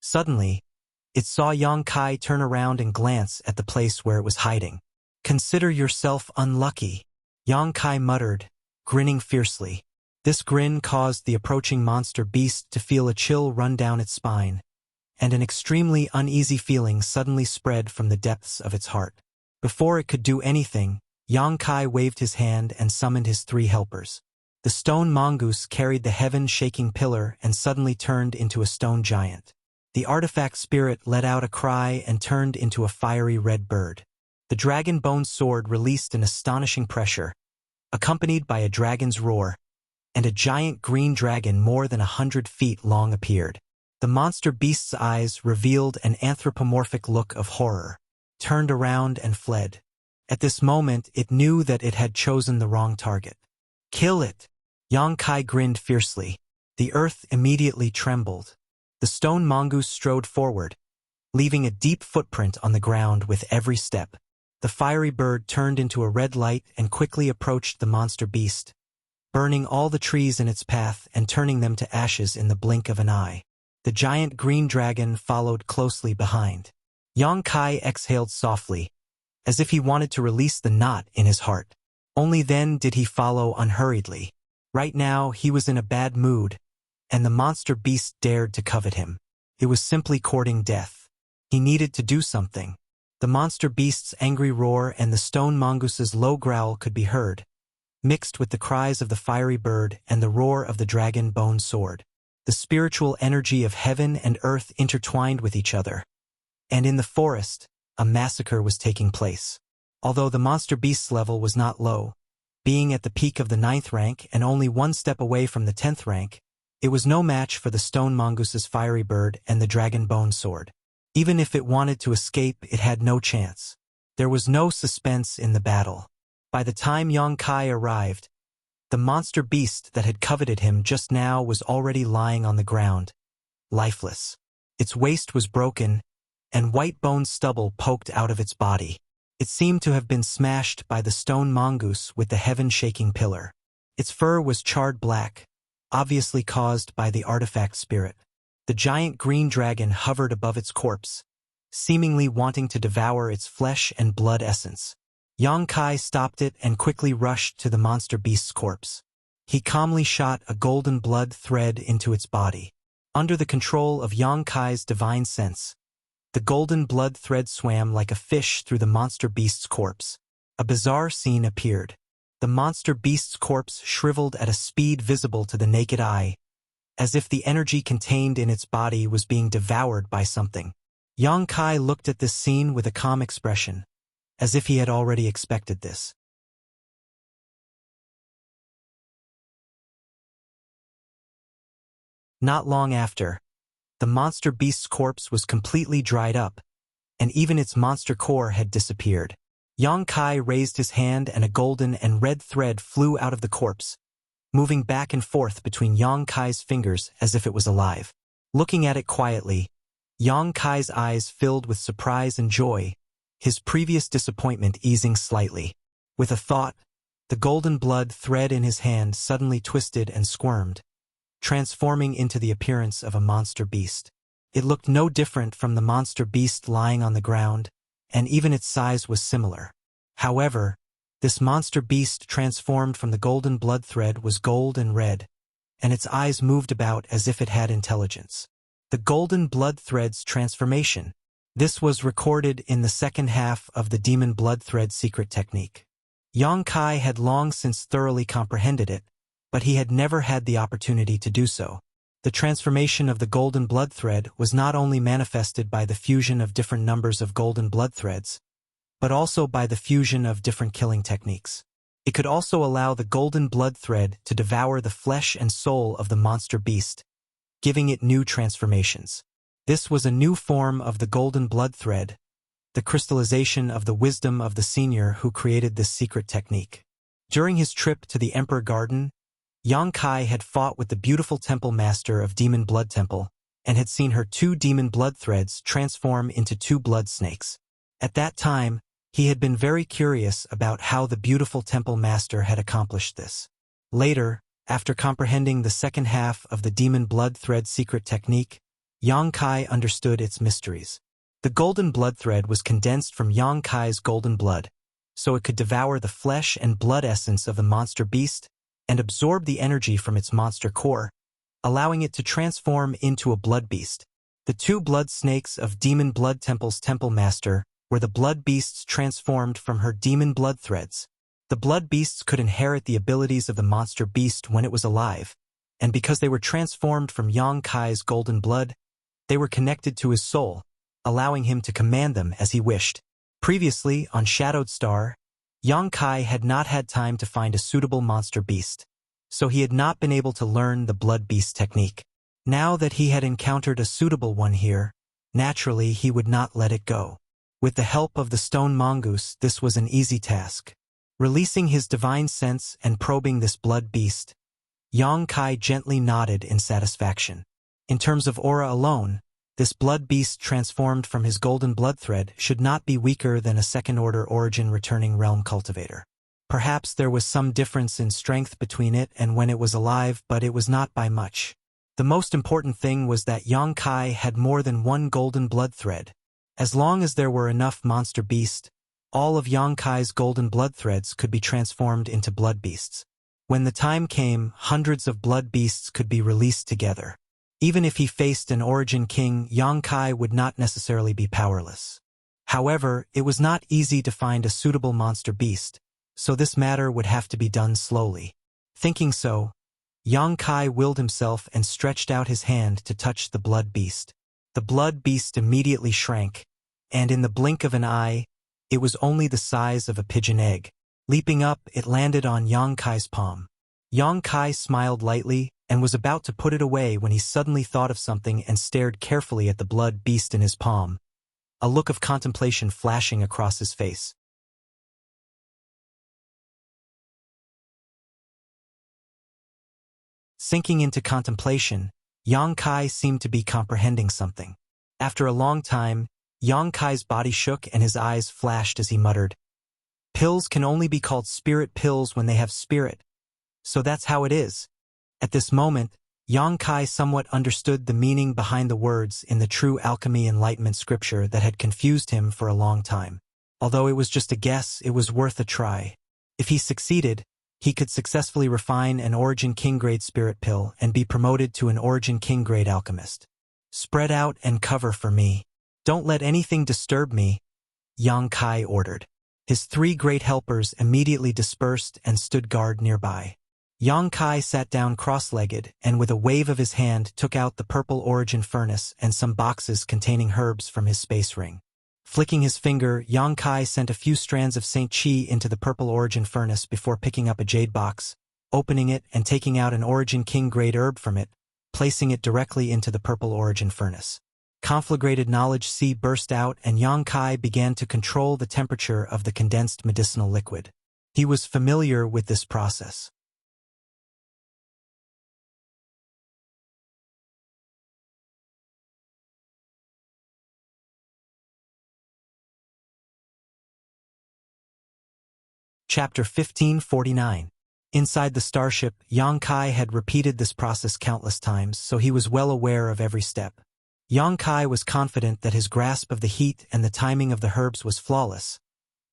Suddenly, it saw Yang Kai turn around and glance at the place where it was hiding. "Consider yourself unlucky," Yang Kai muttered, grinning fiercely. This grin caused the approaching monster beast to feel a chill run down its spine, and an extremely uneasy feeling suddenly spread from the depths of its heart. Before it could do anything, Yang Kai waved his hand and summoned his 3 helpers. The stone mongoose carried the heaven-shaking pillar and suddenly turned into a stone giant. The artifact spirit let out a cry and turned into a fiery red bird. The dragon bone sword released an astonishing pressure, accompanied by a dragon's roar, and a giant green dragon more than 100 feet long appeared. The monster beast's eyes revealed an anthropomorphic look of horror, turned around and fled. At this moment, it knew that it had chosen the wrong target. "Kill it!" Yang Kai grinned fiercely. The earth immediately trembled. The stone mongoose strode forward, leaving a deep footprint on the ground with every step. The fiery bird turned into a red light and quickly approached the monster beast, burning all the trees in its path and turning them to ashes in the blink of an eye. The giant green dragon followed closely behind. Yang Kai exhaled softly, as if he wanted to release the knot in his heart. Only then did he follow unhurriedly. Right now, he was in a bad mood, and the monster beast dared to covet him. It was simply courting death. He needed to do something. The monster beast's angry roar and the stone mongoose's low growl could be heard, mixed with the cries of the fiery bird and the roar of the dragon bone sword. The spiritual energy of heaven and earth intertwined with each other, and in the forest, a massacre was taking place. Although the monster beast's level was not low, being at the peak of the 9th rank and only 1 step away from the 10th rank, it was no match for the stone mongoose's fiery bird and the dragon bone sword. Even if it wanted to escape, it had no chance. There was no suspense in the battle. By the time Yang Kai arrived, the monster beast that had coveted him just now was already lying on the ground, lifeless. Its waist was broken, and white bone stubble poked out of its body. It seemed to have been smashed by the stone mongoose with the heaven-shaking pillar. Its fur was charred black, obviously caused by the artifact spirit. The giant green dragon hovered above its corpse, seemingly wanting to devour its flesh and blood essence. Yang Kai stopped it and quickly rushed to the monster beast's corpse. He calmly shot a golden blood thread into its body. Under the control of Yang Kai's divine sense, the golden blood thread swam like a fish through the monster beast's corpse. A bizarre scene appeared. The monster beast's corpse shriveled at a speed visible to the naked eye, as if the energy contained in its body was being devoured by something. Yang Kai looked at this scene with a calm expression, as if he had already expected this. Not long after, The monster beast's corpse was completely dried up, and even its monster core had disappeared. Yang Kai raised his hand and a golden and red thread flew out of the corpse, moving back and forth between Yang Kai's fingers as if it was alive. Looking at it quietly, Yang Kai's eyes filled with surprise and joy, his previous disappointment easing slightly. With a thought, the golden blood thread in his hand suddenly twisted and squirmed, transforming into the appearance of a monster beast. It looked no different from the monster beast lying on the ground, and even its size was similar. However, this monster beast transformed from the golden blood thread was gold and red, and its eyes moved about as if it had intelligence. The golden blood thread's transformation. This was recorded in the second half of the demon blood thread secret technique. Yang Kai had long since thoroughly comprehended it, but he had never had the opportunity to do so. The transformation of the golden blood thread was not only manifested by the fusion of different numbers of golden blood threads, but also by the fusion of different killing techniques. It could also allow the golden blood thread to devour the flesh and soul of the monster beast, giving it new transformations. This was a new form of the golden blood thread, the crystallization of the wisdom of the senior who created this secret technique. During his trip to the Emperor Garden, Yang Kai had fought with the beautiful temple master of Demon Blood Temple, and had seen her 2 demon blood threads transform into 2 blood snakes. At that time, he had been very curious about how the beautiful temple master had accomplished this. Later, after comprehending the second half of the demon blood thread secret technique, Yang Kai understood its mysteries. The golden blood thread was condensed from Yang Kai's golden blood, so it could devour the flesh and blood essence of the monster beast and absorb the energy from its monster core, allowing it to transform into a blood beast. The 2 blood snakes of Demon Blood Temple's temple master were the blood beasts transformed from her demon blood threads. The blood beasts could inherit the abilities of the monster beast when it was alive, and because they were transformed from Yang Kai's golden blood, they were connected to his soul, allowing him to command them as he wished. Previously, on Shadowed Star, Yang Kai had not had time to find a suitable monster beast, so he had not been able to learn the blood beast technique. Now that he had encountered a suitable one here, naturally he would not let it go. With the help of the stone mongoose, this was an easy task. Releasing his divine sense and probing this blood beast, Yang Kai gently nodded in satisfaction. In terms of aura alone, this blood beast transformed from his golden blood thread should not be weaker than a second-order origin returning realm cultivator. Perhaps there was some difference in strength between it and when it was alive, but it was not by much. The most important thing was that Yang Kai had more than 1 golden blood thread. As long as there were enough monster beast, all of Yang Kai's golden blood threads could be transformed into blood beasts. When the time came, hundreds of blood beasts could be released together. Even if he faced an origin king, Yang Kai would not necessarily be powerless. However, it was not easy to find a suitable monster beast, so this matter would have to be done slowly. Thinking so, Yang Kai willed himself and stretched out his hand to touch the blood beast. The blood beast immediately shrank, and in the blink of an eye, it was only the size of a pigeon egg. Leaping up, it landed on Yang Kai's palm. Yang Kai smiled lightly and was about to put it away when he suddenly thought of something and stared carefully at the blood beast in his palm, a look of contemplation flashing across his face. Sinking into contemplation, Yang Kai seemed to be comprehending something. After a long time, Yang Kai's body shook and his eyes flashed as he muttered, "Pills can only be called spirit pills when they have spirit. So that's how it is." At this moment, Yang Kai somewhat understood the meaning behind the words in the true alchemy enlightenment scripture that had confused him for a long time. Although it was just a guess, it was worth a try. If he succeeded, he could successfully refine an Origin King grade spirit pill and be promoted to an Origin King grade alchemist. "Spread out and cover for me. Don't let anything disturb me," Yang Kai ordered. His 3 great helpers immediately dispersed and stood guard nearby. Yang Kai sat down cross-legged and with a wave of his hand took out the purple origin furnace and some boxes containing herbs from his space ring. Flicking his finger, Yang Kai sent a few strands of Saint Chi into the purple origin furnace before picking up a jade box, opening it and taking out an Origin King grade herb from it, placing it directly into the purple origin furnace. Conflagrated knowledge C burst out, and Yang Kai began to control the temperature of the condensed medicinal liquid. He was familiar with this process. Chapter 1549. Inside the starship, Yang Kai had repeated this process countless times, so he was well aware of every step. Yang Kai was confident that his grasp of the heat and the timing of the herbs was flawless,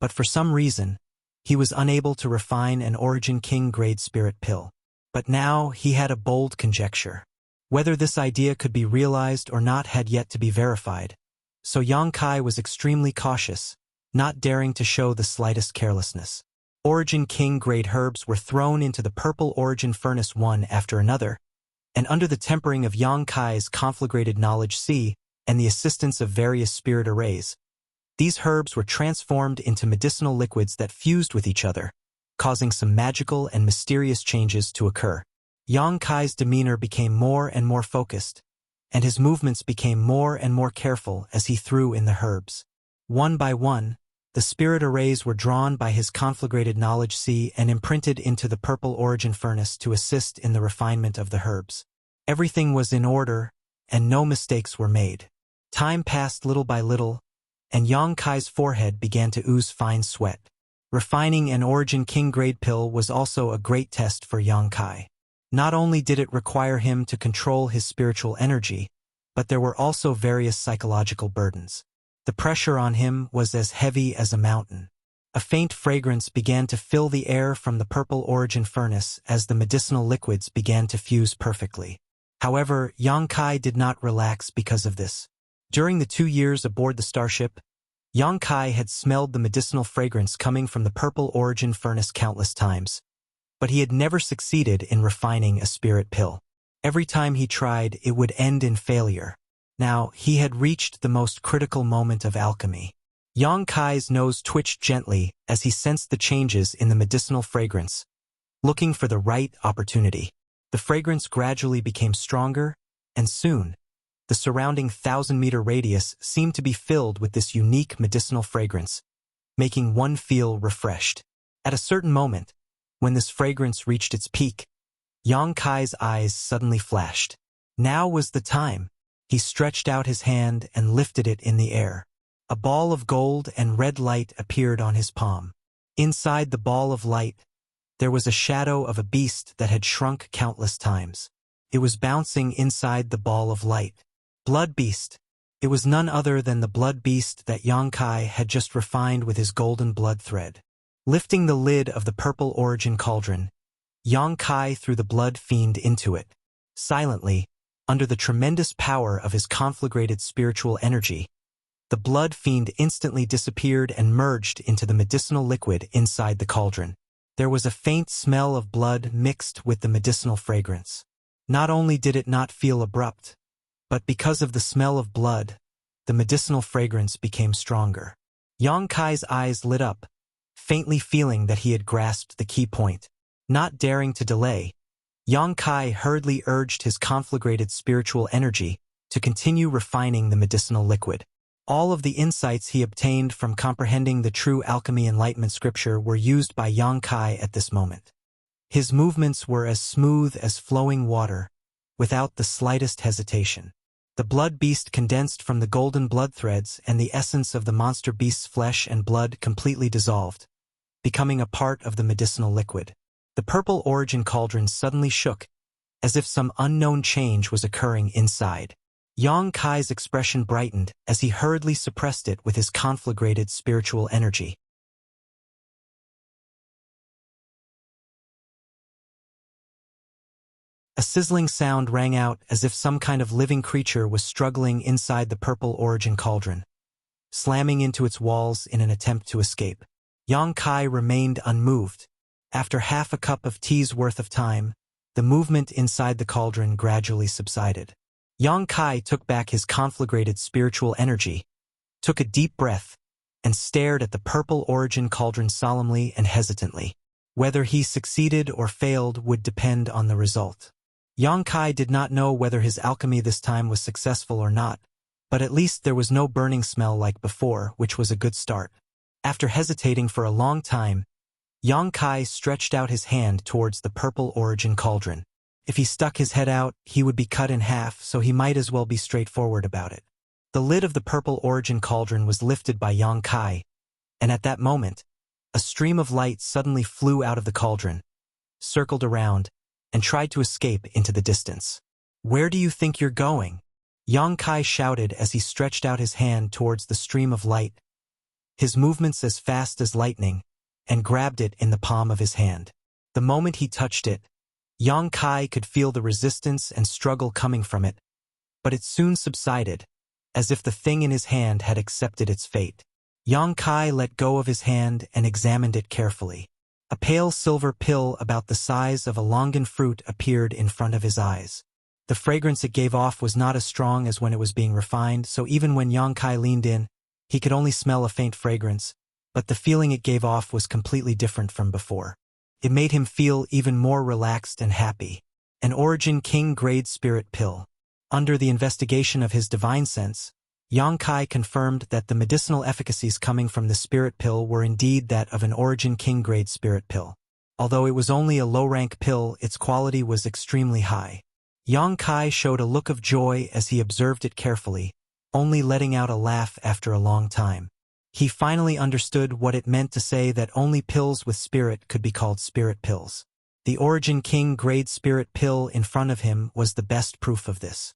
but for some reason, he was unable to refine an Origin King grade spirit pill. But now he had a bold conjecture. Whether this idea could be realized or not had yet to be verified, so Yang Kai was extremely cautious, not daring to show the slightest carelessness. Origin King grade herbs were thrown into the purple origin furnace one after another, and under the tempering of Yang Kai's conflagrated knowledge C and the assistance of various spirit arrays, these herbs were transformed into medicinal liquids that fused with each other, causing some magical and mysterious changes to occur. Yang Kai's demeanor became more and more focused, and his movements became more and more careful as he threw in the herbs. One by one, the spirit arrays were drawn by his conflagrated knowledge C and imprinted into the purple origin furnace to assist in the refinement of the herbs. Everything was in order, and no mistakes were made. Time passed little by little, and Yang Kai's forehead began to ooze fine sweat. Refining an Origin King grade pill was also a great test for Yang Kai. Not only did it require him to control his spiritual energy, but there were also various psychological burdens. The pressure on him was as heavy as a mountain. A faint fragrance began to fill the air from the purple origin furnace as the medicinal liquids began to fuse perfectly. However, Yang Kai did not relax because of this. During the 2 years aboard the starship, Yang Kai had smelled the medicinal fragrance coming from the purple origin furnace countless times, but he had never succeeded in refining a spirit pill. Every time he tried, it would end in failure. Now, he had reached the most critical moment of alchemy. Yang Kai's nose twitched gently as he sensed the changes in the medicinal fragrance, looking for the right opportunity. The fragrance gradually became stronger, and soon, the surrounding 1,000-meter radius seemed to be filled with this unique medicinal fragrance, making one feel refreshed. At a certain moment, when this fragrance reached its peak, Yang Kai's eyes suddenly flashed. Now was the time. He stretched out his hand and lifted it in the air. A ball of gold and red light appeared on his palm. Inside the ball of light, there was a shadow of a beast that had shrunk countless times. It was bouncing inside the ball of light. Blood beast. It was none other than the blood beast that Yang Kai had just refined with his golden blood thread. Lifting the lid of the purple origin cauldron, Yang Kai threw the blood fiend into it. Silently, under the tremendous power of his conflagrated spiritual energy, the blood fiend instantly disappeared and merged into the medicinal liquid inside the cauldron. There was a faint smell of blood mixed with the medicinal fragrance. Not only did it not feel abrupt, but because of the smell of blood, the medicinal fragrance became stronger. Yang Kai's eyes lit up, faintly feeling that he had grasped the key point. Not daring to delay, Yang Kai hurriedly urged his conflagrated spiritual energy to continue refining the medicinal liquid. All of the insights he obtained from comprehending the true alchemy enlightenment scripture were used by Yang Kai at this moment. His movements were as smooth as flowing water, without the slightest hesitation. The blood beast condensed from the golden blood threads, and the essence of the monster beast's flesh and blood completely dissolved, becoming a part of the medicinal liquid. The purple origin cauldron suddenly shook, as if some unknown change was occurring inside. Yang Kai's expression brightened as he hurriedly suppressed it with his conflagrated spiritual energy. A sizzling sound rang out as if some kind of living creature was struggling inside the purple origin cauldron, slamming into its walls in an attempt to escape. Yang Kai remained unmoved. After half a cup of tea's worth of time, the movement inside the cauldron gradually subsided. Yang Kai took back his conflagrated spiritual energy, took a deep breath, and stared at the purple origin cauldron solemnly and hesitantly. Whether he succeeded or failed would depend on the result. Yang Kai did not know whether his alchemy this time was successful or not, but at least there was no burning smell like before, which was a good start. After hesitating for a long time, Yang Kai stretched out his hand towards the purple origin cauldron. If he stuck his head out, he would be cut in half, so he might as well be straightforward about it. The lid of the purple origin cauldron was lifted by Yang Kai, and at that moment, a stream of light suddenly flew out of the cauldron, circled around, and tried to escape into the distance. "Where do you think you're going?" Yang Kai shouted as he stretched out his hand towards the stream of light, his movements as fast as lightning, and grabbed it in the palm of his hand. The moment he touched it, Yang Kai could feel the resistance and struggle coming from it, but it soon subsided, as if the thing in his hand had accepted its fate. Yang Kai let go of his hand and examined it carefully. A pale silver pill about the size of a longan fruit appeared in front of his eyes. The fragrance it gave off was not as strong as when it was being refined, so even when Yang Kai leaned in, he could only smell a faint fragrance, but the feeling it gave off was completely different from before. It made him feel even more relaxed and happy. An Origin King grade spirit pill. Under the investigation of his divine sense, Yang Kai confirmed that the medicinal efficacies coming from the spirit pill were indeed that of an Origin King grade spirit pill. Although it was only a low-rank pill, its quality was extremely high. Yang Kai showed a look of joy as he observed it carefully, only letting out a laugh after a long time. He finally understood what it meant to say that only pills with spirit could be called spirit pills. The Origin King grade spirit pill in front of him was the best proof of this.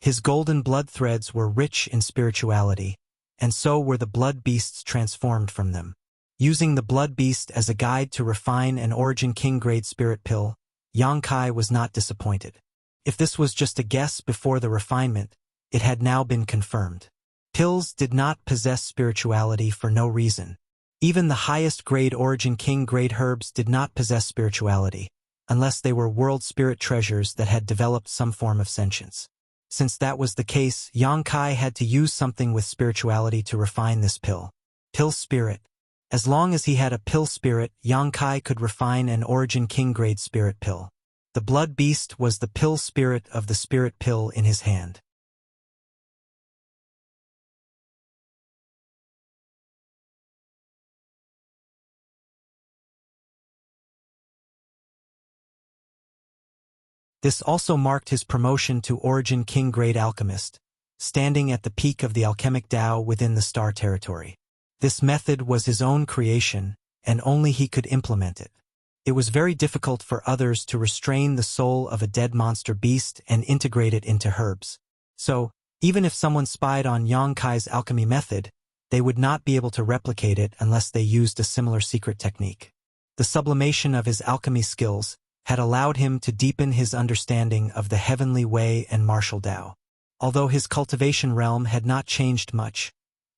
His golden blood threads were rich in spirituality, and so were the blood beasts transformed from them. Using the blood beast as a guide to refine an Origin King grade spirit pill, Yang Kai was not disappointed. If this was just a guess before the refinement, it had now been confirmed. Pills did not possess spirituality for no reason. Even the highest grade Origin King grade herbs did not possess spirituality, unless they were world spirit treasures that had developed some form of sentience. Since that was the case, Yang Kai had to use something with spirituality to refine this pill. Pill spirit. As long as he had a pill spirit, Yang Kai could refine an Origin King grade spirit pill. The blood beast was the pill spirit of the spirit pill in his hand. This also marked his promotion to Origin King grade alchemist, standing at the peak of the alchemic Tao within the star territory. This method was his own creation, and only he could implement it. It was very difficult for others to restrain the soul of a dead monster beast and integrate it into herbs. So, even if someone spied on Yang Kai's alchemy method, they would not be able to replicate it unless they used a similar secret technique. The sublimation of his alchemy skills had allowed him to deepen his understanding of the heavenly way and martial Tao. Although his cultivation realm had not changed much,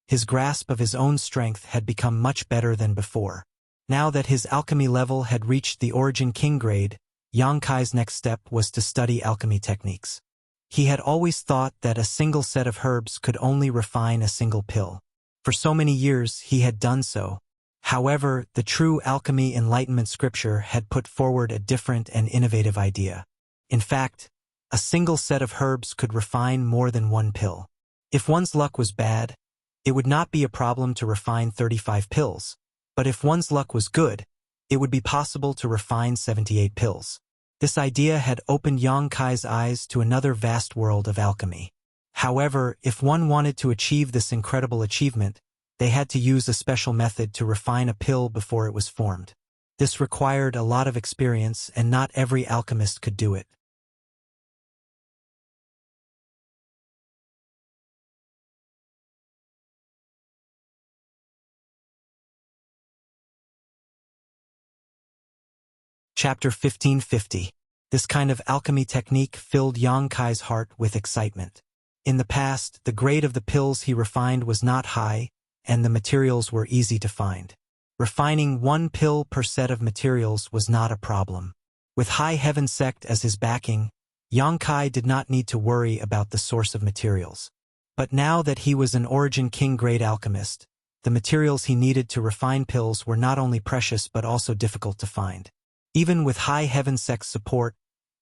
his grasp of his own strength had become much better than before. Now that his alchemy level had reached the Origin King grade, Yang Kai's next step was to study alchemy techniques. He had always thought that a single set of herbs could only refine a single pill. For so many years he had done so. However, the true alchemy enlightenment scripture had put forward a different and innovative idea. In fact, a single set of herbs could refine more than one pill. If one's luck was bad, it would not be a problem to refine 35 pills, but if one's luck was good, it would be possible to refine 78 pills. This idea had opened Yang Kai's eyes to another vast world of alchemy. However, if one wanted to achieve this incredible achievement, they had to use a special method to refine a pill before it was formed. This required a lot of experience, and not every alchemist could do it. Chapter 1550. This kind of alchemy technique filled Yang Kai's heart with excitement. In the past, the grade of the pills he refined was not high, and the materials were easy to find. Refining one pill per set of materials was not a problem. With High Heaven Sect as his backing, Yang Kai did not need to worry about the source of materials. But now that he was an Origin King grade alchemist, the materials he needed to refine pills were not only precious but also difficult to find. Even with High Heaven Sect's support,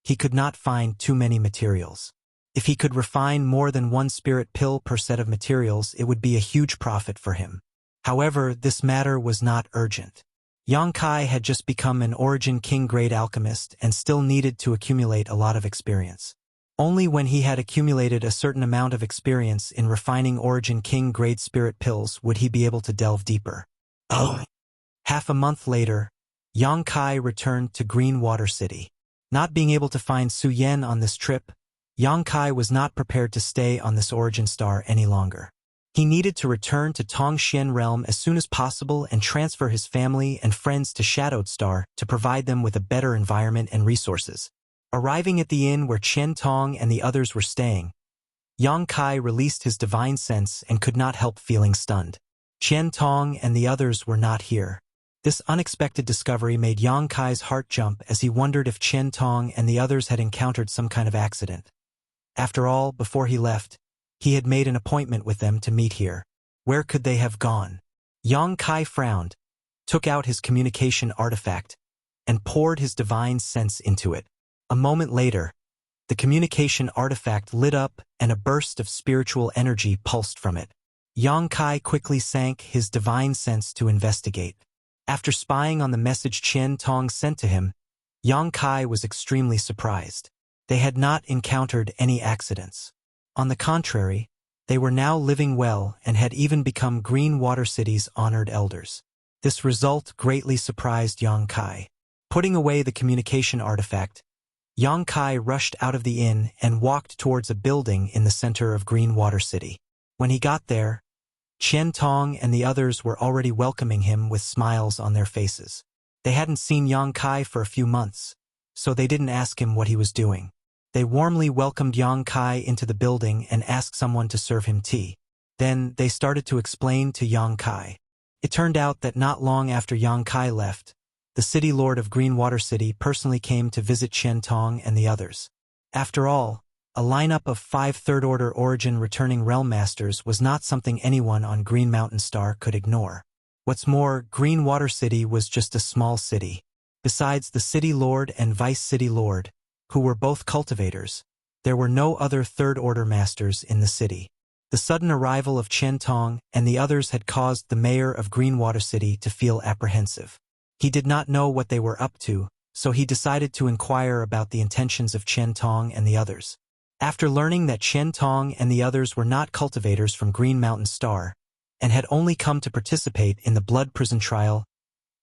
he could not find too many materials. If he could refine more than one spirit pill per set of materials, it would be a huge profit for him. However, this matter was not urgent. Yang Kai had just become an Origin King-grade alchemist and still needed to accumulate a lot of experience. Only when he had accumulated a certain amount of experience in refining Origin King-grade spirit pills would he be able to delve deeper. Half a month later, Yang Kai returned to Green Water City. Not being able to find Su Yan on this trip, Yang Kai was not prepared to stay on this origin star any longer. He needed to return to Tongxian Realm as soon as possible and transfer his family and friends to Shadowed Star to provide them with a better environment and resources. Arriving at the inn where Qian Tong and the others were staying, Yang Kai released his divine sense and could not help feeling stunned. Qian Tong and the others were not here. This unexpected discovery made Yang Kai's heart jump as he wondered if Qian Tong and the others had encountered some kind of accident. After all, before he left, he had made an appointment with them to meet here. Where could they have gone? Yang Kai frowned, took out his communication artifact, and poured his divine sense into it. A moment later, the communication artifact lit up and a burst of spiritual energy pulsed from it. Yang Kai quickly sank his divine sense to investigate. After spying on the message Qian Tong sent to him, Yang Kai was extremely surprised. They had not encountered any accidents. On the contrary, they were now living well and had even become Green Water City's honored elders. This result greatly surprised Yang Kai. Putting away the communication artifact, Yang Kai rushed out of the inn and walked towards a building in the center of Green Water City. When he got there, Qian Tong and the others were already welcoming him with smiles on their faces. They hadn't seen Yang Kai for a few months, so they didn't ask him what he was doing. They warmly welcomed Yang Kai into the building and asked someone to serve him tea. Then they started to explain to Yang Kai. It turned out that not long after Yang Kai left, the city lord of Green Water City personally came to visit Qian Tong and the others. After all, a lineup of 5 third-order origin returning realm masters was not something anyone on Green Mountain Star could ignore. What's more, Green Water City was just a small city. Besides the city lord and vice city lord, who were both cultivators, there were no other third-order masters in the city. The sudden arrival of Qian Tong and the others had caused the mayor of Green Water City to feel apprehensive. He did not know what they were up to, so he decided to inquire about the intentions of Qian Tong and the others. After learning that Qian Tong and the others were not cultivators from Green Mountain Star, and had only come to participate in the blood prison trial,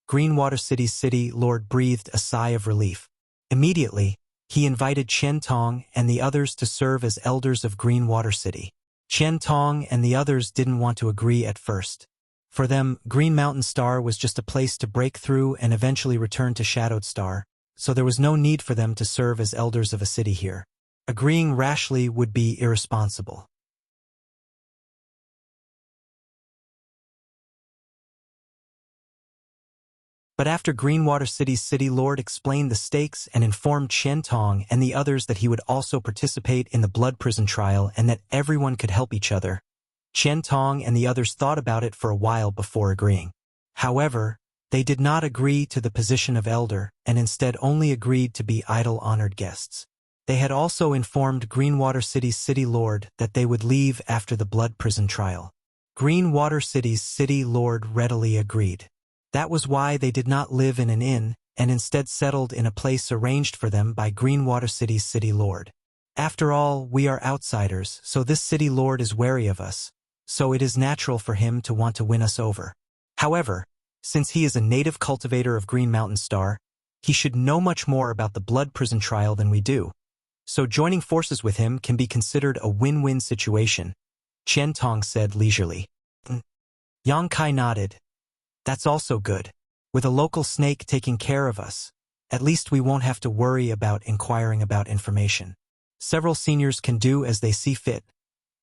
Green Water City's city lord breathed a sigh of relief. Immediately, he invited Qian Tong and the others to serve as elders of Green Water City. Qian Tong and the others didn't want to agree at first. For them, Green Mountain Star was just a place to break through and eventually return to Shadowed Star, so there was no need for them to serve as elders of a city here. Agreeing rashly would be irresponsible. But after Green Water City's city lord explained the stakes and informed Qian Tong and the others that he would also participate in the blood prison trial and that everyone could help each other, Qian Tong and the others thought about it for a while before agreeing. However, they did not agree to the position of elder and instead only agreed to be idle honored guests. They had also informed Green Water City's city lord that they would leave after the blood prison trial. Green Water City's city lord readily agreed. That was why they did not live in an inn and instead settled in a place arranged for them by Green Water City's city lord. After all, we are outsiders, so this city lord is wary of us, so it is natural for him to want to win us over. However, since he is a native cultivator of Green Mountain Star, he should know much more about the blood prison trial than we do. So joining forces with him can be considered a win-win situation, Qian Tong said leisurely. Yang Kai nodded. That's also good. With a local snake taking care of us, at least we won't have to worry about inquiring about information. Several seniors can do as they see fit,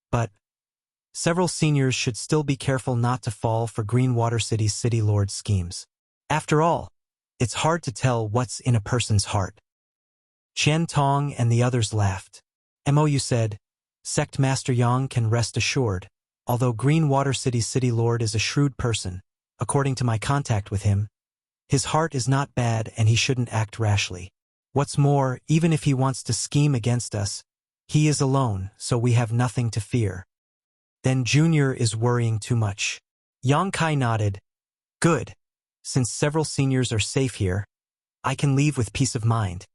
but several seniors should still be careful not to fall for Green Water City's city lord's schemes. After all, it's hard to tell what's in a person's heart. Qian Tong and the others laughed. Mou said, Sect Master Yang can rest assured, although Green Water City's city lord is a shrewd person, according to my contact with him, his heart is not bad and he shouldn't act rashly. What's more, even if he wants to scheme against us, he is alone, so we have nothing to fear. Then Junior is worrying too much. Yang Kai nodded. Good. Since several seniors are safe here, I can leave with peace of mind.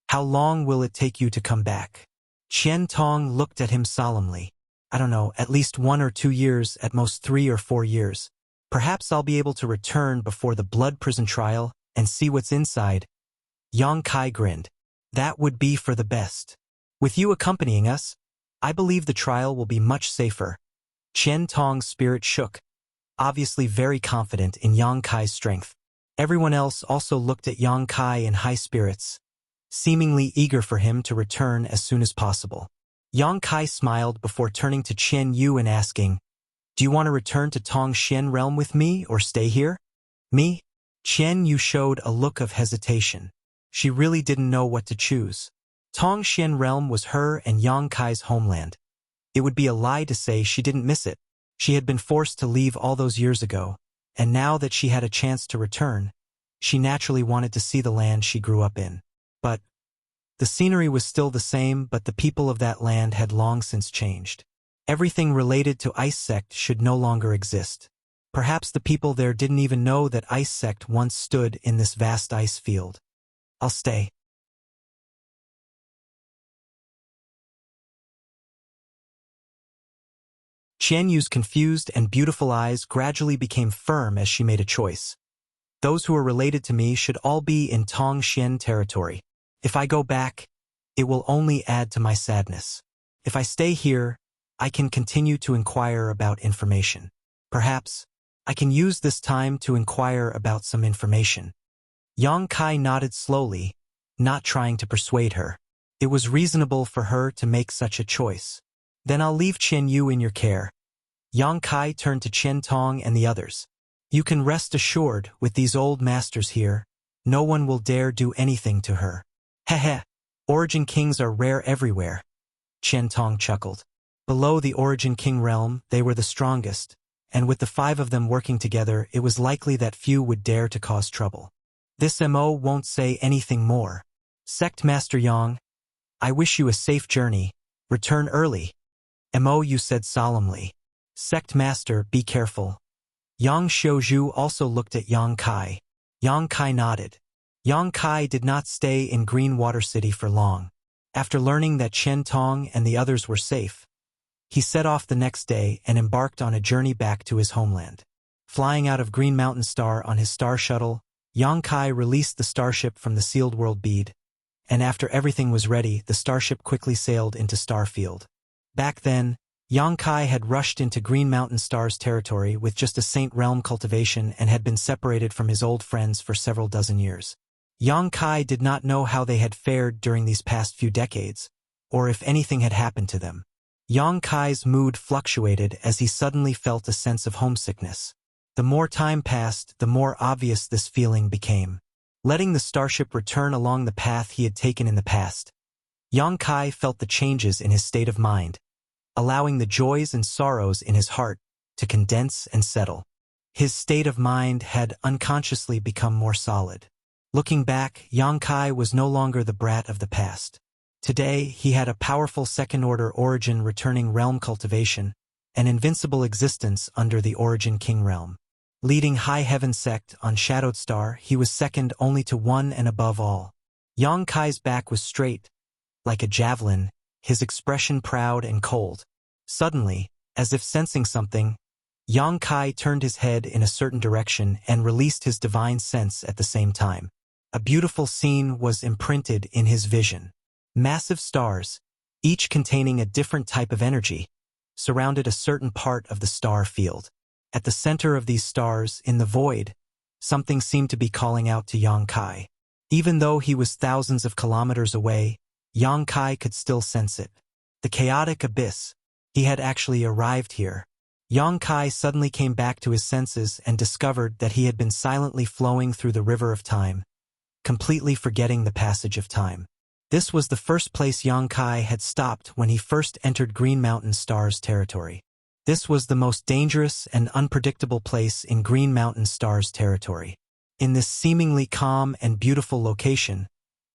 How long will it take you to come back? Qian Tong looked at him solemnly. I don't know, at least 1 or 2 years, at most 3 or 4 years. Perhaps I'll be able to return before the blood prison trial and see what's inside. Yang Kai grinned. That would be for the best. With you accompanying us, I believe the trial will be much safer. Qian Tong's spirit shook, obviously very confident in Yang Kai's strength. Everyone else also looked at Yang Kai in high spirits, seemingly eager for him to return as soon as possible. Yang Kai smiled before turning to Qian Yu and asking, Do you want to return to Tongxian realm with me or stay here? Me? Qian Yu showed a look of hesitation. She really didn't know what to choose. Tongxian realm was her and Yang Kai's homeland. It would be a lie to say she didn't miss it. She had been forced to leave all those years ago, and now that she had a chance to return, she naturally wanted to see the land she grew up in. But the scenery was still the same, but the people of that land had long since changed. Everything related to Ice Sect should no longer exist. Perhaps the people there didn't even know that Ice Sect once stood in this vast ice field. I'll stay. Qian Yu's confused and beautiful eyes gradually became firm as she made a choice. Those who are related to me should all be in Tongxian territory. If I go back, it will only add to my sadness. If I stay here, I can continue to inquire about information. Perhaps I can use this time to inquire about some information. Yang Kai nodded slowly, not trying to persuade her. It was reasonable for her to make such a choice. Then I'll leave Qian Yu in your care. Yang Kai turned to Qian Tong and the others. You can rest assured, with these old masters here, no one will dare do anything to her. Heh. Origin Kings are rare everywhere. Qian Tong chuckled. Below the Origin King realm, they were the strongest, and with the 5 of them working together, it was likely that few would dare to cause trouble. This MO won't say anything more. Sect Master Yang, I wish you a safe journey. Return early. Mo, you said solemnly. Sect Master, be careful. Yang Xiuzhu also looked at Yang Kai. Yang Kai nodded. Yang Kai did not stay in Green Water City for long. After learning that Qian Tong and the others were safe, he set off the next day and embarked on a journey back to his homeland. Flying out of Green Mountain Star on his star shuttle, Yang Kai released the starship from the sealed world bead, and after everything was ready, the starship quickly sailed into Starfield. Back then, Yang Kai had rushed into Green Mountain Star's territory with just a Saint Realm cultivation and had been separated from his old friends for several dozen years. Yang Kai did not know how they had fared during these past few decades, or if anything had happened to them. Yang Kai's mood fluctuated as he suddenly felt a sense of homesickness. The more time passed, the more obvious this feeling became. Letting the starship return along the path he had taken in the past, Yang Kai felt the changes in his state of mind, allowing the joys and sorrows in his heart to condense and settle. His state of mind had unconsciously become more solid. Looking back, Yang Kai was no longer the brat of the past. Today, he had a powerful second-order origin returning realm cultivation, an invincible existence under the Origin King realm. Leading High Heaven Sect on Shadowed Star, he was second only to one and above all. Yang Kai's back was straight, like a javelin, his expression proud and cold. Suddenly, as if sensing something, Yang Kai turned his head in a certain direction and released his divine sense at the same time. A beautiful scene was imprinted in his vision. Massive stars, each containing a different type of energy, surrounded a certain part of the star field. At the center of these stars, in the void, something seemed to be calling out to Yang Kai. Even though he was thousands of kilometers away, Yang Kai could still sense it. The chaotic abyss. He had actually arrived here. Yang Kai suddenly came back to his senses and discovered that he had been silently flowing through the river of time, completely forgetting the passage of time. This was the first place Yang Kai had stopped when he first entered Green Mountain Star's territory. This was the most dangerous and unpredictable place in Green Mountain Star's territory. In this seemingly calm and beautiful location,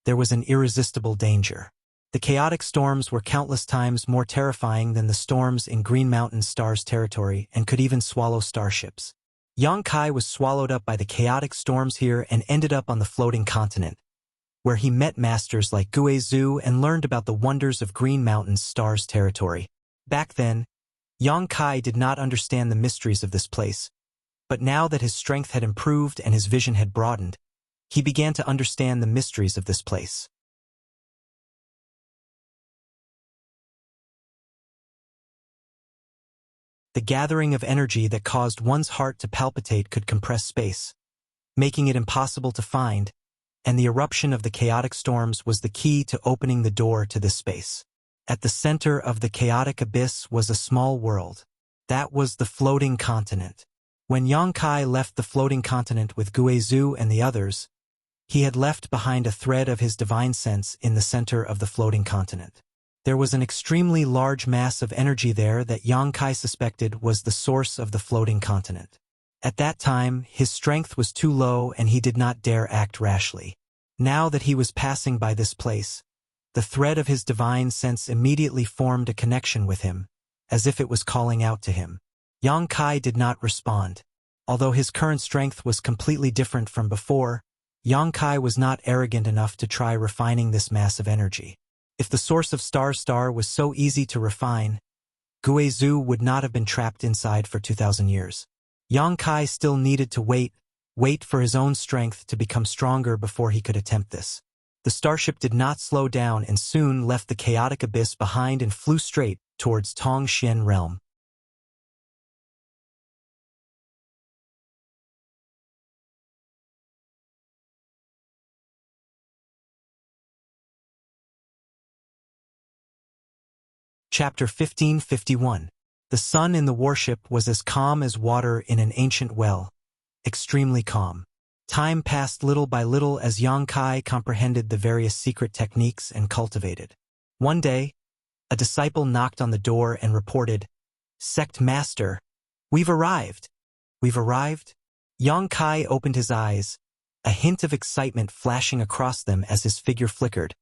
there was an irresistible danger. The chaotic storms were countless times more terrifying than the storms in Green Mountain Star's territory and could even swallow starships. Yang Kai was swallowed up by the chaotic storms here and ended up on the floating continent, where he met masters like Gue Zhu and learned about the wonders of Green Mountain Star's territory. Back then, Yang Kai did not understand the mysteries of this place, but now that his strength had improved and his vision had broadened, he began to understand the mysteries of this place. The gathering of energy that caused one's heart to palpitate could compress space, making it impossible to find, and the eruption of the chaotic storms was the key to opening the door to this space. At the center of the chaotic abyss was a small world. That was the floating continent. When Yang Kai left the floating continent with Gue Zhu and the others, he had left behind a thread of his divine sense in the center of the floating continent. There was an extremely large mass of energy there that Yang Kai suspected was the source of the floating continent. At that time, his strength was too low and he did not dare act rashly. Now that he was passing by this place, the thread of his divine sense immediately formed a connection with him, as if it was calling out to him. Yang Kai did not respond. Although his current strength was completely different from before, Yang Kai was not arrogant enough to try refining this mass of energy. If the source of Star was so easy to refine, Gue Zhu would not have been trapped inside for 2,000 years. Yang Kai still needed to wait for his own strength to become stronger before he could attempt this. The starship did not slow down and soon left the chaotic abyss behind and flew straight towards Tongxian realm. Chapter 1551. The sun in the warship was as calm as water in an ancient well, extremely calm. Time passed little by little as Yang Kai comprehended the various secret techniques and cultivated. One day, a disciple knocked on the door and reported, "Sect Master, we've arrived." "We've arrived?" Yang Kai opened his eyes, a hint of excitement flashing across them as his figure flickered,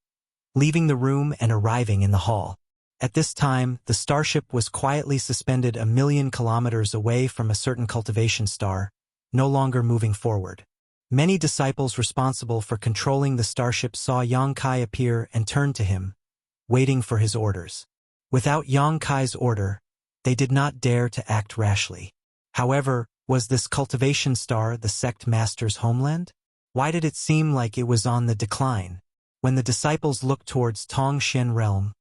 leaving the room and arriving in the hall. At this time, the starship was quietly suspended 1,000,000 kilometers away from a certain cultivation star, no longer moving forward. Many disciples responsible for controlling the starship saw Yang Kai appear and turned to him, waiting for his orders. Without Yang Kai's order, they did not dare to act rashly. However, was this cultivation star the sect master's homeland? Why did it seem like it was on the decline? When the disciples looked towards Tongxian realm,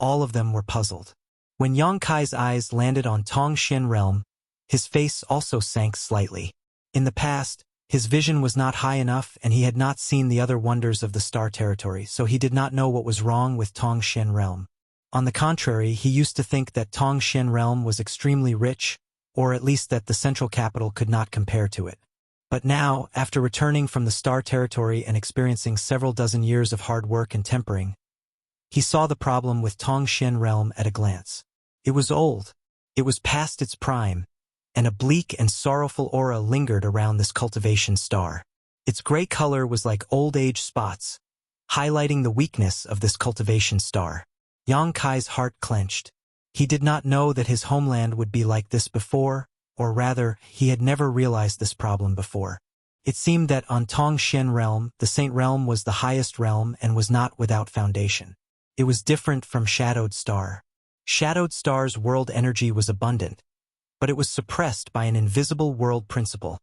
all of them were puzzled. When Yang Kai's eyes landed on Tongxian realm, his face also sank slightly. In the past, his vision was not high enough and he had not seen the other wonders of the star territory, so he did not know what was wrong with Tongxian realm. On the contrary, he used to think that Tongxian realm was extremely rich, or at least that the central capital could not compare to it. But now, after returning from the star territory and experiencing several dozen years of hard work and tempering, he saw the problem with Tongxian realm at a glance. It was old, it was past its prime, and a bleak and sorrowful aura lingered around this cultivation star. Its gray color was like old age spots, highlighting the weakness of this cultivation star. Yang Kai's heart clenched. He did not know that his homeland would be like this before, or rather, he had never realized this problem before. It seemed that on Tongxian realm, the Saint realm was the highest realm and was not without foundation. It was different from Shadowed Star. Shadowed Star's world energy was abundant, but it was suppressed by an invisible world principle,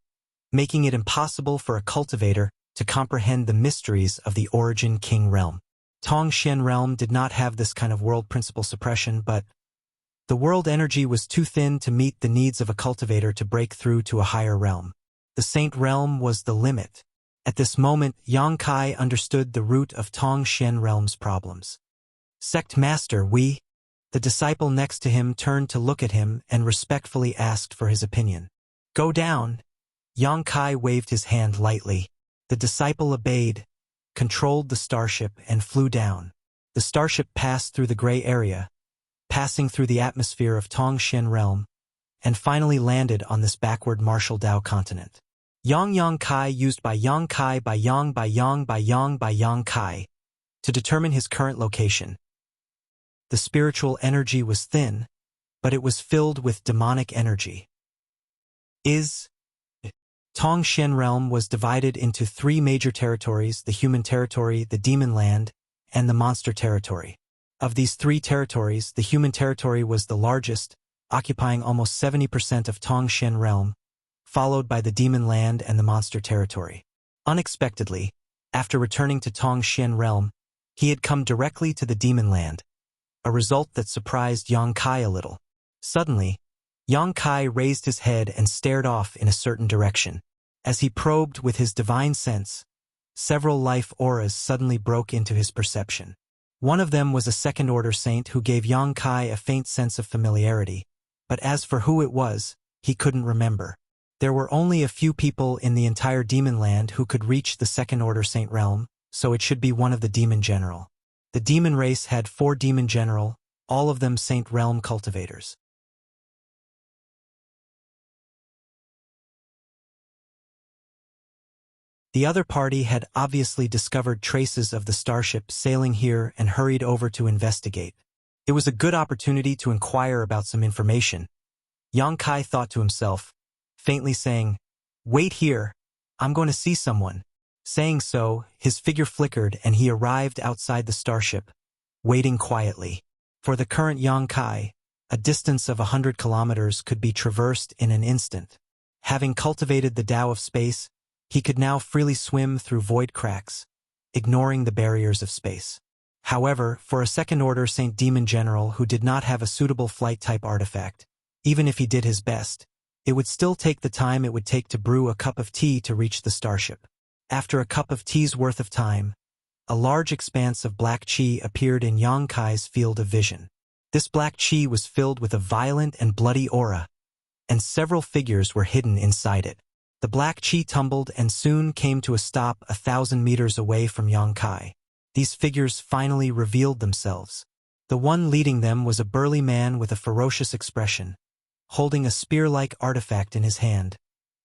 making it impossible for a cultivator to comprehend the mysteries of the Origin King realm. Tongxian realm did not have this kind of world principle suppression, but the world energy was too thin to meet the needs of a cultivator to break through to a higher realm. The Saint realm was the limit. At this moment, Yang Kai understood the root of Tongxian realm's problems. "Sect Master, The disciple next to him turned to look at him and respectfully asked for his opinion. "Go down." Yang Kai waved his hand lightly. The disciple obeyed, controlled the starship, and flew down. The starship passed through the gray area, passing through the atmosphere of Tongxian realm, and finally landed on this backward Martial Dao continent. Yang Kai used by Yang Kai by Yang by Yang by Yang by Yang Kai, to determine his current location. The spiritual energy was thin, but it was filled with demonic energy. Tongshan realm was divided into 3 major territories: the human territory, the demon land, and the monster territory. Of these 3 territories, the human territory was the largest, occupying almost 70% of Tongshan realm, followed by the demon land and the monster territory. Unexpectedly, after returning to Tongshan realm, he had come directly to the demon land, a result that surprised Yang Kai a little. Suddenly, Yang Kai raised his head and stared off in a certain direction. As he probed with his divine sense, several life auras suddenly broke into his perception. One of them was a second-order saint who gave Yang Kai a faint sense of familiarity, but as for who it was, he couldn't remember. There were only a few people in the entire demon land who could reach the second-order saint realm, so it should be one of the demon general. The demon race had 4 demon general, all of them saint realm cultivators. The other party had obviously discovered traces of the starship sailing here and hurried over to investigate. It was a good opportunity to inquire about some information. Yang Kai thought to himself, faintly saying, "Wait here, I'm going to see someone." Saying so, his figure flickered and he arrived outside the starship, waiting quietly. For the current Yang Kai, a distance of 100 kilometers could be traversed in an instant. Having cultivated the Tao of space, he could now freely swim through void cracks, ignoring the barriers of space. However, for a second-order Saint Demon General who did not have a suitable flight-type artifact, even if he did his best, it would still take the time it would take to brew a cup of tea to reach the starship. After a cup of tea's worth of time, a large expanse of black chi appeared in Yang Kai's field of vision. This black chi was filled with a violent and bloody aura, and several figures were hidden inside it. The black chi tumbled and soon came to a stop 1,000 meters away from Yang Kai. These figures finally revealed themselves. The one leading them was a burly man with a ferocious expression, holding a spear-like artifact in his hand,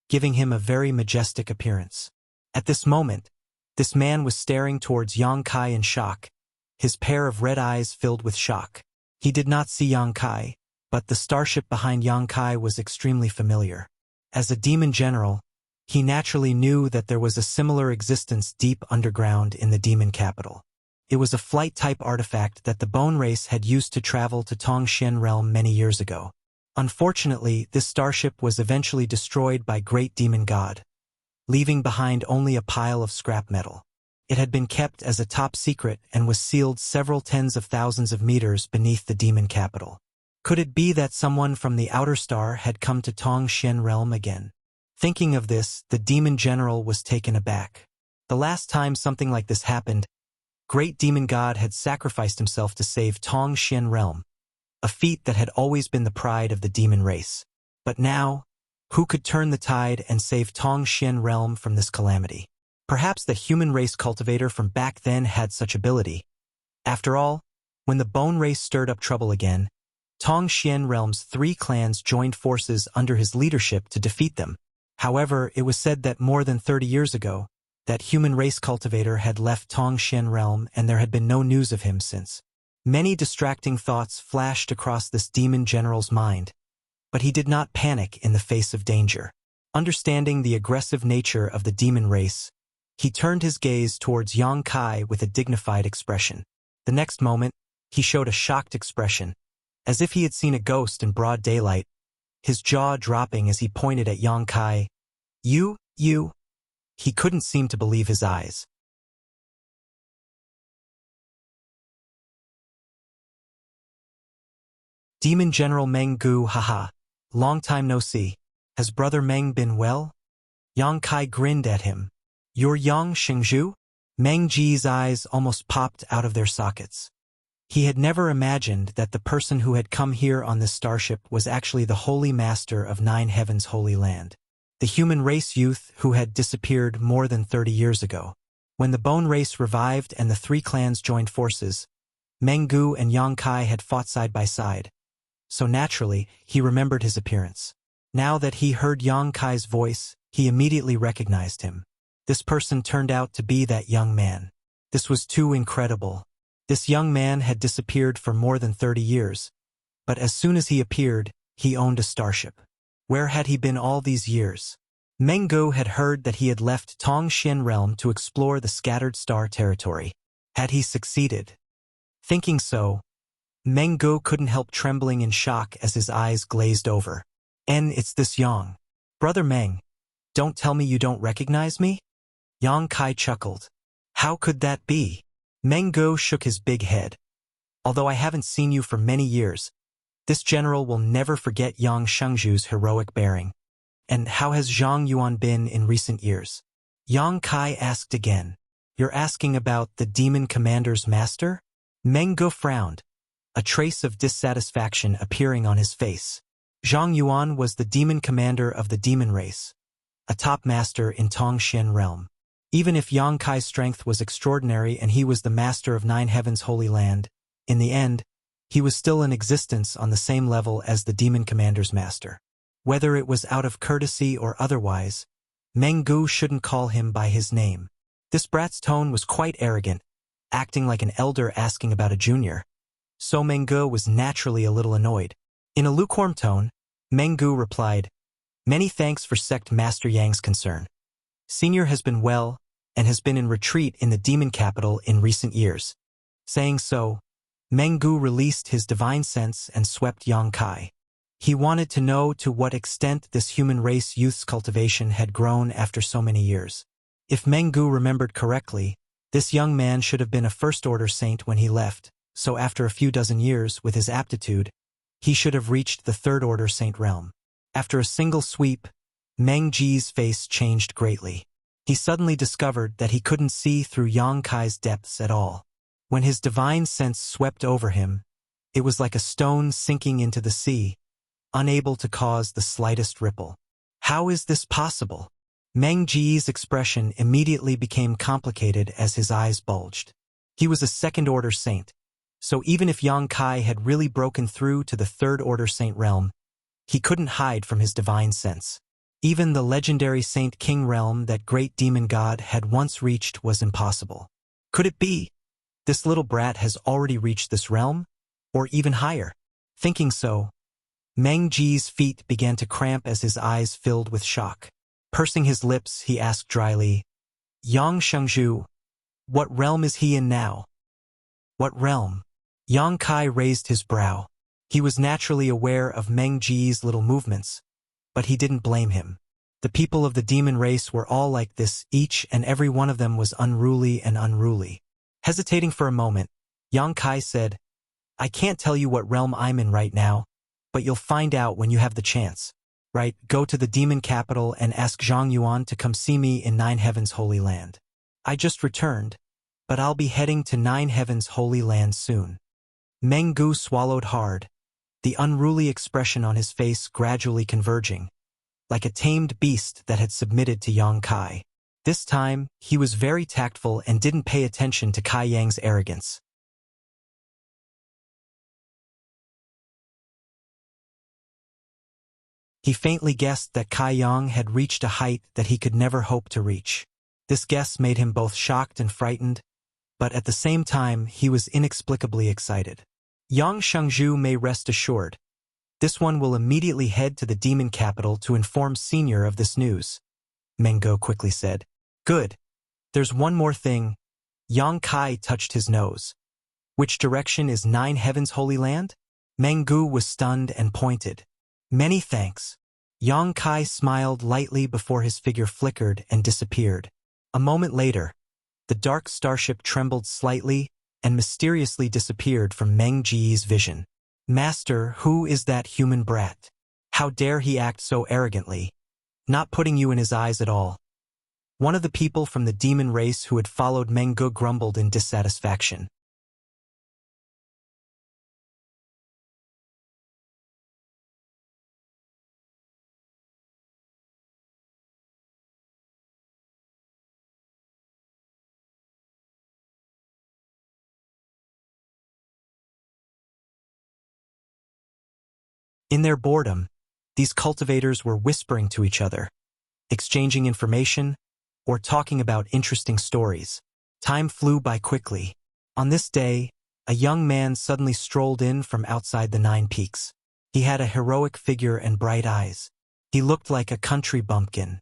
giving him a very majestic appearance. At this moment, this man was staring towards Yang Kai in shock, his pair of red eyes filled with shock. He did not see Yang Kai, but the starship behind Yang Kai was extremely familiar. As a demon general, he naturally knew that there was a similar existence deep underground in the demon capital. It was a flight-type artifact that the bone race had used to travel to Tongshan realm many years ago. Unfortunately, this starship was eventually destroyed by Great Demon God, leaving behind only a pile of scrap metal. It had been kept as a top secret and was sealed several tens of thousands of meters beneath the demon capital. Could it be that someone from the outer star had come to Tongshan realm again? Thinking of this, the demon general was taken aback. The last time something like this happened, Great Demon God had sacrificed himself to save Tongshan realm, a feat that had always been the pride of the demon race. But now, who could turn the tide and save Tongshan realm from this calamity? Perhaps the human race cultivator from back then had such ability. After all, when the bone race stirred up trouble again, Tongshan realm's 3 clans joined forces under his leadership to defeat them. However, it was said that more than 30 years ago, that human race cultivator had left Tongshan realm and there had been no news of him since. Many distracting thoughts flashed across this demon general's mind, but he did not panic in the face of danger. Understanding the aggressive nature of the demon race, he turned his gaze towards Yang Kai with a dignified expression. The next moment, he showed a shocked expression, as if he had seen a ghost in broad daylight, his jaw dropping as he pointed at Yang Kai. You. He couldn't seem to believe his eyes. Demon General Meng Gu, haha. Long time no see. Has Brother Meng been well? Yang Kai grinned at him. You're Yang Shengzhu? Meng Ji's eyes almost popped out of their sockets. He had never imagined that the person who had come here on this starship was actually the Holy Master of 9 Heavens' Holy Land, the human race youth who had disappeared more than 30 years ago. When the bone race revived and the 3 clans joined forces, Meng Gu and Yang Kai had fought side by side, so naturally he remembered his appearance. Now that he heard Yang Kai's voice, he immediately recognized him. This person turned out to be that young man. This was too incredible. This young man had disappeared for more than 30 years, but as soon as he appeared, he owned a starship. Where had he been all these years? Meng Guo had heard that he had left Tongxian realm to explore the scattered star territory. Had he succeeded? Thinking so, Meng Guo couldn't help trembling in shock as his eyes glazed over. It's this Yang. Brother Meng, don't tell me you don't recognize me? Yang Kai chuckled. How could that be? Meng Guo shook his big head. Although I haven't seen you for many years, this general will never forget Yang Shengzhu's heroic bearing. And how has Zhang Yuan been in recent years? Yang Kai asked again. You're asking about the demon commander's master? Meng Guo frowned, a trace of dissatisfaction appearing on his face. Zhang Yuan was the demon commander of the demon race, a top master in Tongxian realm. Even if Yang Kai's strength was extraordinary and he was the master of Nine Heavens' Holy Land, in the end, he was still in existence on the same level as the demon commander's master. Whether it was out of courtesy or otherwise, Meng Guo shouldn't call him by his name. This brat's tone was quite arrogant, acting like an elder asking about a junior. So Meng Guo was naturally a little annoyed. In a lukewarm tone, Meng Guo replied, Many thanks for Sect Master Yang's concern. Senior has been well and has been in retreat in the demon capital in recent years. Saying so, Meng Guo released his divine sense and swept Yang Kai. He wanted to know to what extent this human race youth's cultivation had grown after so many years. If Meng Guo remembered correctly, this young man should have been a first-order saint when he left, so after a few dozen years, with his aptitude, he should have reached the third-order saint realm. After a single sweep, Meng Ji's face changed greatly. He suddenly discovered that he couldn't see through Yang Kai's depths at all. When his divine sense swept over him, it was like a stone sinking into the sea, unable to cause the slightest ripple. How is this possible? Meng Ji's expression immediately became complicated as his eyes bulged. He was a second-order saint, so even if Yang Kai had really broken through to the third-order saint realm, he couldn't hide from his divine sense. Even the legendary Saint King realm that great demon god had once reached was impossible. Could it be? This little brat has already reached this realm? Or even higher? Thinking so, Meng Ji's feet began to cramp as his eyes filled with shock. Pursing his lips, he asked dryly, Yang Shengzhu, what realm is he in now? What realm? Yang Kai raised his brow. He was naturally aware of Meng Ji's little movements, but he didn't blame him. The people of the demon race were all like this, each and every one of them was unruly and unruly. Hesitating for a moment, Yang Kai said, I can't tell you what realm I'm in right now, but you'll find out when you have the chance. Right, go to the demon capital and ask Zhang Yuan to come see me in Nine Heavens' Holy Land. I just returned, but I'll be heading to Nine Heavens' Holy Land soon. Meng Guo swallowed hard, the unruly expression on his face gradually converging, like a tamed beast that had submitted to Yang Kai. This time, he was very tactful and didn't pay attention to Kai Yang's arrogance. He faintly guessed that Kai Yang had reached a height that he could never hope to reach. This guess made him both shocked and frightened, but at the same time he was inexplicably excited. Yang Shengzhu may rest assured. This one will immediately head to the demon capital to inform Senior of this news. Meng Guo quickly said. Good. There's one more thing. Yang Kai touched his nose. Which direction is Nine Heavens' Holy Land? Meng Guo was stunned and pointed. Many thanks. Yang Kai smiled lightly before his figure flickered and disappeared. A moment later, the dark starship trembled slightly and mysteriously disappeared from Meng Ji's vision. Master, who is that human brat? How dare he act so arrogantly? Not putting you in his eyes at all. One of the people from the demon race who had followed Meng Guo grumbled in dissatisfaction. In their boredom, these cultivators were whispering to each other, exchanging information, or talking about interesting stories. Time flew by quickly. On this day, a young man suddenly strolled in from outside the 9 peaks. He had a heroic figure and bright eyes. He looked like a country bumpkin.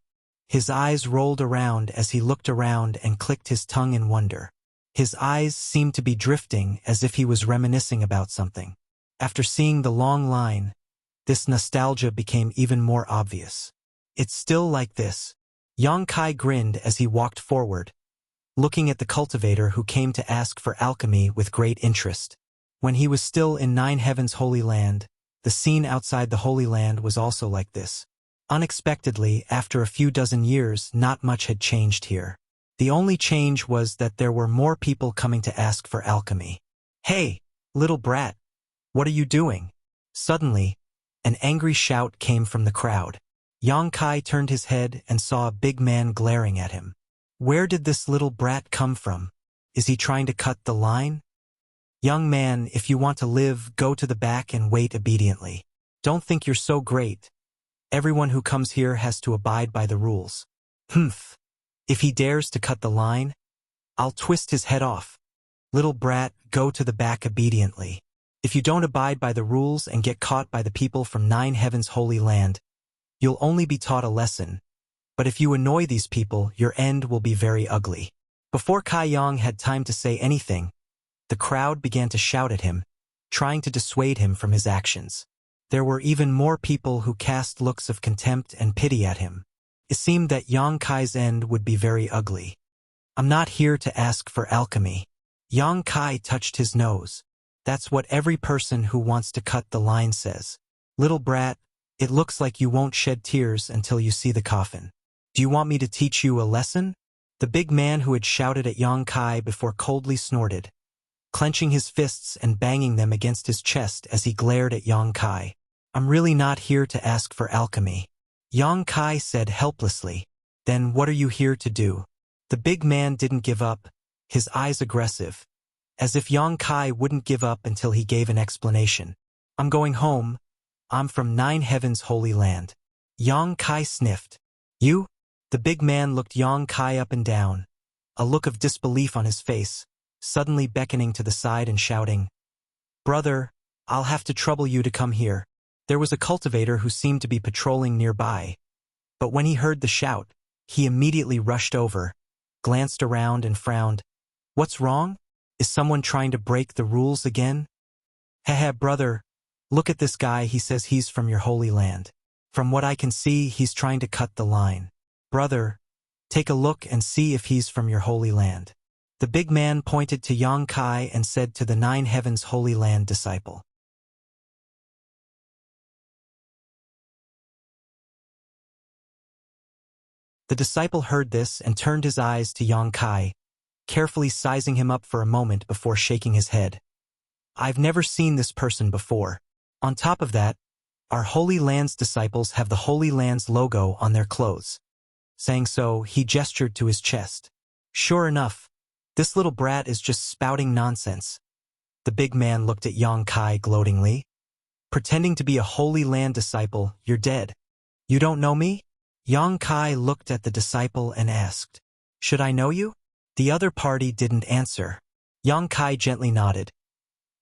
His eyes rolled around as he looked around and clicked his tongue in wonder. His eyes seemed to be drifting as if he was reminiscing about something. After seeing the long line, this nostalgia became even more obvious. It's still like this. Yang Kai grinned as he walked forward, looking at the cultivator who came to ask for alchemy with great interest. When he was still in 9 Heaven's Holy Land, the scene outside the Holy Land was also like this. Unexpectedly, after a few dozen years, not much had changed here. The only change was that there were more people coming to ask for alchemy. "Hey, little brat, what are you doing?" Suddenly, an angry shout came from the crowd. Yang Kai turned his head and saw a big man glaring at him. Where did this little brat come from? Is he trying to cut the line? "Young man, if you want to live, go to the back and wait obediently. Don't think you're so great. Everyone who comes here has to abide by the rules." "Humph. If he dares to cut the line, I'll twist his head off. Little brat, go to the back obediently. If you don't abide by the rules and get caught by the people from 9 Heaven's Holy Land, you'll only be taught a lesson. But if you annoy these people, your end will be very ugly." Before Kai Yang had time to say anything, the crowd began to shout at him, trying to dissuade him from his actions. There were even more people who cast looks of contempt and pity at him. It seemed that Yang Kai's end would be very ugly. "I'm not here to ask for alchemy." Yang Kai touched his nose. "That's what every person who wants to cut the line says. Little brat, it looks like you won't shed tears until you see the coffin. Do you want me to teach you a lesson?" The big man who had shouted at Yang Kai before coldly snorted, clenching his fists and banging them against his chest as he glared at Yang Kai. "I'm really not here to ask for alchemy," Yang Kai said helplessly. "Then what are you here to do?" The big man didn't give up, his eyes aggressive, as if Yang Kai wouldn't give up until he gave an explanation. "I'm going home. I'm from 9 Heaven's Holy Land." Yang Kai sniffed. "You?" The big man looked Yang Kai up and down, a look of disbelief on his face, suddenly beckoning to the side and shouting, "Brother, I'll have to trouble you to come here." There was a cultivator who seemed to be patrolling nearby, but when he heard the shout, he immediately rushed over, glanced around and frowned. "What's wrong? Is someone trying to break the rules again?" "Heh, brother, look at this guy, he says he's from your holy land. From what I can see, he's trying to cut the line. Brother, take a look and see if he's from your holy land." The big man pointed to Yang Kai and said to the 9 Heaven's Holy Land disciple. The disciple heard this and turned his eyes to Yang Kai, carefully sizing him up for a moment before shaking his head. "I've never seen this person before. On top of that, our Holy Land's disciples have the Holy Land's logo on their clothes." Saying so, he gestured to his chest. "Sure enough, this little brat is just spouting nonsense." The big man looked at Yang Kai gloatingly. "Pretending to be a Holy Land disciple, you're dead. You don't know me?" Yang Kai looked at the disciple and asked, "Should I know you?" The other party didn't answer. Yang Kai gently nodded.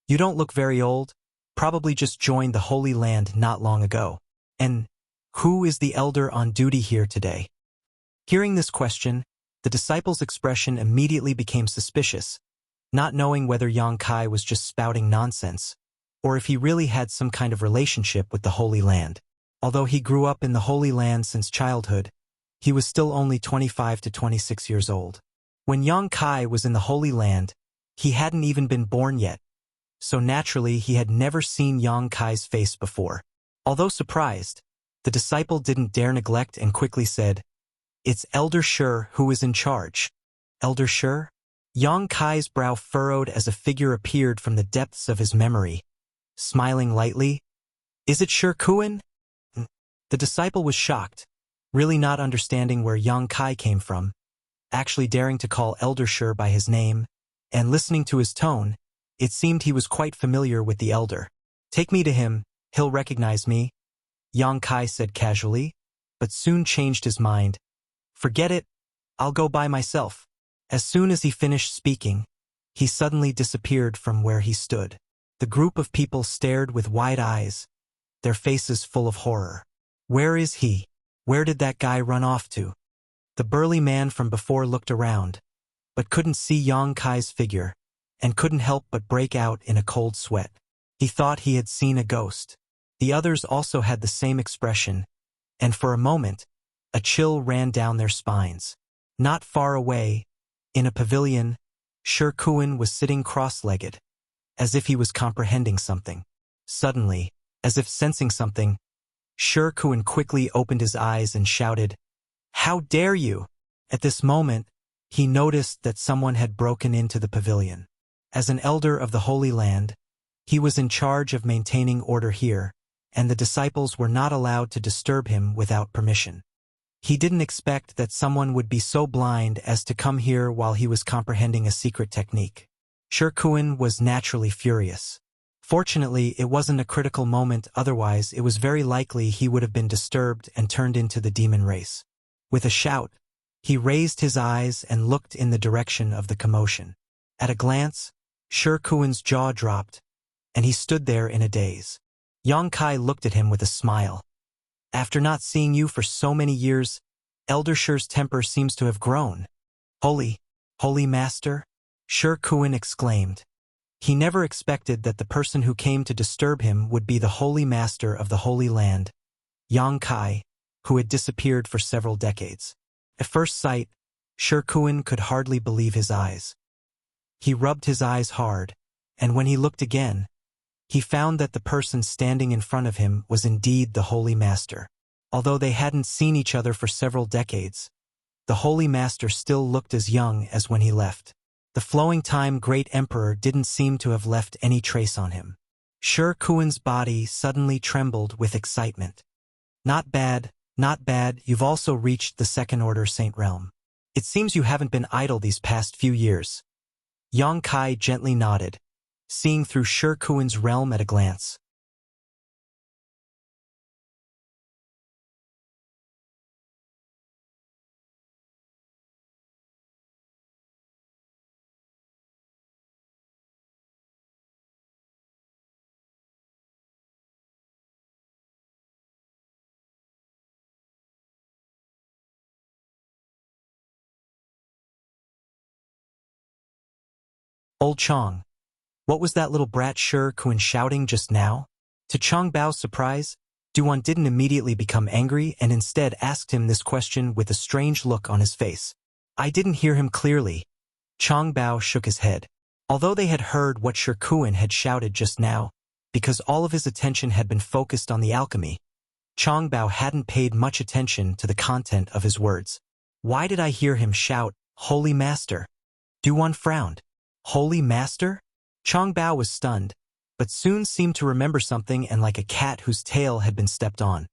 "You don't look very old, probably just joined the Holy Land not long ago. And who is the elder on duty here today?" Hearing this question, the disciple's expression immediately became suspicious, not knowing whether Yang Kai was just spouting nonsense, or if he really had some kind of relationship with the Holy Land. Although he grew up in the Holy Land since childhood, he was still only 25 to 26 years old. When Yang Kai was in the Holy Land, he hadn't even been born yet, so naturally he had never seen Yang Kai's face before. Although surprised, the disciple didn't dare neglect and quickly said, "It's Elder Shi who is in charge." "Elder Shi?" Yang Kai's brow furrowed as a figure appeared from the depths of his memory, smiling lightly. "Is it Shi Kuan?" The disciple was shocked, really not understanding where Yang Kai came from, actually daring to call Elder Shi by his name, and listening to his tone, it seemed he was quite familiar with the elder. "Take me to him, he'll recognize me," Yang Kai said casually, but soon changed his mind. "Forget it, I'll go by myself." As soon as he finished speaking, he suddenly disappeared from where he stood. The group of people stared with wide eyes, their faces full of horror. Where is he? Where did that guy run off to? The burly man from before looked around, but couldn't see Yang Kai's figure, and couldn't help but break out in a cold sweat. He thought he had seen a ghost. The others also had the same expression, and for a moment, a chill ran down their spines. Not far away, in a pavilion, Shirkuan was sitting cross-legged, as if he was comprehending something. Suddenly, as if sensing something, Shirkuan quickly opened his eyes and shouted, "How dare you!" At this moment, he noticed that someone had broken into the pavilion. As an elder of the Holy Land, he was in charge of maintaining order here, and the disciples were not allowed to disturb him without permission. He didn't expect that someone would be so blind as to come here while he was comprehending a secret technique. Shirkuan was naturally furious. Fortunately, it wasn't a critical moment, otherwise it was very likely he would have been disturbed and turned into the demon race. With a shout, he raised his eyes and looked in the direction of the commotion. At a glance, Shirkuan's jaw dropped, and he stood there in a daze. Yang Kai looked at him with a smile. "After not seeing you for so many years, Elder Shir's temper seems to have grown." Holy Master?" Shirkuan exclaimed. He never expected that the person who came to disturb him would be the Holy Master of the Holy Land, Yang Kai, who had disappeared for several decades. At first sight, Shirkuan could hardly believe his eyes. He rubbed his eyes hard, and when he looked again, he found that the person standing in front of him was indeed the Holy Master. Although they hadn't seen each other for several decades, the Holy Master still looked as young as when he left. The flowing time Great Emperor didn't seem to have left any trace on him. Shirkuan's body suddenly trembled with excitement. Not bad, you've also reached the Second Order Saint Realm. It seems you haven't been idle these past few years." Yang Kai gently nodded, seeing through Shirkuan's realm at a glance. "Old Chong, what was that little brat Shirkuan shouting just now?" To Chong Bao's surprise, Duan didn't immediately become angry and instead asked him this question with a strange look on his face. "I didn't hear him clearly." Chong Bao shook his head. Although they had heard what Shirkuan had shouted just now, because all of his attention had been focused on the alchemy, Chong Bao hadn't paid much attention to the content of his words. "Why did I hear him shout, 'Holy Master'?" Duan frowned. "Holy Master?" Chong Bao was stunned, but soon seemed to remember something, and like a cat whose tail had been stepped on,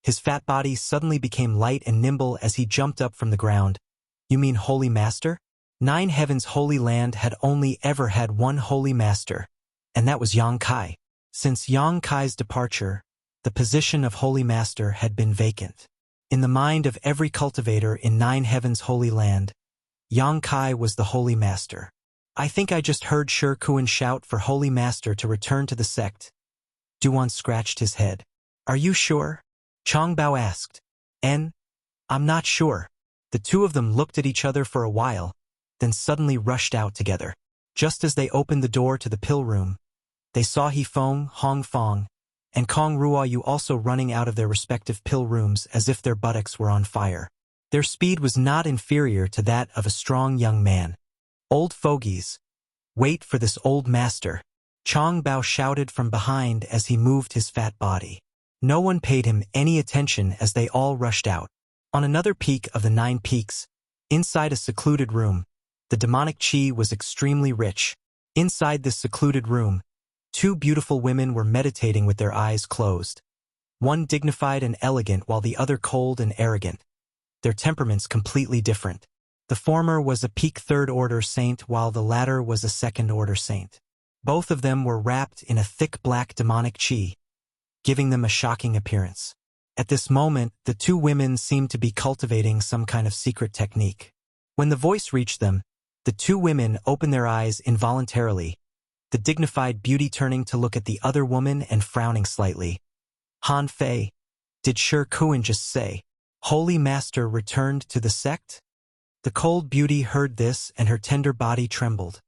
his fat body suddenly became light and nimble as he jumped up from the ground. "You mean Holy Master?" Nine Heavens Holy Land had only ever had one Holy Master, and that was Yang Kai. Since Yang Kai's departure, the position of Holy Master had been vacant. In the mind of every cultivator in Nine Heavens Holy Land, Yang Kai was the Holy Master. "I think I just heard Shirkuan shout for Holy Master to return to the sect." Duan scratched his head. "Are you sure?" Chong Bao asked. I'm not sure." The two of them looked at each other for a while, then suddenly rushed out together. Just as they opened the door to the pill room, they saw He Feng, Hong Fong, and Kong Ruoyu also running out of their respective pill rooms as if their buttocks were on fire. Their speed was not inferior to that of a strong young man. "Old fogies, wait for this old master," Chong Bao shouted from behind as he moved his fat body. No one paid him any attention as they all rushed out. On another peak of the 9 peaks, inside a secluded room, the demonic chi was extremely rich. Inside this secluded room, 2 beautiful women were meditating with their eyes closed. One dignified and elegant while the other cold and arrogant. Their temperaments completely different. The former was a peak 3rd Order saint while the latter was a 2nd Order saint. Both of them were wrapped in a thick black demonic chi, giving them a shocking appearance. At this moment, the 2 women seemed to be cultivating some kind of secret technique. When the voice reached them, The two women opened their eyes involuntarily, the dignified beauty turning to look at the other woman and frowning slightly. Han Fei, did Shi Kuan just say, Holy Master returned to the sect? The cold beauty heard this and her tender body trembled,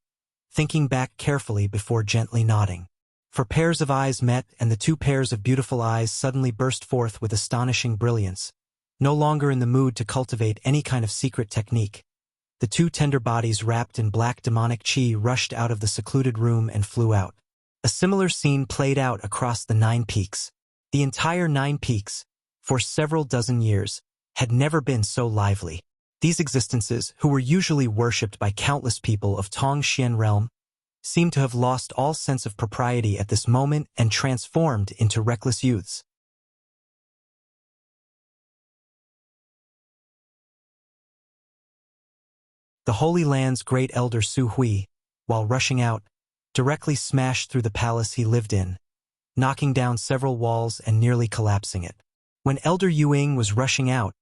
thinking back carefully before gently nodding. For pairs of eyes met, and the two pairs of beautiful eyes suddenly burst forth with astonishing brilliance. No longer in the mood to cultivate any kind of secret technique, the two tender bodies wrapped in black demonic chi rushed out of the secluded room and flew out. A similar scene played out across the 9 peaks. The entire 9 peaks, for several dozen years, had never been so lively. These existences, who were usually worshipped by countless people of Tongxian realm, seemed to have lost all sense of propriety at this moment and transformed into reckless youths. The Holy Land's great elder Su Hui, while rushing out, directly smashed through the palace he lived in, knocking down several walls and nearly collapsing it. When Elder Yuing was rushing out,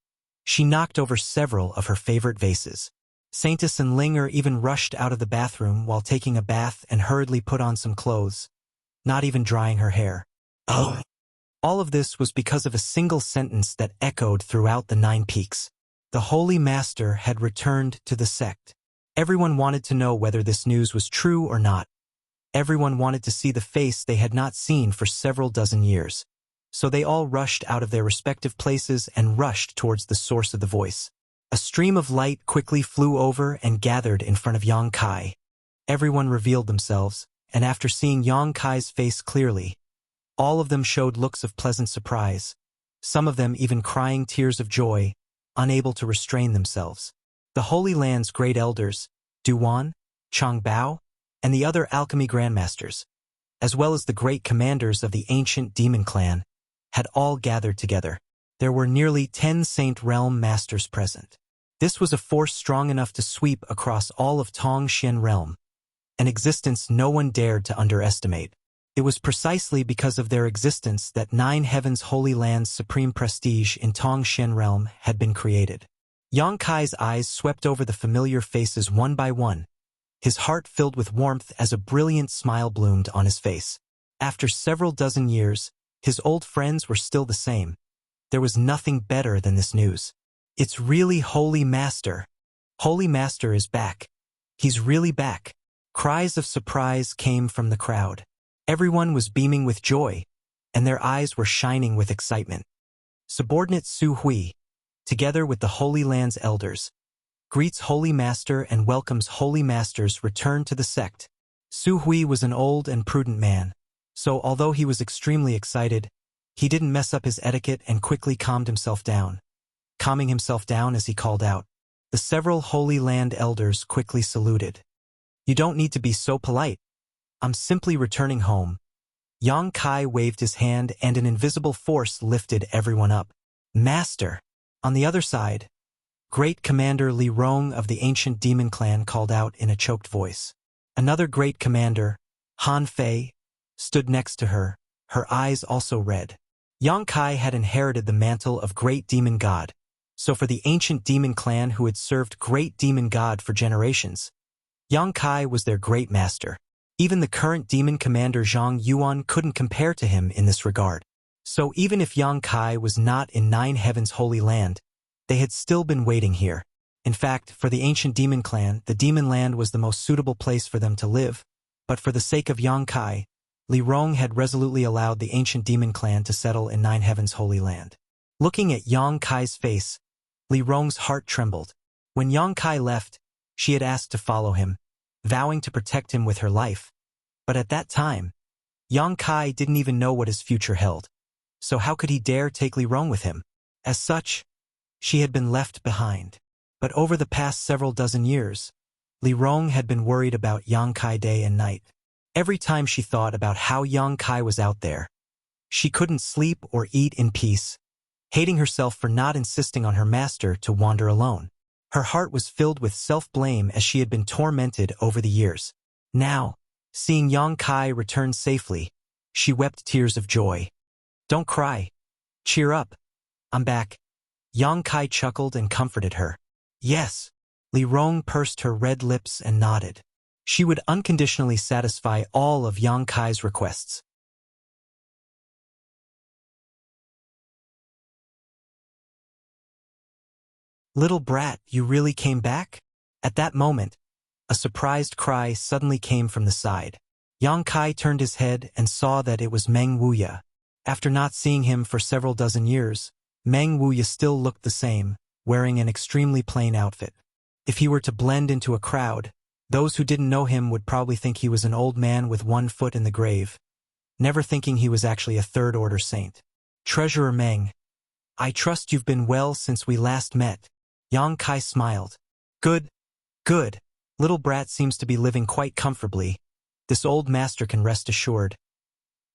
she knocked over several of her favorite vases. Saintess and Linger even rushed out of the bathroom while taking a bath and hurriedly put on some clothes, not even drying her hair. Oh! All of this was because of a single sentence that echoed throughout the 9 peaks. The Holy Master had returned to the sect. Everyone wanted to know whether this news was true or not. Everyone wanted to see the face they had not seen for several dozen years. So they all rushed out of their respective places and rushed towards the source of the voice. A stream of light quickly flew over and gathered in front of Yang Kai. Everyone revealed themselves, and after seeing Yang Kai's face clearly, all of them showed looks of pleasant surprise, some of them even crying tears of joy, unable to restrain themselves. The Holy Land's great elders, Duan, Changbao, and the other alchemy grandmasters, as well as the great commanders of the ancient demon clan, had all gathered together. There were nearly 10 Saint Realm masters present. This was a force strong enough to sweep across all of Tongxian realm, an existence no one dared to underestimate. It was precisely because of their existence that 9 Heavens Holy Land's supreme prestige in Tongxian realm had been created. Yang Kai's eyes swept over the familiar faces one by one, his heart filled with warmth as a brilliant smile bloomed on his face. After several dozen years, his old friends were still the same. There was nothing better than this news. It's really Holy Master. Holy Master is back. He's really back. Cries of surprise came from the crowd. Everyone was beaming with joy, and their eyes were shining with excitement. Subordinate Su Hui, together with the Holy Land's elders, greets Holy Master and welcomes Holy Master's return to the sect. Su Hui was an old and prudent man, so although he was extremely excited, he didn't mess up his etiquette and quickly calmed himself down. Calming himself down as he called out, the several Holy Land elders quickly saluted. You don't need to be so polite. I'm simply returning home. Yang Kai waved his hand and an invisible force lifted everyone up. Master! On the other side, Great Commander Li Rong of the ancient demon clan called out in a choked voice. Another great commander, Han Fei, stood next to her, her eyes also red. Yang Kai had inherited the mantle of Great Demon God, so for the ancient demon clan who had served Great Demon God for generations, Yang Kai was their great master. Even the current demon commander Zhang Yuan couldn't compare to him in this regard. So even if Yang Kai was not in 9 Heavens Holy Land, they had still been waiting here. In fact, for the ancient demon clan, the demon land was the most suitable place for them to live, but for the sake of Yang Kai, Li Rong had resolutely allowed the ancient demon clan to settle in 9 Heavens Holy Land. Looking at Yang Kai's face, Li Rong's heart trembled. When Yang Kai left, she had asked to follow him, vowing to protect him with her life. But at that time, Yang Kai didn't even know what his future held. So how could he dare take Li Rong with him? As such, she had been left behind. But over the past several dozen years, Li Rong had been worried about Yang Kai day and night. Every time she thought about how Yang Kai was out there, she couldn't sleep or eat in peace, hating herself for not insisting on her master to wander alone. Her heart was filled with self-blame as she had been tormented over the years. Now, seeing Yang Kai return safely, she wept tears of joy. Don't cry. Cheer up. I'm back. Yang Kai chuckled and comforted her. Yes, Li Rong pursed her red lips and nodded. She would unconditionally satisfy all of Yang Kai's requests. "Little brat, you really came back?" At that moment, a surprised cry suddenly came from the side. Yang Kai turned his head and saw that it was Meng Wuya. After not seeing him for several dozen years, Meng Wuya still looked the same, wearing an extremely plain outfit. If he were to blend into a crowd, those who didn't know him would probably think he was an old man with one foot in the grave, never thinking he was actually a third-order saint. "Treasurer Meng, I trust you've been well since we last met." Yang Kai smiled. Good. Little brat seems to be living quite comfortably. This old master can rest assured."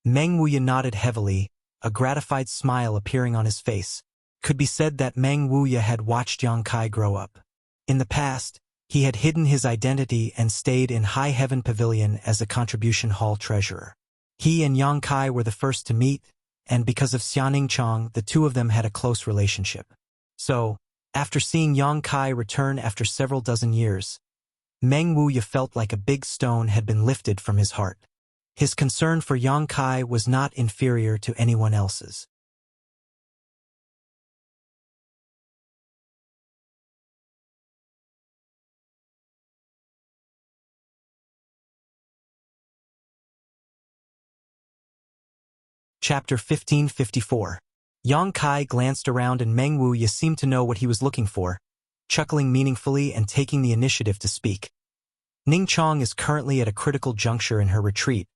Meng Wuya nodded heavily, a gratified smile appearing on his face. Could be said that Meng Wuya had watched Yang Kai grow up. In the past, he had hidden his identity and stayed in High Heaven Pavilion as a contribution hall treasurer. He and Yang Kai were the first to meet, and because of Xianing Chong, the two of them had a close relationship. So, after seeing Yang Kai return after several dozen years, Meng Wuya felt like a big stone had been lifted from his heart. His concern for Yang Kai was not inferior to anyone else's. Chapter 1554. Yang Kai glanced around and Meng Wuya seemed to know what he was looking for, chuckling meaningfully and taking the initiative to speak. "Ning Chong is currently at a critical juncture in her retreat,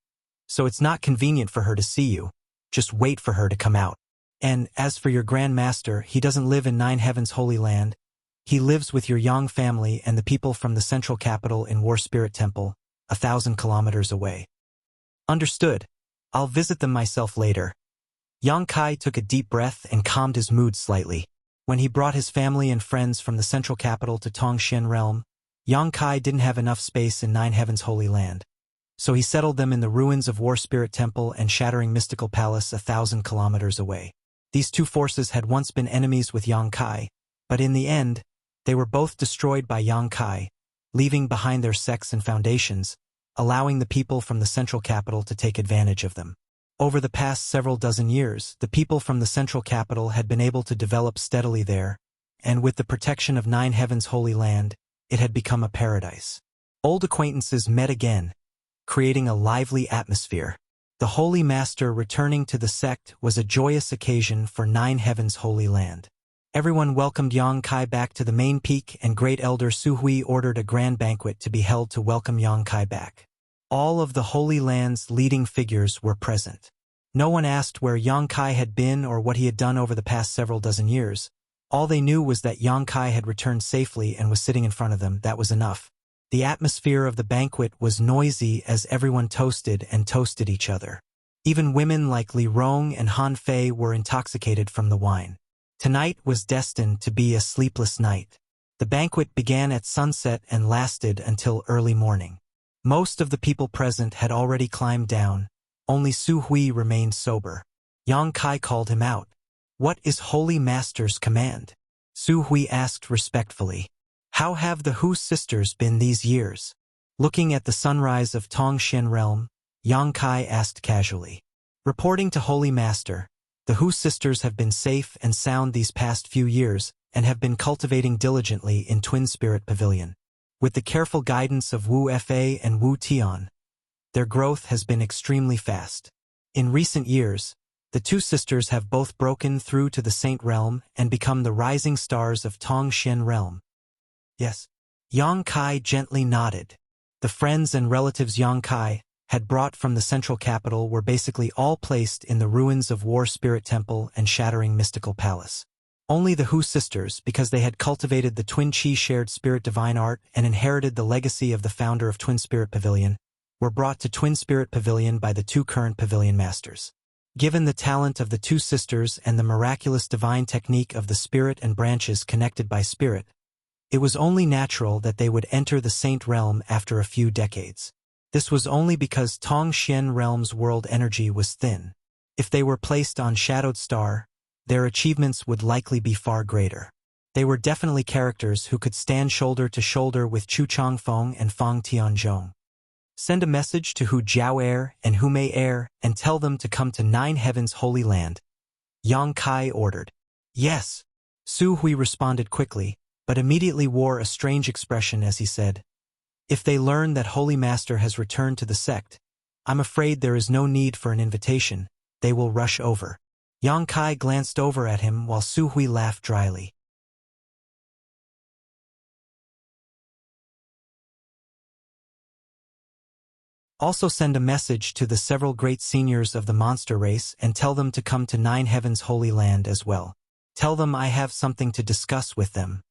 so it's not convenient for her to see you. Just wait for her to come out. And as for your Grand Master, he doesn't live in Nine Heaven's Holy Land. He lives with your Yang family and the people from the central capital in War Spirit Temple, 1,000 kilometers away." "Understood. I'll visit them myself later." Yang Kai took a deep breath and calmed his mood slightly. When he brought his family and friends from the central capital to Tongxian Realm, Yang Kai didn't have enough space in Nine Heaven's Holy Land. So he settled them in the ruins of War Spirit Temple and Shattering Mystical Palace 1,000 kilometers away. These two forces had once been enemies with Yang Kai, but in the end, they were both destroyed by Yang Kai, leaving behind their sects and foundations, allowing the people from the central capital to take advantage of them. Over the past several dozen years, the people from the central capital had been able to develop steadily there, and with the protection of Nine Heaven's Holy Land, it had become a paradise. Old acquaintances met again, creating a lively atmosphere. The Holy Master returning to the sect was a joyous occasion for Nine Heaven's Holy Land. Everyone welcomed Yang Kai back to the main peak, and Great Elder Su Hui ordered a grand banquet to be held to welcome Yang Kai back. All of the Holy Land's leading figures were present. No one asked where Yang Kai had been or what he had done over the past several dozen years. All they knew was that Yang Kai had returned safely and was sitting in front of them. That was enough. The atmosphere of the banquet was noisy as everyone toasted and toasted each other. Even women like Li Rong and Han Fei were intoxicated from the wine. Tonight was destined to be a sleepless night. The banquet began at sunset and lasted until early morning. Most of the people present had already climbed down. Only Su Hui remained sober. Yang Kai called him out. "What is Holy Master's command?" Su Hui asked respectfully. "How have the Hu sisters been these years?" Looking at the sunrise of Tongxian Realm, Yang Kai asked casually. Reporting to Holy Master, the Hu sisters have been safe and sound these past few years and have been cultivating diligently in Twin Spirit Pavilion. With the careful guidance of Wu Fa and Wu Tian, their growth has been extremely fast. In recent years, the two sisters have both broken through to the Saint Realm and become the rising stars of Tongxian Realm. Yes. Yang Kai gently nodded. The friends and relatives Yang Kai had brought from the central capital were basically all placed in the ruins of War Spirit Temple and Shattering Mystical Palace. Only the Hu sisters, because they had cultivated the Twin Chi shared spirit divine art and inherited the legacy of the founder of Twin Spirit Pavilion, were brought to Twin Spirit Pavilion by the two current pavilion masters. Given the talent of the two sisters and the miraculous divine technique of the spirit and branches connected by spirit, it was only natural that they would enter the Saint Realm after a few decades. This was only because Tongxian Realm's world energy was thin. If they were placed on Shadowed Star, their achievements would likely be far greater. They were definitely characters who could stand shoulder to shoulder with Chu Changfeng and Fang Tianzhong. Send a message to Hu Jiao and Hu Mei and tell them to come to Nine Heavens Holy Land, Yang Kai ordered. Yes. Su Hui responded quickly, but immediately wore a strange expression as he said, If they learn that Holy Master has returned to the sect, I'm afraid there is no need for an invitation. They will rush over. Yang Kai glanced over at him while Su Hui laughed dryly. Also send a message to the several great seniors of the monster race and tell them to come to Nine Heavens Holy Land as well. Tell them I have something to discuss with them.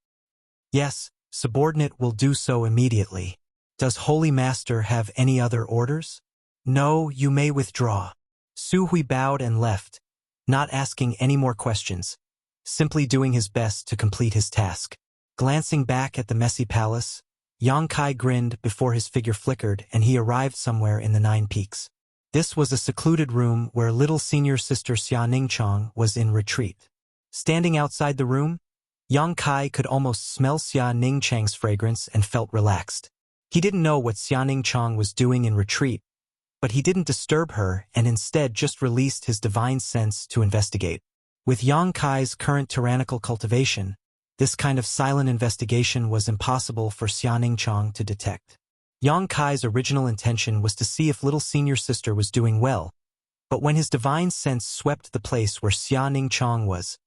Yes, subordinate will do so immediately. Does Holy Master have any other orders? No, you may withdraw. Su Hui bowed and left, not asking any more questions, simply doing his best to complete his task. Glancing back at the messy palace, Yang Kai grinned before his figure flickered and he arrived somewhere in the Nine Peaks. This was a secluded room where little senior sister Xia Ningchang was in retreat. Standing outside the room, Yang Kai could almost smell Xia Ningchang's fragrance and felt relaxed. He didn't know what Xia Ningchang was doing in retreat, but he didn't disturb her and instead just released his divine sense to investigate. With Yang Kai's current tyrannical cultivation, this kind of silent investigation was impossible for Xia Ningchang to detect. Yang Kai's original intention was to see if little senior sister was doing well, but when his divine sense swept the place where Xia Ningchang was,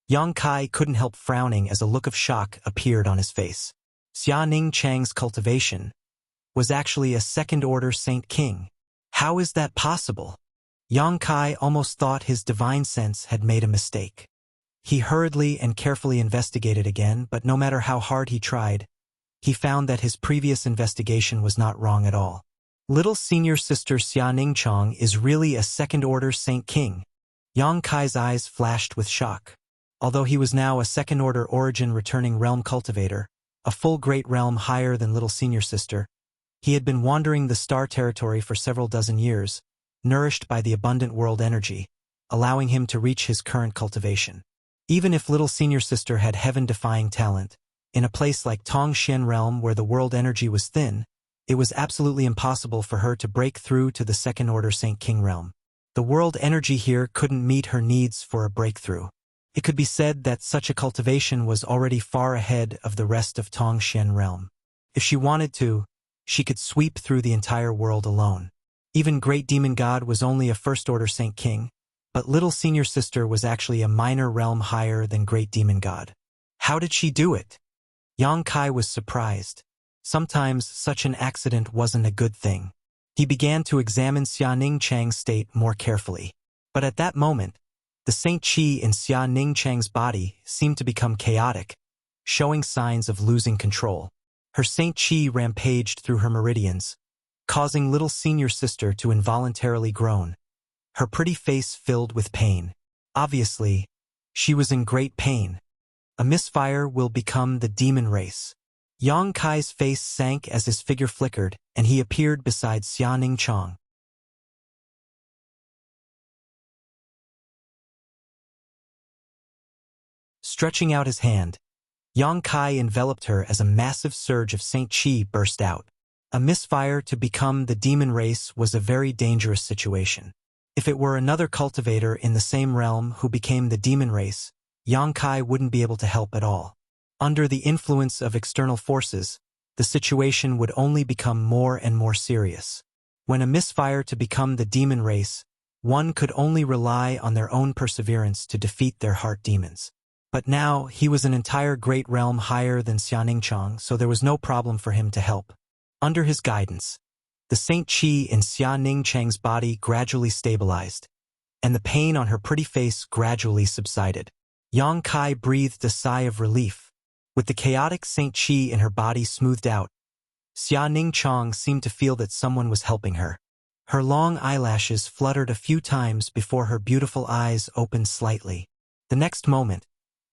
Yang Kai couldn't help frowning as a look of shock appeared on his face. Xia Ningchang's cultivation was actually a second-order Saint King. How is that possible? Yang Kai almost thought his divine sense had made a mistake. He hurriedly and carefully investigated again, but no matter how hard he tried, he found that his previous investigation was not wrong at all. Little senior sister Xia Ningchang is really a second-order Saint King. Yang Kai's eyes flashed with shock. Although he was now a second-order origin returning realm cultivator, a full great realm higher than little senior sister, he had been wandering the star territory for several dozen years, nourished by the abundant world energy, allowing him to reach his current cultivation. Even if little senior sister had heaven-defying talent, in a place like Tongxian realm where the world energy was thin, it was absolutely impossible for her to break through to the second-order Saint King realm. The world energy here couldn't meet her needs for a breakthrough. It could be said that such a cultivation was already far ahead of the rest of Tongxian realm. If she wanted to, she could sweep through the entire world alone. Even Great Demon God was only a first-order Saint King, but little senior sister was actually a minor realm higher than Great Demon God. How did she do it? Yang Kai was surprised. Sometimes such an accident wasn't a good thing. He began to examine Xia Ningchang's state more carefully. But at that moment, the Saint Qi in Xia Ningchang's body seemed to become chaotic, showing signs of losing control. Her Saint Qi rampaged through her meridians, causing little senior sister to involuntarily groan. Her pretty face filled with pain. Obviously, she was in great pain. A misfire will become the demon race. Yang Kai's face sank as his figure flickered, and he appeared beside Xia Ningchang. Stretching out his hand, Yang Kai enveloped her as a massive surge of Saint Qi burst out. A misfire to become the demon race was a very dangerous situation. If it were another cultivator in the same realm who became the demon race, Yang Kai wouldn't be able to help at all. Under the influence of external forces, the situation would only become more and more serious. When a misfire to become the demon race, one could only rely on their own perseverance to defeat their heart demons. But now, he was an entire great realm higher than Xia Ningchang, so there was no problem for him to help. Under his guidance, the Saint Qi in Xia Ningchang's body gradually stabilized, and the pain on her pretty face gradually subsided. Yang Kai breathed a sigh of relief. With the chaotic Saint Qi in her body smoothed out, Xia Ningchang seemed to feel that someone was helping her. Her long eyelashes fluttered a few times before her beautiful eyes opened slightly. The next moment,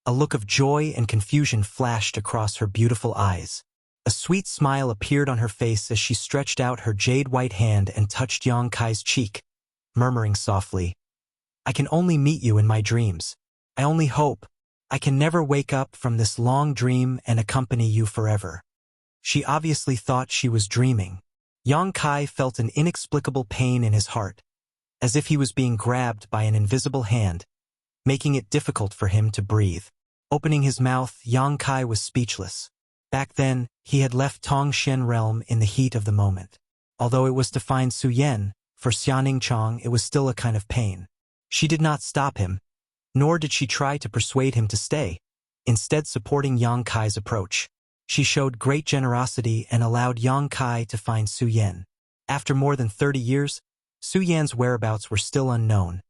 a look of joy and confusion flashed across her beautiful eyes. A sweet smile appeared on her face as she stretched out her jade-white hand and touched Yang Kai's cheek, murmuring softly, "I can only meet you in my dreams. I only hope I can never wake up from this long dream and accompany you forever. She obviously thought she was dreaming. Yang Kai felt an inexplicable pain in his heart, as if he was being grabbed by an invisible hand, making it difficult for him to breathe. Opening his mouth, Yang Kai was speechless. Back then, he had left Tongshen realm in the heat of the moment. Although it was to find Su Yan, for Xianing Chang it was still a kind of pain. She did not stop him, nor did she try to persuade him to stay, instead supporting Yang Kai's approach. She showed great generosity and allowed Yang Kai to find Su Yan. After more than 30 years, Su Yan's whereabouts were still unknown,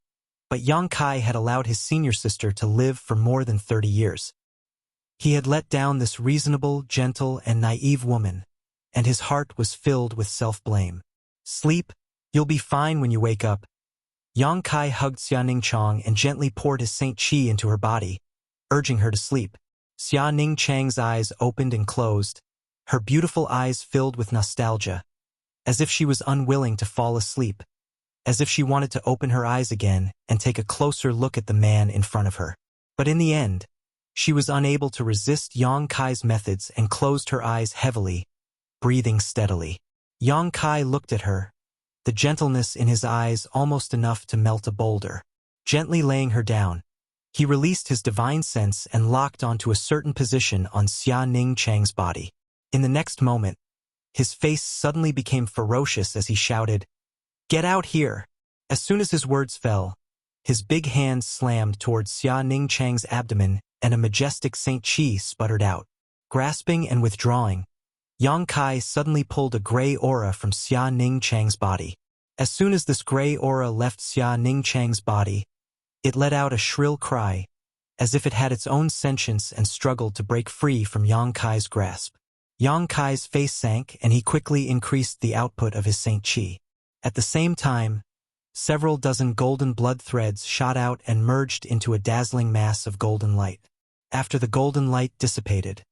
but Yang Kai had allowed his senior sister to live for more than 30 years. He had let down this reasonable, gentle, and naive woman, and his heart was filled with self-blame. Sleep, you'll be fine when you wake up. Yang Kai hugged Xianing Chang and gently poured his Saint Qi into her body, urging her to sleep. Xianing Chang's eyes opened and closed, her beautiful eyes filled with nostalgia, as if she was unwilling to fall asleep, as if she wanted to open her eyes again and take a closer look at the man in front of her. But in the end, she was unable to resist Yang Kai's methods and closed her eyes heavily, breathing steadily. Yang Kai looked at her, the gentleness in his eyes almost enough to melt a boulder. Gently laying her down, he released his divine sense and locked onto a certain position on Xianing Chang's body. In the next moment, his face suddenly became ferocious as he shouted, "Get out here!" As soon as his words fell, his big hands slammed towards Xianing Chang's abdomen and a majestic Saint Qi sputtered out. Grasping and withdrawing, Yang Kai suddenly pulled a gray aura from Xianing Chang's body. As soon as this gray aura left Xianing Chang's body, it let out a shrill cry, as if it had its own sentience and struggled to break free from Yang Kai's grasp. Yang Kai's face sank and he quickly increased the output of his Saint Qi. At the same time, several dozen golden blood threads shot out and merged into a dazzling mass of golden light. After the golden light dissipated,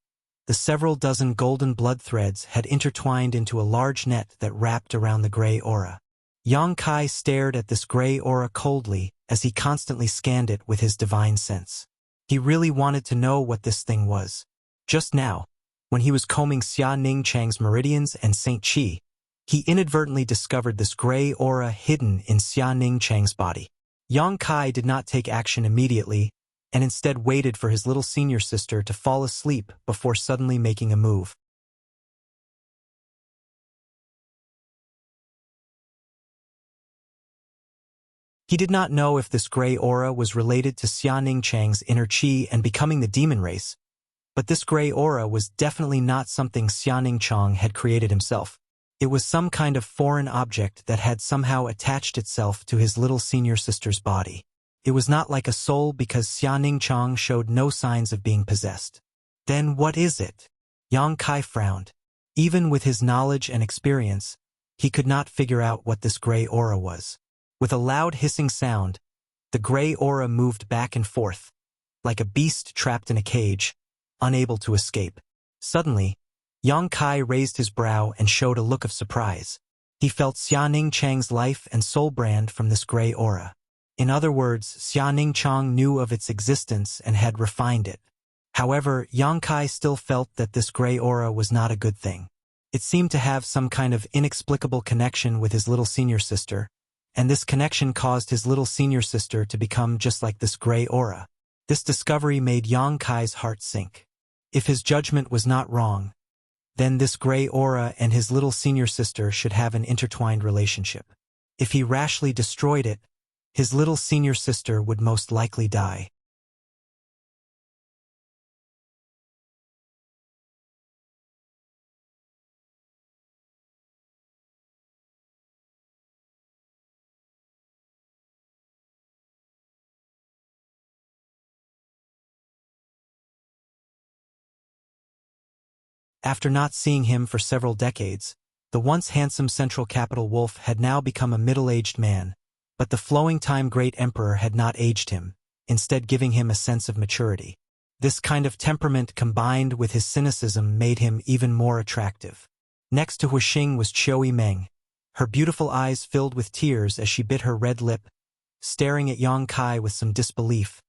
the several dozen golden blood threads had intertwined into a large net that wrapped around the gray aura. Yang Kai stared at this gray aura coldly as he constantly scanned it with his divine sense. He really wanted to know what this thing was. Just now, when he was combing Xianing Chang's meridians and Saint Qi, he inadvertently discovered this gray aura hidden in Xianing Chang's body. Yang Kai did not take action immediately, and instead waited for his little senior sister to fall asleep before suddenly making a move. He did not know if this gray aura was related to Xianing Chang's inner Qi and becoming the demon race, but this gray aura was definitely not something Xianing Chang had created himself. It was some kind of foreign object that had somehow attached itself to his little senior sister's body. It was not like a soul because Xianing Chang showed no signs of being possessed. Then what is it? Yang Kai frowned. Even with his knowledge and experience, he could not figure out what this gray aura was. With a loud hissing sound, the gray aura moved back and forth, like a beast trapped in a cage, unable to escape. Suddenly, Yang Kai raised his brow and showed a look of surprise. He felt Xianing Chang's life and soul brand from this gray aura. In other words, Xianing Chang knew of its existence and had refined it. However, Yang Kai still felt that this gray aura was not a good thing. It seemed to have some kind of inexplicable connection with his little senior sister, and this connection caused his little senior sister to become just like this gray aura. This discovery made Yang Kai's heart sink. If his judgment was not wrong, then this gray aura and his little senior sister should have an intertwined relationship. If he rashly destroyed it, his little senior sister would most likely die. After not seeing him for several decades, the once handsome central capital wolf had now become a middle-aged man, but the flowing time great emperor had not aged him, instead giving him a sense of maturity. This kind of temperament combined with his cynicism made him even more attractive. Next to Huixing was Qiu Meng, her beautiful eyes filled with tears as she bit her red lip, staring at Yang Kai with some disbelief,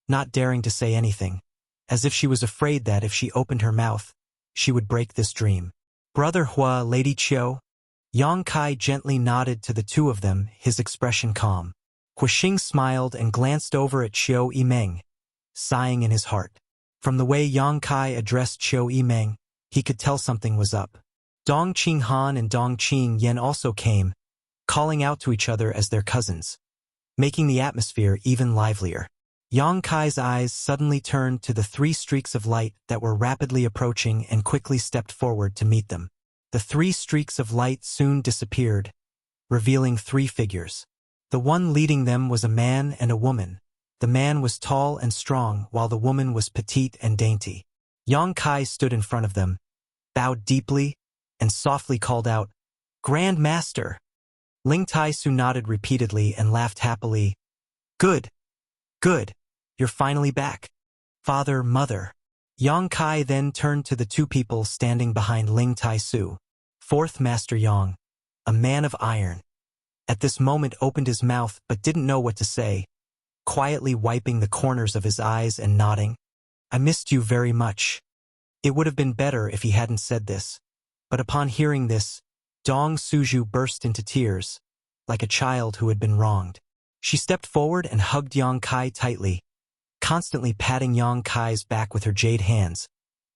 not daring to say anything. as if she was afraid that if she opened her mouth, she would break this dream. Brother Hua, Lady Qiu. Yang Kai gently nodded to the two of them, his expression calm. Huixing smiled and glanced over at Qiu Yimeng, sighing in his heart. From the way Yang Kai addressed Qiu Yimeng, he could tell something was up. Dong Qinghan and Dong Qingyan also came, calling out to each other as their cousins, making the atmosphere even livelier. Yang Kai's eyes suddenly turned to the 3 streaks of light that were rapidly approaching and quickly stepped forward to meet them. The 3 streaks of light soon disappeared, revealing 3 figures. The one leading them was a man and a woman. The man was tall and strong, while the woman was petite and dainty. Yang Kai stood in front of them, bowed deeply, and softly called out, "Grand Master!" Ling Tai-su nodded repeatedly and laughed happily. "Good, good, you're finally back. Father, mother." Yang Kai then turned to the 2 people standing behind Ling Tai-su. 4th Master Yang, a man of iron, at this moment opened his mouth but didn't know what to say, quietly wiping the corners of his eyes and nodding. "I missed you very much." It would have been better if he hadn't said this. But upon hearing this, Dong Suju burst into tears, like a child who had been wronged. She stepped forward and hugged Yang Kai tightly, constantly patting Yang Kai's back with her jade hands,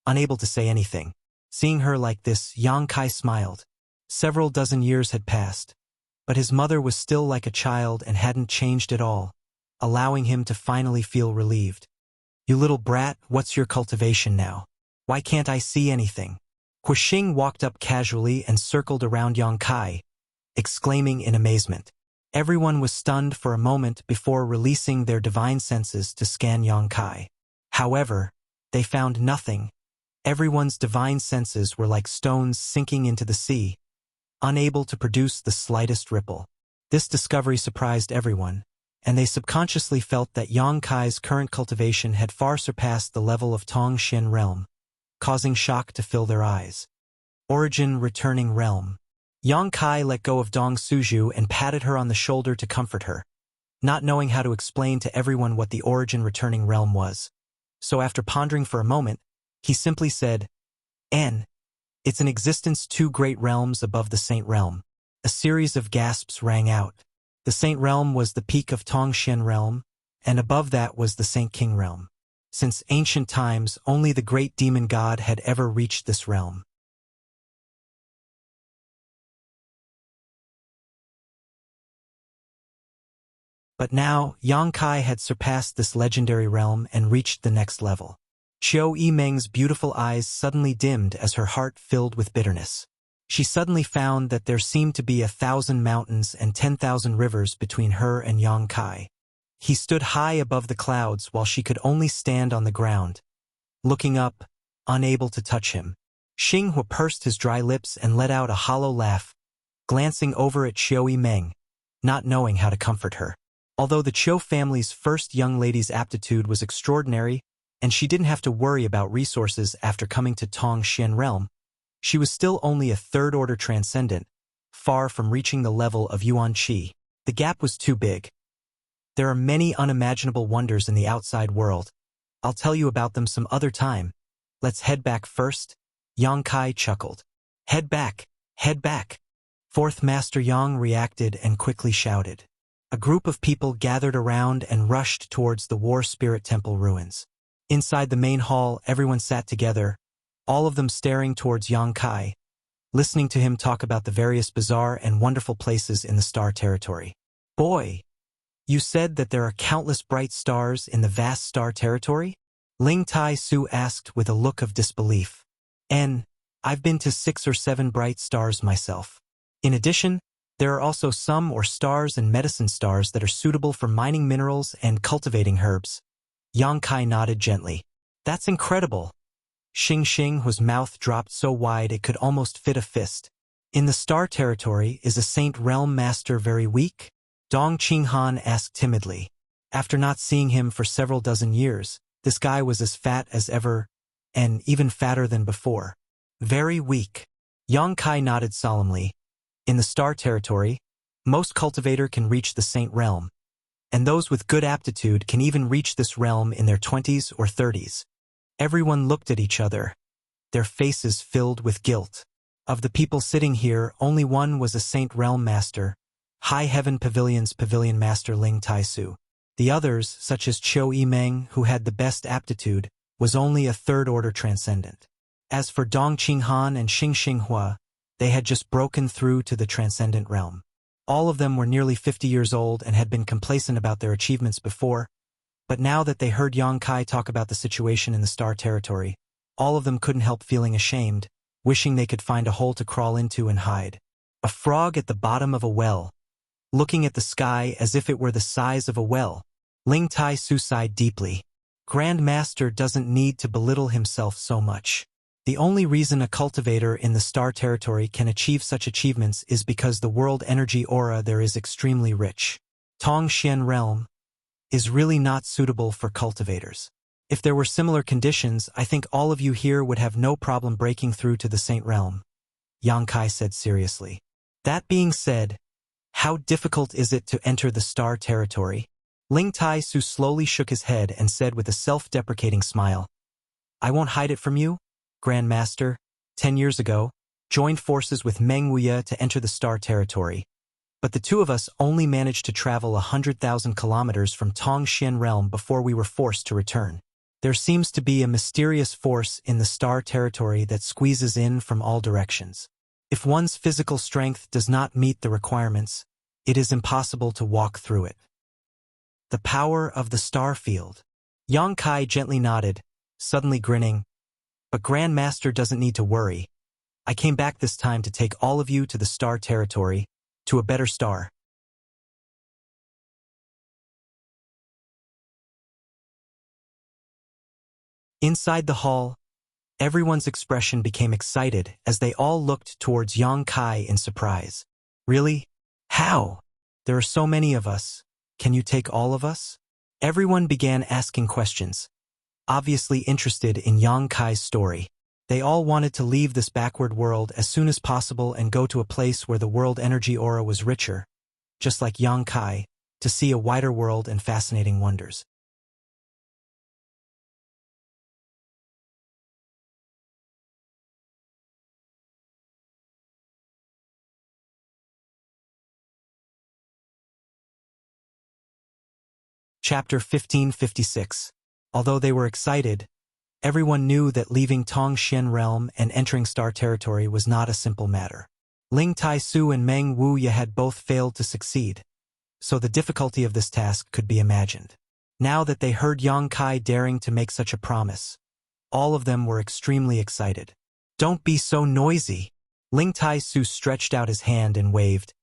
unable to say anything. Seeing her like this, Yang Kai smiled. Several dozen years had passed, but his mother was still like a child and hadn't changed at all, allowing him to finally feel relieved. "You little brat, what's your cultivation now? Why can't I see anything?" Huixing walked up casually and circled around Yang Kai, exclaiming in amazement. Everyone was stunned for a moment before releasing their divine senses to scan Yang Kai. However, they found nothing. Everyone's divine senses were like stones sinking into the sea, unable to produce the slightest ripple. This discovery surprised everyone, and they subconsciously felt that Yang Kai's current cultivation had far surpassed the level of Tong Xin realm, causing shock to fill their eyes. Origin returning realm. Yang Kai let go of Dong Suju and patted her on the shoulder to comfort her, not knowing how to explain to everyone what the origin returning realm was. So after pondering for a moment, he simply said, It's an existence 2 great realms above the Saint Realm." A series of gasps rang out. The Saint Realm was the peak of Tong Xin realm, and above that was the Saint King realm. Since ancient times, only the great demon god had ever reached this realm. But now, Yang Kai had surpassed this legendary realm and reached the next level. Qiu Yimeng's beautiful eyes suddenly dimmed as her heart filled with bitterness. She suddenly found that there seemed to be 1,000 mountains and 10,000 rivers between her and Yang Kai. He stood high above the clouds while she could only stand on the ground, looking up, unable to touch him. Xinghua pursed his dry lips and let out a hollow laugh, glancing over at Qiu Yimeng, not knowing how to comfort her. Although the Qiu family's first young lady's aptitude was extraordinary, and she didn't have to worry about resources after coming to Tong Xin realm, she was still only a 3rd-order transcendent, far from reaching the level of Yuan Qi. The gap was too big. There are many unimaginable wonders in the outside world. I'll tell you about them some other time. Let's head back first. Yang Kai chuckled. Head back, head back. 4th Master Yang reacted and quickly shouted. A group of people gathered around and rushed towards the War Spirit Temple ruins. Inside the main hall, everyone sat together, all of them staring towards Yang Kai, listening to him talk about the various bizarre and wonderful places in the star territory. "Boy, you said that there are countless bright stars in the vast star territory?" Ling Tai-su asked with a look of disbelief. "I've been to 6 or 7 bright stars myself. In addition, there are also some stars and medicine stars that are suitable for mining minerals and cultivating herbs." Yang Kai nodded gently. "That's incredible." Xinghua's mouth dropped so wide it could almost fit a fist. "In the star territory, is a Saint Realm Master very weak?" Dong Qinghan asked timidly. After not seeing him for several dozen years, this guy was as fat as ever, and even fatter than before. "Very weak." Yang Kai nodded solemnly. "In the star territory, most cultivator can reach the Saint Realm, and those with good aptitude can even reach this realm in their 20s or 30s. Everyone looked at each other, their faces filled with guilt. Of the people sitting here, only one was a Saint Realm Master, High Heaven Pavilion's Pavilion Master Ling Tai-su. The others, such as Chiu Yimeng, who had the best aptitude, was only a third-order transcendent. As for Dong Qinghan and Xing Xinghua, they had just broken through to the transcendent realm. All of them were nearly 50 years old and had been complacent about their achievements before, but now that they heard Yang Kai talk about the situation in the Star Territory, all of them couldn't help feeling ashamed, wishing they could find a hole to crawl into and hide. A frog at the bottom of a well, looking at the sky as if it were the size of a well. Ling Tai-su sighed deeply. Grand Master doesn't need to belittle himself so much. The only reason a cultivator in the Star Territory can achieve such achievements is because the world energy aura there is extremely rich. Tongxian Realm is really not suitable for cultivators. If there were similar conditions, I think all of you here would have no problem breaking through to the Saint Realm, Yang Kai said seriously. That being said, how difficult is it to enter the Star Territory? Ling Tai-su slowly shook his head and said with a self-deprecating smile, I won't hide it from you, Grand Master. 10 years ago, joined forces with Meng Wuxia to enter the Star Territory, but the two of us only managed to travel 100,000 kilometers from Tongxian Realm before we were forced to return. There seems to be a mysterious force in the Star Territory that squeezes in from all directions. If one's physical strength does not meet the requirements, it is impossible to walk through it. The power of the star field. Yang Kai gently nodded, suddenly grinning. But Grand Master doesn't need to worry. I came back this time to take all of you to the Star Territory, to a better star. Inside the hall, everyone's expression became excited as they all looked towards Yang Kai in surprise. Really? How? There are so many of us. Can you take all of us? Everyone began asking questions, obviously interested in Yang Kai's story. They all wanted to leave this backward world as soon as possible and go to a place where the world energy aura was richer, just like Yang Kai, to see a wider world and fascinating wonders. Chapter 1556. Although they were excited, everyone knew that leaving Tongxian Realm and entering Star Territory was not a simple matter. Ling Tai-su and Meng Wuxia had both failed to succeed, so the difficulty of this task could be imagined. Now that they heard Yang Kai daring to make such a promise, all of them were extremely excited. Don't be so noisy. Ling Tai-su stretched out his hand and waved.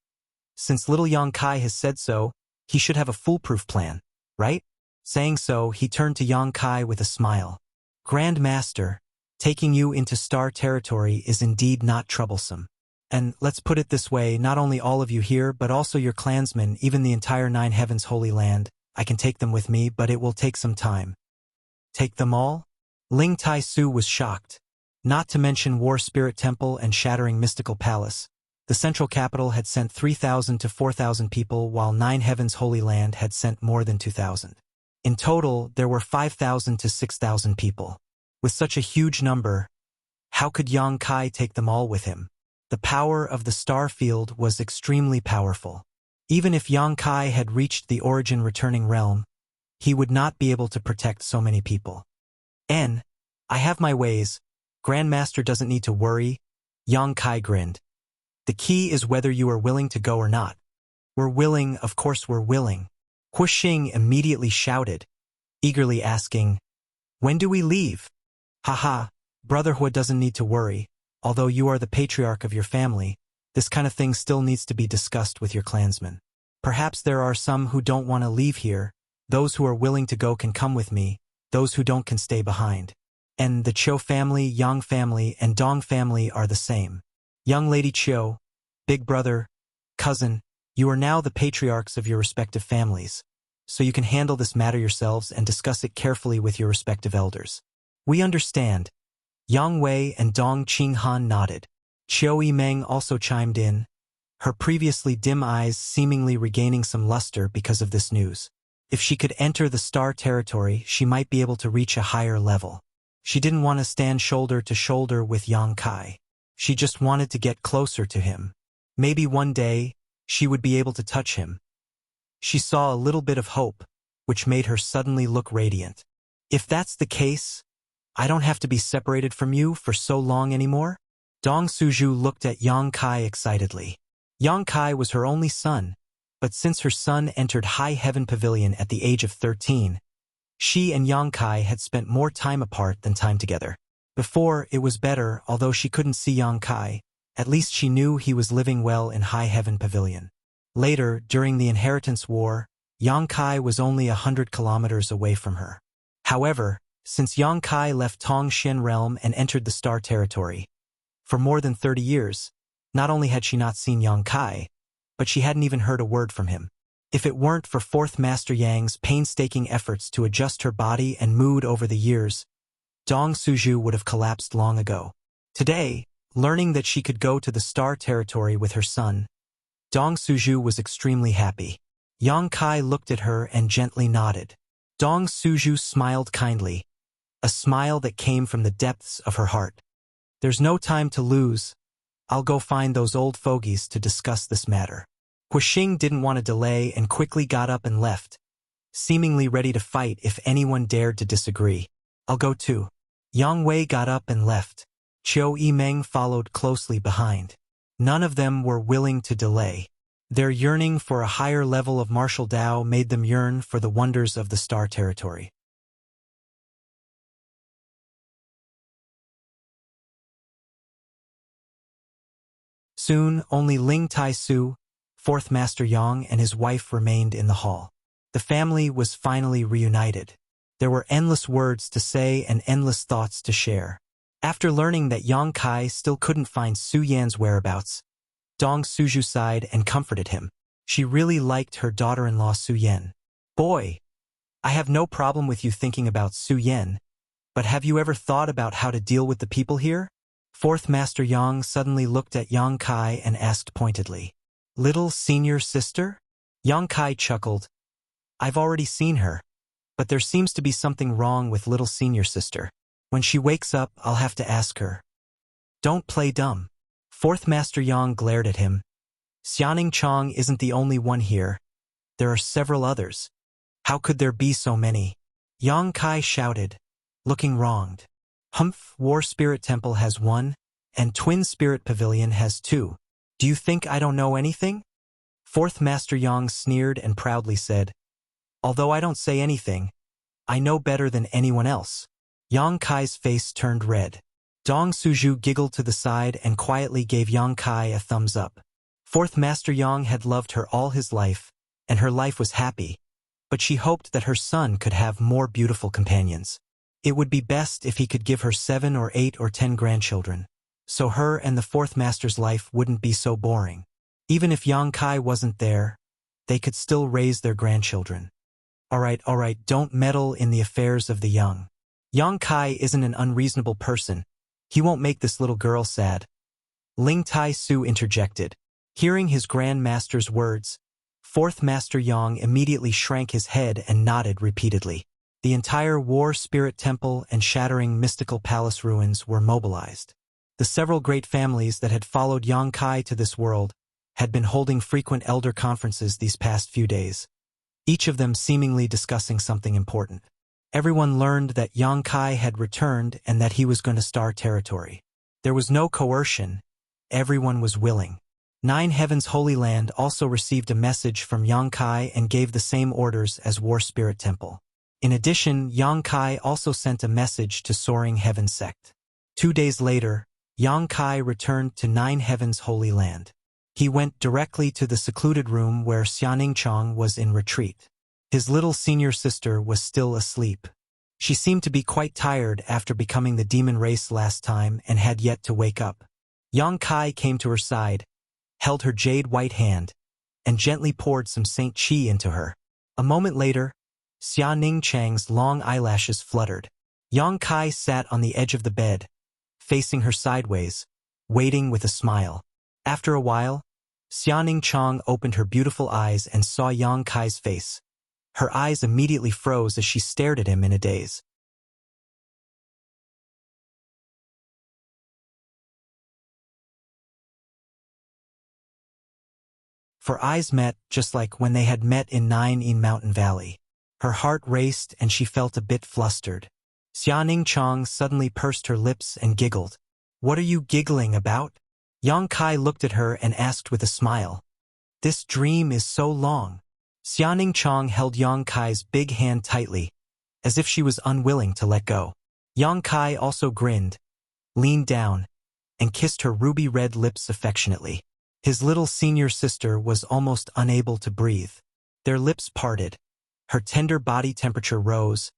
Since little Yang Kai has said so, he should have a foolproof plan, right? Saying so, he turned to Yang Kai with a smile. Grand Master, taking you into Star Territory is indeed not troublesome. And let's put it this way, not only all of you here, but also your clansmen, even the entire Nine Heavens Holy Land, I can take them with me, but it will take some time. Take them all? Ling Tai-su was shocked. Not to mention War Spirit Temple and Shattering Mystical Palace. The central capital had sent 3,000 to 4,000 people, while Nine Heavens Holy Land had sent more than 2,000. In total, there were 5,000 to 6,000 people. With such a huge number, how could Yang Kai take them all with him? The power of the star field was extremely powerful. Even if Yang Kai had reached the origin returning realm, he would not be able to protect so many people. I have my ways. Grand Master doesn't need to worry. Yang Kai grinned. The key is whether you are willing to go or not. We're willing, of course we're willing. Huixing immediately shouted, eagerly asking, when do we leave? Haha, brotherhood doesn't need to worry. Although you are the patriarch of your family, this kind of thing still needs to be discussed with your clansmen. Perhaps there are some who don't want to leave here. Those who are willing to go can come with me. Those who don't can stay behind. And the Chiu family, Yang family, and Dong family are the same. Young Lady Chiu, big brother, cousin, you are now the patriarchs of your respective families, so you can handle this matter yourselves and discuss it carefully with your respective elders. We understand. Yang Wei and Dong Qinghan nodded. Chiu Yimeng also chimed in, her previously dim eyes seemingly regaining some luster because of this news. If she could enter the Star Territory, she might be able to reach a higher level. She didn't want to stand shoulder to shoulder with Yang Kai. She just wanted to get closer to him. Maybe one day, she would be able to touch him. She saw a little bit of hope, which made her suddenly look radiant. If that's the case, I don't have to be separated from you for so long anymore? Dong Suju looked at Yang Kai excitedly. Yang Kai was her only son, but since her son entered High Heaven Pavilion at the age of 13, she and Yang Kai had spent more time apart than time together. Before, it was better, although she couldn't see Yang Kai. At least she knew he was living well in High Heaven Pavilion. Later, during the Inheritance War, Yang Kai was only 100 kilometers away from her. However, since Yang Kai left Tongxian Realm and entered the Star Territory, for more than 30 years, not only had she not seen Yang Kai, but she hadn't even heard a word from him. If it weren't for Fourth Master Yang's painstaking efforts to adjust her body and mood over the years, Dong Suju would have collapsed long ago. Today, learning that she could go to the Star Territory with her son, Dong Suju was extremely happy. Yang Kai looked at her and gently nodded. Dong Suju smiled kindly, a smile that came from the depths of her heart. There's no time to lose. I'll go find those old fogies to discuss this matter. Guixing didn't want to delay and quickly got up and left, seemingly ready to fight if anyone dared to disagree. I'll go too. Yang Wei got up and left. Qiu Yimeng followed closely behind. None of them were willing to delay. Their yearning for a higher level of martial Dao made them yearn for the wonders of the Star Territory. Soon, only Ling Tai-su, Fourth Master Yang, and his wife remained in the hall. The family was finally reunited. There were endless words to say and endless thoughts to share. After learning that Yang Kai still couldn't find Su Yan's whereabouts, Dong Suju sighed and comforted him. She really liked her daughter-in-law Su Yan. Boy, I have no problem with you thinking about Su Yan, but have you ever thought about how to deal with the people here? Fourth Master Yang suddenly looked at Yang Kai and asked pointedly, "Little senior sister?" Yang Kai chuckled. "I've already seen her, but there seems to be something wrong with little senior sister. When she wakes up, I'll have to ask her." "Don't play dumb." Fourth Master Yang glared at him. "Xianing Chong isn't the only one here. There are several others. How could there be so many?" Yang Kai shouted, looking wronged. "Humph, War Spirit Temple has one, and Twin Spirit Pavilion has two. Do you think I don't know anything?" Fourth Master Yang sneered and proudly said, "Although I don't say anything, I know better than anyone else." Yang Kai's face turned red. Dong Suju giggled to the side and quietly gave Yang Kai a thumbs up. Fourth Master Yang had loved her all his life, and her life was happy, but she hoped that her son could have more beautiful companions. It would be best if he could give her 7 or 8 or 10 grandchildren, so her and the Fourth Master's life wouldn't be so boring. Even if Yang Kai wasn't there, they could still raise their grandchildren. All right, don't meddle in the affairs of the young. Yang Kai isn't an unreasonable person. He won't make this little girl sad." Ling Tai-su interjected. Hearing his Grand Master's words, Fourth Master Yang immediately shrank his head and nodded repeatedly. The entire War Spirit Temple and shattering mystical palace ruins were mobilized. The several great families that had followed Yang Kai to this world had been holding frequent elder conferences these past few days, each of them seemingly discussing something important. Everyone learned that Yang Kai had returned and that he was going to Star Territory. There was no coercion. Everyone was willing. 9 Heavens Holy Land also received a message from Yang Kai and gave the same orders as War Spirit Temple. In addition, Yang Kai also sent a message to Soaring Heaven Sect. 2 days later, Yang Kai returned to 9 Heavens Holy Land. He went directly to the secluded room where Xianing Chong was in retreat. His little senior sister was still asleep. She seemed to be quite tired after becoming the demon race last time and had yet to wake up. Yang Kai came to her side, held her jade white hand, and gently poured some Saint Qi into her. A moment later, Xia Ning Chang's long eyelashes fluttered. Yang Kai sat on the edge of the bed, facing her sideways, waiting with a smile. After a while, Xia Ning Chang opened her beautiful eyes and saw Yang Kai's face. Her eyes immediately froze as she stared at him in a daze. for eyes met just like when they had met in Nine in Mountain Valley. Her heart raced and she felt a bit flustered. Xianing Chong suddenly pursed her lips and giggled. "What are you giggling about?" Yang Kai looked at her and asked with a smile. "This dream is so long." Xianing Chong held Yang Kai's big hand tightly, as if she was unwilling to let go. Yang Kai also grinned, leaned down, and kissed her ruby-red lips affectionately. His little senior sister was almost unable to breathe. Their lips parted, her tender body temperature rose,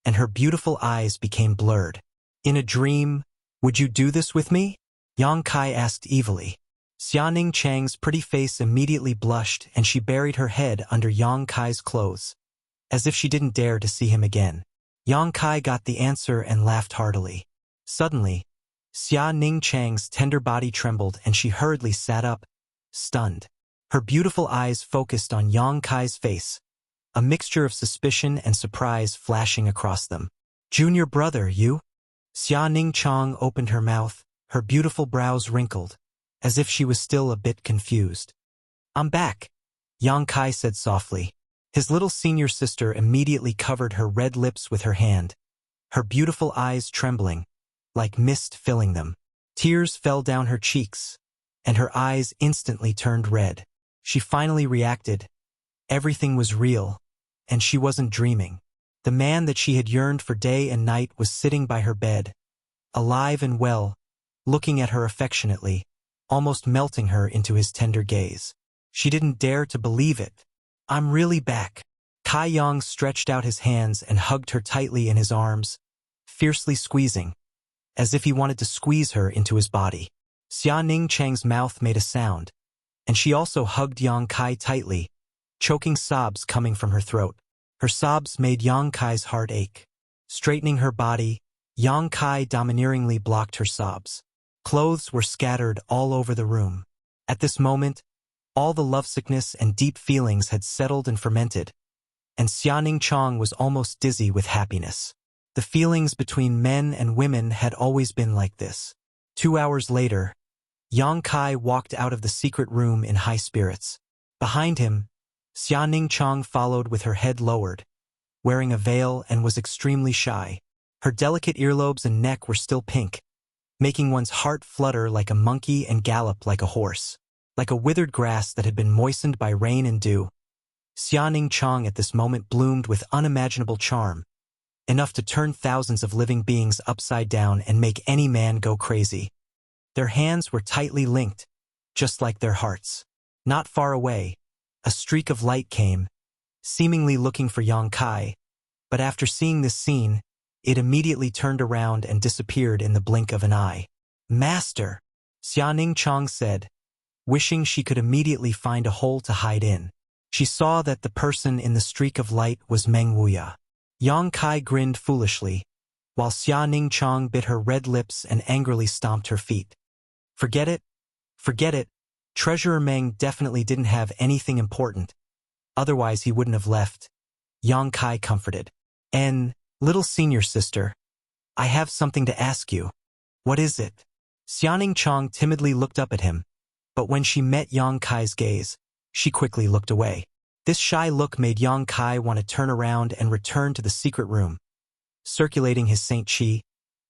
and her beautiful eyes became blurred. "In a dream, would you do this with me?" Yang Kai asked evilly. Xianing Chang's pretty face immediately blushed and she buried her head under Yang Kai's clothes, as if she didn't dare to see him again. Yang Kai got the answer and laughed heartily. Suddenly, Xianing Chang's tender body trembled and she hurriedly sat up, stunned. Her beautiful eyes focused on Yang Kai's face, a mixture of suspicion and surprise flashing across them. "Junior brother, you?" Xianing Chang opened her mouth, her beautiful brows wrinkled, as if she was still a bit confused. "I'm back," Yang Kai said softly. His little senior sister immediately covered her red lips with her hand, her beautiful eyes trembling, like mist filling them. Tears fell down her cheeks, and her eyes instantly turned red. She finally reacted. Everything was real, and she wasn't dreaming. The man that she had yearned for day and night was sitting by her bed, alive and well, looking at her affectionately, almost melting her into his tender gaze. She didn't dare to believe it. "I'm really back." Kai Yang stretched out his hands and hugged her tightly in his arms, fiercely squeezing, as if he wanted to squeeze her into his body. Xianing Chang's mouth made a sound, and she also hugged Yang Kai tightly, choking sobs coming from her throat. Her sobs made Yang Kai's heart ache. Straightening her body, Yang Kai domineeringly blocked her sobs. Clothes were scattered all over the room. At this moment, all the lovesickness and deep feelings had settled and fermented, and Xianing Chong was almost dizzy with happiness. The feelings between men and women had always been like this. 2 hours later, Yang Kai walked out of the secret room in high spirits. Behind him, Xianing Chong followed with her head lowered, wearing a veil and was extremely shy. Her delicate earlobes and neck were still pink, making one's heart flutter like a monkey and gallop like a horse. Like a withered grass that had been moistened by rain and dew, Xianing Chong at this moment bloomed with unimaginable charm, enough to turn thousands of living beings upside down and make any man go crazy. Their hands were tightly linked, just like their hearts. Not far away, a streak of light came, seemingly looking for Yang Kai, but after seeing this scene, it immediately turned around and disappeared in the blink of an eye. "Master," Xianing Chong said, wishing she could immediately find a hole to hide in. She saw that the person in the streak of light was Meng Wuya. Yang Kai grinned foolishly, while Xianing Chong bit her red lips and angrily stomped her feet. Forget it. Forget it. Treasurer Meng definitely didn't have anything important. Otherwise he wouldn't have left. Yang Kai comforted. "And, little senior sister, I have something to ask you." "What is it?" Xianing Chong timidly looked up at him, but when she met Yang Kai's gaze, she quickly looked away. This shy look made Yang Kai want to turn around and return to the secret room. Circulating his Saint Chi,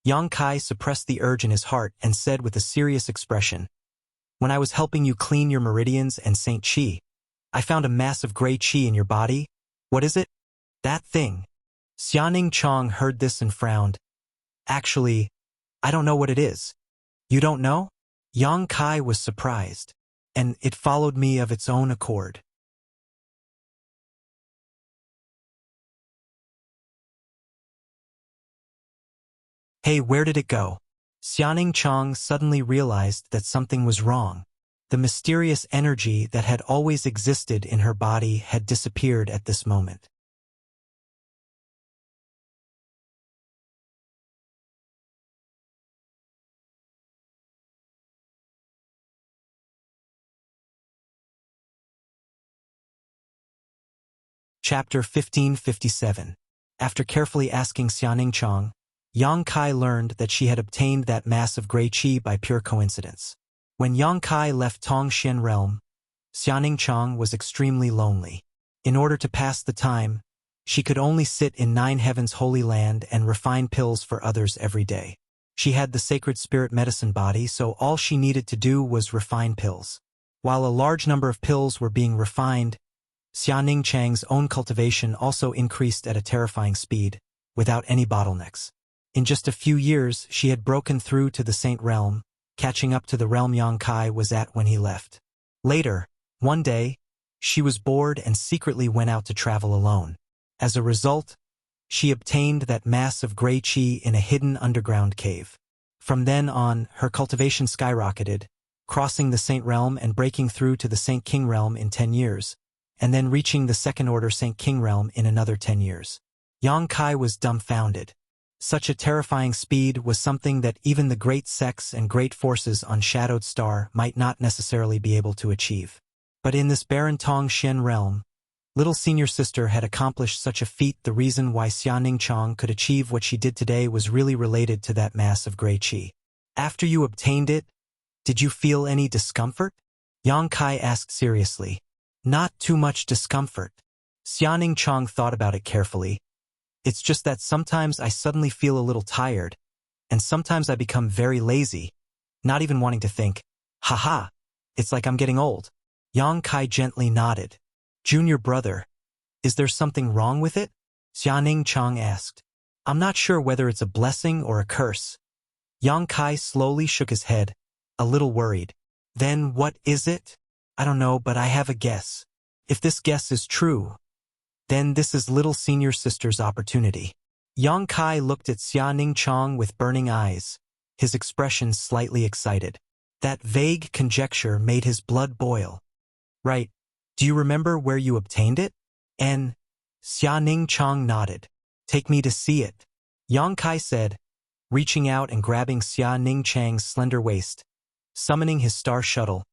Yang Kai suppressed the urge in his heart and said with a serious expression, "When I was helping you clean your meridians and Saint Chi, I found a mass of gray chi in your body. What is it?" "That thing." Xianing Chong heard this and frowned. "Actually, I don't know what it is." "You don't know?" Yang Kai was surprised, and it followed me of its own accord. "Hey, where did it go?" Xianing Chong suddenly realized that something was wrong. The mysterious energy that had always existed in her body had disappeared at this moment. Chapter 1557. After carefully asking Xianing Chong, Yang Kai learned that she had obtained that mass of gray chi by pure coincidence. When Yang Kai left Tongxian realm, Xianing Chang was extremely lonely. In order to pass the time, she could only sit in Nine Heavens Holy Land and refine pills for others every day. She had the sacred spirit medicine body, so all she needed to do was refine pills. While a large number of pills were being refined, Xianing Chang's own cultivation also increased at a terrifying speed, without any bottlenecks. In just a few years, she had broken through to the Saint Realm, catching up to the realm Yang Kai was at when he left. Later, one day, she was bored and secretly went out to travel alone. As a result, she obtained that mass of gray qi in a hidden underground cave. From then on, her cultivation skyrocketed, crossing the Saint Realm and breaking through to the Saint King Realm in 10 years, and then reaching the Second Order Saint King Realm in another 10 years. Yang Kai was dumbfounded. Such a terrifying speed was something that even the great sects and great forces on Shadowed Star might not necessarily be able to achieve. But in this barren Tong Xian realm, little senior sister had accomplished such a feat. The reason why Xianing Chang could achieve what she did today was really related to that mass of gray qi. After you obtained it, did you feel any discomfort? Yang Kai asked seriously. Not too much discomfort. Xianing Chang thought about it carefully. It's just that sometimes I suddenly feel a little tired, and sometimes I become very lazy, not even wanting to think. Haha, it's like I'm getting old. Yang Kai gently nodded. Junior brother, is there something wrong with it? Xianing Chang asked. I'm not sure whether it's a blessing or a curse. Yang Kai slowly shook his head, a little worried. Then what is it? I don't know, but I have a guess. If this guess is true, then this is little senior sister's opportunity. Yang Kai looked at Xianing Chang with burning eyes, his expression slightly excited. That vague conjecture made his blood boil. Right. Do you remember where you obtained it? And Xianing Chang nodded. Take me to see it. Yang Kai said, reaching out and grabbing Xianing Chang's slender waist, summoning his star shuttle,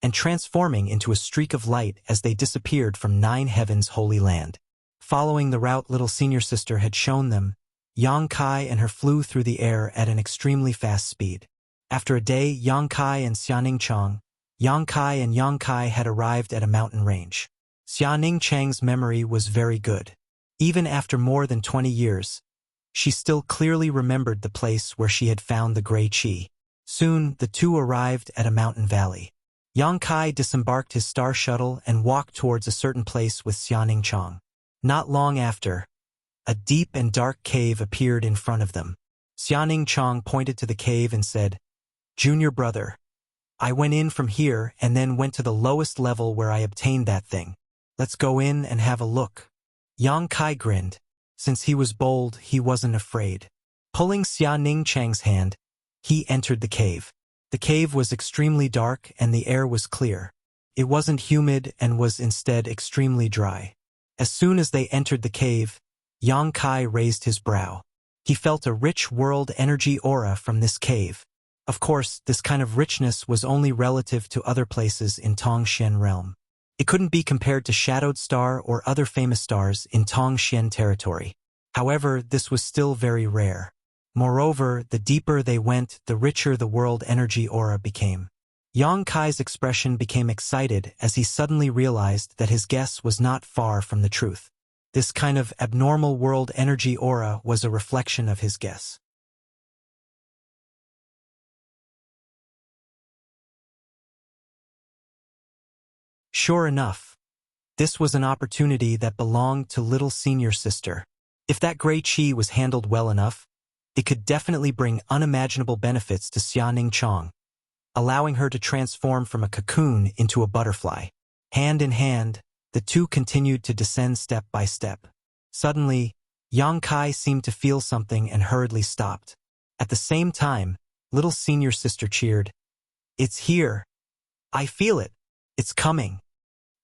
and transforming into a streak of light as they disappeared from Nine Heavens Holy Land. Following the route little senior sister had shown them, Yang Kai and her flew through the air at an extremely fast speed. After a day, Yang Kai and Xianing Kai had arrived at a mountain range. Xianing Chang's memory was very good. Even after more than 20 years, she still clearly remembered the place where she had found the gray qi. Soon, the two arrived at a mountain valley. Yang Kai disembarked his star shuttle and walked towards a certain place with Xianing Chang. Not long after, a deep and dark cave appeared in front of them. Xianing Chang pointed to the cave and said, Junior brother, I went in from here and then went to the lowest level where I obtained that thing. Let's go in and have a look. Yang Kai grinned. Since he was bold, he wasn't afraid. Pulling Xianing Chang's hand, he entered the cave. The cave was extremely dark and the air was clear. It wasn't humid and was instead extremely dry. As soon as they entered the cave, Yang Kai raised his brow. He felt a rich world energy aura from this cave. Of course, this kind of richness was only relative to other places in Tongxian realm. It couldn't be compared to Shadowed Star or other famous stars in Tongxian territory. However, this was still very rare. Moreover, the deeper they went, the richer the world energy aura became. Yang Kai's expression became excited as he suddenly realized that his guess was not far from the truth. This kind of abnormal world energy aura was a reflection of his guess. Sure enough, this was an opportunity that belonged to little senior sister. If that gray qi was handled well enough, it could definitely bring unimaginable benefits to Xianing Chang, allowing her to transform from a cocoon into a butterfly. Hand in hand, the two continued to descend step by step. Suddenly, Yang Kai seemed to feel something and hurriedly stopped. At the same time, little senior sister cheered. It's here. I feel it. It's coming.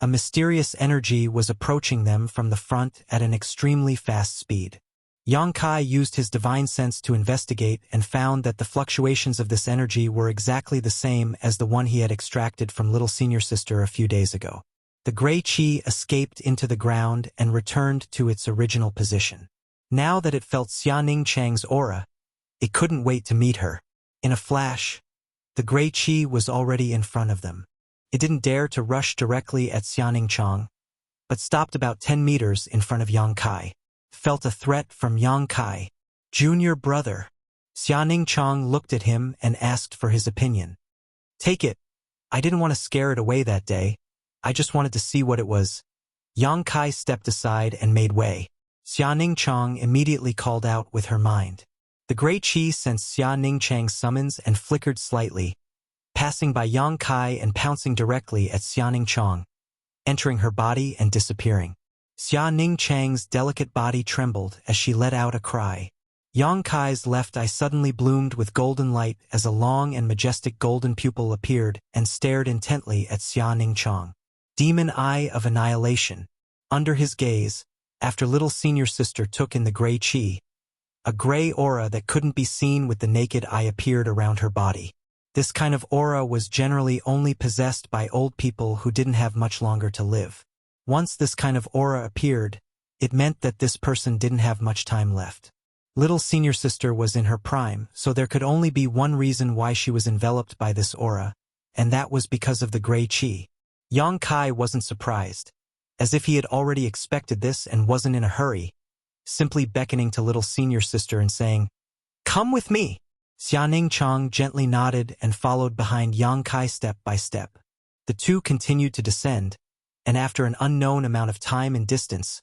A mysterious energy was approaching them from the front at an extremely fast speed. Yang Kai used his divine sense to investigate and found that the fluctuations of this energy were exactly the same as the one he had extracted from little senior sister a few days ago. The gray qi escaped into the ground and returned to its original position. Now that it felt Xianing Chang's aura, it couldn't wait to meet her. In a flash, the gray qi was already in front of them. It didn't dare to rush directly at Xianing Chang, but stopped about 10 meters in front of Yang Kai. Felt a threat from Yang Kai. Junior brother. Xianing Chang looked at him and asked for his opinion. Take it. I didn't want to scare it away that day. I just wanted to see what it was. Yang Kai stepped aside and made way. Xianing Chang immediately called out with her mind. The Great Qi sensed Xianing Chang's summons and flickered slightly, passing by Yang Kai and pouncing directly at Xianing Chang, entering her body and disappearing. Xianing Chang's delicate body trembled as she let out a cry. Yang Kai's left eye suddenly bloomed with golden light as a long and majestic golden pupil appeared and stared intently at Xianing Chang. Demon Eye of Annihilation. Under his gaze, after little senior sister took in the gray qi, a gray aura that couldn't be seen with the naked eye appeared around her body. This kind of aura was generally only possessed by old people who didn't have much longer to live. Once this kind of aura appeared, it meant that this person didn't have much time left. Little senior sister was in her prime, so there could only be one reason why she was enveloped by this aura, and that was because of the gray qi. Yang Kai wasn't surprised, as if he had already expected this and wasn't in a hurry, simply beckoning to little senior sister and saying, "Come with me." Xianing Chang gently nodded and followed behind Yang Kai step by step. The two continued to descend, and after an unknown amount of time and distance,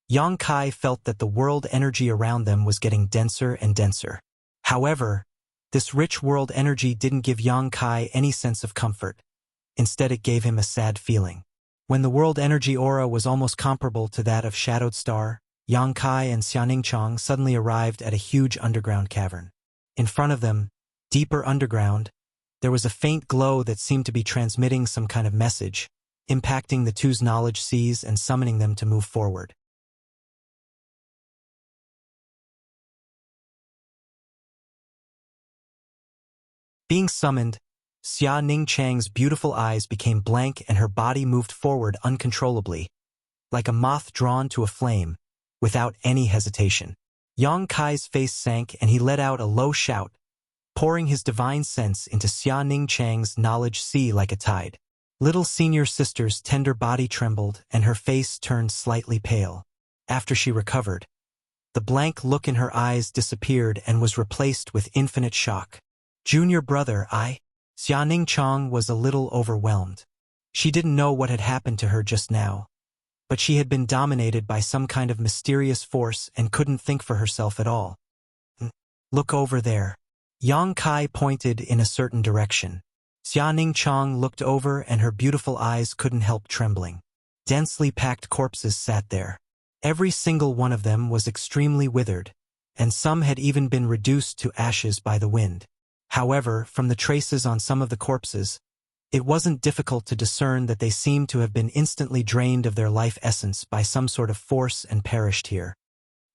Yang Kai felt that the world energy around them was getting denser and denser. However, this rich world energy didn't give Yang Kai any sense of comfort. Instead, it gave him a sad feeling. When the world energy aura was almost comparable to that of Shadowed Star, Yang Kai and Xianing Chang suddenly arrived at a huge underground cavern. In front of them, deeper underground, there was a faint glow that seemed to be transmitting some kind of message, impacting the two's knowledge seas and summoning them to move forward. Being summoned, Xianing Chang's beautiful eyes became blank and her body moved forward uncontrollably, like a moth drawn to a flame, without any hesitation. Yang Kai's face sank and he let out a low shout, pouring his divine sense into Xianing Chang's knowledge sea like a tide. Little senior sister's tender body trembled and her face turned slightly pale. After she recovered, the blank look in her eyes disappeared and was replaced with infinite shock. Junior brother, Xianing Chang was a little overwhelmed. She didn't know what had happened to her just now, but she had been dominated by some kind of mysterious force and couldn't think for herself at all. Look over there. Yang Kai pointed in a certain direction. Xianing Chang looked over and her beautiful eyes couldn't help trembling. Densely packed corpses sat there. Every single one of them was extremely withered, and some had even been reduced to ashes by the wind. However, from the traces on some of the corpses, it wasn't difficult to discern that they seemed to have been instantly drained of their life essence by some sort of force and perished here.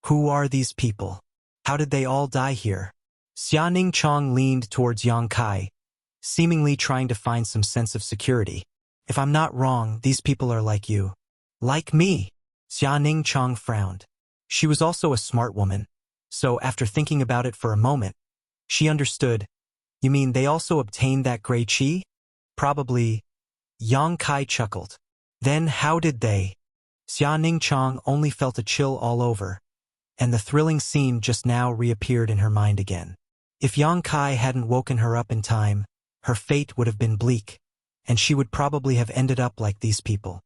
Who are these people? How did they all die here? Xianing Chang leaned towards Yang Kai, seemingly trying to find some sense of security. If I'm not wrong, these people are like you. Like me? Xianing Chang frowned. She was also a smart woman, so after thinking about it for a moment, she understood. You mean they also obtained that gray qi? Probably. Yang Kai chuckled. Then how did they? Xianing Chang only felt a chill all over, and the thrilling scene just now reappeared in her mind again. If Yang Kai hadn't woken her up in time, her fate would have been bleak, and she would probably have ended up like these people.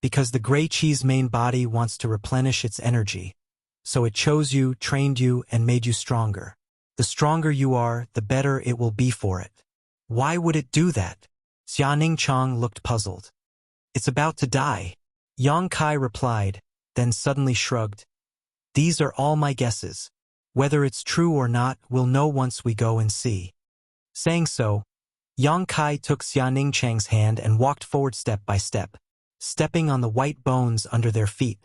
Because the gray qi's main body wants to replenish its energy, so it chose you, trained you, and made you stronger. The stronger you are, the better it will be for it. Why would it do that? Xianing Chang looked puzzled. It's about to die. Yang Kai replied, then suddenly shrugged. These are all my guesses. Whether it's true or not, we'll know once we go and see. Saying so, Yang Kai took Xianing Chang's hand and walked forward step by step, stepping on the white bones under their feet.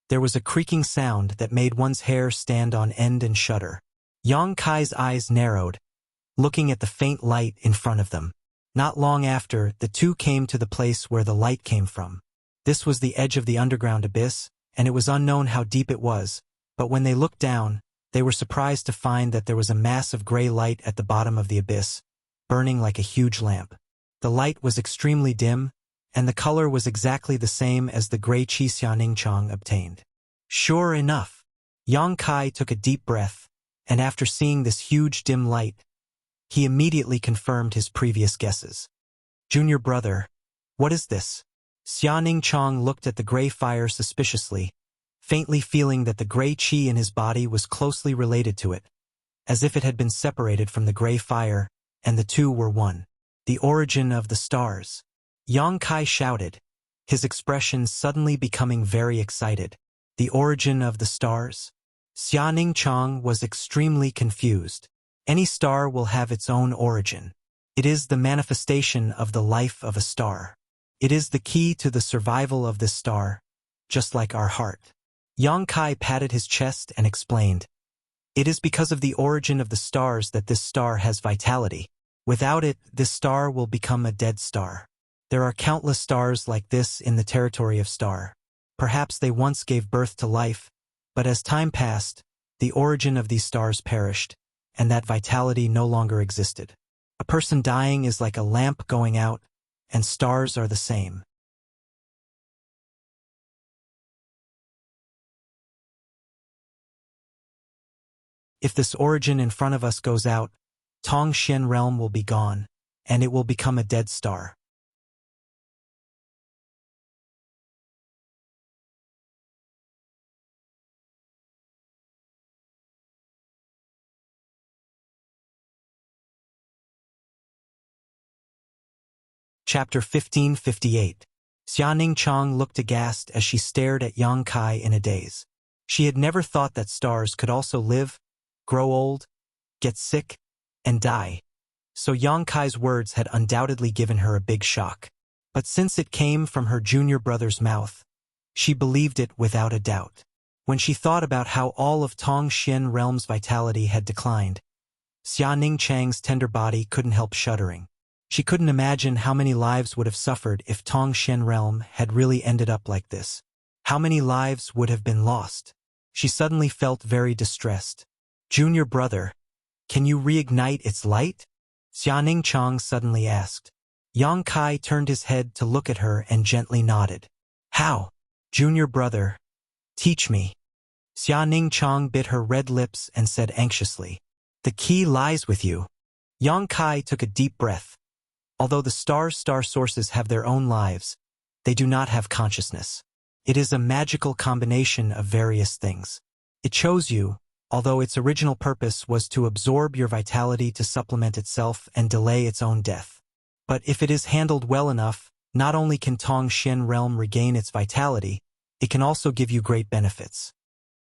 There was a creaking sound that made one's hair stand on end and shudder. Yang Kai's eyes narrowed, looking at the faint light in front of them. Not long after, the two came to the place where the light came from. This was the edge of the underground abyss, and it was unknown how deep it was, but when they looked down, they were surprised to find that there was a mass of gray light at the bottom of the abyss, burning like a huge lamp. The light was extremely dim, and the color was exactly the same as the gray qi Xiaoning Chang obtained. Sure enough, Yang Kai took a deep breath, and after seeing this huge dim light, he immediately confirmed his previous guesses. Junior brother, what is this? Xiaoning Chang looked at the gray fire suspiciously, faintly feeling that the gray qi in his body was closely related to it, as if it had been separated from the gray fire, and the two were one. The origin of the stars. Yang Kai shouted, his expression suddenly becoming very excited. The origin of the stars? Xiaoning Chang was extremely confused. Any star will have its own origin. It is the manifestation of the life of a star. It is the key to the survival of this star, just like our heart. Yang Kai patted his chest and explained, it is because of the origin of the stars that this star has vitality. Without it, this star will become a dead star. There are countless stars like this in the territory of star. Perhaps they once gave birth to life, but as time passed, the origin of these stars perished, and that vitality no longer existed. A person dying is like a lamp going out, and stars are the same. If this origin in front of us goes out, Tongxian realm will be gone, and it will become a dead star. Chapter 1558. Xiaoning Chang looked aghast as she stared at Yang Kai in a daze. She had never thought that stars could also live, grow old, get sick, and die. So Yang Kai's words had undoubtedly given her a big shock. But since it came from her junior brother's mouth, she believed it without a doubt. When she thought about how all of Tongxian realm's vitality had declined, Xiaoning Chang's tender body couldn't help shuddering. She couldn't imagine how many lives would have suffered if Tongxian realm had really ended up like this. How many lives would have been lost? She suddenly felt very distressed. Junior brother, can you reignite its light? Xiaoning Chang suddenly asked. Yang Kai turned his head to look at her and gently nodded. How? Junior brother, teach me. Xiaoning Chang bit her red lips and said anxiously. The key lies with you. Yang Kai took a deep breath. Although the star sources have their own lives, they do not have consciousness. It is a magical combination of various things. It chose you, although its original purpose was to absorb your vitality to supplement itself and delay its own death. But if it is handled well enough, not only can Tongxian realm regain its vitality, it can also give you great benefits.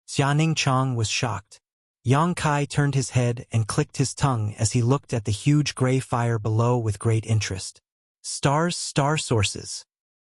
Xiaoning Chang was shocked. Yang Kai turned his head and clicked his tongue as he looked at the huge gray fire below with great interest. Stars, star sources.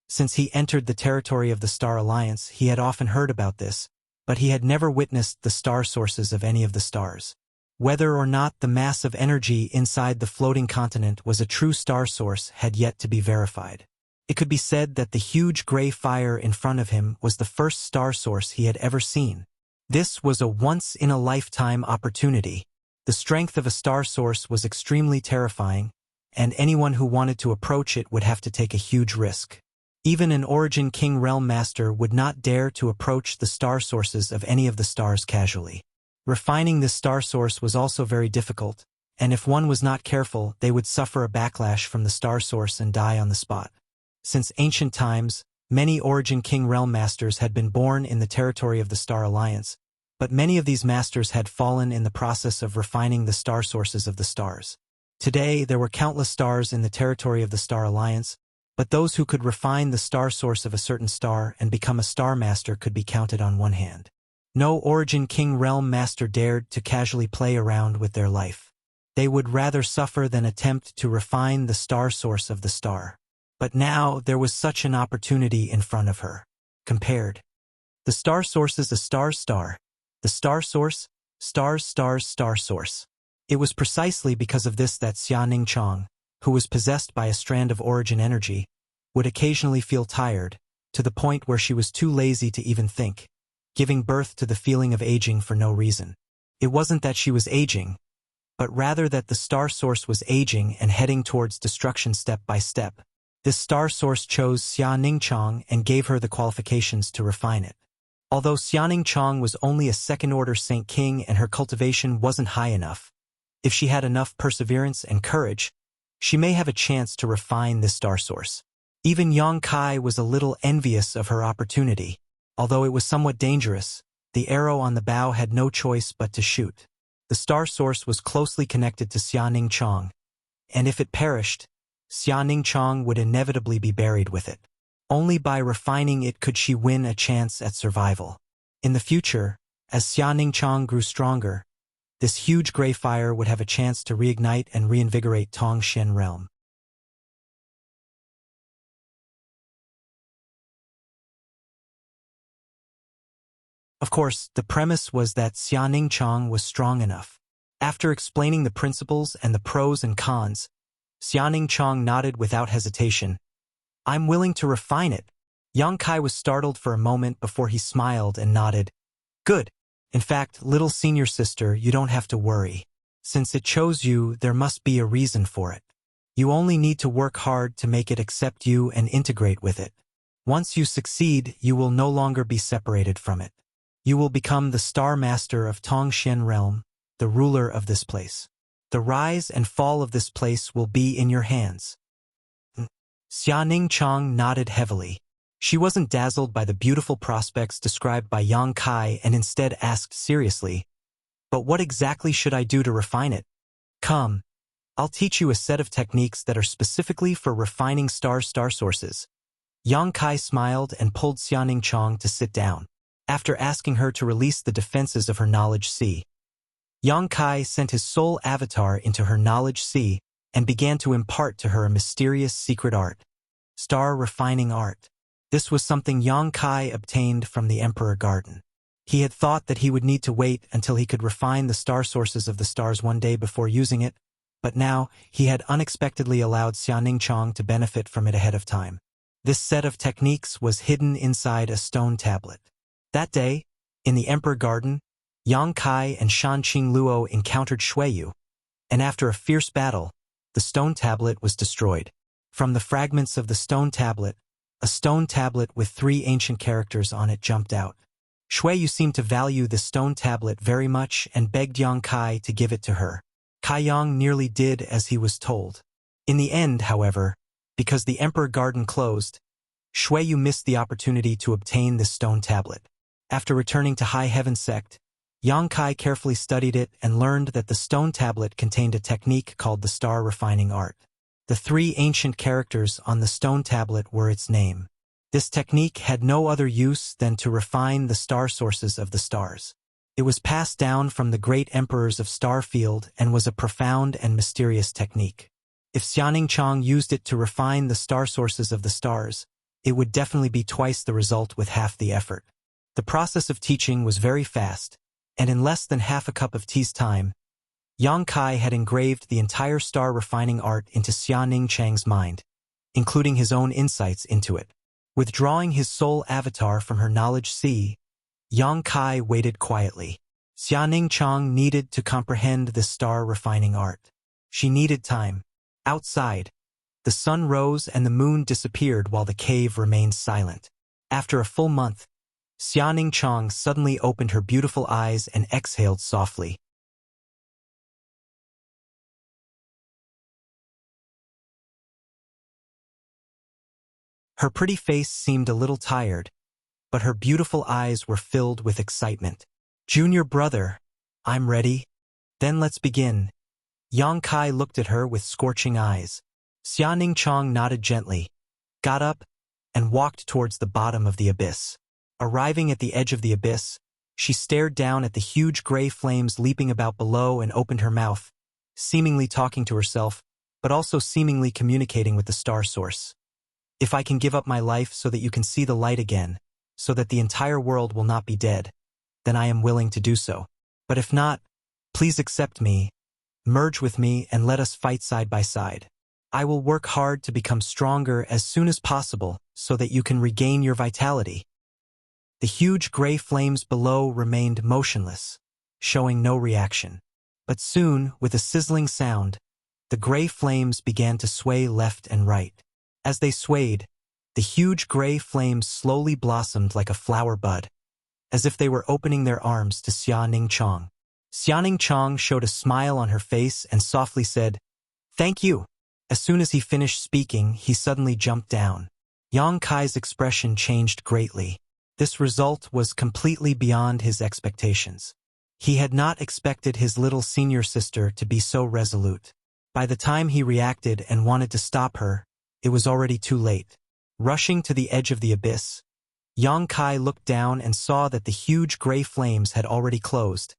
Since he entered the territory of the Star Alliance, he had often heard about this, but he had never witnessed the star sources of any of the stars. Whether or not the mass of energy inside the floating continent was a true star source had yet to be verified. It could be said that the huge gray fire in front of him was the first star source he had ever seen. This was a once-in-a-lifetime opportunity. The strength of a star source was extremely terrifying, and anyone who wanted to approach it would have to take a huge risk. Even an Origin King Realm Master would not dare to approach the star sources of any of the stars casually. Refining this star source was also very difficult, and if one was not careful, they would suffer a backlash from the star source and die on the spot. Since ancient times, many Origin King Realm Masters had been born in the territory of the Star Alliance, but many of these masters had fallen in the process of refining the star sources of the stars. Today, there were countless stars in the territory of the Star Alliance, but those who could refine the star source of a certain star and become a star master could be counted on one hand. No Origin King Realm Master dared to casually play around with their life. They would rather suffer than attempt to refine the star source of the star. But now there was such an opportunity in front of her. Compared. The star source is a star. The star source, star source. It was precisely because of this that Xiaoning Chang, who was possessed by a strand of origin energy, would occasionally feel tired, to the point where she was too lazy to even think, giving birth to the feeling of aging for no reason. It wasn't that she was aging, but rather that the star source was aging and heading towards destruction step by step. This star source chose Xia Ningchang and gave her the qualifications to refine it. Although Xia Ningchang was only a second-order Saint King and her cultivation wasn't high enough, if she had enough perseverance and courage, she may have a chance to refine this star source. Even Yang Kai was a little envious of her opportunity. Although it was somewhat dangerous, the arrow on the bow had no choice but to shoot. The star source was closely connected to Xia Ningchang, and if it perished, Xia Ningchang would inevitably be buried with it. Only by refining it could she win a chance at survival. In the future, as Xia Ningchang grew stronger, this huge gray fire would have a chance to reignite and reinvigorate Tongshen realm. Of course, the premise was that Xia Ningchang was strong enough. After explaining the principles and the pros and cons, Xia Ningchang nodded without hesitation. "I'm willing to refine it." Yang Kai was startled for a moment before he smiled and nodded. "Good. In fact, little senior sister, you don't have to worry. Since it chose you, there must be a reason for it. You only need to work hard to make it accept you and integrate with it. Once you succeed, you will no longer be separated from it. You will become the Star Master of Tongshen Realm, the ruler of this place. The rise and fall of this place will be in your hands." Xia Ningchang nodded heavily. She wasn't dazzled by the beautiful prospects described by Yang Kai and instead asked seriously, "But what exactly should I do to refine it?" "Come, I'll teach you a set of techniques that are specifically for refining star sources." Yang Kai smiled and pulled Xia Ningchang to sit down. After asking her to release the defenses of her knowledge sea, Yang Kai sent his soul avatar into her knowledge sea and began to impart to her a mysterious secret art, star refining art. This was something Yang Kai obtained from the Emperor Garden. He had thought that he would need to wait until he could refine the star sources of the stars one day before using it, but now he had unexpectedly allowed Xia Ningchang to benefit from it ahead of time. This set of techniques was hidden inside a stone tablet. That day, in the Emperor Garden, Yang Kai and Shanqing Luo encountered Shuiyu, and after a fierce battle, the stone tablet was destroyed. From the fragments of the stone tablet, a stone tablet with 3 ancient characters on it jumped out. Shuiyu seemed to value the stone tablet very much and begged Yang Kai to give it to her. Kai Yang nearly did as he was told. In the end, however, because the Emperor Garden closed, Shuiyu missed the opportunity to obtain this stone tablet. After returning to High Heaven Sect, Yang Kai carefully studied it and learned that the stone tablet contained a technique called the star refining art. The 3 ancient characters on the stone tablet were its name. This technique had no other use than to refine the star sources of the stars. It was passed down from the great emperors of Starfield and was a profound and mysterious technique. If Xia Ningchang used it to refine the star sources of the stars, it would definitely be twice the result with half the effort. The process of teaching was very fast, and in less than half a cup of tea's time, Yang Kai had engraved the entire star refining art into Xia Ningchang's mind, including his own insights into it. Withdrawing his soul avatar from her knowledge sea, Yang Kai waited quietly. Xia Ningchang needed to comprehend this star refining art. She needed time. Outside, the sun rose and the moon disappeared while the cave remained silent. After a full month, Xia Ningchang suddenly opened her beautiful eyes and exhaled softly. Her pretty face seemed a little tired, but her beautiful eyes were filled with excitement. "Junior brother, I'm ready. Then let's begin." Yang Kai looked at her with scorching eyes. Xia Ningchang nodded gently, got up, and walked towards the bottom of the abyss. Arriving at the edge of the abyss, she stared down at the huge gray flames leaping about below and opened her mouth, seemingly talking to herself, but also seemingly communicating with the star source. "If I can give up my life so that you can see the light again, so that the entire world will not be dead, then I am willing to do so. But if not, please accept me, merge with me, and let us fight side by side. I will work hard to become stronger as soon as possible so that you can regain your vitality." The huge gray flames below remained motionless, showing no reaction. But soon, with a sizzling sound, the gray flames began to sway left and right. As they swayed, the huge gray flames slowly blossomed like a flower bud, as if they were opening their arms to Xia Ningchong. Xia Ningchong showed a smile on her face and softly said, "Thank you." As soon as he finished speaking, he suddenly jumped down. Yang Kai's expression changed greatly. This result was completely beyond his expectations. He had not expected his little senior sister to be so resolute. By the time he reacted and wanted to stop her, it was already too late. Rushing to the edge of the abyss, Yang Kai looked down and saw that the huge gray flames had already closed,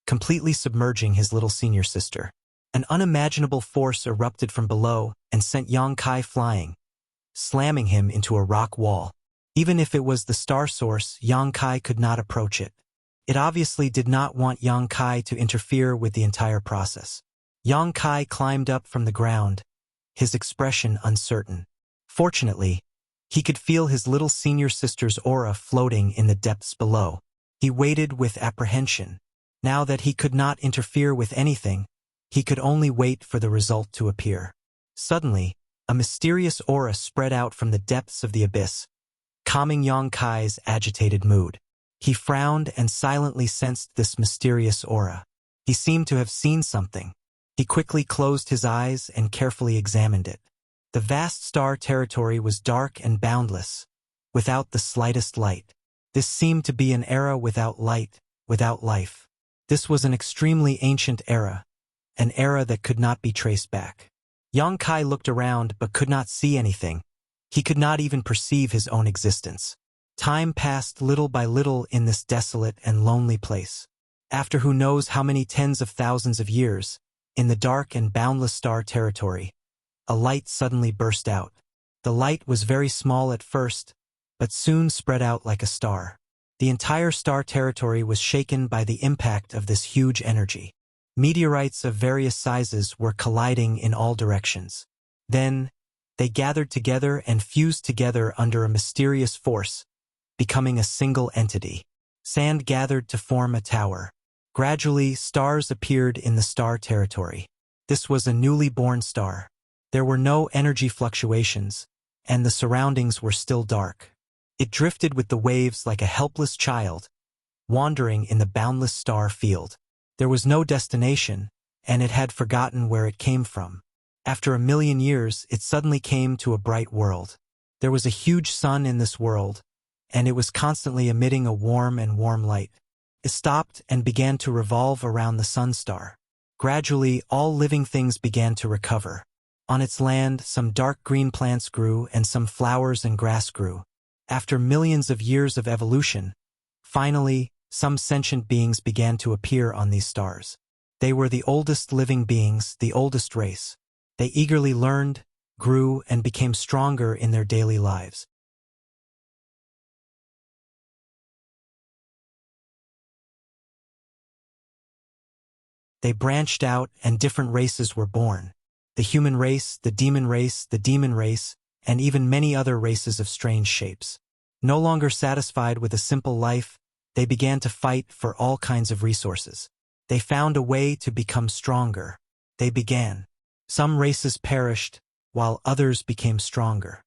completely submerging his little senior sister. An unimaginable force erupted from below and sent Yang Kai flying, slamming him into a rock wall. Even if it was the star source, Yang Kai could not approach it. It obviously did not want Yang Kai to interfere with the entire process. Yang Kai climbed up from the ground, his expression uncertain. Fortunately, he could feel his little senior sister's aura floating in the depths below. He waited with apprehension. Now that he could not interfere with anything, he could only wait for the result to appear. Suddenly, a mysterious aura spread out from the depths of the abyss, calming Yang Kai's agitated mood. He frowned and silently sensed this mysterious aura. He seemed to have seen something. He quickly closed his eyes and carefully examined it. The vast star territory was dark and boundless, without the slightest light. This seemed to be an era without light, without life. This was an extremely ancient era, an era that could not be traced back. Yang Kai looked around but could not see anything. He could not even perceive his own existence. Time passed little by little in this desolate and lonely place. After who knows how many tens of thousands of years, in the dark and boundless star territory, a light suddenly burst out. The light was very small at first, but soon spread out like a star. The entire star territory was shaken by the impact of this huge energy. Meteorites of various sizes were colliding in all directions. Then, they gathered together and fused together under a mysterious force, becoming a single entity. Sand gathered to form a tower. Gradually, stars appeared in the star territory. This was a newly born star. There were no energy fluctuations, and the surroundings were still dark. It drifted with the waves like a helpless child, wandering in the boundless star field. There was no destination, and it had forgotten where it came from. After 1,000,000 years, it suddenly came to a bright world. There was a huge sun in this world, and it was constantly emitting a warm light. It stopped and began to revolve around the sun star. Gradually, all living things began to recover. On its land, some dark green plants grew and some flowers and grass grew. After millions of years of evolution, finally, some sentient beings began to appear on these stars. They were the oldest living beings, the oldest race. They eagerly learned, grew, and became stronger in their daily lives. They branched out and different races were born. The human race, the demon race, and even many other races of strange shapes. No longer satisfied with a simple life, they began to fight for all kinds of resources. They found a way to become stronger. They began. Some races perished, while others became stronger.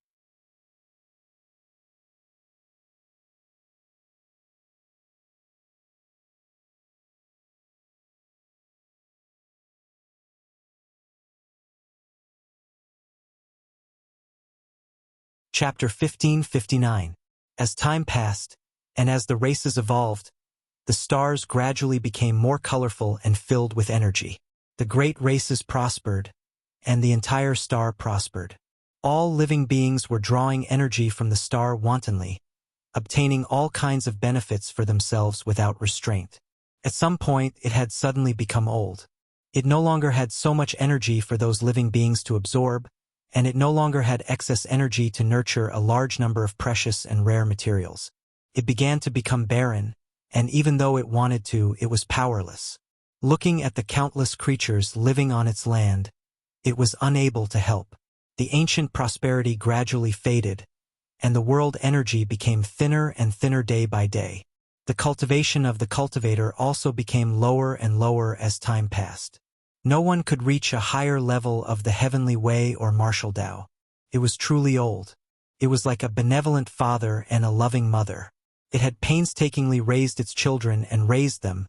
Chapter 1559. As time passed, and as the races evolved, the stars gradually became more colorful and filled with energy. The great races prospered, and the entire star prospered. All living beings were drawing energy from the star wantonly, obtaining all kinds of benefits for themselves without restraint. At some point, it had suddenly become old. It no longer had so much energy for those living beings to absorb, and it no longer had excess energy to nurture a large number of precious and rare materials. It began to become barren, and even though it wanted to, it was powerless. Looking at the countless creatures living on its land, it was unable to help. The ancient prosperity gradually faded, and the world energy became thinner and thinner day by day. The cultivation of the cultivator also became lower and lower as time passed. No one could reach a higher level of the heavenly way or martial Tao. It was truly old. It was like a benevolent father and a loving mother. It had painstakingly raised its children and raised them,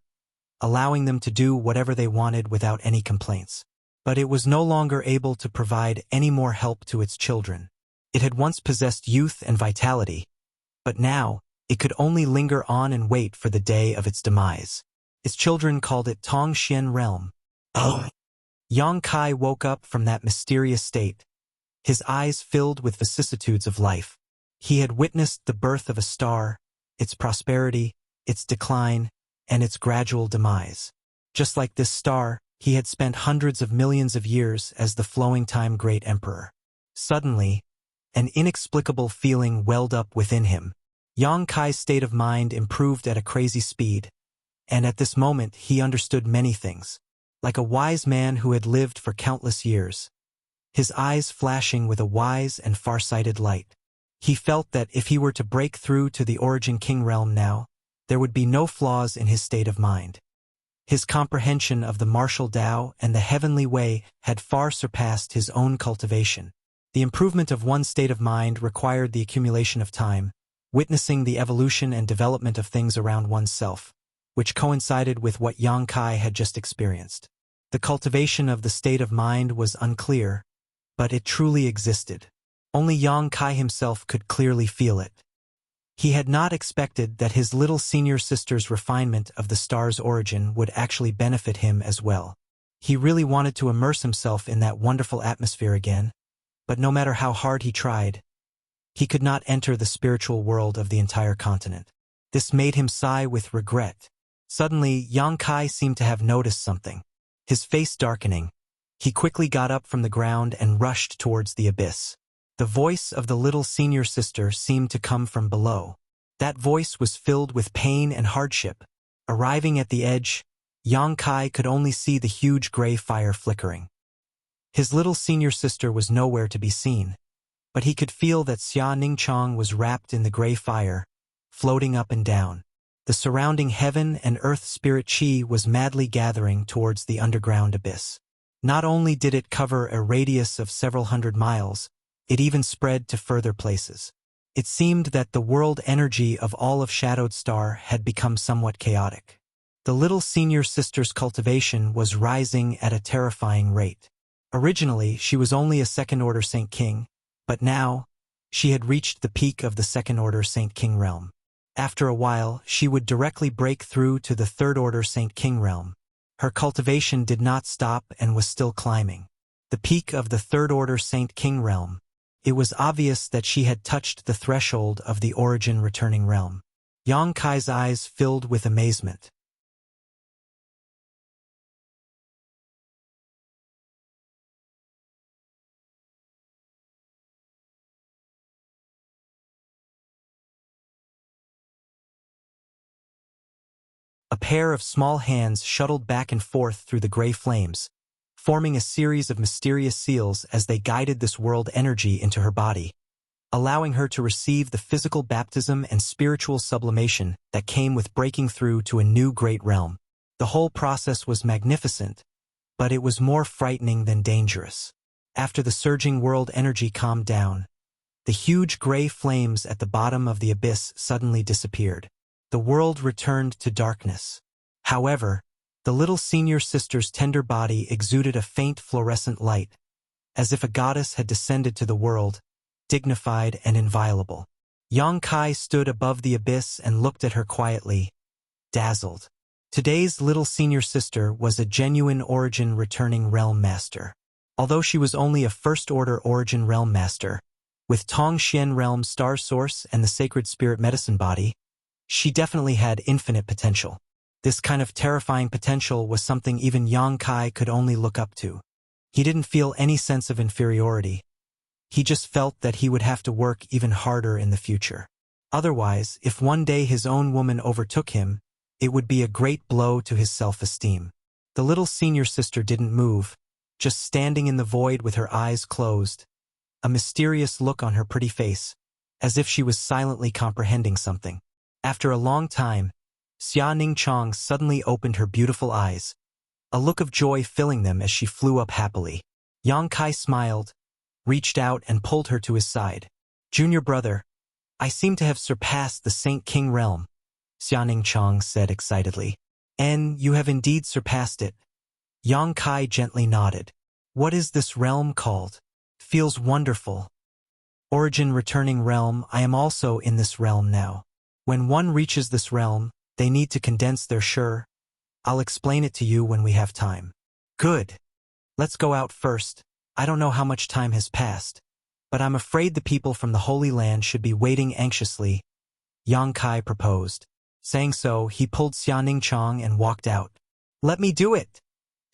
allowing them to do whatever they wanted without any complaints. But it was no longer able to provide any more help to its children. It had once possessed youth and vitality, but now it could only linger on and wait for the day of its demise. Its children called it Tong Xian Realm. Yang Kai woke up from that mysterious state, his eyes filled with vicissitudes of life. He had witnessed the birth of a star, its prosperity, its decline, and its gradual demise. Just like this star, he had spent hundreds of millions of years as the flowing time great emperor. Suddenly, an inexplicable feeling welled up within him. Yang Kai's state of mind improved at a crazy speed, and at this moment he understood many things. Like a wise man who had lived for countless years, his eyes flashing with a wise and far-sighted light. He felt that if he were to break through to the Origin King realm now, there would be no flaws in his state of mind. His comprehension of the martial Tao and the heavenly way had far surpassed his own cultivation. The improvement of one's state of mind required the accumulation of time, witnessing the evolution and development of things around oneself, which coincided with what Yang Kai had just experienced. The cultivation of the state of mind was unclear, but it truly existed. Only Yang Kai himself could clearly feel it. He had not expected that his little senior sister's refinement of the star's origin would actually benefit him as well. He really wanted to immerse himself in that wonderful atmosphere again, but no matter how hard he tried, he could not enter the spiritual world of the entire continent. This made him sigh with regret. Suddenly, Yang Kai seemed to have noticed something. His face darkening, he quickly got up from the ground and rushed towards the abyss. The voice of the little senior sister seemed to come from below. That voice was filled with pain and hardship. Arriving at the edge, Yang Kai could only see the huge gray fire flickering. His little senior sister was nowhere to be seen, but he could feel that Xia Ningchong was wrapped in the gray fire, floating up and down. The surrounding heaven and earth spirit chi was madly gathering towards the underground abyss. Not only did it cover a radius of several hundred miles, it even spread to further places. It seemed that the world energy of all of Shadowed Star had become somewhat chaotic. The little senior sister's cultivation was rising at a terrifying rate. Originally, she was only a second-order Saint King, but now, she had reached the peak of the second-order Saint King realm. After a while, she would directly break through to the third-order Saint King realm. Her cultivation did not stop and was still climbing. The peak of the third-order Saint King realm. It was obvious that she had touched the threshold of the Origin returning realm. Yang Kai's eyes filled with amazement. A pair of small hands shuttled back and forth through the gray flames, forming a series of mysterious seals as they guided this world energy into her body, allowing her to receive the physical baptism and spiritual sublimation that came with breaking through to a new great realm. The whole process was magnificent, but it was more frightening than dangerous. After the surging world energy calmed down, the huge gray flames at the bottom of the abyss suddenly disappeared. The world returned to darkness. However, the little senior sister's tender body exuded a faint fluorescent light, as if a goddess had descended to the world, dignified and inviolable. Yang Kai stood above the abyss and looked at her quietly, dazzled. Today's little senior sister was a genuine Origin returning realm master. Although she was only a first-order Origin realm master, with Tong Xian realm star source and the sacred spirit medicine body, she definitely had infinite potential. This kind of terrifying potential was something even Yang Kai could only look up to. He didn't feel any sense of inferiority. He just felt that he would have to work even harder in the future. Otherwise, if one day his own woman overtook him, it would be a great blow to his self-esteem. The little senior sister didn't move, just standing in the void with her eyes closed, a mysterious look on her pretty face, as if she was silently comprehending something. After a long time, Xia Ningchang suddenly opened her beautiful eyes, a look of joy filling them as she flew up happily. Yang Kai smiled, reached out and pulled her to his side. Junior brother, I seem to have surpassed the Saint King realm, Xia Ningchang said excitedly. And you have indeed surpassed it. Yang Kai gently nodded. What is this realm called? Feels wonderful. Origin returning realm. I am also in this realm now. When one reaches this realm, they need to condense their sure. I'll explain it to you when we have time. Good. Let's go out first. I don't know how much time has passed, but I'm afraid the people from the Holy Land should be waiting anxiously, Yang Kai proposed. Saying so, he pulled Xia Ningchang and walked out. Let me do it!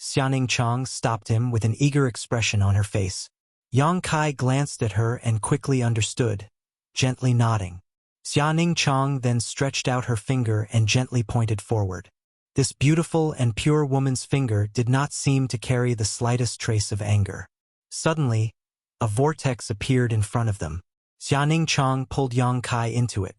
Xia Ningchang stopped him with an eager expression on her face. Yang Kai glanced at her and quickly understood, gently nodding. Xia Ningchang then stretched out her finger and gently pointed forward. This beautiful and pure woman's finger did not seem to carry the slightest trace of anger. Suddenly, a vortex appeared in front of them. Xia Ningchang pulled Yang Kai into it.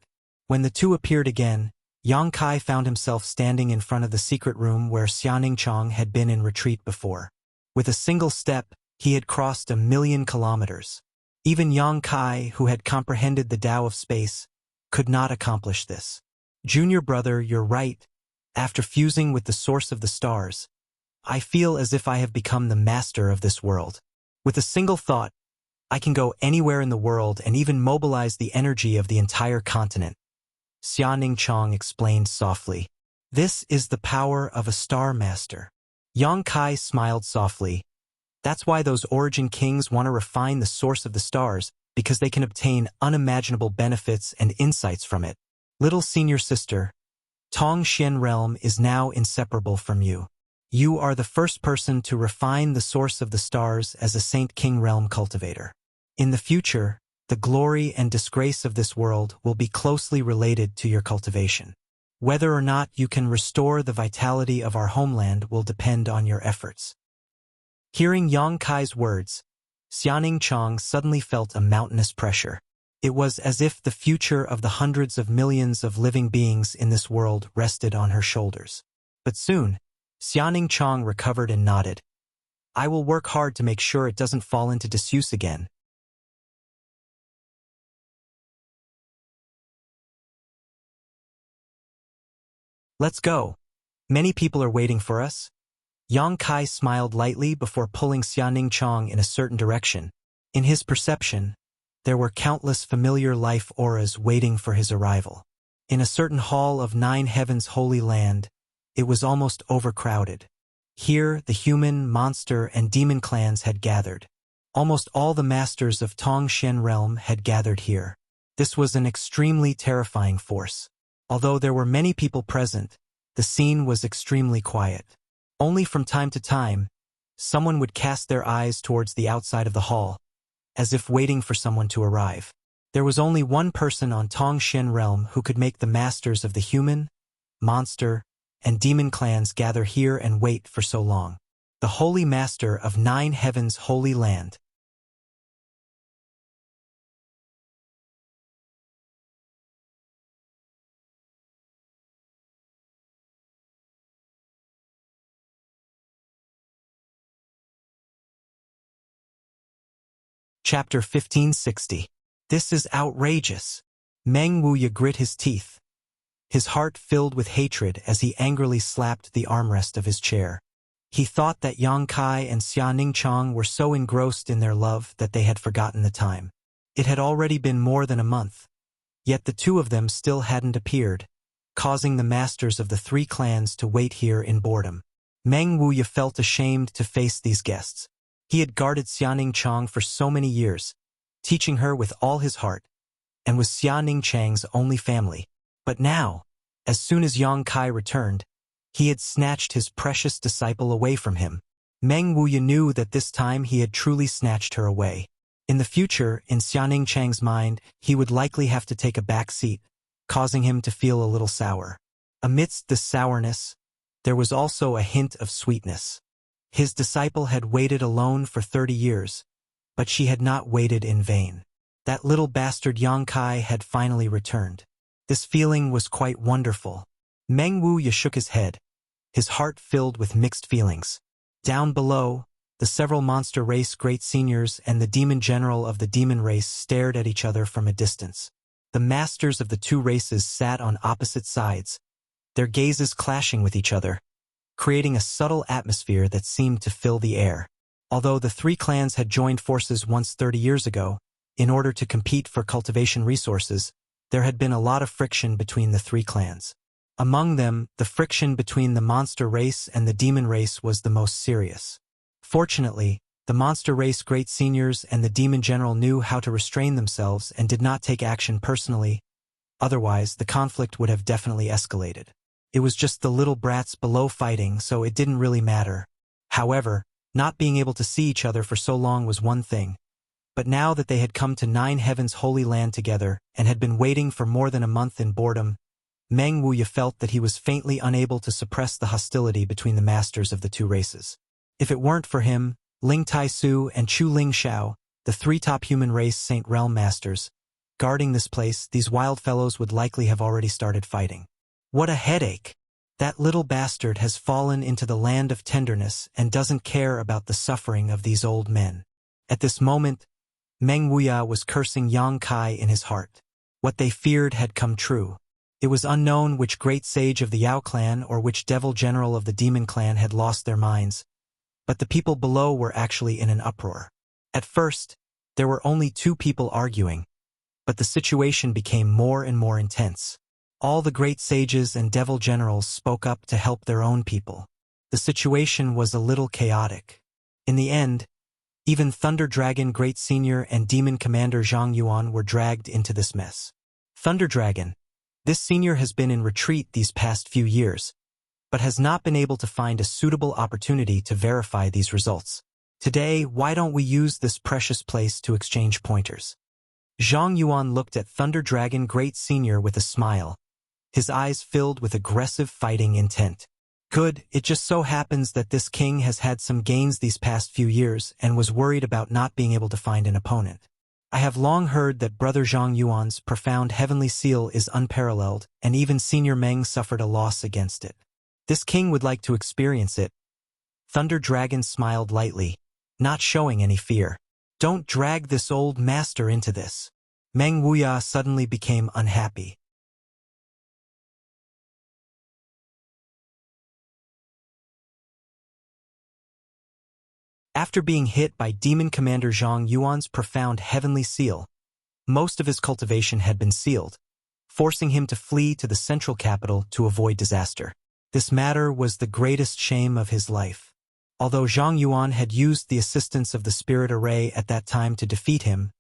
When the two appeared again, Yang Kai found himself standing in front of the secret room where Xia Ningchang had been in retreat before. With a single step, he had crossed 1,000,000 kilometers. Even Yang Kai, who had comprehended the Tao of space, could not accomplish this. Junior brother, you're right. After fusing with the source of the stars, I feel as if I have become the master of this world. With a single thought, I can go anywhere in the world and even mobilize the energy of the entire continent. Xia Ningchang explained softly. This is the power of a star master. Yang Kai smiled softly. That's why those origin kings want to refine the source of the stars, because they can obtain unimaginable benefits and insights from it. Little senior sister, Tongxian realm is now inseparable from you. You are the first person to refine the source of the stars as a Saint King realm cultivator. In the future, the glory and disgrace of this world will be closely related to your cultivation. Whether or not you can restore the vitality of our homeland will depend on your efforts. Hearing Yang Kai's words, Xia Ningchang suddenly felt a mountainous pressure. It was as if the future of the hundreds of millions of living beings in this world rested on her shoulders. But soon, Xia Ningchang recovered and nodded. I will work hard to make sure it doesn't fall into disuse again. Let's go. Many people are waiting for us. Yang Kai smiled lightly before pulling Xia Ningchang in a certain direction. In his perception, there were countless familiar life auras waiting for his arrival. In a certain hall of 9 heavens' holy land, it was almost overcrowded. Here, the human, monster, and demon clans had gathered. Almost all the masters of Tongxian realm had gathered here. This was an extremely terrifying force. Although there were many people present, the scene was extremely quiet. Only from time to time, someone would cast their eyes towards the outside of the hall, as if waiting for someone to arrive. There was only one person on Tongxian realm who could make the masters of the human, monster, and demon clans gather here and wait for so long. The Holy Master of 9 Heavens' Holy Land. Chapter 1560. This is outrageous. Meng Wuya grit his teeth, his heart filled with hatred as he angrily slapped the armrest of his chair. He thought that Yang Kai and Xia Ningchang were so engrossed in their love that they had forgotten the time. It had already been more than a month, yet the two of them still hadn't appeared, causing the masters of the 3 clans to wait here in boredom. Meng Wuya felt ashamed to face these guests. He had guarded Xia Ningchang for so many years, teaching her with all his heart, and was Xia Ningchang's only family. But now, as soon as Yang Kai returned, he had snatched his precious disciple away from him. Meng Wuya knew that this time he had truly snatched her away. In the future, in Xia Ningchang's mind, he would likely have to take a back seat, causing him to feel a little sour. Amidst this sourness, there was also a hint of sweetness. His disciple had waited alone for 30 years, but she had not waited in vain. That little bastard Yang Kai had finally returned. This feeling was quite wonderful. Meng Wuya shook his head, his heart filled with mixed feelings. Down below, the several monster race great seniors and the demon general of the demon race stared at each other from a distance. The masters of the two races sat on opposite sides, their gazes clashing with each other, creating a subtle atmosphere that seemed to fill the air. Although the three clans had joined forces once 30 years ago, in order to compete for cultivation resources, there had been a lot of friction between the three clans. Among them, the friction between the monster race and the demon race was the most serious. Fortunately, the monster race great seniors and the demon general knew how to restrain themselves and did not take action personally. Otherwise, the conflict would have definitely escalated. It was just the little brats below fighting, so it didn't really matter. However, not being able to see each other for so long was one thing. But now that they had come to Nine Heaven's holy land together and had been waiting for more than a month in boredom, Meng Wuya felt that he was faintly unable to suppress the hostility between the masters of the two races. If it weren't for him, Ling Tai Su and Chu Ling Xiao, the three top human race Saint Realm masters, guarding this place, these wild fellows would likely have already started fighting. What a headache! That little bastard has fallen into the land of tenderness and doesn't care about the suffering of these old men. At this moment, Meng Wuya was cursing Yang Kai in his heart. What they feared had come true. It was unknown which great sage of the Yao clan or which devil general of the demon clan had lost their minds, but the people below were actually in an uproar. At first, there were only two people arguing, but the situation became more and more intense. All the great sages and devil generals spoke up to help their own people. The situation was a little chaotic. In the end, even Thunder Dragon Great Senior and Demon Commander Zhang Yuan were dragged into this mess. Thunder Dragon, this senior has been in retreat these past few years, but has not been able to find a suitable opportunity to verify these results. Today, why don't we use this precious place to exchange pointers? Zhang Yuan looked at Thunder Dragon Great Senior with a smile, his eyes filled with aggressive fighting intent. Good, it just so happens that this king has had some gains these past few years and was worried about not being able to find an opponent. I have long heard that Brother Zhang Yuan's profound heavenly seal is unparalleled, and even Senior Meng suffered a loss against it. This king would like to experience it. Thunder Dragon smiled lightly, not showing any fear. Don't drag this old master into this. Meng Wuya suddenly became unhappy. After being hit by Demon Commander Zhang Yuan's profound heavenly seal, most of his cultivation had been sealed, forcing him to flee to the central capital to avoid disaster. This matter was the greatest shame of his life. Although Zhang Yuan had used the assistance of the spirit array at that time to defeat him,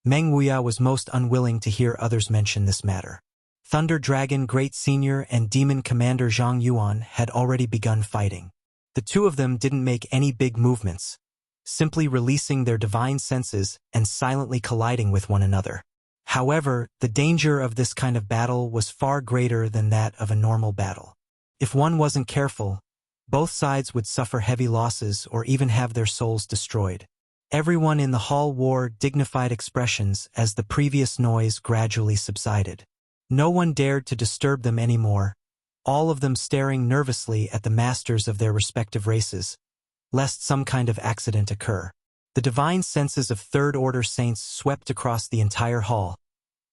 Meng Wuya was most unwilling to hear others mention this matter. Thunder Dragon Great Senior and Demon Commander Zhang Yuan had already begun fighting. The two of them didn't make any big movements, simply releasing their divine senses and silently colliding with one another. However, the danger of this kind of battle was far greater than that of a normal battle. If one wasn't careful, both sides would suffer heavy losses or even have their souls destroyed. Everyone in the hall wore dignified expressions as the previous noise gradually subsided. No one dared to disturb them anymore, all of them staring nervously at the masters of their respective races, lest some kind of accident occur. The divine senses of third-order saints swept across the entire hall,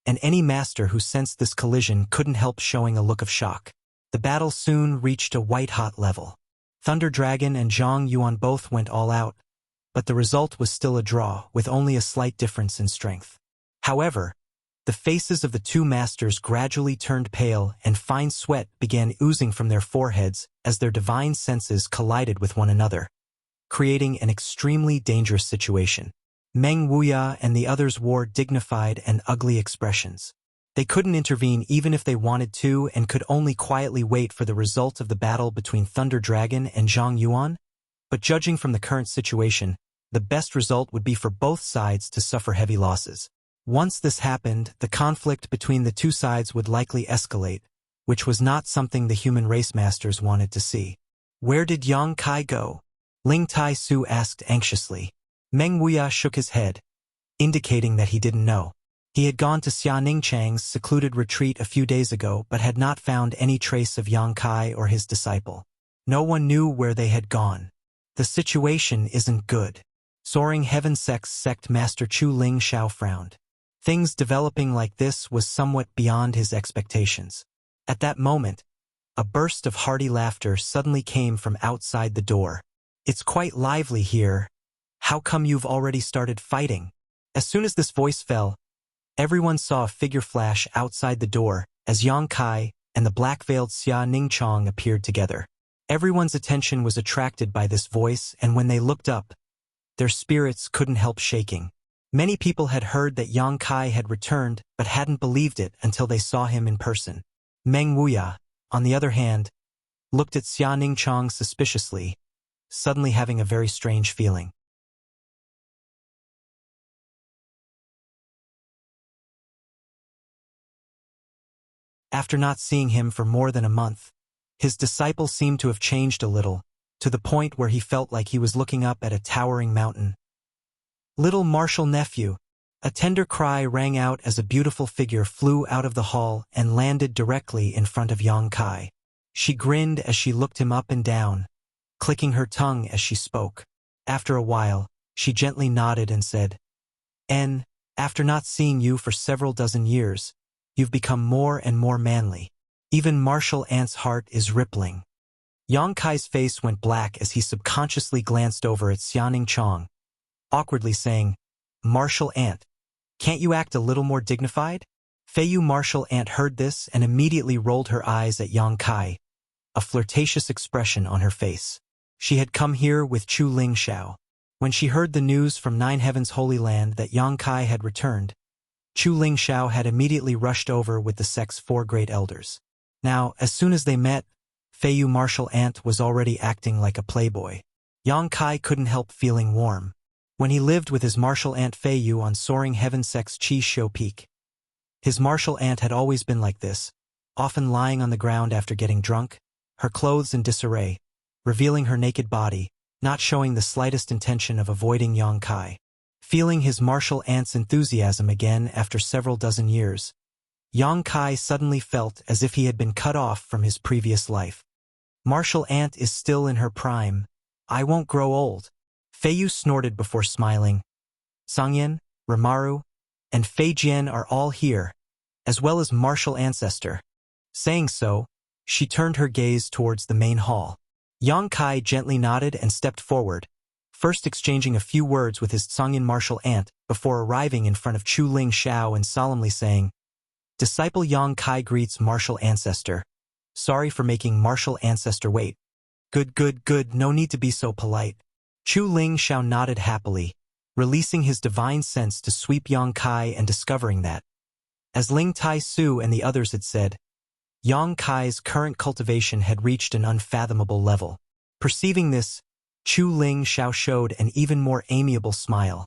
and any master who sensed this collision couldn't help showing a look of shock. The battle soon reached a white-hot level. Thunder Dragon and Zhang Yuan both went all out, but the result was still a draw, with only a slight difference in strength. However, the faces of the two masters gradually turned pale and fine sweat began oozing from their foreheads as their divine senses collided with one another, creating an extremely dangerous situation. Meng Wuya and the others wore dignified and ugly expressions. They couldn't intervene even if they wanted to and could only quietly wait for the result of the battle between Thunder Dragon and Zhang Yuan. But judging from the current situation, the best result would be for both sides to suffer heavy losses. Once this happened, the conflict between the two sides would likely escalate, which was not something the human race masters wanted to see. Where did Yang Kai go? Ling Tai Su asked anxiously. Meng Wuya shook his head, indicating that he didn't know. He had gone to Xia Ningchang's secluded retreat a few days ago but had not found any trace of Yang Kai or his disciple. No one knew where they had gone. The situation isn't good. Soaring Heaven sect Master Chu Ling Xiao frowned. Things developing like this was somewhat beyond his expectations. At that moment, a burst of hearty laughter suddenly came from outside the door. "It's quite lively here. How come you've already started fighting?" As soon as this voice fell, everyone saw a figure flash outside the door as Yang Kai and the black-veiled Xia Ningchang appeared together. Everyone's attention was attracted by this voice, and when they looked up, their spirits couldn't help shaking. Many people had heard that Yang Kai had returned but hadn't believed it until they saw him in person. Meng Wuya, on the other hand, looked at Xia Ningchang suspiciously, suddenly having a very strange feeling. After not seeing him for more than a month, his disciple seemed to have changed a little, to the point where he felt like he was looking up at a towering mountain. "Little martial nephew!" A tender cry rang out as a beautiful figure flew out of the hall and landed directly in front of Yang Kai. She grinned as she looked him up and down, clicking her tongue as she spoke. After a while, she gently nodded and said, After not seeing you for several dozen years, you've become more and more manly. Even Martial Ant's heart is rippling." Yang Kai's face went black as he subconsciously glanced over at Xia Ningchang, awkwardly saying, "Martial Ant, can't you act a little more dignified?" Feiyu Martial Ant heard this and immediately rolled her eyes at Yang Kai, a flirtatious expression on her face. She had come here with Chu Ling Xiao. When she heard the news from Nine Heaven's Holy Land that Yang Kai had returned, Chu Ling Xiao had immediately rushed over with the sect's 4 great elders. Now, as soon as they met, Feiyu Martial Ant was already acting like a playboy. Yang Kai couldn't help feeling warm. When he lived with his martial aunt Feiyu on Soaring Heaven sect's Chi Shou Peak, his martial aunt had always been like this, often lying on the ground after getting drunk, her clothes in disarray, revealing her naked body, not showing the slightest intention of avoiding Yang Kai. Feeling his martial aunt's enthusiasm again after several dozen years, Yang Kai suddenly felt as if he had been cut off from his previous life. "Martial aunt is still in her prime. I won't grow old." Feiyu snorted before smiling. "Sangyan, Rimaru, and Fei Jian are all here, as well as martial ancestor." Saying so, she turned her gaze towards the main hall. Yang Kai gently nodded and stepped forward, first exchanging a few words with his Sangyan martial aunt before arriving in front of Chu Ling Xiao and solemnly saying, "Disciple Yang Kai greets martial ancestor. Sorry for making martial ancestor wait." Good, no need to be so polite." Chu Ling Xiao nodded happily, releasing his divine sense to sweep Yang Kai and discovering that, as Ling Tai Su and the others had said, Yang Kai's current cultivation had reached an unfathomable level. Perceiving this, Chu Ling Xiao showed an even more amiable smile.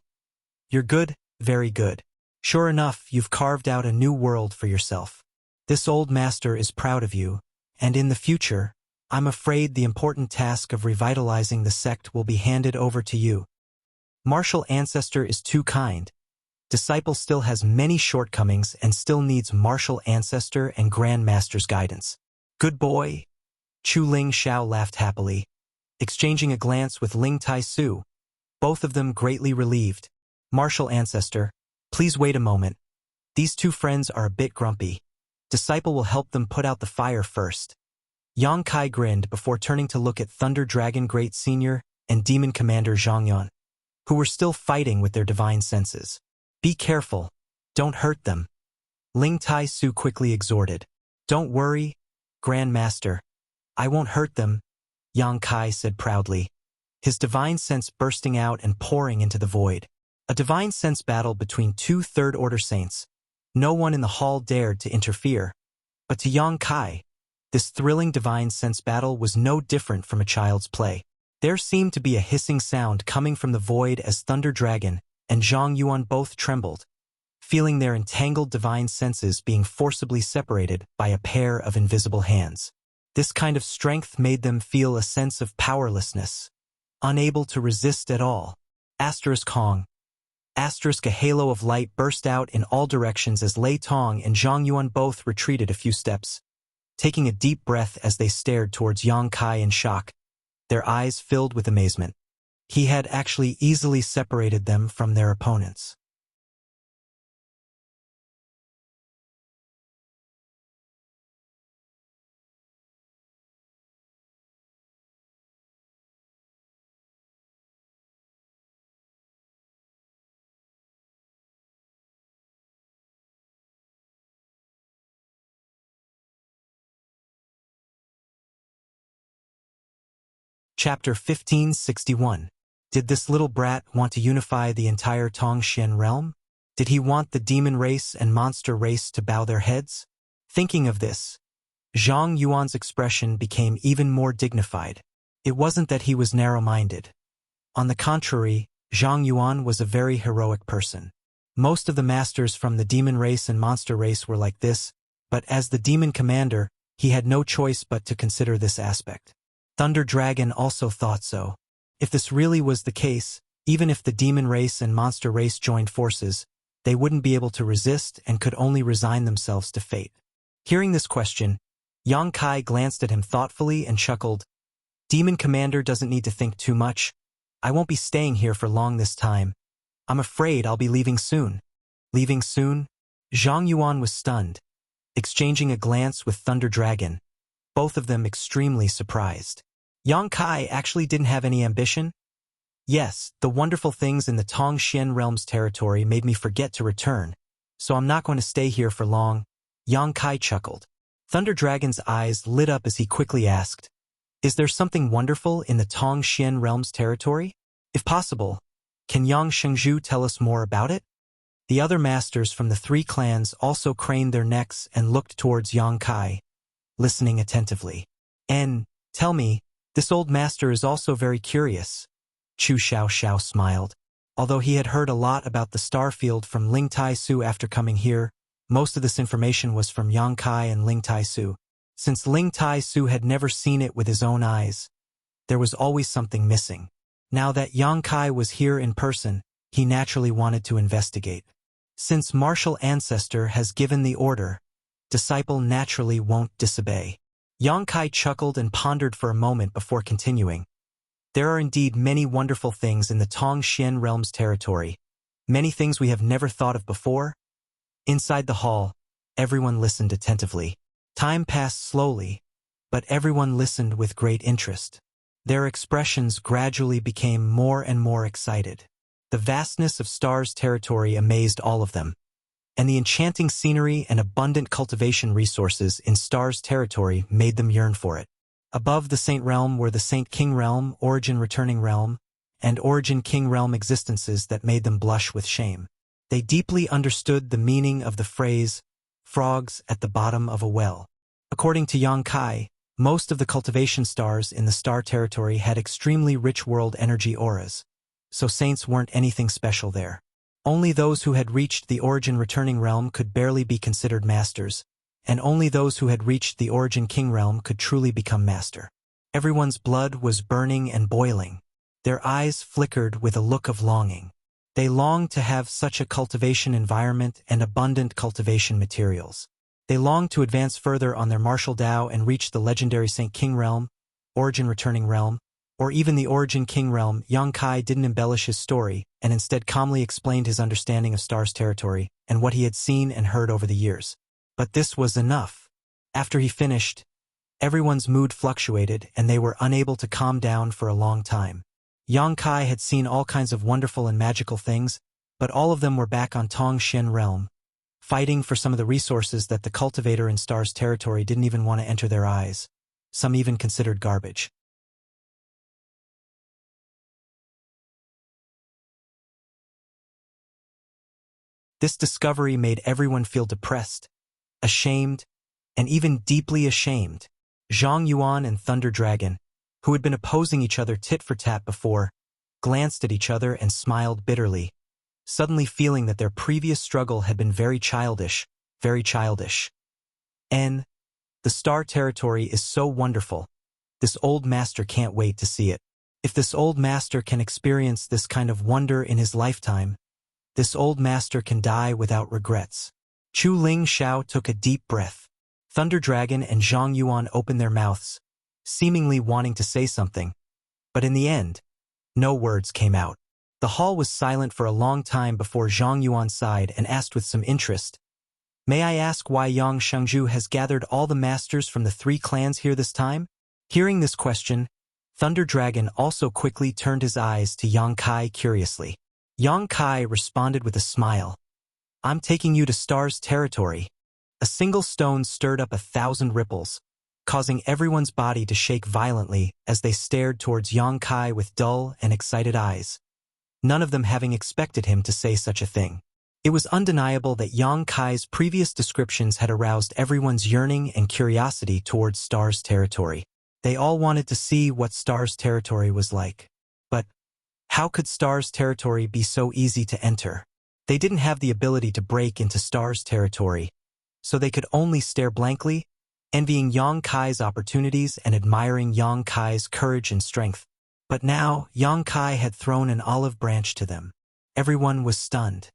"You're good, very good. Sure enough, you've carved out a new world for yourself. This old master is proud of you, and in the future, I'm afraid the important task of revitalizing the sect will be handed over to you. Martial ancestor is too kind. Disciple still has many shortcomings and still needs martial ancestor and Grand Master's guidance." "Good boy." Chu Ling Xiao laughed happily, exchanging a glance with Ling Tai Su, both of them greatly relieved. "Martial ancestor, please wait a moment. These two friends are a bit grumpy. Disciple will help them put out the fire first." Yang Kai grinned before turning to look at Thunder Dragon Great Senior and Demon Commander Zhang Yan, who were still fighting with their divine senses. "Be careful. Don't hurt them." Ling Tai Su quickly exhorted. "Don't worry, Grand Master. I won't hurt them," Yang Kai said proudly, his divine sense bursting out and pouring into the void. A divine sense battle between 2 third-order saints. No one in the hall dared to interfere. But to Yang Kai, this thrilling divine sense battle was no different from a child's play. There seemed to be a hissing sound coming from the void as Thunder Dragon and Zhang Yuan both trembled, feeling their entangled divine senses being forcibly separated by a pair of invisible hands. This kind of strength made them feel a sense of powerlessness, unable to resist at all. Hong. Asterisk a halo of light burst out in all directions as Lei Tong and Zhang Yuan both retreated a few steps, taking a deep breath as they stared towards Yang Kai in shock, their eyes filled with amazement. He had actually easily separated them from their opponents. Chapter 1561. Did this little brat want to unify the entire Tongxian realm? Did he want the demon race and monster race to bow their heads? Thinking of this, Zhang Yuan's expression became even more dignified. It wasn't that he was narrow-minded. On the contrary, Zhang Yuan was a very heroic person. Most of the masters from the demon race and monster race were like this, but as the demon commander, he had no choice but to consider this aspect. Thunder Dragon also thought so. If this really was the case, even if the demon race and monster race joined forces, they wouldn't be able to resist and could only resign themselves to fate. Hearing this question, Yang Kai glanced at him thoughtfully and chuckled. Demon Commander doesn't need to think too much. I won't be staying here for long this time. I'm afraid I'll be leaving soon. Leaving soon? Zhang Yuan was stunned, exchanging a glance with Thunder Dragon, both of them extremely surprised. Yang Kai actually didn't have any ambition? Yes, the wonderful things in the Tongxian realm's territory made me forget to return, so I'm not going to stay here for long. Yang Kai chuckled. Thunder Dragon's eyes lit up as he quickly asked, is there something wonderful in the Tongxian realm's territory? If possible, can Yang Shengzhu tell us more about it? The other masters from the three clans also craned their necks and looked towards Yang Kai, listening attentively. And, tell me, this old master is also very curious. Chu Xiao smiled. Although he had heard a lot about the star field from Ling Tai Su after coming here, most of this information was from Yang Kai and Ling Tai Su. Since Ling Tai Su had never seen it with his own eyes, there was always something missing. Now that Yang Kai was here in person, he naturally wanted to investigate. Since martial ancestor has given the order, disciple naturally won't disobey. Yang Kai chuckled and pondered for a moment before continuing. There are indeed many wonderful things in the Tongxian realm's territory, many things we have never thought of before. Inside the hall, everyone listened attentively. Time passed slowly, but everyone listened with great interest. Their expressions gradually became more and more excited. The vastness of Star's territory amazed all of them, and the enchanting scenery and abundant cultivation resources in Star's territory made them yearn for it. Above the Saint Realm were the Saint King Realm, Origin Returning Realm, and Origin King Realm existences that made them blush with shame. They deeply understood the meaning of the phrase, frogs at the bottom of a well. According to Yang Kai, most of the cultivation stars in the Star territory had extremely rich world energy auras, so saints weren't anything special there. Only those who had reached the Origin Returning Realm could barely be considered masters, and only those who had reached the Origin King Realm could truly become master. Everyone's blood was burning and boiling. Their eyes flickered with a look of longing. They longed to have such a cultivation environment and abundant cultivation materials. They longed to advance further on their martial Tao and reach the legendary Saint King Realm, Origin Returning Realm, or even the Origin King Realm. Yang Kai didn't embellish his story, and instead calmly explained his understanding of Star's territory and what he had seen and heard over the years. But this was enough. After he finished, everyone's mood fluctuated and they were unable to calm down for a long time. Yang Kai had seen all kinds of wonderful and magical things, but all of them were back on Tongxian Realm, fighting for some of the resources that the cultivator in Star's territory didn't even want to enter their eyes. Some even considered garbage. This discovery made everyone feel depressed, ashamed, and even deeply ashamed. Zhang Yuan and Thunder Dragon, who had been opposing each other tit for tat before, glanced at each other and smiled bitterly, suddenly feeling that their previous struggle had been very childish, very childish. And the Star territory is so wonderful. This old master can't wait to see it. If this old master can experience this kind of wonder in his lifetime, This old master can die without regrets. Chu Ling Xiao took a deep breath. Thunder Dragon and Zhang Yuan opened their mouths, seemingly wanting to say something. But in the end, no words came out. The hall was silent for a long time before Zhang Yuan sighed and asked with some interest, "May I ask why Yang Shengzhu has gathered all the masters from the 3 clans here this time?" Hearing this question, Thunder Dragon also quickly turned his eyes to Yang Kai curiously. Yang Kai responded with a smile. "I'm taking you to Star's territory." A single stone stirred up 1,000 ripples, causing everyone's body to shake violently as they stared towards Yang Kai with dull and excited eyes, none of them having expected him to say such a thing. It was undeniable that Yang Kai's previous descriptions had aroused everyone's yearning and curiosity towards Star's territory. They all wanted to see what Star's territory was like. But how could Star's territory be so easy to enter? They didn't have the ability to break into Star's territory, so they could only stare blankly, envying Yang Kai's opportunities and admiring Yang Kai's courage and strength. But now, Yang Kai had thrown an olive branch to them. Everyone was stunned.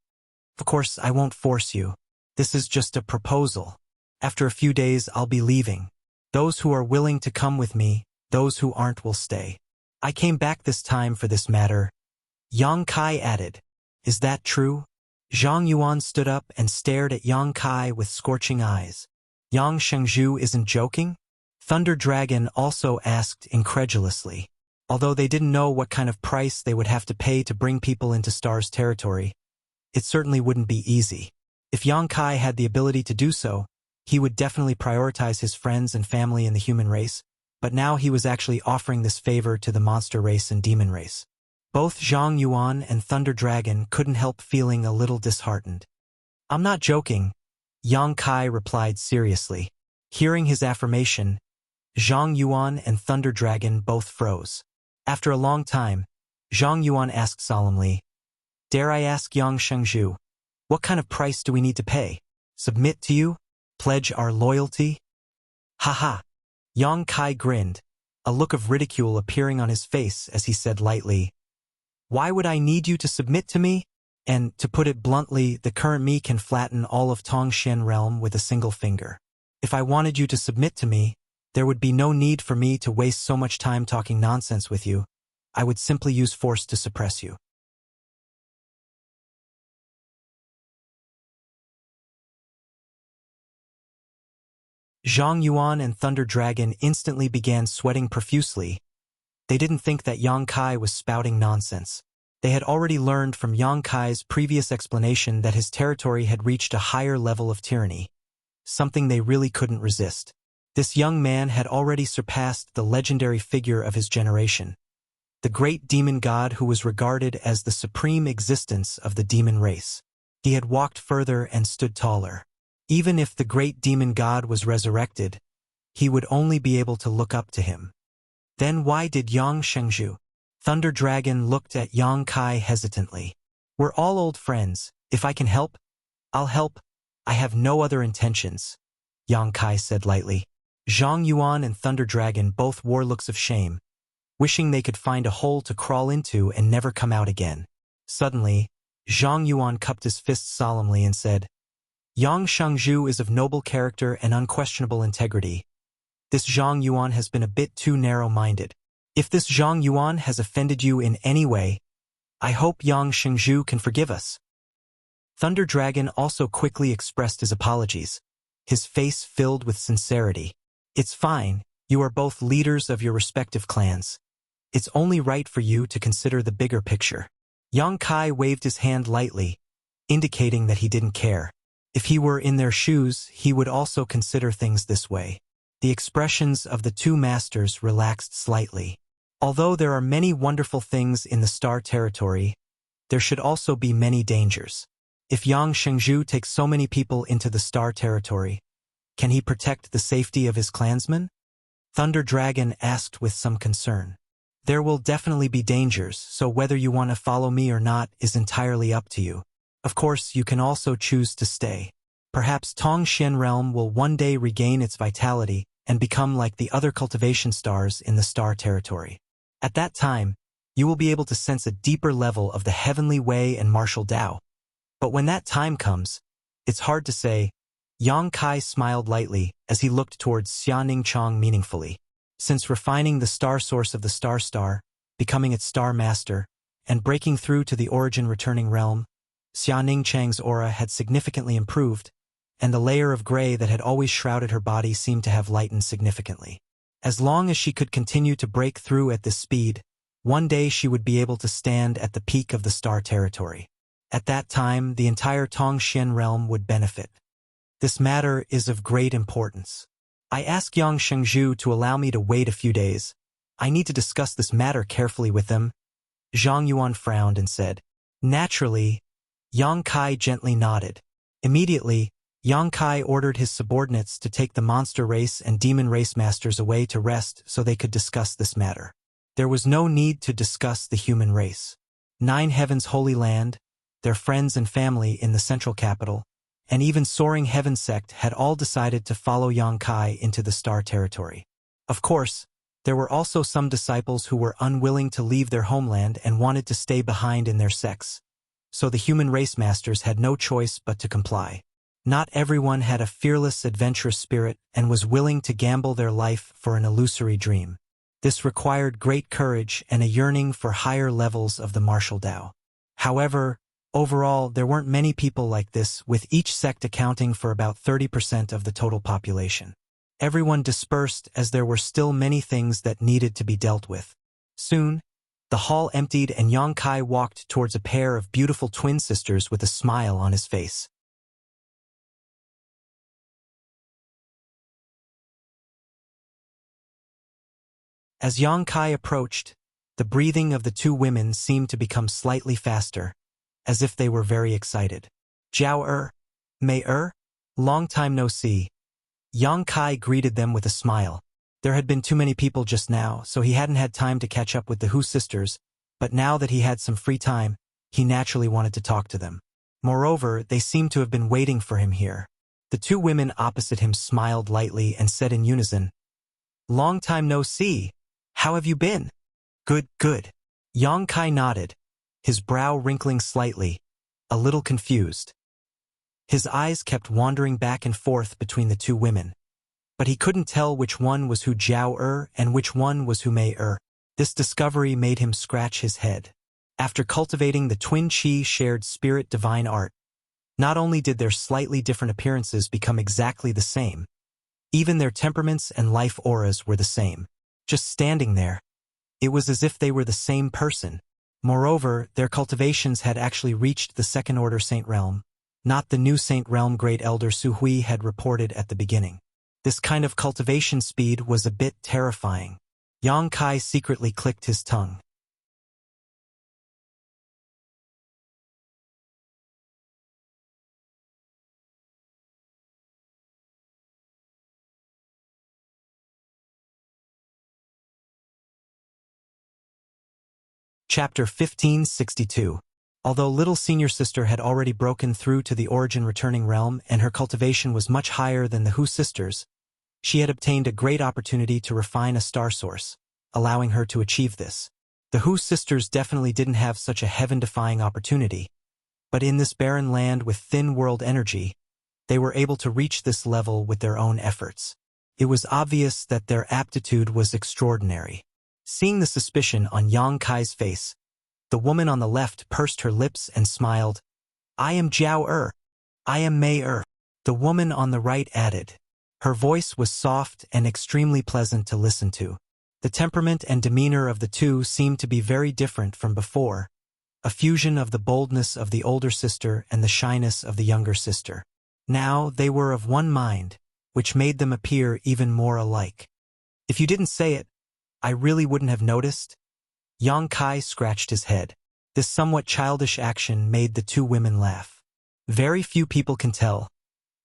"Of course, I won't force you. This is just a proposal. After a few days, I'll be leaving. Those who are willing to come with me, those who aren't will stay. I came back this time for this matter," Yang Kai added. "Is that true?" Zhang Yuan stood up and stared at Yang Kai with scorching eyes. "Yang Shengzhu isn't joking?" Thunder Dragon also asked incredulously. Although they didn't know what kind of price they would have to pay to bring people into Star's territory, it certainly wouldn't be easy. If Yang Kai had the ability to do so, he would definitely prioritize his friends and family in the human race, but now he was actually offering this favor to the monster race and demon race. Both Zhang Yuan and Thunder Dragon couldn't help feeling a little disheartened. "I'm not joking," Yang Kai replied seriously. Hearing his affirmation, Zhang Yuan and Thunder Dragon both froze. After a long time, Zhang Yuan asked solemnly, "Dare I ask Yang Shengzhu, what kind of price do we need to pay? Submit to you? Pledge our loyalty?" "Ha!" Yang Kai grinned, a look of ridicule appearing on his face as he said lightly, "Why would I need you to submit to me? And, to put it bluntly, the current me can flatten all of Tongxian realm with a single finger. If I wanted you to submit to me, there would be no need for me to waste so much time talking nonsense with you. I would simply use force to suppress you." Zhang Yuan and Thunder Dragon instantly began sweating profusely. They didn't think that Yang Kai was spouting nonsense. They had already learned from Yang Kai's previous explanation that his territory had reached a higher level of tyranny, something they really couldn't resist. This young man had already surpassed the legendary figure of his generation, the great demon god who was regarded as the supreme existence of the demon race. He had walked further and stood taller. Even if the great demon god was resurrected, he would only be able to look up to him. Then why did Yang Shengzhu? Thunder Dragon looked at Yang Kai hesitantly. "We're all old friends. If I can help, I'll help. I have no other intentions," Yang Kai said lightly. Zhang Yuan and Thunder Dragon both wore looks of shame, wishing they could find a hole to crawl into and never come out again. Suddenly, Zhang Yuan cupped his fists solemnly and said, "Yang Shengzhu is of noble character and unquestionable integrity. This Zhang Yuan has been a bit too narrow-minded. If this Zhang Yuan has offended you in any way, I hope Yang Shengzhu can forgive us." Thunder Dragon also quickly expressed his apologies, his face filled with sincerity. "It's fine, you are both leaders of your respective clans. It's only right for you to consider the bigger picture." Yang Kai waved his hand lightly, indicating that he didn't care. If he were in their shoes, he would also consider things this way. The expressions of the two masters relaxed slightly. Although there are many wonderful things in the Star territory, there should also be many dangers. If Yang Shengzhu takes so many people into the Star territory, can he protect the safety of his clansmen? Thunder Dragon asked with some concern. "There will definitely be dangers, so whether you want to follow me or not is entirely up to you. Of course, you can also choose to stay. Perhaps Tongxian realm will one day regain its vitality and become like the other cultivation stars in the Star territory. At that time, you will be able to sense a deeper level of the heavenly way and martial Tao. But when that time comes, it's hard to say. Yang Kai smiled lightly as he looked towards Xia Ningchang meaningfully. Since refining the star source of the star, becoming its star master, and breaking through to the origin returning realm, Xia Ningchang's aura had significantly improved, and the layer of gray that had always shrouded her body seemed to have lightened significantly. As long as she could continue to break through at this speed, one day she would be able to stand at the peak of the star territory. At that time, the entire Tongxian realm would benefit. This matter is of great importance. I ask Yang Shengzhu to allow me to wait a few days. I need to discuss this matter carefully with them. Zhang Yuan frowned and said, "Naturally." Yang Kai gently nodded. Immediately, Yang Kai ordered his subordinates to take the monster race and demon race masters away to rest so they could discuss this matter. There was no need to discuss the human race. 9 Heavens Holy Land, their friends and family in the central capital, and even Soaring Heaven sect had all decided to follow Yang Kai into the star territory. Of course, there were also some disciples who were unwilling to leave their homeland and wanted to stay behind in their sects, so the human race masters had no choice but to comply. Not everyone had a fearless, adventurous spirit and was willing to gamble their life for an illusory dream. This required great courage and a yearning for higher levels of the martial Tao. However, overall, there weren't many people like this, with each sect accounting for about 30% of the total population. Everyone dispersed as there were still many things that needed to be dealt with. Soon, the hall emptied and Yang Kai walked towards a pair of beautiful twin sisters with a smile on his face. As Yang Kai approached, the breathing of the 2 women seemed to become slightly faster, as if they were very excited. "Jiao Mei long time no see." Yang Kai greeted them with a smile. There had been too many people just now, so he hadn't had time to catch up with the Hu sisters, but now that he had some free time, he naturally wanted to talk to them. Moreover, they seemed to have been waiting for him here. The 2 women opposite him smiled lightly and said in unison, "Long time no see. How have you been?" Good. Yang Kai nodded, his brow wrinkling slightly, a little confused. His eyes kept wandering back and forth between the 2 women, but he couldn't tell which one was Hu Jiao and which one was Hu Mei. This discovery made him scratch his head. After cultivating the twin Qi shared spirit divine art, not only did their slightly different appearances become exactly the same, even their temperaments and life auras were the same. Just standing there, it was as if they were the same person. Moreover, their cultivations had actually reached the second-order Saint Realm, not the new Saint Realm Great Elder Su Hui had reported at the beginning. This kind of cultivation speed was a bit terrifying. Yang Kai secretly clicked his tongue. Chapter 1562. Although little senior sister had already broken through to the origin returning realm and her cultivation was much higher than the Hu sisters, she had obtained a great opportunity to refine a star source, allowing her to achieve this. The Hu sisters definitely didn't have such a heaven-defying opportunity, but in this barren land with thin world energy, they were able to reach this level with their own efforts. It was obvious that their aptitude was extraordinary. Seeing the suspicion on Yang Kai's face, the woman on the left pursed her lips and smiled. "I am Jiao. I am Mei." The woman on the right added. Her voice was soft and extremely pleasant to listen to. The temperament and demeanor of the 2 seemed to be very different from before, a fusion of the boldness of the older sister and the shyness of the younger sister. Now they were of one mind, which made them appear even more alike. "If you didn't say it, I really wouldn't have noticed." Yang Kai scratched his head. This somewhat childish action made the 2 women laugh. "Very few people can tell."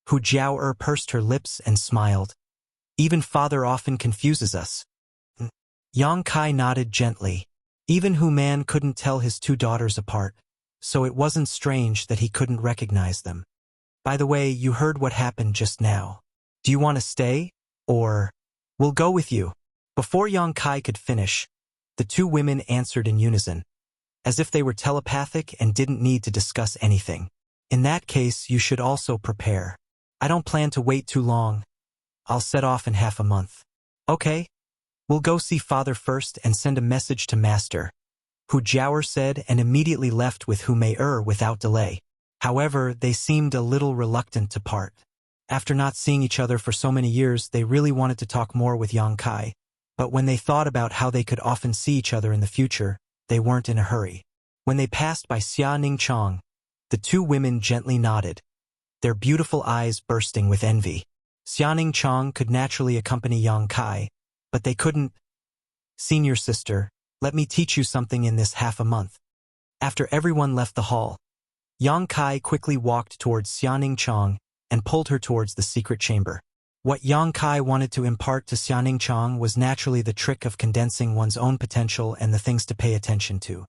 Hu Jiao pursed her lips and smiled. "Even father often confuses us." Yang Kai nodded gently. Even Hu Man couldn't tell his 2 daughters apart, so it wasn't strange that he couldn't recognize them. "By the way, you heard what happened just now. Do you want to stay? Or, we'll go with you." Before Yang Kai could finish, the 2 women answered in unison, as if they were telepathic and didn't need to discuss anything. In that case, you should also prepare. I don't plan to wait too long. I'll set off in half a month. Okay? We'll go see father first and send a message to master, Hu Jiaoer said, and immediately left with Hu Mei without delay. However, they seemed a little reluctant to part. After not seeing each other for so many years, they really wanted to talk more with Yang Kai, but when they thought about how they could often see each other in the future, they weren't in a hurry. When they passed by Xia Ningchang, the two women gently nodded, their beautiful eyes bursting with envy. Xia Ningchang could naturally accompany Yang Kai, but they couldn't. Senior sister, let me teach you something in this half a month. After everyone left the hall, Yang Kai quickly walked towards Xia Ningchang and pulled her towards the secret chamber. What Yang Kai wanted to impart to Xia Ningchang was naturally the trick of condensing one's own potential and the things to pay attention to.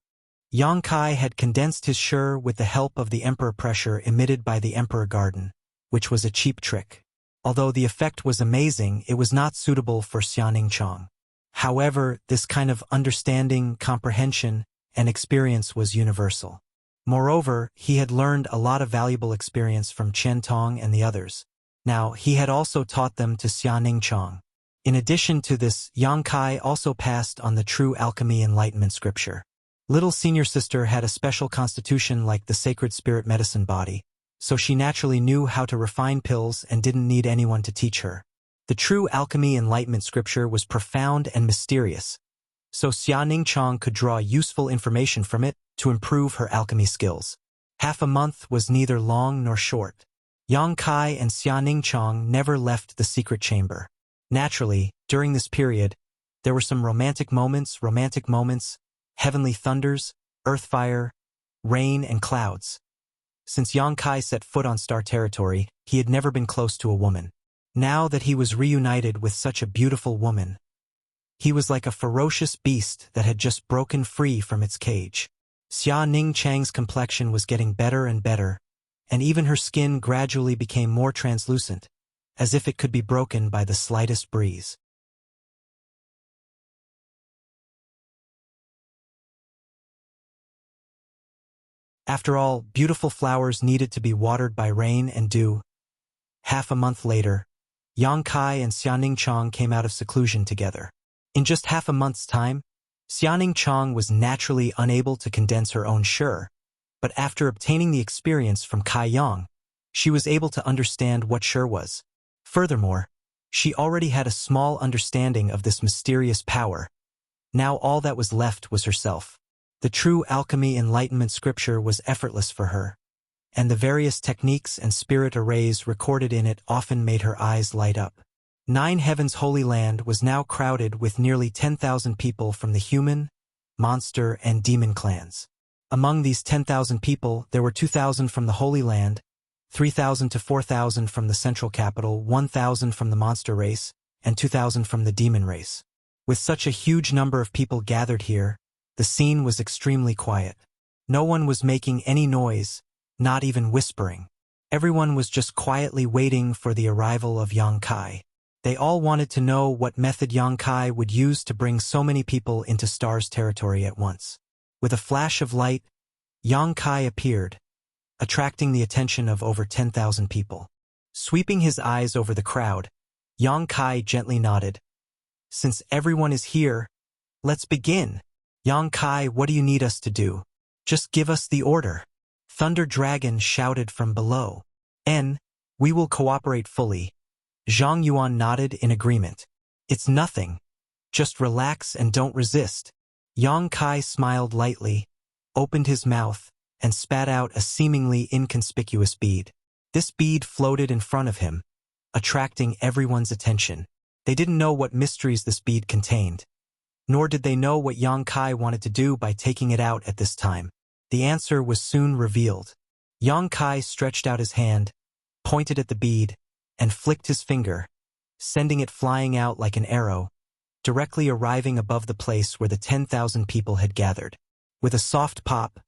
Yang Kai had condensed his Shi with the help of the emperor pressure emitted by the emperor garden, which was a cheap trick. Although the effect was amazing, it was not suitable for Xia Ningchang. However, this kind of understanding, comprehension, and experience was universal. Moreover, he had learned a lot of valuable experience from Chen Tong and the others. Now, he had also taught them to Xia Ningchang. In addition to this, Yang Kai also passed on the true alchemy enlightenment scripture. Little senior sister had a special constitution like the sacred spirit medicine body, so she naturally knew how to refine pills and didn't need anyone to teach her. The true alchemy enlightenment scripture was profound and mysterious, so Xia Ningchang could draw useful information from it to improve her alchemy skills. Half a month was neither long nor short. Yang Kai and Xia Ningchang never left the secret chamber. Naturally, during this period, there were some romantic moments, heavenly thunders, earth fire, rain, and clouds. Since Yang Kai set foot on star territory, he had never been close to a woman. Now that he was reunited with such a beautiful woman, he was like a ferocious beast that had just broken free from its cage. Xia Ningchang's complexion was getting better and better, and even her skin gradually became more translucent, as if it could be broken by the slightest breeze. After all, beautiful flowers needed to be watered by rain and dew. Half a month later, Yang Kai and Xia Ningchang came out of seclusion together. In just half a month's time, Xia Ningchang was naturally unable to condense her own Shi, but after obtaining the experience from Kai Yang, she was able to understand what Shi was. Furthermore, she already had a small understanding of this mysterious power. Now all that was left was herself. The true alchemy enlightenment scripture was effortless for her, and the various techniques and spirit arrays recorded in it often made her eyes light up. 9 Heavens Holy Land was now crowded with nearly 10,000 people from the human, monster, and demon clans. Among these 10,000 people, there were 2,000 from the Holy Land, 3,000 to 4,000 from the central capital, 1,000 from the monster race, and 2,000 from the demon race. With such a huge number of people gathered here, the scene was extremely quiet. No one was making any noise, not even whispering. Everyone was just quietly waiting for the arrival of Yang Kai. They all wanted to know what method Yang Kai would use to bring so many people into Star's territory at once. With a flash of light, Yang Kai appeared, attracting the attention of over 10,000 people. Sweeping his eyes over the crowd, Yang Kai gently nodded. Since everyone is here, let's begin. Yang Kai, what do you need us to do? Just give us the order. Thunder Dragon shouted from below. We will cooperate fully. Zhang Yuan nodded in agreement. It's nothing. Just relax and don't resist. Yang Kai smiled lightly, opened his mouth, and spat out a seemingly inconspicuous bead. This bead floated in front of him, attracting everyone's attention. They didn't know what mysteries this bead contained, nor did they know what Yang Kai wanted to do by taking it out at this time. The answer was soon revealed. Yang Kai stretched out his hand, pointed at the bead, and flicked his finger, sending it flying out like an arrow, directly arriving above the place where the 10,000 people had gathered. With a soft pop,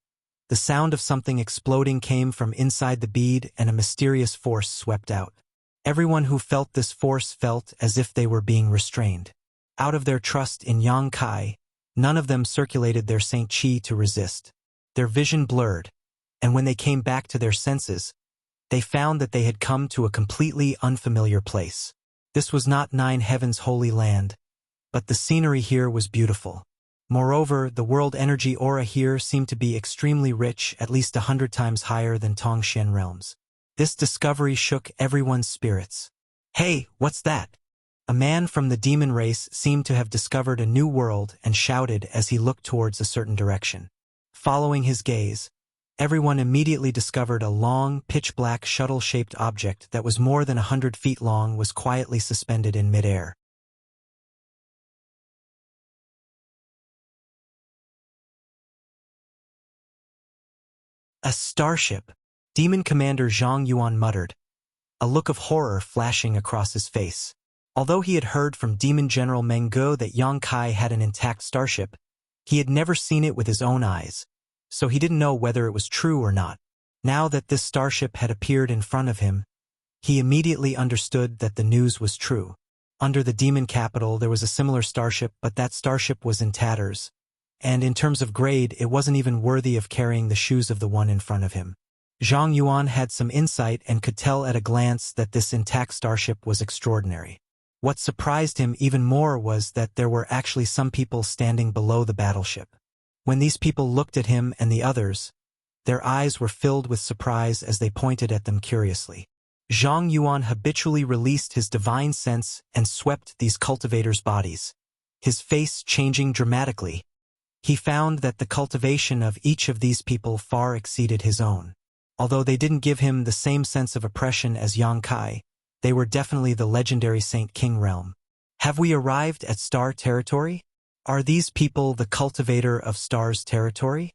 the sound of something exploding came from inside the bead and a mysterious force swept out. Everyone who felt this force felt as if they were being restrained. Out of their trust in Yang Kai, none of them circulated their Saint Qi to resist. Their vision blurred, and when they came back to their senses, they found that they had come to a completely unfamiliar place. This was not Nine Heaven's holy land, but the scenery here was beautiful. Moreover, the world energy aura here seemed to be extremely rich, at least 100 times higher than Tongxian realms. This discovery shook everyone's spirits. "Hey, what's that?" A man from the demon race seemed to have discovered a new world and shouted as he looked towards a certain direction. Following his gaze, everyone immediately discovered a long, pitch-black shuttle-shaped object that was more than 100 feet long was quietly suspended in midair. "A starship," Demon Commander Zhang Yuan muttered, a look of horror flashing across his face. Although he had heard from Demon General Meng Ge that Yang Kai had an intact starship, he had never seen it with his own eyes, so he didn't know whether it was true or not. Now that this starship had appeared in front of him, he immediately understood that the news was true. Under the demon capital there was a similar starship, but that starship was in tatters, and in terms of grade it wasn't even worthy of carrying the shoes of the one in front of him. Zhang Yuan had some insight and could tell at a glance that this intact starship was extraordinary. What surprised him even more was that there were actually some people standing below the battleship. When these people looked at him and the others, their eyes were filled with surprise as they pointed at them curiously. Zhang Yuan habitually released his divine sense and swept these cultivators' bodies, his face changing dramatically. He found that the cultivation of each of these people far exceeded his own. Although they didn't give him the same sense of oppression as Yang Kai, they were definitely the legendary Saint King realm. "Have we arrived at Star Territory? Are these people the cultivator of Star's territory?"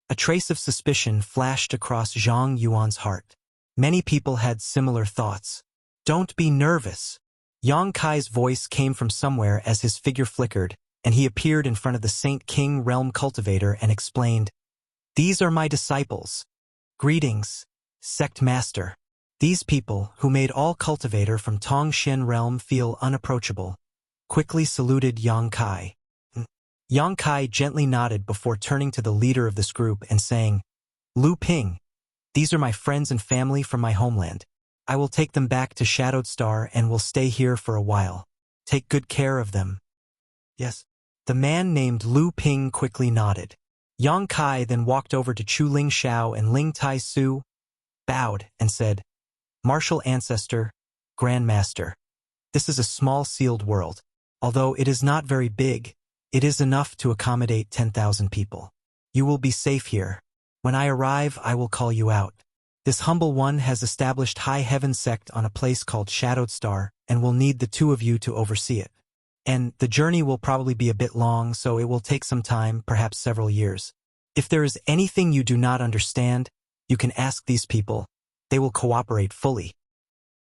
A trace of suspicion flashed across Zhang Yuan's heart. Many people had similar thoughts. "Don't be nervous." Yang Kai's voice came from somewhere as his figure flickered, and he appeared in front of the Saint King realm cultivator and explained, "These are my disciples. Greetings, Sect Master." These people, who made all cultivator from Tongxian realm feel unapproachable, quickly saluted Yang Kai. Yang Kai gently nodded before turning to the leader of this group and saying, "Lu Ping, these are my friends and family from my homeland. I will take them back to Shadowed Star and will stay here for a while. Take good care of them." "Yes." The man named Lu Ping quickly nodded. Yang Kai then walked over to Chu Ling Xiao and Ling Tai Su, bowed, and said, "Martial Ancestor, Grand Master, this is a small sealed world. Although it is not very big, it is enough to accommodate 10,000 people. You will be safe here. When I arrive, I will call you out. This humble one has established High Heaven Sect on a place called Shadowed Star and will need the two of you to oversee it. And the journey will probably be a bit long, so it will take some time, perhaps several years. If there is anything you do not understand, you can ask these people. They will cooperate fully."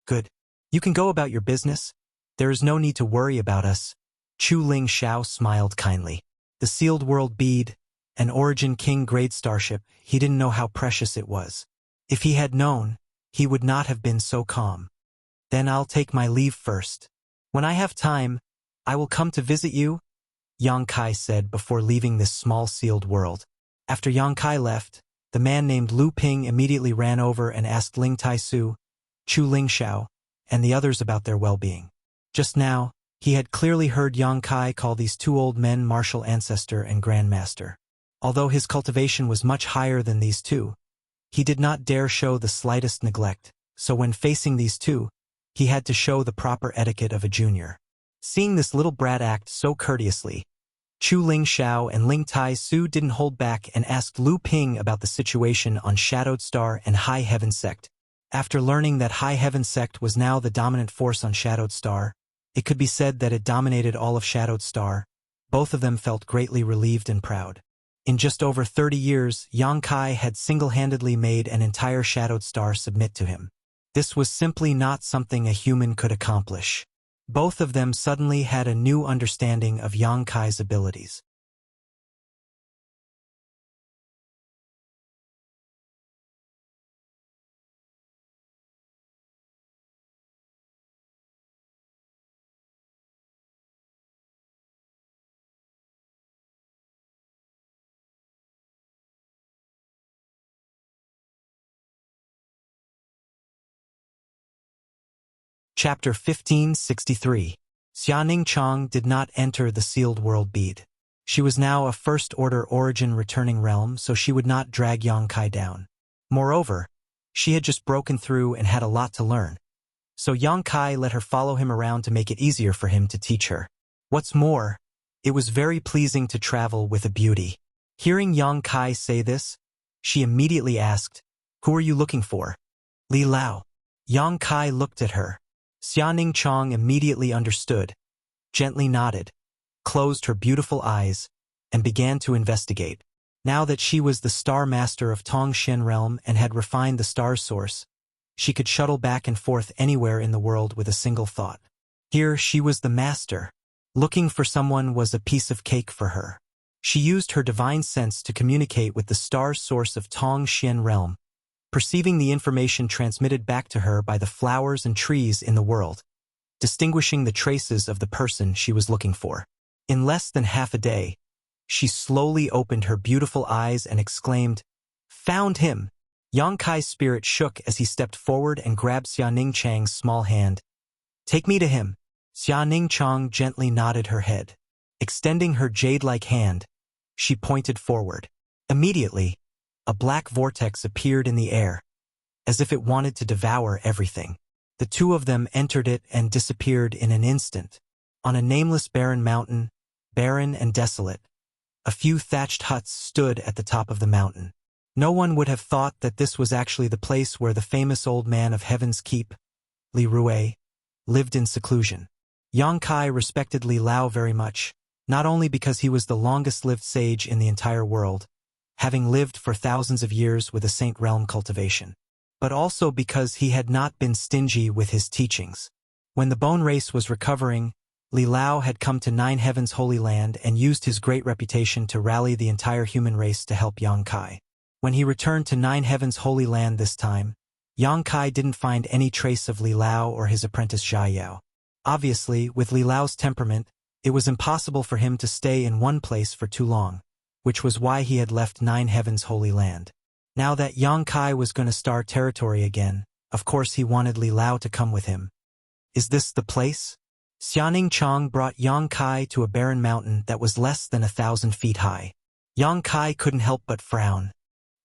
"Good. You can go about your business. There is no need to worry about us." Chu Ling Xiao smiled kindly. The sealed world bead, an Origin King grade starship, he didn't know how precious it was. If he had known, he would not have been so calm. "Then I'll take my leave first. When I have time, I will come to visit you," Yang Kai said before leaving this small sealed world. After Yang Kai left, the man named Lu Ping immediately ran over and asked Ling Tai Su, Chu Ling Xiao, and the others about their well-being. Just now, he had clearly heard Yang Kai call these two old men Martial Ancestor and Grand Master. Although his cultivation was much higher than these two, he did not dare show the slightest neglect, so when facing these two, he had to show the proper etiquette of a junior. Seeing this little brat act so courteously, Chu Ling Xiao and Ling Tai Su didn't hold back and asked Lu Ping about the situation on Shadowed Star and High Heaven Sect. After learning that High Heaven Sect was now the dominant force on Shadowed Star, it could be said that it dominated all of Shadowed Star. Both of them felt greatly relieved and proud. In just over 30 years, Yang Kai had single-handedly made an entire Shadowed Star submit to him. This was simply not something a human could accomplish. Both of them suddenly had a new understanding of Yang Kai's abilities. Chapter 1563. Xianing Chang did not enter the sealed world bead. She was now a first-order origin returning realm, so she would not drag Yang Kai down. Moreover, she had just broken through and had a lot to learn. So Yang Kai let her follow him around to make it easier for him to teach her. What's more, it was very pleasing to travel with a beauty. Hearing Yang Kai say this, she immediately asked, "Who are you looking for?" "Li Lao." Yang Kai looked at her. Xianing Chang immediately understood, gently nodded, closed her beautiful eyes, and began to investigate. Now that she was the star master of Tongshen realm and had refined the star's source, she could shuttle back and forth anywhere in the world with a single thought. Here she was the master. Looking for someone was a piece of cake for her. She used her divine sense to communicate with the star's source of Tongshen realm, perceiving the information transmitted back to her by the flowers and trees in the world, distinguishing the traces of the person she was looking for. In less than half a day, she slowly opened her beautiful eyes and exclaimed, "Found him!" Yang Kai's spirit shook as he stepped forward and grabbed Xianing Chang's small hand. "Take me to him." Xianing Chang gently nodded her head. Extending her jade-like hand, she pointed forward. Immediately, a black vortex appeared in the air, as if it wanted to devour everything. The two of them entered it and disappeared in an instant. On a nameless barren mountain, barren and desolate, a few thatched huts stood at the top of the mountain. No one would have thought that this was actually the place where the famous old man of Heaven's Keep, Li Rui, lived in seclusion. Yang Kai respected Li Lao very much, not only because he was the longest-lived sage in the entire world, having lived for thousands of years with a saint realm cultivation, but also because he had not been stingy with his teachings. When the bone race was recovering, Li Lao had come to Nine Heavens' Holy Land and used his great reputation to rally the entire human race to help Yang Kai. When he returned to Nine Heavens' Holy Land this time, Yang Kai didn't find any trace of Li Lao or his apprentice Jia Yao. Obviously, with Li Lao's temperament, it was impossible for him to stay in one place for too long, which was why he had left Nine Heavens' Holy Land. Now that Yang Kai was going to star territory again, of course he wanted Li Lao to come with him. "Is this the place?" Xianing Chang brought Yang Kai to a barren mountain that was less than 1,000 feet high. Yang Kai couldn't help but frown.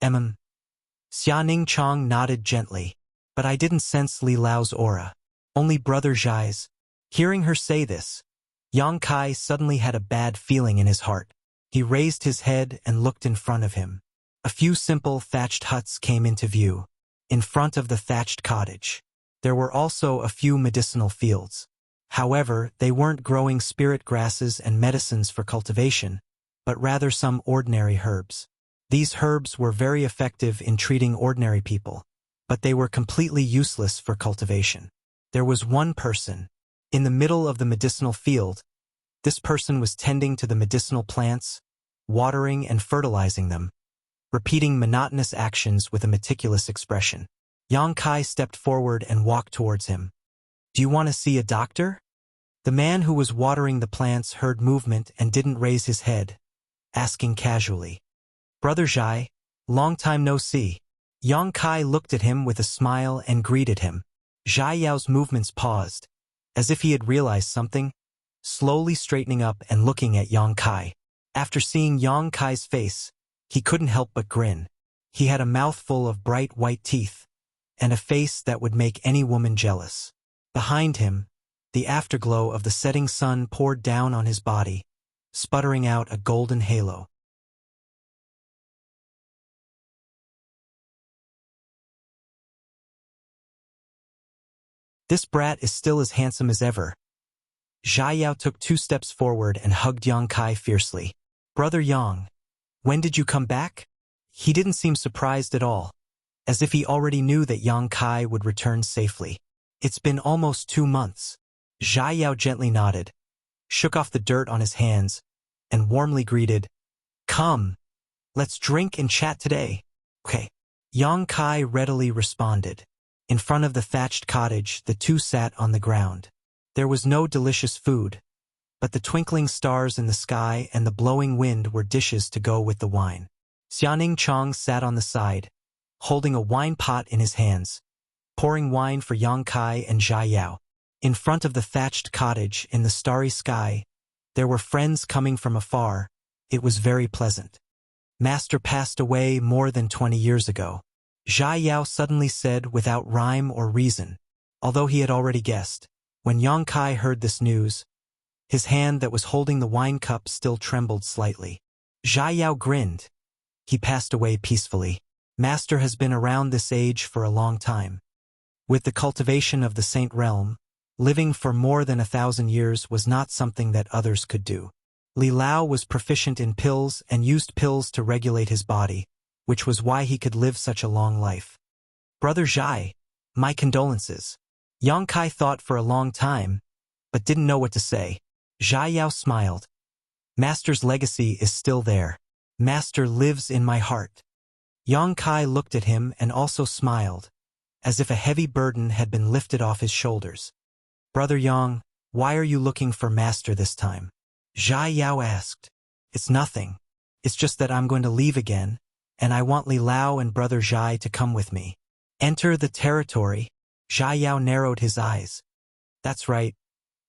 Xianing Chang nodded gently. "But I didn't sense Li Lao's aura. Only Brother Zhai's." Hearing her say this, Yang Kai suddenly had a bad feeling in his heart. He raised his head and looked in front of him. A few simple thatched huts came into view. In front of the thatched cottage, there were also a few medicinal fields. However, they weren't growing spirit grasses and medicines for cultivation, but rather some ordinary herbs. These herbs were very effective in treating ordinary people, but they were completely useless for cultivation. There was one person, in the middle of the medicinal field. This person was tending to the medicinal plants, watering and fertilizing them, repeating monotonous actions with a meticulous expression. Yang Kai stepped forward and walked towards him. "Do you want to see a doctor?" The man who was watering the plants heard movement and didn't raise his head, asking casually, "Brother Zhai, long time no see." Yang Kai looked at him with a smile and greeted him. Zhai Yao's movements paused, as if he had realized something, slowly straightening up and looking at Yang Kai. After seeing Yang Kai's face, he couldn't help but grin. He had a mouthful of bright white teeth, and a face that would make any woman jealous. Behind him, the afterglow of the setting sun poured down on his body, sputtering out a golden halo. "This brat is still as handsome as ever." Jia Yao took 2 steps forward and hugged Yang Kai fiercely. "Brother Yang, when did you come back?" He didn't seem surprised at all, as if he already knew that Yang Kai would return safely. "It's been almost 2 months." Jia Yao gently nodded, shook off the dirt on his hands, and warmly greeted, "Come, let's drink and chat today." "Okay." Yang Kai readily responded. In front of the thatched cottage, the two sat on the ground. There was no delicious food, but the twinkling stars in the sky and the blowing wind were dishes to go with the wine. Xianing Chang sat on the side, holding a wine pot in his hands, pouring wine for Yang Kai and Jia Yao. In front of the thatched cottage in the starry sky, there were friends coming from afar. It was very pleasant. Master passed away more than 20 years ago. Zhai Yao suddenly said without rhyme or reason, although he had already guessed. When Yang Kai heard this news, his hand that was holding the wine cup still trembled slightly. Zhai Yao grinned. He passed away peacefully. Master has been around this age for a long time. With the cultivation of the Saint Realm, living for more than 1,000 years was not something that others could do. Li Lao was proficient in pills and used pills to regulate his body, which was why he could live such a long life. Brother Zhai, my condolences. Yang Kai thought for a long time, but didn't know what to say. Zhai Yao smiled. Master's legacy is still there. Master lives in my heart. Yang Kai looked at him and also smiled, as if a heavy burden had been lifted off his shoulders. Brother Yang, why are you looking for Master this time? Zhai Yao asked. It's nothing. It's just that I'm going to leave again, and I want Li Lao and Brother Zhai to come with me. Enter the territory. Zhai Yao narrowed his eyes. That's right.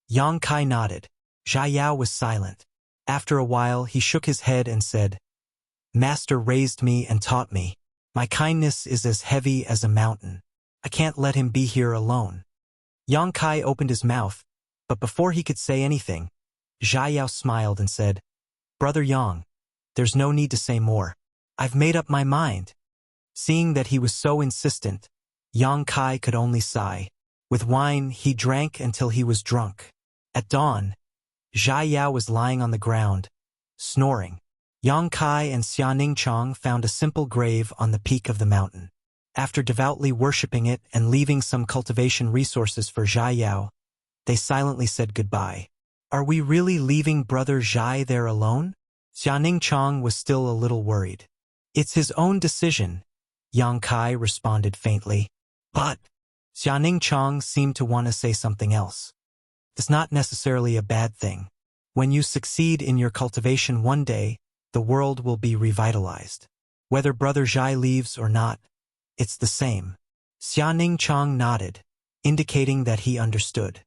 Yang Kai nodded. Zhai Yao was silent. After a while he shook his head and said, Master raised me and taught me. My kindness is as heavy as a mountain. I can't let him be here alone. Yang Kai opened his mouth, but before he could say anything, Zhai Yao smiled and said, Brother Yang, there's no need to say more. I've made up my mind. Seeing that he was so insistent, Yang Kai could only sigh. With wine, he drank until he was drunk. At dawn, Zhai Yao was lying on the ground, snoring. Yang Kai and Xianing Chong found a simple grave on the peak of the mountain. After devoutly worshipping it and leaving some cultivation resources for Zhai Yao, they silently said goodbye. Are we really leaving Brother Zhai there alone? Xianing Chong was still a little worried. It's his own decision, Yang Kai responded faintly. But Xianing Chong seemed to want to say something else. It's not necessarily a bad thing. When you succeed in your cultivation one day, the world will be revitalized. Whether Brother Zhai leaves or not, it's the same. Xianing Chong nodded, indicating that he understood.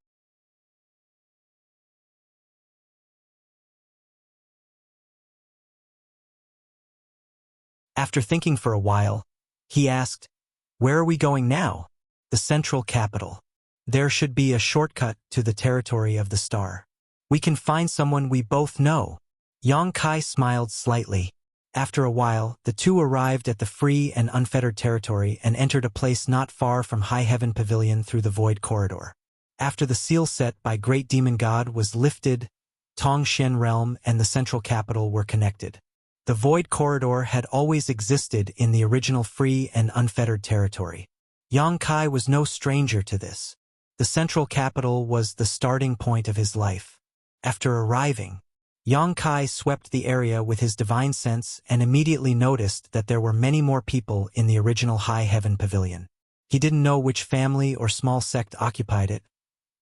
After thinking for a while, he asked, Where are we going now? The central capital. There should be a shortcut to the territory of the star. We can find someone we both know. Yang Kai smiled slightly. After a while, the two arrived at the free and unfettered territory and entered a place not far from High Heaven Pavilion through the Void Corridor. After the seal set by Great Demon God was lifted, Tongxian Realm and the central capital were connected. The Void Corridor had always existed in the original free and unfettered territory. Yang Kai was no stranger to this. The central capital was the starting point of his life. After arriving, Yang Kai swept the area with his divine sense and immediately noticed that there were many more people in the original High Heaven Pavilion. He didn't know which family or small sect occupied it,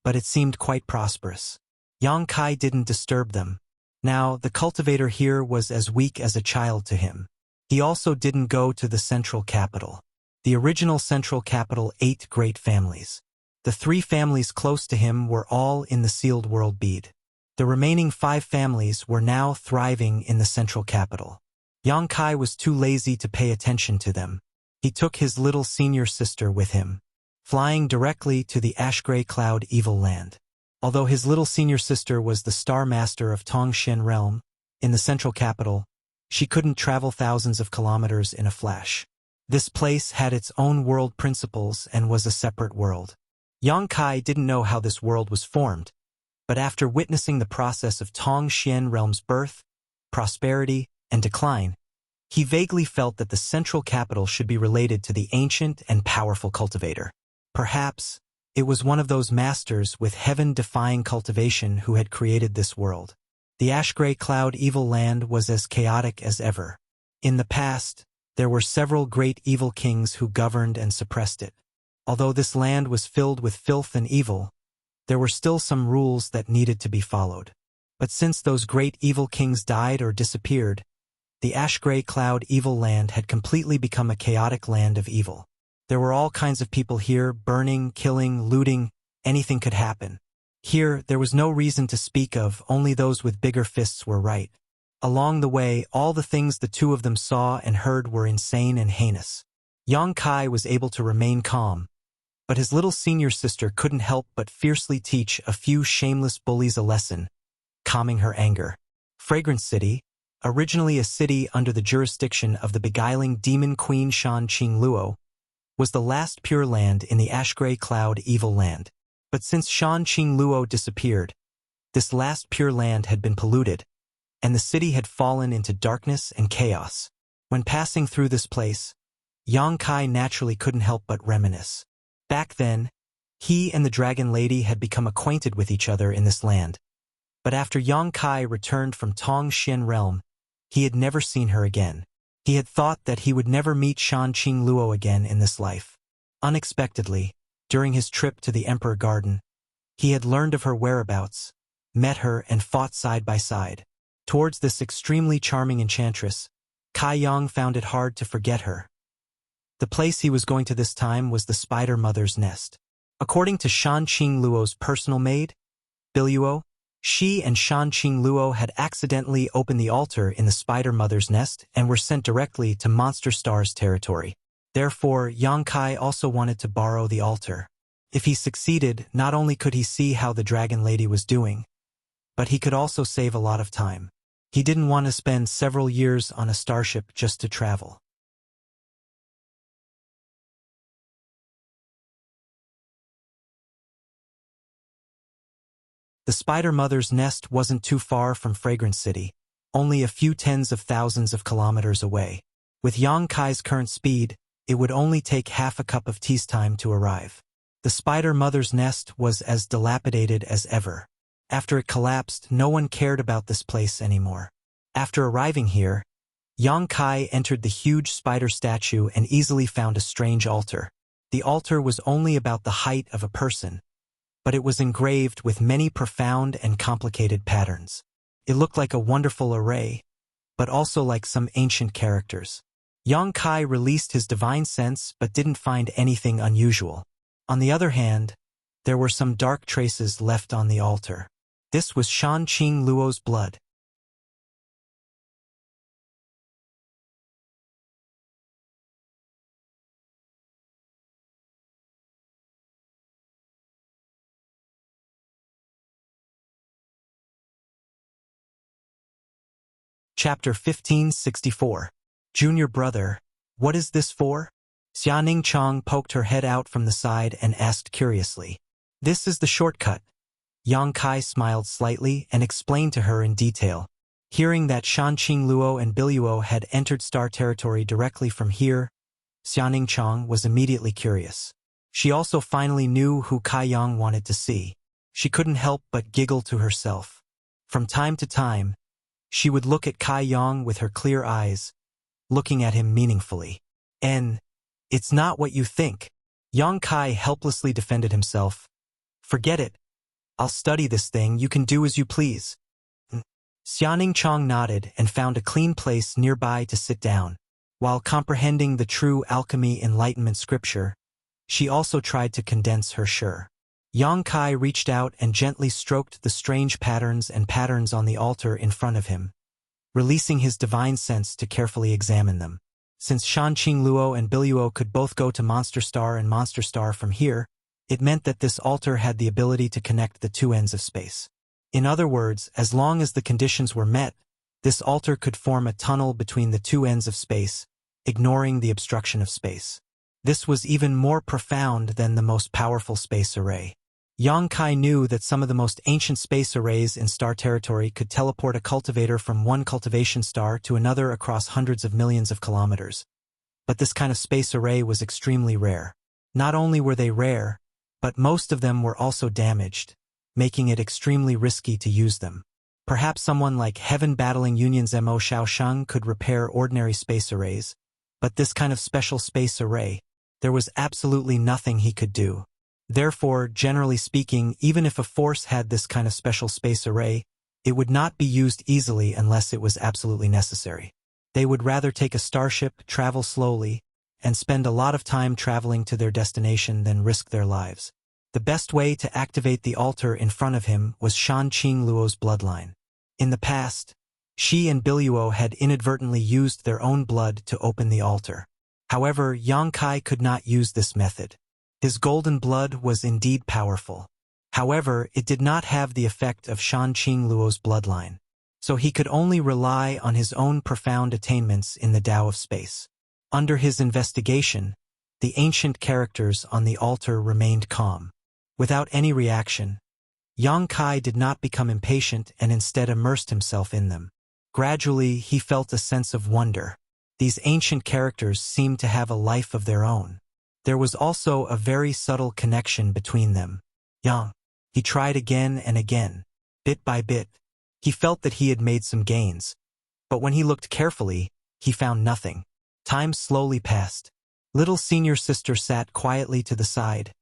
but it seemed quite prosperous. Yang Kai didn't disturb them. Now, the cultivator here was as weak as a child to him. He also didn't go to the central capital. The original central capital 8 great families. The 3 families close to him were all in the sealed world bead. The remaining 5 families were now thriving in the central capital. Yang Kai was too lazy to pay attention to them. He took his little senior sister with him, flying directly to the ash-gray cloud evil land. Although his little senior sister was the star master of Tongxian Realm, in the central capital, she couldn't travel thousands of kilometers in a flash. This place had its own world principles and was a separate world. Yang Kai didn't know how this world was formed, but after witnessing the process of Tongxian Realm's birth, prosperity, and decline, he vaguely felt that the central capital should be related to the ancient and powerful cultivator. Perhaps it was one of those masters with heaven-defying cultivation who had created this world. The ash-gray cloud evil land was as chaotic as ever. In the past, there were several great evil kings who governed and suppressed it. Although this land was filled with filth and evil, there were still some rules that needed to be followed. But since those great evil kings died or disappeared, the ash-gray cloud evil land had completely become a chaotic land of evil. There were all kinds of people here, burning, killing, looting, anything could happen. Here, there was no reason to speak of, only those with bigger fists were right. Along the way, all the things the two of them saw and heard were insane and heinous. Yang Kai was able to remain calm, but his little senior sister couldn't help but fiercely teach a few shameless bullies a lesson, calming her anger. Fragrance City, originally a city under the jurisdiction of the beguiling demon queen Shan Qing Luo, was the last pure land in the ash-gray cloud evil land. But since Shan Qing Luo disappeared, this last pure land had been polluted, and the city had fallen into darkness and chaos. When passing through this place, Yang Kai naturally couldn't help but reminisce. Back then, he and the Dragon Lady had become acquainted with each other in this land. But after Yang Kai returned from Tong Xian realm, he had never seen her again. He had thought that he would never meet Shan Qing Luo again in this life. Unexpectedly, during his trip to the Emperor Garden, he had learned of her whereabouts, met her and fought side by side. Towards this extremely charming enchantress, Kai Yang found it hard to forget her. The place he was going to this time was the Spider Mother's nest. According to Shan Qing Luo's personal maid, Biluo, she and Shan Qing Luo had accidentally opened the altar in the Spider Mother's nest and were sent directly to Monster Star's territory. Therefore, Yang Kai also wanted to borrow the altar. If he succeeded, not only could he see how the Dragon Lady was doing, but he could also save a lot of time. He didn't want to spend several years on a starship just to travel. The Spider Mother's nest wasn't too far from Fragrance City, only a few tens of thousands of kilometers away. With Yang Kai's current speed, it would only take half a cup of tea's time to arrive. The Spider Mother's nest was as dilapidated as ever. After it collapsed, no one cared about this place anymore. After arriving here, Yang Kai entered the huge spider statue and easily found a strange altar. The altar was only about the height of a person, but it was engraved with many profound and complicated patterns. It looked like a wonderful array, but also like some ancient characters. Yang Kai released his divine sense but didn't find anything unusual. On the other hand, there were some dark traces left on the altar. This was Shan Qing Luo's blood. Chapter 1564. Junior brother, what is this for? Xianing Chang poked her head out from the side and asked curiously. This is the shortcut. Yang Kai smiled slightly and explained to her in detail. Hearing that Shan Qing Luo and Biluo had entered star territory directly from here, Xianing Chang was immediately curious. She also finally knew who Kai Yang wanted to see. She couldn't help but giggle to herself. From time to time, she would look at Kai Yang with her clear eyes, looking at him meaningfully. And it's not what you think. Yang Kai helplessly defended himself. Forget it. I'll study this thing, you can do as you please. Xianing Chang nodded and found a clean place nearby to sit down. While comprehending the true alchemy enlightenment scripture, she also tried to condense her sure. Yang Kai reached out and gently stroked the strange patterns on the altar in front of him, releasing his divine sense to carefully examine them. Since Shan Qing Luo and Biluo could both go to Monster Star and Monster Star from here, it meant that this altar had the ability to connect the two ends of space. In other words, as long as the conditions were met, this altar could form a tunnel between the two ends of space, ignoring the obstruction of space. This was even more profound than the most powerful space array. Yang Kai knew that some of the most ancient space arrays in star territory could teleport a cultivator from one cultivation star to another across hundreds of millions of kilometers. But this kind of space array was extremely rare. Not only were they rare, but most of them were also damaged, making it extremely risky to use them. Perhaps someone like Heaven Battling Union's Mo Shaosheng could repair ordinary space arrays, but this kind of special space array, there was absolutely nothing he could do. Therefore, generally speaking, even if a force had this kind of special space array, it would not be used easily unless it was absolutely necessary. They would rather take a starship, travel slowly, and spend a lot of time traveling to their destination than risk their lives. The best way to activate the altar in front of him was Shan Qing Luo's bloodline. In the past, she and Biluo had inadvertently used their own blood to open the altar. However, Yang Kai could not use this method. His golden blood was indeed powerful. However, it did not have the effect of Shan Qing Luo's bloodline, so he could only rely on his own profound attainments in the Tao of space. Under his investigation, the ancient characters on the altar remained calm. Without any reaction, Yang Kai did not become impatient and instead immersed himself in them. Gradually, he felt a sense of wonder. These ancient characters seemed to have a life of their own. There was also a very subtle connection between them. He tried again and again. Bit by bit, he felt that he had made some gains. But when he looked carefully, he found nothing. Time slowly passed. Little senior sister sat quietly to the side,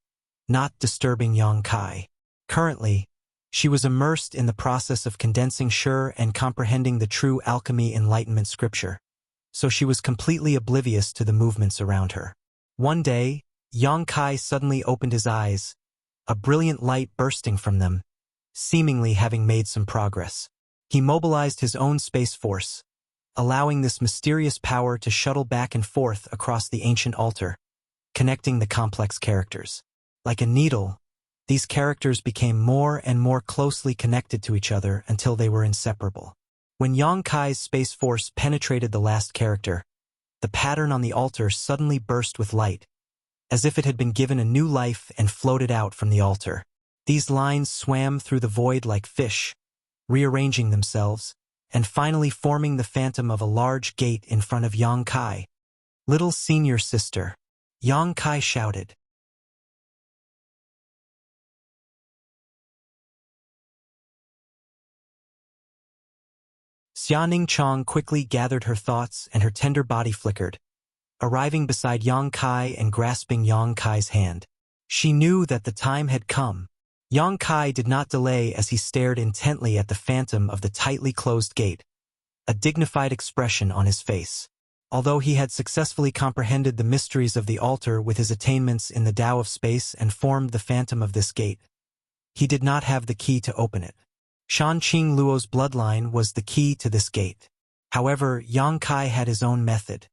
not disturbing Yang Kai. Currently, she was immersed in the process of condensing sure and comprehending the true alchemy enlightenment scripture, so she was completely oblivious to the movements around her. One day, Yang Kai suddenly opened his eyes, a brilliant light bursting from them, seemingly having made some progress. He mobilized his own space force, allowing this mysterious power to shuttle back and forth across the ancient altar, connecting the complex characters. Like a needle, these characters became more and more closely connected to each other until they were inseparable. When Yang Kai's space force penetrated the last character, the pattern on the altar suddenly burst with light, as if it had been given a new life and floated out from the altar. These lines swam through the void like fish, rearranging themselves, and finally forming the phantom of a large gate in front of Yang Kai. "Little senior sister," Yang Kai shouted. Xianing Chong quickly gathered her thoughts and her tender body flickered, arriving beside Yang Kai and grasping Yang Kai's hand. She knew that the time had come. Yang Kai did not delay as he stared intently at the phantom of the tightly closed gate, a dignified expression on his face. Although he had successfully comprehended the mysteries of the altar with his attainments in the Tao of space and formed the phantom of this gate, he did not have the key to open it. Shan Qing Luo's bloodline was the key to this gate. However, Yang Kai had his own method.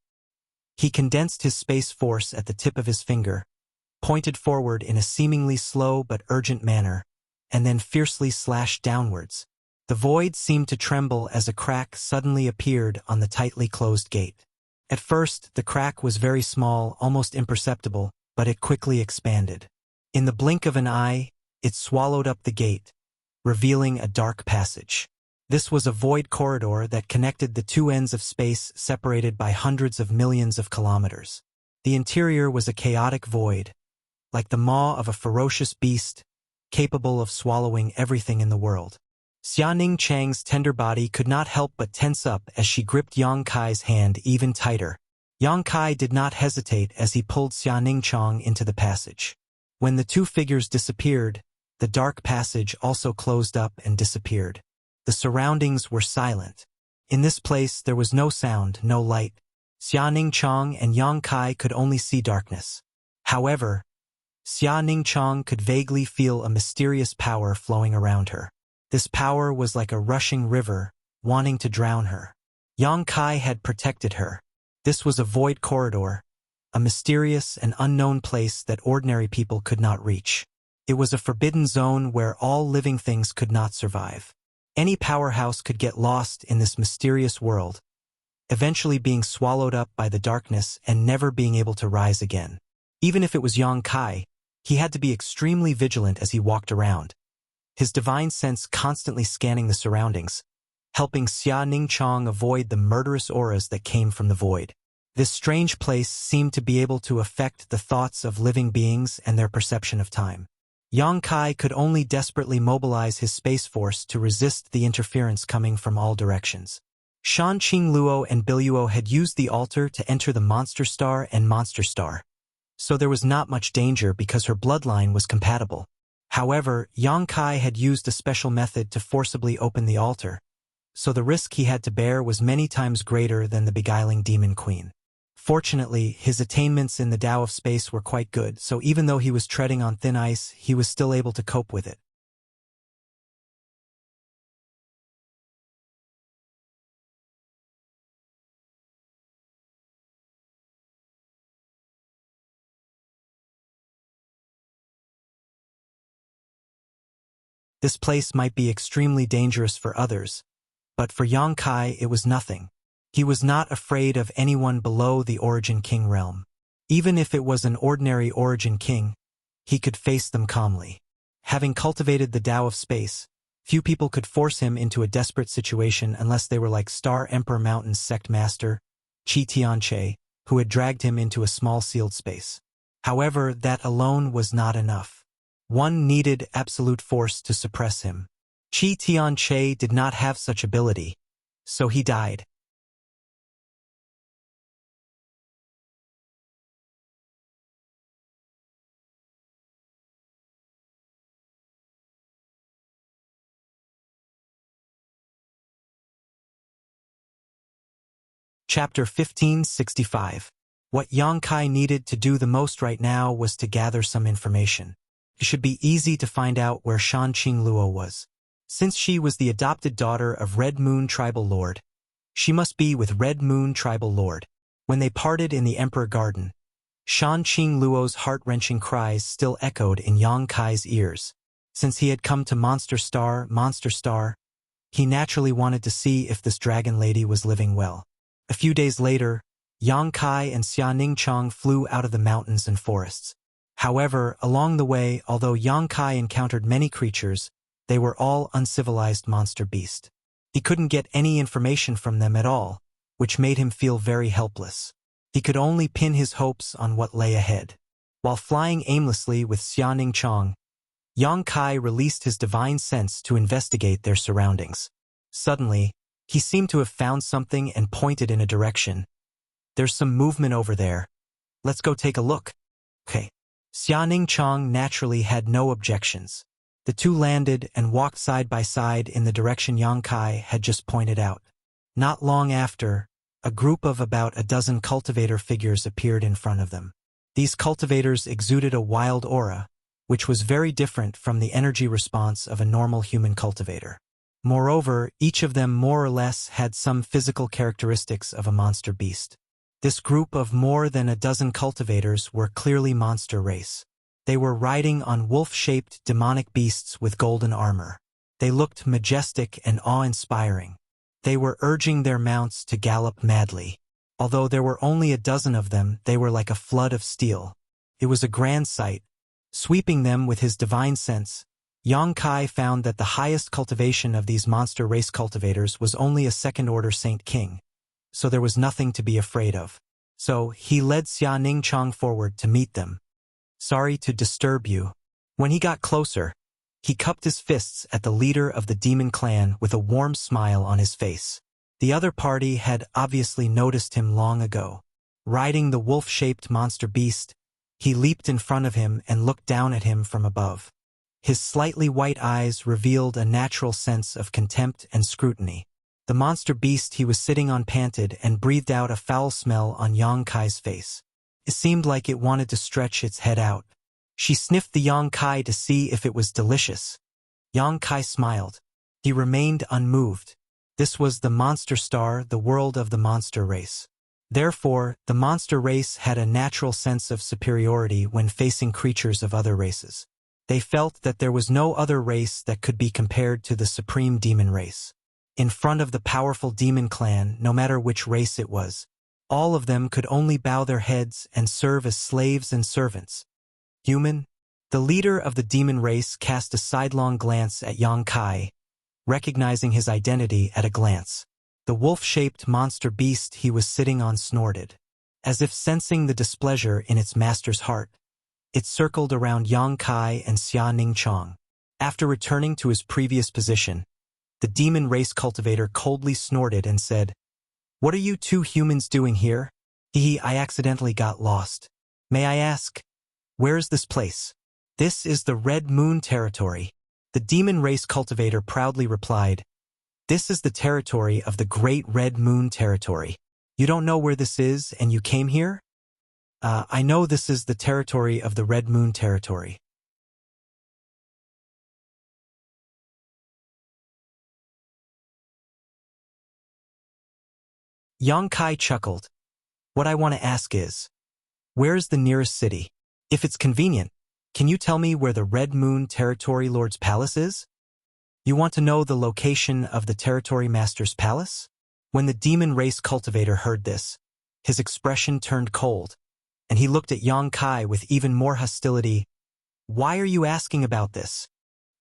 He condensed his space force at the tip of his finger, pointed forward in a seemingly slow but urgent manner, and then fiercely slashed downwards. The void seemed to tremble as a crack suddenly appeared on the tightly closed gate. At first, the crack was very small, almost imperceptible, but it quickly expanded. In the blink of an eye, it swallowed up the gate, revealing a dark passage. This was a void corridor that connected the two ends of space separated by hundreds of millions of kilometers. The interior was a chaotic void, like the maw of a ferocious beast, capable of swallowing everything in the world. Xianing Chang's tender body could not help but tense up as she gripped Yang Kai's hand even tighter. Yang Kai did not hesitate as he pulled Xianing Chang into the passage. When the two figures disappeared, the dark passage also closed up and disappeared. The surroundings were silent. In this place there was no sound, no light. Xianing Chang and Yang Kai could only see darkness. However, Xianing Chang could vaguely feel a mysterious power flowing around her. This power was like a rushing river, wanting to drown her. Yang Kai had protected her. This was a void corridor, a mysterious and unknown place that ordinary people could not reach. It was a forbidden zone where all living things could not survive. Any powerhouse could get lost in this mysterious world, eventually being swallowed up by the darkness and never being able to rise again. Even if it was Yang Kai, he had to be extremely vigilant as he walked around, his divine sense constantly scanning the surroundings, helping Xia Ningchang avoid the murderous auras that came from the void. This strange place seemed to be able to affect the thoughts of living beings and their perception of time. Yang Kai could only desperately mobilize his space force to resist the interference coming from all directions. Shan Qing Luo and Biluo had used the altar to enter the Monster Star and Monster Star, so there was not much danger because her bloodline was compatible. However, Yang Kai had used a special method to forcibly open the altar, so the risk he had to bear was many times greater than the beguiling demon queen. Fortunately, his attainments in the Tao of space were quite good, so even though he was treading on thin ice, he was still able to cope with it. This place might be extremely dangerous for others, but for Yang Kai it was nothing. He was not afraid of anyone below the Origin King realm. Even if it was an ordinary Origin King, he could face them calmly. Having cultivated the Tao of space, few people could force him into a desperate situation unless they were like Star Emperor Mountain's sect master, Chi Tianche, who had dragged him into a small sealed space. However, that alone was not enough. One needed absolute force to suppress him. Chi Tianche did not have such ability, so he died. Chapter 1565. What Yang Kai needed to do the most right now was to gather some information. It should be easy to find out where Shan Qingluo was. Since she was the adopted daughter of Red Moon Tribal Lord, she must be with Red Moon Tribal Lord. When they parted in the Emperor Garden, Shan Qingluo's heart-wrenching cries still echoed in Yang Kai's ears. Since he had come to Monster Star, he naturally wanted to see if this dragon lady was living well. A few days later, Yang Kai and Xia Ningchong flew out of the mountains and forests. However, along the way, although Yang Kai encountered many creatures, they were all uncivilized monster beasts. He couldn't get any information from them at all, which made him feel very helpless. He could only pin his hopes on what lay ahead. While flying aimlessly with Xia Ningchong, Yang Kai released his divine sense to investigate their surroundings. Suddenly, he seemed to have found something and pointed in a direction. There's some movement over there. Let's go take a look. Okay. Xia Ningchong naturally had no objections. The two landed and walked side by side in the direction Yang Kai had just pointed out. Not long after, a group of about a dozen cultivator figures appeared in front of them. These cultivators exuded a wild aura, which was very different from the energy response of a normal human cultivator. Moreover, each of them more or less had some physical characteristics of a monster beast. This group of more than a dozen cultivators were clearly monster race. They were riding on wolf-shaped demonic beasts with golden armor. They looked majestic and awe-inspiring. They were urging their mounts to gallop madly. Although there were only a dozen of them, they were like a flood of steel. It was a grand sight. Sweeping them with his divine sense, Yang Kai found that the highest cultivation of these monster race cultivators was only a second-order Saint King, so there was nothing to be afraid of. So, he led Xia Ningchong forward to meet them. Sorry to disturb you. When he got closer, he cupped his fists at the leader of the demon clan with a warm smile on his face. The other party had obviously noticed him long ago. Riding the wolf-shaped monster beast, he leaped in front of him and looked down at him from above. His slightly white eyes revealed a natural sense of contempt and scrutiny. The monster beast he was sitting on panted and breathed out a foul smell on Yang Kai's face. It seemed like it wanted to stretch its head out. She sniffed the Yang Kai to see if it was delicious. Yang Kai smiled. He remained unmoved. This was the monster star, the world of the monster race. Therefore, the monster race had a natural sense of superiority when facing creatures of other races. They felt that there was no other race that could be compared to the supreme demon race. In front of the powerful demon clan, no matter which race it was, all of them could only bow their heads and serve as slaves and servants. Human? The leader of the demon race cast a sidelong glance at Yang Kai, recognizing his identity at a glance. The wolf-shaped monster beast he was sitting on snorted. As if sensing the displeasure in its master's heart, it circled around Yang Kai and Xia Ningchong. After returning to his previous position, the demon race cultivator coldly snorted and said, "What are you two humans doing here?" I accidentally got lost. May I ask, where is this place?" "This is the Red Moon territory," the demon race cultivator proudly replied. "This is the territory of the Great Red Moon territory." You don't know where this is and you came here? I know this is the territory of the Red Moon territory. Yang Kai chuckled. What I want to ask is, where's the nearest city? If it's convenient, can you tell me where the Red Moon Territory Lord's palace is? You want to know the location of the Territory Master's palace? When the demon race cultivator heard this, his expression turned cold, and he looked at Yang Kai with even more hostility. Why are you asking about this?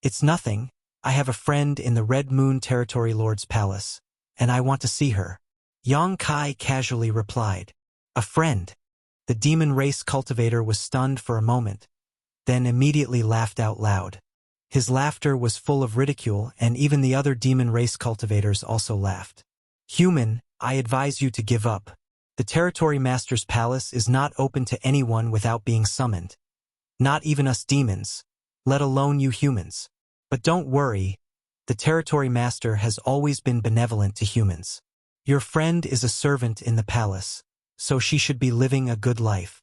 It's nothing. I have a friend in the Red Moon Territory Lord's palace, and I want to see her. Yang Kai casually replied. A friend. The demon race cultivator was stunned for a moment, then immediately laughed out loud. His laughter was full of ridicule, and even the other demon race cultivators also laughed. Human, I advise you to give up. The Territory Master's palace is not open to anyone without being summoned. Not even us demons, let alone you humans. But don't worry, the Territory Master has always been benevolent to humans. Your friend is a servant in the palace, so she should be living a good life.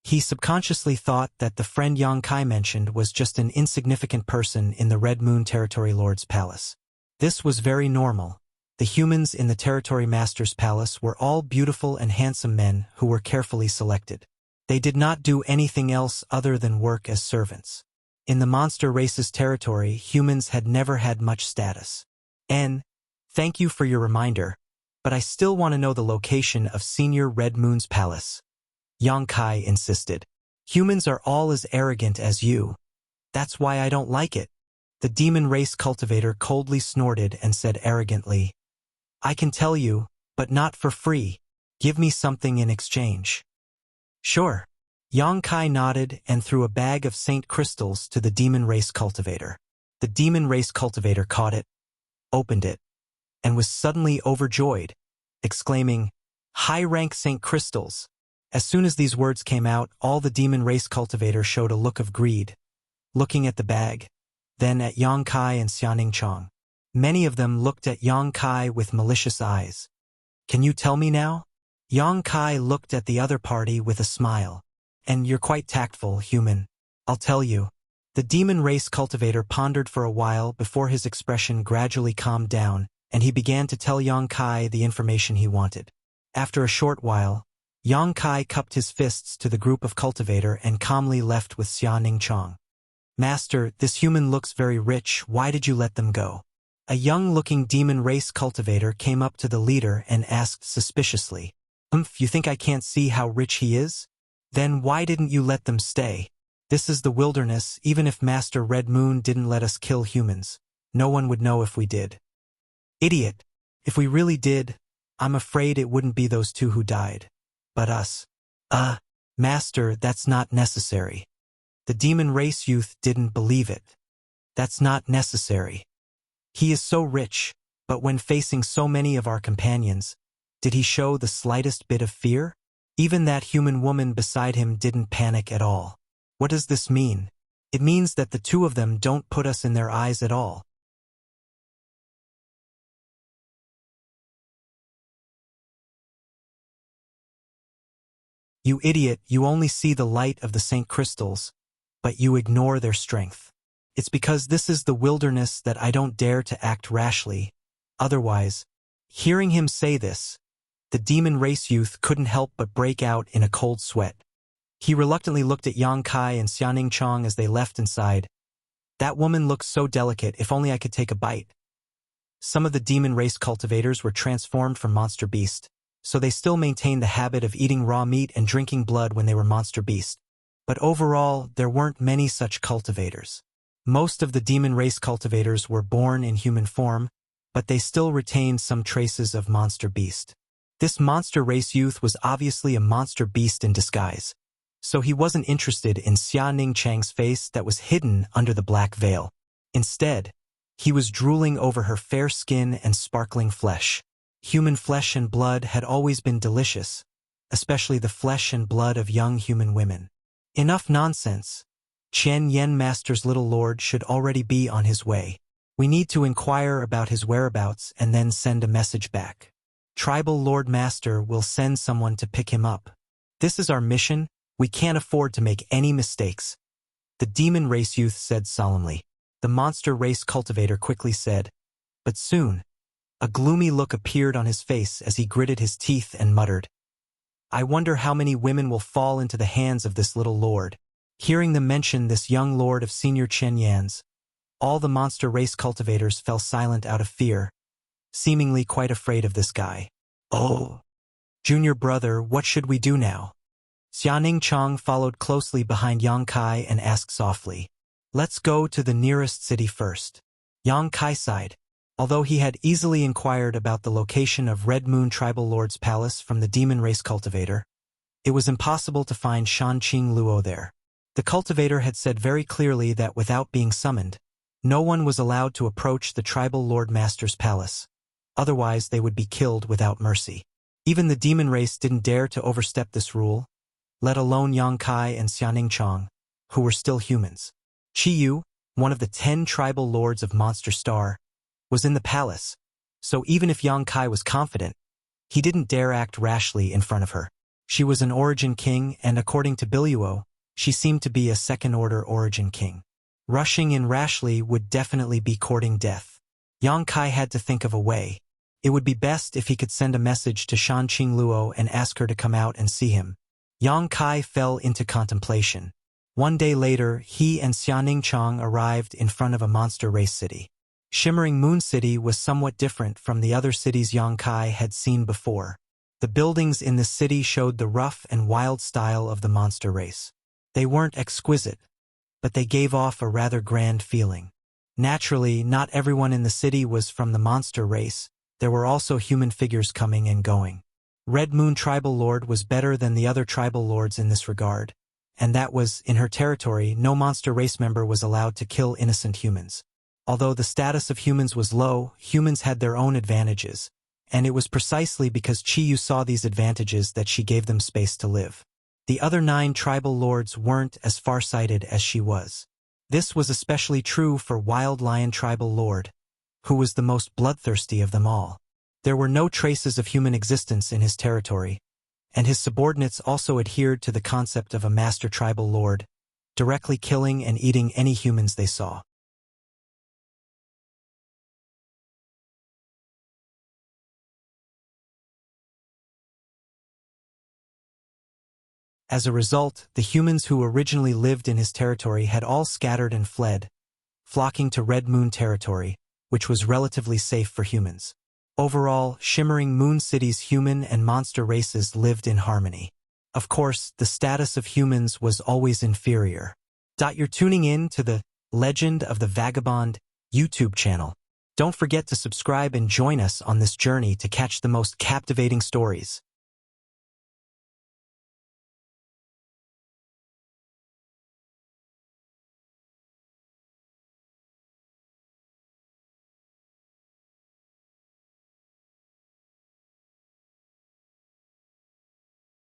He subconsciously thought that the friend Yang Kai mentioned was just an insignificant person in the Red Moon Territory Lord's palace. This was very normal. The humans in the Territory Master's palace were all beautiful and handsome men who were carefully selected. They did not do anything else other than work as servants. In the monster race's territory, humans had never had much status. Thank you for your reminder, but I still want to know the location of Senior Red Moon's palace. Yang Kai insisted. Humans are all as arrogant as you. That's why I don't like it. The demon race cultivator coldly snorted and said arrogantly, I can tell you, but not for free. Give me something in exchange. Sure. Yang Kai nodded and threw a bag of Saint crystals to the demon race cultivator. The demon race cultivator caught it, opened it, and was suddenly overjoyed, exclaiming, High-rank Saint crystals. As soon as these words came out, all the demon race cultivator showed a look of greed, looking at the bag, then at Yang Kai and Xianing Chong. Many of them looked at Yang Kai with malicious eyes. Can you tell me now? Yang Kai looked at the other party with a smile. And you're quite tactful, human. I'll tell you. The demon race cultivator pondered for a while before his expression gradually calmed down, and he began to tell Yang Kai the information he wanted. After a short while, Yang Kai cupped his fists to the group of cultivator and calmly left with Xianing Chong. Master, this human looks very rich, why did you let them go? A young-looking demon race cultivator came up to the leader and asked suspiciously, You think I can't see how rich he is? Then why didn't you let them stay? This is the wilderness, even if Master Red Moon didn't let us kill humans. No one would know if we did. Idiot! If we really did, I'm afraid it wouldn't be those two who died. But us. Master, that's not necessary. The demon race youth didn't believe it. That's not necessary. He is so rich, but when facing so many of our companions, did he show the slightest bit of fear? Even that human woman beside him didn't panic at all. What does this mean? It means that the two of them don't put us in their eyes at all. You idiot, you only see the light of the Saint crystals, but you ignore their strength. It's because this is the wilderness that I don't dare to act rashly. Otherwise, hearing him say this, the demon race youth couldn't help but break out in a cold sweat. He reluctantly looked at Yang Kai and Xianing Chong as they left and sighed. That woman looks so delicate, if only I could take a bite. Some of the demon race cultivators were transformed from monster beast, so they still maintained the habit of eating raw meat and drinking blood when they were monster beast. But overall, there weren't many such cultivators. Most of the demon race cultivators were born in human form, but they still retained some traces of monster beast. This monster race youth was obviously a monster beast in disguise, so he wasn't interested in Xia Ning Chang's face that was hidden under the black veil. Instead, he was drooling over her fair skin and sparkling flesh. Human flesh and blood had always been delicious, especially the flesh and blood of young human women. Enough nonsense. Chen Yen Master's little lord should already be on his way. We need to inquire about his whereabouts and then send a message back. Tribal Lord Master will send someone to pick him up. This is our mission. We can't afford to make any mistakes. The demon race youth said solemnly. The monster race cultivator quickly said, but soon, a gloomy look appeared on his face as he gritted his teeth and muttered, I wonder how many women will fall into the hands of this little lord. Hearing them mention this young lord of Senior Chen Yan's, all the monster race cultivators fell silent out of fear, seemingly quite afraid of this guy. Oh, junior brother, what should we do now? Xianing Chong followed closely behind Yang Kai and asked softly, let's go to the nearest city first. Yang Kai sighed. Although he had easily inquired about the location of Red Moon Tribal Lord's palace from the demon race cultivator, it was impossible to find Shanqing Luo there. The cultivator had said very clearly that without being summoned, no one was allowed to approach the Tribal Lord Master's palace. Otherwise, they would be killed without mercy. Even the demon race didn't dare to overstep this rule, let alone Yang Kai and Xianing Chong, who were still humans. Chi Yu, one of the 10 tribal lords of Monster Star, was in the palace, so even if Yang Kai was confident, he didn't dare act rashly in front of her. She was an Origin King, and according to Biluo, she seemed to be a second-order Origin King. Rushing in rashly would definitely be courting death. Yang Kai had to think of a way. It would be best if he could send a message to Shanqing Luo and ask her to come out and see him. Yang Kai fell into contemplation. One day later, he and Xianing Chong arrived in front of a monster race city. Shimmering Moon City was somewhat different from the other cities Yang Kai had seen before. The buildings in the city showed the rough and wild style of the monster race. They weren't exquisite, but they gave off a rather grand feeling. Naturally, not everyone in the city was from the monster race. There were also human figures coming and going. Red Moon Tribal Lord was better than the other tribal lords in this regard, and that was, in her territory, no monster race member was allowed to kill innocent humans. Although the status of humans was low, humans had their own advantages, and it was precisely because Chi Yu saw these advantages that she gave them space to live. The other 9 tribal lords weren't as far-sighted as she was. This was especially true for Wild Lion Tribal Lord, who was the most bloodthirsty of them all. There were no traces of human existence in his territory, and his subordinates also adhered to the concept of a master tribal lord, directly killing and eating any humans they saw. As a result, the humans who originally lived in his territory had all scattered and fled, flocking to Red Moon territory, which was relatively safe for humans. Overall, Shimmering Moon City's human and monster races lived in harmony. Of course, the status of humans was always inferior. You're tuning in to the Legend of the Vagabond YouTube channel. Don't forget to subscribe and join us on this journey to catch the most captivating stories.